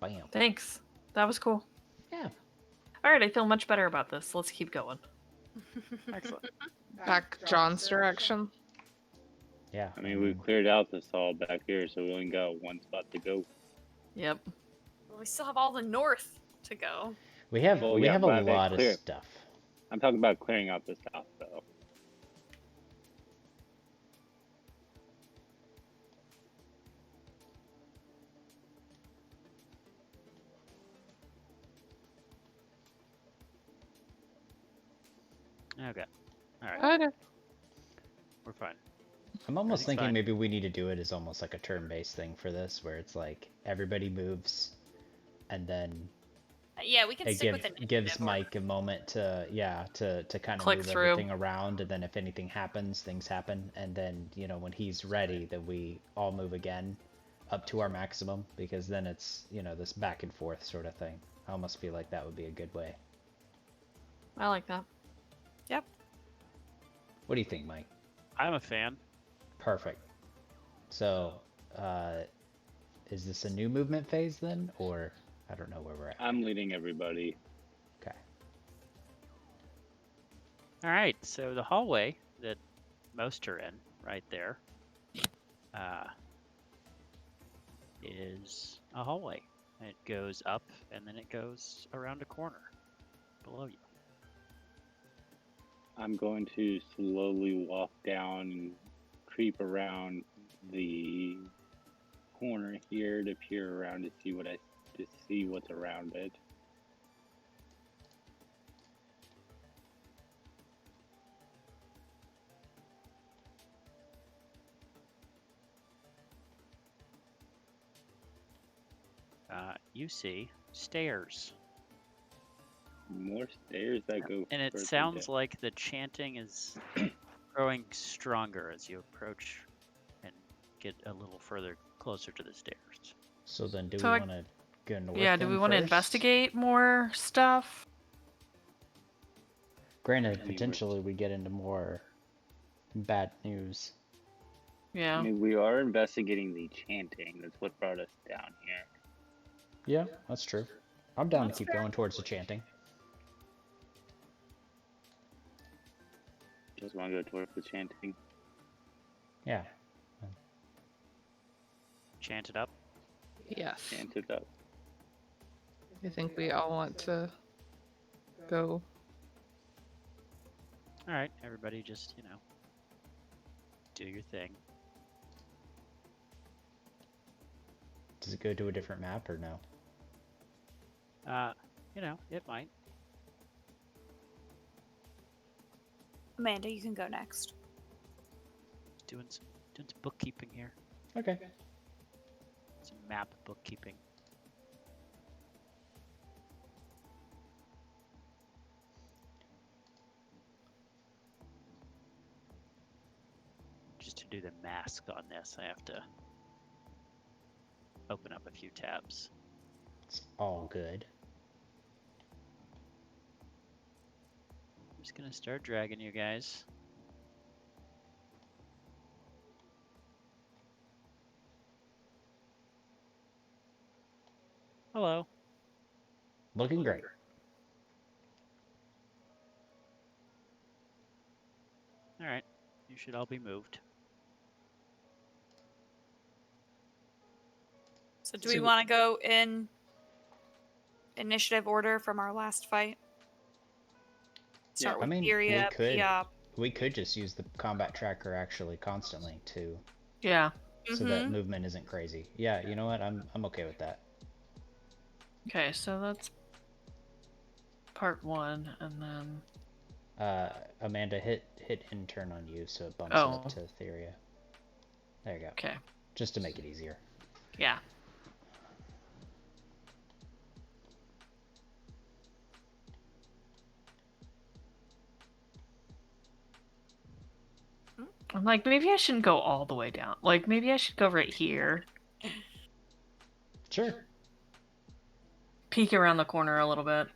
Bam. Thanks. That was cool. Yeah. All right, I feel much better about this. Let's keep going. Excellent. Back John's direction. Yeah. I mean, we cleared out this hall back here, so we only got one spot to go. Yep. Well, we still have all the north to go. We have Well, we yeah, have a but I meant lot of clear. stuff. I'm talking about clearing out the south, though. Okay. All right. Okay. We're fine. I'm almost Everything's thinking fine. maybe we need to do it as almost like a turn-based thing for this, where it's like everybody moves, and then Yeah, we can it stick with the gives Mike a moment to kind of Click move through. everything around, and then if anything happens, things happen, and then when he's ready, then we all move again up to our maximum, because then it's this back and forth sort of thing. I almost feel like that would be a good way. I like that. Yep. What do you think, Mike? I'm a fan. Perfect. So, is this a new movement phase then, or I don't know where we're at? I'm leading everybody. Okay. All right. So the hallway that most are in, right there, is a hallway. It goes up and then it goes around a corner below you. I'm going to slowly walk down and creep around the corner here to peer around to see what's around it. You see stairs. More stairs that go. And it further sounds down. like the chanting is growing stronger as you approach and get a little further closer to the stairs. So then, do So we I- want to Going to Yeah, do we want to investigate more stuff? Granted, I mean, potentially we get into more bad news. Yeah. I mean, we are investigating the chanting. That's what brought us down here. Yeah, that's true. I'm down That's to keep fair. going towards the chanting. Just want to go towards the chanting. Yeah. Chant it up. Yes. Chant it up. I think we all want to go. All right, everybody, just do your thing. Does it go to a different map or no? It might. Amanda, you can go next. Doing some bookkeeping here. Okay. Some map bookkeeping. Just to do the mask on this, I have to open up a few tabs. It's all good. I'm just gonna start dragging you guys. Hello. Looking great. All right, you should all be moved. So do we want to go in initiative order from our last fight? Start with Furia, Piop. We could just use the combat tracker actually constantly too. Yeah. So that movement isn't crazy. Yeah, you know what? I'm okay with that. Okay, so that's part 1, and then Amanda, hit intern on you so it bumps it up to Theria. There you go. Okay. Just to make it easier. Yeah. I'm like, maybe I shouldn't go all the way down. Like, maybe I should go right here. Sure. Peek around the corner a little bit.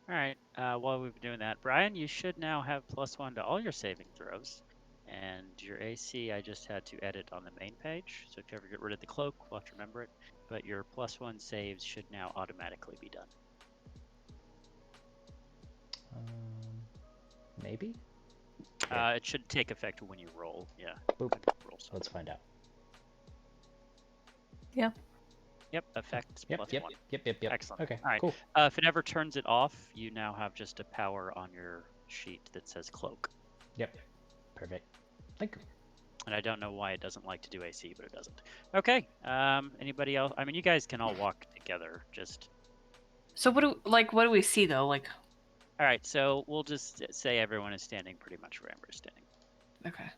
All right. While we've been doing that, Brian, you should now have +1 to all your saving throws, and your AC I just had to edit on the main page. So if you ever get rid of the cloak, we'll have to remember it. But your +1 saves should now automatically be done. Maybe? It should take effect when you roll. Yeah. Boop. Roll Let's find out. Yeah. Yep. Effects Yep. +1. Yep. Excellent. Okay. All right. Cool. If it ever turns it off, you now have just a power on your sheet that says cloak. Yep. Perfect. Thank you. And I don't know why it doesn't like to do AC, but it doesn't. Okay. Anybody else? I mean, you guys can all walk together. Just. So what do we see though? Like. All right. So we'll just say everyone is standing pretty much where Amber is standing. Okay.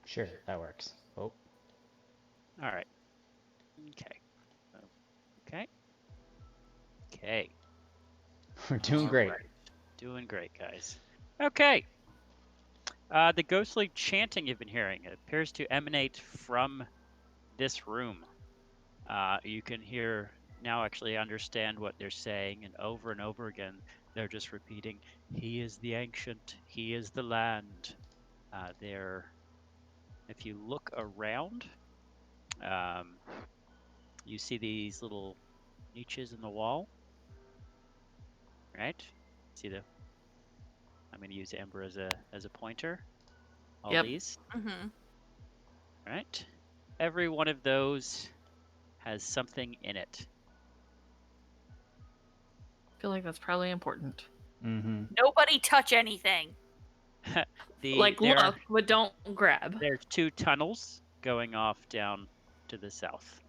Sure, that works. Oh. All right. Okay. Okay. Okay. We're doing great. Right. Doing great, guys. Okay. The ghostly chanting you've been hearing, it appears to emanate from this room. You can hear now, actually understand what they're saying, and over again, they're just repeating, "He is the ancient, he is the land." If you look around, you see these little niches in the wall, right? See I'm going to use Amber as a pointer. All these. Mm-hmm. Right? Every one of those has something in it. I feel like that's probably important. Mm-hmm. Nobody touch anything. Look, but don't grab. There's 2 tunnels going off down to the south.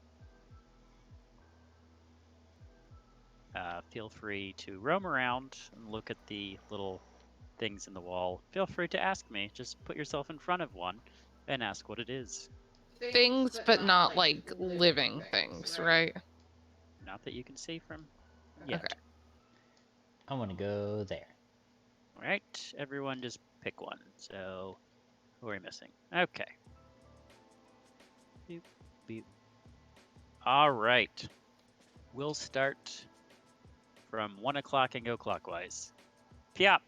Feel free to roam around and look at the little things in the wall. Feel free to ask me. Just put yourself in front of one and ask what it is. Things, but not like living things, right? Not that you can see from yet. Okay. I want to go there. All right, everyone just pick one. So, who are we missing? Okay. Beep, beep. All right. We'll start from 1 o'clock and go clockwise. Piop.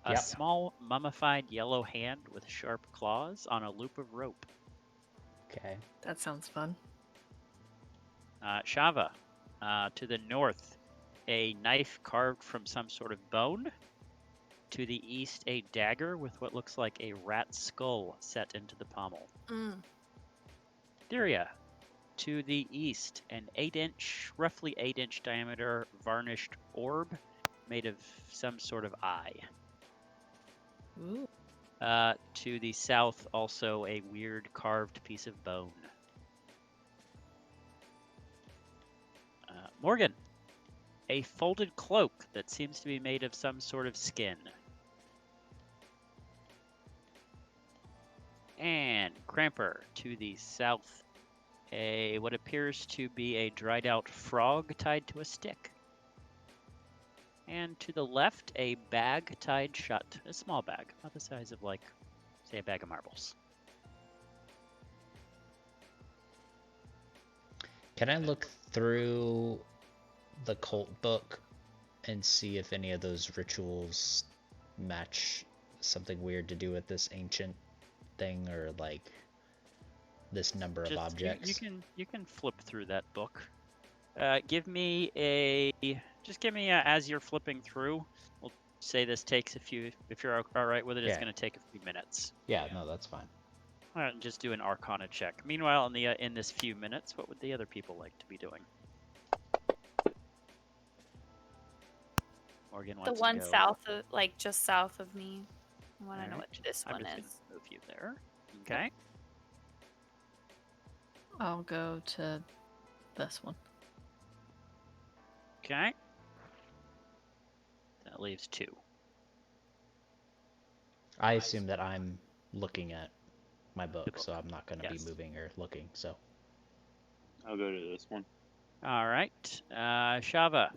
A Yep. small mummified yellow hand with sharp claws on a loop of rope. Okay. That sounds fun. Shava. To the north, a knife carved from some sort of bone. To the east, a dagger with what looks like a rat skull set into the pommel. Theria. To the east, an roughly 8-inch diameter varnished orb made of some sort of eye. Ooh. To the south, also a weird carved piece of bone. Morgan. A folded cloak that seems to be made of some sort of skin. And Cramper. To the south, what appears to be a dried out frog tied to a stick. And to the left, a bag tied shut. A small bag, about the size of, like, say, a bag of marbles. Can I look through the cult book and see if any of those rituals match something weird to do with this ancient thing, or like this number of objects? You can flip through that book. Give me as you're flipping through. We'll say this takes if you're all right with it, it's Yeah. going to take a few minutes. Yeah, no, that's fine. All right, just do an Arcana check. Meanwhile, in this few minutes, what would the other people like to be doing? Morgan wants The one to go. south of, like, just south of me. I want to know Alright. what this I'm one just is. gonna move you there. Okay. I'll go to this one. Okay. That leaves 2. I assume that I'm looking at my book, book. so I'm not going to Yes. be moving or looking, so. I'll go to this one. All right. Shava.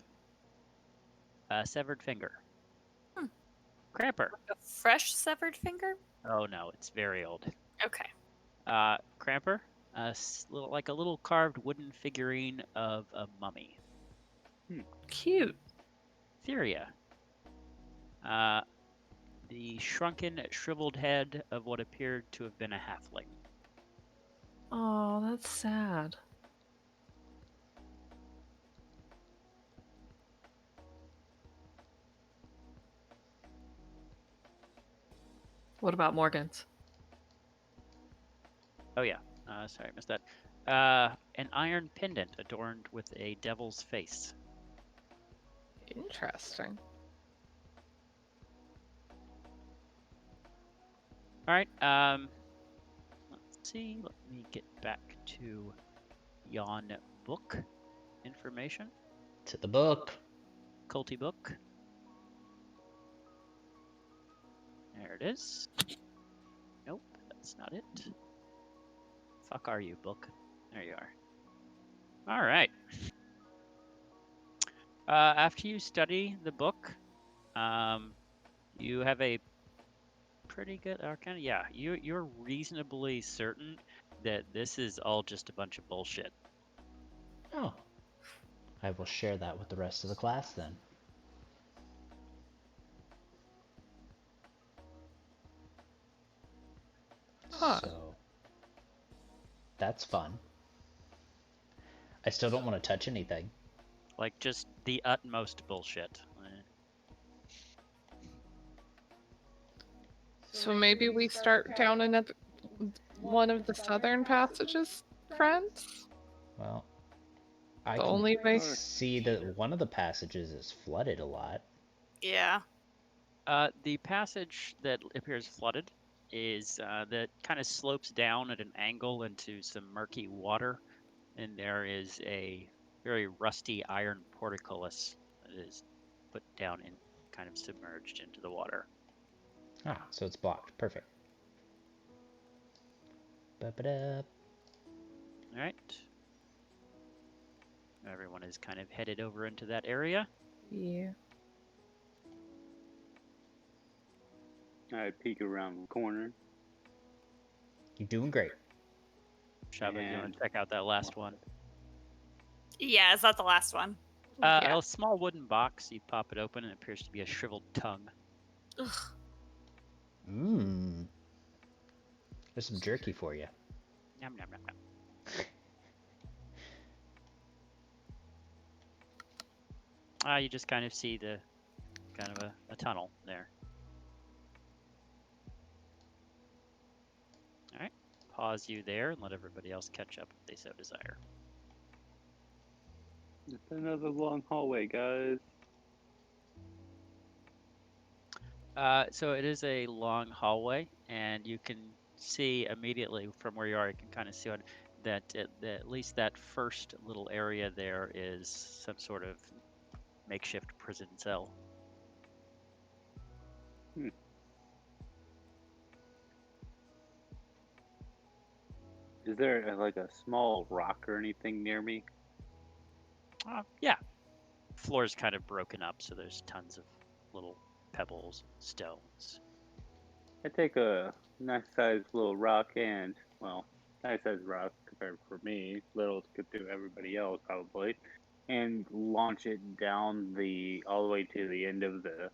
Severed finger. Cramper. A fresh severed finger? Oh no, it's very old. Okay. Cramper. Like a little carved wooden figurine of a mummy. Cute. Theria. The shrunken, shriveled head of what appeared to have been a halfling. Oh, that's sad. What about Morgan's? Oh yeah. Sorry, I missed that. An iron pendant adorned with a devil's face. Interesting. All right. Let's see. Let me get back to yon book information. To the book. Culty book. There it is. Nope, that's not it. Fuck are you, book? There you are. All right. After you study the book, you have a pretty good arcana. Yeah, you're reasonably certain that this is all just a bunch of bullshit. Oh. I will share that with the rest of the class then. Huh. So, that's fun. I still don't want to touch anything. Like, just the utmost bullshit. So maybe we start down in one of the southern passages, friends? Well, I The can only way- see that one of the passages is flooded a lot. Yeah. The passage that appears flooded is that kind of slopes down at an angle into some murky water, and there is a very rusty iron portcullis that is put down and kind of submerged into the water. Ah, so it's blocked. Perfect. Ba-ba-da. All right. Everyone is kind of headed over into that area. Yeah. I peek around the corner. You're doing great. Shava, do you want And- to check out that last one? Yeah, is that the last one? Yeah. A small wooden box. You pop it open, and it appears to be a shriveled tongue. Ugh. Mmm. There's some jerky for you. Yum, yum, yum, yum. You just kind of see the kind of a tunnel there. All right, pause you there and let everybody else catch up if they so desire. It's another long hallway, guys. So it is a long hallway, and you can see immediately from where you are. You can kind of see that at least that first little area there is some sort of makeshift prison cell. Is there like a small rock or anything near me? Yeah, floor's kind of broken up, so there's tons of little pebbles, stones. I take a nice sized little rock and, well, nice sized rock compared for me, little to everybody else probably, and launch it down all the way to the end of the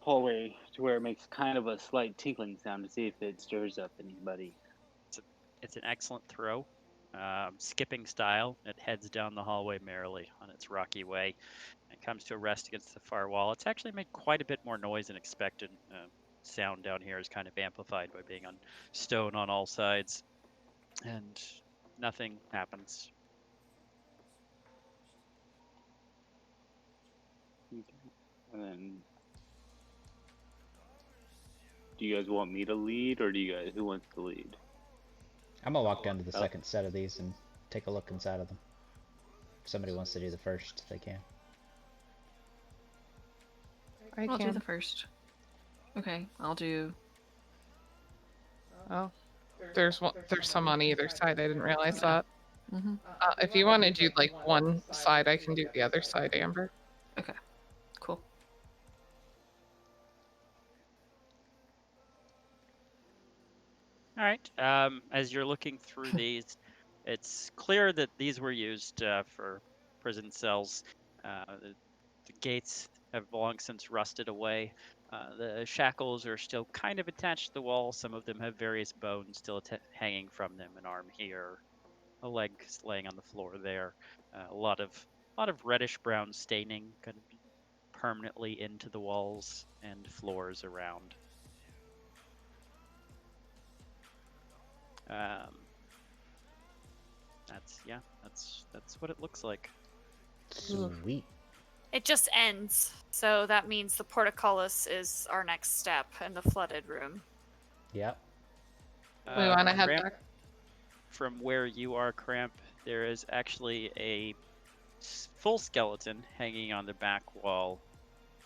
hallway to where it makes kind of a slight tinkling sound to see if it stirs up anybody. It's an excellent throw. Skipping style, it heads down the hallway merrily on its rocky way. It comes to a rest against the far wall. It's actually made quite a bit more noise than expected. Sound down here is kind of amplified by being on stone on all sides, and nothing happens. And then, do you guys want me to lead, or who wants to lead? I'm gonna walk down to the second set of these and take a look inside of them. If somebody wants to do the first, they can. I'll do the first. Okay, I'll do. Oh, there's some on either side. I didn't realize that. Mm-hmm. If you want to do like one side, I can do the other side, Amber. Okay, cool. All right. As you're looking through these, it's clear that these were used for prison cells. The gates have long since rusted away. The shackles are still kind of attached to the wall. Some of them have various bones still hanging from them. An arm here, a leg laying on the floor there. A lot of reddish brown staining, kind of permanently into the walls and floors around. That's what it looks like. Sweet. It just ends, so that means the portcullis is our next step in the flooded room. Yep. We want to head Cramp, back. from where you are, Cramp, there is actually a full skeleton hanging on the back wall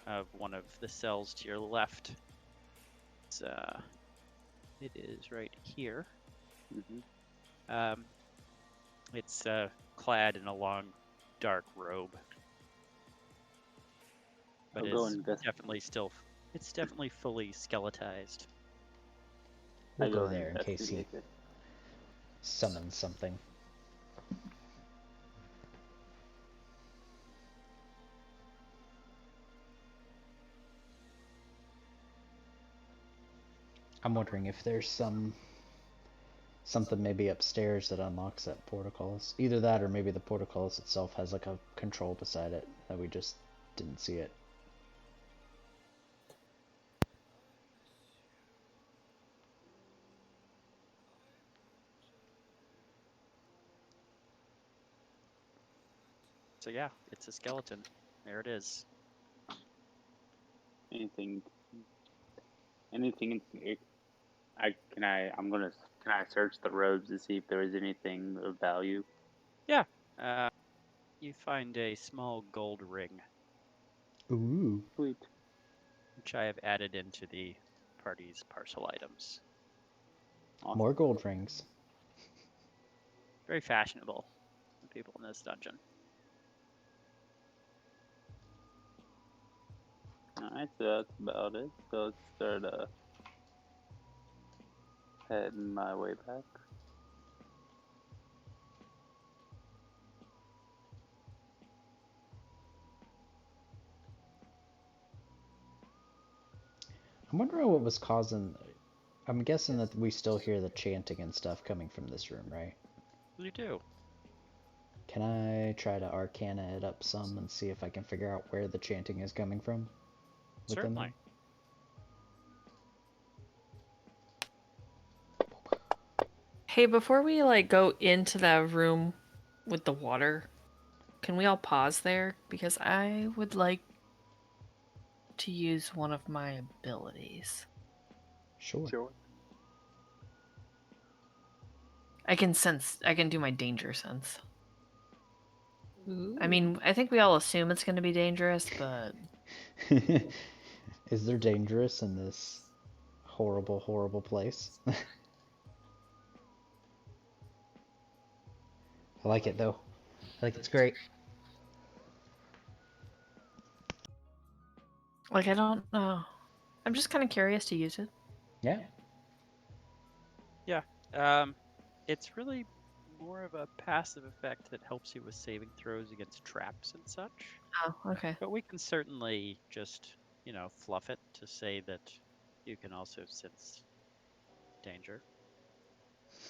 of one of the cells to your left. It is right here. Mm-hmm. It's clad in a long, dark robe, but I'll go it's definitely fully skeletized. We'll I go and there in case he investigate it. summons something. I'm wondering if there's something maybe upstairs that unlocks that portcullis. Either that or maybe the portcullis itself has like a control beside it that we just didn't see it. So yeah, it's a skeleton. There it is. Anything? Can I search the robes to see if there is anything of value? Yeah. You find a small gold ring, Ooh. Sweet. which I have added into the party's parcel items. Awesome. More gold rings. Very fashionable for people in this dungeon. All Alright, so that's about it. So let's start heading my way back. I'm wondering what was causing. I'm guessing that we still hear the chanting and stuff coming from this room, right? You do. Can I try to arcana it up some and see if I can figure out where the chanting is coming from? Certainly. Hey, before we like go into that room with the water, can we all pause there? Because I would like to use one of my abilities. Sure. I can do my danger sense. Ooh. I mean, I think we all assume it's going to be dangerous, but... Is there dangerous in this horrible, horrible place? I like it, though. I think it's great. Like, I don't know. I'm just kind of curious to use it. Yeah. Yeah. It's really more of a passive effect that helps you with saving throws against traps and such. Oh, okay. But we can certainly just, fluff it to say that you can also sense danger.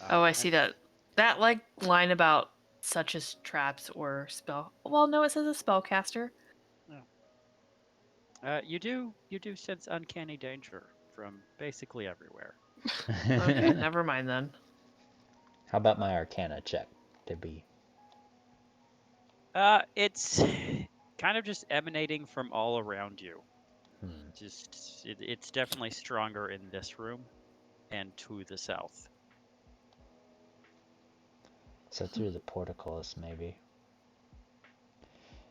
Oh, I see that. That, like, line about such as traps or spell... Well, no, it says a spellcaster. You do sense uncanny danger from basically everywhere. Okay, never mind then. How about my arcana check to be? It's kind of just emanating from all around you. It's definitely stronger in this room and to the south. So through the portcullis, maybe.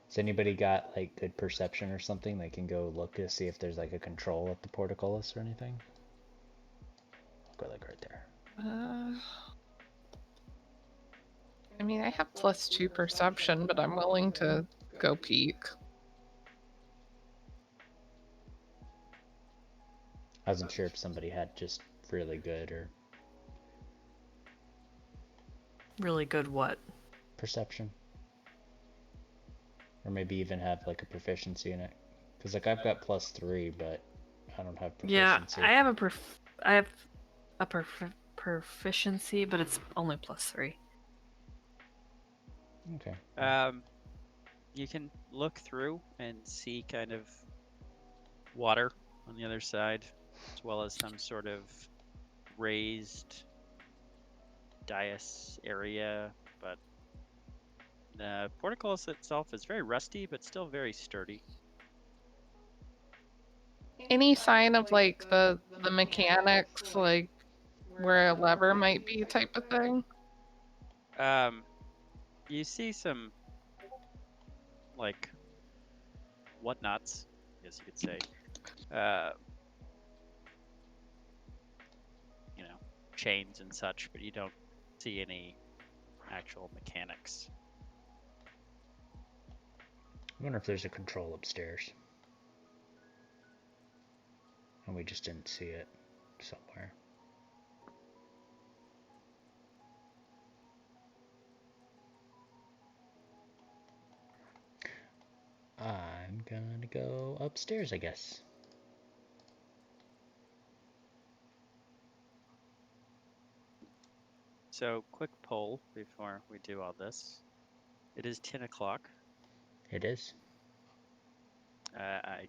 Has anybody got like good perception or something? They can go look to see if there's like a control at the portcullis or anything. I'll go like right there. I mean, I have +2 perception, but I'm willing to go peek. I wasn't sure if somebody had just really good or... Really good what? Perception. Or maybe even have like a proficiency in it. Because like I've got +3, but I don't have proficiency. Yeah, I have a proficiency, but it's only +3. Okay. You can look through and see kind of water on the other side, as well as some sort of raised dais area, but the portcullis itself is very rusty, but still very sturdy. Any sign of like the mechanics, like where a lever might be, type of thing? You see some like whatnots, I guess you could say. Chains and such, but you don't see any actual mechanics. I wonder if there's a control upstairs. And we just didn't see it somewhere. I'm gonna go upstairs, I guess. So, quick poll before we do all this. It is 10 o'clock. It is. I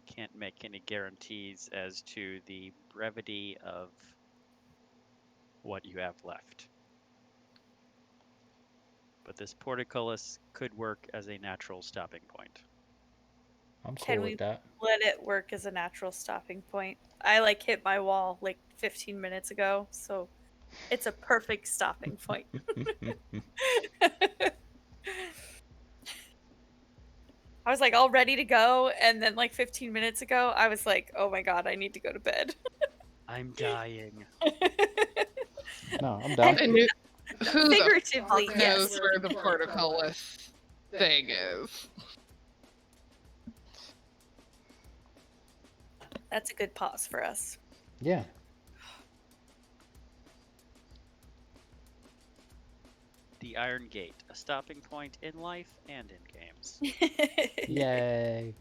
can't make any guarantees as to the brevity of what you have left. But this portcullis could work as a natural stopping point. I'm cool with that. Let it work as a natural stopping point? I hit my wall 15 minutes ago, so it's a perfect stopping point. I was all ready to go, and then 15 minutes ago, I was like, oh my god, I need to go to bed. I'm dying. No, I'm done. Who Figuratively, the knows where the portcullis thing is? That's a good pause for us. Yeah. The Iron Gate, a stopping point in life and in games. Yay.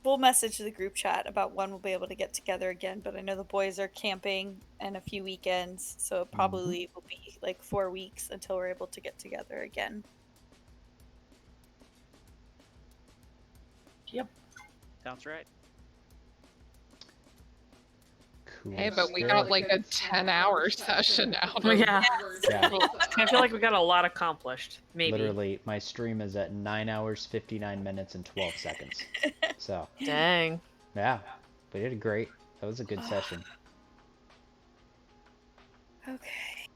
We'll message the group chat about when we'll be able to get together again, but I know the boys are camping and a few weekends, so it probably will be like 4 weeks until we're able to get together again. Yep. Sounds right. Cool. Hey, but we got like a 10-hour session out of Yeah. Yeah. I feel like we got a lot accomplished. Maybe. Literally, my stream is at 9 hours, 59 minutes, and 12 seconds. So, Dang. yeah, we did great. That was a good session. Okay.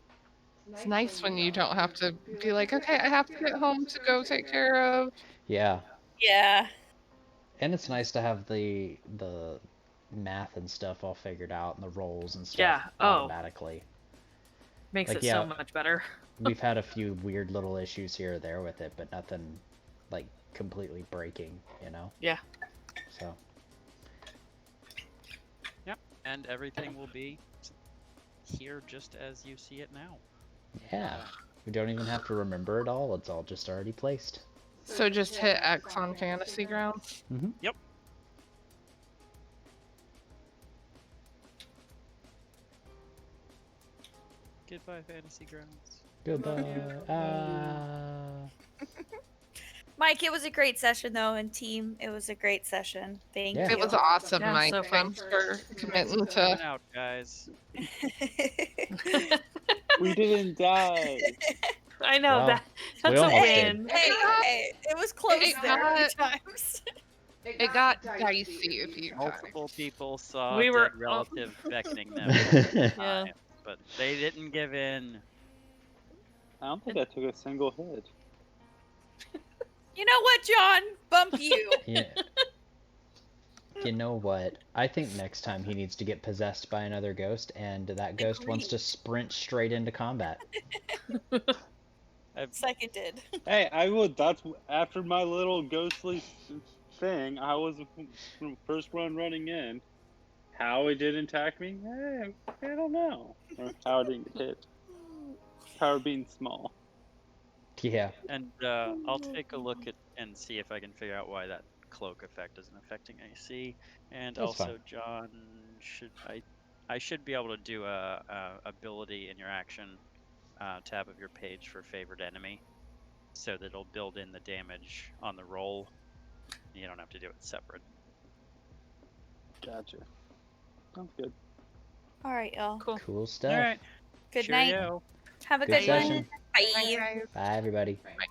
It's nice when you don't have to be like, okay, I have to get home to go take care of. Yeah. Yeah. And it's nice to have the math and stuff all figured out and the rolls and stuff Yeah. automatically. Makes Like, it yeah. so much better. We've had a few weird little issues here or there with it, but nothing like completely breaking, you know? Yeah. So. Yep. And everything will be here just as you see it now. Yeah. We don't even have to remember it all. It's all just already placed. So just hit X on Fantasy Grounds. Mm-hmm. Yep. Goodbye, Fantasy Grounds. Goodbye. Mike, it was a great session though, and team, it was a great session. Thank Yeah. you. It was awesome, Yeah, Mike. so fun. Thanks for committing to. Coming out, guys. We didn't die. I know Well, that's we a almost win. Hey, it was close It there a few got- times. It got dicey a few times. Multiple people saw We dead were- relative beckoning them. Yeah. But they didn't give in. I don't think I took a single hit. You know what, John? Bump you. Yeah. You know what? I think next time he needs to get possessed by another ghost, and that ghost wants to sprint straight into combat. Seconded. Hey, I would. That's after my little ghostly thing. I was the first one running in. How it didn't attack me? Hey, I don't know. Or how it didn't get hit. Power being small. Yeah. And I'll take a look at and see if I can figure out why that cloak effect isn't affecting AC. And That's also, fine. John, I should be able to do a ability in your action tab of your page for favored enemy, so that it'll build in the damage on the roll. You don't have to do it separate. Gotcha. Sounds good. All right, y'all. Cool stuff. All right. Good night. Cheerio. Have a Good good one. session. Bye. Bye, everybody. Bye.